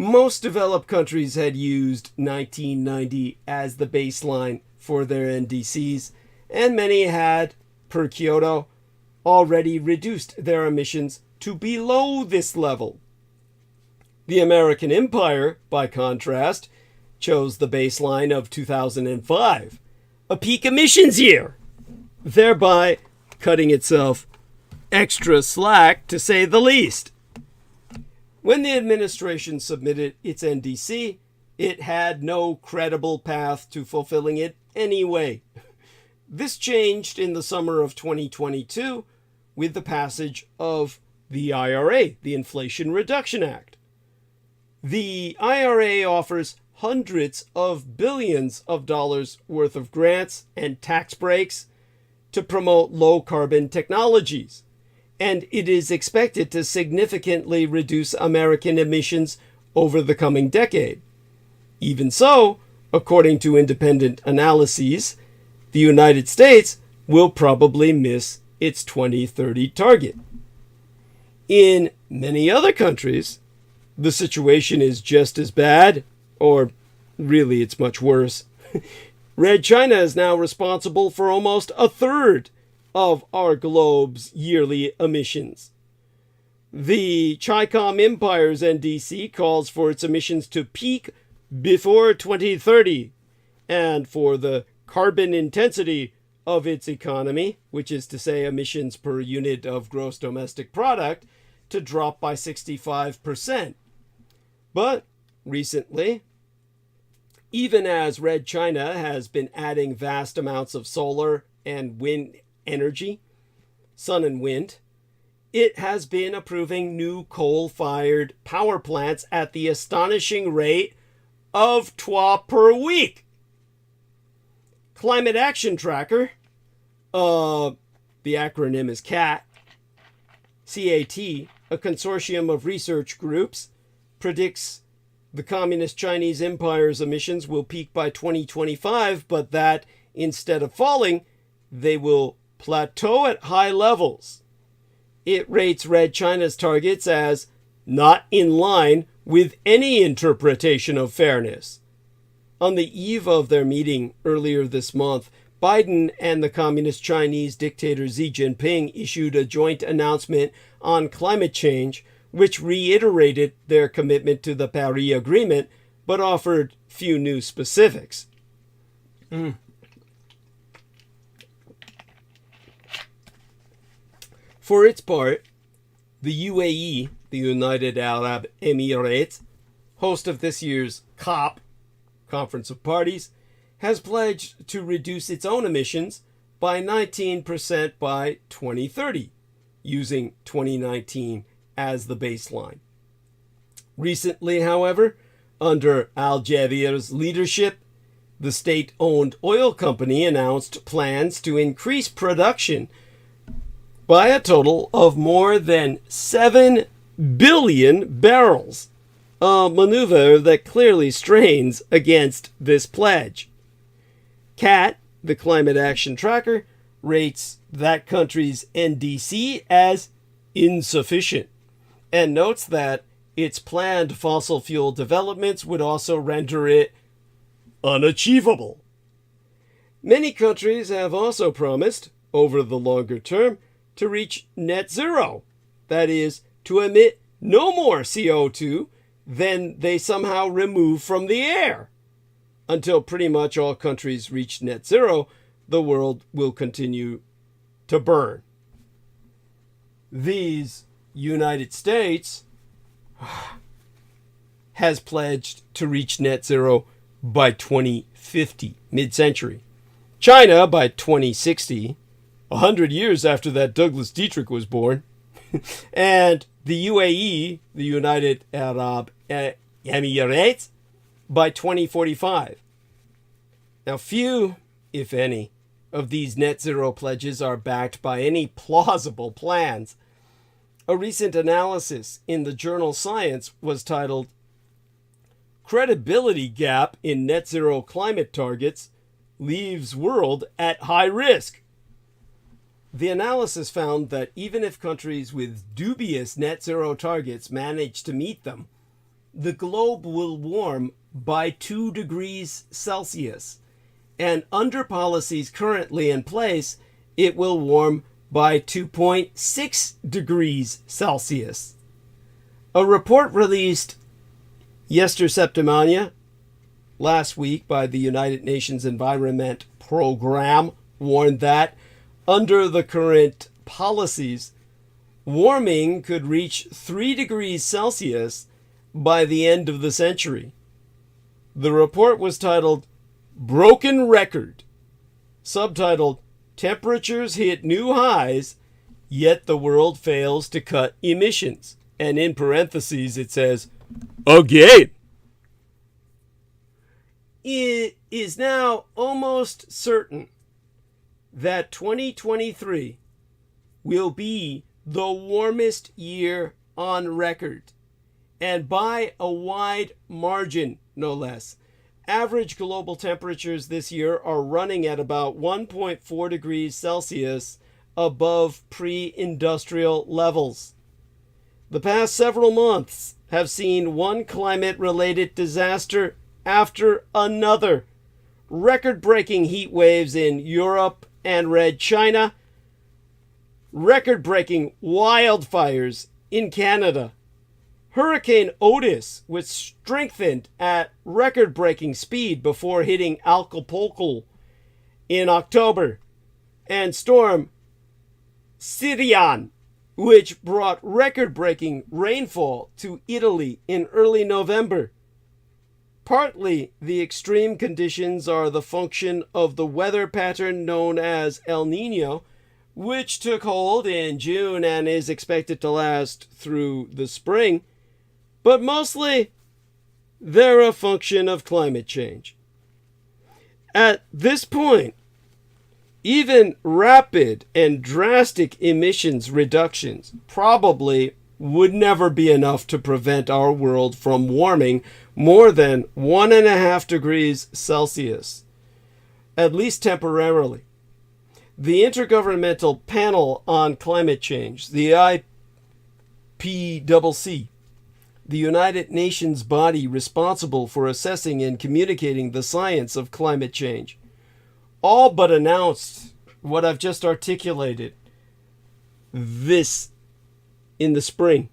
A: Most developed countries had used 1990 as the baseline for their NDCs, and many had, per Kyoto, already reduced their emissions to below this level. The American Empire, by contrast, chose the baseline of 2005, a peak emissions year, thereby cutting itself extra slack, to say the least. When the administration submitted its NDC, it had no credible path to fulfilling it anyway. This changed in the summer of 2022 with the passage of the IRA, the Inflation Reduction Act. The IRA offers hundreds of billions of dollars worth of grants and tax breaks to promote low-carbon technologies, and it is expected to significantly reduce American emissions over the coming decade. Even so, according to independent analyses, the United States will probably miss its 2030 target. In many other countries, the situation is just as bad, or really it's much worse. Red China is now responsible for almost a third of our globe's yearly emissions. The Chi-Com Empire's NDC calls for its emissions to peak before 2030, and for the carbon intensity of its economy, which is to say emissions per unit of gross domestic product, to drop by 65%. But recently, even as Red China has been adding vast amounts of solar and wind energy, sun and wind, it has been approving new coal-fired power plants at the astonishing rate of 12 per week. Climate Action Tracker, the acronym is CAT, C-A-T, a consortium of research groups, predicts the Communist Chinese Empire's emissions will peak by 2025, but that instead of falling, they will plateau at high levels. It rates Red China's targets as not in line with any interpretation of fairness. On the eve of their meeting earlier this month, Biden and the Communist Chinese dictator Xi Jinping issued a joint announcement on climate change, which reiterated their commitment to the Paris Agreement, but offered few new specifics. For its part, the UAE, the United Arab Emirates, host of this year's COP, Conference of Parties, has pledged to reduce its own emissions by 19% by 2030, using 2019 as the baseline. Recently, however, under Al Jazeera's leadership, the state-owned oil company announced plans to increase production by a total of more than 7 billion barrels, a maneuver that clearly strains against this pledge. CAT, the Climate Action Tracker, rates that country's NDC as insufficient, and notes that its planned fossil fuel developments would also render it unachievable. Many countries have also promised, over the longer term, to reach net zero, that is, to emit no more CO2 than they somehow remove from the air. Until pretty much all countries reach net zero, the world will continue to burn. These United States has pledged to reach net zero by 2050, mid-century. China by 2060, 100 years after that Douglas Dietrich was born. And the UAE, the United Arab Emirates, by 2045. Now, few, if any, of these net zero pledges are backed by any plausible plans. A recent analysis in the journal Science was titled "Credibility Gap in Net Zero Climate Targets Leaves World at High Risk." The analysis found that even if countries with dubious net zero targets manage to meet them, the globe will warm by 2 degrees Celsius. And under policies currently in place, it will warm by 2.6 degrees Celsius. A report released yesterday, last week, by the United Nations Environment Program warned that under the current policies, warming could reach 3 degrees Celsius by the end of the century. The report was titled Broken Record, subtitled Temperatures Hit New Highs, Yet the World Fails to Cut Emissions. And in parentheses it says, again. It is now almost certain that 2023 will be the warmest year on record, and by a wide margin, no less. Average global temperatures this year are running at about 1.4 degrees Celsius above pre-industrial levels. The past several months have seen one climate-related disaster after another. Record-breaking heat waves in Europe and Red China, record-breaking wildfires in Canada. Hurricane Otis, which strengthened at record-breaking speed before hitting Acapulco in October, and Storm Sirian, which brought record-breaking rainfall to Italy in early November. Partly, the extreme conditions are the function of the weather pattern known as El Niño, which took hold in June and is expected to last through the spring. But mostly, they're a function of climate change. At this point, even rapid and drastic emissions reductions probably would never be enough to prevent our world from warming more than 1.5 degrees Celsius, at least temporarily. The Intergovernmental Panel on Climate Change, the IPCC, the United Nations body responsible for assessing and communicating the science of climate change, all but announced what I've just articulated this in the spring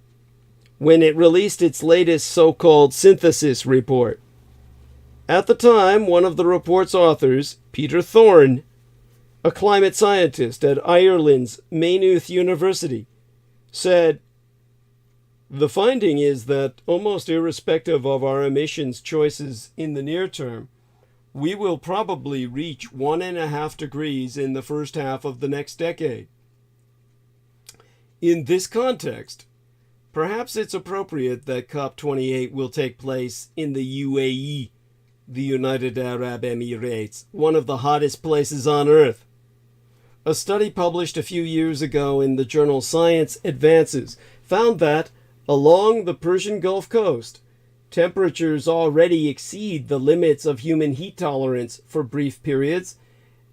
A: when it released its latest so-called synthesis report. At the time, one of the report's authors, Peter Thorne, a climate scientist at Ireland's Maynooth University, said, "The finding is that almost irrespective of our emissions choices in the near term, we will probably reach 1.5 degrees in the first half of the next decade. In this context, perhaps it's appropriate that COP28 will take place in the UAE, the United Arab Emirates, one of the hottest places on Earth. A study published a few years ago in the journal Science Advances found that, along the Persian Gulf Coast, temperatures already exceed the limits of human heat tolerance for brief periods,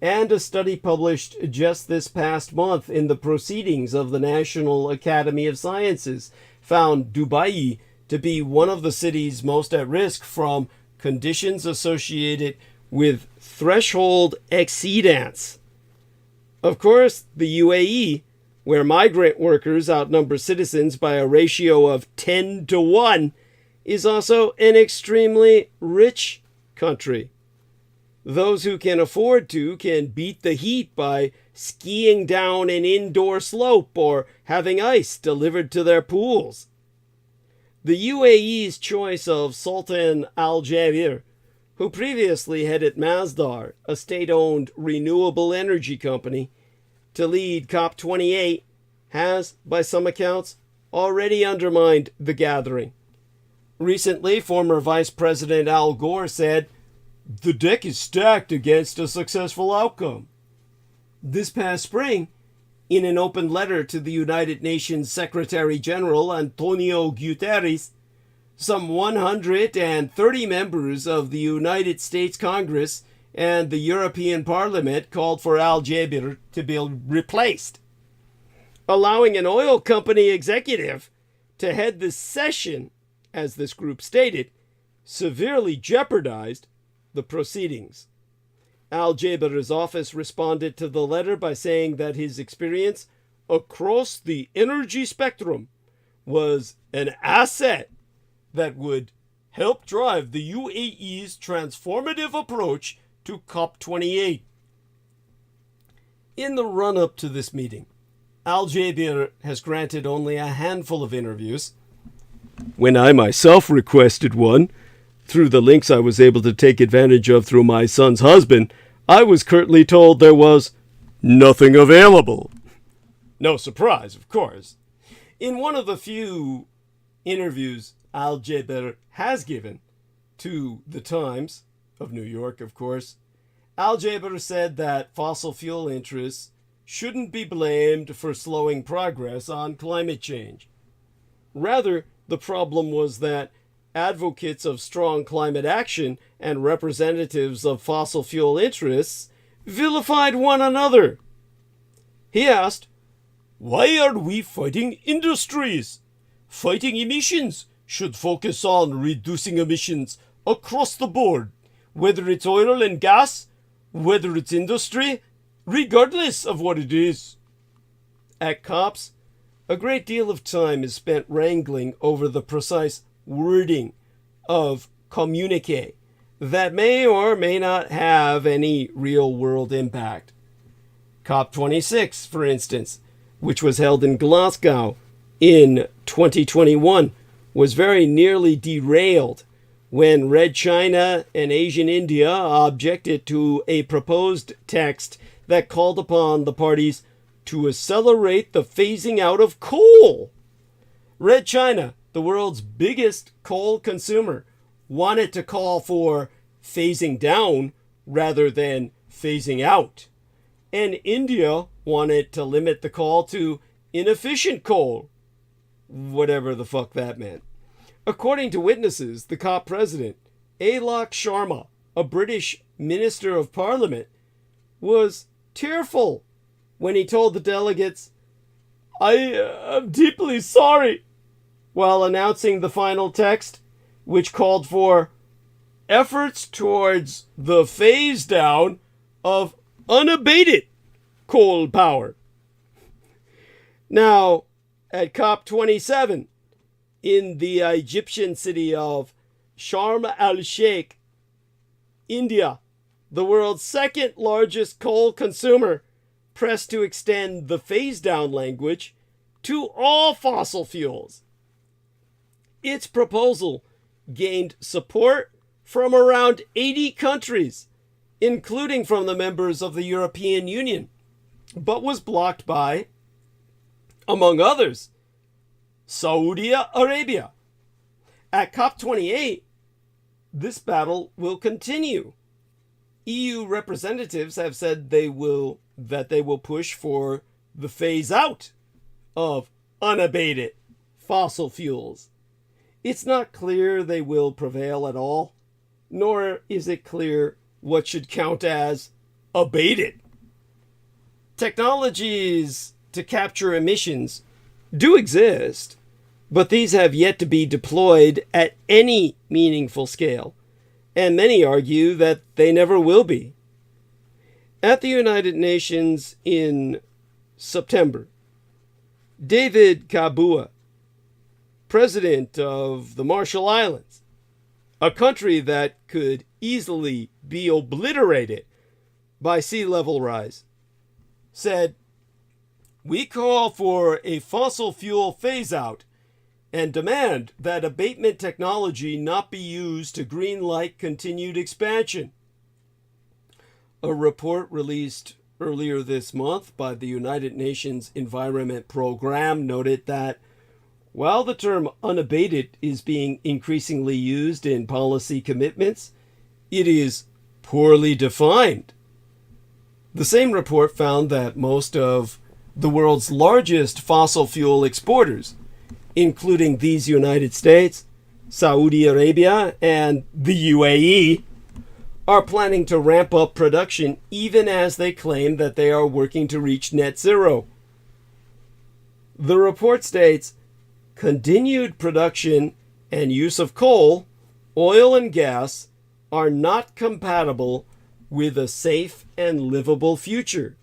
A: and a study published just this past month in the Proceedings of the National Academy of Sciences found Dubai to be one of the cities most at risk from conditions associated with threshold exceedance. Of course, the UAE, where migrant workers outnumber citizens by a ratio of 10 to 1, is also an extremely rich country. Those who can afford to can beat the heat by skiing down an indoor slope or having ice delivered to their pools. The UAE's choice of Sultan Al Jaber, who previously headed Masdar, a state-owned renewable energy company, to lead COP28, has, by some accounts, already undermined the gathering. Recently, former Vice President Al Gore said, "The deck is stacked against a successful outcome." This past spring, in an open letter to the United Nations Secretary General Antonio Guterres, some 130 members of the United States Congress and the European Parliament called for Al Jaber to be replaced, allowing an oil company executive to head the session as this group stated, severely jeopardized the proceedings. Al-Jaber's office responded to the letter by saying that his experience across the energy spectrum was an asset that would help drive the UAE's transformative approach to COP28. In the run-up to this meeting, Al-Jaber has granted only a handful of interviews. When I myself requested one, through the links I was able to take advantage of through my son's husband, I was curtly told there was nothing available. No surprise, of course. In one of the few interviews Al-Jaber has given to the Times of New York, of course, Al-Jaber said that fossil fuel interests shouldn't be blamed for slowing progress on climate change. Rather, the problem was that advocates of strong climate action and representatives of fossil fuel interests vilified one another. He asked, "Why are we fighting industries? Fighting emissions should focus on reducing emissions across the board, whether it's oil and gas, whether it's industry, regardless of what it is." At COPs, a great deal of time is spent wrangling over the precise wording of communiqué that may or may not have any real-world impact. COP26, for instance, which was held in Glasgow in 2021, was very nearly derailed when Red China and Asian India objected to a proposed text that called upon the parties to accelerate the phasing out of coal. Red China, the world's biggest coal consumer, wanted to call for phasing down rather than phasing out. And India wanted to limit the call to inefficient coal, whatever the fuck that meant. According to witnesses, the COP president, Alok Sharma, a British Minister of Parliament, was tearful when he told the delegates, "I am deeply sorry," while announcing the final text, which called for efforts towards the phase down of unabated coal power. Now, at COP27, in the Egyptian city of Sharm el-Sheikh, India, the world's second largest coal consumer, pressed to extend the phase-down language to all fossil fuels. Its proposal gained support from around 80 countries, including from the members of the European Union, but was blocked by, among others, Saudi Arabia. At COP28, this battle will continue. EU representatives have said they will push for the phase out of unabated fossil fuels. It's not clear they will prevail at all, nor is it clear what should count as abated. Technologies to capture emissions do exist, but these have yet to be deployed at any meaningful scale, and many argue that they never will be. At the United Nations in September, David Kabua, president of the Marshall Islands, a country that could easily be obliterated by sea level rise, said, "We call for a fossil fuel phase-out and demand that abatement technology not be used to greenlight continued expansion." A report released earlier this month by the United Nations Environment Program noted that while the term unabated is being increasingly used in policy commitments, it is poorly defined. The same report found that most of the world's largest fossil fuel exporters, including these United States, Saudi Arabia, and the UAE, are planning to ramp up production even as they claim that they are working to reach net zero. The report states, continued production and use of coal, oil, and gas are not compatible with a safe and livable future.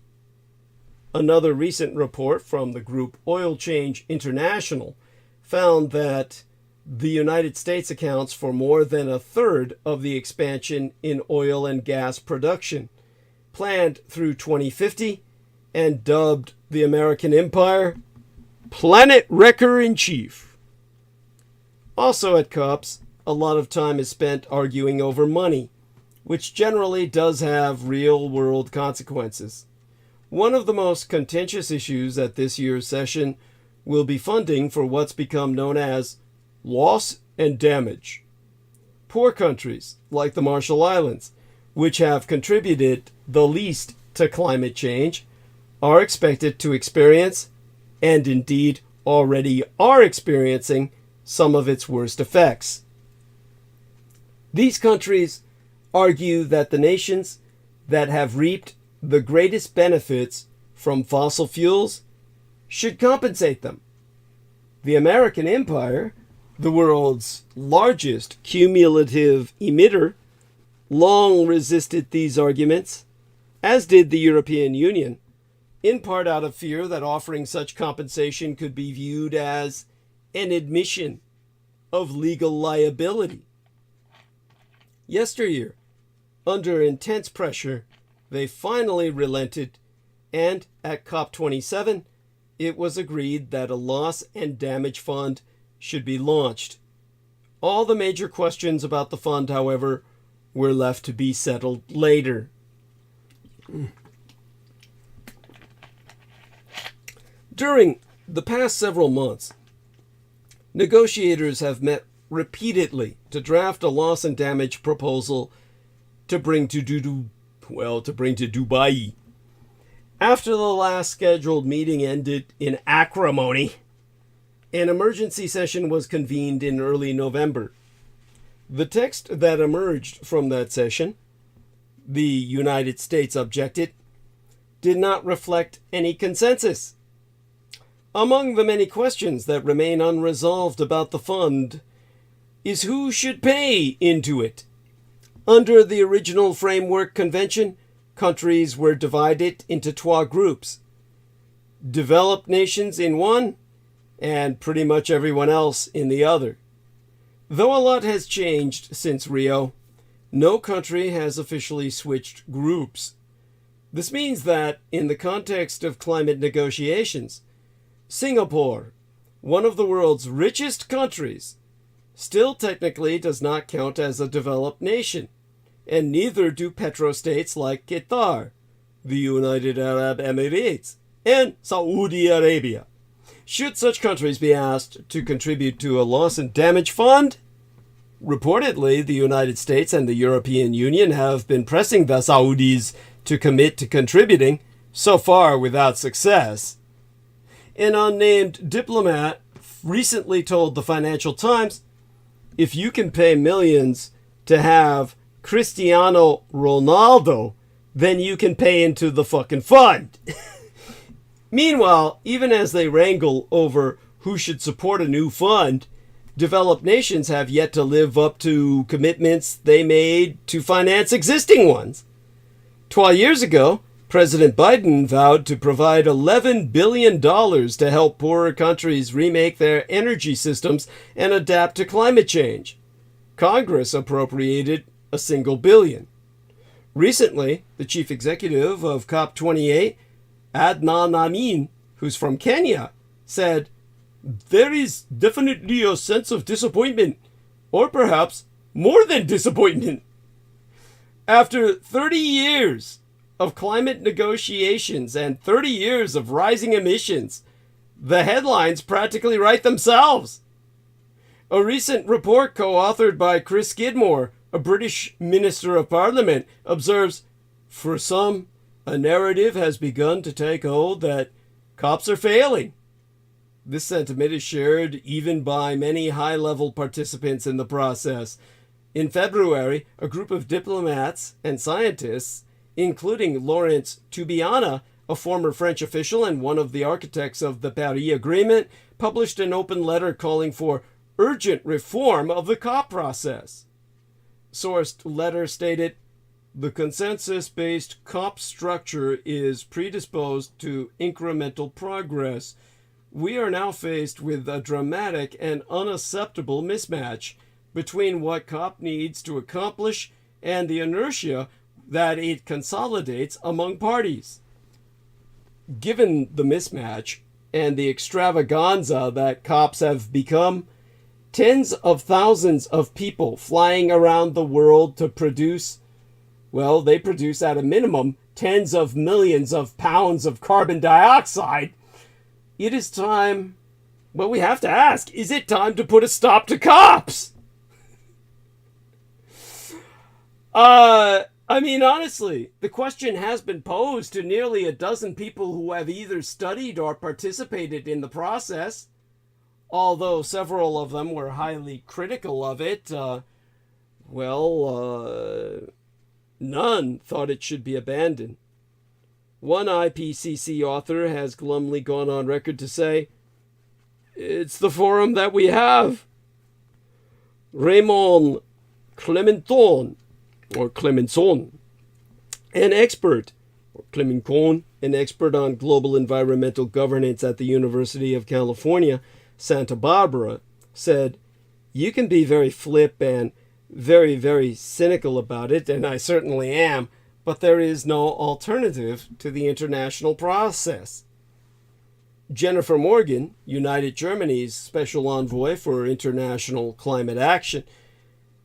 A: Another recent report from the group Oil Change International found that the United States accounts for more than a third of the expansion in oil and gas production planned through 2050, and dubbed the American Empire Planet Wrecker in Chief. Also at COPs, a lot of time is spent arguing over money, which generally does have real-world consequences. One of the most contentious issues at this year's session will be funding for what's become known as loss and damage. Poor countries, like the Marshall Islands, which have contributed the least to climate change, are expected to experience, and indeed already are experiencing, some of its worst effects. These countries argue that the nations that have reaped the greatest benefits from fossil fuels should compensate them. The American Empire, the world's largest cumulative emitter, long resisted these arguments, as did the European Union, in part out of fear that offering such compensation could be viewed as an admission of legal liability. Yesteryear, under intense pressure, they finally relented, and at COP27, it was agreed that a loss and damage fund should be launched. All the major questions about the fund, however, were left to be settled later. During the past several months, negotiators have met repeatedly to draft a loss and damage proposal to bring to Dubai. After the last scheduled meeting ended in acrimony, an emergency session was convened in early November. The text that emerged from that session, the United States objected, did not reflect any consensus. Among the many questions that remain unresolved about the fund is who should pay into it. Under the original Framework Convention, countries were divided into 2 groups. Developed nations in one, and pretty much everyone else in the other. Though a lot has changed since Rio, no country has officially switched groups. This means that, in the context of climate negotiations, Singapore, one of the world's richest countries, still technically does not count as a developed nation, and neither do petrostates like Qatar, the United Arab Emirates, and Saudi Arabia. Should such countries be asked to contribute to a loss and damage fund? Reportedly, the United States and the European Union have been pressing the Saudis to commit to contributing, so far without success. An unnamed diplomat recently told the Financial Times, if you can pay millions to have Cristiano Ronaldo, then you can pay into the fucking fund. Meanwhile, even as they wrangle over who should support a new fund, developed nations have yet to live up to commitments they made to finance existing ones. 12 years ago, President Biden vowed to provide $11 billion to help poorer countries remake their energy systems and adapt to climate change. Congress appropriated a single billion. Recently, the chief executive of COP28, Adnan Amin, who's from Kenya, said, there is definitely a sense of disappointment, or perhaps more than disappointment. After 30 years of climate negotiations and 30 years of rising emissions, the headlines practically write themselves. A recent report co-authored by Chris Skidmore, a British Minister of Parliament, observes, for some, a narrative has begun to take hold that COPs are failing. This sentiment is shared even by many high-level participants in the process. In February, a group of diplomats and scientists, including Lawrence Tubiana, a former French official and one of the architects of the Paris Agreement, published an open letter calling for urgent reform of the COP process. Sourced letter stated, the consensus-based COP structure is predisposed to incremental progress. We are now faced with a dramatic and unacceptable mismatch between what COP needs to accomplish and the inertia that it consolidates among parties. Given the mismatch and the extravaganza that COPs have become, tens of thousands of people flying around the world to produce, well, they produce at a minimum tens of millions of pounds of carbon dioxide. It is time, well, we have to ask, is it time to put a stop to COPs? I mean, honestly, the question has been posed to nearly a dozen people who have either studied or participated in the process, although several of them were highly critical of it. None thought it should be abandoned. One IPCC author has glumly gone on record to say, it's the forum that we have. Raymond Clementon, or Clemenson, an expert on global environmental governance at the University of California, Santa Barbara, said, you can be very flip and very, very cynical about it, and I certainly am, but there is no alternative to the international process. Jennifer Morgan, United Germany's special envoy for international climate action,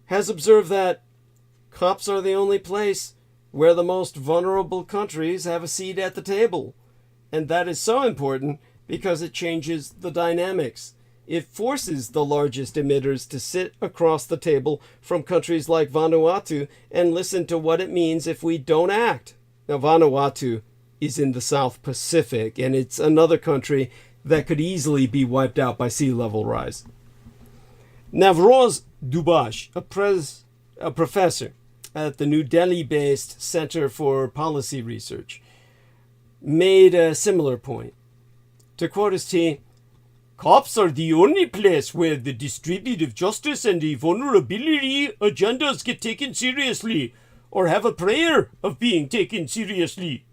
A: has observed that COPs are the only place where the most vulnerable countries have a seat at the table. And that is so important because it changes the dynamics. It forces the largest emitters to sit across the table from countries like Vanuatu and listen to what it means if we don't act. Now, Vanuatu is in the South Pacific, and it's another country that could easily be wiped out by sea level rise. Navroz Dubash, a professor at the New Delhi-based Center for Policy Research, made a similar point. To quote his team, COPs are the only place where the distributive justice and the vulnerability agendas get taken seriously, or have a prayer of being taken seriously.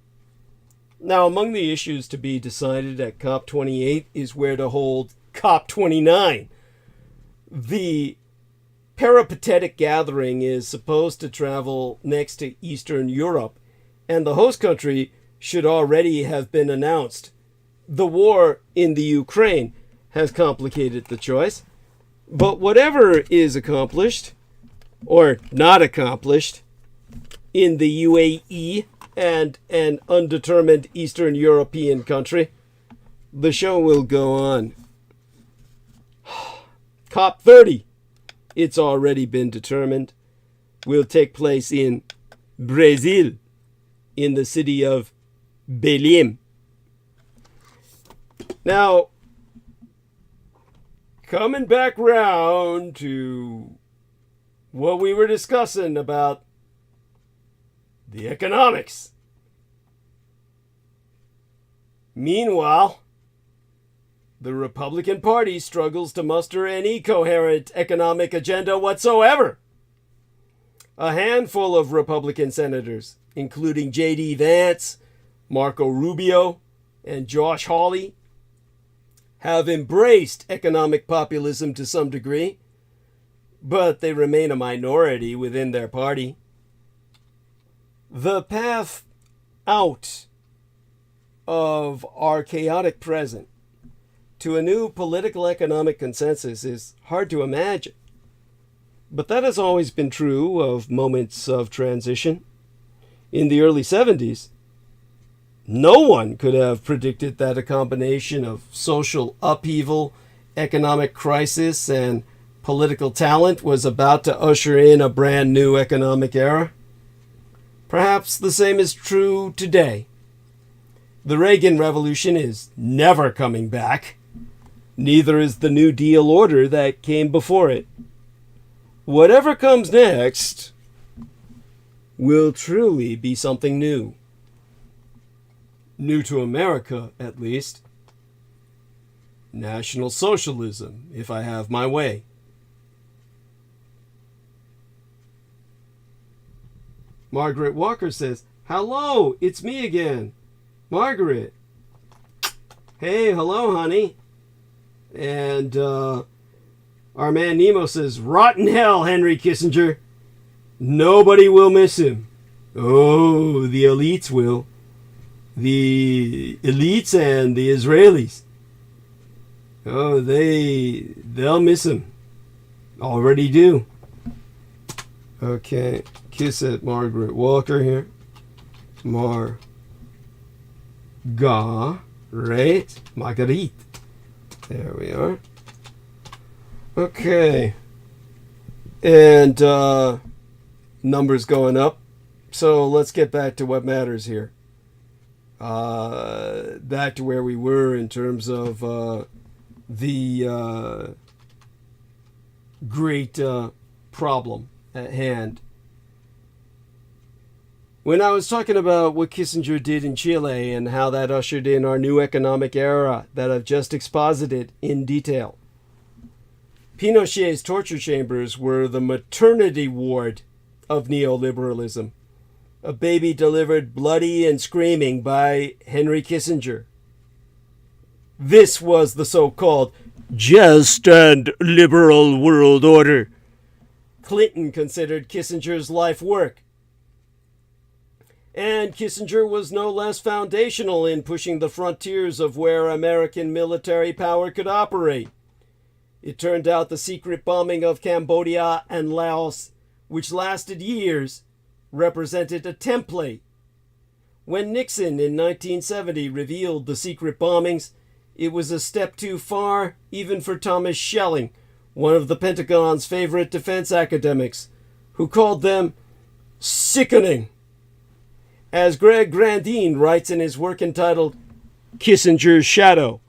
A: Now, among the issues to be decided at COP28 is where to hold COP29. The peripatetic gathering is supposed to travel next to Eastern Europe, and the host country should already have been announced. The war in the Ukraine has complicated the choice, but whatever is accomplished, or not accomplished, in the UAE and an undetermined Eastern European country, the show will go on. COP30, it's already been determined, will take place in Brazil, in the city of Belém. Now, coming back round to what we were discussing about the economics. Meanwhile, the Republican Party struggles to muster any coherent economic agenda whatsoever. A handful of Republican senators, including J.D. Vance, Marco Rubio, and Josh Hawley, have embraced economic populism to some degree, but they remain a minority within their party. The path out of our chaotic present to a new political economic consensus is hard to imagine. But that has always been true of moments of transition. In the early 70s, no one could have predicted that a combination of social upheaval, economic crisis, and political talent was about to usher in a brand new economic era. Perhaps the same is true today. The Reagan Revolution is never coming back. Neither is the New Deal order that came before it. Whatever comes next will truly be something new. New to America, at least. National Socialism, if I have my way. Margaret Walker says, hello, it's me again. Margaret. Hey, hello, honey. And our man Nemo says, rotten hell, Henry Kissinger. Nobody will miss him. Oh, the elites will. The elites and the Israelis. Oh, they'll miss him. Already do. Okay, kiss at Margaret Walker here. Margaret. Marguerite. There we are. Okay. And numbers going up. So let's get back to what matters here. Back to where we were in terms of the great problem at hand. When I was talking about what Kissinger did in Chile and how that ushered in our new economic era that I've just exposited in detail, Pinochet's torture chambers were the maternity ward of neoliberalism. A baby delivered bloody and screaming by Henry Kissinger. This was the so-called just and liberal world order Clinton considered Kissinger's life work. And Kissinger was no less foundational in pushing the frontiers of where American military power could operate. It turned out the secret bombing of Cambodia and Laos, which lasted years, represented a template. When Nixon in 1970 revealed the secret bombings, it was a step too far even for Thomas Schelling, one of the Pentagon's favorite defense academics, who called them sickening. As Greg Grandin writes in his work entitled Kissinger's Shadow,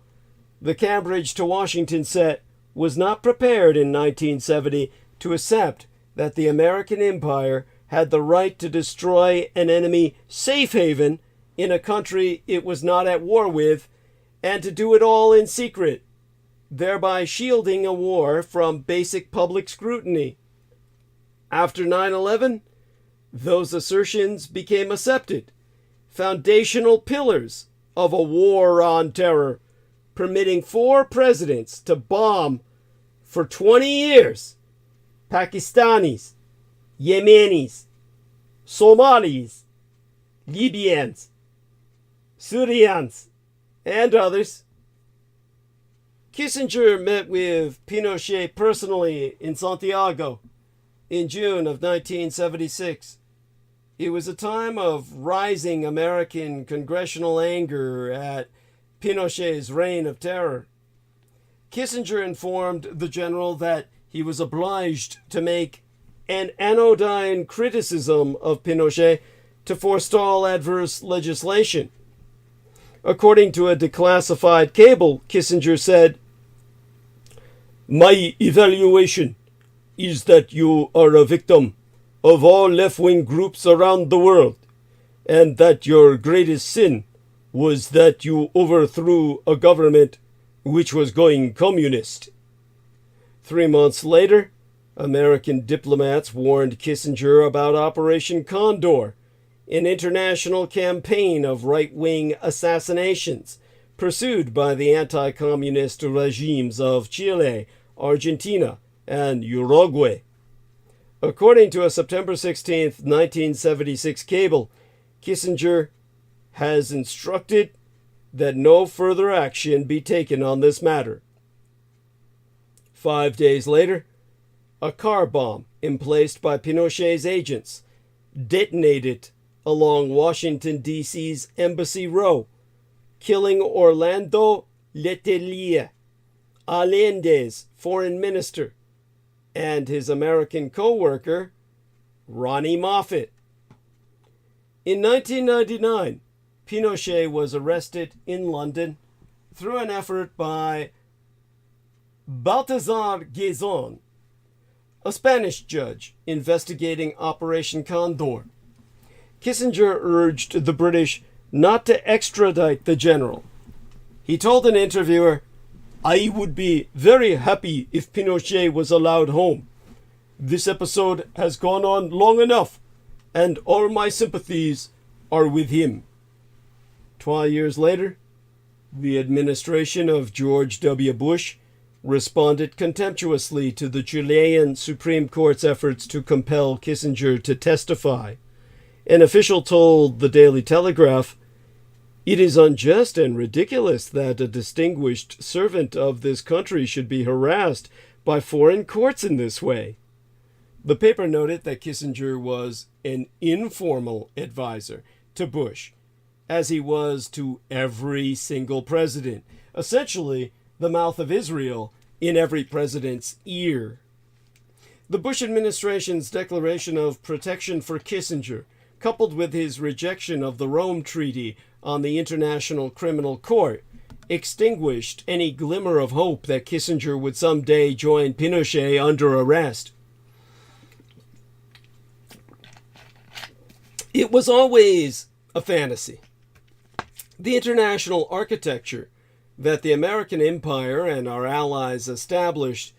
A: the Cambridge to Washington set was not prepared in 1970 to accept that the American empire had the right to destroy an enemy safe haven in a country it was not at war with, and to do it all in secret, thereby shielding a war from basic public scrutiny. After 9/11, those assertions became accepted, foundational pillars of a war on terror, permitting 4 presidents to bomb for 20 years Pakistanis, Yemenis, Somalis, Libyans, Syrians, and others. Kissinger met with Pinochet personally in Santiago in June of 1976. It was a time of rising American congressional anger at Pinochet's reign of terror. Kissinger informed the general that he was obliged to make an anodyne criticism of Pinochet to forestall adverse legislation. According to a declassified cable, Kissinger said, "My evaluation is that you are a victim of all left-wing groups around the world, and that your greatest sin was that you overthrew a government which was going communist." 3 months later, American diplomats warned Kissinger about Operation Condor, an international campaign of right-wing assassinations pursued by the anti-communist regimes of Chile, Argentina, and Uruguay. According to a September 16, 1976 cable, Kissinger has instructed that no further action be taken on this matter. 5 days later, a car bomb emplaced by Pinochet's agents detonated along Washington, D.C.'s Embassy Row, killing Orlando Letelier, Allende's foreign minister, and his American co-worker, Ronnie Moffett. In 1999, Pinochet was arrested in London through an effort by Baltasar Garzón, a Spanish judge investigating Operation Condor. Kissinger urged the British not to extradite the general. He told an interviewer, I would be very happy if Pinochet was allowed home. This episode has gone on long enough, and all my sympathies are with him. 12 years later, the administration of George W. Bush responded contemptuously to the Chilean Supreme Court's efforts to compel Kissinger to testify. An official told the Daily Telegraph, "It is unjust and ridiculous that a distinguished servant of this country should be harassed by foreign courts in this way." The paper noted that Kissinger was an informal advisor to Bush, as he was to every single president, essentially the mouth of Israel in every president's ear. The Bush administration's declaration of protection for Kissinger, coupled with his rejection of the Rome Treaty on the International Criminal Court, extinguished any glimmer of hope that Kissinger would someday join Pinochet under arrest. It was always a fantasy. The international architecture that the American empire and our allies established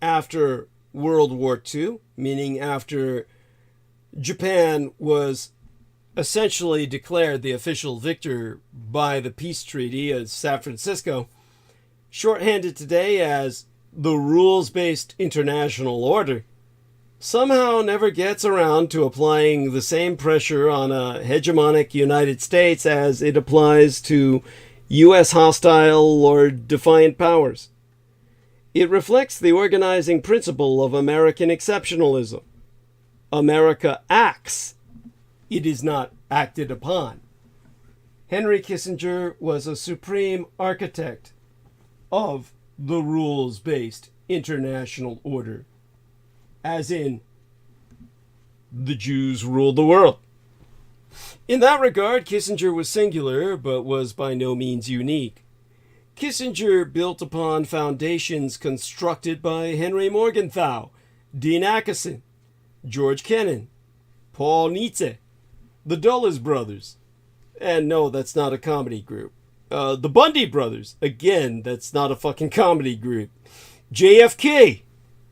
A: after World War II, meaning after Japan was essentially declared the official victor by the peace treaty of San Francisco, shorthanded today as the rules-based international order, somehow never gets around to applying the same pressure on a hegemonic United States as it applies to U.S. hostile or defiant powers. It reflects the organizing principle of American exceptionalism. America acts. It is not acted upon. Henry Kissinger was a supreme architect of the rules-based international order, as in, the Jews ruled the world. In that regard, Kissinger was singular, but was by no means unique. Kissinger built upon foundations constructed by Henry Morgenthau, Dean Acheson, George Kennan, Paul Nietzsche, the Dulles brothers, and no, that's not a comedy group. The Bundy brothers, again, that's not a fucking comedy group. JFK,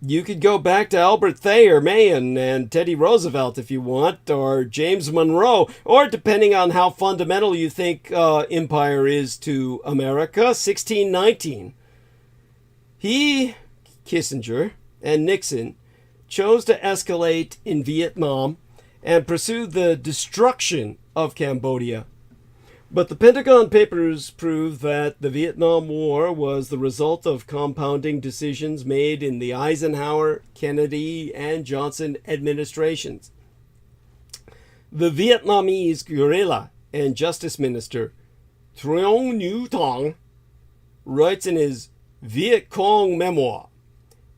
A: you could go back to Albert Thayer, Mahan, and Teddy Roosevelt if you want, or James Monroe, or depending on how fundamental you think empire is to America, 1619. He, Kissinger, and Nixon chose to escalate in Vietnam and pursue the destruction of Cambodia. But the Pentagon Papers prove that the Vietnam War was the result of compounding decisions made in the Eisenhower, Kennedy, and Johnson administrations. The Vietnamese guerrilla and justice minister Truong Nhu Thong writes in his Viet Cong memoir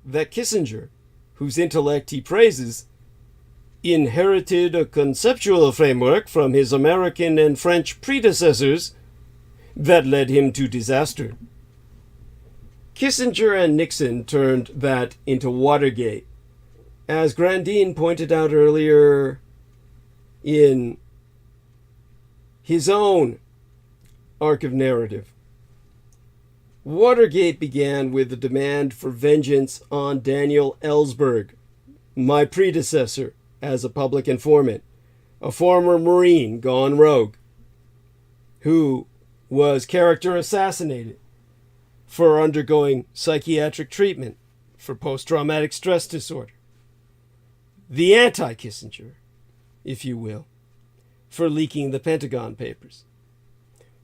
A: that Kissinger, whose intellect he praises, inherited a conceptual framework from his American and French predecessors that led him to disaster. Kissinger and Nixon turned that into Watergate. As Grandin pointed out earlier in his own arc of narrative, Watergate began with the demand for vengeance on Daniel Ellsberg, my predecessor as a public informant, a former Marine gone rogue, who was character assassinated for undergoing psychiatric treatment for post-traumatic stress disorder. The anti-Kissinger, if you will, for leaking the Pentagon Papers.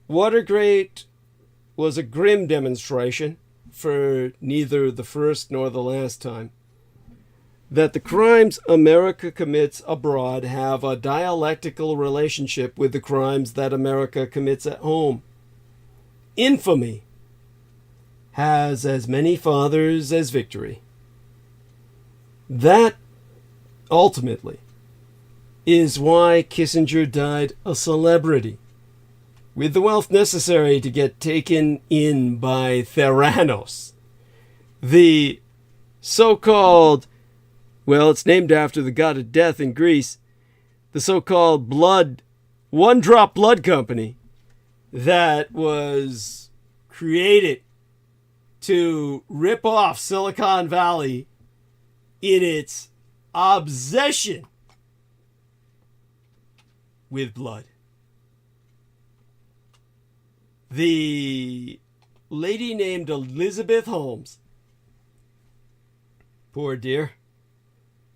A: Watergate was a grim demonstration, for neither the first nor the last time, that the crimes America commits abroad have a dialectical relationship with the crimes that America commits at home. Infamy has as many fathers as victory. That, ultimately, is why Kissinger died a celebrity, with the wealth necessary to get taken in by Theranos, the so-called, well, it's named after the god of death in Greece, the so-called one-drop blood company that was created to rip off Silicon Valley in its obsession with blood. The lady named Elizabeth Holmes, poor dear,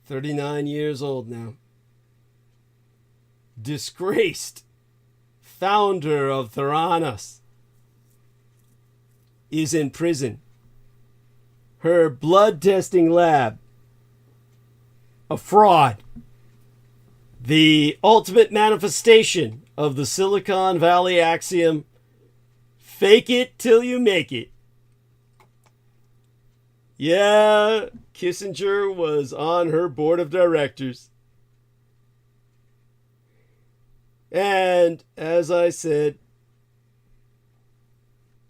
A: 39 years old now, disgraced founder of Theranos, is in prison. Her blood testing lab, a fraud. The ultimate manifestation of the Silicon Valley axiom, fake it till you make it. Yeah, Kissinger was on her board of directors. And as I said,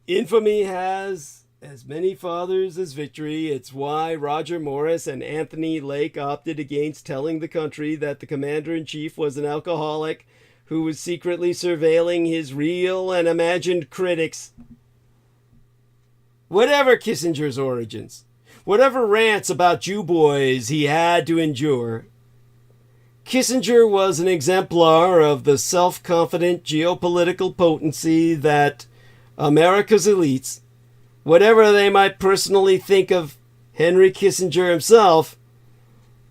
A: infamy has as many fathers as victory. It's why Roger Morris and Anthony Lake opted against telling the country that the commander-in-chief was an alcoholic who was secretly surveilling his real and imagined critics. Whatever Kissinger's origins, whatever rants about Jew boys he had to endure, Kissinger was an exemplar of the self-confident geopolitical potency that America's elites, whatever they might personally think of Henry Kissinger himself,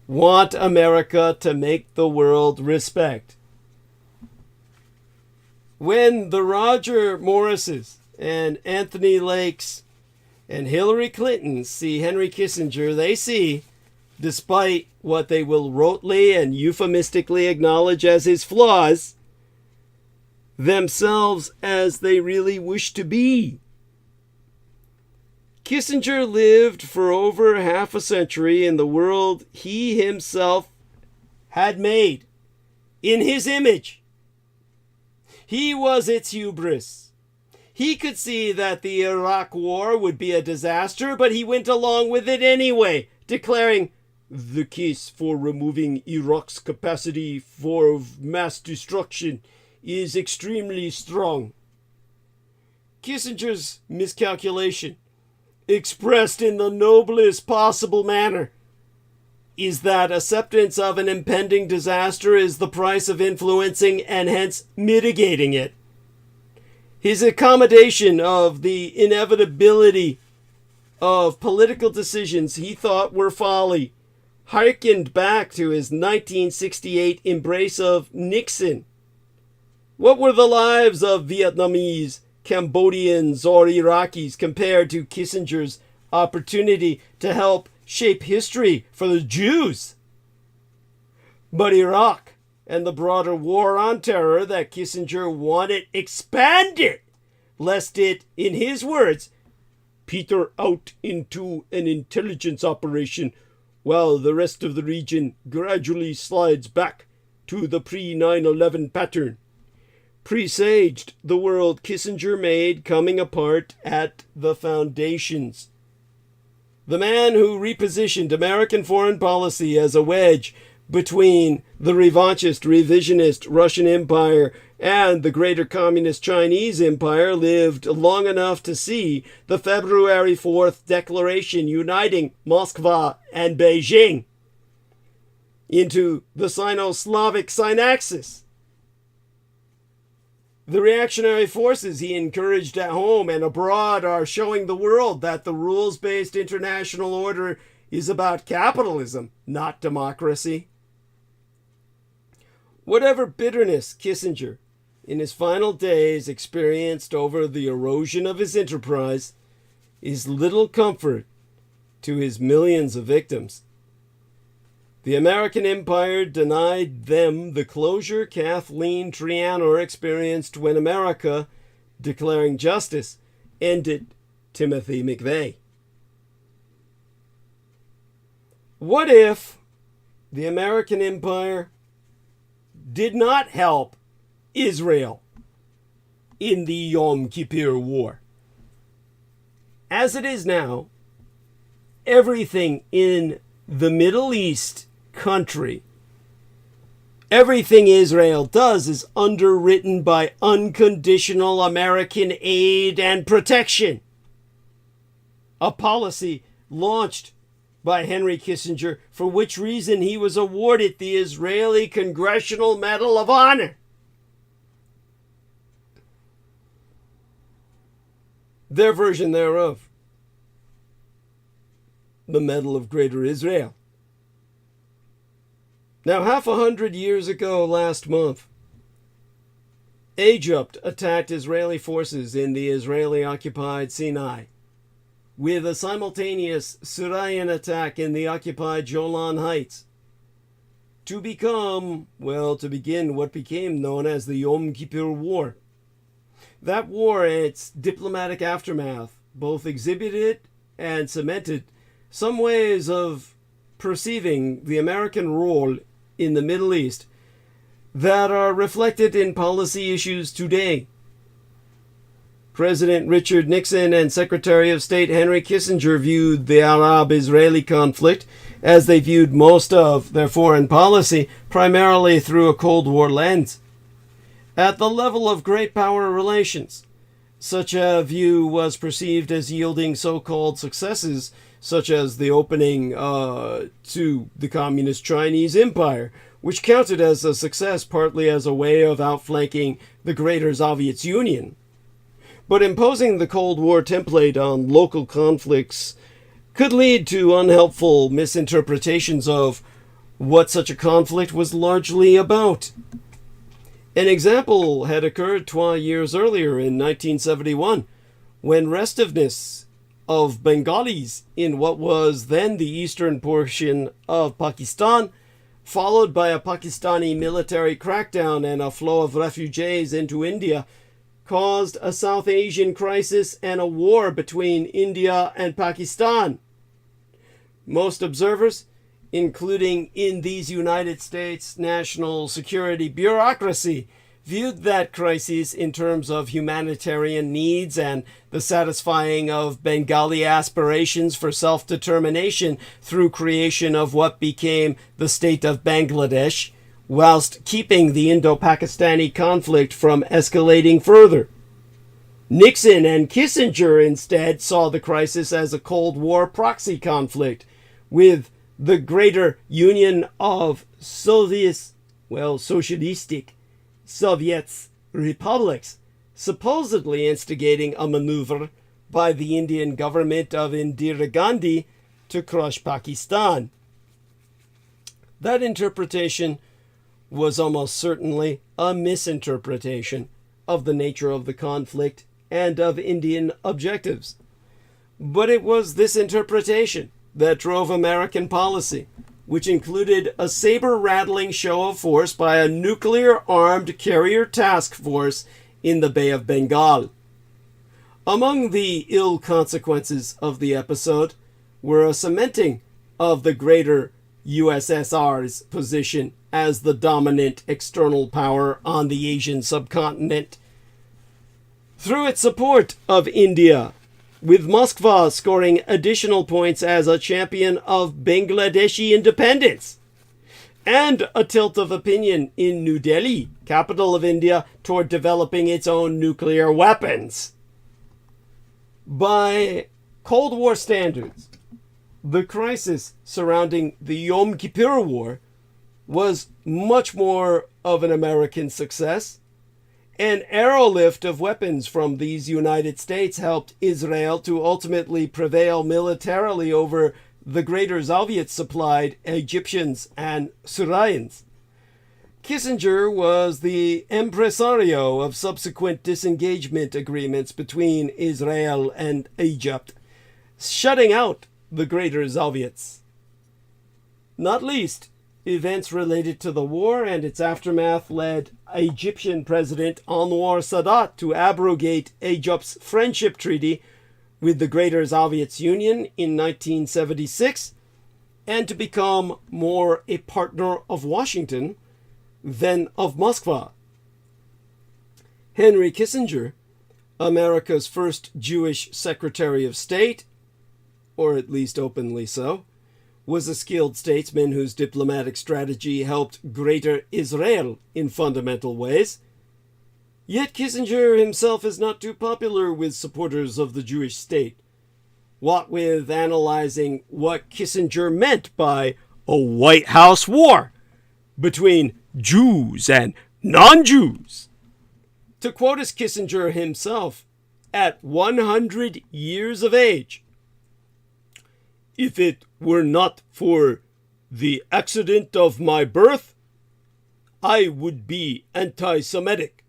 A: want America to make the world respect. When the Roger Morrises and Anthony Lakes and Hillary Clinton see Henry Kissinger, they see, despite what they will rotely and euphemistically acknowledge as his flaws, themselves as they really wish to be. Kissinger lived for over half a century in the world he himself had made, in his image. He was its hubris. He could see that the Iraq War would be a disaster, but he went along with it anyway, declaring, "The case for removing Iraq's capacity for mass destruction is extremely strong." Kissinger's miscalculation, expressed in the noblest possible manner, is that acceptance of an impending disaster is the price of influencing and hence mitigating it. His accommodation of the inevitability of political decisions he thought were folly harkened back to his 1968 embrace of Nixon. What were the lives of Vietnamese, Cambodians, or Iraqis compared to Kissinger's opportunity to help shape history for the Jews? But Iraq and the broader war on terror that Kissinger wanted expanded, lest it, in his words, peter out into an intelligence operation while the rest of the region gradually slides back to the pre-9/11 pattern, presaged the world Kissinger made coming apart at the foundations. The man who repositioned American foreign policy as a wedge between the revanchist, revisionist Russian Empire and the greater communist Chinese Empire lived long enough to see the February 4th declaration uniting Moscow and Beijing into the Sino-Slavic synaxis. The reactionary forces he encouraged at home and abroad are showing the world that the rules-based international order is about capitalism, not democracy. Whatever bitterness Kissinger, in his final days, experienced over the erosion of his enterprise, is little comfort to his millions of victims. The American empire denied them the closure Kathleen Trianor experienced when America, declaring justice, ended Timothy McVeigh. What if the American empire did not help Israel in the Yom Kippur War? As it is now, everything in the Middle East country, everything Israel does is underwritten by unconditional American aid and protection. a policy launched by Henry Kissinger, for which reason he was awarded the Israeli Congressional Medal of Honor. Their version thereof, the Medal of Greater Israel. Now, 500 years ago last month, Egypt attacked Israeli forces in the Israeli-occupied Sinai, with a simultaneous Syrian attack in the occupied Golan Heights, to begin what became known as the Yom Kippur War. That war and its diplomatic aftermath both exhibited and cemented some ways of perceiving the American role in the Middle East that are reflected in policy issues today. President Richard Nixon and Secretary of State Henry Kissinger viewed the Arab-Israeli conflict, as they viewed most of their foreign policy, primarily through a Cold War lens. At the level of great power relations, such a view was perceived as yielding so-called successes, such as the opening to the Communist Chinese Empire, which counted as a success partly as a way of outflanking the Greater Soviet Union. But imposing the Cold War template on local conflicts could lead to unhelpful misinterpretations of what such a conflict was largely about. An example had occurred 12 years earlier in 1971, when restiveness of Bengalis in what was then the eastern portion of Pakistan, followed by a Pakistani military crackdown and a flow of refugees into India, caused a South Asian crisis and a war between India and Pakistan. Most observers, including in these United States national security bureaucracy, viewed that crisis in terms of humanitarian needs and the satisfying of Bengali aspirations for self-determination through creation of what became the state of Bangladesh, whilst keeping the Indo-Pakistani conflict from escalating further. Nixon and Kissinger instead saw the crisis as a Cold War proxy conflict, with the greater union of socialistic Soviets republics supposedly instigating a maneuver by the Indian government of Indira Gandhi to crush Pakistan. That interpretation was almost certainly a misinterpretation of the nature of the conflict and of Indian objectives. But it was this interpretation that drove American policy, which included a saber-rattling show of force by a nuclear-armed carrier task force in the Bay of Bengal. Among the ill consequences of the episode were a cementing of the greater USSR's position as the dominant external power on the Asian subcontinent through its support of India, with Moscow scoring additional points as a champion of Bangladeshi independence, and a tilt of opinion in New Delhi, capital of India, toward developing its own nuclear weapons. By Cold War standards, the crisis surrounding the Yom Kippur War was much more of an American success. An airlift of weapons from these United States helped Israel to ultimately prevail militarily over the Greater Soviet-supplied Egyptians and Syrians. Kissinger was the impresario of subsequent disengagement agreements between Israel and Egypt, shutting out the Greater Soviets. Not least, events related to the war and its aftermath led Egyptian President Anwar Sadat to abrogate Egypt's friendship treaty with the Greater Soviet Union in 1976 and to become more a partner of Washington than of Moscow. Henry Kissinger, America's first Jewish Secretary of State, or at least openly so, was a skilled statesman whose diplomatic strategy helped Greater Israel in fundamental ways. Yet Kissinger himself is not too popular with supporters of the Jewish state. what with analyzing what Kissinger meant by a White House war between Jews and non-Jews. To quote as Kissinger himself, at 100 years of age, "If it were not for the accident of my birth, I would be anti-Semitic."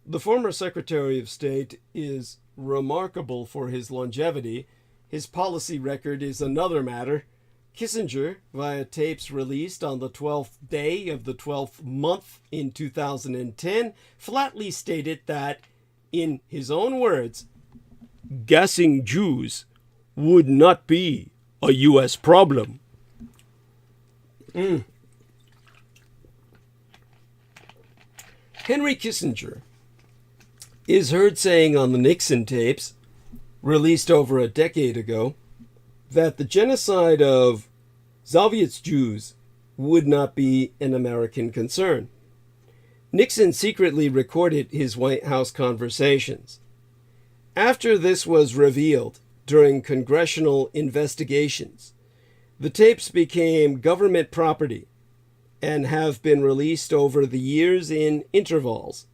A: The former Secretary of State is remarkable for his longevity. His policy record is another matter. Kissinger, via tapes released on the 12th day of the 12th month in 2010, flatly stated that, in his own words, "gassing Jews would not be a U.S. problem." Henry Kissinger is heard saying on the Nixon tapes, released over a decade ago, that the genocide of Soviet Jews would not be an American concern. Nixon secretly recorded his White House conversations. After this was revealed during congressional investigations, the tapes became government property and have been released over the years in intervals.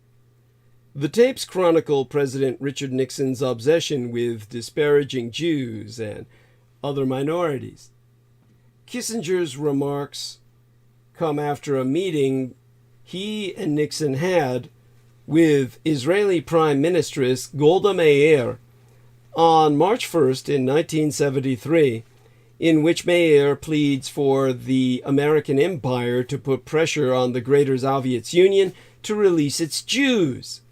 A: The tapes chronicle President Richard Nixon's obsession with disparaging Jews and other minorities. Kissinger's remarks come after a meeting he and Nixon had with Israeli Prime Ministress Golda Meir on March 1st in 1973, in which Meir pleads for the American empire to put pressure on the Greater Soviet Union to release its Jews.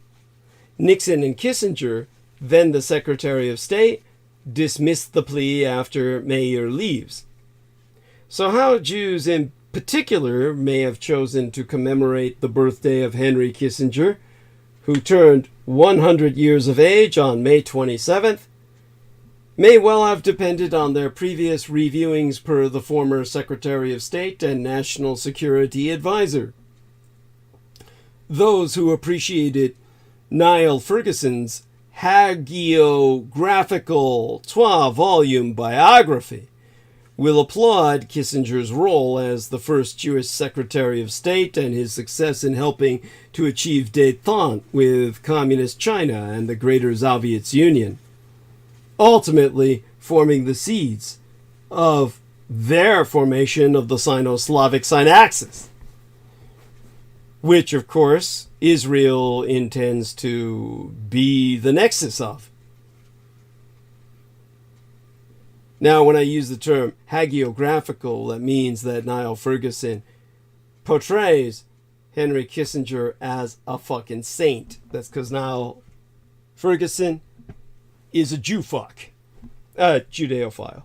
A: Nixon and Kissinger, then the Secretary of State, dismissed the plea after Meir leaves. So how Jews in particular may have chosen to commemorate the birthday of Henry Kissinger, who turned 100 years of age on May 27th, may well have depended on their previous reviewings per the former Secretary of State and National Security Advisor. Those who appreciated Niall Ferguson's hagiographical 12-volume biography will applaud Kissinger's role as the first Jewish Secretary of State and his success in helping to achieve détente with Communist China and the Greater Soviet Union, ultimately forming the seeds of their formation of the Sino-Slavic Synaxis, which, of course, Israel intends to be the nexus of. Now, when I use the term hagiographical, that means that Niall Ferguson portrays Henry Kissinger as a fucking saint. That's because Niall Ferguson is a Jew fuck, a Judeophile.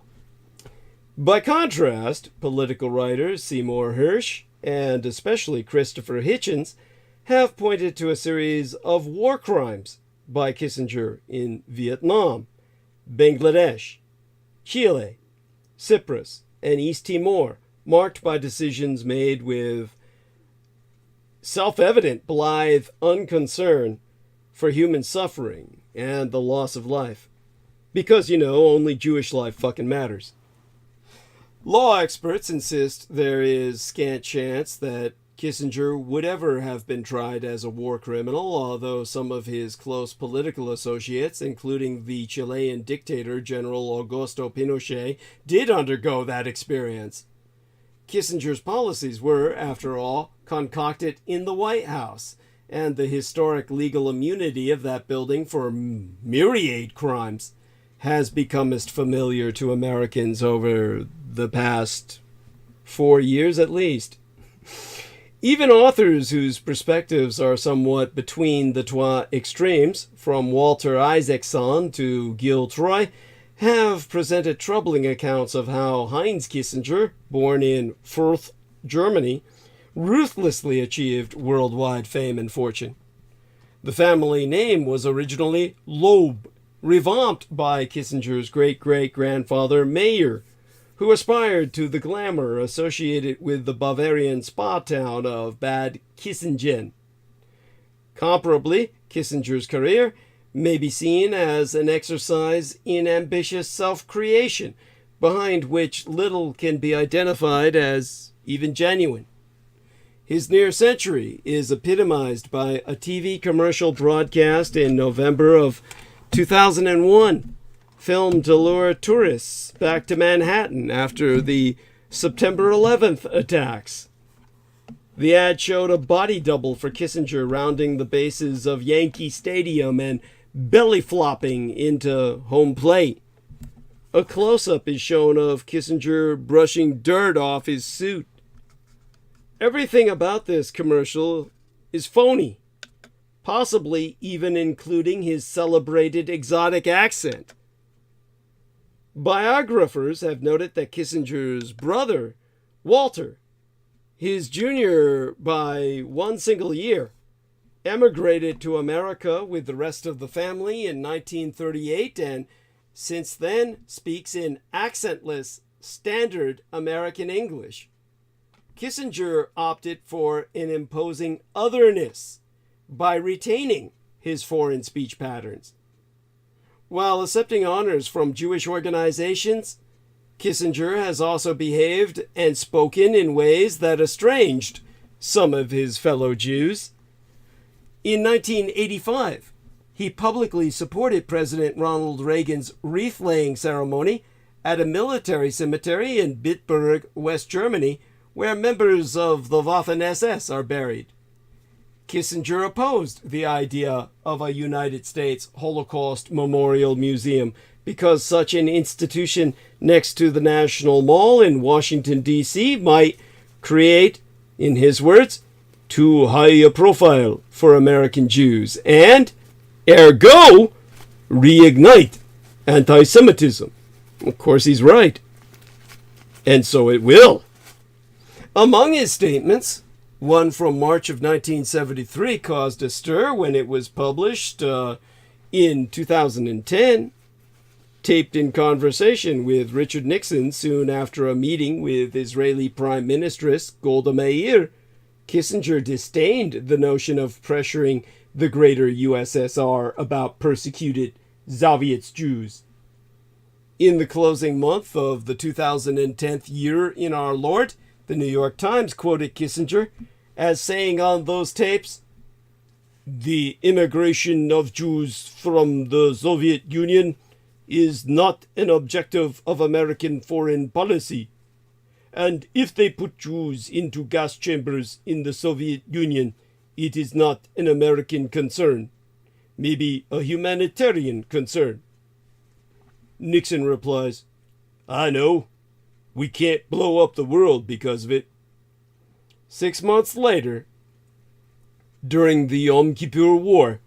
A: By contrast, political writers Seymour Hersh and especially Christopher Hitchens have pointed to a series of war crimes by Kissinger in Vietnam, Bangladesh, Chile, Cyprus, and East Timor, marked by decisions made with self-evident blithe unconcern for human suffering and the loss of life. Because, only Jewish life fucking matters. Law experts insist there is scant chance that Kissinger would ever have been tried as a war criminal, although some of his close political associates, including the Chilean dictator General Augusto Pinochet, did undergo that experience. Kissinger's policies were, after all, concocted in the White House, and the historic legal immunity of that building for myriad crimes has become as familiar to Americans over the past 4 years at least. Even authors whose perspectives are somewhat between the two extremes, from Walter Isaacson to Gil Troy, have presented troubling accounts of how Heinz Kissinger, born in Fürth, Germany, ruthlessly achieved worldwide fame and fortune. The family name was originally Loeb, revamped by Kissinger's great-great-grandfather Meyer, who aspired to the glamour associated with the Bavarian spa town of Bad Kissingen. Comparably, Kissinger's career may be seen as an exercise in ambitious self-creation, behind which little can be identified as even genuine. His near century is epitomized by a TV commercial broadcast in November of 2001, filmed to lure tourists back to Manhattan after the September 11th attacks. The ad showed a body double for Kissinger rounding the bases of Yankee Stadium and belly flopping into home plate. A close-up is shown of Kissinger brushing dirt off his suit. Everything about this commercial is phony, possibly even including his celebrated exotic accent. Biographers have noted that Kissinger's brother, Walter, his junior by one single year, emigrated to America with the rest of the family in 1938 and since then speaks in accentless, standard American English. Kissinger opted for an imposing otherness by retaining his foreign speech patterns. While accepting honors from Jewish organizations, Kissinger has also behaved and spoken in ways that estranged some of his fellow Jews. In 1985, he publicly supported President Ronald Reagan's wreath-laying ceremony at a military cemetery in Bitburg, West Germany, where members of the Waffen-SS are buried. Kissinger opposed the idea of a United States Holocaust Memorial Museum because such an institution next to the National Mall in Washington, D.C. might create, in his words, too high a profile for American Jews and, ergo, reignite anti-Semitism. Of course, he's right. And so it will. Among his statements, one from March of 1973 caused a stir when it was published in 2010. Taped in conversation with Richard Nixon soon after a meeting with Israeli Prime Ministress Golda Meir, Kissinger disdained the notion of pressuring the greater USSR about persecuted Soviet Jews. In the closing month of the 2010th year in our Lord, the New York Times quoted Kissinger as saying on those tapes, "The immigration of Jews from the Soviet Union is not an objective of American foreign policy. And if they put Jews into gas chambers in the Soviet Union, it is not an American concern, maybe a humanitarian concern." Nixon replies, "I know. We can't blow up the world because of it." 6 months later, during the Yom Kippur War,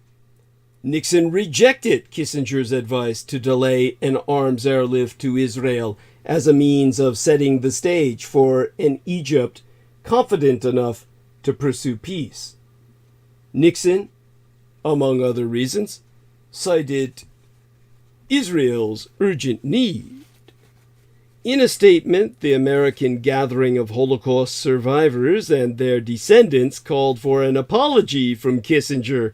A: Nixon rejected Kissinger's advice to delay an arms airlift to Israel as a means of setting the stage for an Egypt confident enough to pursue peace. Nixon, among other reasons, cited Israel's urgent need. In a statement, the American Gathering of Holocaust Survivors and their descendants called for an apology from Kissinger,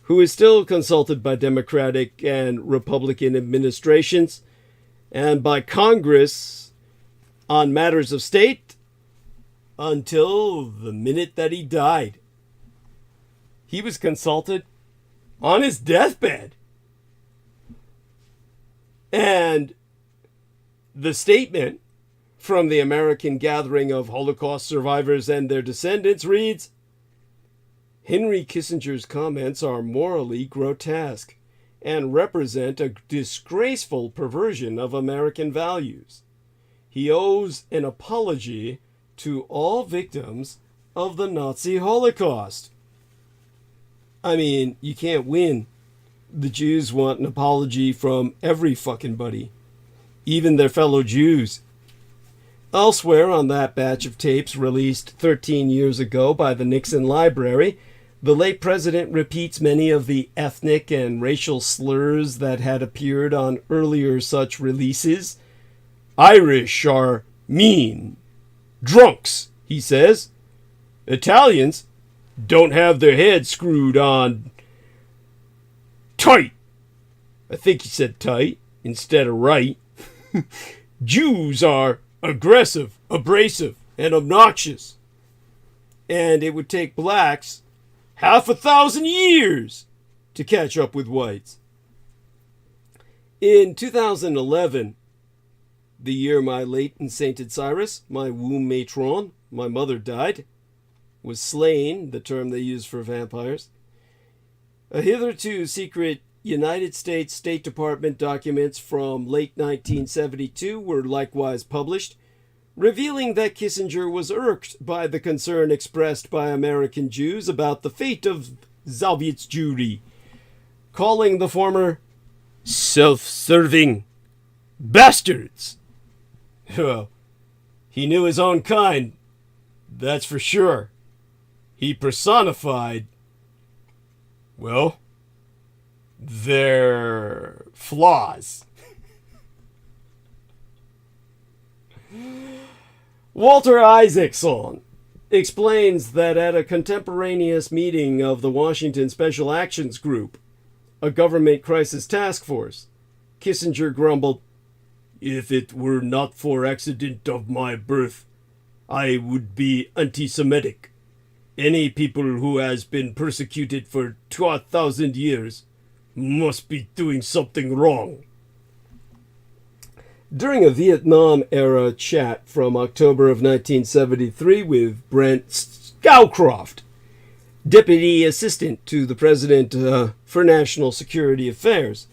A: who is still consulted by Democratic and Republican administrations and by Congress on matters of state until the minute that he died. He was consulted on his deathbed. And the statement from the American Gathering of Holocaust Survivors and their descendants reads, "Henry Kissinger's comments are morally grotesque and represent a disgraceful perversion of American values. He owes an apology to all victims of the Nazi Holocaust." I mean, you can't win. The Jews want an apology from every fucking buddy, even their fellow Jews. Elsewhere on that batch of tapes released 13 years ago by the Nixon Library, the late president repeats many of the ethnic and racial slurs that had appeared on earlier such releases. "Irish are mean. Drunks," he says. "Italians don't have their heads screwed on tight." I think he said tight instead of right. Jews are aggressive, abrasive, and obnoxious. And it would take blacks 1,000 years to catch up with whites. In 2011, the year my late and sainted Cyrus, my womb matron, my mother died, was slain, the term they use for vampires, a hitherto secret United States State Department documents from late 1972 were likewise published, revealing that Kissinger was irked by the concern expressed by American Jews about the fate of Soviet Jewry, calling the former self-serving bastards. Well, he knew his own kind, that's for sure. He personified, well, their flaws. Walter Isaacson explains that at a contemporaneous meeting of the Washington Special Actions Group, a government crisis task force, Kissinger grumbled, "If it were not for accident of my birth, I would be anti-Semitic. Any people who has been persecuted for 2,000 years must be doing something wrong." During a Vietnam-era chat from October of 1973 with Brent Scowcroft, Deputy Assistant to the President for National Security Affairs,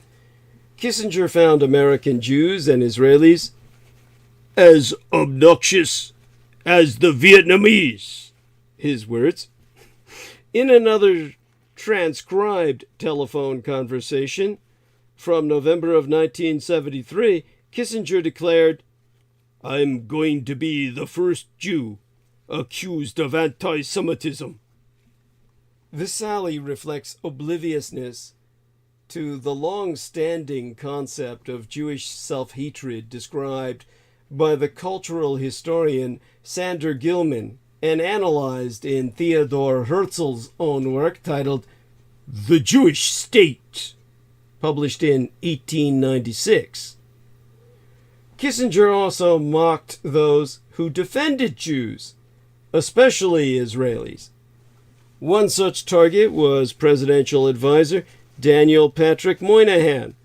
A: Kissinger found American Jews and Israelis as obnoxious as the Vietnamese, his words. In another transcribed telephone conversation from November of 1973, Kissinger declared, "I'm going to be the first Jew accused of anti-Semitism." This sally reflects obliviousness to the long-standing concept of Jewish self-hatred described by the cultural historian Sander Gilman and analyzed in Theodor Herzl's own work titled The Jewish State, published in 1896. Kissinger also mocked those who defended Jews, especially Israelis. One such target was presidential advisor Daniel Patrick Moynihan,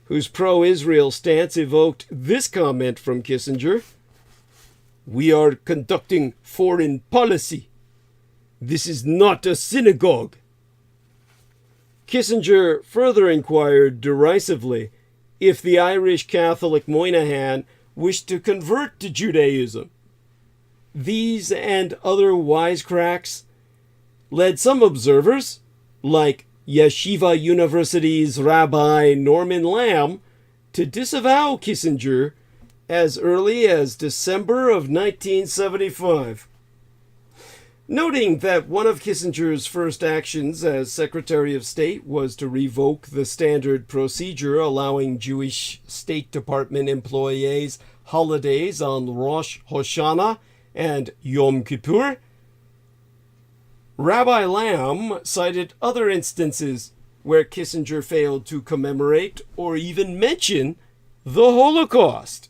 A: whose pro-Israel stance evoked this comment from Kissinger: "We are conducting foreign policy. This is not a synagogue." Kissinger further inquired derisively if the Irish Catholic Moynihan wished to convert to Judaism. These and other wisecracks led some observers, like Yeshiva University's Rabbi Norman Lamb, to disavow Kissinger as early as December of 1975. Noting that one of Kissinger's first actions as Secretary of State was to revoke the standard procedure allowing Jewish State Department employees holidays on Rosh Hashanah and Yom Kippur, Rabbi Lamb cited other instances where Kissinger failed to commemorate or even mention the Holocaust.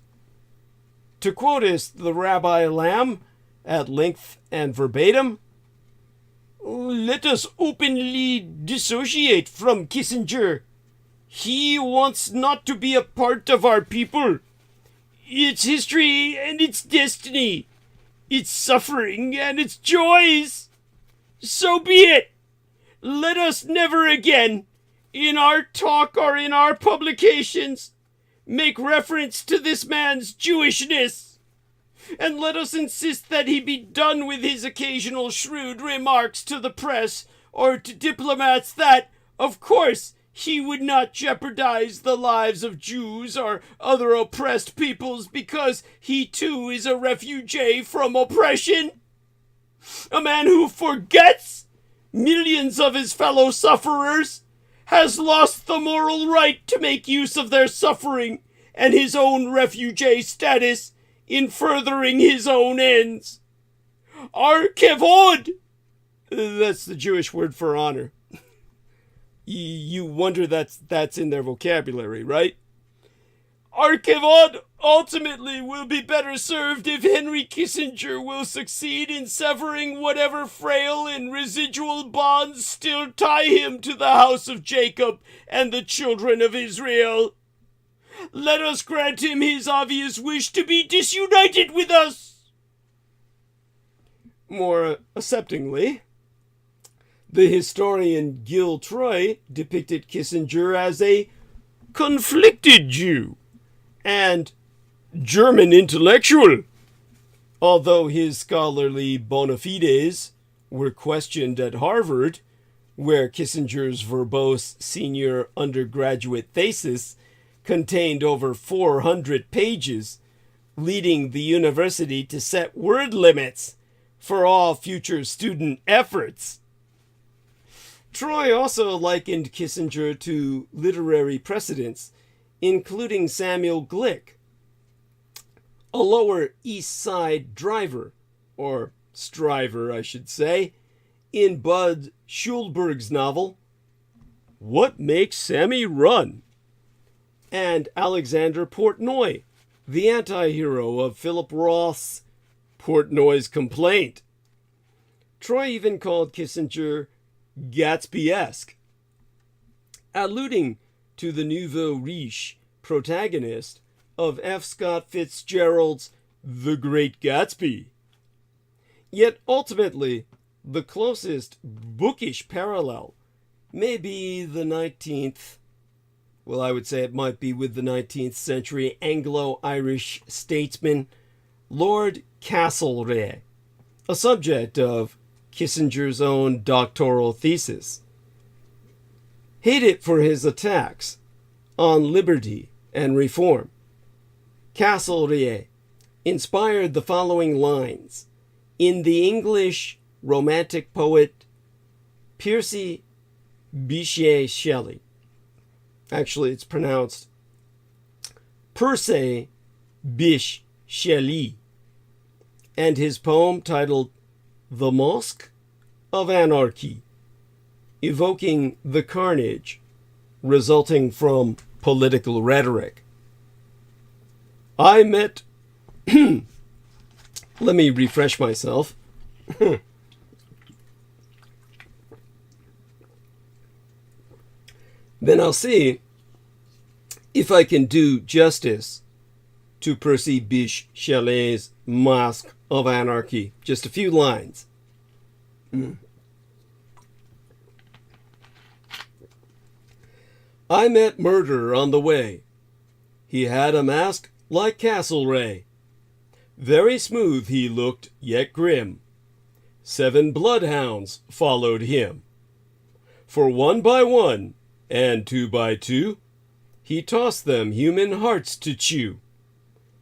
A: To quote the Rabbi Lamb at length and verbatim, "Let us openly dissociate from Kissinger. He wants not to be a part of our people, its history and its destiny, its suffering and its joys. So be it. Let us never again, in our talk or in our publications, make reference to this man's Jewishness. And let us insist that he be done with his occasional shrewd remarks to the press or to diplomats that, of course, he would not jeopardize the lives of Jews or other oppressed peoples because he too is a refugee from oppression. A man who forgets millions of his fellow sufferers has lost the moral right to make use of their suffering and his own refugee status in furthering his own ends. Our kevod," that's the Jewish word for honor, You wonder that's in their vocabulary, right? Archivod ultimately will be better served if Henry Kissinger will succeed in severing whatever frail and residual bonds still tie him to the house of Jacob and the children of Israel. Let us grant him his obvious wish to be disunited with us. More acceptingly, the historian Gil Troy depicted Kissinger as a conflicted Jew and German intellectual, although his scholarly bona fides were questioned at Harvard, where Kissinger's verbose senior undergraduate thesis contained over 400 pages, leading the university to set word limits for all future student efforts. Troy also likened Kissinger to literary precedents, including Samuel Glick, a Lower East Side driver, or striver, I should say, in Bud Schulberg's novel, What Makes Sammy Run? And Alexander Portnoy, the anti-hero of Philip Roth's Portnoy's Complaint. Troy even called Kissinger Gatsby-esque, alluding to the nouveau riche protagonist of F. Scott Fitzgerald's The Great Gatsby. Yet ultimately, the closest bookish parallel may be the 19th, well, I would say it might be with the 19th century Anglo-Irish statesman Lord Castlereagh, a subject of Kissinger's own doctoral thesis. Hated for his attacks on liberty and reform, Castlereagh inspired the following lines in the English Romantic poet Percy Bysshe Shelley. Actually, it's pronounced Percy Bysshe Shelley, and his poem titled The Mosque of Anarchy, evoking the carnage resulting from political rhetoric. I met... Let me refresh myself. Then I'll see if I can do justice to Percy Bysshe Shelley's Mosque of Anarchy. Just a few lines. I met murder on the way. He had a mask like Castlereagh. Very smooth he looked, yet grim. 7 bloodhounds followed him. For 1 by 1, and 2 by 2, he tossed them human hearts to chew,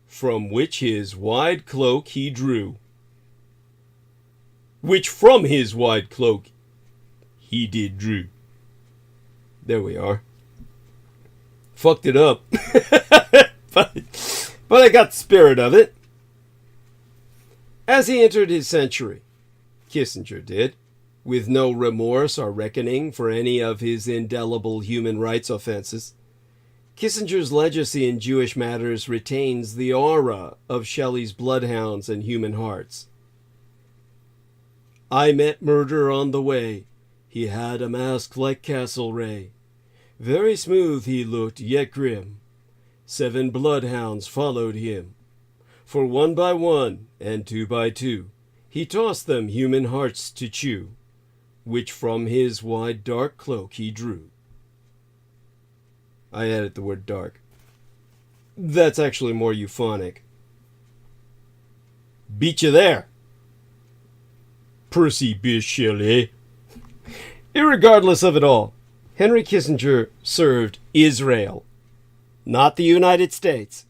A: from which his wide cloak he drew. Which from his wide cloak he did drew. There we are. Fucked it up. but I got the spirit of it. As he entered his century, Kissinger did, with no remorse or reckoning for any of his indelible human rights offenses. Kissinger's legacy in Jewish matters retains the aura of Shelley's bloodhounds and human hearts. I met murder on the way. He had a mask like Castlereagh. Very smooth he looked, yet grim. 7 bloodhounds followed him. For 1 by 1, and 2 by 2, he tossed them human hearts to chew, which from his wide dark cloak he drew. I added the word dark. That's actually more euphonic. Beat you there, Percy Bysshe Shelley. Irregardless of it all, Henry Kissinger served Israel, not the United States.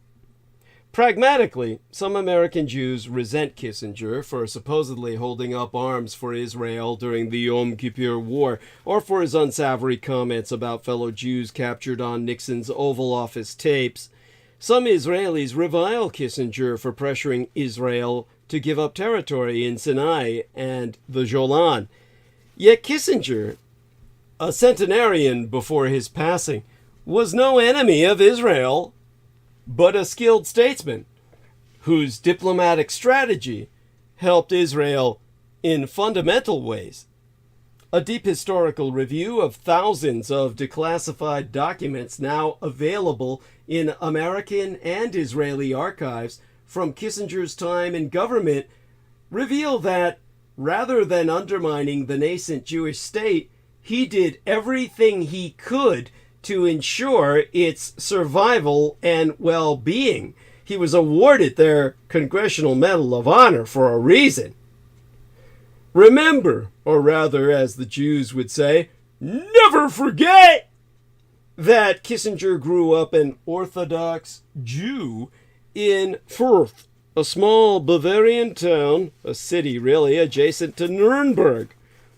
A: Pragmatically, some American Jews resent Kissinger for supposedly holding up arms for Israel during the Yom Kippur War, or for his unsavory comments about fellow Jews captured on Nixon's Oval Office tapes. Some Israelis revile Kissinger for pressuring Israel to give up territory in Sinai and the Golan. Yet Kissinger a centenarian before his passing, was no enemy of Israel, but a skilled statesman whose diplomatic strategy helped Israel in fundamental ways. A deep historical review of thousands of declassified documents now available in American and Israeli archives from Kissinger's time in government reveal that, rather than undermining the nascent Jewish state, he did everything he could to ensure its survival and well-being. He was awarded their Congressional Medal of Honor for a reason. Remember, or rather, as the Jews would say, never forget that Kissinger grew up an Orthodox Jew in Fürth, a small Bavarian town, a city really, adjacent to Nuremberg,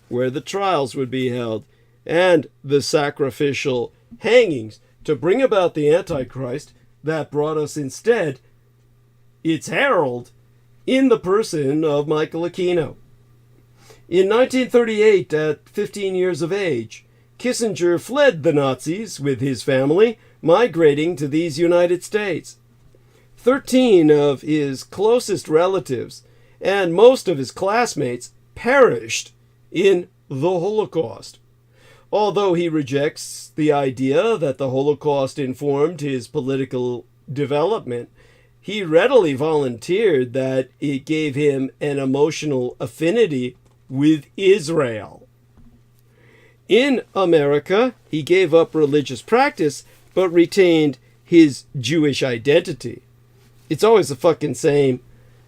A: where the trials would be held, and the sacrificial hangings to bring about the Antichrist that brought us instead its herald in the person of Michael Aquino. In 1938, at 15 years of age, Kissinger fled the Nazis with his family, migrating to these United States. 13 of his closest relatives and most of his classmates perished in the Holocaust. Although he rejects the idea that the Holocaust informed his political development, he readily volunteered that it gave him an emotional affinity with Israel. In America, he gave up religious practice, but retained his Jewish identity. It's always the fucking same.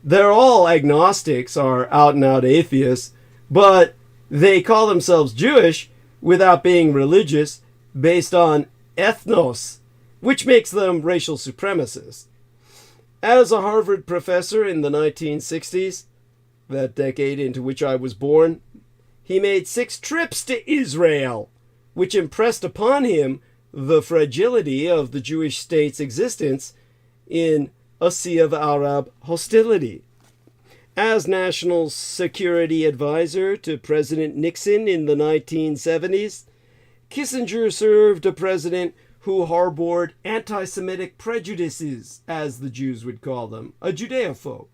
A: They're all agnostics or out-and-out atheists, but they call themselves Jewish without being religious, based on ethnos, which makes them racial supremacists. As a Harvard professor in the 1960s, that decade into which I was born, he made 6 trips to Israel, which impressed upon him the fragility of the Jewish state's existence in a sea of Arab hostility. As National Security Advisor to President Nixon in the 1970s, Kissinger served a president who harbored anti-Semitic prejudices, as the Jews would call them, a Judeophobe.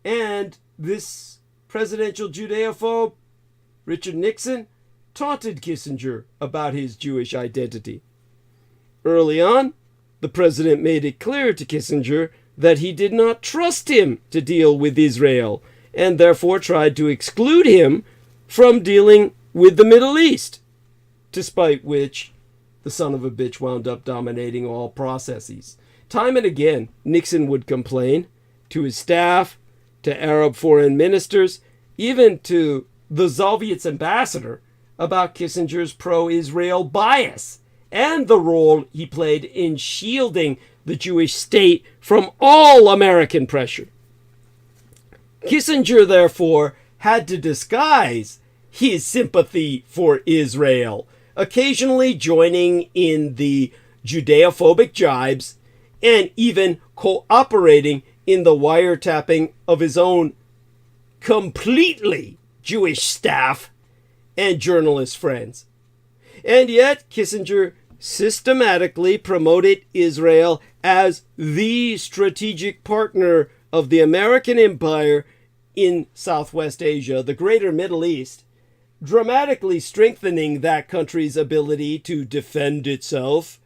A: And this presidential Judeophobe, Richard Nixon, taunted Kissinger about his Jewish identity. Early on, the president made it clear to Kissinger that he did not trust him to deal with Israel, and therefore tried to exclude him from dealing with the Middle East, despite which the son of a bitch wound up dominating all processes. Time and again, Nixon would complain to his staff, to Arab foreign ministers, even to the Soviet's ambassador, about Kissinger's pro-Israel bias and the role he played in shielding the Jewish state from all American pressure. Kissinger, therefore, had to disguise his sympathy for Israel, occasionally joining in the Judeophobic jibes and even cooperating in the wiretapping of his own completely Jewish staff and journalist friends. And yet, Kissinger systematically promoted Israel as the strategic partner of the American empire in Southwest Asia, the greater Middle East, dramatically strengthening that country's ability to defend itself,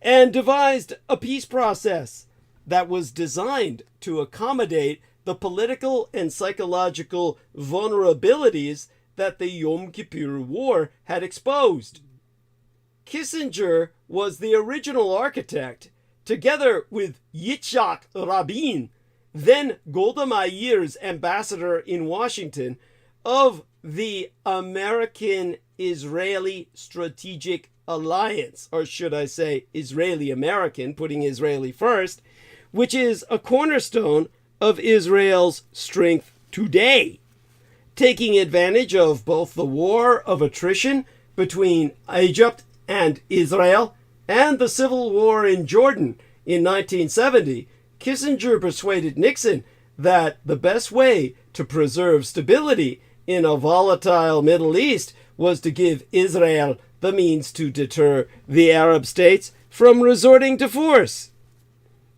A: and devised a peace process that was designed to accommodate the political and psychological vulnerabilities that the Yom Kippur War had exposed. Kissinger was the original architect, together with Yitzhak Rabin, then Golda Meir's ambassador in Washington, of the American-Israeli Strategic Alliance, or should I say Israeli-American, putting Israeli first, which is a cornerstone of Israel's strength today, taking advantage of both the war of attrition between Egypt and Israel and the civil war in Jordan in 1970. Kissinger persuaded Nixon that the best way to preserve stability in a volatile Middle East was to give Israel the means to deter the Arab states from resorting to force.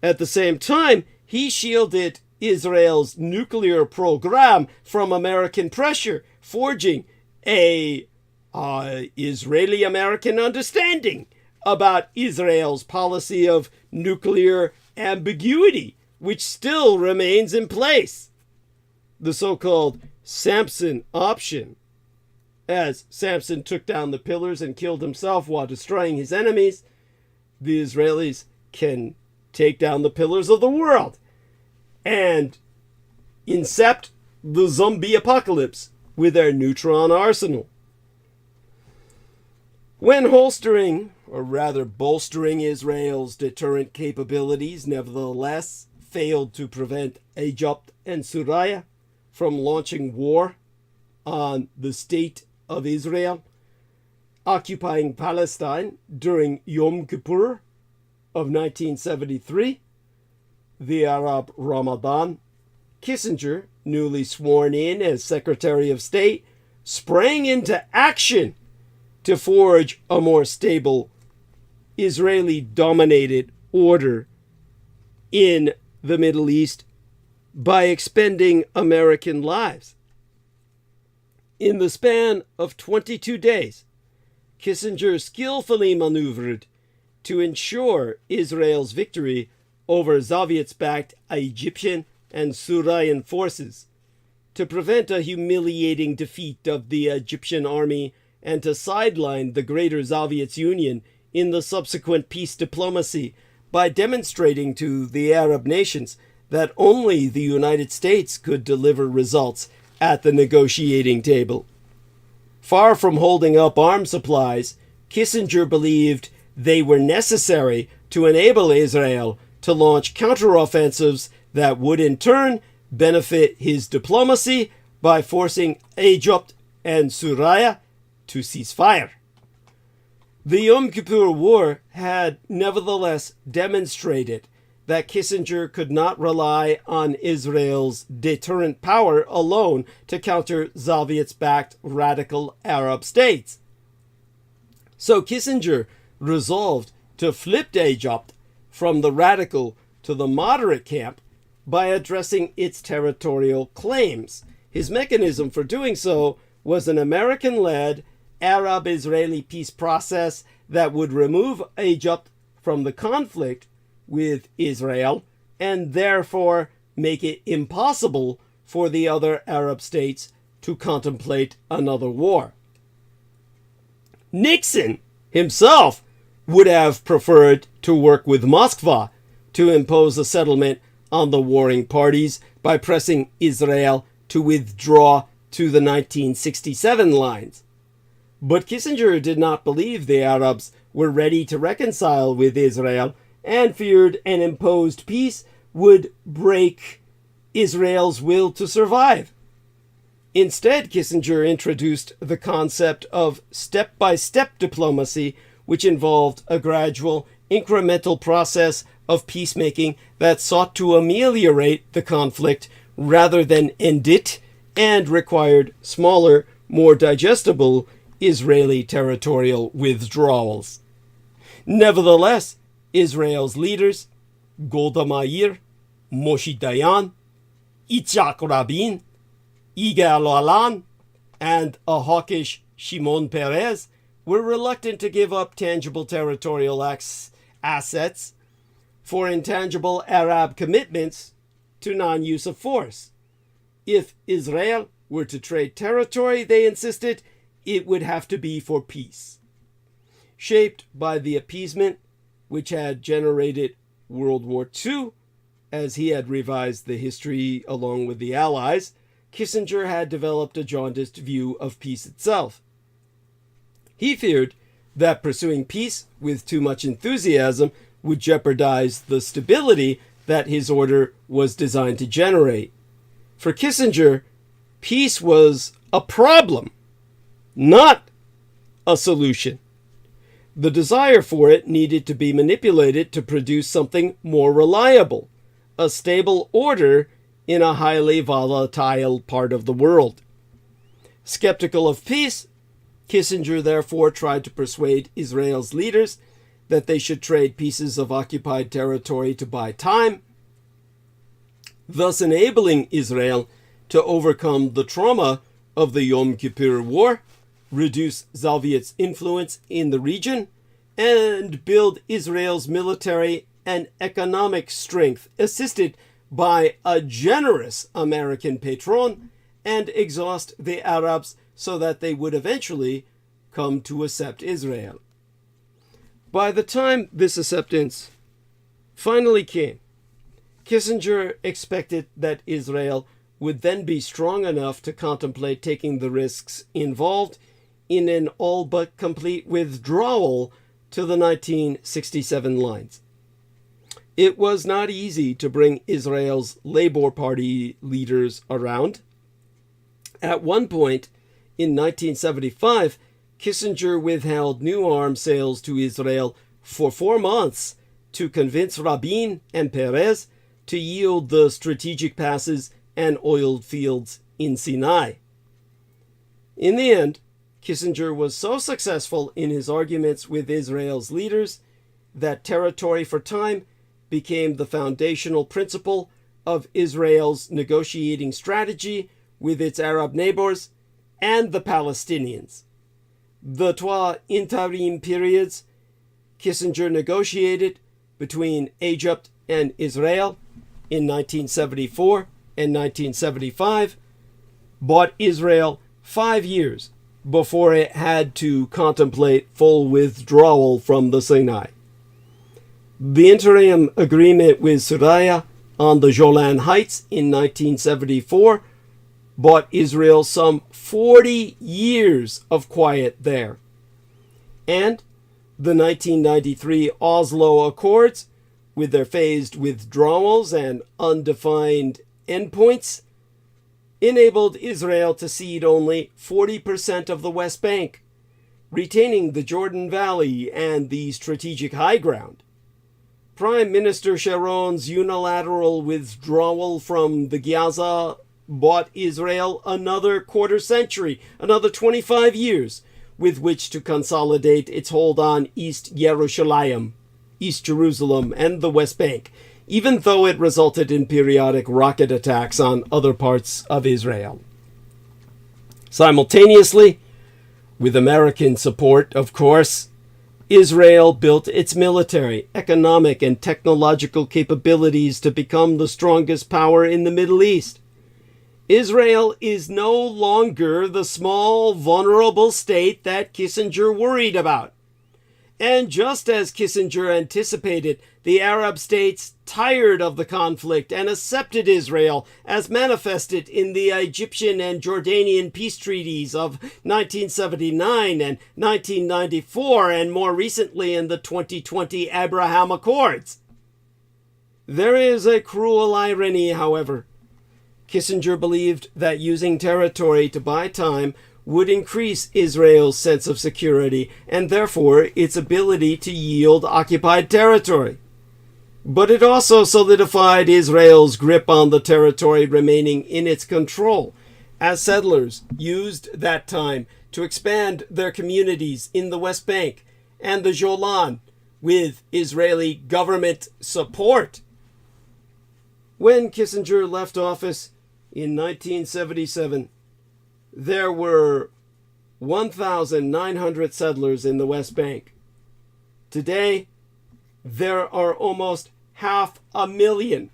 A: At the same time, he shielded Israel's nuclear program from American pressure, forging a Israeli-American understanding about Israel's policy of nuclear ambiguity, which still remains in place. The so-called Samson option, as Samson took down the pillars and killed himself while destroying his enemies, the Israelis can take down the pillars of the world and incept the zombie apocalypse with their neutron arsenal. When bolstering Israel's deterrent capabilities, nevertheless failed to prevent Egypt and Syria from launching war on the state of Israel, occupying Palestine during Yom Kippur of 1973, the Arab Ramadan, Kissinger, newly sworn in as Secretary of State, sprang into action to forge a more stable Israeli-dominated order in the Middle East by expending American lives. In the span of 22 days, Kissinger skillfully maneuvered to ensure Israel's victory over Soviet-backed Egyptian and Syrian forces, to prevent a humiliating defeat of the Egyptian army and to sideline the Greater Soviet Union in the subsequent peace diplomacy by demonstrating to the Arab nations that only the United States could deliver results at the negotiating table. Far from holding up arms supplies, Kissinger believed they were necessary to enable Israel to launch counteroffensives that would in turn benefit his diplomacy by forcing Egypt and Syria to cease fire. The Yom Kippur War had nevertheless demonstrated that Kissinger could not rely on Israel's deterrent power alone to counter Soviet-backed radical Arab states. So Kissinger resolved to flip Egypt from the radical to the moderate camp by addressing its territorial claims. His mechanism for doing so was an American-led Arab-Israeli peace process that would remove Egypt from the conflict with Israel and therefore make it impossible for the other Arab states to contemplate another war. Nixon himself would have preferred to work with Moscow to impose a settlement on the warring parties by pressing Israel to withdraw to the 1967 lines. But Kissinger did not believe the Arabs were ready to reconcile with Israel and feared an imposed peace would break Israel's will to survive. Instead, Kissinger introduced the concept of step-by-step diplomacy, which involved a gradual, incremental process of peacemaking that sought to ameliorate the conflict rather than end it, and required smaller, more digestible Israeli territorial withdrawals. Nevertheless, Israel's leaders, Golda Meir, Moshe Dayan, Yitzhak Rabin, Yigal Allon, and a hawkish Shimon Peres, were reluctant to give up tangible territorial assets for intangible Arab commitments to non-use of force. If Israel were to trade territory, they insisted, it would have to be for peace. Shaped by the appeasement which had generated World War II, as he had revised the history along with the Allies, Kissinger had developed a jaundiced view of peace itself. He feared that pursuing peace with too much enthusiasm would jeopardize the stability that his order was designed to generate. For Kissinger, peace was a problem, not a solution. The desire for it needed to be manipulated to produce something more reliable, a stable order in a highly volatile part of the world. Skeptical of peace, Kissinger therefore tried to persuade Israel's leaders that they should trade pieces of occupied territory to buy time, thus enabling Israel to overcome the trauma of the Yom Kippur War, reduce Soviet's influence in the region, and build Israel's military and economic strength, assisted by a generous American patron, and exhaust the Arabs so that they would eventually come to accept Israel. By the time this acceptance finally came, Kissinger expected that Israel would then be strong enough to contemplate taking the risks involved in an all but complete withdrawal to the 1967 lines. It was not easy to bring Israel's Labour Party leaders around. At one point, in 1975, Kissinger withheld new arms sales to Israel for 4 months to convince Rabin and Peres to yield the strategic passes and oil fields in Sinai. In the end, Kissinger was so successful in his arguments with Israel's leaders that territory for time became the foundational principle of Israel's negotiating strategy with its Arab neighbors and the Palestinians. The trois interim periods Kissinger negotiated between Egypt and Israel in 1974 and 1975 bought Israel 5 years before it had to contemplate full withdrawal from the Sinai. The interim agreement with Syria on the Golan Heights in 1974 bought Israel some 40 years of quiet there. And the 1993 Oslo Accords, with their phased withdrawals and undefined endpoints, enabled Israel to cede only 40% of the West Bank, retaining the Jordan Valley and the strategic high ground. Prime Minister Sharon's unilateral withdrawal from the Gaza bought Israel another quarter century, another 25 years, with which to consolidate its hold on East Jerusalem, and the West Bank, even though it resulted in periodic rocket attacks on other parts of Israel. Simultaneously, with American support, of course, Israel built its military, economic, and technological capabilities to become the strongest power in the Middle East. Israel is no longer the small, vulnerable state that Kissinger worried about. And just as Kissinger anticipated, the Arab states tired of the conflict and accepted Israel as manifested in the Egyptian and Jordanian peace treaties of 1979 and 1994, and more recently in the 2020 Abraham Accords. There is a cruel irony, however. Kissinger believed that using territory to buy time would increase Israel's sense of security and therefore its ability to yield occupied territory. But it also solidified Israel's grip on the territory remaining in its control, as settlers used that time to expand their communities in the West Bank and the Golan with Israeli government support. When Kissinger left office in 1977, there were 1,900 settlers in the West Bank. Today, there are almost 500,000.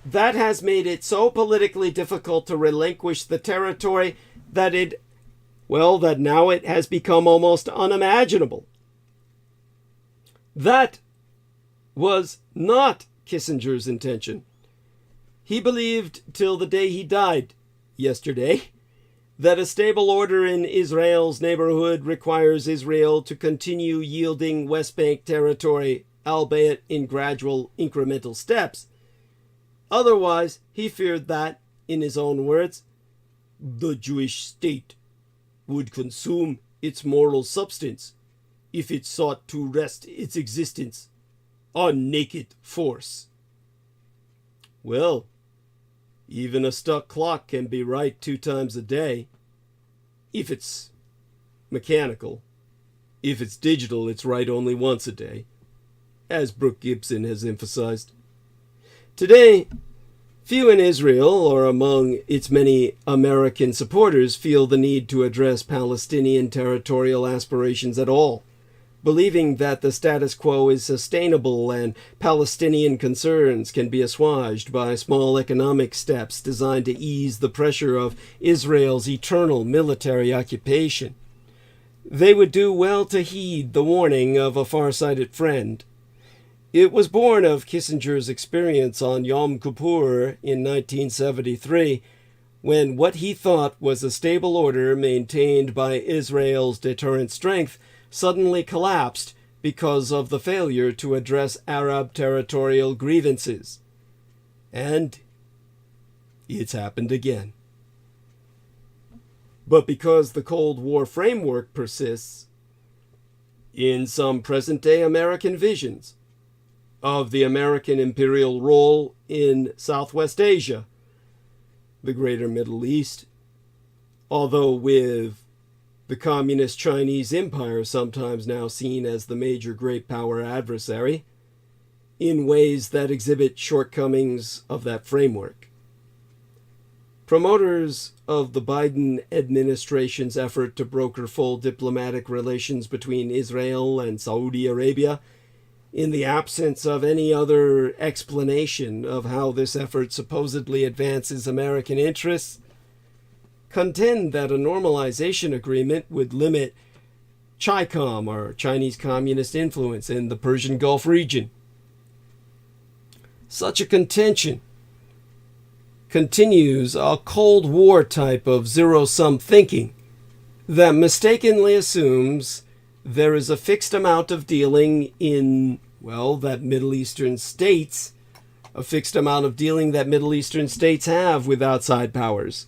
A: That has made it so politically difficult to relinquish the territory that now it has become almost unimaginable. That was not Kissinger's intention. He believed till the day he died yesterday that a stable order in Israel's neighborhood requires Israel to continue yielding West Bank territory, albeit in gradual incremental steps. Otherwise, he feared that, in his own words, the Jewish state would consume its moral substance if it sought to rest its existence on naked force. Well, even a stuck clock can be right 2 times a day, if it's mechanical. If it's digital, it's right only once a day, as Brooke Gibson has emphasized. Today, few in Israel or among its many American supporters feel the need to address Palestinian territorial aspirations at all, believing that the status quo is sustainable and Palestinian concerns can be assuaged by small economic steps designed to ease the pressure of Israel's eternal military occupation. They would do well to heed the warning of a far-sighted friend. It was born of Kissinger's experience on Yom Kippur in 1973, when what he thought was a stable order maintained by Israel's deterrent strength suddenly collapsed because of the failure to address Arab territorial grievances. And it's happened again. But because the Cold War framework persists, in some present-day American visions of the American imperial role in Southwest Asia, the Greater Middle East, although with the Communist Chinese Empire sometimes now seen as the major great power adversary, in ways that exhibit shortcomings of that framework. Promoters of the Biden administration's effort to broker full diplomatic relations between Israel and Saudi Arabia, in the absence of any other explanation of how this effort supposedly advances American interests, contend that a normalization agreement would limit CHICOM, or Chinese Communist influence, in the Persian Gulf region. Such a contention continues a Cold War type of zero-sum thinking that mistakenly assumes there is a fixed amount of dealing in, well, that Middle Eastern states, a fixed amount of dealing that Middle Eastern states have with outside powers,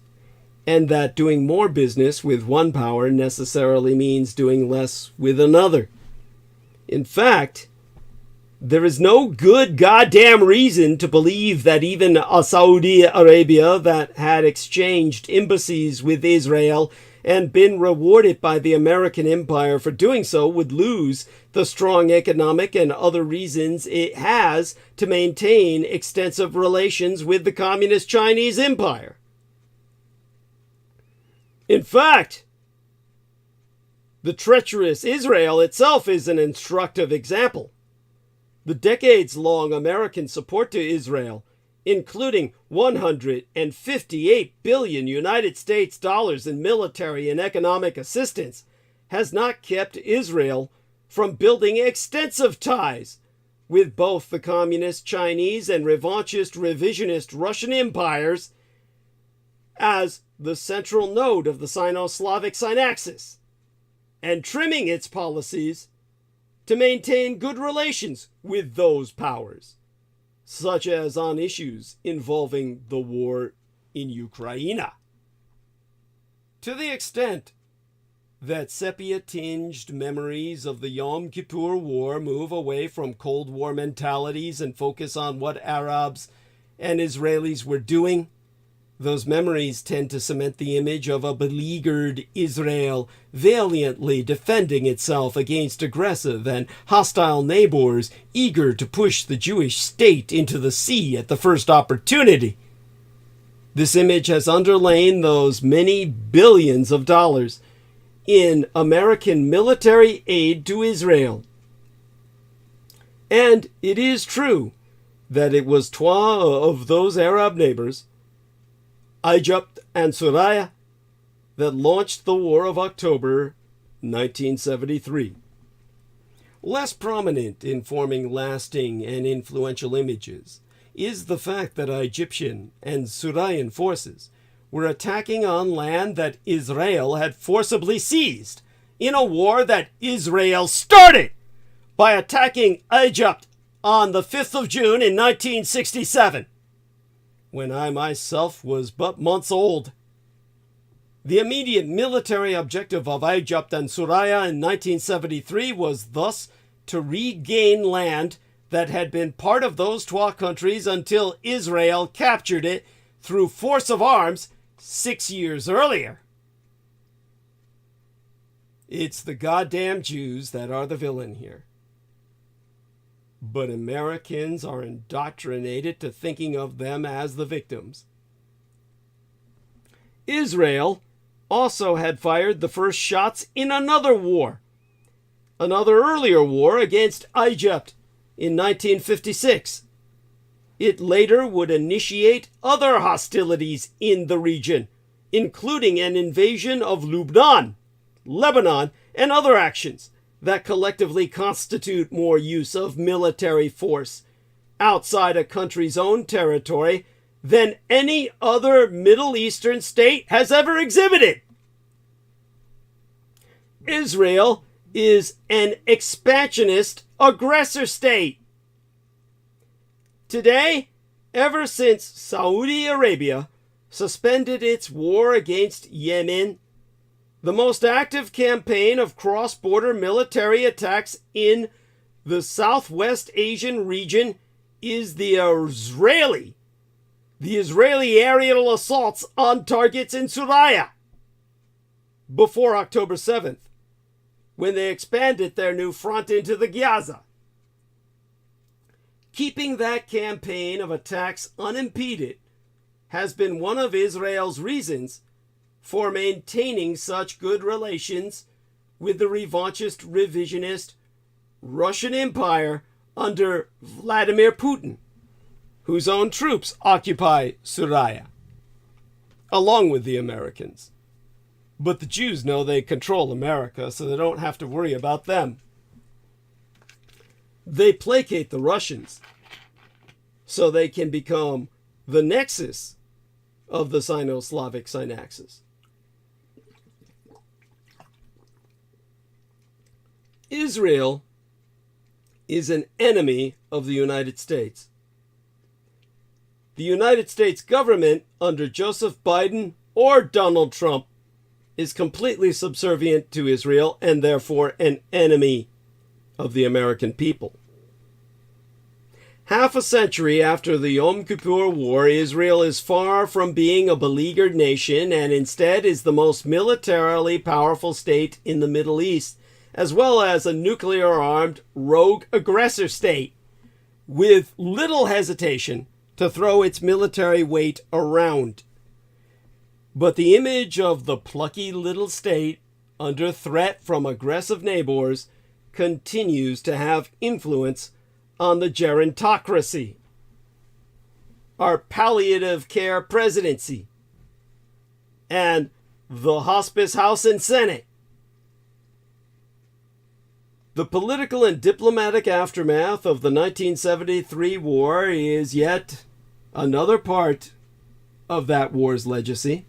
A: and that doing more business with one power necessarily means doing less with another. In fact, there is no good goddamn reason to believe that even a Saudi Arabia that had exchanged embassies with Israel and been rewarded by the American empire for doing so would lose the strong economic and other reasons it has to maintain extensive relations with the Communist Chinese Empire. In fact, the treacherous Israel itself is an instructive example. The decades-long American support to Israel, including $158 billion United States dollars in military and economic assistance, has not kept Israel from building extensive ties with both the Communist Chinese and revanchist revisionist Russian empires as the central node of the Sino-Slavic synaxis, and trimming its policies to maintain good relations with those powers, such as on issues involving the war in Ukraine. To the extent that sepia-tinged memories of the Yom Kippur War move away from Cold War mentalities and focus on what Arabs and Israelis were doing, those memories tend to cement the image of a beleaguered Israel valiantly defending itself against aggressive and hostile neighbors eager to push the Jewish state into the sea at the first opportunity. This image has underlain those many billions of dollars in American military aid to Israel. And it is true that it was trois of those Arab neighbors, Egypt and Syria, that launched the War of October 1973. Less prominent in forming lasting and influential images is the fact that Egyptian and Syrian forces were attacking on land that Israel had forcibly seized in a war that Israel started by attacking Egypt on the 5th of June in 1967. When I myself was but months old. The immediate military objective of Egypt and Syria in 1973 was thus to regain land that had been part of those trois countries until Israel captured it through force of arms 6 years earlier. It's the goddamn Jews that are the villain here. But Americans are indoctrinated to thinking of them as the victims. Israel also had fired the first shots in another war. Another earlier war against Egypt in 1956. It later would initiate other hostilities in the region, including an invasion of Lebanon, and other actions that collectively constitute more use of military force outside a country's own territory than any other Middle Eastern state has ever exhibited. Israel is an expansionist aggressor state. Today, ever since Saudi Arabia suspended its war against Yemen, the most active campaign of cross-border military attacks in the Southwest Asian region is the Israeli aerial assaults on targets in Suraya before October 7th, when they expanded their new front into the Gaza. Keeping that campaign of attacks unimpeded has been one of Israel's reasons for maintaining such good relations with the revanchist, revisionist Russian Empire under Vladimir Putin, whose own troops occupy Suraya, along with the Americans. But the Jews know they control America, so they don't have to worry about them. They placate the Russians so they can become the nexus of the Sino-Slavic synaxis. Israel is an enemy of the United States. The United States government under Joseph Biden or Donald Trump is completely subservient to Israel and therefore an enemy of the American people. Half a century after the Yom Kippur War, Israel is far from being a beleaguered nation and instead is the most militarily powerful state in the Middle East, as well as a nuclear-armed rogue aggressor state with little hesitation to throw its military weight around. But the image of the plucky little state under threat from aggressive neighbors continues to have influence on the gerontocracy, our palliative care presidency, and the hospice House and Senate. The political and diplomatic aftermath of the 1973 war is yet another part of that war's legacy.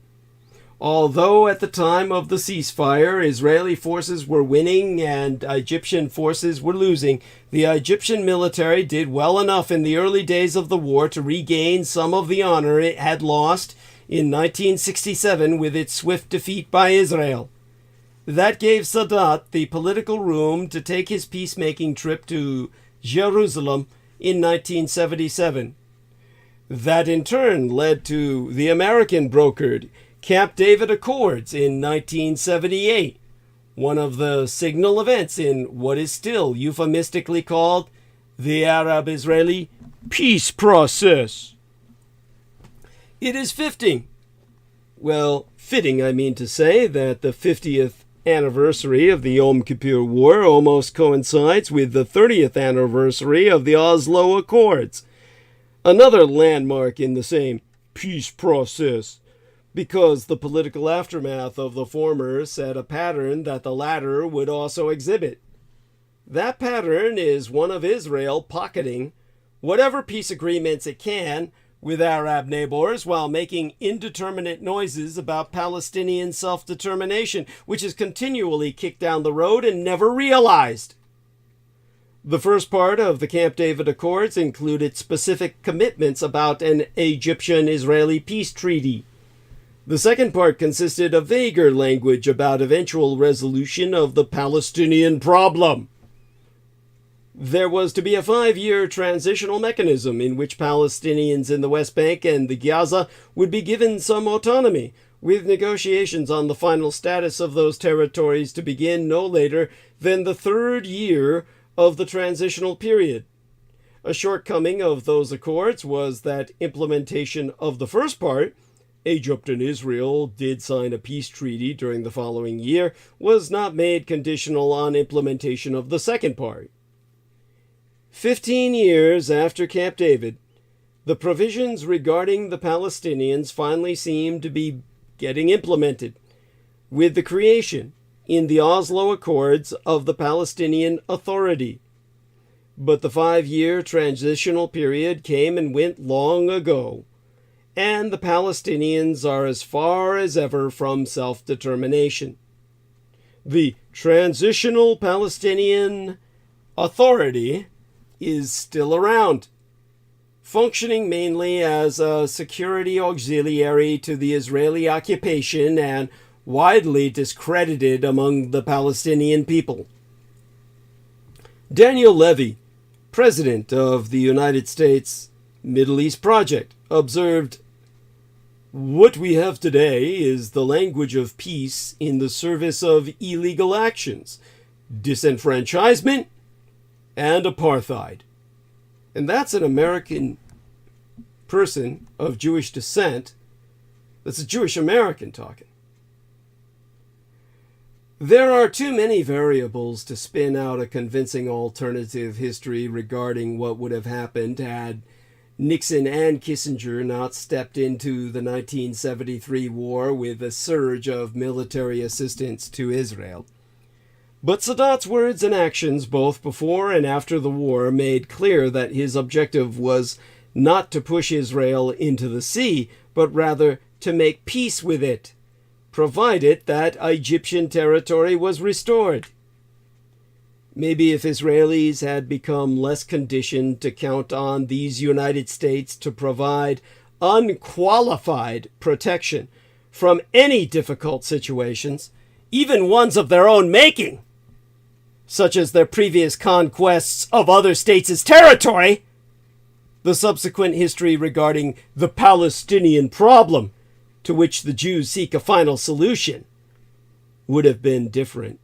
A: Although at the time of the ceasefire, Israeli forces were winning and Egyptian forces were losing, the Egyptian military did well enough in the early days of the war to regain some of the honor it had lost in 1967 with its swift defeat by Israel. That gave Sadat the political room to take his peacemaking trip to Jerusalem in 1977. That in turn led to the American-brokered Camp David Accords in 1978, one of the signal events in what is still euphemistically called the Arab-Israeli peace process. It is fitting, I mean to say, that the 50th anniversary of the Yom Kippur War almost coincides with the 30th anniversary of the Oslo Accords, another landmark in the same peace process, because the political aftermath of the former set a pattern that the latter would also exhibit. That pattern is one of Israel pocketing whatever peace agreements it can with Arab neighbors while making indeterminate noises about Palestinian self-determination, which is continually kicked down the road and never realized. The first part of the Camp David Accords included specific commitments about an Egyptian-Israeli peace treaty. The second part consisted of vaguer language about eventual resolution of the Palestinian problem. There was to be a 5-year transitional mechanism in which Palestinians in the West Bank and the Gaza would be given some autonomy, with negotiations on the final status of those territories to begin no later than the third year of the transitional period. A shortcoming of those accords was that implementation of the first part, Egypt and Israel did sign a peace treaty during the following year, was not made conditional on implementation of the second part. 15 years after Camp David, the provisions regarding the Palestinians finally seemed to be getting implemented, with the creation, in the Oslo Accords, of the Palestinian Authority. But the 5-year transitional period came and went long ago, and the Palestinians are as far as ever from self-determination. The Transitional Palestinian Authority is still around, functioning mainly as a security auxiliary to the Israeli occupation and widely discredited among the Palestinian people. Daniel Levy, president of the United States Middle East Project, observed, "What we have today is the language of peace in the service of illegal actions, disenfranchisement, and apartheid." And that's an American person of Jewish descent. That's a Jewish American talking. There are too many variables to spin out a convincing alternative history regarding what would have happened had Nixon and Kissinger not stepped into the 1973 war with a surge of military assistance to Israel. But Sadat's words and actions both before and after the war made clear that his objective was not to push Israel into the sea, but rather to make peace with it, provided that Egyptian territory was restored. Maybe if Israelis had become less conditioned to count on these United States to provide unqualified protection from any difficult situations, even ones of their own making, such as their previous conquests of other states' territory, the subsequent history regarding the Palestinian problem, to which the Jews seek a final solution, would have been different.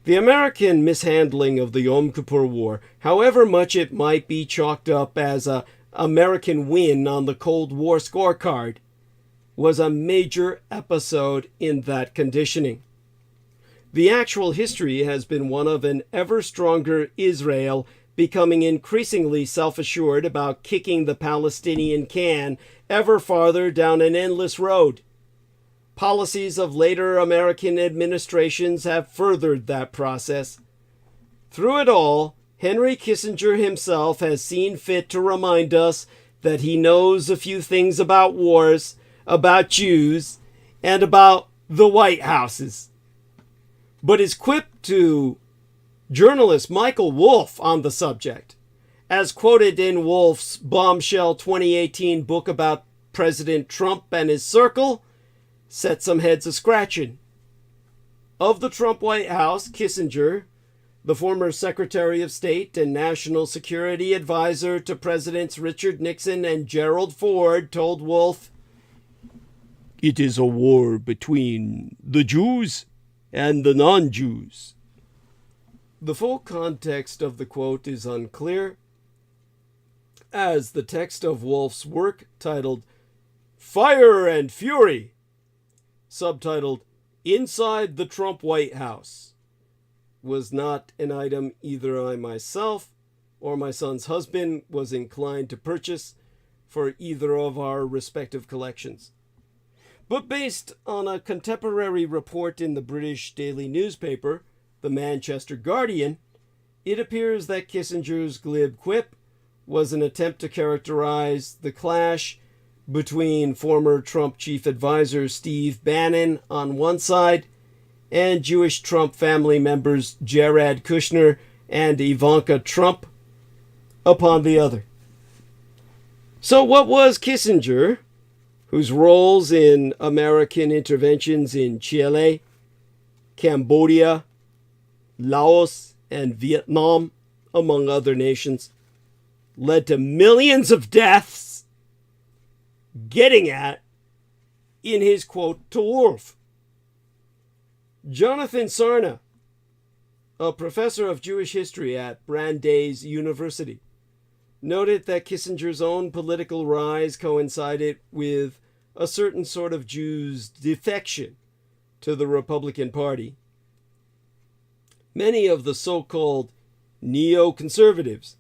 A: The American mishandling of the Yom Kippur War, however much it might be chalked up as an American win on the Cold War scorecard, was a major episode in that conditioning. The actual history has been one of an ever stronger Israel becoming increasingly self-assured about kicking the Palestinian can ever farther down an endless road. Policies of later American administrations have furthered that process. Through it all, Henry Kissinger himself has seen fit to remind us that he knows a few things about wars, about Jews, and about the White Houses. But his quip to journalist Michael Wolff on the subject, as quoted in Wolff's bombshell 2018 book about President Trump and his circle, set some heads a-scratching. Of the Trump White House, Kissinger, the former Secretary of State and National Security Advisor to Presidents Richard Nixon and Gerald Ford, told Wolff, "It is a war between the Jews and the non-Jews." The full context of the quote is unclear, as the text of Wolff's work titled Fire and Fury, subtitled Inside the Trump White House, was not an item either I myself or my son's husband was inclined to purchase for either of our respective collections. But based on a contemporary report in the British daily newspaper, the Manchester Guardian, it appears that Kissinger's glib quip was an attempt to characterize the clash between former Trump chief advisor Steve Bannon on one side and Jewish Trump family members Jared Kushner and Ivanka Trump upon the other. So what was Kissinger, whose roles in American interventions in Chile, Cambodia, Laos, and Vietnam, among other nations, led to millions of deaths, getting at in his quote to Wolf. Jonathan Sarna, a professor of Jewish history at Brandeis University, noted that Kissinger's own political rise coincided with a certain sort of Jews' defection to the Republican Party. Many of the so-called neoconservatives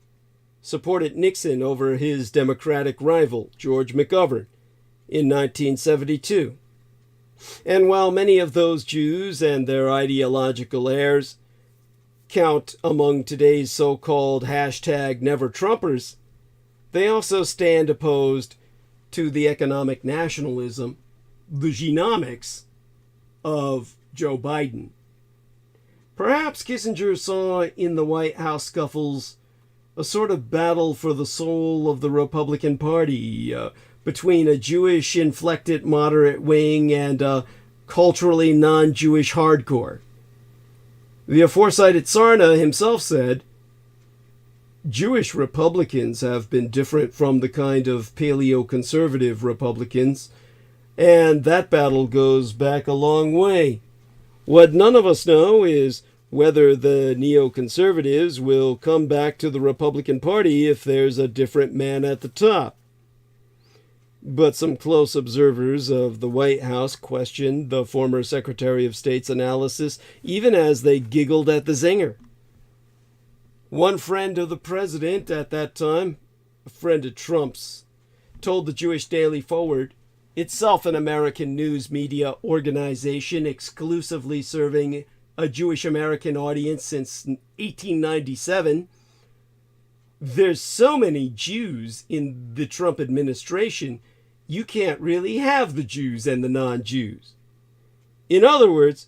A: supported Nixon over his Democratic rival, George McGovern, in 1972. And while many of those Jews and their ideological heirs count among today's so-called hashtag Never Trumpers, they also stand opposed to the economic nationalism, the genomics, of Joe Biden. Perhaps Kissinger saw in the White House scuffles a sort of battle for the soul of the Republican Party between a Jewish-inflected moderate wing and a culturally non-Jewish hardcore. The aforecited Sarna himself said, Jewish Republicans have been different from the kind of paleo-conservative Republicans, and that battle goes back a long way. What none of us know is whether the neoconservatives will come back to the Republican Party if there's a different man at the top. But some close observers of the White House questioned the former Secretary of State's analysis, even as they giggled at the zinger. One friend of the president at that time, a friend of Trump's, told the Jewish Daily Forward, itself an American news media organization exclusively serving a Jewish American audience since 1897, there's so many Jews in the Trump administration, you can't really have the Jews and the non-Jews. In other words,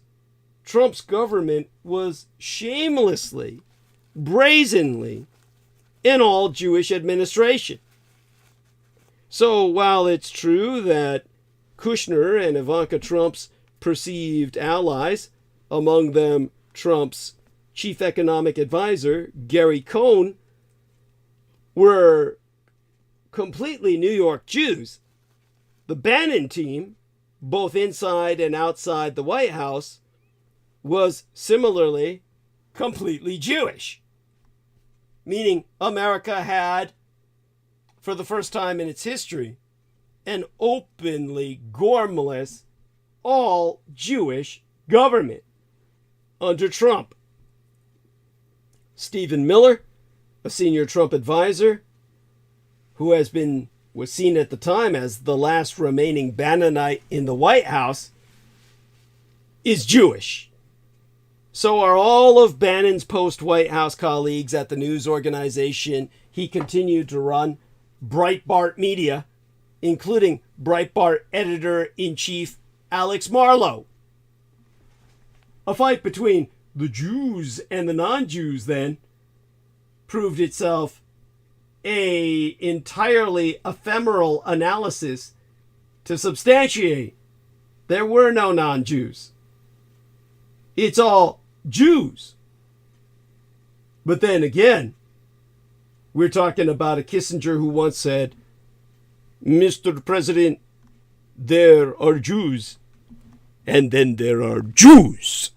A: Trump's government was shamelessly, brazenly, an all-Jewish administration. So while it's true that Kushner and Ivanka Trump's perceived allies, among them Trump's chief economic advisor, Gary Cohn, were completely New York Jews, the Bannon team, both inside and outside the White House, was similarly completely Jewish. Meaning America had, for the first time in its history, an openly gormless, all-Jewish government under Trump. Stephen Miller, a senior Trump advisor, who was seen at the time as the last remaining Bannonite in the White House, is Jewish. So are all of Bannon's post-White House colleagues at the news organization he continued to run, Breitbart Media, including Breitbart editor-in-chief Alex Marlow. A fight between the Jews and the non-Jews, then, proved itself a entirely ephemeral analysis to substantiate there were no non-Jews. It's all Jews. But then again, we're talking about a Kissinger who once said, Mr. President, there are Jews, and then there are Jews.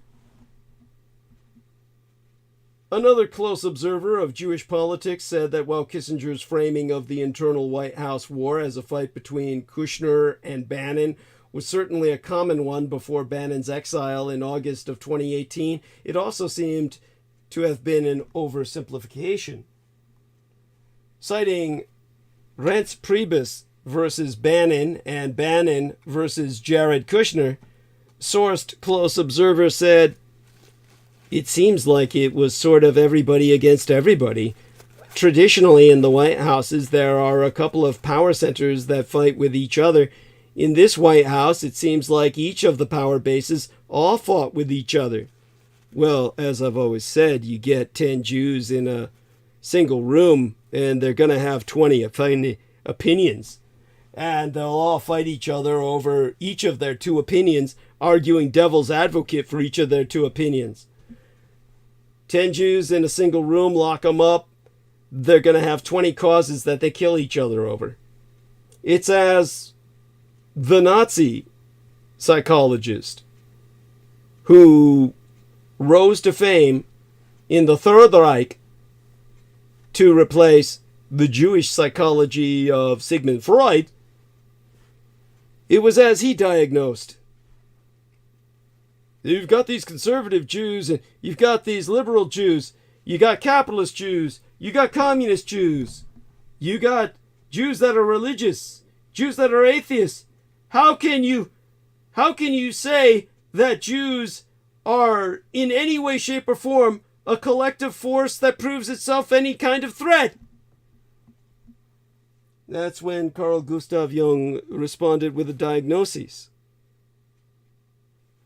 A: Another close observer of Jewish politics said that while Kissinger's framing of the internal White House war as a fight between Kushner and Bannon was certainly a common one before Bannon's exile in August of 2018, it also seemed to have been an oversimplification. Citing Reince Priebus versus Bannon and Bannon versus Jared Kushner, sourced close observer said, it seems like it was sort of everybody against everybody. Traditionally in the White Houses, there are a couple of power centers that fight with each other. In this White House, it seems like each of the power bases all fought with each other. Well, as I've always said, you get 10 Jews in a single room, and they're going to have 20 opinions. And they'll all fight each other over each of their two opinions, arguing devil's advocate for each of their two opinions. 10 Jews in a single room, lock them up, they're going to have 20 causes that they kill each other over. It's as the Nazi psychologist who rose to fame in the Third Reich to replace the Jewish psychology of Sigmund Freud, it was as he diagnosed. You've got these conservative Jews, and you've got these liberal Jews, you got capitalist Jews, you got communist Jews, you got Jews that are religious, Jews that are atheists. How can you say that Jews are in any way, shape, or form a collective force that proves itself any kind of threat? That's when Carl Gustav Jung responded with a diagnosis.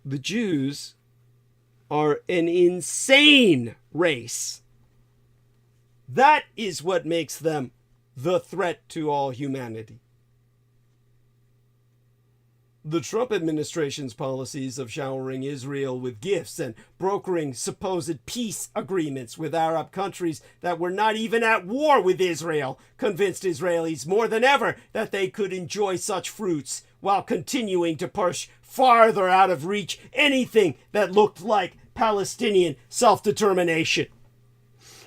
A: The Jews are an insane race. That is what makes them the threat to all humanity. The Trump administration's policies of showering Israel with gifts and brokering supposed peace agreements with Arab countries that were not even at war with Israel convinced Israelis more than ever that they could enjoy such fruits while continuing to push farther out of reach anything that looked like Palestinian self-determination.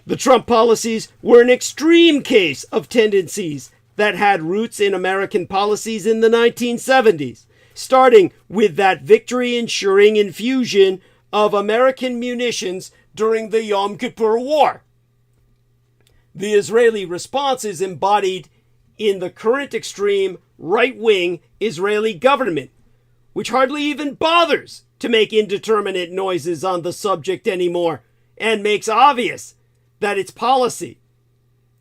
A: The Trump policies were an extreme case of tendencies that had roots in American policies in the 1970s. Starting with that victory-ensuring infusion of American munitions during the Yom Kippur War. The Israeli response is embodied in the current extreme right-wing Israeli government, which hardly even bothers to make indeterminate noises on the subject anymore, and makes obvious that its policy,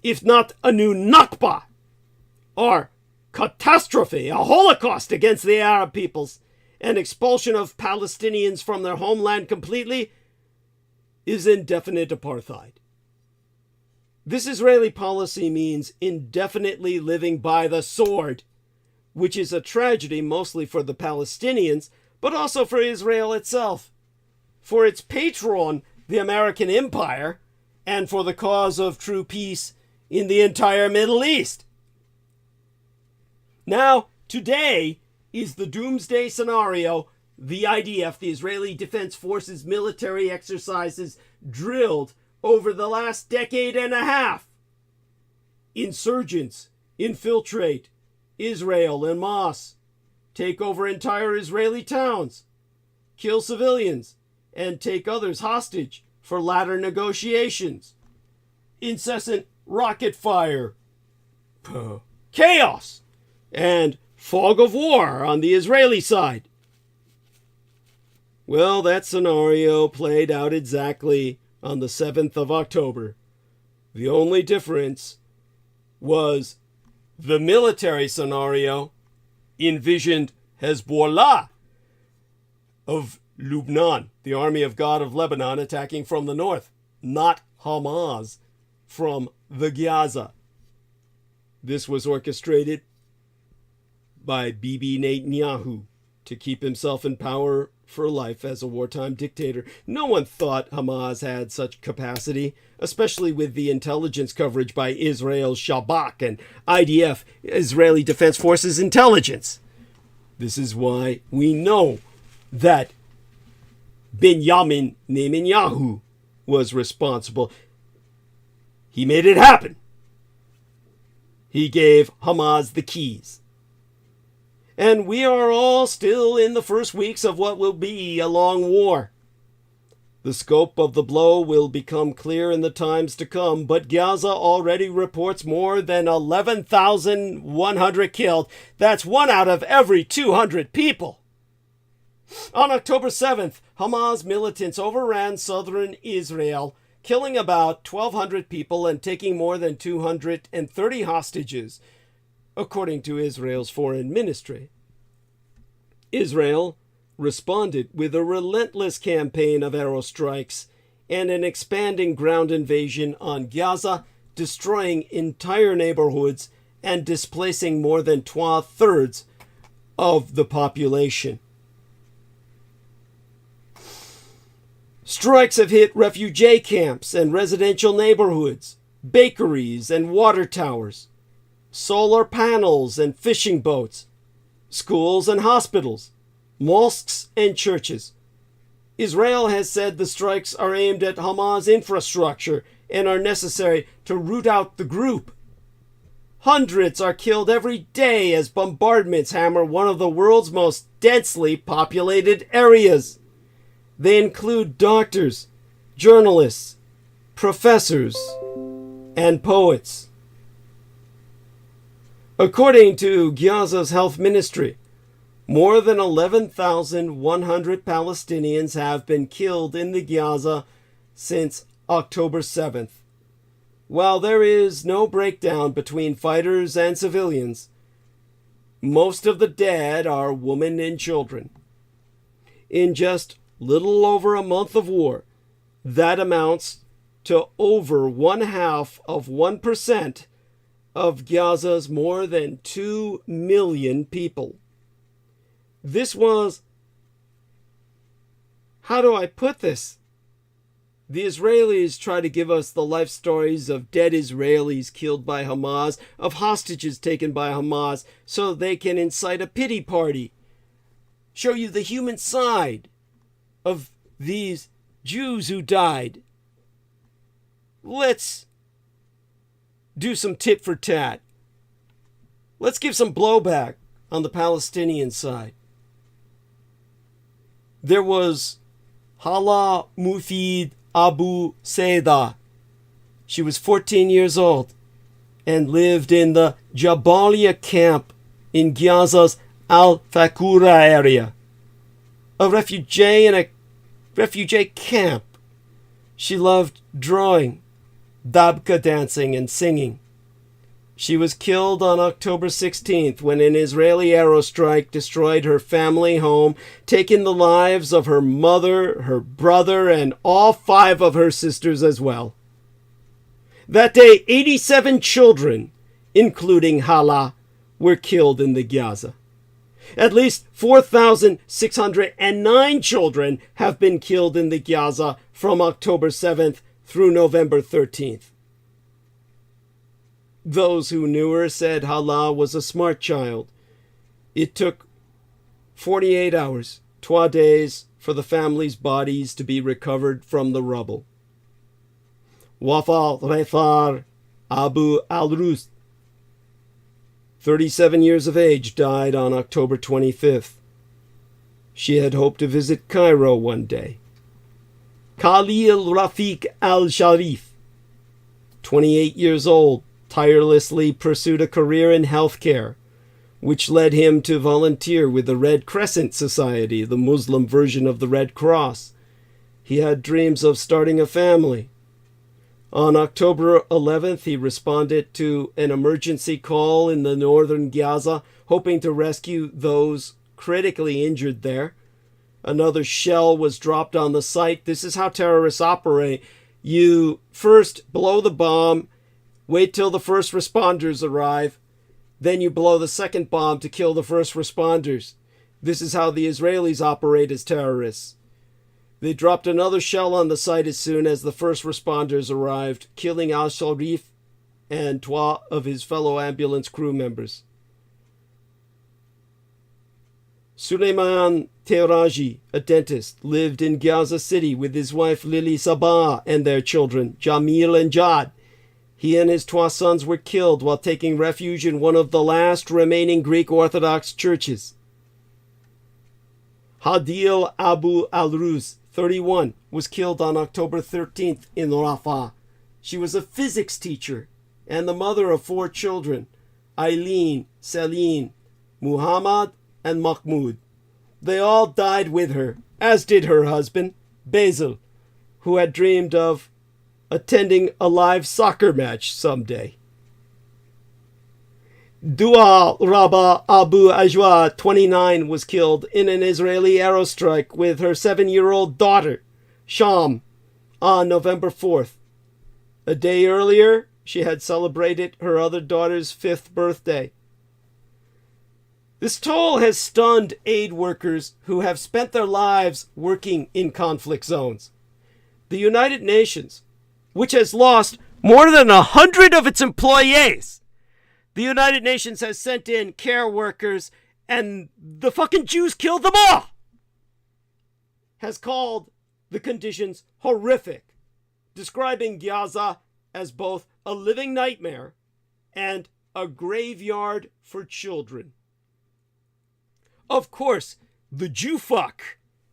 A: if not a new Nakba, or catastrophe, a holocaust against the Arab peoples, an expulsion of Palestinians from their homeland completely, is indefinite apartheid. This Israeli policy means indefinitely living by the sword, which is a tragedy mostly for the Palestinians, but also for Israel itself, for its patron, the American empire, and for the cause of true peace in the entire Middle East. Now, today is the doomsday scenario the IDF, the Israeli Defense Forces military exercises drilled over the last decade and a half. Insurgents infiltrate Israel and Hamas, take over entire Israeli towns, kill civilians, and take others hostage for later negotiations. Incessant rocket fire, chaos, and fog of war on the Israeli side. Well, that scenario played out exactly on the 7th of October. The only difference was the military scenario envisioned Hezbollah of Lebanon, the army of God of Lebanon, attacking from the north, not Hamas from the Gaza. This was orchestrated by Bibi Netanyahu to keep himself in power for life as a wartime dictator. No one thought Hamas had such capacity, especially with the intelligence coverage by Israel's Shabak and IDF, Israeli Defense Forces intelligence. This is why we know that Benjamin Netanyahu was responsible. He made it happen. He gave Hamas the keys. And we are all still in the first weeks of what will be a long war. The scope of the blow will become clear in the times to come, but Gaza already reports more than 11,100 killed. That's 1 out of every 200 people. On October 7th, Hamas militants overran southern Israel, killing about 1,200 people and taking more than 230 hostages, according to Israel's foreign ministry. Israel responded with a relentless campaign of aerostrikes and an expanding ground invasion on Gaza, destroying entire neighborhoods and displacing more than 2/3 of the population. Strikes have hit refugee camps and residential neighborhoods, bakeries and water towers, solar panels and fishing boats, schools and hospitals, mosques, and churches. Israel has said the strikes are aimed at Hamas infrastructure and are necessary to root out the group. Hundreds are killed every day as bombardments hammer one of the world's most densely populated areas. They include doctors, journalists, professors, and poets. According to Gaza's health ministry, more than 11,100 Palestinians have been killed in the Gaza since October 7th. While there is no breakdown between fighters and civilians, most of the dead are women and children. In just little over a month of war, that amounts to over 0.5% of Gaza's more than 2 million people. This was, how do I put this? The Israelis try to give us the life stories of dead Israelis killed by Hamas, of hostages taken by Hamas, so they can incite a pity party. Show you the human side of these Jews who died. Let's do some tit for tat. Let's give some blowback on the Palestinian side. There was Hala Mufid Abu Seidah. She was 14 years old and lived in the Jabalia camp in Gaza's Al-Fakura area, a refugee in a refugee camp. She loved drawing, dabka dancing, and singing. She was killed on October 16th when an Israeli aerostrike destroyed her family home, taking the lives of her mother, her brother, and all 5 of her sisters as well. That day, 87 children, including Hala, were killed in the Gaza. At least 4,609 children have been killed in the Gaza from October 7th through November 13th. Those who knew her said Hala was a smart child. It took 48 hours, 2 days, for the family's bodies to be recovered from the rubble. Wafal Refar Abu al-Rus, 37 years of age, died on October 25th. She had hoped to visit Cairo one day. Khalil Rafiq al-Sharif, 28 years old, tirelessly pursued a career in healthcare, which led him to volunteer with the Red Crescent Society, the Muslim version of the Red Cross. He had dreams of starting a family. On October 11th, he responded to an emergency call in the northern Gaza, hoping to rescue those critically injured there. Another shell was dropped on the site. This is how terrorists operate. You first blow the bomb, wait till the first responders arrive, then you blow the second bomb to kill the first responders. This is how the Israelis operate as terrorists. They dropped another shell on the site as soon as the first responders arrived, killing al-Sharif and 2 of his fellow ambulance crew members. Suleiman Teiraji, a dentist, lived in Gaza City with his wife Lili Sabah and their children, Jamil and Jad. He and his 2 sons were killed while taking refuge in one of the last remaining Greek Orthodox churches. Hadil Abu al-Ruz, 31, was killed on October 13th in Rafah. She was a physics teacher and the mother of 4 children, Eileen, Celine, Muhammad, and Mahmoud. They all died with her, as did her husband, Basil, who had dreamed of attending a live soccer match someday. Dua Rabah Abu Ajwa, 29, was killed in an Israeli aerostrike with her 7-year-old daughter, Sham, on November 4th. A day earlier, she had celebrated her other daughter's 5th birthday. This toll has stunned aid workers who have spent their lives working in conflict zones. The United Nations, which has lost more than 100 of its employees, the United Nations has sent in care workers and the fucking Jews killed them all, has called the conditions horrific, describing Gaza as both a living nightmare and a graveyard for children. Of course, the Jew fuck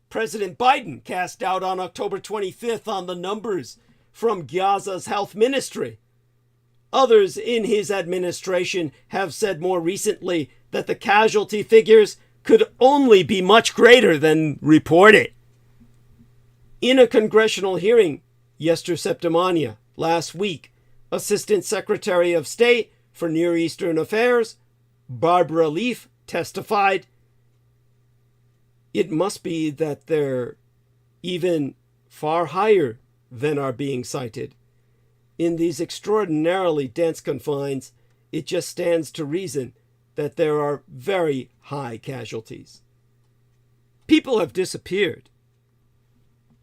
A: President Biden cast doubt on October 25th on the numbers from Gaza's health ministry. Others in his administration have said more recently that the casualty figures could only be much greater than reported. In a congressional hearing yesterday, last week, Assistant Secretary of State for Near Eastern Affairs, Barbara Leaf, testified, it must be that they're even far higher than are being cited. In these extraordinarily dense confines, it just stands to reason that there are very high casualties. People have disappeared.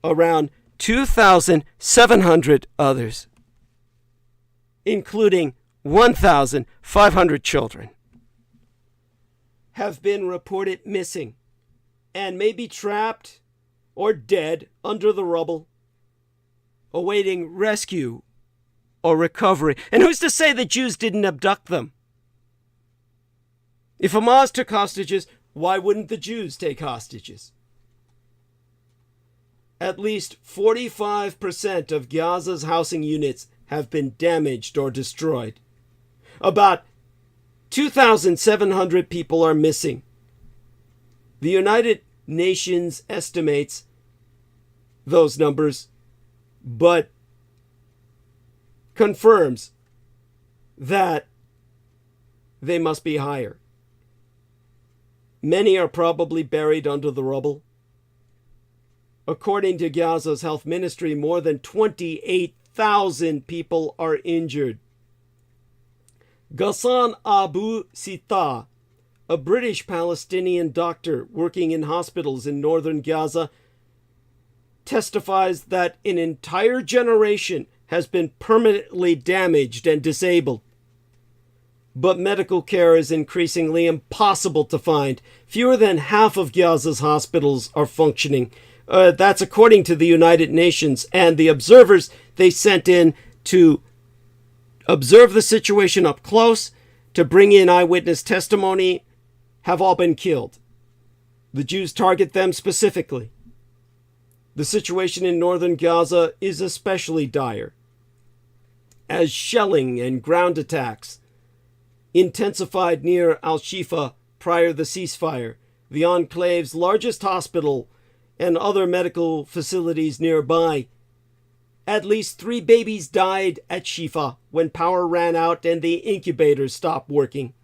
A: Around 2,700 others, including 1,500 children, have been reported missing and may be trapped or dead under the rubble, awaiting rescue or recovery. And who's to say the Jews didn't abduct them? If Hamas took hostages, why wouldn't the Jews take hostages? At least 45% of Gaza's housing units have been damaged or destroyed. About 2,700 people are missing. The United Nations estimates those numbers, but confirms that they must be higher. Many are probably buried under the rubble. According to Gaza's health ministry, more than 28,000 people are injured. Ghassan Abu Sita, a British Palestinian doctor working in hospitals in northern Gaza, testifies that an entire generation has been permanently damaged and disabled. But medical care is increasingly impossible to find. Fewer than half of Gaza's hospitals are functioning. That's according to the United Nations, and the observers they sent in to observe the situation up close, to bring in eyewitness testimony, have all been killed. The Jews target them specifically. The situation in northern Gaza is especially dire, as shelling and ground attacks intensified near Al-Shifa prior to the ceasefire, the enclave's largest hospital and other medical facilities nearby. At least 3 babies died at Shifa when power ran out and the incubators stopped working.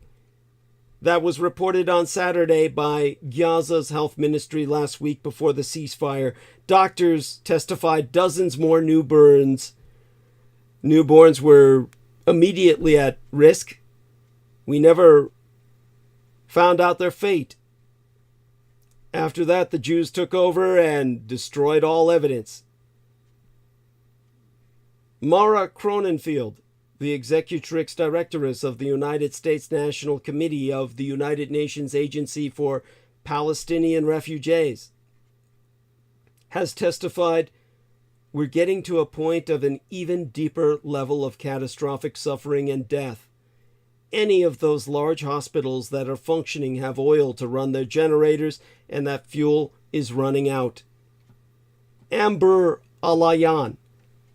A: That was reported on Saturday by Gaza's health ministry last week before the ceasefire. Doctors testified dozens more newborns were immediately at risk. We never found out their fate. After that, the Jews took over and destroyed all evidence. Mara Cronenfield, the executrix directress of the United States National Committee of the United Nations Agency for Palestinian Refugees, has testified, we're getting to a point of an even deeper level of catastrophic suffering and death. Any of those large hospitals that are functioning have oil to run their generators, and that fuel is running out. Amber Alayan,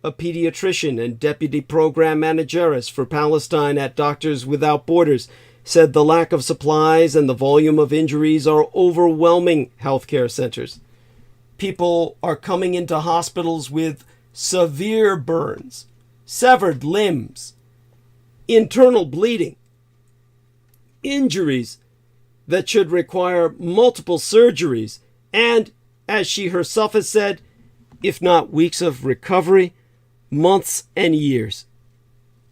A: a pediatrician and deputy program manageress for Palestine at Doctors Without Borders, said the lack of supplies and the volume of injuries are overwhelming healthcare centers. People are coming into hospitals with severe burns, severed limbs, internal bleeding, injuries that should require multiple surgeries, and, as she herself has said, if not weeks of recovery, months and years.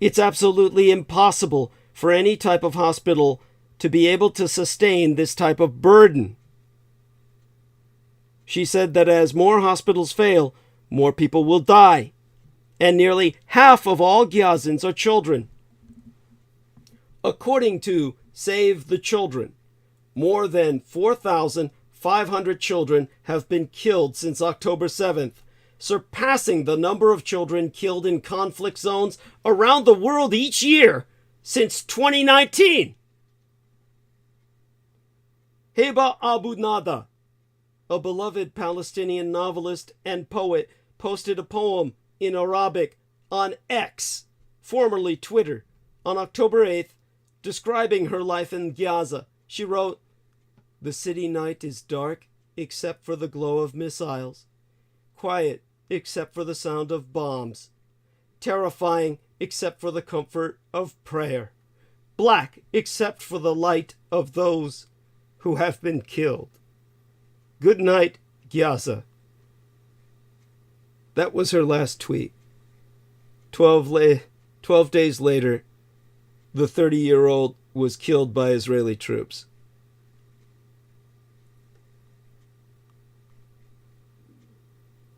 A: It's absolutely impossible for any type of hospital to be able to sustain this type of burden. She said that as more hospitals fail, more people will die, and nearly half of all Gazans are children. According to Save the Children, More than 4,500 children have been killed since October 7th, surpassing the number of children killed in conflict zones around the world each year since 2019. Heba Abu Nada, a beloved Palestinian novelist and poet, posted a poem in Arabic on X, formerly Twitter, on October 8th, describing her life in Gaza. She wrote, "The city night is dark except for the glow of missiles, quiet except for the sound of bombs, terrifying except for the comfort of prayer, black except for the light of those who have been killed. Good night, Gaza." That was her last tweet. 12 days later, the 30-year-old was killed by Israeli troops.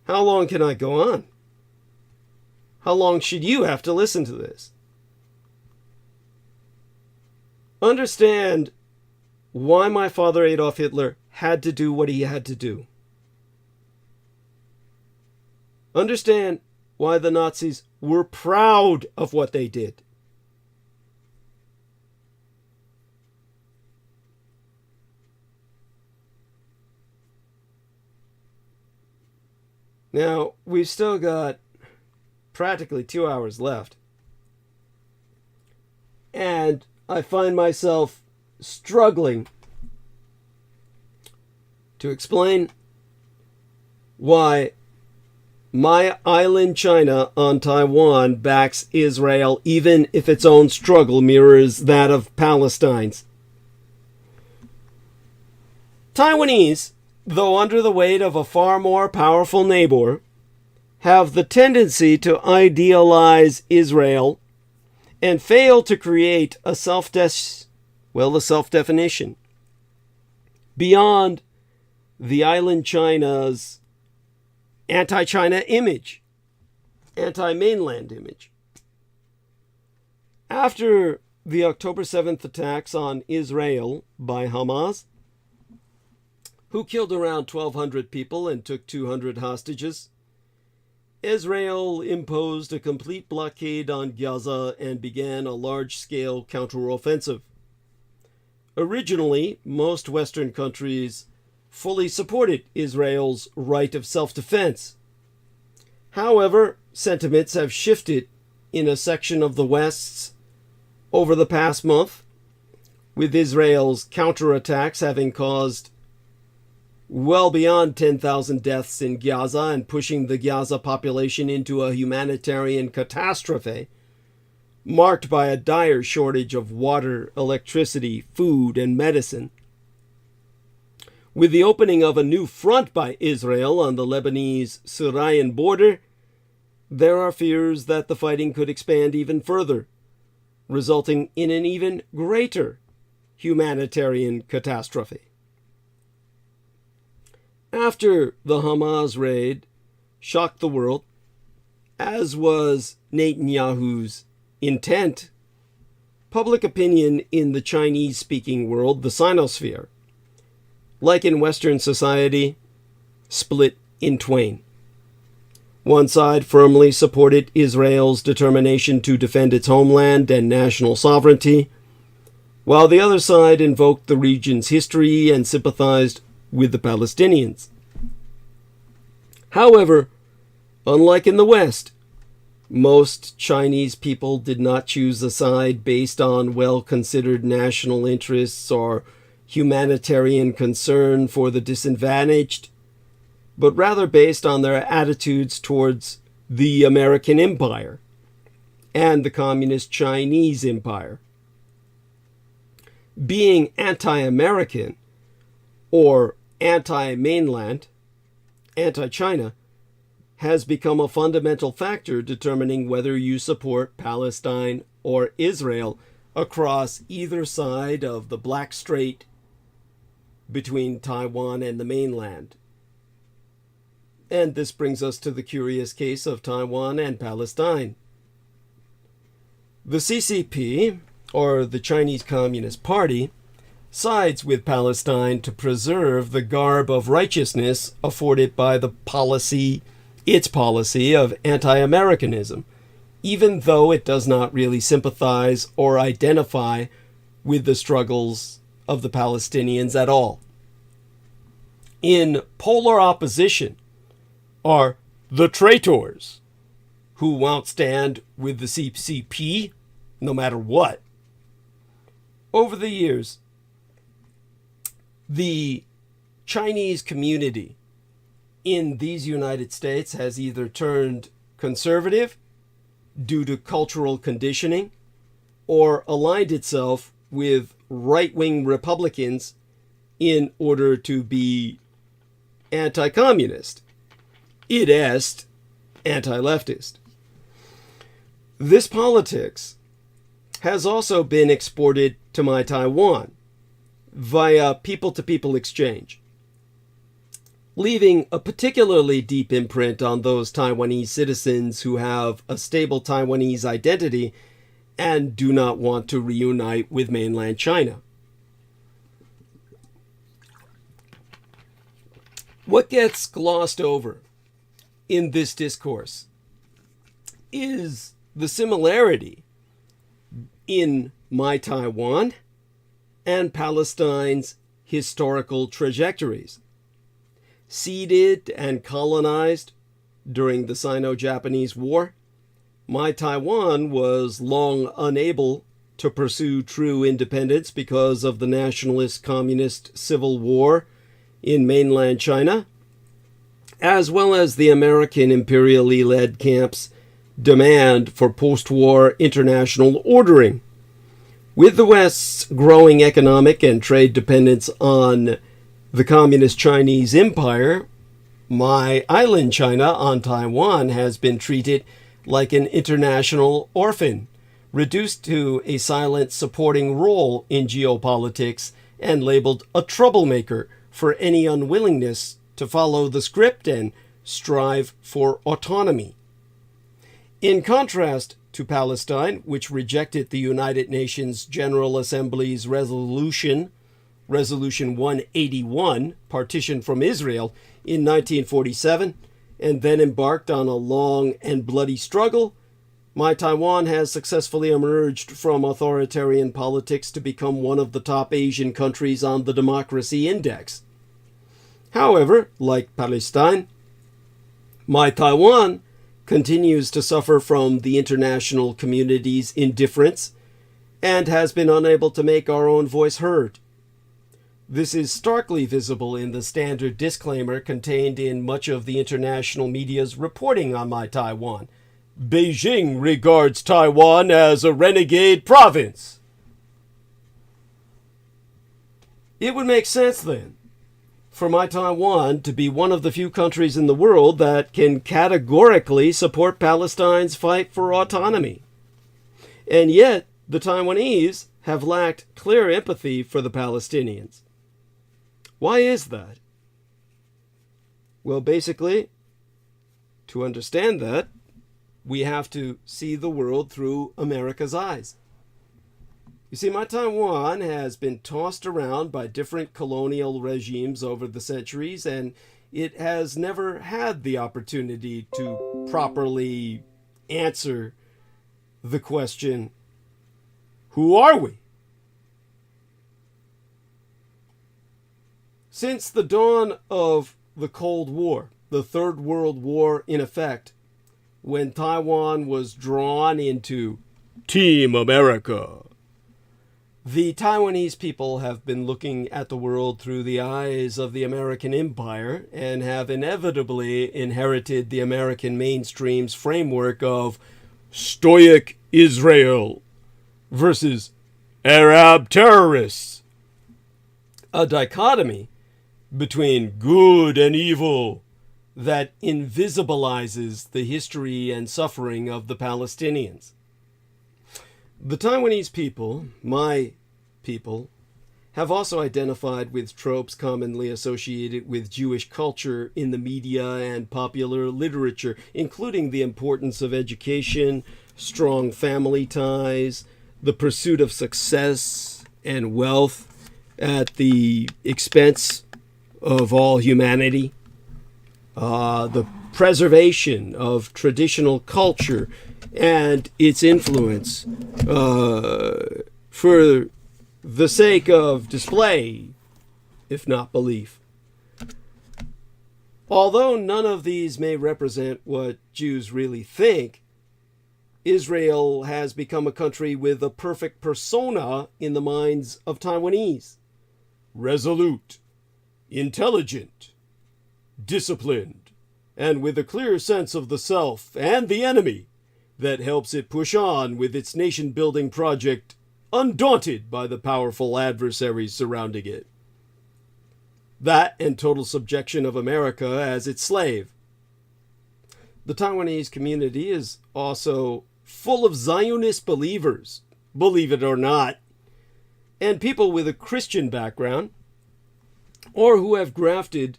A: How long can I go on? How long should you have to listen to this? Understand why my father Adolf Hitler had to do what he had to do. Understand why the Nazis were proud of what they did. Now, we've still got practically 2 hours left. And I find myself struggling to explain why my island China on Taiwan backs Israel, even if its own struggle mirrors that of Palestine's. Taiwanese, though under the weight of a far more powerful neighbor, have the tendency to idealize Israel and fail to create a self-definition beyond the island China's anti-China image, anti-mainland image. After the October 7th attacks on Israel by Hamas, who killed around 1,200 people and took 200 hostages, Israel imposed a complete blockade on Gaza and began a large-scale counteroffensive. Originally, most Western countries fully supported Israel's right of self-defense. However, sentiments have shifted in a section of the West over the past month, with Israel's counterattacks having caused well beyond 10,000 deaths in Gaza and pushing the Gaza population into a humanitarian catastrophe, marked by a dire shortage of water, electricity, food, and medicine. With the opening of a new front by Israel on the Lebanese-Syrian border, there are fears that the fighting could expand even further, resulting in an even greater humanitarian catastrophe. After the Hamas raid shocked the world, as was Netanyahu's intent, public opinion in the Chinese-speaking world, the Sinosphere, like in Western society, split in twain. One side firmly supported Israel's determination to defend its homeland and national sovereignty, while the other side invoked the region's history and sympathized with the Palestinians. However, unlike in the West, most Chinese people did not choose a side based on well-considered national interests or humanitarian concern for the disadvantaged, but rather based on their attitudes towards the American Empire and the Communist Chinese Empire. Being anti-American or anti-mainland, anti-China, has become a fundamental factor determining whether you support Palestine or Israel across either side of the Black Strait between Taiwan and the mainland. And this brings us to the curious case of Taiwan and Palestine. The CCP, or the Chinese Communist Party, sides with Palestine to preserve the garb of righteousness afforded by its policy of anti-Americanism, even though it does not really sympathize or identify with the struggles of the Palestinians at all. In polar opposition are the traitors, who won't stand with the CCP no matter what. Over the years, the Chinese community in these United States has either turned conservative due to cultural conditioning or aligned itself with right-wing Republicans in order to be anti-communist. Id est anti-leftist. This politics has also been exported to my Taiwan via people-to-people exchange, leaving a particularly deep imprint on those Taiwanese citizens who have a stable Taiwanese identity and do not want to reunite with mainland China. What gets glossed over in this discourse is the similarity in my Taiwan and Palestine's historical trajectories. Seeded and colonized during the Sino-Japanese War, my Taiwan was long unable to pursue true independence because of the nationalist communist civil war in mainland China, as well as the American imperially led camp's demand for post-war international ordering. With the West's growing economic and trade dependence on the communist Chinese empire, my island China on Taiwan has been treated like an international orphan, reduced to a silent supporting role in geopolitics and labeled a troublemaker for any unwillingness to follow the script and strive for autonomy. In contrast to Palestine, which rejected the United Nations General Assembly's Resolution 181, partition from Israel, in 1947, and then embarked on a long and bloody struggle, my Taiwan has successfully emerged from authoritarian politics to become one of the top Asian countries on the Democracy Index. However, like Palestine, my Taiwan continues to suffer from the international community's indifference and has been unable to make our own voice heard. This is starkly visible in the standard disclaimer contained in much of the international media's reporting on my Taiwan. Beijing regards Taiwan as a renegade province. It would make sense, then, for my Taiwan to be one of the few countries in the world that can categorically support Palestine's fight for autonomy. And yet, the Taiwanese have lacked clear empathy for the Palestinians. Why is that? Well, basically, to understand that, we have to see the world through America's eyes. You see, my Taiwan has been tossed around by different colonial regimes over the centuries, and it has never had the opportunity to properly answer the question, who are we? Since the dawn of the Cold War, the Third World War in effect, when Taiwan was drawn into Team America, the Taiwanese people have been looking at the world through the eyes of the American empire and have inevitably inherited the American mainstream's framework of stoic Israel versus Arab terrorists, a dichotomy between good and evil that invisibilizes the history and suffering of the Palestinians. The Taiwanese people, my people, have also identified with tropes commonly associated with Jewish culture in the media and popular literature, including the importance of education, strong family ties, the pursuit of success and wealth, at the expense of all humanity, the preservation of traditional culture and its influence for the sake of display, if not belief. Although none of these may represent what Jews really think, Israel has become a country with a perfect persona in the minds of Taiwanese. Resolute, intelligent, disciplined, and with a clear sense of the self and the enemy that helps it push on with its nation-building project, undaunted by the powerful adversaries surrounding it. That and total subjection of America as its slave. The Taiwanese community is also full of Zionist believers, believe it or not, and people with a Christian background, or who have grafted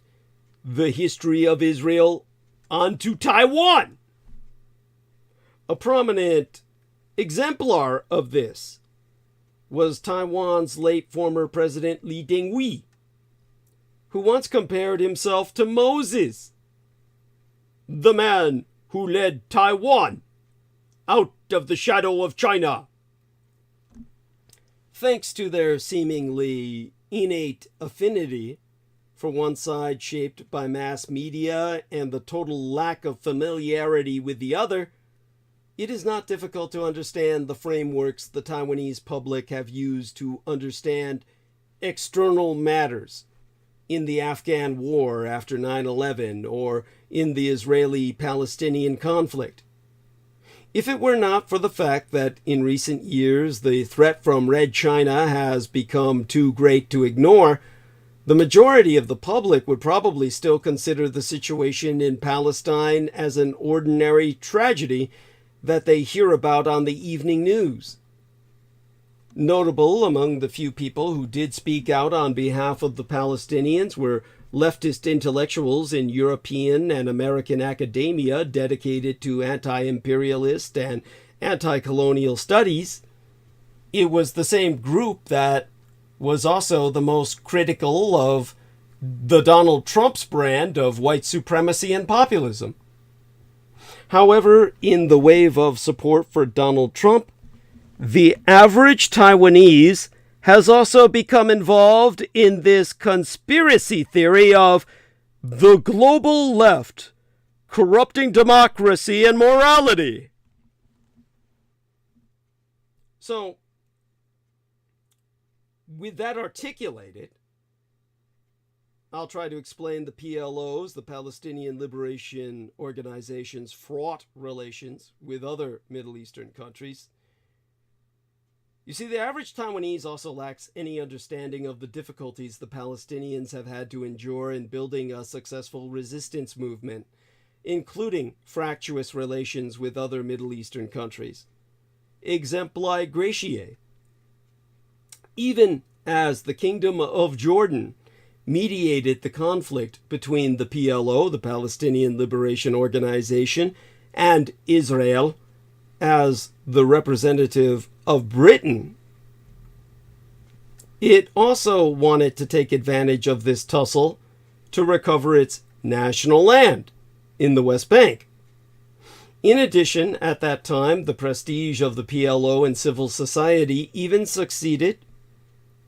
A: the history of Israel onto Taiwan. A prominent exemplar of this was Taiwan's late former president Lee Teng-hui, who once compared himself to Moses, the man who led Taiwan out of the shadow of China. Thanks to their seemingly innate affinity for one side shaped by mass media and the total lack of familiarity with the other, it is not difficult to understand the frameworks the Taiwanese public have used to understand external matters in the Afghan war after 9/11 or in the Israeli-Palestinian conflict. If it were not for the fact that in recent years the threat from Red China has become too great to ignore, the majority of the public would probably still consider the situation in Palestine as an ordinary tragedy that they hear about on the evening news. Notable among the few people who did speak out on behalf of the Palestinians were leftist intellectuals in European and American academia dedicated to anti-imperialist and anti-colonial studies. It was the same group that was also the most critical of the Donald Trump's brand of white supremacy and populism. However, in the wave of support for Donald Trump, the average Taiwanese has also become involved in this conspiracy theory of the global left corrupting democracy and morality. So, with that articulated, I'll try to explain the PLO's, the Palestinian Liberation Organization's, fraught relations with other Middle Eastern countries. You see, the average Taiwanese also lacks any understanding of the difficulties the Palestinians have had to endure in building a successful resistance movement, including fractious relations with other Middle Eastern countries. Exempli gratiae. Even as the Kingdom of Jordan mediated the conflict between the PLO, the Palestinian Liberation Organization, and Israel as the representative of Britain, it also wanted to take advantage of this tussle to recover its national land in the West Bank. In addition, at that time, the prestige of the PLO in civil society even succeeded,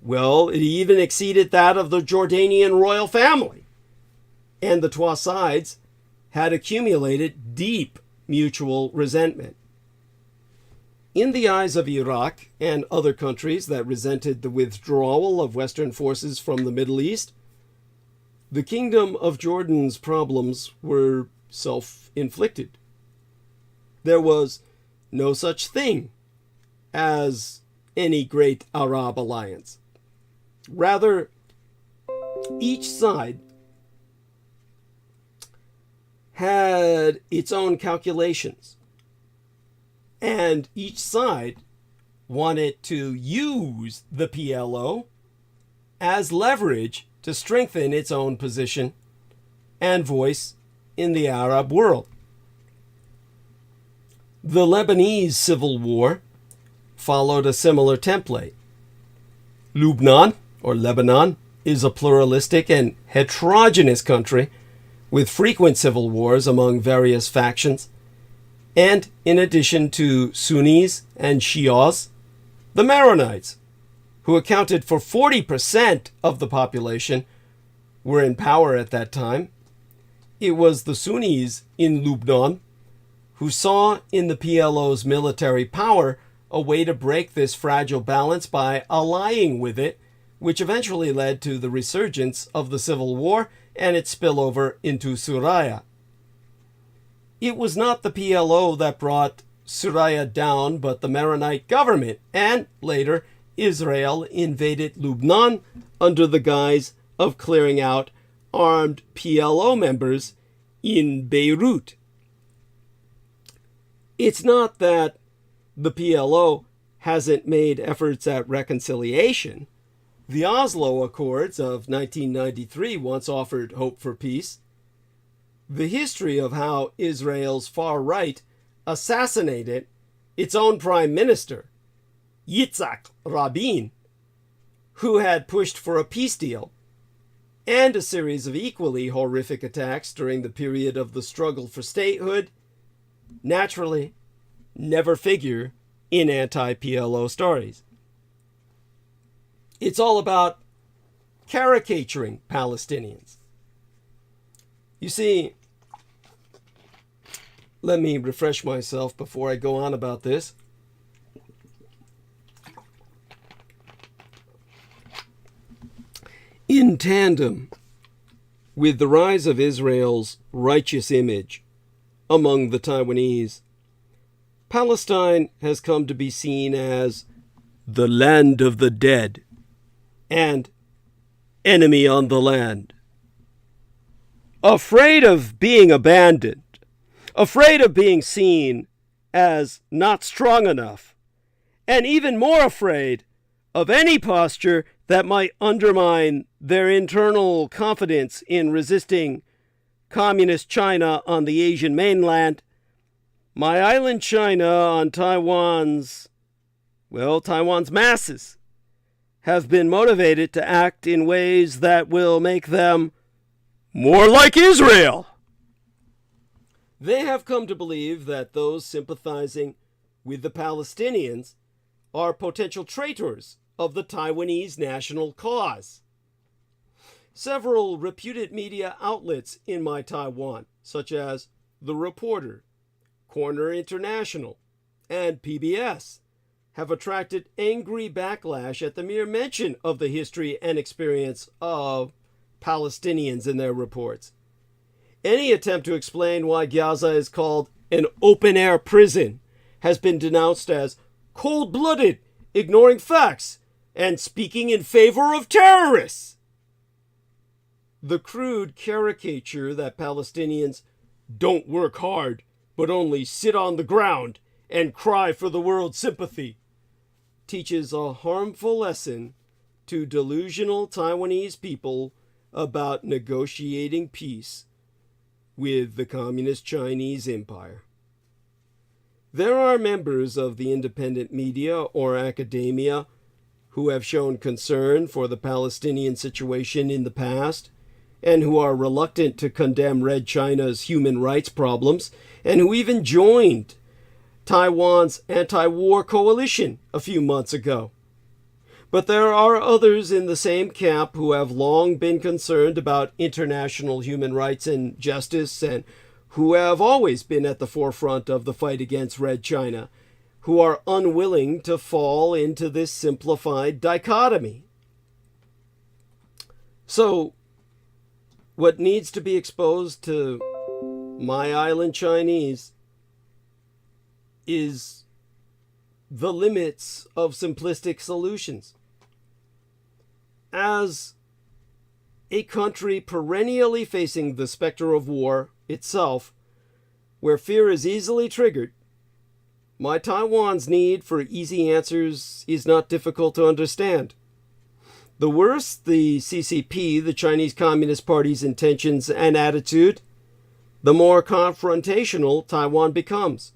A: well, it even exceeded that of the Jordanian royal family. And the two sides had accumulated deep mutual resentment. In the eyes of Iraq and other countries that resented the withdrawal of Western forces from the Middle East, the Kingdom of Jordan's problems were self-inflicted. There was no such thing as any great Arab alliance. Rather, each side had its own calculations, and each side wanted to use the PLO as leverage to strengthen its own position and voice in the Arab world. The Lebanese civil war followed a similar template. Lebanon or Lebanon, is a pluralistic and heterogeneous country with frequent civil wars among various factions. And in addition to Sunnis and Shias, the Maronites, who accounted for 40% of the population, were in power at that time. It was the Sunnis in Lebanon who saw in the PLO's military power a way to break this fragile balance by allying with it, which eventually led to the resurgence of the civil war and its spillover into Syria. It was not the PLO that brought Syria down, but the Maronite government, and later Israel invaded Lebanon under the guise of clearing out armed PLO members in Beirut. It's not that the PLO hasn't made efforts at reconciliation. The Oslo Accords of 1993 once offered hope for peace. The history of how Israel's far right assassinated its own prime minister, Yitzhak Rabin, who had pushed for a peace deal, and a series of equally horrific attacks during the period of the struggle for statehood, naturally never figure in anti-PLO stories. It's all about caricaturing Palestinians. You see, let me refresh myself before I go on about this. In tandem with the rise of Israel's righteous image among the Taiwanese, Palestine has come to be seen as the land of the dead and enemy on the land. Afraid of being abandoned, afraid of being seen as not strong enough, and even more afraid of any posture that might undermine their internal confidence in resisting communist China on the Asian mainland, my island China on Taiwan's masses have been motivated to act in ways that will make them more like Israel. They have come to believe that those sympathizing with the Palestinians are potential traitors of the Taiwanese national cause. Several reputed media outlets in my Taiwan, such as The Reporter, Corner International, and PBS, have attracted angry backlash at the mere mention of the history and experience of Palestinians in their reports. Any attempt to explain why Gaza is called an open-air prison has been denounced as cold-blooded, ignoring facts, and speaking in favor of terrorists. The crude caricature that Palestinians don't work hard, but only sit on the ground and cry for the world's sympathy, teaches a harmful lesson to delusional Taiwanese people about negotiating peace with the Communist Chinese Empire. There are members of the independent media or academia who have shown concern for the Palestinian situation in the past, and who are reluctant to condemn Red China's human rights problems, and who even joined Taiwan's anti-war coalition a few months ago. But there are others in the same camp who have long been concerned about international human rights and justice, and who have always been at the forefront of the fight against Red China, who are unwilling to fall into this simplified dichotomy. So, what needs to be exposed to my island Chinese is the limits of simplistic solutions. As a country perennially facing the specter of war itself, where fear is easily triggered, my Taiwan's need for easy answers is not difficult to understand. The worse the CCP, the Chinese Communist Party's intentions and attitude, the more confrontational Taiwan becomes.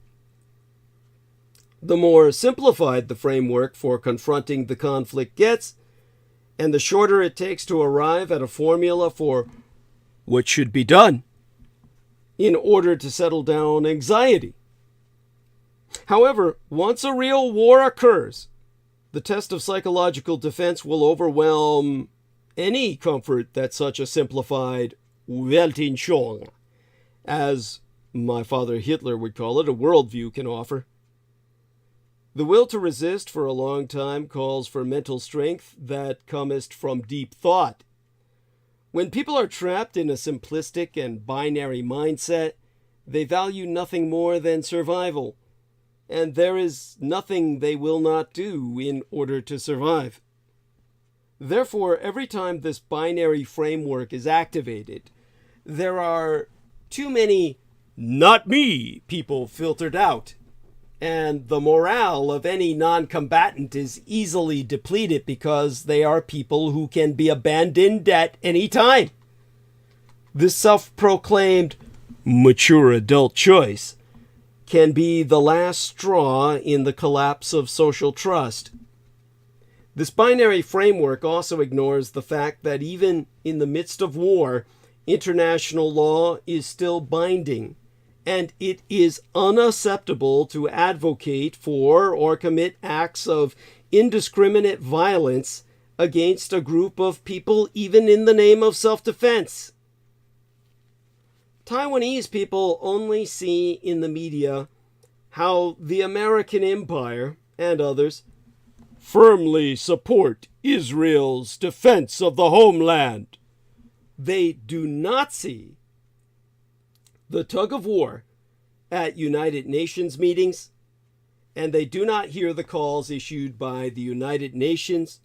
A: The more simplified the framework for confronting the conflict gets, and the shorter it takes to arrive at a formula for what should be done in order to settle down anxiety. However, once a real war occurs, the test of psychological defense will overwhelm any comfort that such a simplified Weltanschauung, as my father Hitler would call it, a worldview can offer. The will to resist for a long time calls for mental strength that cometh from deep thought. When people are trapped in a simplistic and binary mindset, they value nothing more than survival, and there is nothing they will not do in order to survive. Therefore, every time this binary framework is activated, there are too many "not me" people filtered out, and the morale of any non-combatant is easily depleted because they are people who can be abandoned at any time. This self-proclaimed mature adult choice can be the last straw in the collapse of social trust. This binary framework also ignores the fact that even in the midst of war, international law is still binding, and it is unacceptable to advocate for or commit acts of indiscriminate violence against a group of people, even in the name of self-defense. Taiwanese people only see in the media how the American empire and others firmly support Israel's defense of the homeland. They do not see the tug of war at United Nations meetings, and they do not hear the calls issued by the United Nations,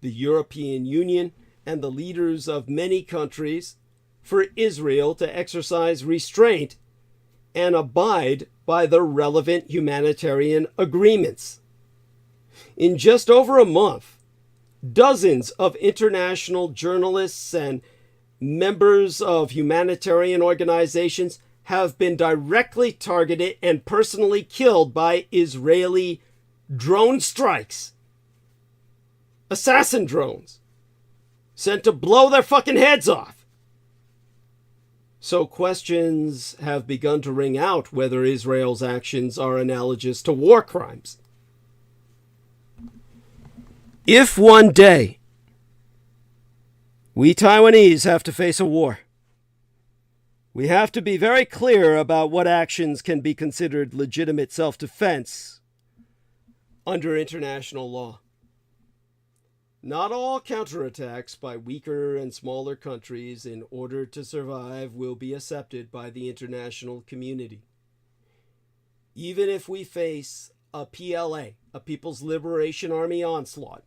A: the European Union, and the leaders of many countries for Israel to exercise restraint and abide by the relevant humanitarian agreements. In just over a month, dozens of international journalists and members of humanitarian organizations have been directly targeted and personally killed by Israeli drone strikes. Assassin drones sent to blow their fucking heads off. So questions have begun to ring out whether Israel's actions are analogous to war crimes. If one day we Taiwanese have to face a war, we have to be very clear about what actions can be considered legitimate self-defense under international law. Not all counterattacks by weaker and smaller countries in order to survive will be accepted by the international community. Even if we face a PLA, a People's Liberation Army onslaught,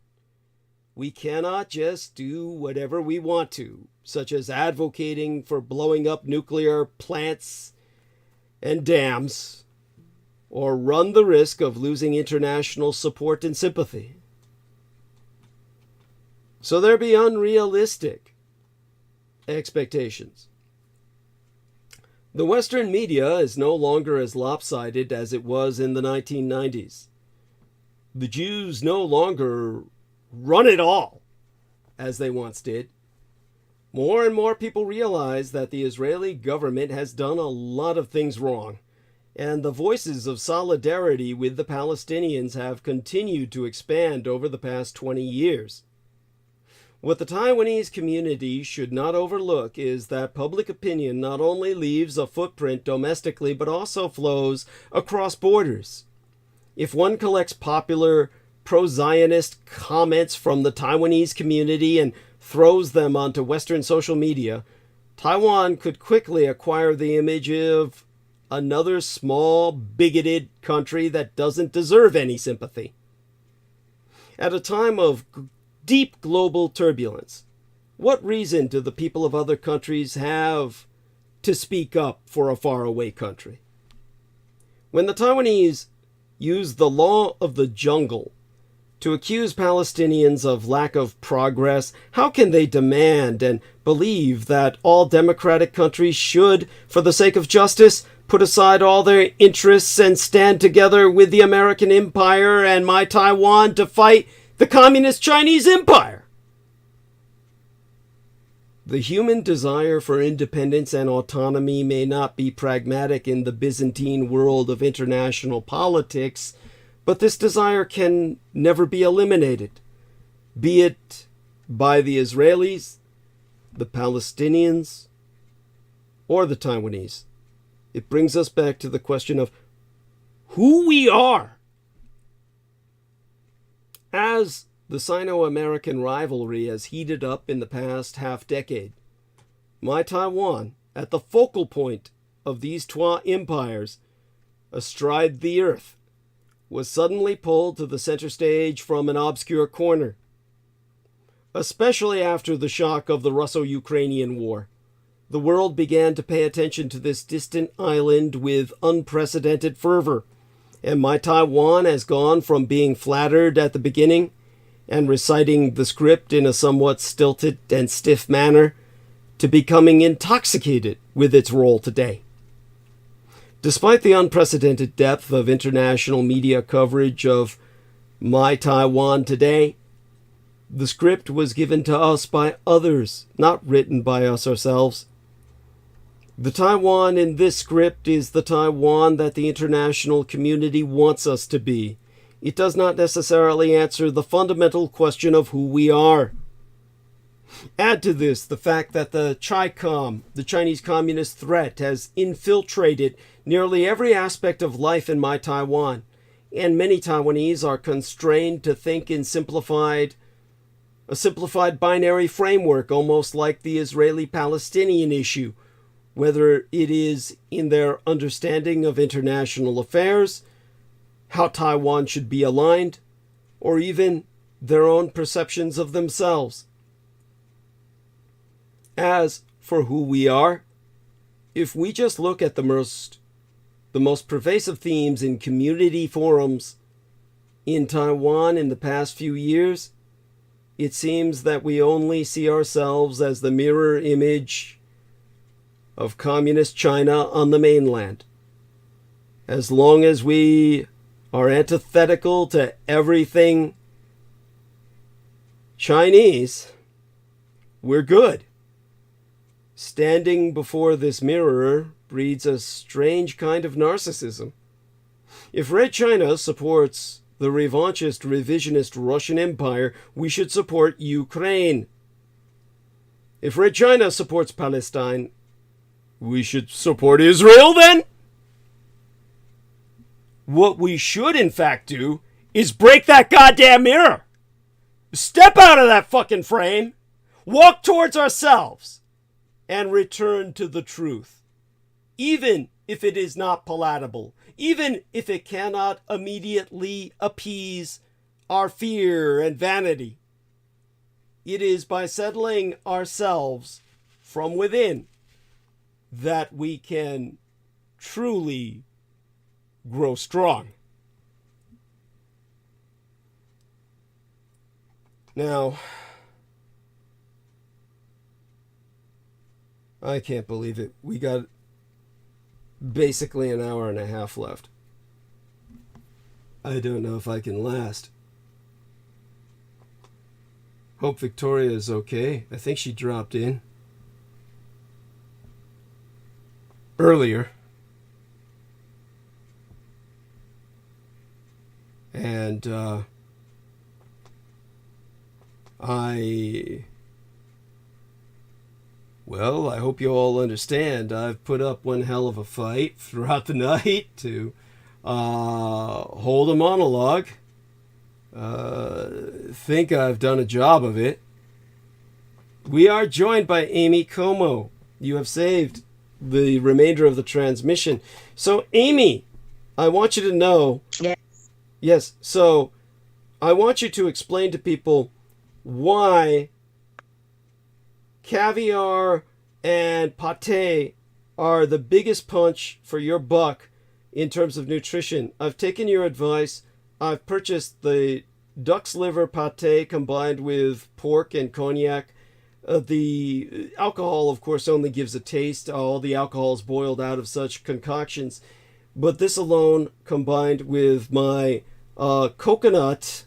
A: we cannot just do whatever we want to, such as advocating for blowing up nuclear plants and dams, or run the risk of losing international support and sympathy. So there be unrealistic expectations. The Western media is no longer as lopsided as it was in the 1990s. The Jews no longer run it all, as they once did. More and more people realize that the Israeli government has done a lot of things wrong, and the voices of solidarity with the Palestinians have continued to expand over the past 20 years. What the Taiwanese community should not overlook is that public opinion not only leaves a footprint domestically, but also flows across borders. If one collects popular pro-Zionist comments from the Taiwanese community and throws them onto Western social media, Taiwan could quickly acquire the image of another small, bigoted country that doesn't deserve any sympathy. At a time of deep global turbulence, what reason do the people of other countries have to speak up for a faraway country? When the Taiwanese use the law of the jungle to accuse Palestinians of lack of progress, how can they demand and believe that all democratic countries should, for the sake of justice, put aside all their interests and stand together with the American empire and my Taiwan to fight the communist Chinese empire? The human desire for independence and autonomy may not be pragmatic in the Byzantine world of international politics, but this desire can never be eliminated, be it by the Israelis, the Palestinians, or the Taiwanese. It brings us back to the question of who we are. As the Sino-American rivalry has heated up in the past half-decade, my Taiwan, at the focal point of these two empires, astride the earth, was suddenly pulled to the center stage from an obscure corner. Especially after the shock of the Russo-Ukrainian War, the world began to pay attention to this distant island with unprecedented fervor, and my Taiwan has gone from being flattered at the beginning and reciting the script in a somewhat stilted and stiff manner to becoming intoxicated with its role today. Despite the unprecedented depth of international media coverage of my Taiwan today, the script was given to us by others, not written by us ourselves. The Taiwan in this script is the Taiwan that the international community wants us to be. It does not necessarily answer the fundamental question of who we are. Add to this the fact that the Chi-Com, the Chinese Communist threat, has infiltrated nearly every aspect of life in my Taiwan, and many Taiwanese are constrained to think in a simplified binary framework, almost like the Israeli-Palestinian issue, whether it is in their understanding of international affairs, how Taiwan should be aligned, or even their own perceptions of themselves. As for who we are, if we just look at the most pervasive themes in community forums in Taiwan in the past few years, it seems that we only see ourselves as the mirror image of communist China on the mainland. As long as we are antithetical to everything Chinese, we're good. Standing before this mirror breeds a strange kind of narcissism. If Red China supports the revanchist, revisionist Russian Empire, we should support Ukraine. If Red China supports Palestine, we should support Israel then? What we should in fact do is break that goddamn mirror. Step out of that fucking frame, walk towards ourselves, and return to the truth. Even if it is not palatable, even if it cannot immediately appease our fear and vanity. It is by settling ourselves from within that we can truly grow strong. Now, I can't believe it. We got basically an hour and a half left. I don't know if I can last. Hope Victoria is okay. I think she dropped in earlier. And I hope you all understand I've put up one hell of a fight throughout the night to hold a monologue. Think I've done a job of it. We are joined by Amy Como. You have saved the remainder of the transmission. So, Amy, I want you to know... Yes, so I want you to explain to people why caviar and pate are the biggest punch for your buck in terms of nutrition. I've taken your advice. I've purchased the duck's liver pate combined with pork and cognac. The alcohol, of course, only gives a taste. All the alcohol is boiled out of such concoctions. But this alone, combined with my raw coconut,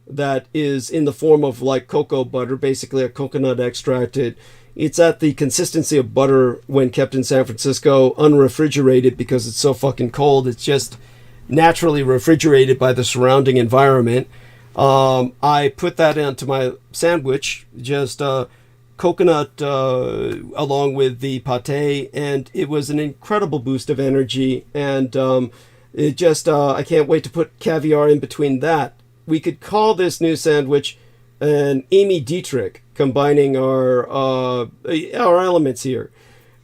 A: that is in the form of like cocoa butter, basically a coconut extracted. It's at the consistency of butter when kept in San Francisco, unrefrigerated because it's so fucking cold. It's just naturally refrigerated by the surrounding environment. I put that into my sandwich, just coconut along with the pate, and it was an incredible boost of energy. And it just, I can't wait to put caviar in between that. We could call this new sandwich an MEMqədRIC, combining our elements here.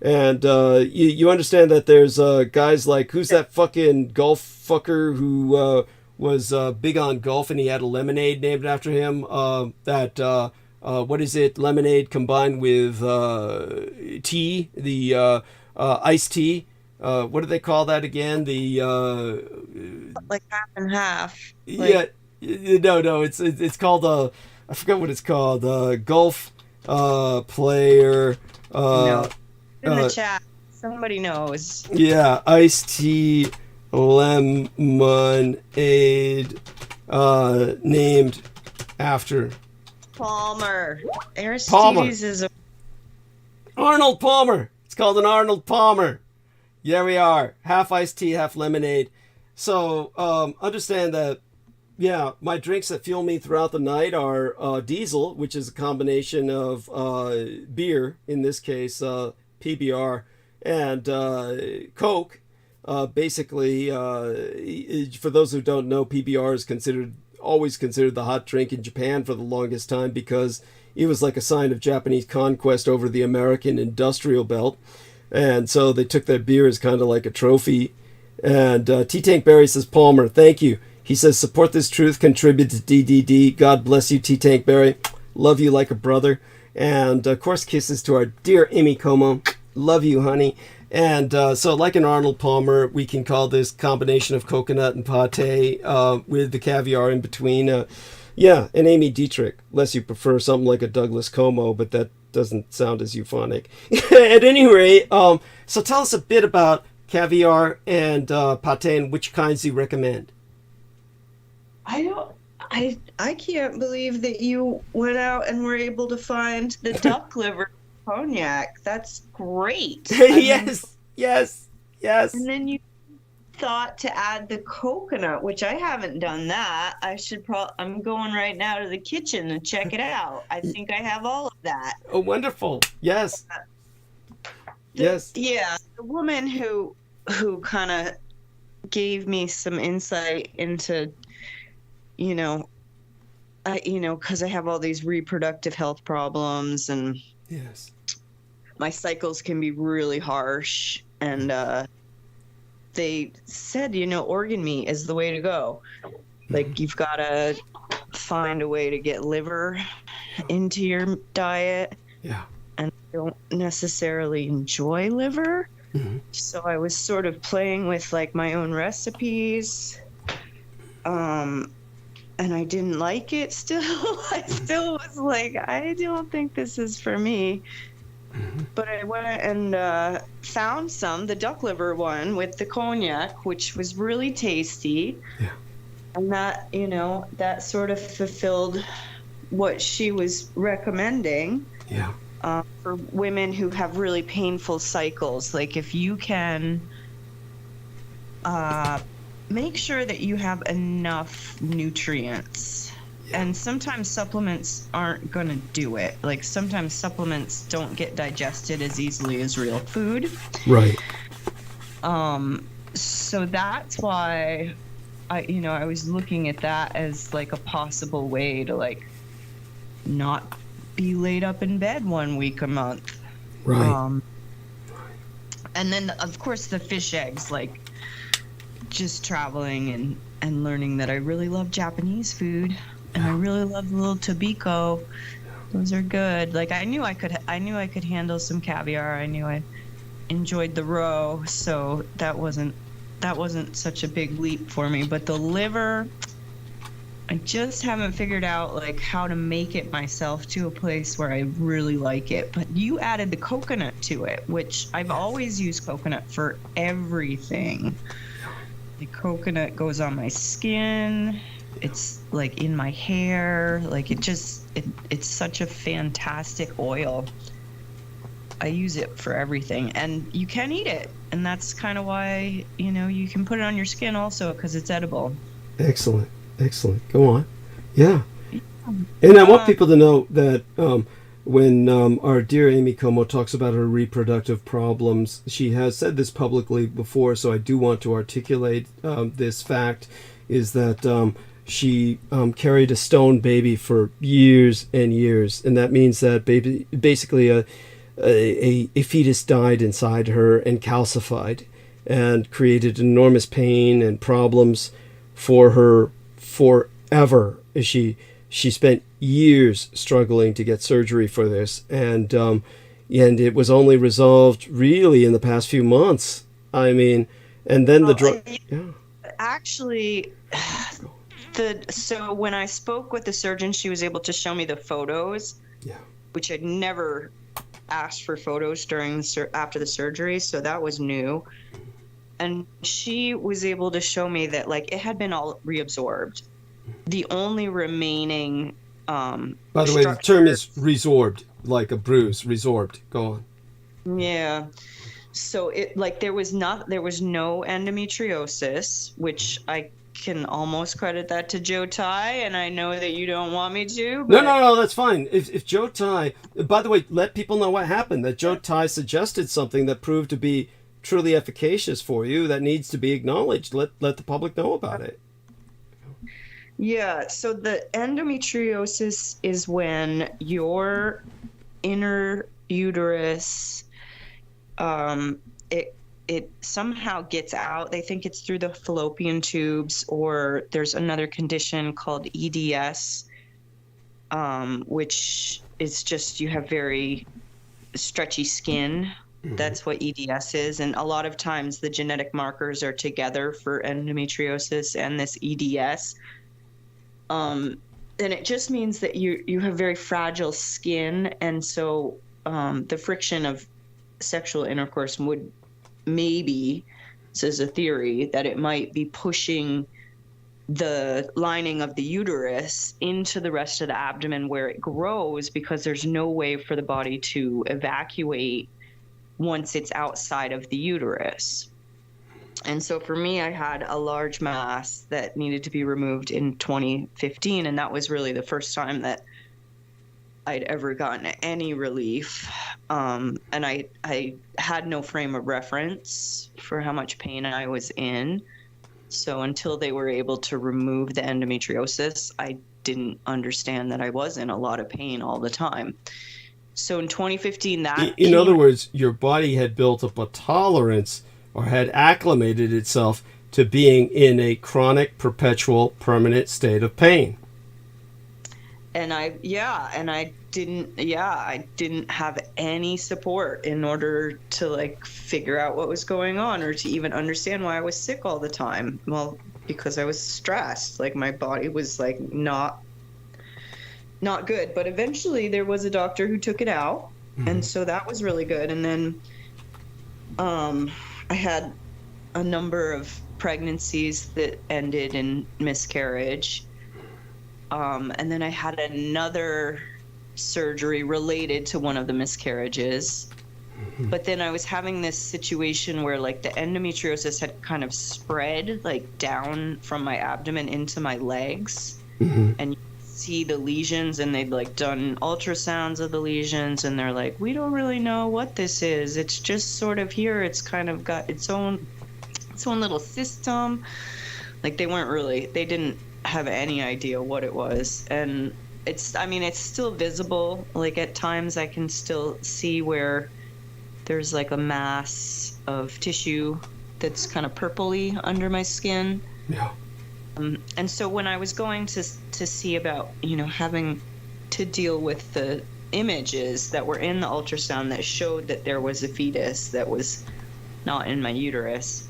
A: And you understand that there's guys like, who's that fucking golf fucker who was big on golf and he had a lemonade named after him? What is it? Lemonade combined with tea, the iced tea. What do they call that again? The
J: like half and half.
A: Yeah, no, it's called I forget what it's called. Golf player.
J: No. In the chat, somebody knows.
A: Yeah, iced tea lemonade named after
J: Palmer. Aristides
A: Palmer.
J: is
A: Arnold Palmer. It's called an Arnold Palmer. There we are. Half iced tea, half lemonade. So understand that, yeah, my drinks that fuel me throughout the night are diesel, which is a combination of beer, in this case PBR, and Coke. Basically, for those who don't know, PBR is always considered the hot drink in Japan for the longest time because it was like a sign of Japanese conquest over the American industrial belt. And so they took their beer as kind of like a trophy. And T-Tank Barry says, Palmer, thank you. He says, support this truth, contribute to DDD. God bless you, T-Tank Barry. Love you like a brother. And, of course, kisses to our dear Amy Como. Love you, honey. And so like an Arnold Palmer, we can call this combination of coconut and pate with the caviar in between. Yeah, an MEMqədRIC, unless you prefer something like a Douglas Como, but that doesn't sound as euphonic. At any rate, so tell us a bit about caviar and pate and which kinds you recommend.
J: I can't believe that you went out and were able to find the duck liver cognac. That's great.
A: Yes.
J: And then you thought to add the coconut, which I haven't done that. I'm going right now to the kitchen and check it out. I think I have all of that.
A: Oh, wonderful. Yes. Yes.
J: Yeah. The woman who kind of gave me some insight into, because I have all these reproductive health problems and
A: yes,
J: my cycles can be really harsh. And they said, organ meat is the way to go. Like, you've got to find a way to get liver into your diet.
A: Yeah.
J: And I don't necessarily enjoy liver.
A: Mm-hmm.
J: So I was sort of playing with like my own recipes. And I didn't like it still. I still was like, I don't think this is for me.
A: Mm-hmm.
J: But I went and found the duck liver one with the cognac, which was really tasty.
A: Yeah.
J: And that, that sort of fulfilled what she was recommending.
A: Yeah.
J: For women who have really painful cycles. Like, if you can make sure that you have enough nutrients. Yeah. And sometimes supplements aren't going to do it. Like, sometimes supplements don't get digested as easily as real food.
A: Right.
J: So that's why I was looking at that as like a possible way to like not be laid up in bed 1 week a month.
A: Right.
J: And then of course the fish eggs, like just traveling and learning that I really love Japanese food and I really love the little tobiko. Those are good. Like I knew I could handle some caviar. I knew I enjoyed the roe, so that wasn't such a big leap for me. But the liver, I just haven't figured out like how to make it myself to a place where I really like it. But you added the coconut to it, which I've always used coconut for everything. The coconut goes on my skin. It's like in my hair. Like it's such a fantastic oil. I use it for everything, and you can eat it, and that's kind of why, you can put it on your skin also, because it's edible.
A: Excellent. Go on. Yeah. And I want people to know that when our dear Amy Como talks about her reproductive problems, she has said this publicly before, so I do want to articulate this fact, is that she carried a stone baby for years and years, and that means that basically a fetus died inside her and calcified and created enormous pain and problems for her forever. She spent years struggling to get surgery for this, and it was only resolved really in the past few months. I mean, and then the drug. Yeah.
J: Actually, so when I spoke with the surgeon, she was able to show me the photos.
A: Yeah.
J: Which I'd never asked for photos after the surgery, so that was new. And she was able to show me that like it had been all reabsorbed. The only remaining
A: by the way, the term is resorbed, like a bruise. Resorbed. Go on.
J: Yeah. So it like there was no endometriosis, which I can almost credit that to Jyotai, and I know that you don't want me to. But...
A: No, that's fine. If Jyotai, by the way, let people know what happened. That Jyotai suggested something that proved to be truly efficacious for you that needs to be acknowledged. Let the public know about it.
J: Yeah, so the endometriosis is when your inner uterus, it somehow gets out. They think it's through the fallopian tubes, or there's another condition called EDS, which is just you have very stretchy skin. That's what EDS is. And a lot of times the genetic markers are together for endometriosis and this EDS. And it just means that you have very fragile skin. And so the friction of sexual intercourse would maybe, this is a theory, that it might be pushing the lining of the uterus into the rest of the abdomen where it grows, because there's no way for the body to evacuate once it's outside of the uterus. And so for me, I had a large mass that needed to be removed in 2015, and that was really the first time that I'd ever gotten any relief. And I had no frame of reference for how much pain I was in. So until they were able to remove the endometriosis, I didn't understand that I was in a lot of pain all the time. So in 2015,
A: in other words, your body had built up a tolerance, or had acclimated itself to being in a chronic, perpetual, permanent state of pain.
J: And I didn't have any support in order to like figure out what was going on, or to even understand why I was sick all the time. Well, because I was stressed, like my body was like not good. But eventually there was a doctor who took it out. And so that was really good. And then I had a number of pregnancies that ended in miscarriage. And then I had another surgery related to one of the miscarriages. But then I was having this situation where like the endometriosis had kind of spread like down from my abdomen into my legs. And you see the lesions, and they'd like done ultrasounds of the lesions, and they're like, we don't really know what this is. It's just sort of here. It's kind of got its own little system. Like they didn't have any idea what it was. And it's still visible. Like at times I can still see where there's like a mass of tissue that's kind of purpley under my skin.
A: Yeah.
J: And so when I was going to see about, having to deal with the images that were in the ultrasound that showed that there was a fetus that was not in my uterus,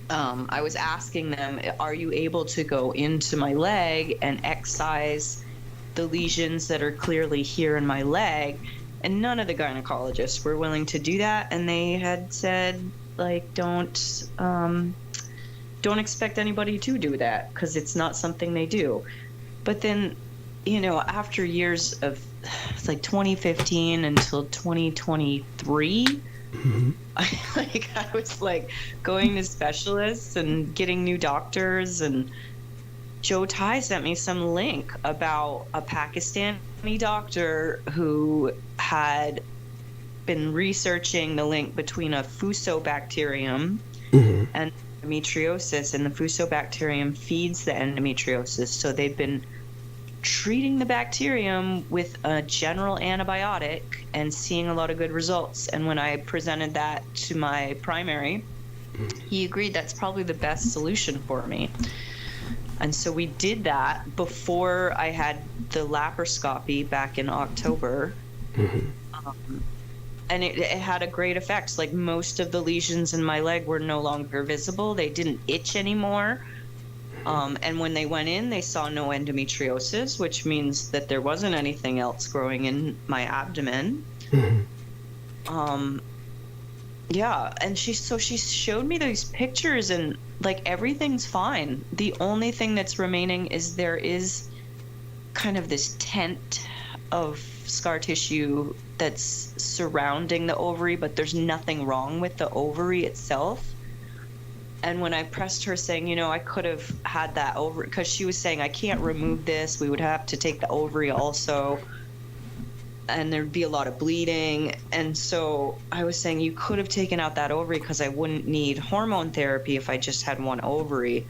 J: I was asking them, are you able to go into my leg and excise the lesions that are clearly here in my leg? And none of the gynecologists were willing to do that. And they had said, like, don't don't expect anybody to do that because it's not something they do. But then, you know, after years of, it's like 2015 until 2023, I was like going to specialists and getting new doctors, and Joe Tai sent me some link about a Pakistani doctor who had been researching the link between a fusobacterium and endometriosis, and the fusobacterium feeds the endometriosis. So they've been treating the bacterium with a general antibiotic and seeing a lot of good results. And when I presented that to my primary, he agreed that's probably the best solution for me. And so we did that before I had the laparoscopy back in October. And it had a great effect. Like, most of the lesions in my leg were no longer visible. They didn't itch anymore. And when they went in, they saw no endometriosis, which means that there wasn't anything else growing in my abdomen. Yeah, and she showed me these pictures, and like everything's fine. The only thing that's remaining is there is kind of this tent of scar tissue that's surrounding the ovary, but there's nothing wrong with the ovary itself. And when I pressed her saying, you know, I could have had that ovary, because she was saying, I can't remove this, we would have to take the ovary also, and there'd be a lot of bleeding. And so I was saying, you could have taken out that ovary because I wouldn't need hormone therapy if I just had one ovary.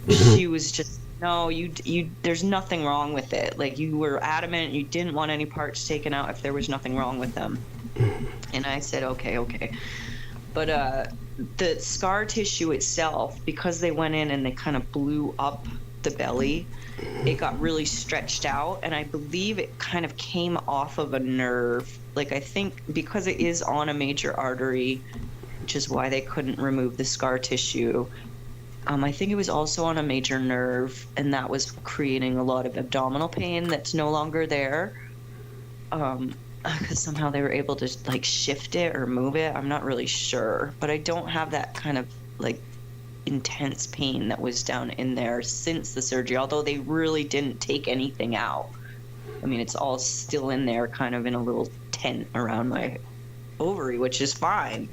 J: She was just, no, you there's nothing wrong with it. Like, you were adamant you didn't want any parts taken out if there was nothing wrong with them. And I said, okay. But the scar tissue itself, because they went in and they kind of blew up the belly, it got really stretched out, and I believe it kind of came off of a nerve. Like, I think because it is on a major artery, which is why they couldn't remove the scar tissue. I think it was also on a major nerve, and that was creating a lot of abdominal pain that's no longer there. Because somehow they were able to like shift it or move it. I'm not really sure, but I don't have that kind of like intense pain that was down in there since the surgery, although they really didn't take anything out. I mean, it's all still in there kind of in a little tent around my ovary, which is fine.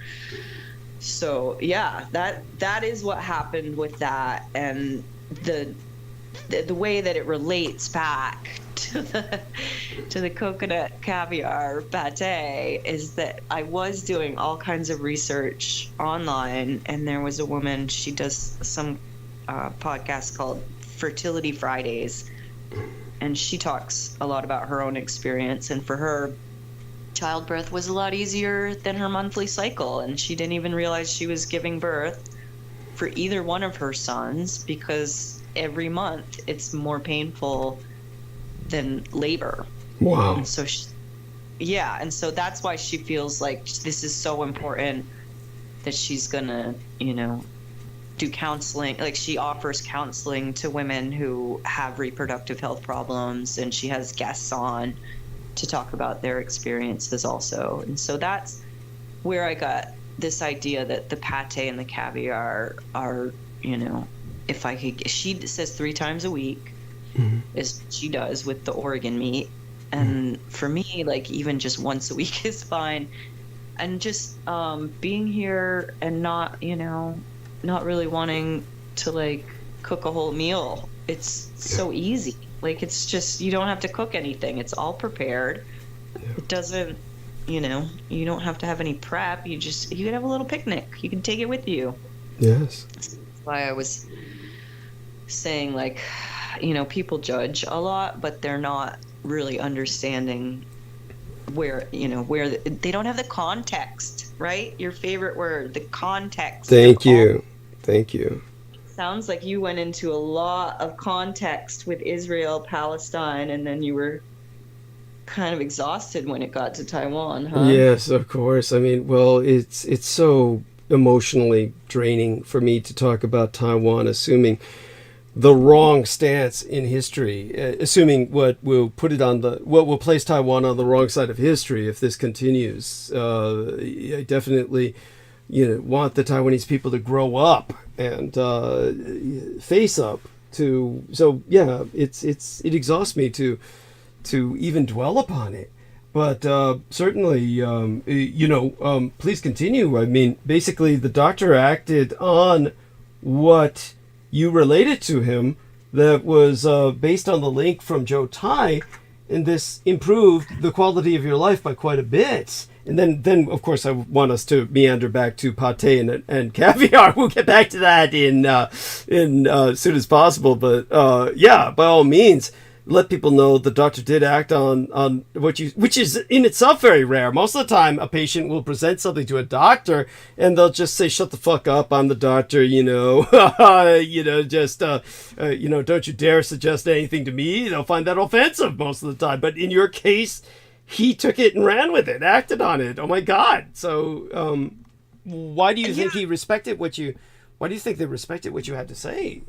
J: So yeah, that is what happened with that. And the way that it relates back to the coconut caviar pate is that I was doing all kinds of research online, and there was a woman, she does some podcast called Fertility Fridays, and she talks a lot about her own experience. And for her, childbirth was a lot easier than her monthly cycle, and she didn't even realize she was giving birth for either one of her sons, because every month it's more painful than labor.
A: Wow.
J: And so and so that's why she feels like this is so important that she's gonna, you know, do counseling. Like, she offers counseling to women who have reproductive health problems, and she has guests on to talk about their experiences also. And so that's where I got this idea that the pate and the caviar are, you know, if I could, she says 3 times a week is she does with the organ meat. And for me, like, even just once a week is fine. And just being here and not, you know, not really wanting to like cook a whole meal. It's so easy. Like, it's just, you don't have to cook anything. It's all prepared. It doesn't, you know, you don't have to have any prep. You can have a little picnic. You can take it with you.
A: Yes.
J: That's why I was saying, like, you know, people judge a lot, but they're not really understanding where, you know, where they don't have the context, right? Your favorite word, the context.
A: Thank you.
J: Sounds like you went into a lot of context with Israel, Palestine, and then you were kind of exhausted when it got to Taiwan, huh?
A: Yes, of course. I mean, well, it's so emotionally draining for me to talk about Taiwan, assuming the wrong stance in history, assuming what will place Taiwan on the wrong side of history if this continues. I definitely want the Taiwanese people to grow up and face up to. So yeah, it exhausts me to even dwell upon it. But certainly, please continue. I mean, basically, the doctor acted on what you related to him that was based on the link from Joe Tai, and this improved the quality of your life by quite a bit. And then of course, I want us to meander back to pate and caviar. We'll get back to that in soon as possible. But by all means, let people know the doctor did act on which is in itself very rare. Most of the time, a patient will present something to a doctor and they'll just say, "Shut the fuck up, I'm the doctor," don't you dare suggest anything to me. They'll find that offensive most of the time. But in your case, he took it and ran with it, acted on it. Oh my God. So why do you think he respected what you, why do you think they respected what you had to say?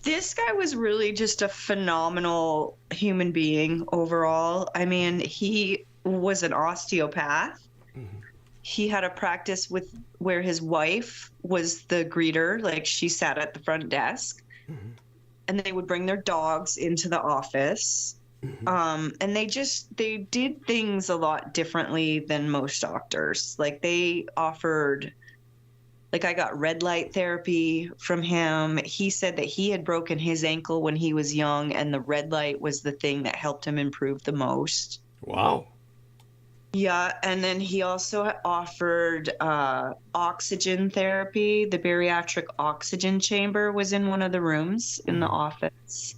J: This guy was really just a phenomenal human being overall. I mean, he was an osteopath. Mm-hmm. He had a practice where his wife was the greeter, like she sat at the front desk. Mm-hmm. And they would bring their dogs into the office. Mm-hmm. And they did things a lot differently than most doctors. Like they offered, like I got red light therapy from him. He said that he had broken his ankle when he was young, and the red light was the thing that helped him improve the most.
A: Wow.
J: Yeah, and then he also offered oxygen therapy. The bariatric oxygen chamber was in one of the rooms in the office.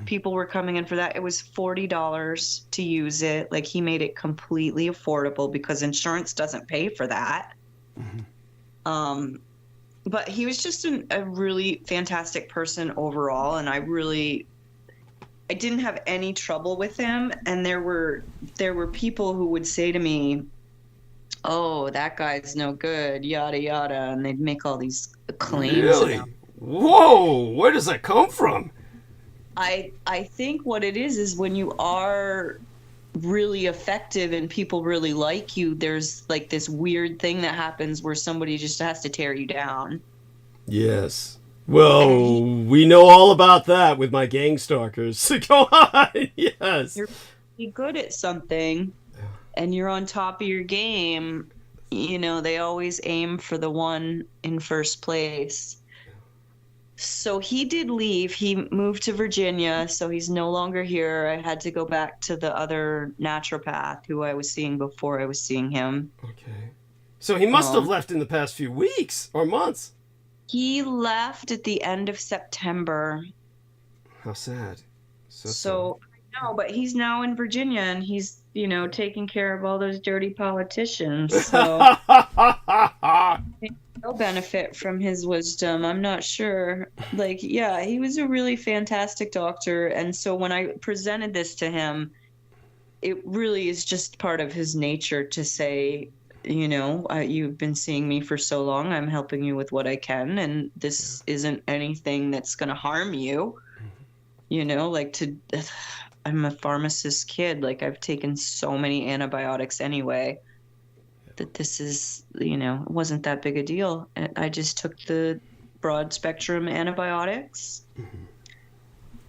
J: People were coming in for that. It was $40 to use it. Like he made it completely affordable because insurance doesn't pay for that. Mm-hmm. But he was just a really fantastic person overall, and I didn't have any trouble with him. And there were people who would say to me, "Oh, that guy's no good, yada yada," and they'd make all these claims.
A: Really? Whoa! Where does that come from?
J: I think what it is when you are really effective and people really like you, there's like this weird thing that happens where somebody just has to tear you down.
A: Yes. Well, we know all about that with my gang stalkers. Go on. Yes.
J: You're really good at something and you're on top of your game. They always aim for the one in first place. So he did leave. He moved to Virginia, so he's no longer here. I had to go back to the other naturopath who I was seeing before I was seeing him. Okay.
A: So he must have left in the past few weeks or months.
J: He left at the end of September.
A: How sad.
J: So I know, but he's now in Virginia and he's, taking care of all those dirty politicians. So no benefit from his wisdom. I'm not sure. He was a really fantastic doctor. And so when I presented this to him, it really is just part of his nature to say, you've been seeing me for so long. I'm helping you with what I can. And this isn't anything that's going to harm you. I'm a pharmacist kid. Like I've taken so many antibiotics anyway. That this is, it wasn't that big a deal. I just took the broad spectrum antibiotics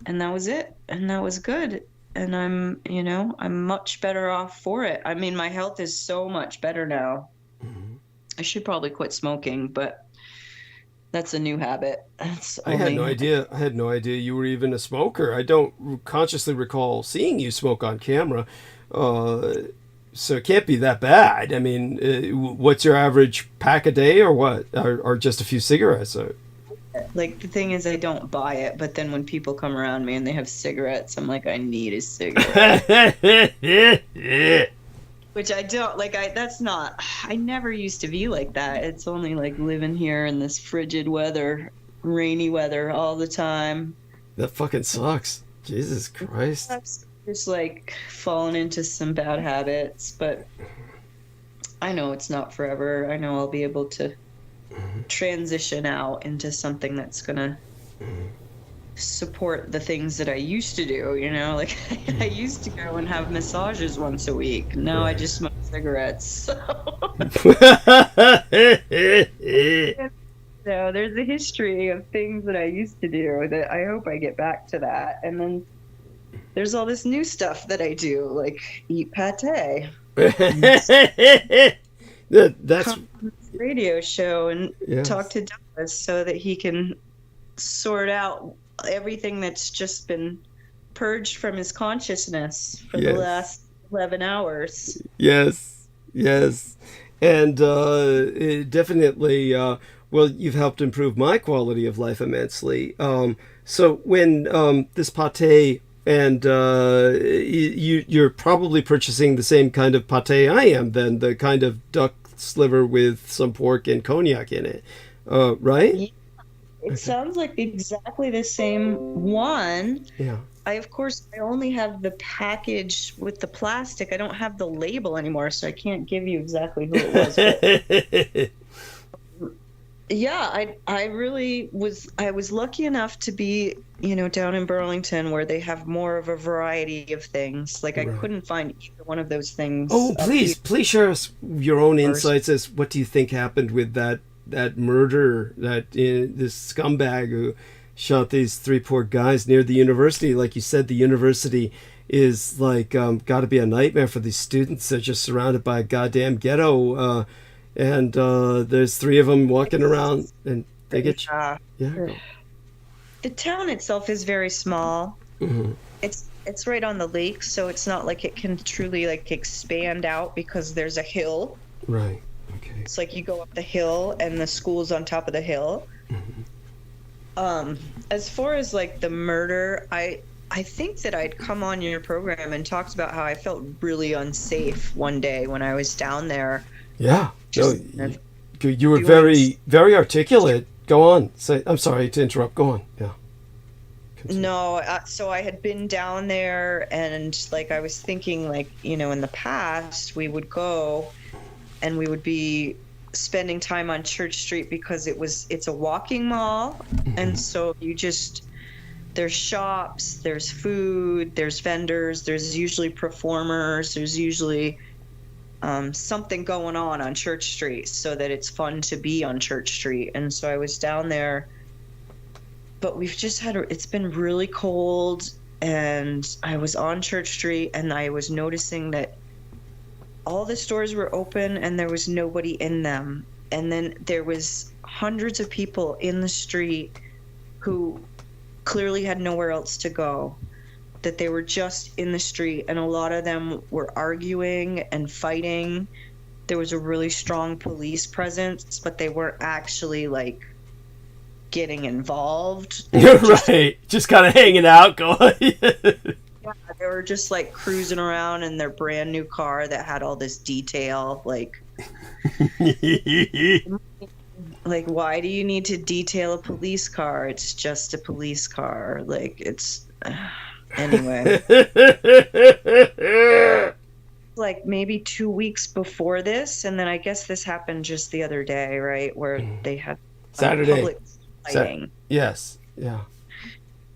J: and that was it. And that was good. And I'm much better off for it. I mean, my health is so much better now. I should probably quit smoking, but that's a new habit.
A: I had no idea you were even a smoker. I don't consciously recall seeing you smoke on camera. So it can't be that bad. I mean, what's your average pack a day or what? Or just a few cigarettes?
J: Like, the thing is, I don't buy it, but then when people come around me and they have cigarettes, I'm like, I need a cigarette. Which I don't, I never used to be like that. It's only like living here in this frigid weather, rainy weather all the time.
A: That fucking sucks. Jesus Christ.
J: Just falling into some bad habits, but I know it's not forever. I know I'll be able to transition out into something that's gonna support the things that I used to do. I used to go and have massages once a week. Now I just smoke cigarettes. So. So there's a history of things that I used to do that I hope I get back to that. And then there's all this new stuff that I do, like eat pate.
A: That's
J: come on this radio show and talk to Douglas so that he can sort out everything that's just been purged from his consciousness for the last 11 hours.
A: Yes. And it definitely, well, you've helped improve my quality of life immensely. So when this pate, and you're probably purchasing the same kind of pate I am, then the kind of duck sliver with some pork and cognac in it, right?
J: Yeah. It sounds like exactly the same one.
A: Yeah.
J: I only have the package with the plastic. I don't have the label anymore, so I can't give you exactly who it was. But yeah, I was lucky enough to be, down in Burlington where they have more of a variety of things. Like I couldn't find either one of those things.
A: Oh, please share us your own insights as what do you think happened with that murder, this scumbag who shot these 3 poor guys near the university. Like you said, the university is like got to be a nightmare for these students. They're just surrounded by a goddamn ghetto, and there's 3 of them walking around, and they get
J: The town itself is very small.
A: Mm-hmm.
J: It's right on the lake, so it's not like it can truly like expand out because there's a hill.
A: Right. Okay.
J: It's like you go up the hill and the school's on top of the hill.
A: Mm-hmm.
J: As far as like the murder, I think that I'd come on your program and talked about how I felt really unsafe one day when I was down there.
A: Yeah. You were very, very articulate. Go on. I'm sorry to interrupt. Go on. Yeah. Continue.
J: No, so I had been down there and like I was thinking like, in the past we would go and we would be spending time on Church Street because it's a walking mall. And so there's shops, there's food, there's vendors, there's usually performers, there's usually something going on Church Street so that it's fun to be on Church Street. And so I was down there, but it's been really cold and I was on Church Street and I was noticing that all the stores were open and there was nobody in them. And then there was hundreds of people in the street who clearly had nowhere else to go, that they were just in the street. And a lot of them were arguing and fighting. There was a really strong police presence, but they weren't actually like getting involved.
A: Just kind of hanging out, going.
J: Yeah, they were just like cruising around in their brand new car that had all this detail. Like, why do you need to detail a police car? It's just a police car. Like, it's anyway. Like maybe 2 weeks before this, and then I guess this happened just the other day, right? Where they had
A: Saturday
J: public lighting.
A: Yes. Yeah.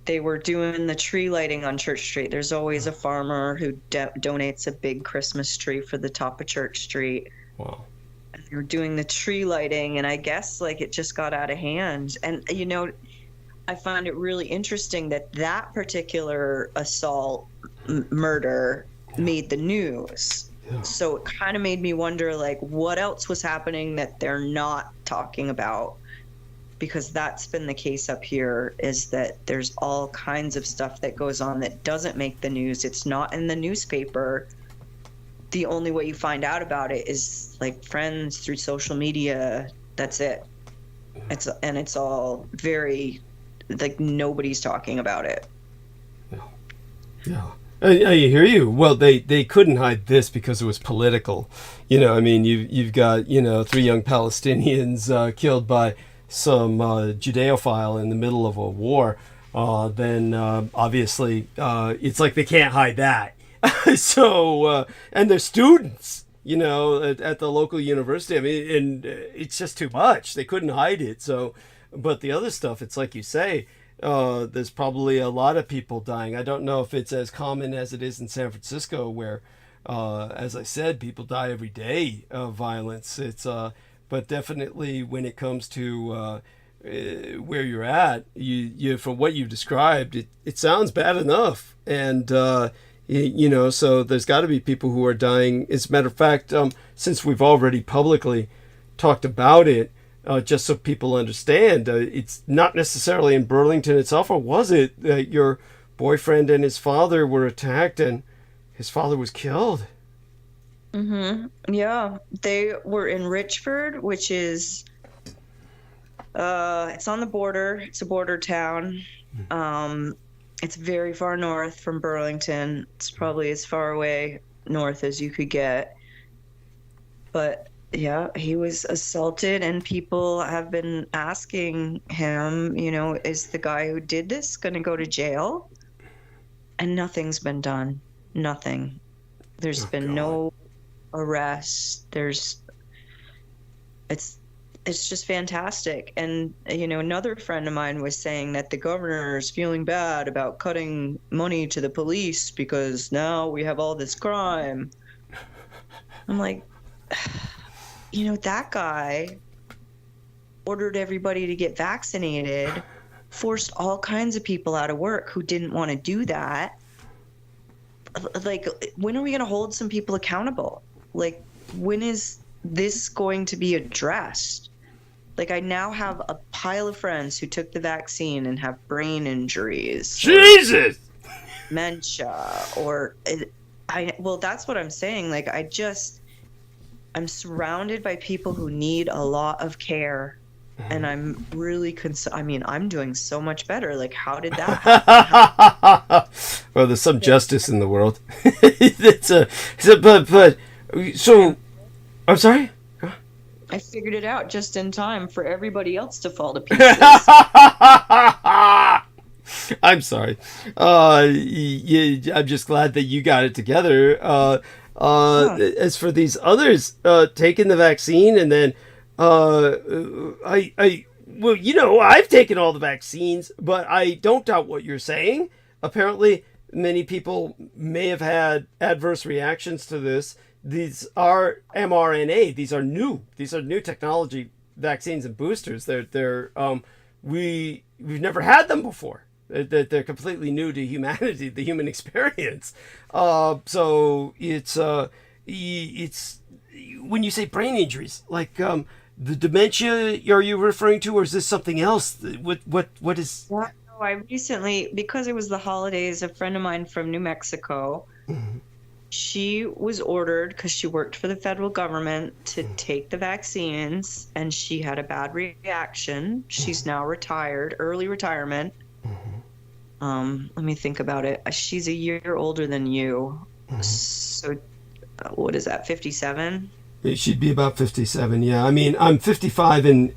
J: They were doing the tree lighting on Church Street. There's always a farmer who donates a big Christmas tree for the top of Church Street.
A: Wow.
J: And they were doing the tree lighting, and I guess like it just got out of hand. And I find it really interesting that particular assault murder made the news. Yeah. So it kind of made me wonder like what else was happening that they're not talking about. Because that's been the case up here, is that there's all kinds of stuff that goes on that doesn't make the news. It's not in the newspaper. The only way you find out about it is like friends through social media. That's it. It's all very like nobody's talking about it.
A: Yeah. I hear you. Well, they couldn't hide this because it was political. You've got 3 young Palestinians killed by some Judeophile in the middle of a war, then obviously it's like they can't hide that. So and they're students, at the local university. I mean, and it's just too much. They couldn't hide it. So, but the other stuff, it's like you say, there's probably a lot of people dying. I don't know if it's as common as it is in San Francisco, where as I said, people die every day of violence. It's but definitely when it comes to where you're at, you from what you've described, it sounds bad enough, and so there's got to be people who are dying. As a matter of fact, since we've already publicly talked about it, just so people understand, it's not necessarily in Burlington itself, or was it that your boyfriend and his father were attacked and his father was killed?
J: Yeah, they were in Richford, which is it's on the border. It's a border town. It's very far north from Burlington. It's probably as far away north as you could get. But yeah, he was assaulted, and people have been asking him, is the guy who did this going to go to jail? And nothing's been done. Nothing. There's been no arrest. It's just fantastic. And another friend of mine was saying that the governor is feeling bad about cutting money to the police because now we have all this crime. I'm like, that guy ordered everybody to get vaccinated, forced all kinds of people out of work who didn't want to do that. Like, when are we going to hold some people accountable? Like, when is this going to be addressed? Like, I now have a pile of friends who took the vaccine and have brain injuries.
A: Jesus!
J: Dementia, well, that's what I'm saying. Like, I'm surrounded by people who need a lot of care. And I'm really I'm doing so much better. Like, how did that happen?
A: Well, there's some justice in the world. So, I'm sorry?
J: I figured it out just in time for everybody else to fall to pieces.
A: I'm sorry. I'm just glad that you got it together. As for these others taking the vaccine, and then I've taken all the vaccines, but I don't doubt what you're saying. Apparently, many people may have had adverse reactions to this. These are mRNA. These are new technology vaccines and boosters. We've never had them before. They're completely new to humanity, the human experience. So it's when you say brain injuries, like the dementia, are you referring to, or is this something else? What is?
J: Yeah, no, I recently, because it was the holidays, a friend of mine from New Mexico. She was ordered, because she worked for the federal government, to take the vaccines, and she had a bad reaction. She's now retired, early retirement. Let me think about it. She's a year older than you. So what is that, 57?
A: She'd be about 57, yeah. I mean, I'm 55 and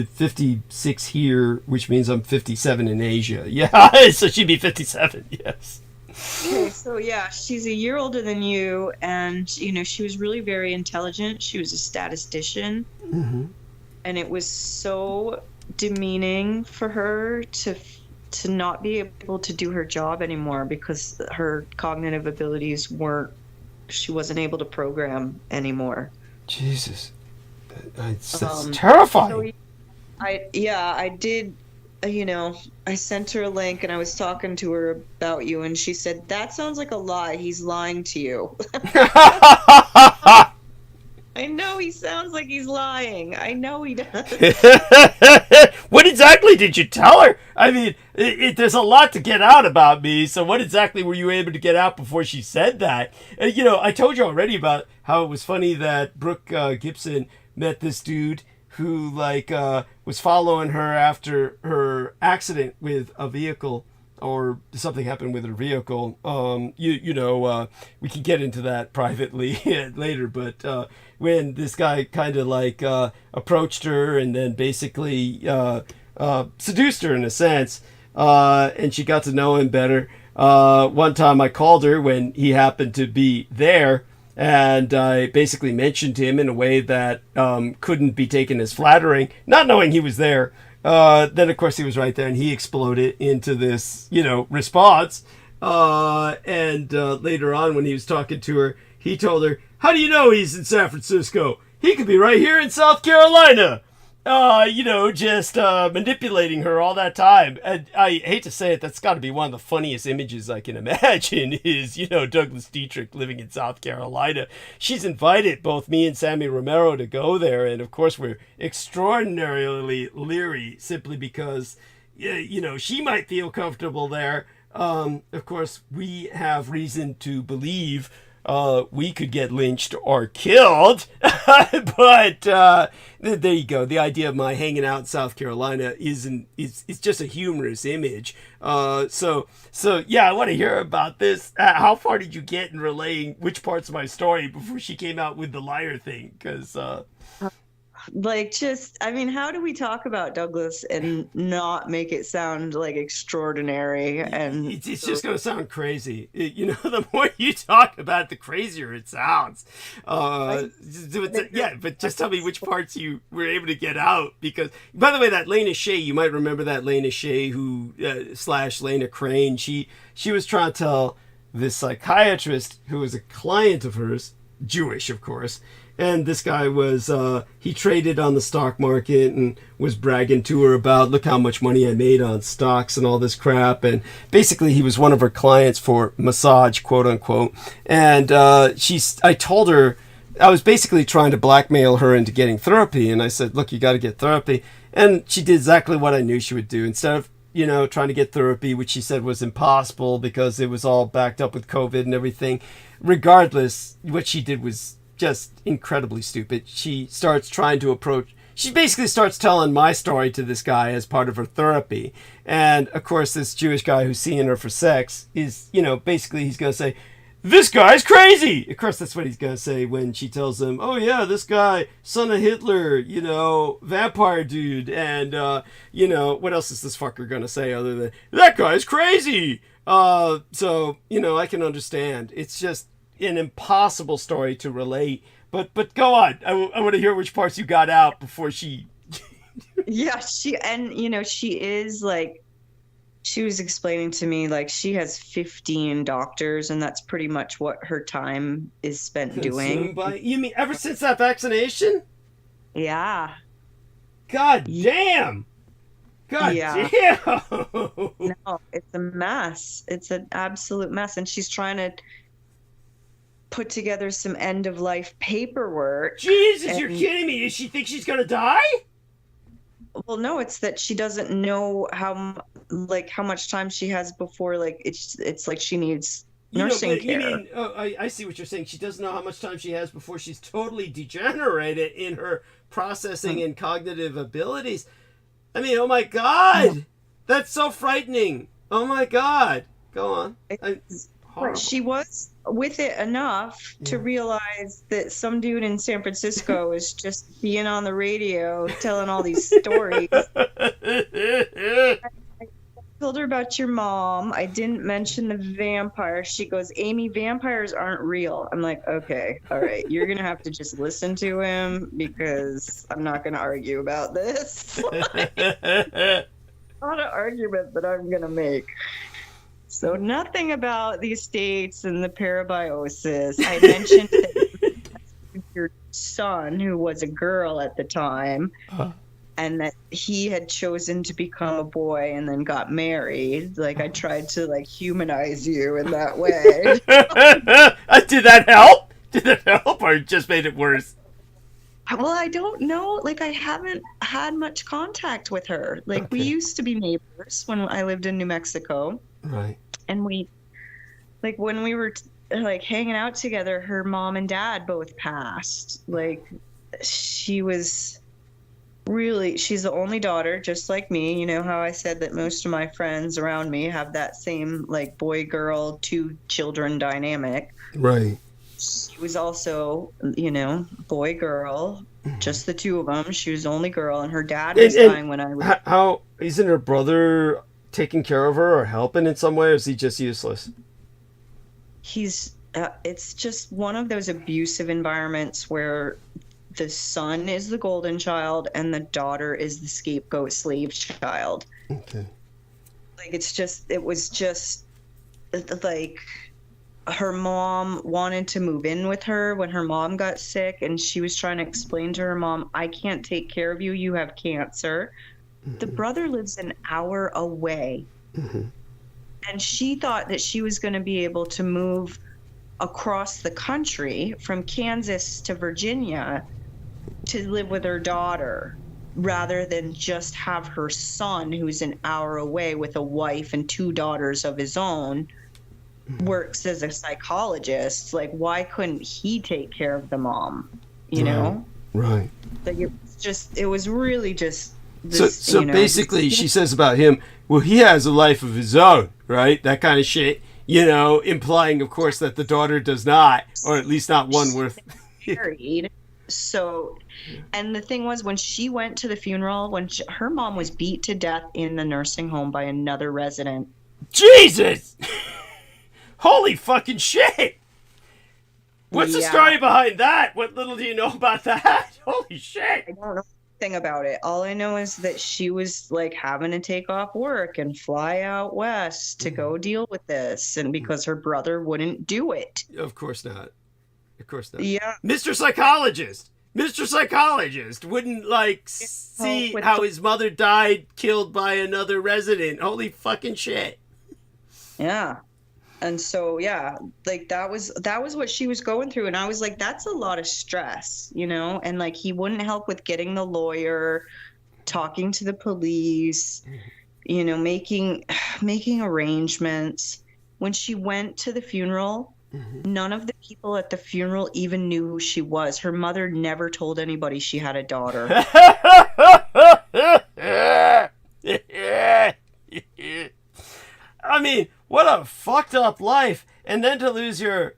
A: 56 here, which means I'm 57 in Asia. Yeah, so she'd be 57, yes.
J: Okay, so yeah, she's a year older than you, and she was really very intelligent. She was a statistician, and it was so demeaning for her to not be able to do her job anymore because her cognitive abilities she wasn't able to program anymore.
A: Jesus, that's terrifying.
J: So I did. I sent her a link, and I was talking to her about you, and she said, "That sounds like a lie. He's lying to you." I know he sounds like he's lying. I know he does.
A: What exactly did you tell her? I mean, there's a lot to get out about me, so what exactly were you able to get out before she said that? I told you already about how it was funny that Brooke Gibson met this dude who was following her after her accident with a vehicle, or something happened with her vehicle. We can get into that privately later, but when this guy kind of approached her and then basically seduced her in a sense, and she got to know him better. One time I called her when he happened to be there, and I basically mentioned him in a way that couldn't be taken as flattering, not knowing he was there. Then, of course, he was right there, and he exploded into this, response. And later on, when he was talking to her, he told her, "How do you know he's in San Francisco? He could be right here in South Carolina." Just manipulating her all that time. And I hate to say it, that's got to be one of the funniest images I can imagine is, Douglas Dietrich living in South Carolina. She's invited both me and Sammy Romero to go there. And of course, we're extraordinarily leery simply because, she might feel comfortable there. Of course, we have reason to believe we could get lynched or killed. But there you go. The idea of my hanging out in South Carolina is just a humorous image. So yeah, I want to hear about this. How far did you get in relaying which parts of my story before she came out with the liar thing? Because
J: how do we talk about Douglas and not make it sound like extraordinary? And
A: it's just going to sound crazy. The more you talk about it, the crazier it sounds. But just tell me which parts you were able to get out. Because, by the way, that Lena Shea, you might remember that Lena Shea who / Lena Crane. She was trying to tell this psychiatrist who was a client of hers, Jewish, of course. And this guy was, he traded on the stock market and was bragging to her about, look how much money I made on stocks and all this crap. And basically he was one of her clients for massage, quote unquote. And I told her, I was basically trying to blackmail her into getting therapy. And I said, look, you got to get therapy. And she did exactly what I knew she would do. Instead of, trying to get therapy, which she said was impossible because it was all backed up with COVID and everything. Regardless, what she did was just incredibly stupid. She basically starts telling my story to this guy as part of her therapy. And of course, this Jewish guy who's seeing her for sex is, basically he's going to say, this guy's crazy. Of course, that's what he's going to say when she tells him, oh yeah, this guy, son of Hitler, vampire dude. And, what else is this fucker going to say other than, that guy's crazy. So, I can understand. It's just an impossible story to relate, but go on. I want to hear which parts you got out before she.
J: Yeah, she is like, she was explaining to me like she has 15 doctors, and that's pretty much what her time is spent doing.
A: You mean ever since that vaccination?
J: Yeah.
A: God damn. God damn.
J: No, it's a mess. It's an absolute mess, and she's trying to put together some end of life paperwork.
A: Jesus, you're kidding me. Does she think she's gonna die?
J: Well, no, it's that she doesn't know how much time she has before it's like she needs nursing care.
A: You mean, I see what you're saying. She doesn't know how much time she has before she's totally degenerated in her processing and cognitive abilities. I mean, oh my God, that's so frightening. Oh my God, go on.
J: She was with it enough to realize that some dude in San Francisco is just being on the radio telling all these stories. I told her about your mom. I didn't mention the vampire. She goes, Amy, vampires aren't real. I'm like, okay, all right. You're going to have to just listen to him because I'm not going to argue about this. Not an argument that I'm going to make. So nothing about the estates and the parabiosis. I mentioned that your son, who was a girl at the time, and that he had chosen to become a boy and then got married. Like, I tried to humanize you in that way.
A: Did that help? Did it help, or it just made it worse?
J: Well, I don't know. I haven't had much contact with her. We used to be neighbors when I lived in New Mexico.
A: Right.
J: And we, when we were hanging out together, her mom and dad both passed. She was she's the only daughter, just like me. You know how I said that most of my friends around me have that same boy, girl, 2 children dynamic.
A: Right.
J: She was also, boy, girl, just the 2 of them. She was the only girl, and her dad was dying when I was.
A: How isn't her brother taking care of her or helping in some way, or is he just useless?
J: He's it's just one of those abusive environments where the son is the golden child and the daughter is the scapegoat slave child.
A: Okay.
J: It was just like her mom wanted to move in with her when her mom got sick, and she was trying to explain to her mom, I can't take care of you, you have cancer. The brother lives an hour away. And she thought that she was going to be able to move across the country from Kansas to Virginia to live with her daughter, rather than just have her son, who's an hour away with a wife and 2 daughters of his own, works as a psychologist. Like, why couldn't he take care of the mom? You know?
A: Right.
J: Like, it was really just this,
A: so basically she says about him, well, he has a life of his own, right? That kind of shit, implying, of course, that the daughter does not, or at least not one worth
J: married. So, and the thing was, when she went to the funeral, her mom was beat to death in the nursing home by another resident.
A: Jesus! Holy fucking shit! What's the story behind that? What little do you know about that? Holy shit!
J: I don't know anything about it. All I know is that she was like having to take off work and fly out west to go deal with this, and because her brother wouldn't do it.
A: Of course not. Of course not.
J: Yeah.
A: Mr. Psychologist wouldn't see how his mother died killed by another resident. Holy fucking shit.
J: Yeah. And so, yeah, like that was what she was going through. And I was like, that's a lot of stress, and like, he wouldn't help with getting the lawyer, talking to the police, making arrangements. When she went to the funeral, none of the people at the funeral even knew who she was. Her mother never told anybody she had a daughter.
A: I mean, what a fucked up life. And then to lose your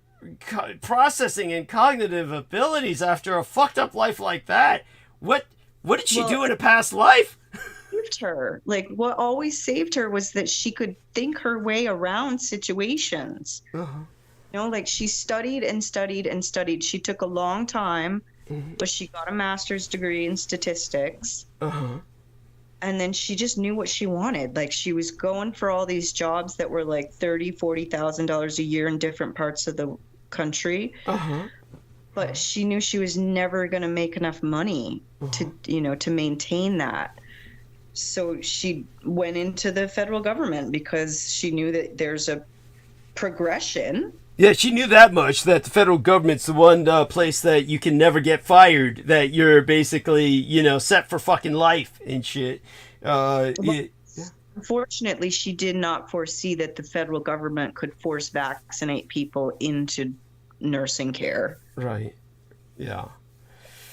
A: processing and cognitive abilities after a fucked up life like that. What did she do in a past life?
J: Saved her. Like, what always saved her was that she could think her way around situations. Like, she studied and studied and studied. She took a long time, but she got a master's degree in statistics. And then she just knew what she wanted. Like, she was going for all these jobs that were like $30,000-$40,000 a year in different parts of the country. But she knew she was never going to make enough money to maintain that. So she went into the federal government because she knew that there's a progression.
A: Yeah, she knew that much, that the federal government's the one place that you can never get fired, that you're basically, set for fucking life and shit.
J: Unfortunately, she did not foresee that the federal government could force vaccinate people into nursing care.
A: Right. Yeah.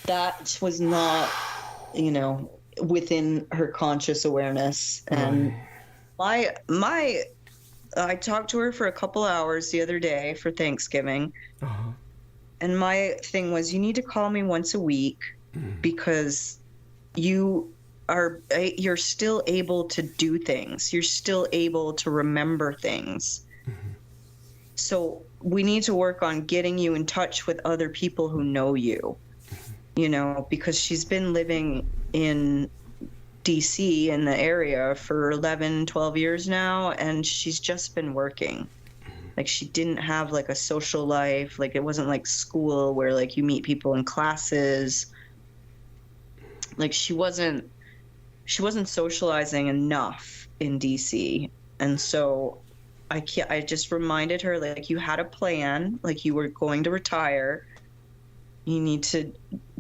J: That was not, within her conscious awareness. And I talked to her for a couple hours the other day for Thanksgiving. And my thing was, you need to call me once a week because you're still able to do things. You're still able to remember things. So we need to work on getting you in touch with other people who know you, because she's been living in DC in the area for 11, 12 years now, and she's just been working. Like, she didn't have like a social life. Like, it wasn't like school where like you meet people in classes. Like, she wasn't socializing enough in DC. And so I just reminded her, like, you had a plan, like you were going to retire. You need to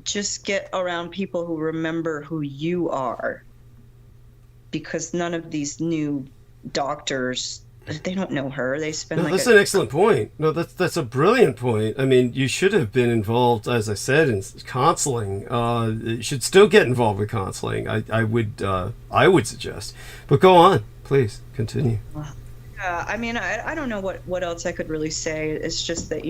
J: just get around people who remember who you are. Because none of these new doctors, they don't know her. They spend
A: that's an excellent point. No, that's a brilliant point. I mean, you should have been involved, as I said, in counseling. You should still get involved with counseling. I would suggest. But go on, please continue.
J: I mean, I don't know what else I could really say. It's just that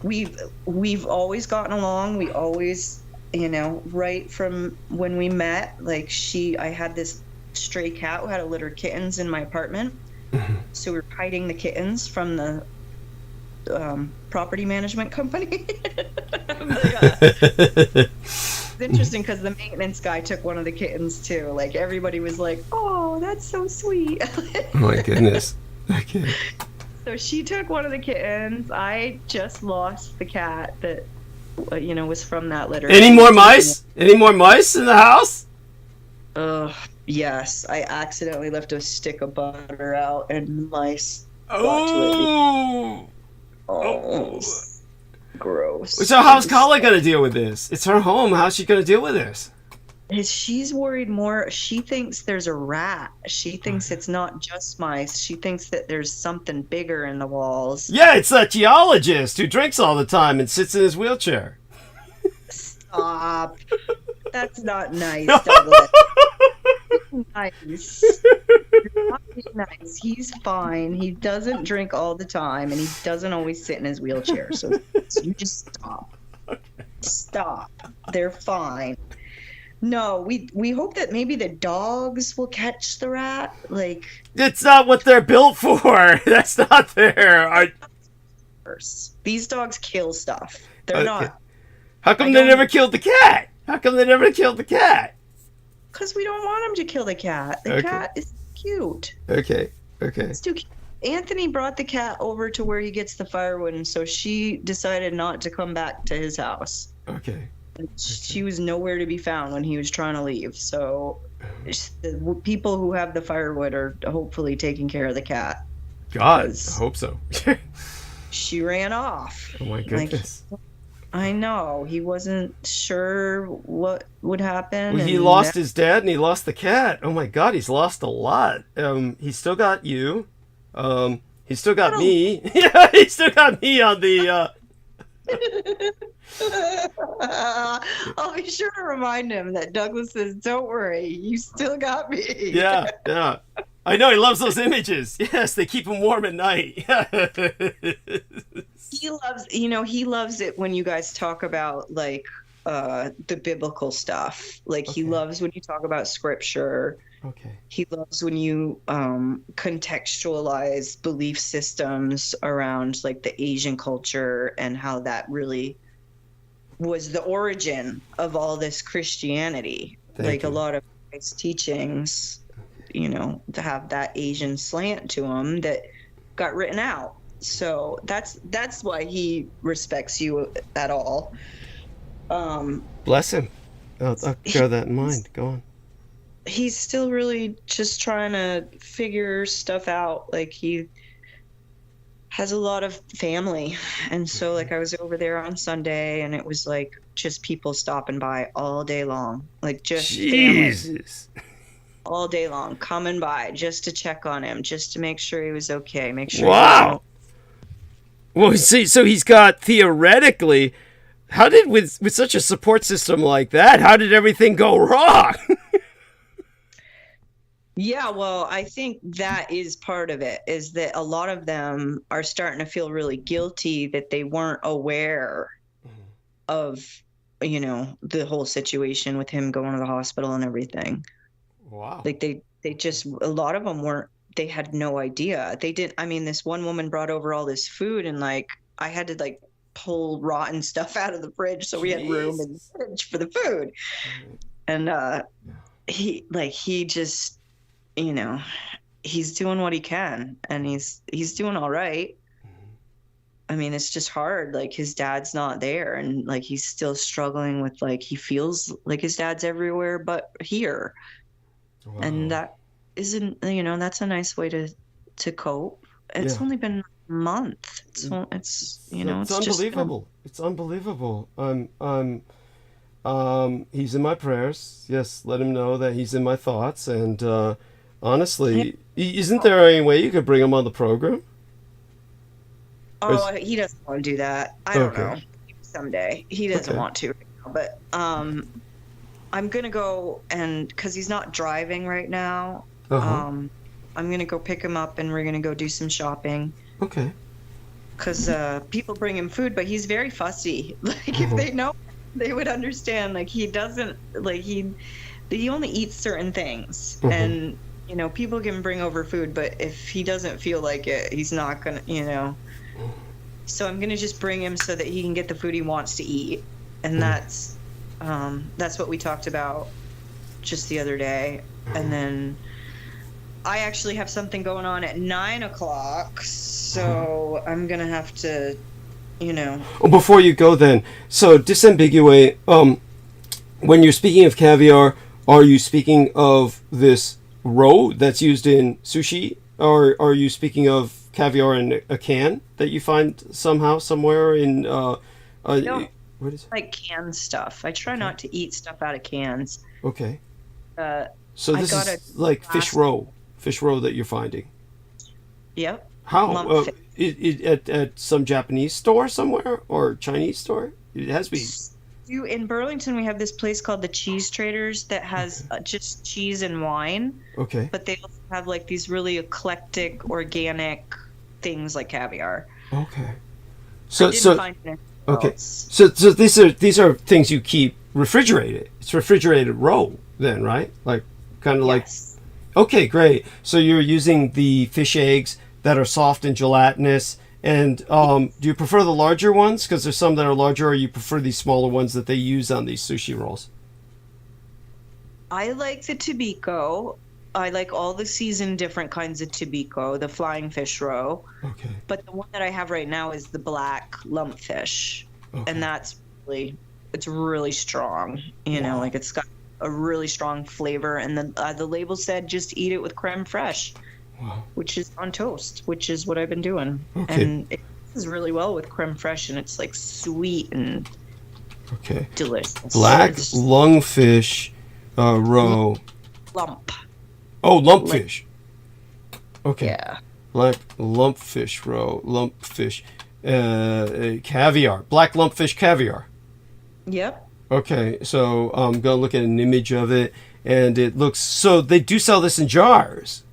J: we've always gotten along. We always, right from when we met. Like, I had this stray cat who had a litter of kittens in my apartment. So we were hiding the kittens from the property management company. It's interesting because the maintenance guy took one of the kittens too. Like, everybody was like, "Oh, that's so sweet."
A: Oh my goodness. Okay.
J: So she took one of the kittens. I just lost the cat that, was from that litter.
A: Any more mice? Any more mice in the house?
J: Yes. I accidentally left a stick of butter out, and mice got
A: Oh!
J: to it. Oh, gross.
A: So how's Kala gonna deal with this? It's her home. How's she gonna deal with this?
J: She's worried more. She thinks there's a rat. She thinks it's not just mice. She thinks that there's something bigger in the walls.
A: Yeah, it's that geologist who drinks all the time and sits in his wheelchair.
J: Stop. That's not nice, Douglas. Nice. You're not being nice. He's fine. He doesn't drink all the time, and he doesn't always sit in his wheelchair. So you just stop. Stop. They're fine. No, we hope that maybe the dogs will catch the rat. Like,
A: it's not what they're built for. That's not there.
J: These dogs kill stuff. They're not.
A: How come they never killed the cat? How come they never killed the cat?
J: Because we don't want them to kill the cat. The cat is cute.
A: Okay.
J: It's too cute. Anthony brought the cat over to where he gets the firewood, and so she decided not to come back to his house.
A: Okay.
J: She was nowhere to be found when he was trying to leave. So the people who have the firewood are hopefully taking care of the cat.
A: God, I hope so.
J: She ran off.
A: Oh my goodness.
J: I know. He wasn't sure what would happen.
A: Well, he lost his dad and he lost the cat. Oh my God, he's lost a lot. He's still got you. He's still got me. Yeah, he's still got me on the...
J: I'll be sure to remind him that Douglas says, "Don't worry, you still got me."
A: Yeah. I know he loves those images. Yes, they keep him warm at night.
J: He loves it when you guys talk about like the biblical stuff. Like he loves when you talk about scripture.
A: Okay.
J: He loves when you contextualize belief systems around like the Asian culture and how that really was the origin of all this Christianity. A lot of his teachings, to have that Asian slant to them that got written out. So that's why he respects you at all.
A: Bless him. I'll bear that in mind. Go on.
J: He's still really just trying to figure stuff out. Like he has a lot of family. And so like I was over there on Sunday and it was like just people stopping by all day long. Like just
A: Jesus.
J: Family. All day long, coming by just to check on him, just to make sure he was okay. Make sure.
A: Wow. Well, see, so he's got theoretically, how did with such a support system like that, how did everything go wrong?
J: Yeah, well, I think that is part of it, is that a lot of them are starting to feel really guilty that they weren't aware of, the whole situation with him going to the hospital and everything.
A: Wow.
J: Like they just, a lot of them weren't, they had no idea. They didn't, this one woman brought over all this food and like, I had to like pull rotten stuff out of the fridge so we had room in the fridge for the food. And he just, he's doing what he can and he's doing all right. It's just hard. Like his dad's not there and like he's still struggling with like he feels like his dad's everywhere but here. Wow. And that isn't, that's a nice way to cope. It's only been a month. It's
A: unbelievable. It's unbelievable. He's in my prayers. Yes, let him know that he's in my thoughts. And honestly, isn't there any way you could bring him on the program?
J: Oh, he doesn't want to do that. I don't know. Someday. He doesn't want to right now. But I'm going to go because he's not driving right now. I'm going to go pick him up and we're going to go do some shopping.
A: Okay.
J: Because people bring him food, but he's very fussy. Like if they know, they would understand. Like he doesn't, like he only eats certain things. And, people can bring over food, but if he doesn't feel like it, he's not going to, So I'm going to just bring him so that he can get the food he wants to eat. And that's what we talked about just the other day. And then I actually have something going on at 9:00, so I'm gonna have to,
A: Oh, before you go then, so disambiguate, when you're speaking of caviar, are you speaking of this roe that's used in sushi, or are you speaking of caviar in a can that you find somehow, somewhere in,
J: No.
A: what is it?
J: Like canned stuff. I try not to eat stuff out of cans.
A: Okay.
J: I
A: So this
J: got
A: is like fish roe that you're finding.
J: Yep.
A: How? At some Japanese store somewhere or Chinese store? It has to be.
J: In Burlington, we have this place called the Cheese Traders that has just cheese and wine.
A: Okay.
J: But they also have like these really eclectic, organic things like caviar.
A: Okay.
J: Okay.
A: So these are things you keep refrigerated. It's refrigerated roe then, right? Like kind of like. Okay, great. So you're using the fish eggs that are soft and gelatinous. And do you prefer the larger ones? Because there's some that are larger, or you prefer these smaller ones that they use on these sushi rolls?
J: I like the tobiko. I like all the seasoned different kinds of tobiko, the flying fish roe.
A: Okay.
J: But the one that I have right now is the black lumpfish.
A: Okay.
J: And it's really strong. Like it's got a really strong flavor. And the label said just eat it with creme fraiche.
A: Wow.
J: Which is on toast, which is what I've been doing.
A: Okay.
J: And it does really well with creme fraiche, and it's like sweet and delicious.
A: Black lungfish roe.
J: Lump.
A: Oh, lumpfish. Okay.
J: Yeah.
A: Black lumpfish roe. Lumpfish. Caviar. Black lumpfish caviar.
J: Yep.
A: Okay, so I'm going to look at an image of it, and it looks... So they do sell this in jars.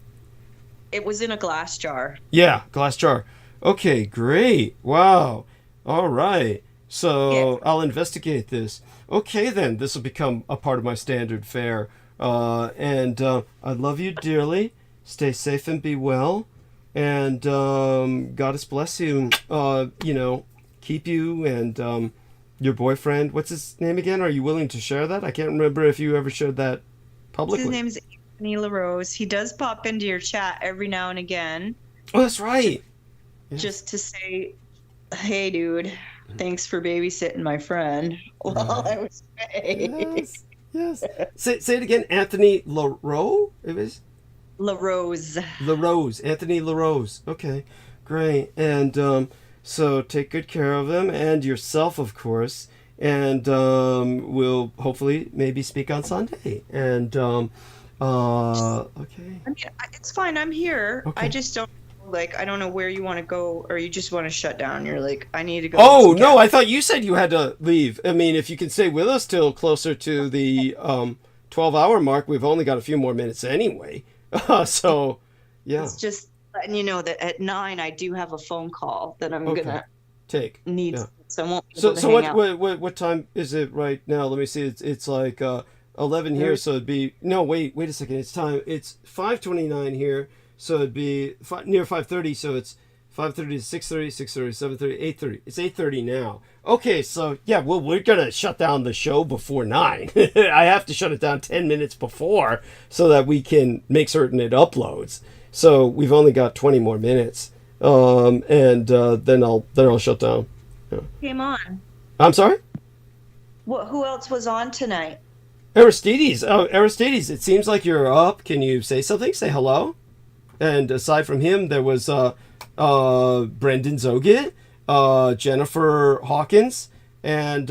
J: It was in a glass jar.
A: Yeah, glass jar. Okay, great. Wow. All right. So I'll investigate this. Okay, then. This will become a part of my standard fare. And I love you dearly. Stay safe and be well. And Goddess bless you. Keep you and your boyfriend. What's his name again? Are you willing to share that? I can't remember if you ever shared that publicly.
J: His name is Anthony LaRose. He does pop into your chat every now and again.
A: Oh, that's right.
J: Just to say, hey, dude, thanks for babysitting my friend while I was away.
A: Yes. Say it again. Anthony LaRose? It was?
J: LaRose.
A: LaRose. Anthony LaRose. Okay, great. And so take good care of him and yourself, of course. And we'll hopefully maybe speak on Sunday. And okay.
J: I mean, it's fine. I'm here.
A: Okay.
J: I just don't I don't know where you want to go, or you just want to shut down. You're like, I need to go.
A: Oh no, I thought you said you had to leave. I mean, if you can stay with us till closer to the 12-hour mark, we've only got a few more minutes anyway. So yeah,
J: it's just letting you know that at 9 I do have a phone call that I'm gonna need. Yeah. So I won't be able to hang out.
A: What time is it right now? Let me see. It's like 11 here, so it'd be wait a second. It's 5:29 here. So it'd be near 5:30, so it's 5:30 to 6:30, 6:30, 7:30, 8:30. It's 8:30 now. Okay, so yeah, well, we're going to shut down the show before 9. I have to shut it down 10 minutes before so that we can make certain it uploads. So we've only got 20 more minutes, and then I'll shut down. Yeah.
J: Came on.
A: I'm sorry?
J: Who else was on tonight?
A: Aristides. Oh, Aristides, it seems like you're up. Can you say something? Say hello? And aside from him, there was Brendan Zogit, Jennifer Hawkins, and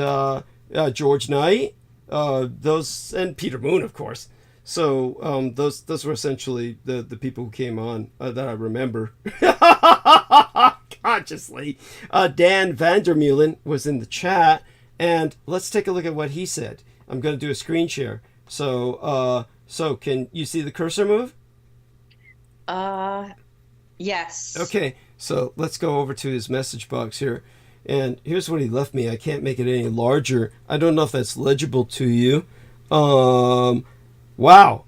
A: George Knight. Those and Peter Moon, of course. So those were essentially the people who came on that I remember consciously. Dan Vandermeulen was in the chat, and let's take a look at what he said. I'm going to do a screen share. So can you see the cursor move?
J: Yes.
A: Okay, so let's go over to his message box here. And here's what he left me. I can't make it any larger. I don't know if that's legible to you. Wow.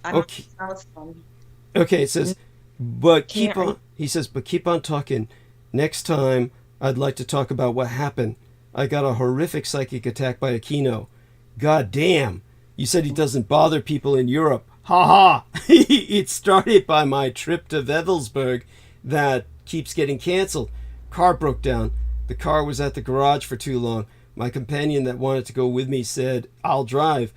A: Okay. Okay, it says, but keep on, he says, but keep on talking. Next time, I'd like to talk about what happened. I got a horrific psychic attack by Aquino. God damn. You said he doesn't bother people in Europe. Ha ha! It started by my trip to Wewelsburg that keeps getting canceled. Car broke down. The car was at the garage for too long. My companion that wanted to go with me said, I'll drive.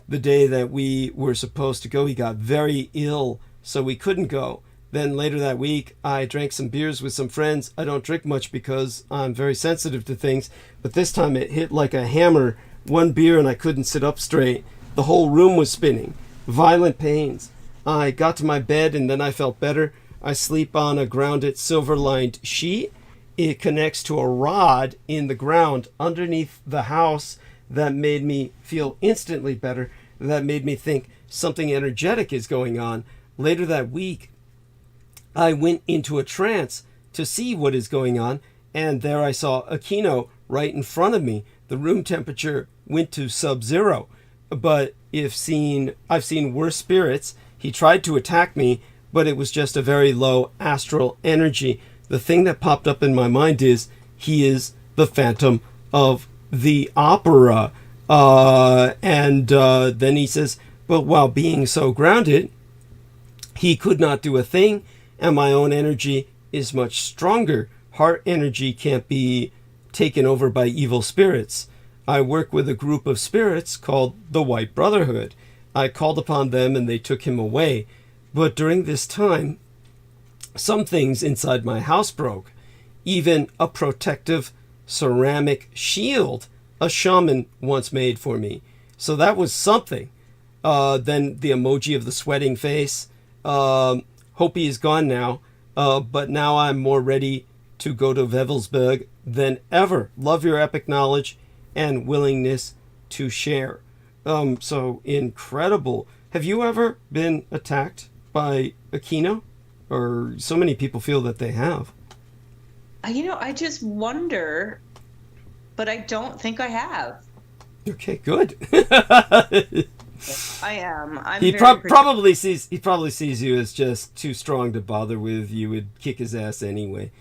A: The day that we were supposed to go, he got very ill, so we couldn't go. Then later that week, I drank some beers with some friends. I don't drink much because I'm very sensitive to things, but this time it hit like a hammer. One beer and I couldn't sit up straight. The whole room was spinning. Violent pains. I got to my bed and then I felt better. I sleep on a grounded silver-lined sheet. It connects to a rod in the ground underneath the house that made me feel instantly better. That made me think something energetic is going on. Later that week, I went into a trance to see what is going on, and there I saw Aquino right in front of me. The room temperature went to sub-zero, but I've seen worse spirits. He tried to attack me, but it was just a very low astral energy. The thing that popped up in my mind is he is the Phantom of the Opera. And then he says, but while being so grounded, he could not do a thing, and my own energy is much stronger. Heart energy can't be taken over by evil spirits. I work with a group of spirits called the White Brotherhood. I called upon them and they took him away. But during this time, some things inside my house broke. Even a protective ceramic shield a shaman once made for me. So that was something. Then the emoji of the sweating face. Hope he is gone now. But now I'm more ready to go to Wewelsburg than ever. Love your epic knowledge and willingness to share. So incredible. Have you ever been attacked by Aquino? Or so many people feel that they have.
J: I just wonder, but I don't think I have.
A: Okay, good.
J: I am.
A: He probably sees you as just too strong to bother with. You would kick his ass anyway.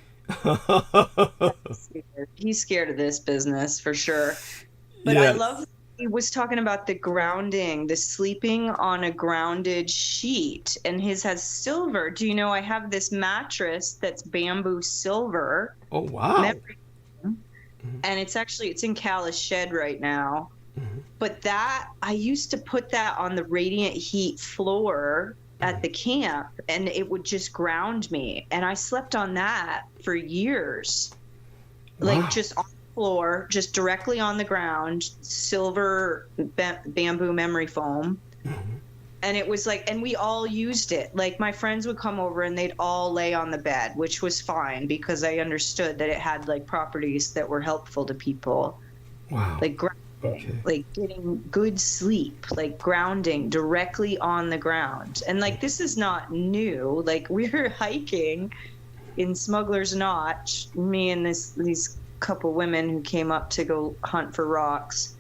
J: He's scared of this business for sure. But yes. I love that he was talking about the grounding, the sleeping on a grounded sheet, and his has silver. Do you know I have this mattress that's bamboo silver?
A: Oh wow.
J: And it's in Cal's shed right now. Mm-hmm. But that I used to put that on the radiant heat floor at the camp, and it would just ground me. And I slept on that for years. Wow. Like just on the floor, just directly on the ground, silver bamboo memory foam. Mm-hmm. And it was like, and we all used it. Like my friends would come over and they'd all lay on the bed, which was fine because I understood that it had like properties that were helpful to people.
A: Wow.
J: Like like getting good sleep, like grounding directly on the ground. And like this is not new. Like we were hiking in Smuggler's Notch, me and these couple women who came up to go hunt for rocks.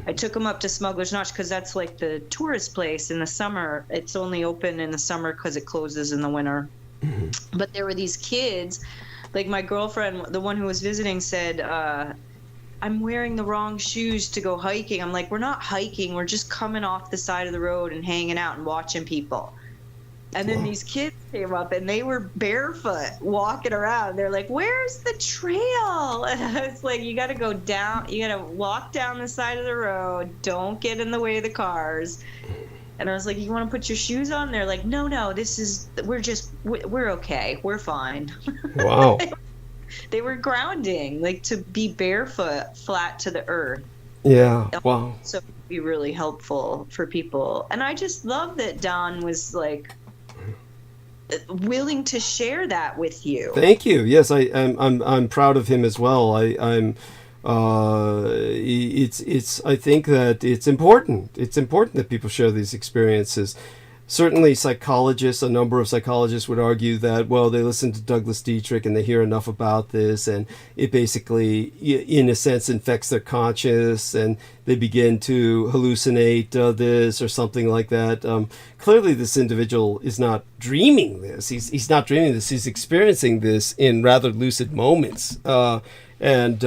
J: I took them up to Smuggler's Notch because that's like the tourist place in the summer. It's only open in the summer because it closes in the winter. Mm-hmm. But there were these kids, like my girlfriend, the one who was visiting, said, I'm wearing the wrong shoes to go hiking. I'm like, we're not hiking. We're just coming off the side of the road and hanging out and watching people. And then these kids came up and they were barefoot walking around. They're like, where's the trail? And I was like, you got to go down. You got to walk down the side of the road. Don't get in the way of the cars. And I was like, you want to put your shoes on? They're like, no, we're okay. We're fine.
A: Wow.
J: They were grounding, like to be barefoot, flat to the earth.
A: Yeah, wow.
J: So it would be really helpful for people. And I just love that Don was like willing to share that with you.
A: Thank you. Yes, I'm proud of him as well. I think that it's important. It's important that people share these experiences. Certainly psychologists, a number of psychologists would argue that, well, they listen to Douglas Dietrich and they hear enough about this and it basically, in a sense, infects their conscious and they begin to hallucinate this or something like that. Clearly, this individual is not dreaming this. He's not dreaming this. He's experiencing this in rather lucid moments. And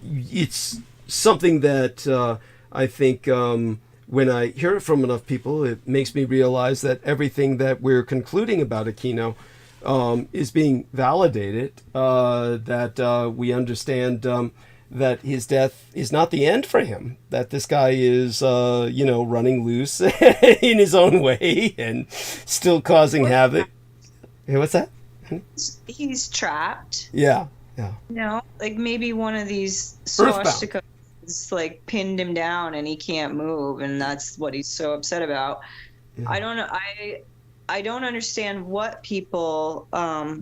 A: it's something that I think when I hear it from enough people, it makes me realize that everything that we're concluding about Aquino is being validated, that we understand that his death is not the end for him, that this guy is, running loose in his own way and still causing havoc. Hey, what's that?
J: He's trapped.
A: Yeah.
J: Like maybe one of these swastikas like pinned him down and he can't move, and that's what he's so upset about. Yeah. I don't know. I don't understand what people I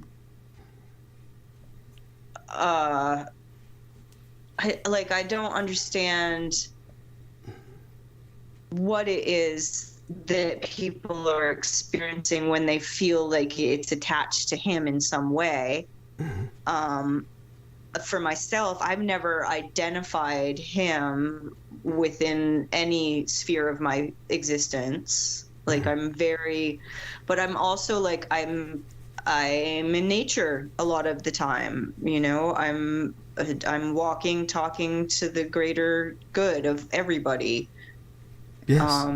J: don't understand what it is that people are experiencing when they feel like it's attached to him in some way. Mm-hmm. For myself, I've never identified him within any sphere of my existence. Like but I'm also like, I'm in nature a lot of the time, I'm walking, talking to the greater good of everybody. Yes.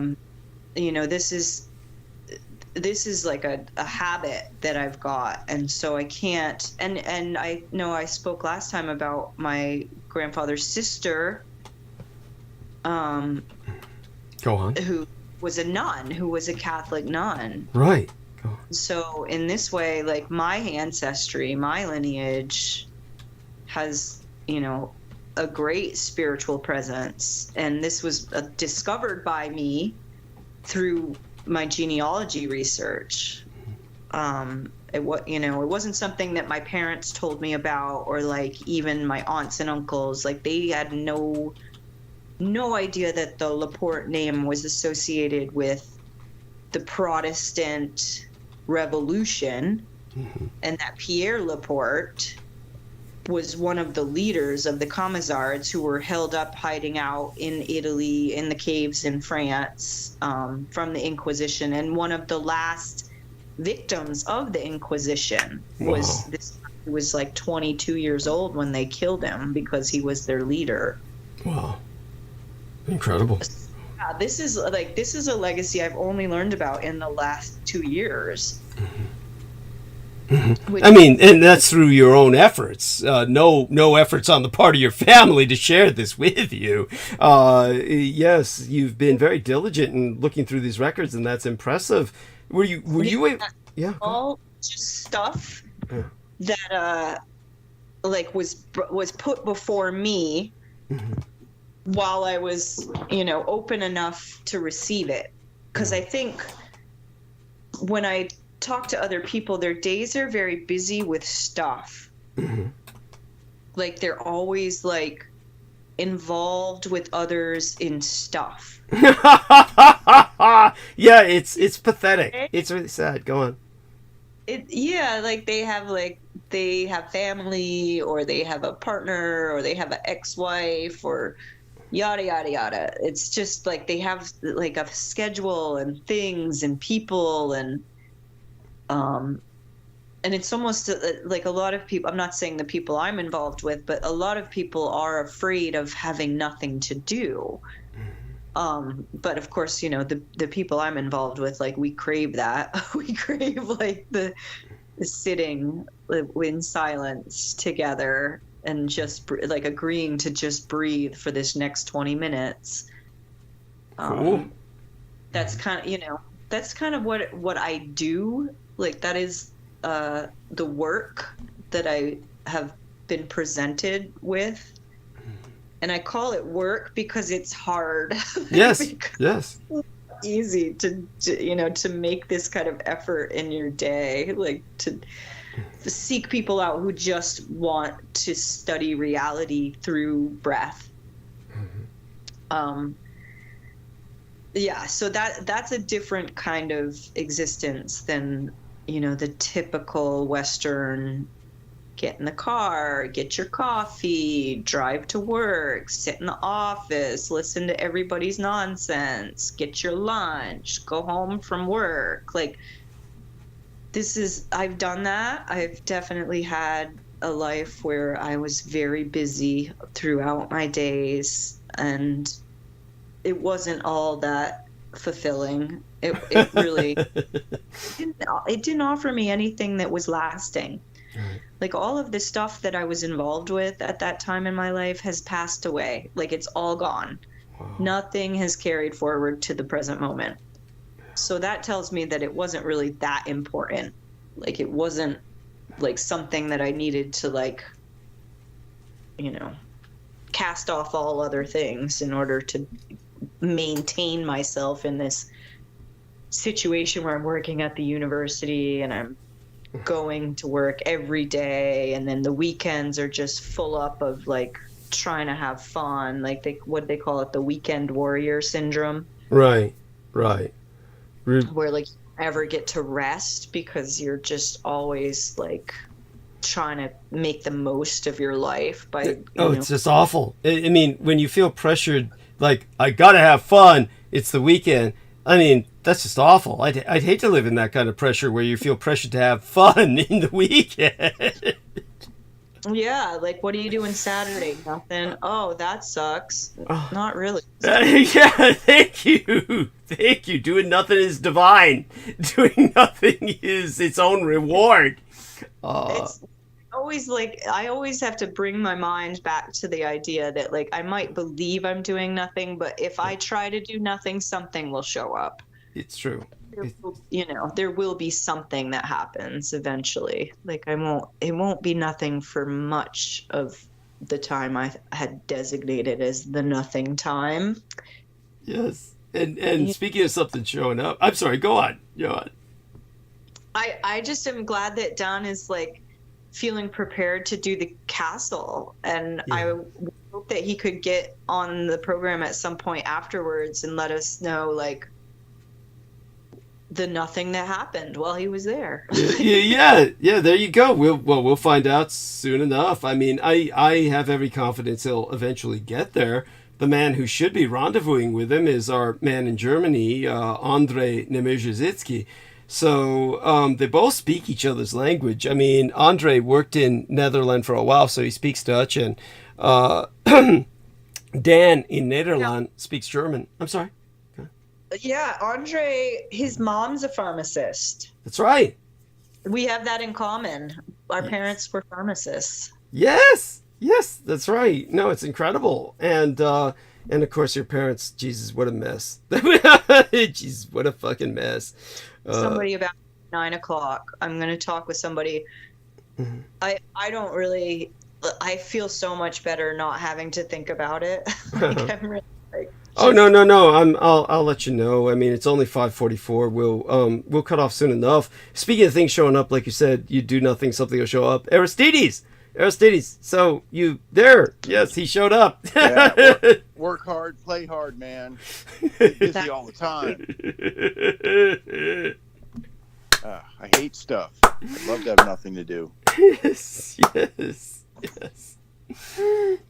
J: This is like a habit that I've got, and so I can't. And I know I spoke last time about my grandfather's sister.
A: Go on.
J: Who was a nun, who was a Catholic nun.
A: Right.
J: So in this way, like my ancestry, my lineage has, a great spiritual presence. And this was discovered by me through my genealogy research. It wasn't something that my parents told me about, or like even my aunts and uncles. Like they had no idea that the Laporte name was associated with the Protestant Revolution, mm-hmm. and that Pierre Laporte was one of the leaders of the Camisards who were held up hiding out in Italy in the caves in France from the Inquisition, and one of the last victims of the Inquisition. Wow. He was like 22 years old when they killed him because he was their leader.
A: Wow. Incredible.
J: Yeah, this is a legacy I've only learned about in the last 2 years.
A: Mm-hmm. Mm-hmm. And that's through your own efforts. No efforts on the part of your family to share this with you. Yes, you've been very diligent in looking through these records, and that's impressive. Were you? Yeah.
J: All just stuff that was put before me. Mm-hmm. While I was, open enough to receive it. Because I think when I talk to other people, their days are very busy with stuff. Mm-hmm. Like they're always like involved with others in stuff.
A: Yeah, it's pathetic. It's really sad. Go on.
J: Like they have family, or they have a partner, or they have an ex-wife, or yada yada yada. It's just like they have like a schedule and things and people, and it's almost like a lot of people, I'm not saying the people I'm involved with, but a lot of people are afraid of having nothing to do. But of course, the people I'm involved with, like we crave that. We crave like the sitting in silence together and just like agreeing to just breathe for this next 20 minutes.
A: Cool.
J: That's kind of what I do. Like that is the work that I have been presented with. And I call it work because it's hard.
A: Yes. Yes.
J: It's easy to make this kind of effort in your day, like to seek people out who just want to study reality through breath. Mm-hmm. Yeah, so that's a different kind of existence than, the typical Western get in the car, get your coffee, drive to work, sit in the office, listen to everybody's nonsense, get your lunch, go home from work. Like, I've done that. I've definitely had a life where I was very busy throughout my days, and it wasn't all that fulfilling. It really it didn't offer me anything that was lasting.
A: Right.
J: Like all of the stuff that I was involved with at that time in my life has passed away. Like it's all gone.
A: Wow.
J: Nothing has carried forward to the present moment. So that tells me that it wasn't really that important. Like it wasn't like something that I needed to like, you know, cast off all other things in order to maintain myself in this situation where I'm working at the university and I'm going to work every day, and then the weekends are just full up of like trying to have fun, like they call it, the weekend warrior syndrome.
A: Right.
J: Where like you never get to rest because you're just always like trying to make the most of your life by
A: it's just awful. I mean, when you feel pressured, like I gotta have fun, it's the weekend. I mean, that's just awful. I'd hate to live in that kind of pressure where you feel pressured to have fun in the weekend.
J: Yeah, like what are you doing Saturday? Nothing. Oh, that sucks. Not really.
A: Yeah, thank you. Doing nothing is divine. Doing nothing is its own reward.
J: It's always like I always have to bring my mind back to the idea that like I might believe I'm doing nothing, but if I try to do nothing, something will show up.
A: It's true.
J: There will be something that happens eventually. Like it won't be nothing for much of the time I had designated as the nothing time.
A: Yes. And speaking of something showing up, I'm sorry, go on.
J: I just am glad that Don is like feeling prepared to do the castle, and I hope that he could get on the program at some point afterwards and let us know like the nothing that happened while he was there.
A: yeah, there you go. We'll find out soon enough. I mean, I have every confidence he'll eventually get there. The man who should be rendezvousing with him is our man in Germany, Andrei Nemezhizitsky. So they both speak each other's language. I mean, Andrei worked in Netherlands for a while, so he speaks Dutch, and Dan in Netherlands speaks German. I'm sorry.
J: Yeah, Andre, his mom's a pharmacist.
A: That's right.
J: We have that in common. Our parents were pharmacists.
A: Yes, that's right. No, it's incredible. And of course your parents, Jesus, what a mess. Jesus, what a fucking mess.
J: Somebody about 9 o'clock. I'm going to talk with somebody.
A: Mm-hmm.
J: I don't really, I feel so much better not having to think about it. Like, I'm really like,
A: oh no! I'll let you know. I mean, it's only 5:44. We'll cut off soon enough. Speaking of things showing up, like you said, you do nothing, something will show up. Aristides. So you there? Yes, he showed up.
B: Yeah, work hard, play hard, man. Busy all the time. I hate stuff. I'd love to have nothing to do.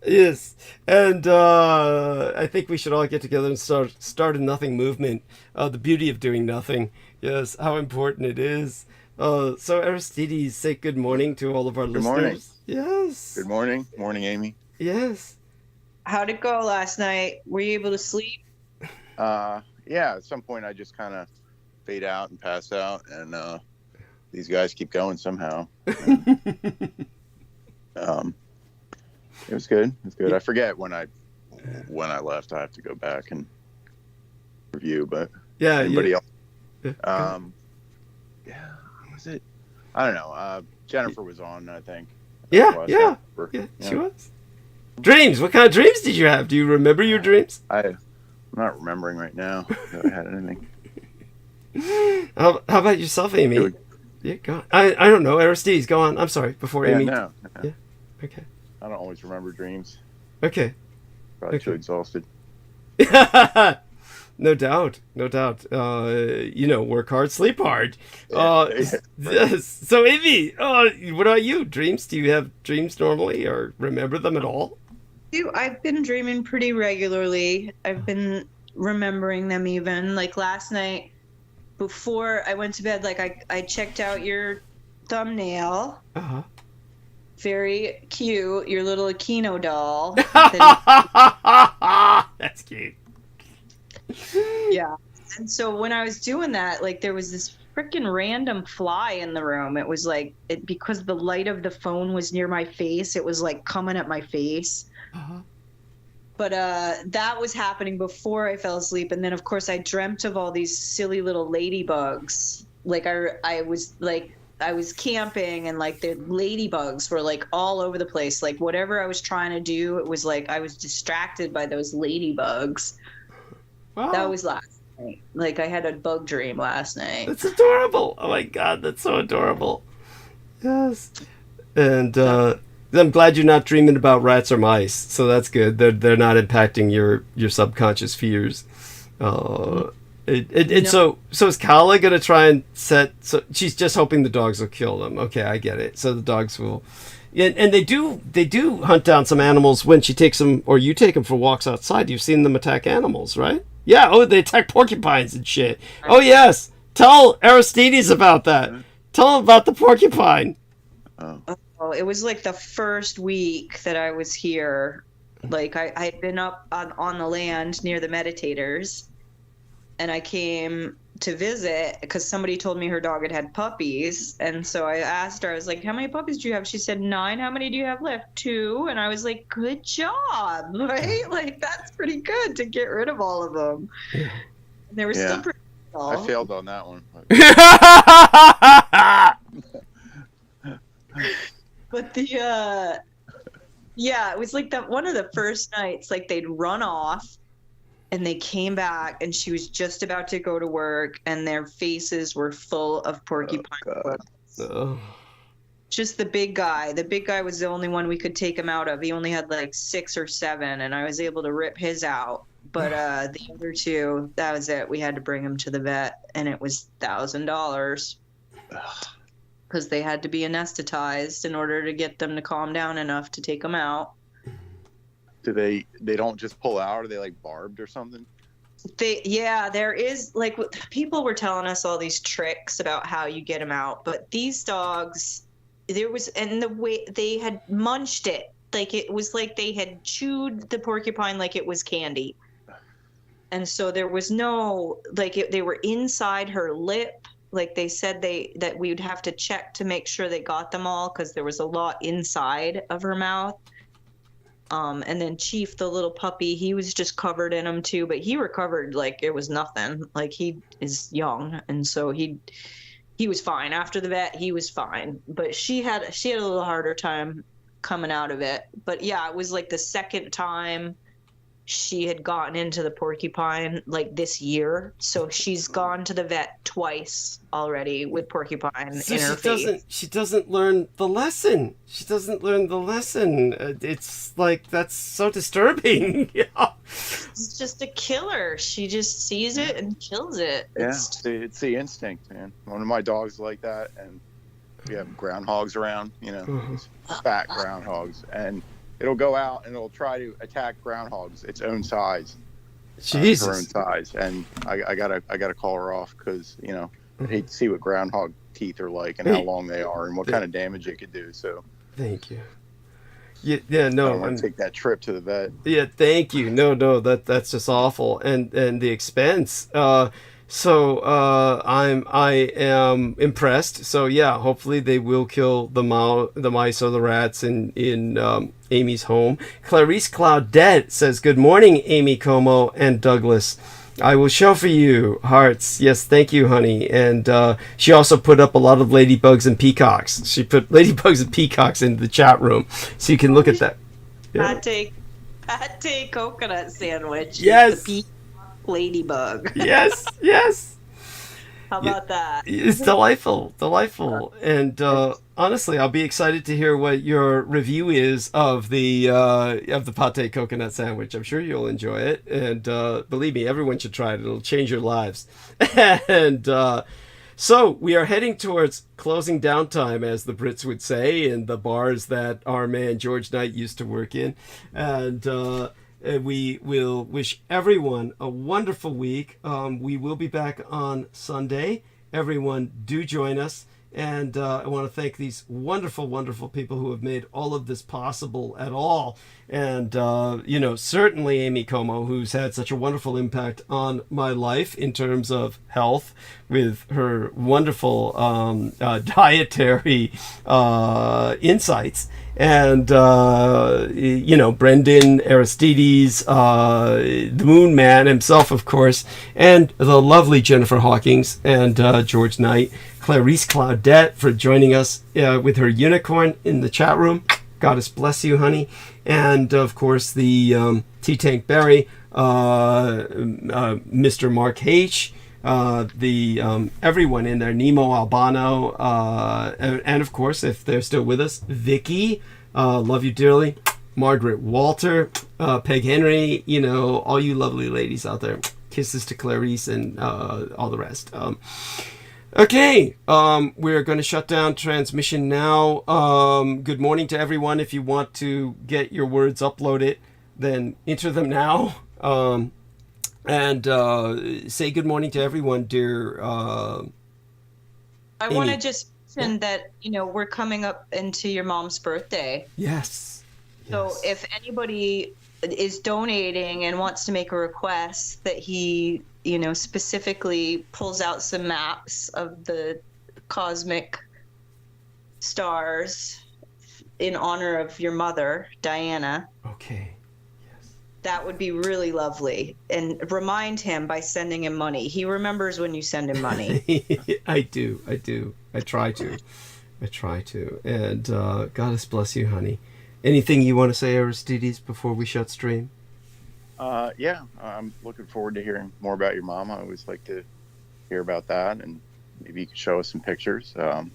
A: Yes, and I think we should all get together and start a nothing movement. The beauty of doing nothing. Yes, how important it is. So Aristides, say good morning to all of our listeners.
B: Morning.
A: Yes.
B: Good morning. Morning, Amy.
A: Yes.
J: How'd it go last night? Were you able to sleep?
B: Yeah, at some point I just kind of fade out and pass out, and these guys keep going somehow. And, it was good. I forget when I left. I have to go back and review, but anybody else? Yeah, was it? I don't know. Jennifer was on, I think.
A: Yeah, she was. Dreams. What kind of dreams did you have? Do you remember your dreams?
B: I'm not remembering right now if I had anything.
A: How about yourself, Amy? Yeah, go on. I don't know. Aristides, go on. I'm sorry. Before Amy.
B: No.
A: Yeah. Okay.
B: I don't always remember dreams.
A: Okay.
B: Probably too exhausted.
A: No doubt. Work hard, sleep hard. Yes. So, Amy, what about you? Dreams? Do you have dreams normally, or remember them at all?
J: I've been dreaming pretty regularly. I've been remembering them even. Like last night, before I went to bed, like I checked out your thumbnail.
A: Uh-huh.
J: Very cute. Your little Aquino doll.
A: That's cute.
J: Yeah. And so when I was doing that, like there was this freaking random fly in the room. It was like because the light of the phone was near my face, it was like coming at my face.
A: Uh-huh.
J: But that was happening before I fell asleep, and then of course I dreamt of all these silly little ladybugs. Like I was camping, and like the ladybugs were like all over the place. Like whatever I was trying to do, it was like I was distracted by those ladybugs.
A: Wow.
J: That was last night. Like I had a bug dream last night.
A: That's adorable. Oh my God, that's so adorable. Yes. And I'm glad you're not dreaming about rats or mice. So that's good. They're not impacting your subconscious fears. So is Kala gonna try and set? So she's just hoping the dogs will kill them. Okay, I get it. So the dogs will, and they do hunt down some animals when she takes them or you take them for walks outside. You've seen them attack animals, right? Yeah. Oh, they attack porcupines and shit. Oh yes. Tell Aristides about that. Tell him about the porcupine.
J: Oh, it was like the first week that I was here. Like I had been up on the land near the meditators, and I came to visit because somebody told me her dog had puppies. And so I asked her, I was like, how many puppies do you have? She said 9. How many do you have left? 2. And I was like, good job, right? Like that's pretty good to get rid of all of them. And they were still pretty small.
B: I failed on that one.
J: But it was like that one of the first nights, like they'd run off and they came back and she was just about to go to work and their faces were full of porcupine. Just the big guy. The big guy was the only one we could take him out of. He only had like 6 or 7 and I was able to rip his out. But the other 2, that was it. We had to bring him to the vet and it was $1,000. Because they had to be anesthetized in order to get them to calm down enough to take them out.
B: Do they don't just pull out? Are they like barbed or something?
J: There is like people were telling us all these tricks about how you get them out, but these dogs, and the way they had munched it, like it was like they had chewed the porcupine like it was candy. And so there was no, they were inside her lip. Like they said that we would have to check to make sure they got them all because there was a lot inside of her mouth. And then Chief, the little puppy, he was just covered in them too, but he recovered like it was nothing. Like he is young, and so he was fine. After the vet, he was fine. But she had a little harder time coming out of it. But yeah, it was like the second time she had gotten into the porcupine like this year. So she's gone to the vet twice already with porcupine in her face.
A: She doesn't learn the lesson. It's like, that's so disturbing.
J: It's just a killer. She just sees it and kills it.
B: It's the instinct, man. One of my dogs is like that, and we have groundhogs around, fat groundhogs, and it'll go out and it'll try to attack groundhogs its own size.
A: Jesus.
B: Her own size, and I gotta call her off because I hate to see what groundhog teeth are like and how long they are and what kind of damage it could do. So
A: thank you. Yeah, no,
B: I want to take that trip to the vet.
A: Yeah, thank you. No, that's just awful, and the expense. So I am impressed. So yeah, hopefully they will kill the mice or the rats in Amy's home. Clarice Claudette says, "Good morning, Amy, Como, and Douglas. I will show for you hearts. Yes, thank you, honey." And she also put up a lot of ladybugs and peacocks. She put ladybugs and peacocks into the chat room, so you can look at that. Yeah.
J: Pate coconut sandwich.
A: Yes.
J: The ladybug.
A: Yes. How about that? It's delightful. And honestly, I'll be excited to hear what your review is of the pate coconut sandwich. I'm sure you'll enjoy it, and believe me, everyone should try it. It'll change your lives. And so we are heading towards closing down time, as the Brits would say, in the bars that our man George Knight used to work in, and we will wish everyone a wonderful week. We will be back on Sunday. Everyone, do join us. And I want to thank these wonderful, wonderful people who have made all of this possible at all. And, certainly Amy Como, who's had such a wonderful impact on my life in terms of health with her wonderful dietary insights. And, Brendan, Aristides, the Moon Man himself, of course, and the lovely Jennifer Hawkins and George Knight. Clarice Claudette for joining us with her unicorn in the chat room. Goddess bless you, honey. And, of course, the T-Tank Barry, Mr. Mark H., everyone in there, Nemo Albano, and, of course, if they're still with us, Vicky, love you dearly, Margaret Walter, Peg Henry, all you lovely ladies out there. Kisses to Clarice and all the rest. Okay, we're going to shut down transmission now. Good morning to everyone. If you want to get your words uploaded, then enter them now. And say good morning to everyone, dear.
J: I want to just mention that, we're coming up into your mom's birthday.
A: Yes.
J: So if anybody is donating and wants to make a request that he, specifically pulls out some maps of the cosmic stars in honor of your mother, Diana.
A: Okay.
J: That would be really lovely. And remind him by sending him money. He remembers when you send him money.
A: I do. I try to. And Goddess bless you, honey. Anything you want to say, Aristides, before we shut stream?
B: Yeah, I'm looking forward to hearing more about your mom. I always like to hear about that, and maybe you could show us some pictures. I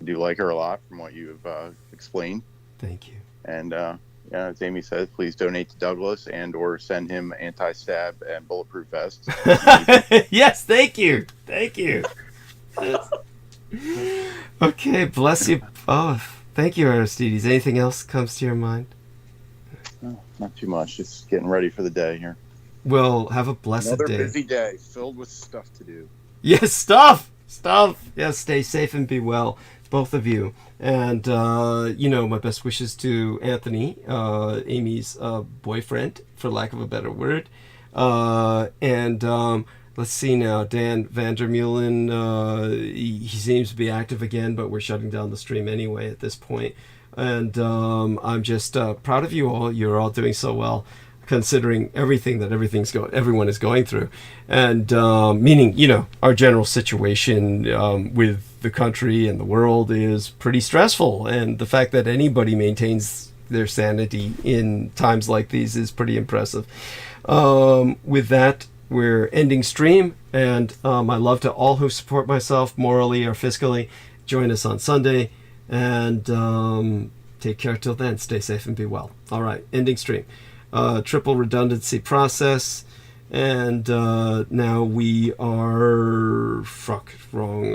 B: do like her a lot from what you've explained.
A: Thank you.
B: And as Amy says, please donate to Douglas and or send him anti-stab and bulletproof vests.
A: Yes, thank you. Okay, bless you both. Thank you, Aristides. Anything else comes to your mind?
B: No, not too much. Just getting ready for the day here.
A: Well, have a blessed
I: Another
A: day.
I: busy day filled with stuff to do.
A: Yes, stuff. Yes, stay safe and be well, both of you. And, my best wishes to Anthony, Amy's boyfriend, for lack of a better word. Let's see now, Dan Vandermeulen, he seems to be active again, but we're shutting down the stream anyway at this point. And I'm just proud of you all. You're all doing so well, considering everything that everyone is going through. And meaning, our general situation with the country and the world is pretty stressful. And the fact that anybody maintains their sanity in times like these is pretty impressive. With that, we're ending stream, and my love to all who support myself morally or fiscally. Join us on Sunday, and take care till then. Stay safe and be well. All right, ending stream. Triple redundancy process, and now we are wrong.